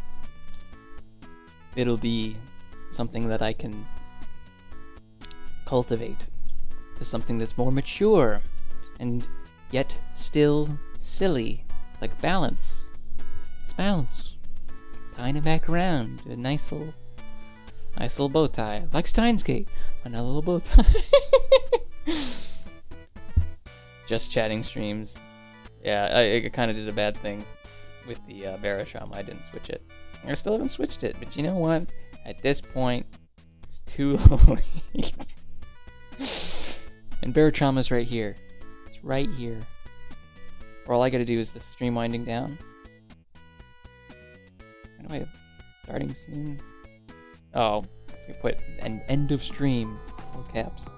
S14: it'll be something that I can cultivate to something that's more mature and yet still silly. Like balance. It's balance. Tying it back around. A nice little bow tie. Like Steins Gate. Another little bow tie. Just chatting streams. Yeah, I kind of did a bad thing with the Barotrauma. I didn't switch it. I still haven't switched it, but you know what? At this point, it's too late. And Barotrauma's right here. It's right here. All I gotta do is the stream winding down. How do I have starting soon? Oh, let's put an end of stream. All caps.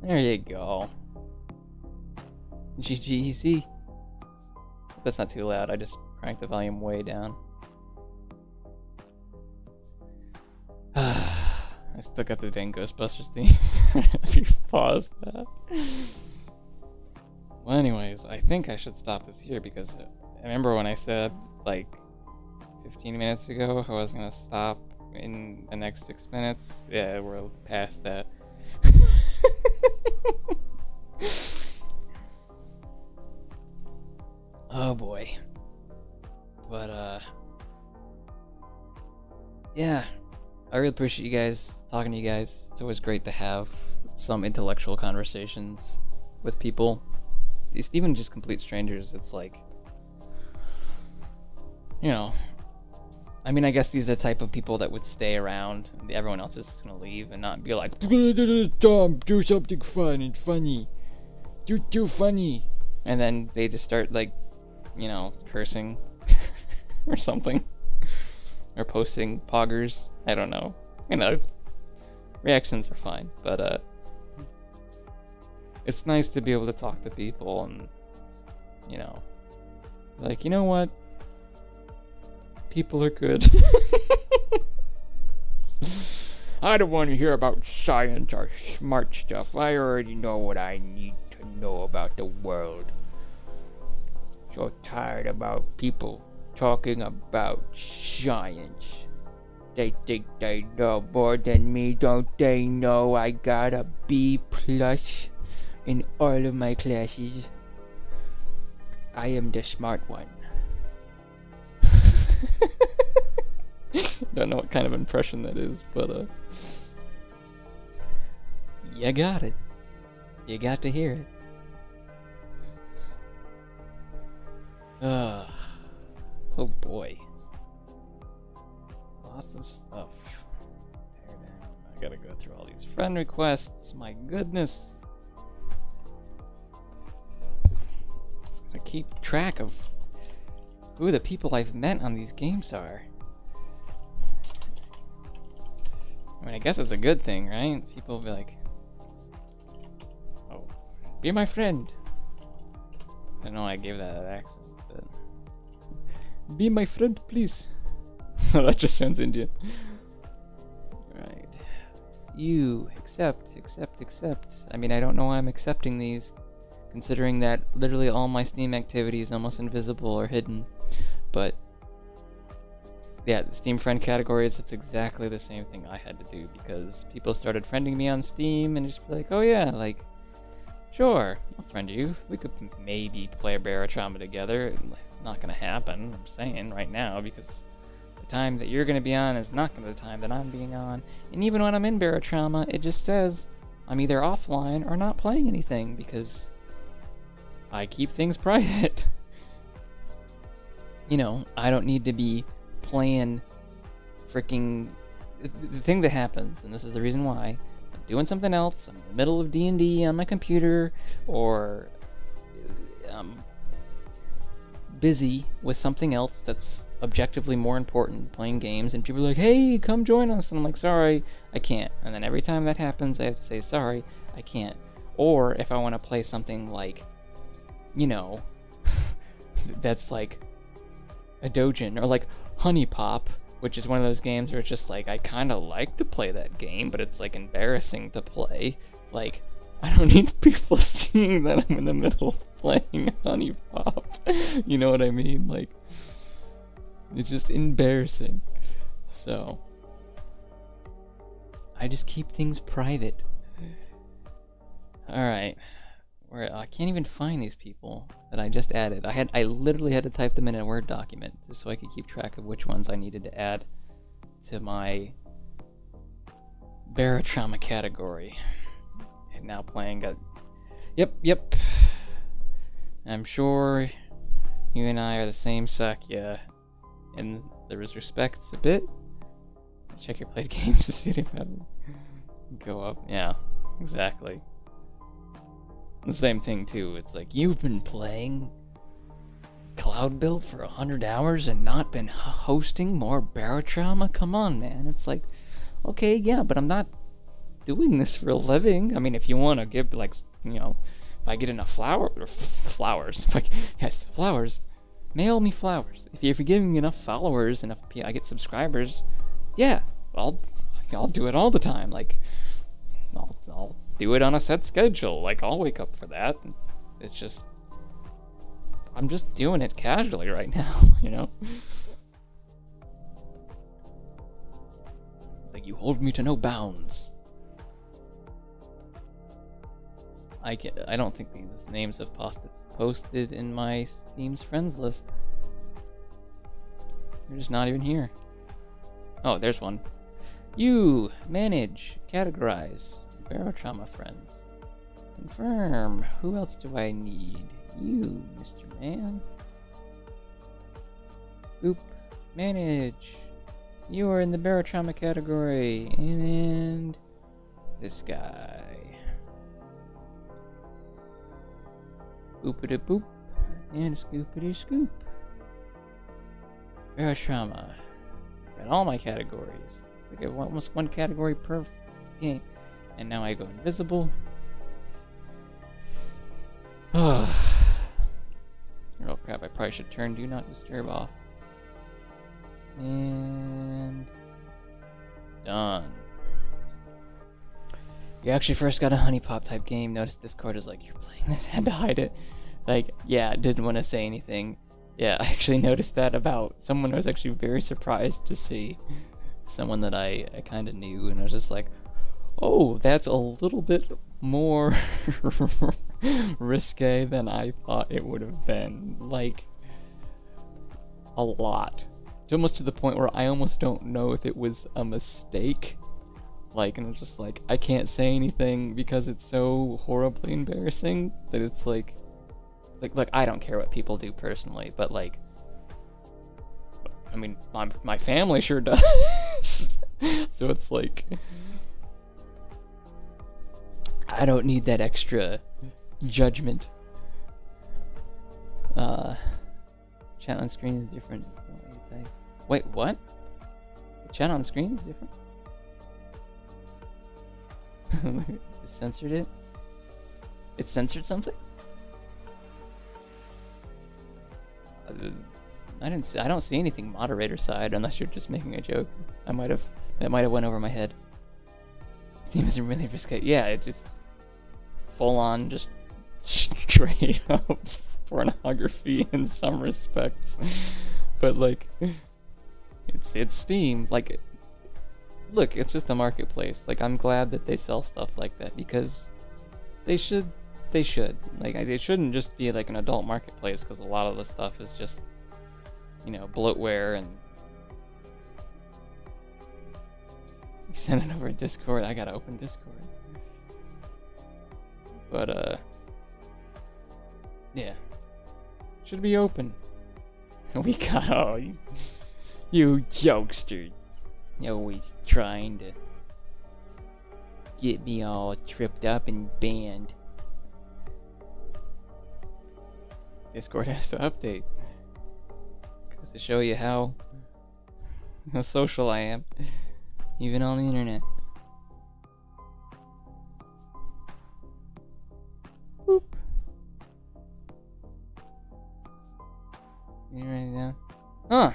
S14: There you go. GGC. That's not too loud. I just cranked the volume way down. I still got the dang Ghostbusters theme. You paused that. Well, anyways, I think I should stop this here because I remember when I said, like, 15 minutes ago I was gonna stop in the next 6 minutes. Yeah, we're past that. Oh boy. But yeah, I really appreciate you guys talking to you guys. It's always great to have some intellectual conversations with people. It's even just complete strangers. It's like, you know, I mean, I guess these are the type of people that would stay around. Everyone else is just gonna leave and not be like, Tom, do something fun and funny. Do funny. And then they just start, like, you know, cursing or something. Or posting poggers. I don't know. You know, reactions are fine. But, it's nice to be able to talk to people and, you know, like, you know what? People are good. I don't want to hear about science or smart stuff. I already know what I need to know about the world. So tired about people talking about science. They think they know more than me, don't they know I got a B+ in all of my classes? I am the smart one. Don't know what kind of impression that is, but you got it. You got to hear it. Oh boy. Lots of stuff. Tear down. I gotta go through all these friend requests. My goodness. Just gotta keep track of who the people I've met on these games are. I mean, I guess it's a good thing, right? People will be like, oh, be my friend. I don't know why I gave that an accent, but be my friend, please. That just sounds Indian. Right. You, accept. I mean, I don't know why I'm accepting these, considering that literally all my Steam activity is almost invisible or hidden. But yeah, the Steam friend categories, it's exactly the same thing I had to do because people started friending me on Steam and just be like, oh yeah, like, sure, I'll friend you. We could maybe play a Barotrauma together. It's not gonna happen, I'm saying right now, because the time that you're gonna be on is not gonna be the time that I'm being on. And even when I'm in Barotrauma, it just says I'm either offline or not playing anything because I keep things private. You know, I don't need to be playing freaking the thing that happens, and this is the reason why. I'm doing something else. I'm in the middle of D&D on my computer, or I'm busy with something else that's objectively more important, playing games, and people are like, hey, come join us, and I'm like, sorry, I can't. And then every time that happens, I have to say, sorry, I can't. Or if I want to play something like, you know, that's like a Dojin, or like Honey Pop, which is one of those games where it's just like, I kind of like to play that game, but it's like embarrassing to play. Like, I don't need people seeing that I'm in the middle of playing Honey Pop. You know what I mean? Like, it's just embarrassing. So, I just keep things private. Alright. I can't even find these people that I just added. I literally had to type them in a Word document just so I could keep track of which ones I needed to add to my Barotrauma category. And now playing got... Yep. I'm sure you and I are the same Sakya in those respects a bit. Check your played games to see if they go up. Yeah, exactly. The same thing too, it's like, you've been playing Cloud Build for 100 hours and not been hosting more Barotrauma? Come on, man. It's like, okay, yeah, but I'm not doing this for a living. I mean, if you want to give, like, you know, if I get enough flowers, mail me flowers. If you're giving me enough followers and if I get subscribers, yeah, I'll do it all the time. Like, I'll do it on a set schedule. Like, I'll wake up for that. It's just, I'm just doing it casually right now, you know? It's like, you hold me to no bounds. I don't think these names have posted in my Steam's friends list. They're just not even here. Oh, there's one. You manage, categorize, Barotrauma friends. Confirm. Who else do I need? You, Mr. Man. Boop. Manage. You are in the Barotrauma category. And this guy. Boopity boop. And scoopity scoop. Barotrauma. Got all my categories. I get almost one category per game. And now I go invisible. Oh crap, I probably should turn Do Not Disturb off. And done. You actually first got a honey pop type game. Notice Discord is like, you're playing this, had to hide it. Like, yeah, didn't want to say anything. Yeah, I actually noticed that about someone I was actually very surprised to see. Someone that I kind of knew, and I was just like, oh, that's a little bit more risque than I thought it would have been. Like, a lot. Almost to the point where I almost don't know if it was a mistake. Like, and it's just like, I can't say anything because it's so horribly embarrassing that it's like, I don't care what people do personally, but like, I mean, my family sure does. So it's like, I don't need that extra judgment. Chat on screen is different. Wait, what? The chat on screen is different? It censored it? It censored something? I don't see anything moderator side unless you're just making a joke. That might have went over my head. Steam isn't really risky. Yeah, it's just full on, just straight up pornography in some respects. But like, it's Steam. Like, look, it's just a marketplace. Like, I'm glad that they sell stuff like that because they should. Like, it shouldn't just be like an adult marketplace because a lot of the stuff is just, you know, bloatware and. You send it over to Discord. I gotta open Discord. But yeah, should be open. We got you jokesters. You're always trying to get me all tripped up and banned. Discord has to update. Goes to show you how social I am. Even on the internet. Boop. You ready now? Huh.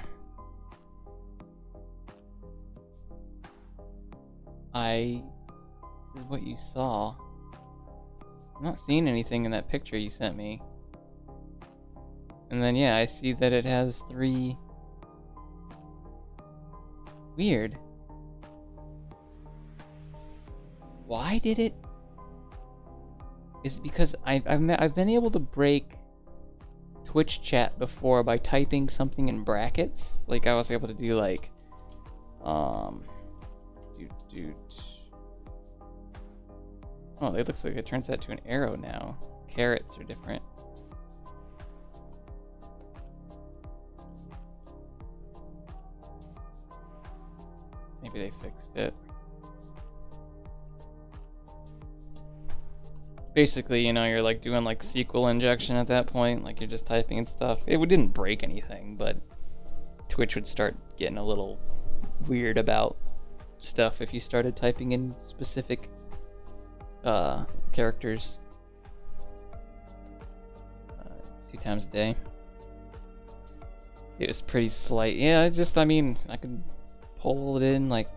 S14: This is what you saw. I'm not seeing anything in that picture you sent me. And then yeah, I see that it has 3. Weird. Why did it? Is it because I've been able to break Twitch chat before by typing something in brackets? Like I was able to do like oh, it looks like it turns that to an arrow now. Carrots are different. Maybe they fixed it. Basically, you know, you're like doing like SQL injection at that point, like you're just typing in stuff. It didn't break anything, but Twitch would start getting a little weird about stuff if you started typing in specific characters 2 times a day. It was pretty slight. Yeah, I mean, I could pull it in like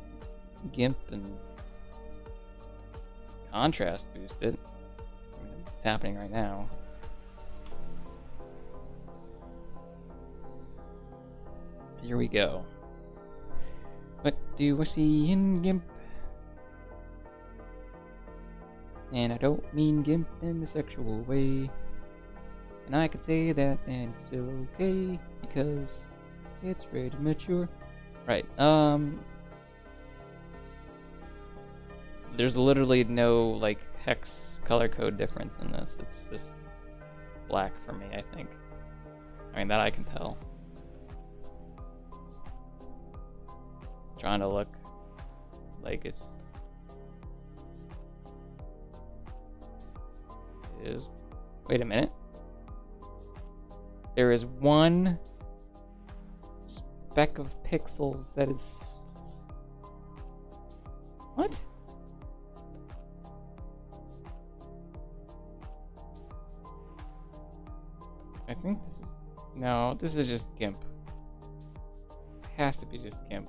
S14: GIMP and contrast boost it. It's happening right now. Here we go. What do I see in GIMP?
S1: And I don't mean gimp in a sexual way. And I could say that and it's still okay because it's rated mature. Right, there's literally no, like, hex color code difference in this. It's just black for me, I think. I mean, that I can tell. Trying to look like it is. Wait a minute. There is one speck of pixels that is. What? I think this is. No, this is just GIMP. It has to be just GIMP.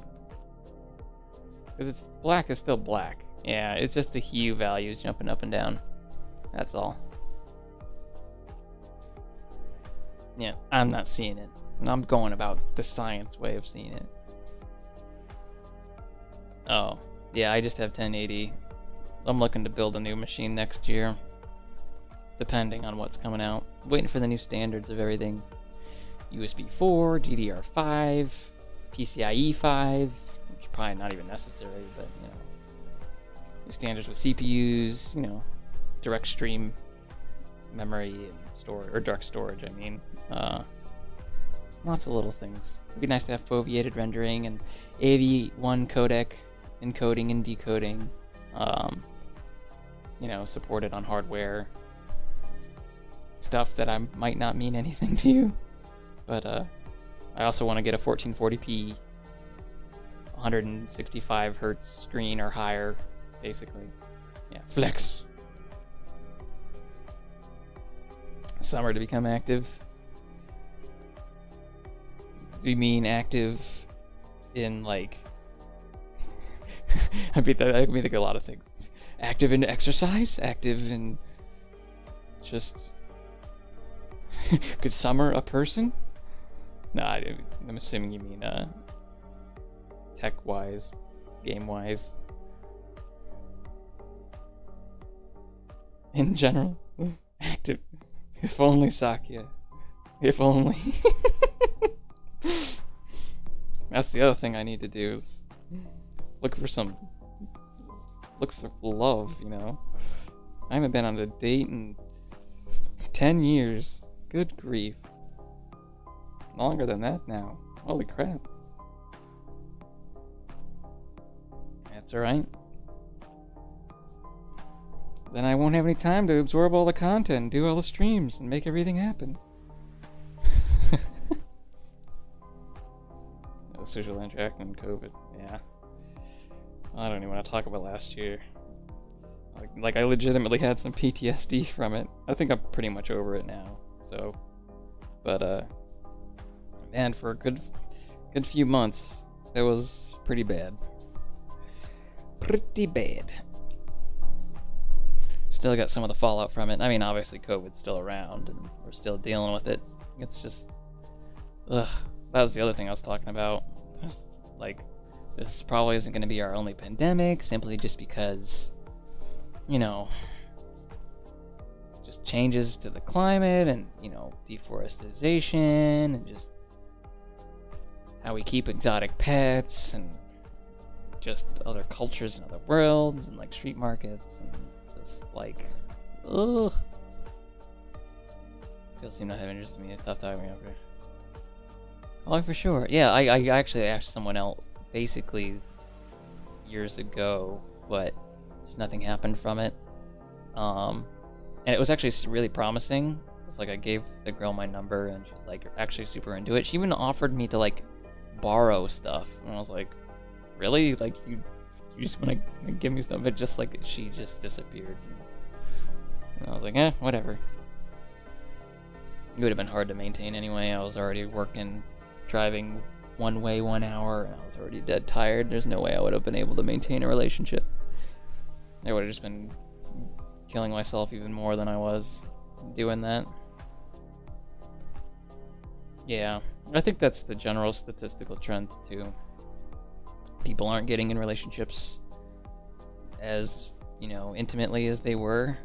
S1: Because it's black is still black. Yeah, it's just the hue values jumping up and down. That's all. Yeah, I'm not seeing it. I'm going about the science way of seeing it. Oh, yeah, I just have 1080. I'm looking to build a new machine next year. Depending on what's coming out. Waiting for the new standards of everything. USB 4, DDR5, PCIe 5, which is probably not even necessary, but you know. New standards with CPUs, you know, direct stream memory and storage, or direct storage, I mean. Lots of little things. It'd be nice to have foveated rendering and AV1 codec encoding and decoding. You know, supported on hardware. Stuff that I might not mean anything to you. But I also want to get a 1440p 165 hertz screen or higher, basically. Yeah, flex. Summer to become active. Do you mean active in, like... I mean, think a lot of things. Active in exercise? Active in just... Could Summer a person? No, I'm assuming you mean tech-wise, game-wise. In general, active. If only Sakya. If only. That's the other thing I need to do is look for some looks of love, you know. I haven't been on a date in 10 years. Good grief. Longer than that now. Holy crap. That's alright. Then I won't have any time to absorb all the content, do all the streams, and make everything happen. Social interaction and COVID, yeah. I don't even want to talk about last year. Like I legitimately had some PTSD from it. I think I'm pretty much over it now, so. But, man, for a good few months, it was pretty bad. Pretty bad. Still got some of the fallout from it. I mean, obviously COVID's still around, and we're still dealing with it. It's just, ugh. That was the other thing I was talking about. Like, this probably isn't going to be our only pandemic, simply just because, you know, just changes to the climate and, you know, deforestation and just how we keep exotic pets and just other cultures and other worlds and, like, street markets and just, like, ugh. People seem not have interest in me. It's tough talking over. Oh, for sure. Yeah, I actually asked someone else basically years ago, but just nothing happened from it. And it was actually really promising. It's like I gave the girl my number, and she's like actually super into it. She even offered me to like borrow stuff, and I was like, really? Like you just want to give me stuff? But just like she just disappeared. And I was like, whatever. It would have been hard to maintain anyway. I was already working. Driving one way 1 hour, and I was already dead tired. There's no way I would have been able to maintain a relationship. I would have just been killing myself even more than I was doing that. Yeah, I think that's the general statistical trend too. People aren't getting in relationships as
S14: you know, intimately as they were.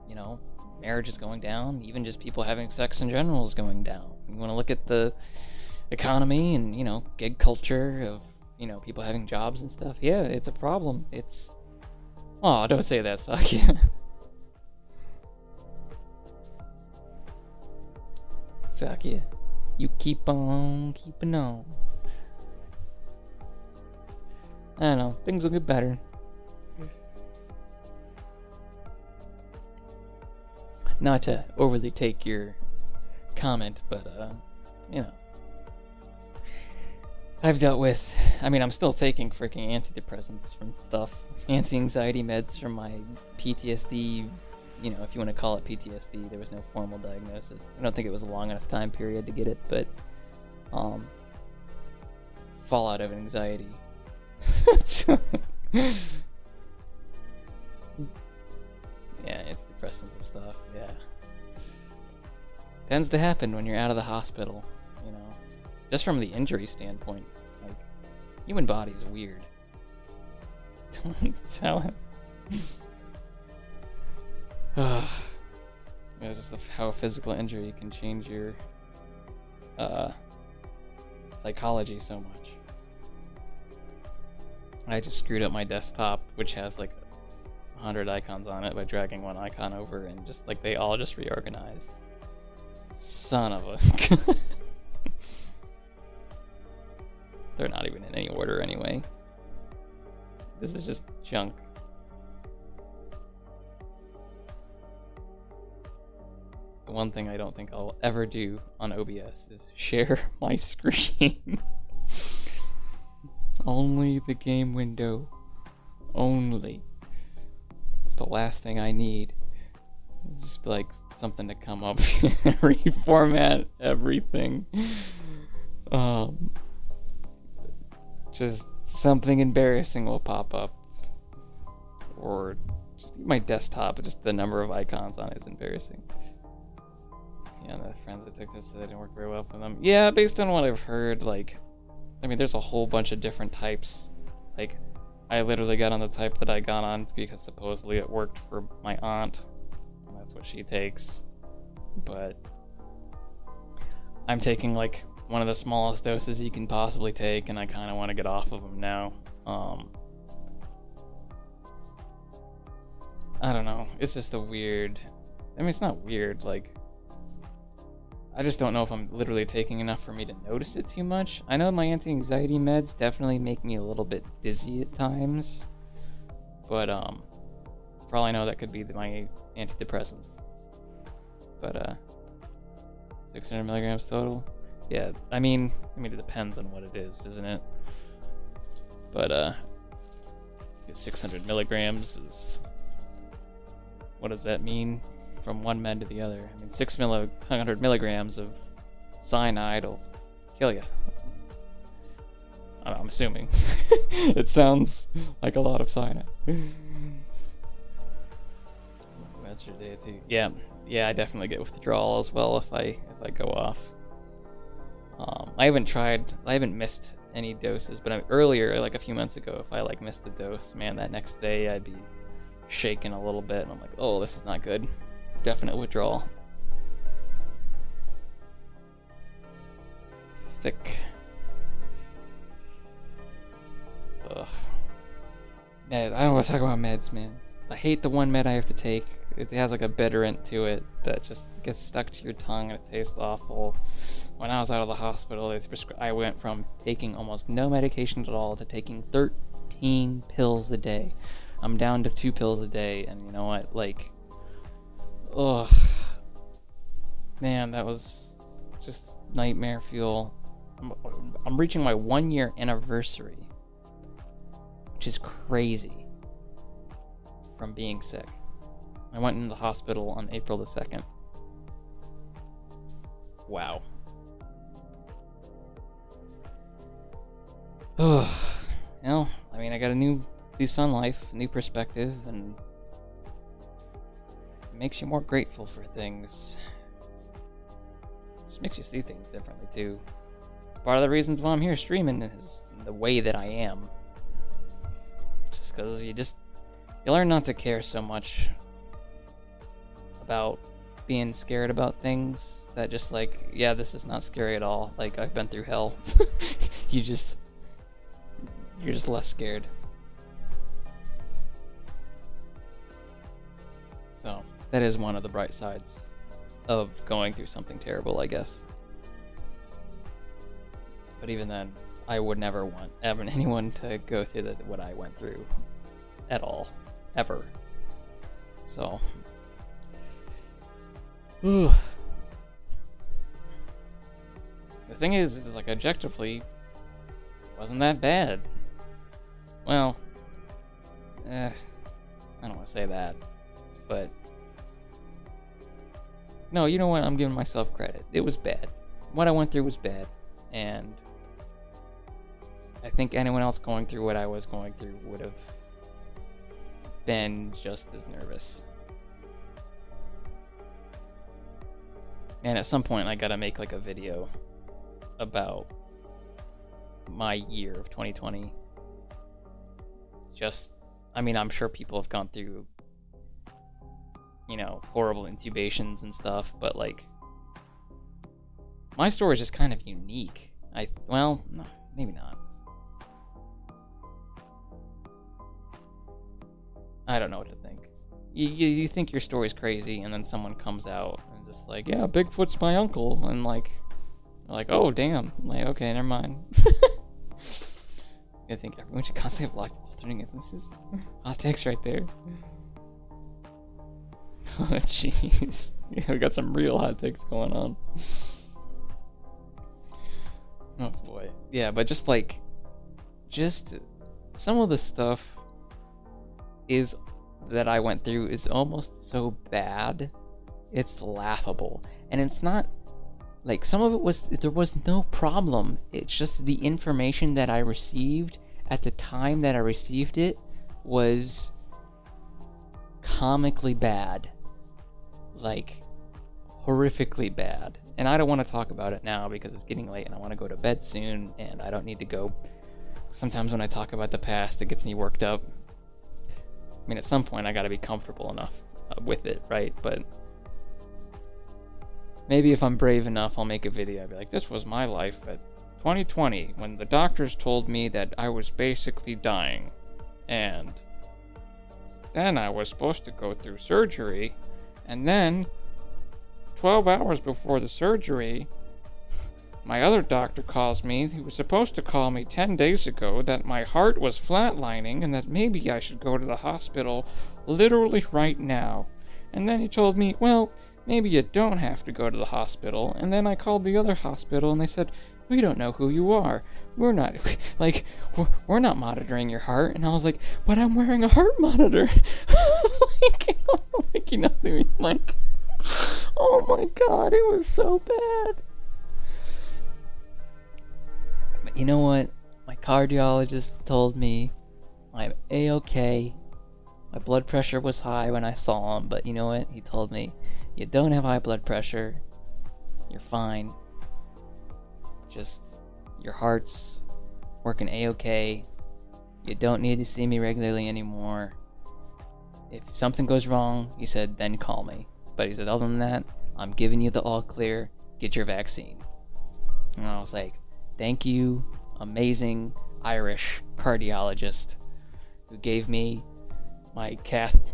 S14: You know, marriage is going down. Even just people having sex in general is going down. You want to look at the economy and, you know, gig culture of, you know, people having jobs and stuff. Yeah, it's a problem. It's... Oh, don't say that, Sakia. Sakia, you keep on keeping on. I don't know, things will get better. Not to overly take your comment, but, you know. I've dealt with, I mean, I'm still taking freaking antidepressants from stuff. Anti-anxiety meds from my PTSD, you know, if you want to call it PTSD. There was no formal diagnosis. I don't think it was a long enough time period to get it, but, fallout of anxiety. Yeah, antidepressants and stuff, yeah. Tends to happen when you're out of the hospital, you know. Just from the injury standpoint, like, human body's weird. Don't tell him. Yeah, just how a physical injury can change your psychology so much. I just screwed up my desktop, which has like 100 icons on it, by dragging one icon over, and just like they all just reorganized. Son of a... They're not even in any order anyway. This is just junk. The one thing I don't think I'll ever do on OBS is share my screen. Only the game window. Only. It's the last thing I need. It's just like something to come up and reformat everything. Just something embarrassing will pop up. Or just my desktop, just the number of icons on it is embarrassing. Yeah, the friends that took this said it didn't work very well for them. Yeah, based on what I've heard, like, I mean, there's a whole bunch of different types. Like, I literally got on the type that I got on because supposedly it worked for my aunt. And that's what she takes. But I'm taking, like, one of the smallest doses you can possibly take, and I kind of want to get off of them now. I don't know. It's just a weird... I mean, it's not weird, like... I just don't know if I'm literally taking enough for me to notice it too much. I know my anti-anxiety meds definitely make me a little bit dizzy at times. But, for all I know, that could be my antidepressants. But, 600 milligrams total? Yeah, I mean, it depends on what it is, isn't it? But, 600 milligrams is... What does that mean? From one med to the other. I mean, 600 milligrams of cyanide will kill you. I'm assuming. It sounds like a lot of cyanide. That's your day too. Yeah, I definitely get withdrawal as well if I go off. I haven't missed any doses, but earlier, like a few months ago, if I like missed the dose, man, that next day I'd be shaking a little bit, and I'm like, oh, this is not good. Definite withdrawal. Thick. Ugh. Man, I don't want to talk about meds, man. I hate the one med I have to take. It has like a bitterant to it that just gets stuck to your tongue and it tastes awful. When I was out of the hospital, I went from taking almost no medication at all to taking 13 pills a day. I'm down to 2 pills a day, and you know what? Like, ugh. Man, that was just nightmare fuel. I'm reaching my 1-year anniversary, which is crazy, from being sick. I went into the hospital on April the 2nd. Wow. Ugh. Well, I mean, I got a new lease on life, new perspective, and it makes you more grateful for things. Just makes you see things differently too. It's part of the reasons why I'm here streaming is the way that I am. because you learn not to care so much about being scared about things that just like, yeah, this is not scary at all. Like, I've been through hell. You're just less scared. So that is one of the bright sides of going through something terrible, I guess. But even then, I would never want anyone to go through what I went through at all, ever. So, the thing is like objectively, it wasn't that bad. Well, I don't want to say that, but no, you know what? I'm giving myself credit. It was bad. What I went through was bad, and I think anyone else going through what I was going through would have been just as nervous. And at some point I gotta make like a video about my year of 2020. I mean, I'm sure people have gone through, you know, horrible intubations and stuff, but like, my story is just kind of unique. Well, no, maybe not. I don't know what to think. You think your story's crazy, and then someone comes out and just like, yeah, Bigfoot's my uncle, and like, oh damn, like, okay, never mind. I think everyone should constantly have life-altering illnesses. Hot takes right there. Oh jeez, yeah, we got some real hot takes going on. Oh boy, yeah, but just some of the stuff that I went through is almost so bad, it's laughable. And it's not like, some of it there was no problem. It's just the information that I received at the time that I received it was comically bad, like horrifically bad. And I don't want to talk about it now because it's getting late and I want to go to bed soon, and I don't need to go. Sometimes when I talk about the past, it gets me worked up. I mean, at some point I gotta be comfortable enough with it, right? But maybe if I'm brave enough, I'll make a video. I'll be like, this was my life at 2020 when the doctors told me that I was basically dying. And then I was supposed to go through surgery. And then 12 hours before the surgery, my other doctor calls me. He was supposed to call me 10 days ago that my heart was flatlining and that maybe I should go to the hospital literally right now. And then he told me, well, maybe you don't have to go to the hospital. And then I called the other hospital and they said, we don't know who you are. We're not monitoring your heart. And I was like, but I'm wearing a heart monitor. Like, oh my god, it was so bad. But you know what? My cardiologist told me I'm A-okay. My blood pressure was high when I saw him, but you know what? He told me, you don't have high blood pressure. You're fine. Just, your heart's working A-okay. You don't need to see me regularly anymore. If something goes wrong, he said, then call me. But he said, other than that, I'm giving you the all clear. Get your vaccine. And I was like, thank you, amazing Irish cardiologist who gave me my cath.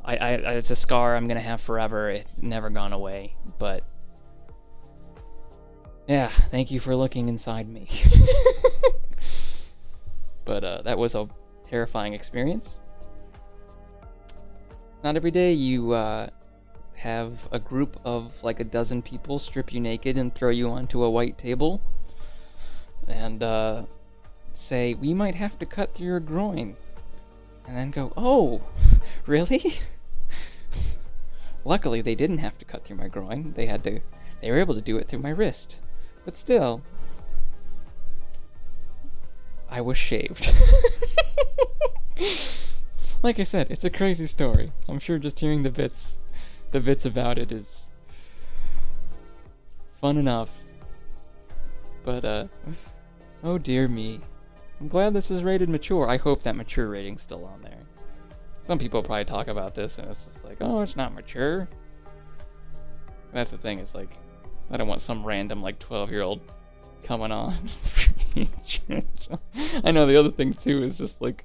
S14: It's a scar I'm gonna have forever. It's never gone away. But yeah, thank you for looking inside me. But that was a terrifying experience. Not every day you have a group of like a dozen people strip you naked and throw you onto a white table and say, we might have to cut through your groin, and then go, oh, really? Luckily they didn't have to cut through my groin. They were able to do it through my wrist, but still, I was shaved. Like I said, it's a crazy story. I'm sure just hearing the bits about it is fun enough. But, oh dear me. I'm glad this is rated mature. I hope that mature rating's still on there. Some people probably talk about this and it's just like, oh, it's not mature. That's the thing, it's like, I don't want some random, like, 12-year-old coming on. I know the other thing, too, is just, like,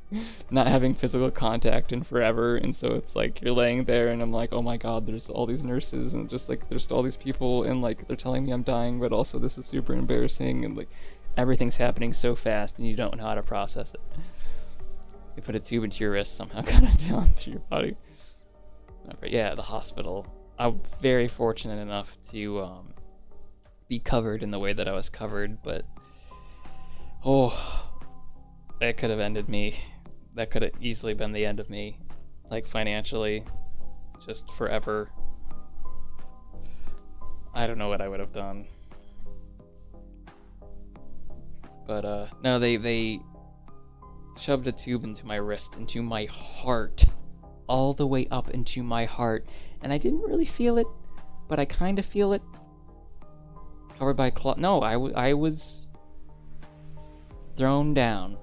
S14: not having physical contact in forever, and so it's like, you're laying there, and I'm like, oh my god, there's all these nurses, and just, like, there's all these people, and, like, they're telling me I'm dying, but also this is super embarrassing, and, like, everything's happening so fast, and you don't know how to process it. They put a tube into your wrist, somehow got it down through your body. But yeah, the hospital. I'm very fortunate enough to be covered in the way that I was covered, but oh, that could have ended me. That could have easily been the end of me, like financially, just forever. I don't know what I would have done. But no, they shoved a tube into my wrist, into my heart, all the way up into my heart, and I didn't really feel it, but I kind of feel it. Covered by cloth. No, I was thrown down.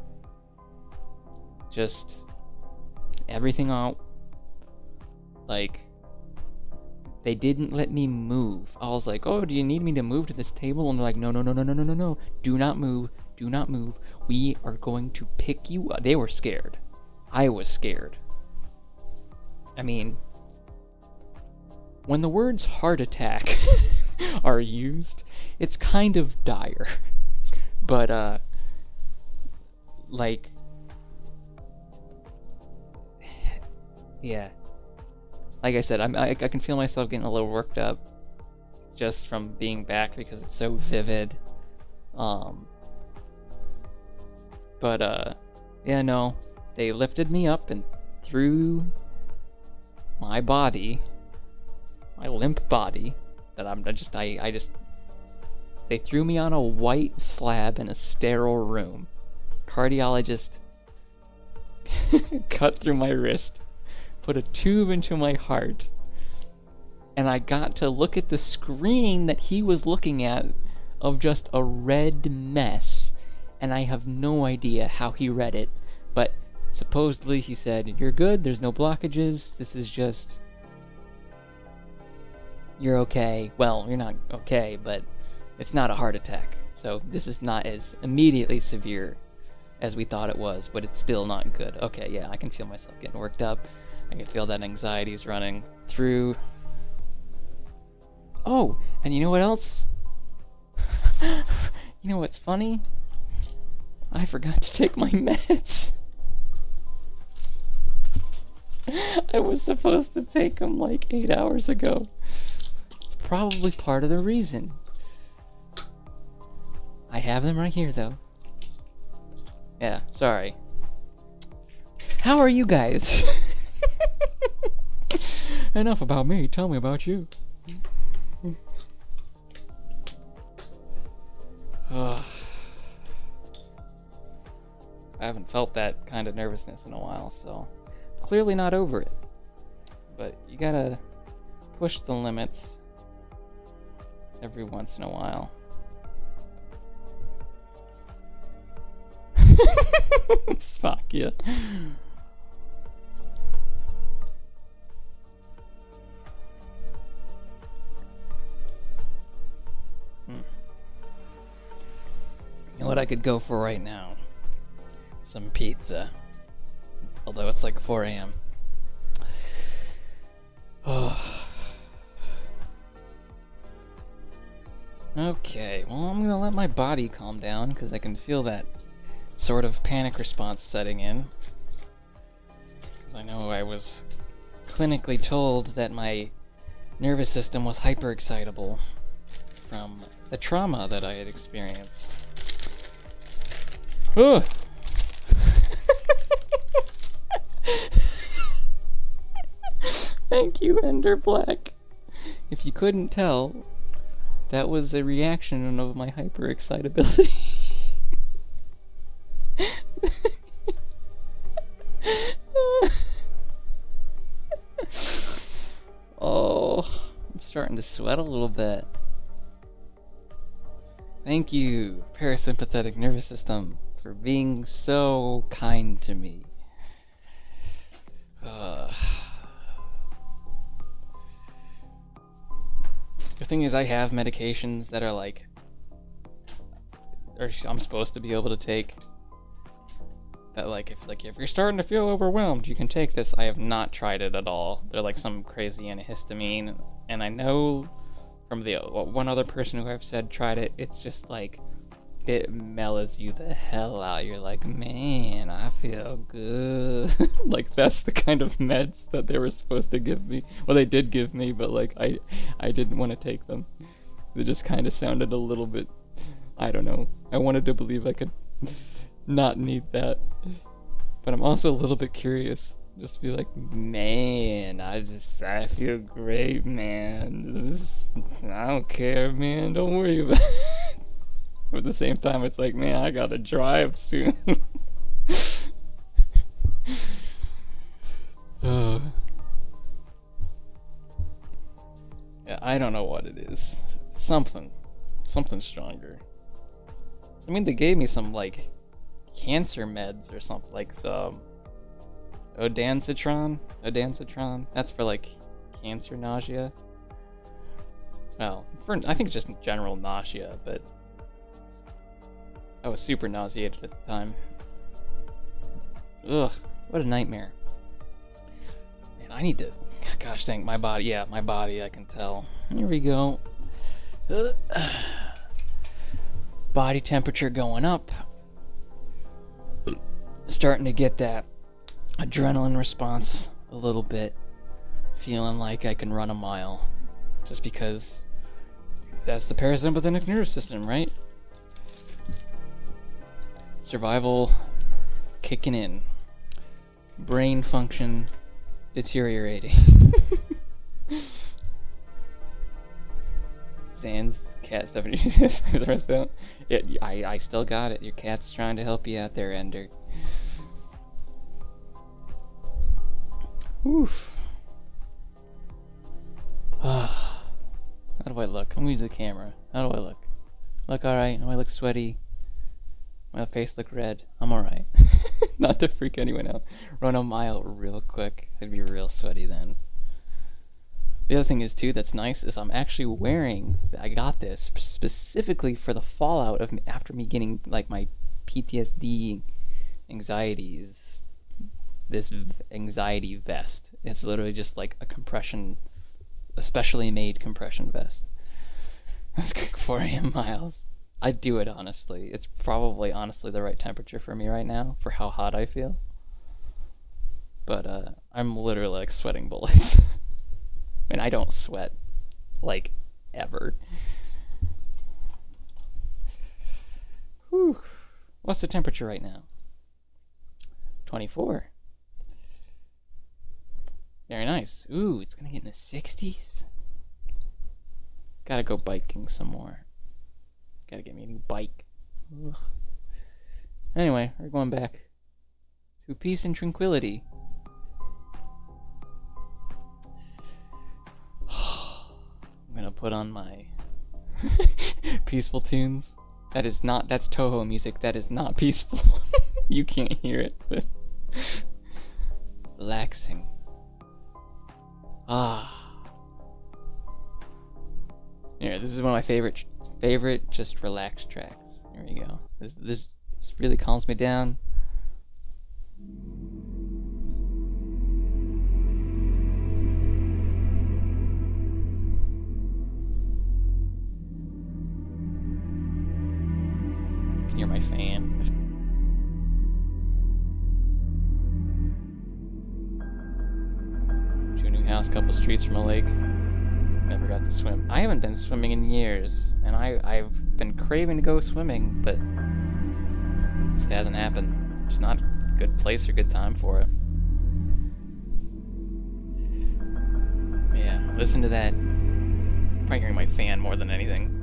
S14: Just everything out. Like, they didn't let me move. I was like, oh, do you need me to move to this table? And they're like, no, no, no, no, no, no, no, no. Do not move. Do not move. We are going to pick you up. They were scared. I was scared. I mean, when the words heart attack are used, it's kind of dire. But, like, yeah. Like I said, I can feel myself getting a little worked up just from being back because it's so vivid. But, yeah, no. They lifted me up and threw my body, my limp body, that they threw me on a white slab in a sterile room. Cardiologist cut through my wrist, put a tube into my heart, and I got to look at the screen that he was looking at of just a red mess, and I have no idea how he read it, but supposedly he said, you're good, there's no blockages, this is just, you're okay. Well, you're not okay, but it's not a heart attack, so this is not as immediately severe as we thought it was, but it's still not good. Okay, yeah, I can feel myself getting worked up. I can feel that anxiety's running through. Oh, and you know what else? You know what's funny? I forgot to take my meds. I was supposed to take them like 8 hours ago. It's probably part of the reason. I have them right here, though. Yeah, sorry. How are you guys? Enough about me, tell me about you. I haven't felt that kind of nervousness in a while, so clearly not over it. But you gotta push the limits every once in a while. Sakya. You know what I could go for right now? Some pizza. Although it's like 4 a.m. Oh. Okay, well, I'm gonna let my body calm down because I can feel that sort of panic response setting in. Because I know I was clinically told that my nervous system was hyperexcitable from the trauma that I had experienced. Ugh. Thank you, Ender Black. If you couldn't tell, that was a reaction of my hyperexcitability. Oh, I'm starting to sweat a little bit. Thank you, parasympathetic nervous system.
S1: for being so kind to me. The thing is, I have medications that are like, I'm supposed to be able to take. That like if you're starting to feel overwhelmed, you can take this. I have not tried it at all. They're like some crazy antihistamine, and I know from the one other person who I've said tried it, it's just like it mellows you the hell out. You're like, man, I feel good. Like that's the kind of meds that they were supposed to give me. Well, they did give me, but like I didn't want to take them. They just kind of sounded a little bit, I don't know. I wanted to believe I could not need that, but I'm also a little bit curious. Just be like, man, I feel great, man. I don't care, man. Don't worry about it. But at the same time, it's like, man, I gotta drive soon. Yeah, I don't know what it is. Something stronger. I mean, they gave me some like cancer meds or something, like Odancitron. That's for like cancer nausea. Well, I think just general nausea, but I was super nauseated at the time. Ugh, what a nightmare. Man, I need to, gosh dang, my body, yeah, my body, I can tell. Here we go. Body temperature going up. Starting to get that adrenaline response a little bit. Feeling like I can run a mile. Just because that's the parasympathetic nervous system, right? Survival kicking in. Brain function deteriorating. Sans cat stuff. The rest don't. I still got it. Your cat's trying to help you out there, Ender. Oof. How do I look? I'm gonna use the camera. How do I look? Look alright? Do I look sweaty? My face look red. I'm alright. Not to freak anyone out. Run a mile real quick. I'd be real sweaty then. The other thing is too that's nice is I'm actually wearing, I got this specifically for the fallout of me, after me getting like my PTSD anxieties, this anxiety vest. It's literally just like a compression, a specially made compression vest. That's 4 a.m. miles. I'd do it honestly. It's probably honestly the right temperature for me right now for how hot I feel. But I'm literally like sweating bullets. I mean, I don't sweat, like, ever. Whew. What's the temperature right now? 24. Very nice. Ooh, it's gonna get in the 60s. Gotta go biking some more. Gotta get me a new bike. Ugh. Anyway, we're going back to peace and tranquility. I'm gonna put on my peaceful tunes. That's Toho music. That is not peaceful. You can't hear it, but relaxing. Here, this is one of my favorite just relaxed tracks. Here we go. This really calms me down. You can hear my fan. To a new house, couple streets from a lake. Never got to swim. I haven't been swimming in years, and I've been craving to go swimming, but it just hasn't happened. Just not a good place or good time for it. Yeah, listen to that. Probably hearing my fan more than anything.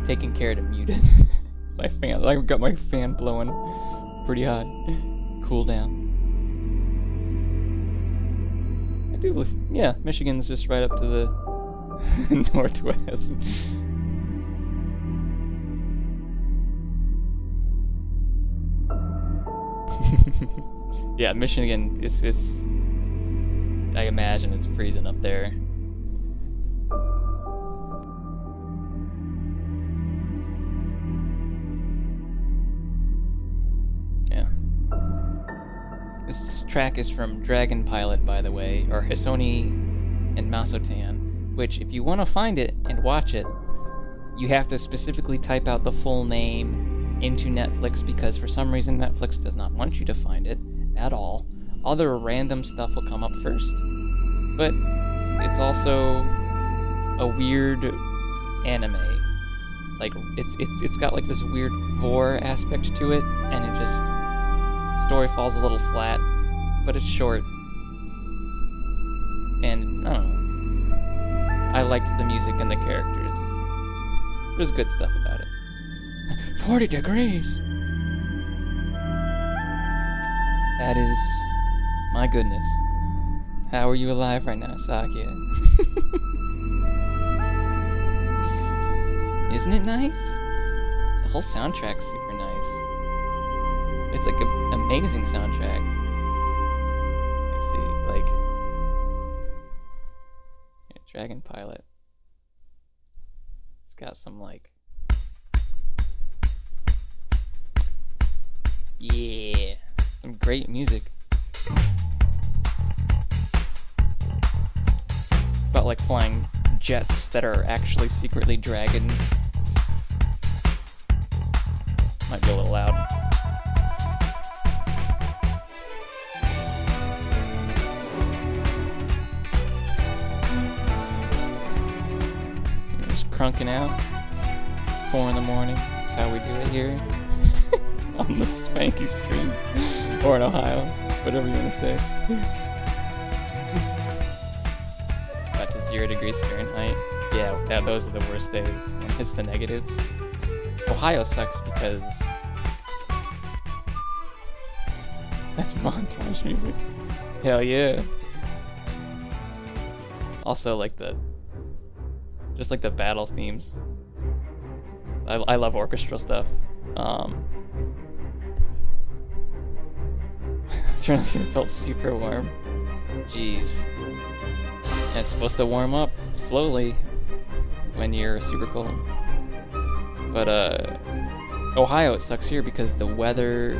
S1: Taking care to mute it. It's my fan. I've got my fan blowing pretty hot. Cool down. Yeah, Michigan's just right up to the
S14: Northwest. Yeah, Michigan, it's I imagine it's freezing up there. Yeah. This track is from Dragon Pilot, by the way, or Hisoni and Masotan, which if you want to find it and watch it, you have to specifically type out the full name into Netflix, because for some reason Netflix does not want you to find it at all. Other random stuff will come up first, but it's also a weird anime. Like it's got like this weird vor aspect to it, and it just story falls a little flat, but it's short. And I don't know. I liked the music and the characters. There's good stuff about it. 40 degrees. That is, my goodness. How are you alive right now, Sakya? Isn't it nice? The whole soundtrack's super nice. It's like an amazing soundtrack. Let's see, like... yeah, Dragon Pilot. It's got some, like... yeah, some great music. It's about, like, flying jets that are actually secretly dragons. Might be a little loud. Just crunking out. 4 in the morning. That's how we do it here. On the spanky street. Or in Ohio. Whatever you want to say. Got to 0 degrees Fahrenheit. Yeah, those are the worst days. When it hits the negatives. Ohio sucks because that's montage music. Hell yeah. Also like just like the battle themes. I love orchestral stuff. Turns out it felt super warm. Jeez. And it's supposed to warm up slowly when you're super cold. But Ohio, it sucks here because the weather.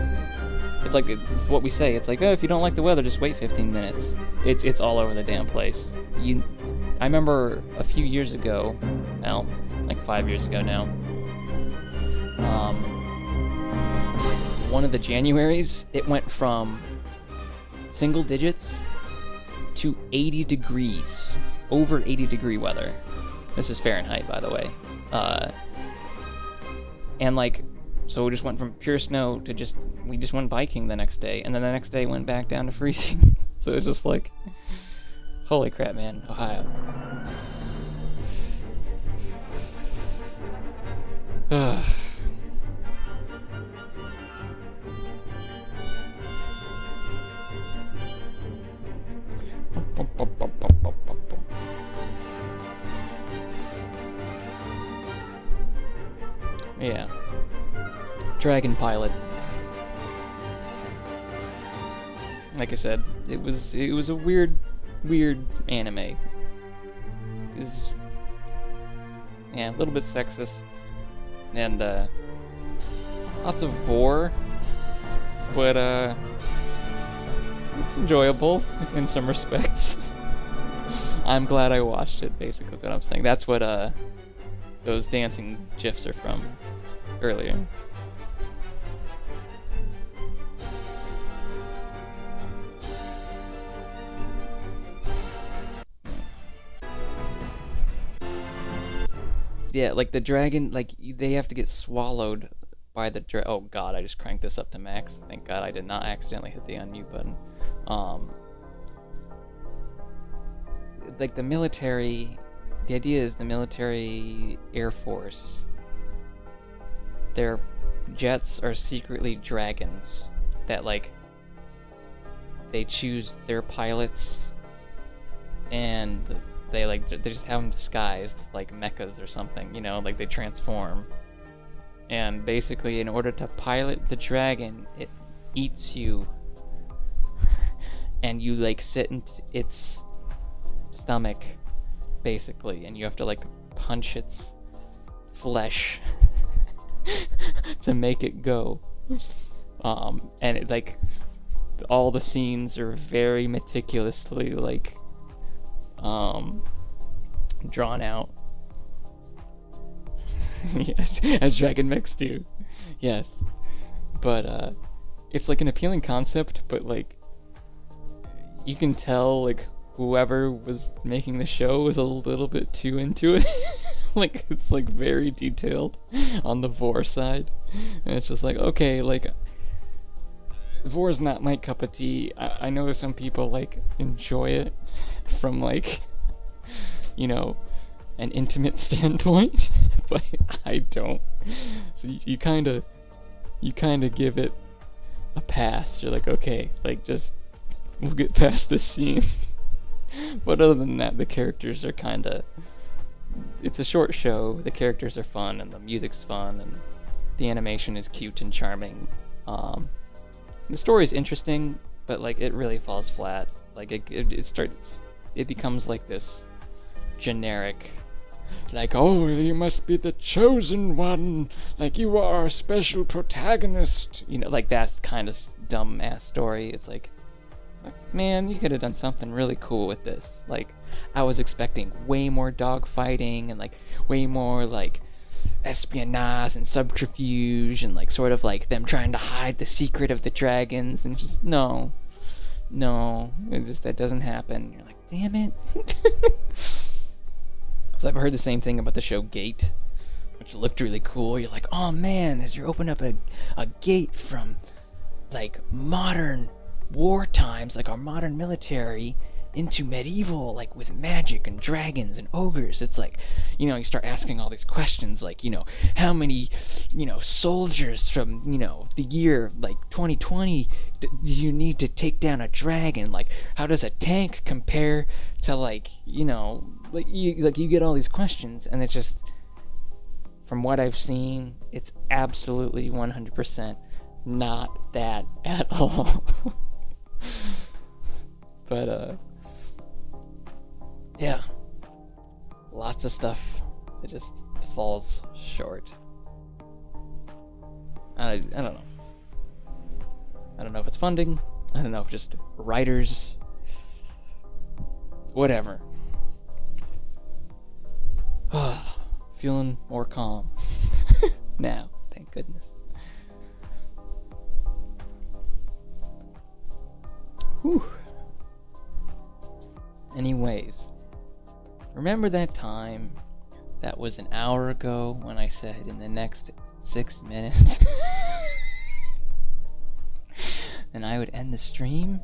S14: It's like it's what we say. It's like, oh, if you don't like the weather, just wait 15 minutes. It's all over the damn place. I remember a few years ago, well, like 5 years ago now. One of the Januaries, it went from single digits to 80 degrees, over 80 degree weather. This is Fahrenheit, by the way. And like, so we just went from pure snow to we just went biking the next day, and then the next day went back down to freezing. So it's just like, holy crap, man, Ohio. Ugh. Yeah. Dragon Pilot. Like I said, it was a weird anime. It's, yeah, a little bit sexist and lots of vor, but it's enjoyable in some respects. I'm glad I watched it, basically is what I'm saying. That's what those dancing gifs are from earlier. Yeah, like the dragon, like they have to get swallowed by the oh god, I just cranked this up to max. Thank god I did not accidentally hit the unmute button. Like the military, the idea is the military air force, their jets are secretly dragons that like they choose their pilots and they just have them disguised like mechas or something, you know, like they transform. And basically, in order to pilot the dragon, it eats you, and you like sit in its stomach, basically, and you have to like punch its flesh to make it go. And it like all the scenes are very meticulously like drawn out. Yes, as dragon mechs do. Yes. But it's like an appealing concept, but like you can tell like whoever was making the show was a little bit too into it. Like it's like very detailed on the vor side. And it's just like, okay, like Vor's not my cup of tea. I know some people like enjoy it from like, you know, an intimate standpoint, but I don't. So you kind of give it a pass. You're like, okay, like just we'll get past this scene. But other than that, the characters are kind of. It's a short show. The characters are fun, and the music's fun, and the animation is cute and charming. The story's interesting, but like it really falls flat. Like it becomes like this generic, like, oh, you must be the chosen one, like you are a special protagonist, you know, like that kind of dumb ass story. It's like, man, you could have done something really cool with this. Like, I was expecting way more dogfighting and like way more like espionage and subterfuge and like sort of like them trying to hide the secret of the dragons, and just no, it just that doesn't happen. You're like, damn it. So I've heard the same thing about the show Gate, which looked really cool. You're like, oh man, as you open up a gate from like modern war times, like our modern military, into medieval, like with magic and dragons and ogres. It's like, you know, you start asking all these questions, like, you know, how many, you know, soldiers from, you know, the year like 2020 do you need to take down a dragon? Like, how does a tank compare to, like, you know, like you get all these questions, and it's just, from what I've seen, it's absolutely 100% not that at all. But yeah, lots of stuff that just falls short. I don't know. I don't know if it's funding. I don't know if just writers. Whatever. Feeling more calm now, thank goodness. Whew. Anyways, remember that time that was an hour ago when I said in the next 6 minutes and I would end the stream?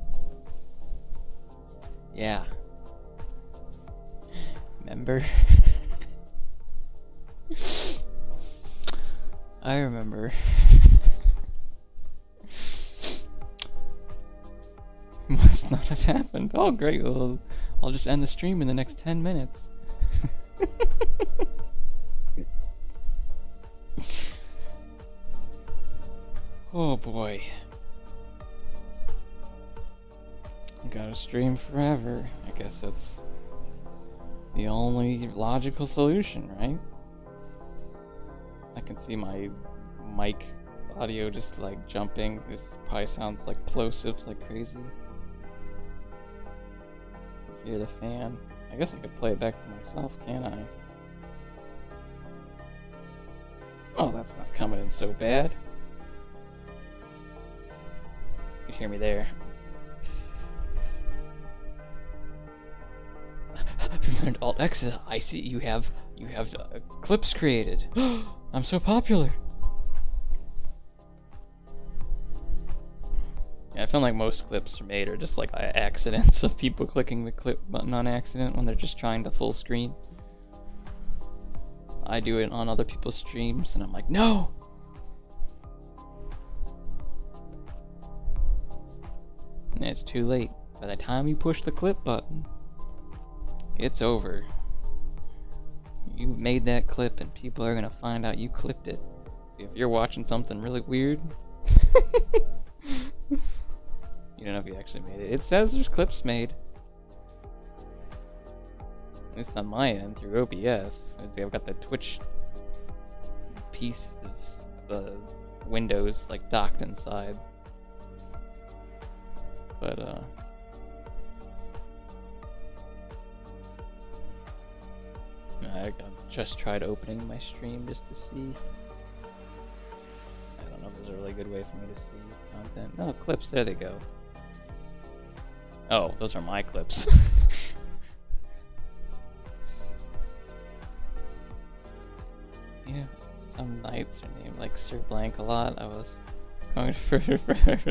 S14: Yeah. Remember? I remember. Must not have happened. Oh, great. Well, I'll just end the stream in the next 10 minutes. Oh boy. Gotta stream forever. I guess that's the only logical solution, right? I can see my mic audio just like jumping. This probably sounds like plosives like crazy. Hear the fan. I guess I could play it back to myself, can't I? Oh, that's not coming in so bad. You can hear me there. If you learned Alt X, I see you have clips created. I'm so popular. Yeah, I feel like most clips are made are just like accidents of people clicking the clip button on accident when they're just trying to full screen. I do it on other people's streams and I'm like, no! And it's too late. By the time you push the clip button,
S1: It's over. You made that clip and people are gonna find out you clipped it. See, if you're watching something really weird, you don't know if you actually made it. It says there's clips made. At least on my end through OBS. See, I've got the Twitch pieces, the windows like docked inside. But I just tried opening my stream just to see. I don't know if there's a really good way for me to see content. No, clips, there they go. Oh, those are my clips. Yeah, some knights are named like Sir Blank a lot. I was going for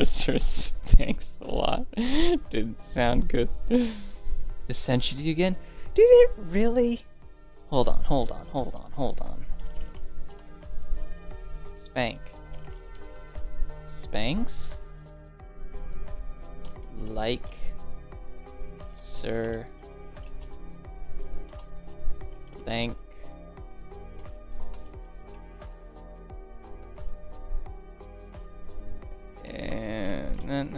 S1: Sir Thanks a lot. Didn't sound good. Just sent you again? Did it really? Hold on. Spank. Spanks? Like Sir Blank. And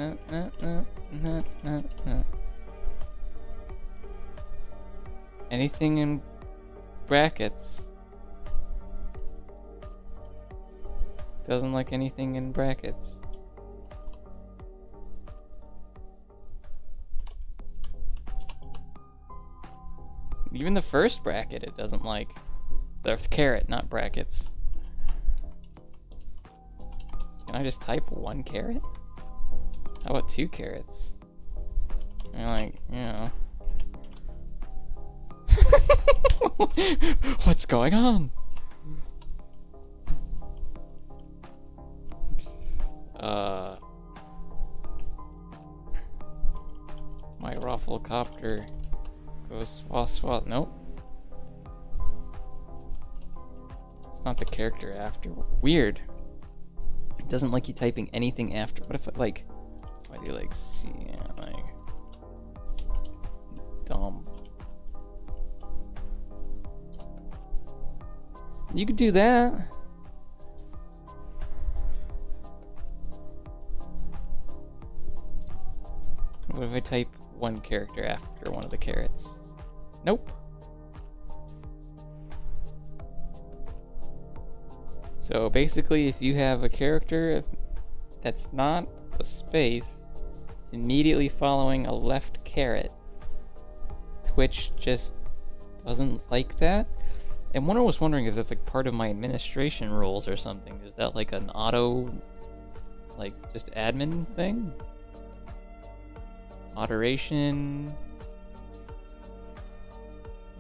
S1: anything in brackets. Doesn't like anything in brackets. Even the first bracket it doesn't like. There's caret, not brackets. Can I just type 1 caret? How about 2 carets? And like, you know. What's going on? My Rafflecopter goes swat. Nope. It's not the character after. Weird. It doesn't like you typing anything after. What if it like, why do you like see, like, dumb. You could do that. What if I type 1 character after one of the carets? Nope. So basically, if you have a character that's not a space immediately following a left caret, Twitch just doesn't like that. And one was wondering if that's like part of my administration rules or something. Is that like an auto, like just admin thing? Moderation.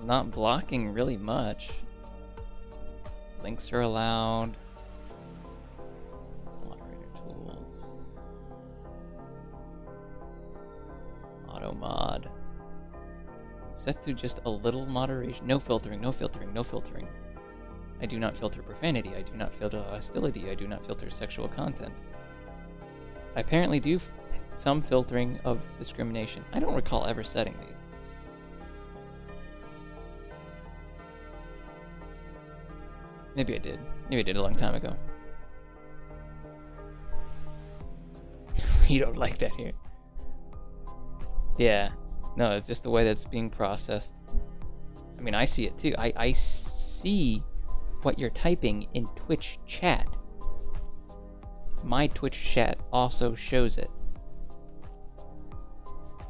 S1: Not blocking really much. Links are allowed. Moderator tools. Auto mod. Set to just a little moderation. No filtering, no filtering, no filtering. I do not filter profanity. I do not filter hostility. I do not filter sexual content. I apparently do some filtering of discrimination. I don't recall ever setting these. Maybe I did. Maybe I did a long time ago. You don't like that here. Yeah. No, it's just the way that's being processed. I mean, I see it too. I see what you're typing in Twitch chat. My Twitch chat also shows it.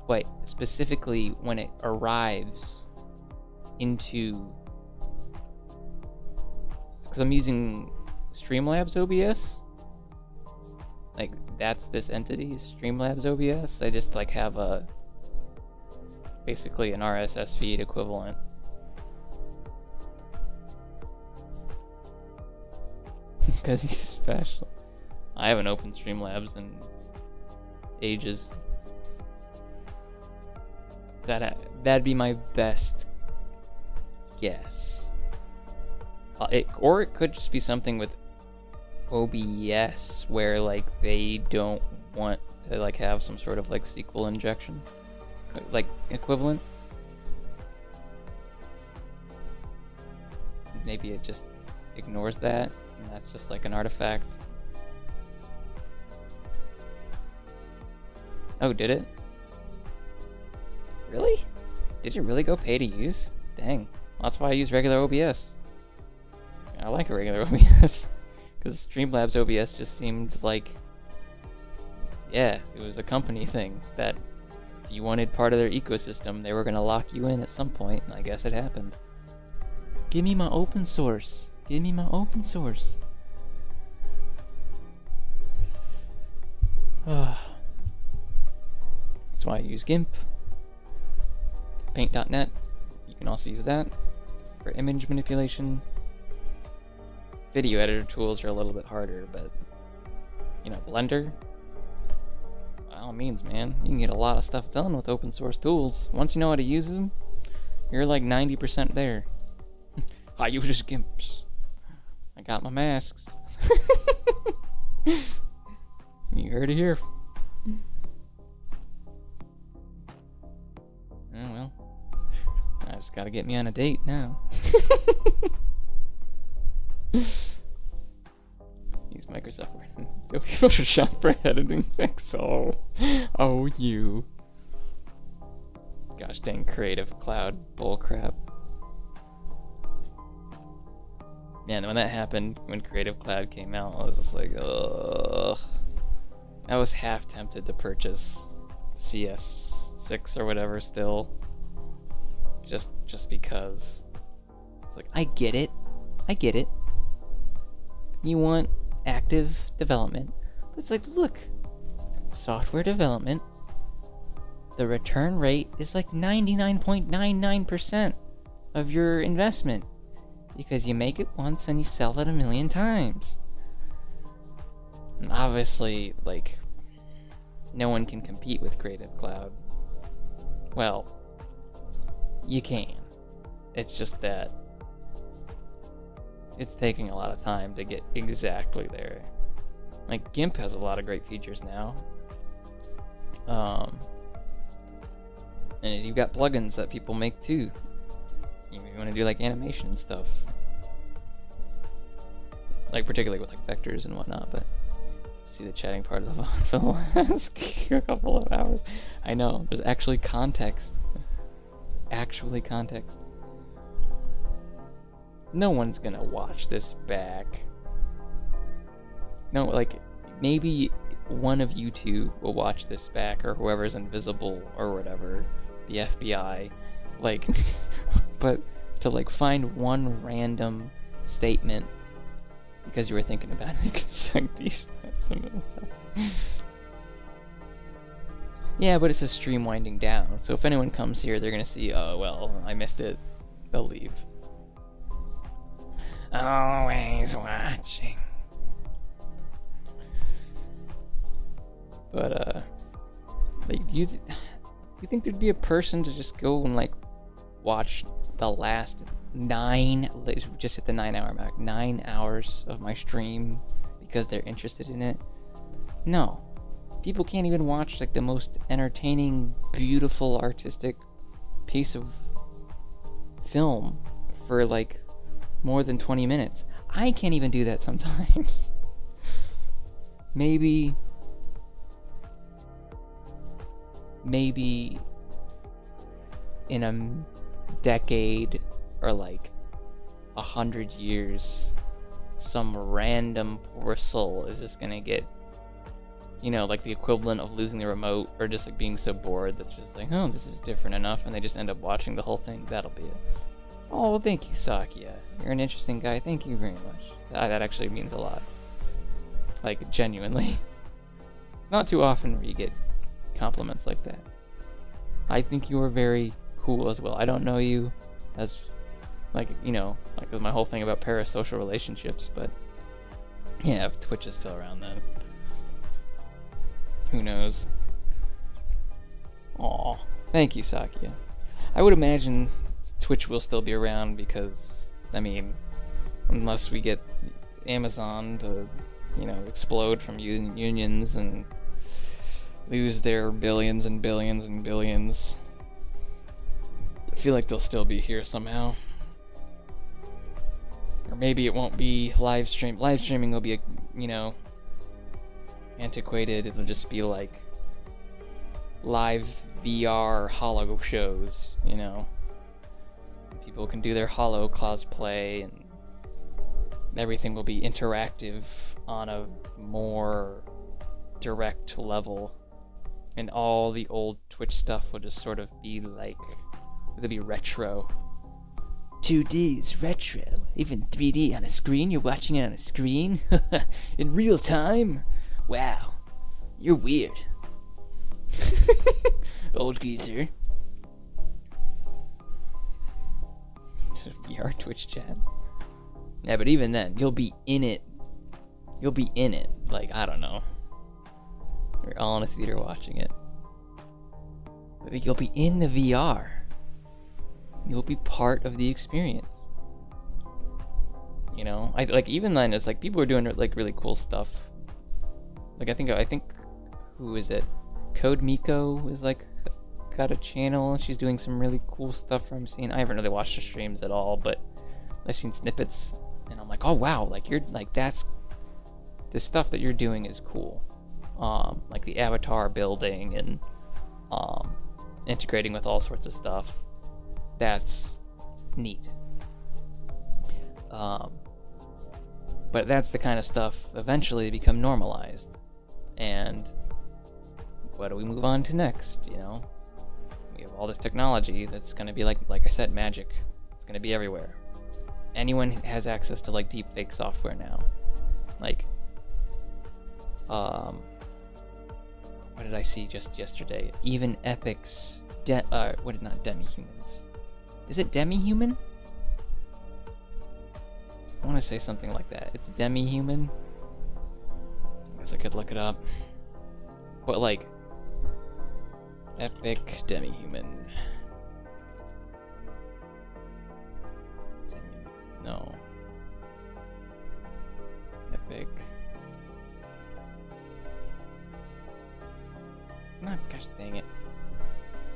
S1: But specifically when it arrives into... Because I'm using Streamlabs OBS. Like, that's this entity, Streamlabs OBS. I just like have a... basically an RSS feed equivalent. Because he's special. I haven't opened Streamlabs in ages. That'd be my best guess. Or it could just be something with OBS where like they don't want to like have some sort of like SQL injection, like equivalent. maybe it just ignores that, and that's just like an artifact. Oh, did it? Really? Did you really go pay to use? Dang. That's why I use regular OBS. I like a regular OBS. Because Streamlabs OBS just seemed like... Yeah, it was a company thing that if you wanted part of their ecosystem, they were going to lock you in at some point, and I guess it happened. Give me my open source. Give me my open source. That's why I use GIMP. Paint.net. You can also use that for image manipulation. Video editor tools are a little bit harder, but you know, Blender, by all means, man, you can get a lot of stuff done with open source tools. Once you know how to use them, you're like 90% there. I use just GIMPs. I got my masks. You heard it here. Oh well. I just gotta get me on a date now. Use Microsoft Word. Adobe Photoshop for editing fix. Oh, you. Gosh dang Creative Cloud bullcrap. Man, when that happened, when Creative Cloud came out, I was just like, ugh. I was half tempted to purchase CS6 or whatever still. Just because. It's like, I get it. You want active development. But it's like, look, software development, the return rate is like 99.99% of your investment. Because you make it once and you sell it 1,000,000 times. And obviously, like, no one can compete with Creative Cloud. Well, you can. It's just that it's taking a lot of time to get exactly there. Like, GIMP has a lot of great features now. And you've got plugins that people make too. You want to do like animation and stuff. Like, particularly with like vectors and whatnot, but see the chatting part of the VOD for the last couple of hours. I know, there's actually context. Actually context. No one's gonna watch this back. No, like, maybe one of you two will watch this back, or whoever's invisible or whatever, the FBI. Like, but to like find one random statement because you were thinking about it, could suck these stats. Yeah, but it's a stream winding down, so if anyone comes here, they're gonna see, oh, well, I missed it. They'll leave. Always watching. But, like, do you think there'd be a person to just go and, like, watch the last 9, just hit the 9-hour mark, 9 hours of my stream because they're interested in it? No. People can't even watch, like, the most entertaining, beautiful, artistic piece of film for, like, more than 20 minutes. I can't even do that sometimes. Maybe in a decade or like 100 years, some random poor soul is just gonna get, you know, like the equivalent of losing the remote or just like being so bored that's just like, oh, this is different enough, and they just end up watching the whole thing. That'll be it. Oh, thank you, Sakia. You're an interesting guy. Thank you very much. That actually means a lot. Like, genuinely. It's not too often where you get compliments like that. I think you are very cool as well. I don't know you as, like, you know, like with my whole thing about parasocial relationships, but yeah, if Twitch is still around then. Who knows? Aw. Thank you, Sakia. I would imagine Twitch will still be around because, I mean, unless we get Amazon to, you know, explode from unions and lose their billions and billions and billions, I feel like they'll still be here somehow.
S14: maybe it won't be live stream. Live streaming will be, you know, antiquated. It'll just be like live VR holo shows, you know. People can do their holo cosplay, and everything will be interactive on a more direct level. And all the old Twitch stuff will just sort of be like, it'll be retro. 2D is retro. Even 3D on a screen? You're watching it on a screen? In real time? Wow. You're weird. Old geezer. VR Twitch chat. Yeah, but even then, you'll be in it. You'll be in it. Like, I don't know. We're all in a theater watching it. But you'll be in the VR. You'll be part of the experience. You know, like even then, it's like people are doing like really cool stuff. Like I think who is it? Code Miko is like got a channel and she's doing some really cool stuff I'm seeing. I haven't really watched the streams at all, but I've seen snippets and I'm like, oh wow, like you're like that's the stuff that you're doing is cool. Like the avatar building and integrating with all sorts of stuff. That's neat. But that's the kind of stuff eventually become normalized. And what do we move on to next, you know? We have all this technology that's going to be like I said, magic. It's going to be everywhere. Anyone has access to like deepfake software now. Like, what did I see just yesterday? Even Epic's not demi-humans. Is it demi-human? I want to say something like that. It's demi-human. I guess I could look it up. But like, Epic demi-human. No. Epic. Not, gosh dang it.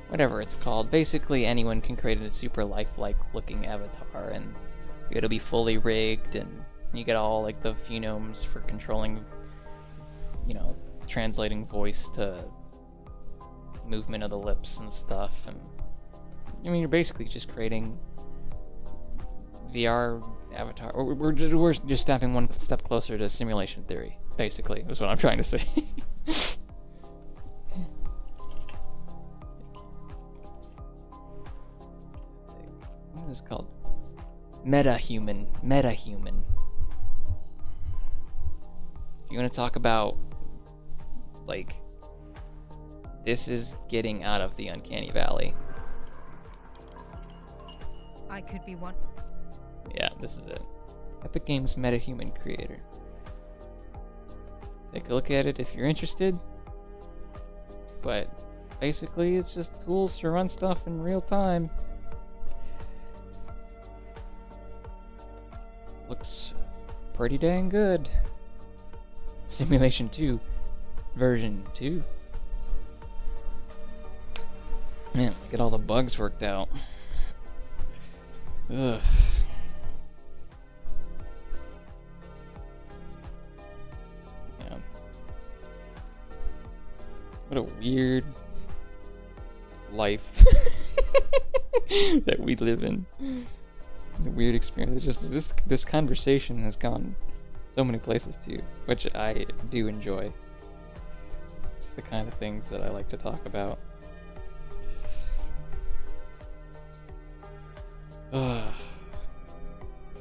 S14: Whatever it's called. Basically, anyone can create a super lifelike looking avatar, and it'll be fully rigged, and you get all like the phenomes for controlling, you know, translating voice to movement of the lips and stuff. And I mean, you're basically just creating VR avatar. We're just stepping one step closer to simulation theory. Basically, is what I'm trying to say. What is it called? Meta-human. Meta-human. If you want to talk about, like, this is getting out of the uncanny valley.
S2: I could be one.
S14: Yeah, this is it. Epic Games Meta-human creator. Take a look at it if you're interested. But basically, it's just tools to run stuff in real time. Looks pretty dang good. Simulation 2, version 2. Man, get all the bugs worked out. Ugh. Yeah. What a weird life that we live in. The weird experience. It's just this conversation has gone so many places too, which I do enjoy. It's the kind of things that I like to talk about.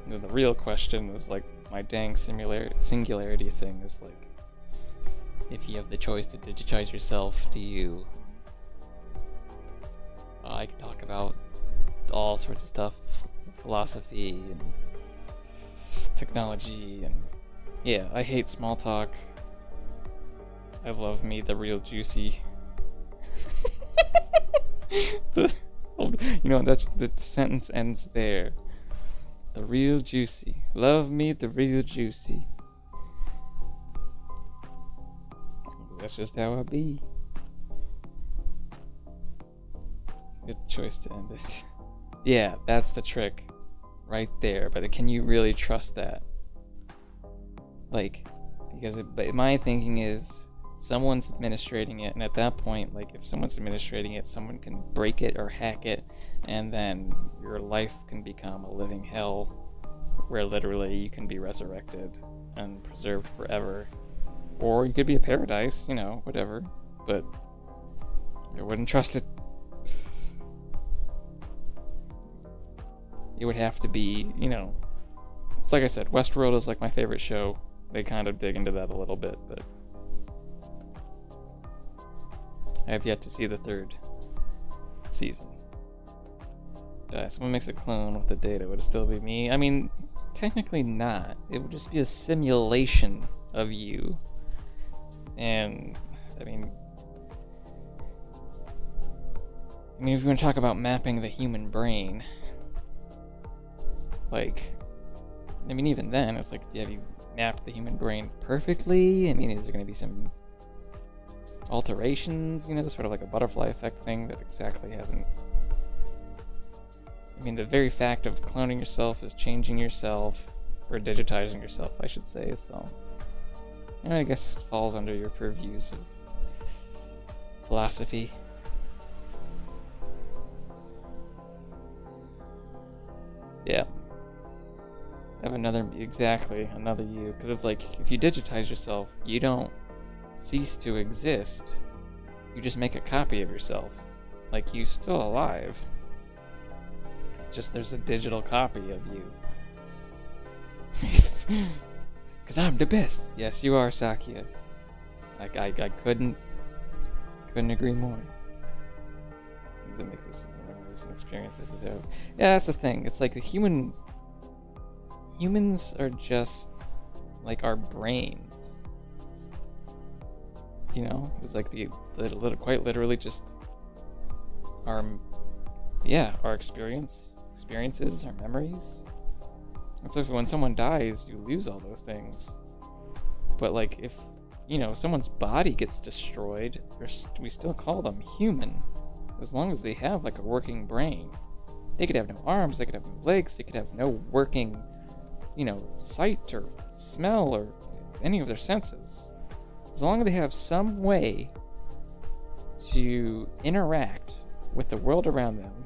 S14: The real question is like my dang singularity thing is like, if you have the choice to digitize yourself, do you? I can talk about all sorts of stuff. Philosophy and technology, and yeah, I hate small talk. I love me the real juicy. You know, that's the sentence ends there. The real juicy. Love me the real juicy. That's just how I be. Good choice to end this. Yeah, that's the trick. right there, but can you really trust that? Like, because but my thinking is someone's administrating it, and at that point, like, if someone's administrating it, someone can break it or hack it, and then your life can become a living hell where literally you can be resurrected and preserved forever. Or you could be a paradise, you know, whatever, but I wouldn't trust it. It would have to be, you know, it's like I said, Westworld is like my favorite show. They kind of dig into that a little bit, but I have yet to see the 3rd season. Someone makes a clone with the data, would it still be me? I mean, technically not. It would just be a simulation of you. And, I mean, if you want to talk about mapping the human brain, like, I mean, even then, it's like, have you mapped the human brain perfectly? I mean, is there going to be some alterations, you know, sort of like a butterfly effect thing that exactly hasn't... I mean, the very fact of cloning yourself is changing yourself, or digitizing yourself, I should say, so... You know, I guess it falls under your purviews of philosophy. Yeah. Have another you, because it's like, if you digitize yourself, you don't cease to exist. You just make a copy of yourself. Like, you're still alive. Just there's a digital copy of you. Because I'm the best. Yes, you are, Sakya. I couldn't agree more. That makes this memories and experiences. Yeah, that's the thing. It's like humans are just like our brains. You know, it's like quite literally just our experiences, our memories. It's like when someone dies, you lose all those things. But like, if, you know, someone's body gets destroyed, we still call them human, as long as they have like a working brain. They could have no arms, they could have no legs, they could have no working, you know, sight or smell or any of their senses. As long as they have some way to interact with the world around them,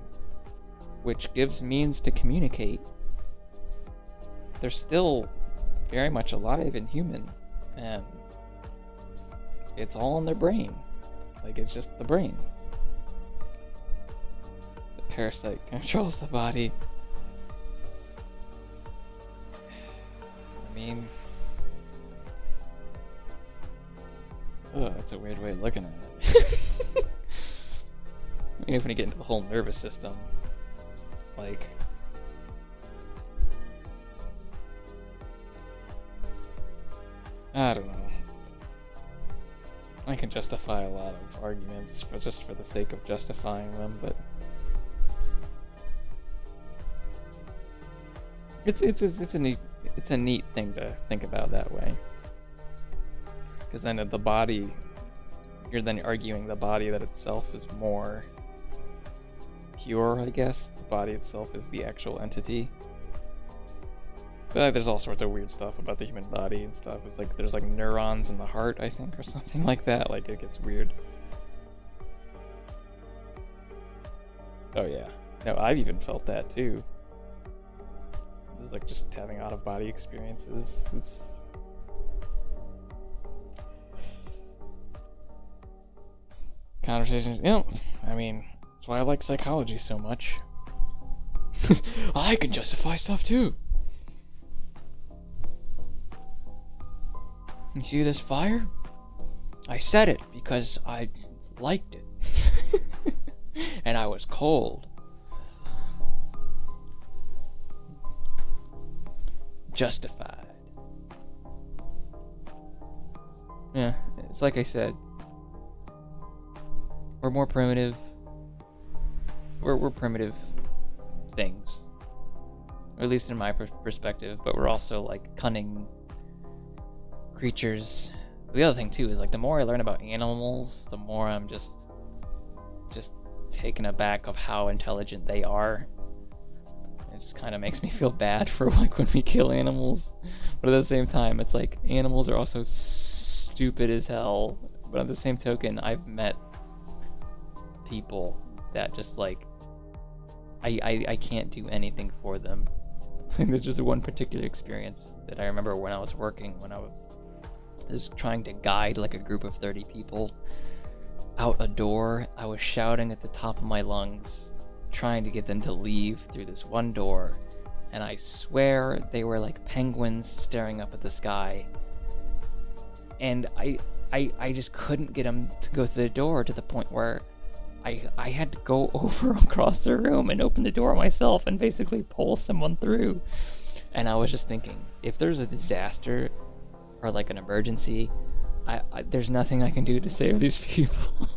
S14: which gives means to communicate, they're still very much alive and human, and it's all in their brain. Like, it's just the brain. The parasite controls the body. I mean, oh, that's a weird way of looking at it. I mean, if we get into the whole nervous system, like, I don't know. I can justify a lot of arguments, but just for the sake of justifying them, but it's a neat thing to think about that way. Because then the body, you're then arguing the body that itself is more pure, I guess. The body itself is the actual entity. But there's all sorts of weird stuff about the human body and stuff. It's like there's like neurons in the heart, I think, or something like that. Like, it gets weird. Oh yeah. No, I've even felt that too. It's like just having out-of-body experiences. It's conversations, you know, I mean, that's why I like psychology so much. I can justify stuff too. You see this fire? I set it because I liked it. And I was cold. Justified. Yeah, it's like I said. We're more primitive. We're primitive things. Or at least in my perspective, but we're also like cunning creatures. The other thing too is, like, the more I learn about animals, the more I'm just taken aback of how intelligent they are. it just kind of makes me feel bad for like when we kill animals, but at the same time, it's like animals are also stupid as hell. But on the same token, I've met people that just like I can't do anything for them. There's just one particular experience that I remember when I was working, when I was trying to guide like a group of 30 people out a door. I was shouting at the top of my lungs, trying to get them to leave through this one door, and I swear they were like penguins staring up at the sky. And I just couldn't get them to go through the door, to the point where I had to go over across the room and open the door myself and basically pull someone through. And I was just thinking, if there's a disaster or like an emergency, there's nothing I can do to save these people.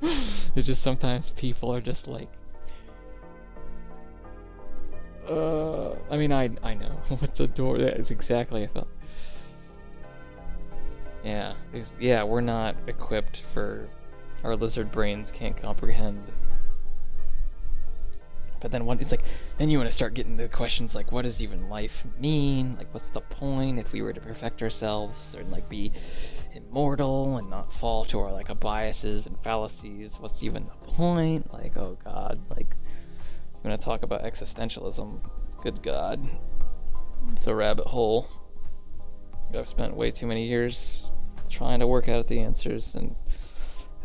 S14: It's just sometimes people are just like, I mean, I know what's a door. That is exactly how I felt. Yeah, we're not equipped for. Our lizard brains can't comprehend. But then it's like, then you want to start getting the questions like, what does even life mean? Like, what's the point if we were to perfect ourselves or like be immortal and not fall to our like biases and fallacies? What's even the point? Like, oh God, like, I'm gonna talk about existentialism. Good God, it's a rabbit hole. I've spent way too many years trying to work out the answers, and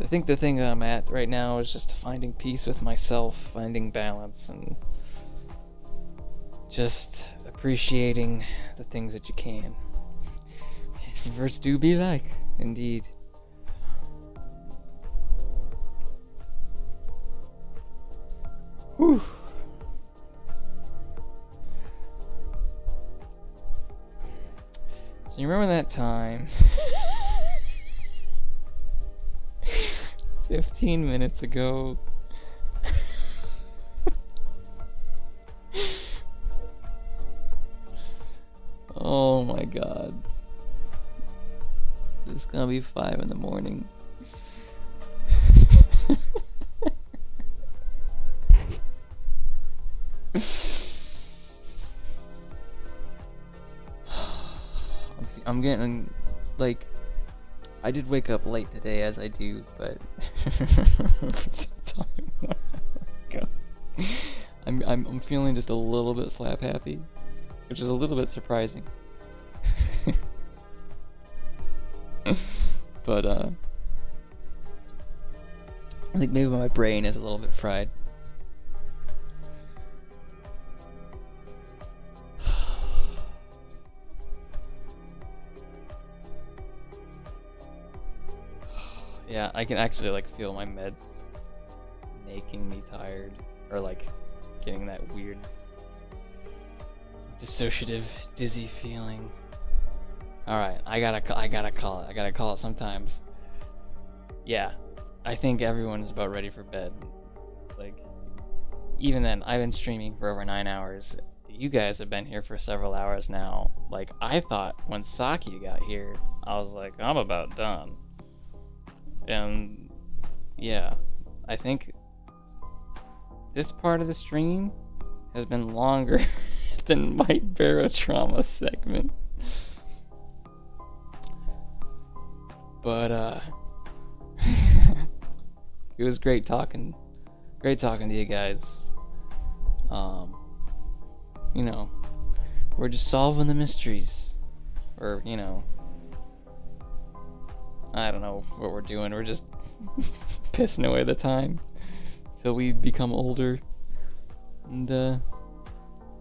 S14: I think the thing that I'm at right now is just finding peace with myself, finding balance, and just appreciating the things that you can. The universe do be like, indeed. Whew. So you remember that time 15 minutes ago? Oh my God. It's gonna be 5 in the morning. I'm getting, like, I did wake up late today, as I do, but I'm feeling just a little bit slap happy, which is a little bit surprising. But I think maybe my brain is a little bit fried. Yeah, I can actually like feel my meds making me tired, or like getting that weird dissociative, dizzy feeling. All right, I gotta call it. I gotta call it sometimes. Yeah, I think everyone is about ready for bed. Like, even then, I've been streaming for over 9 hours. You guys have been here for several hours now. Like, I thought when Saki got here, I was like, I'm about done. And yeah, I think this part of the stream has been longer than my Barotrauma segment. But it was great talking to you guys. You know, we're just solving the mysteries, or you know, I don't know what we're doing. We're just pissing away the time till we become older and, you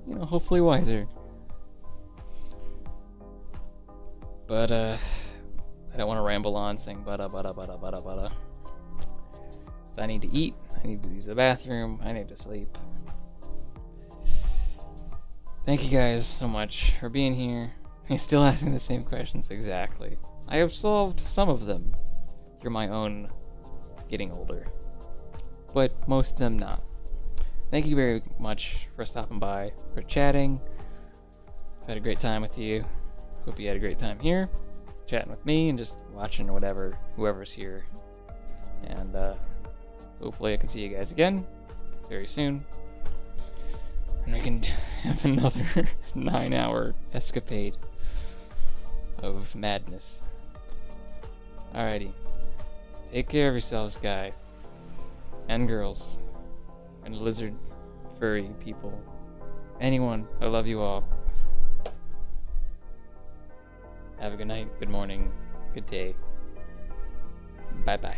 S14: know, hopefully wiser. But, I don't want to ramble on saying bada. So I need to eat, I need to use the bathroom, I need to sleep. Thank you guys so much for being here. You're still asking the same questions exactly. I have solved some of them through my own getting older, but most of them not. Thank you very much for stopping by, for chatting. I've had a great time with you. Hope you had a great time here, chatting with me and just watching whatever, whoever's here. And hopefully I can see you guys again very soon. And we can have another 9-hour escapade of madness. Alrighty. Take care of yourselves, guy. And girls. And lizard furry people. Anyone. I love you all. Have a good night, good morning, good day. Bye-bye.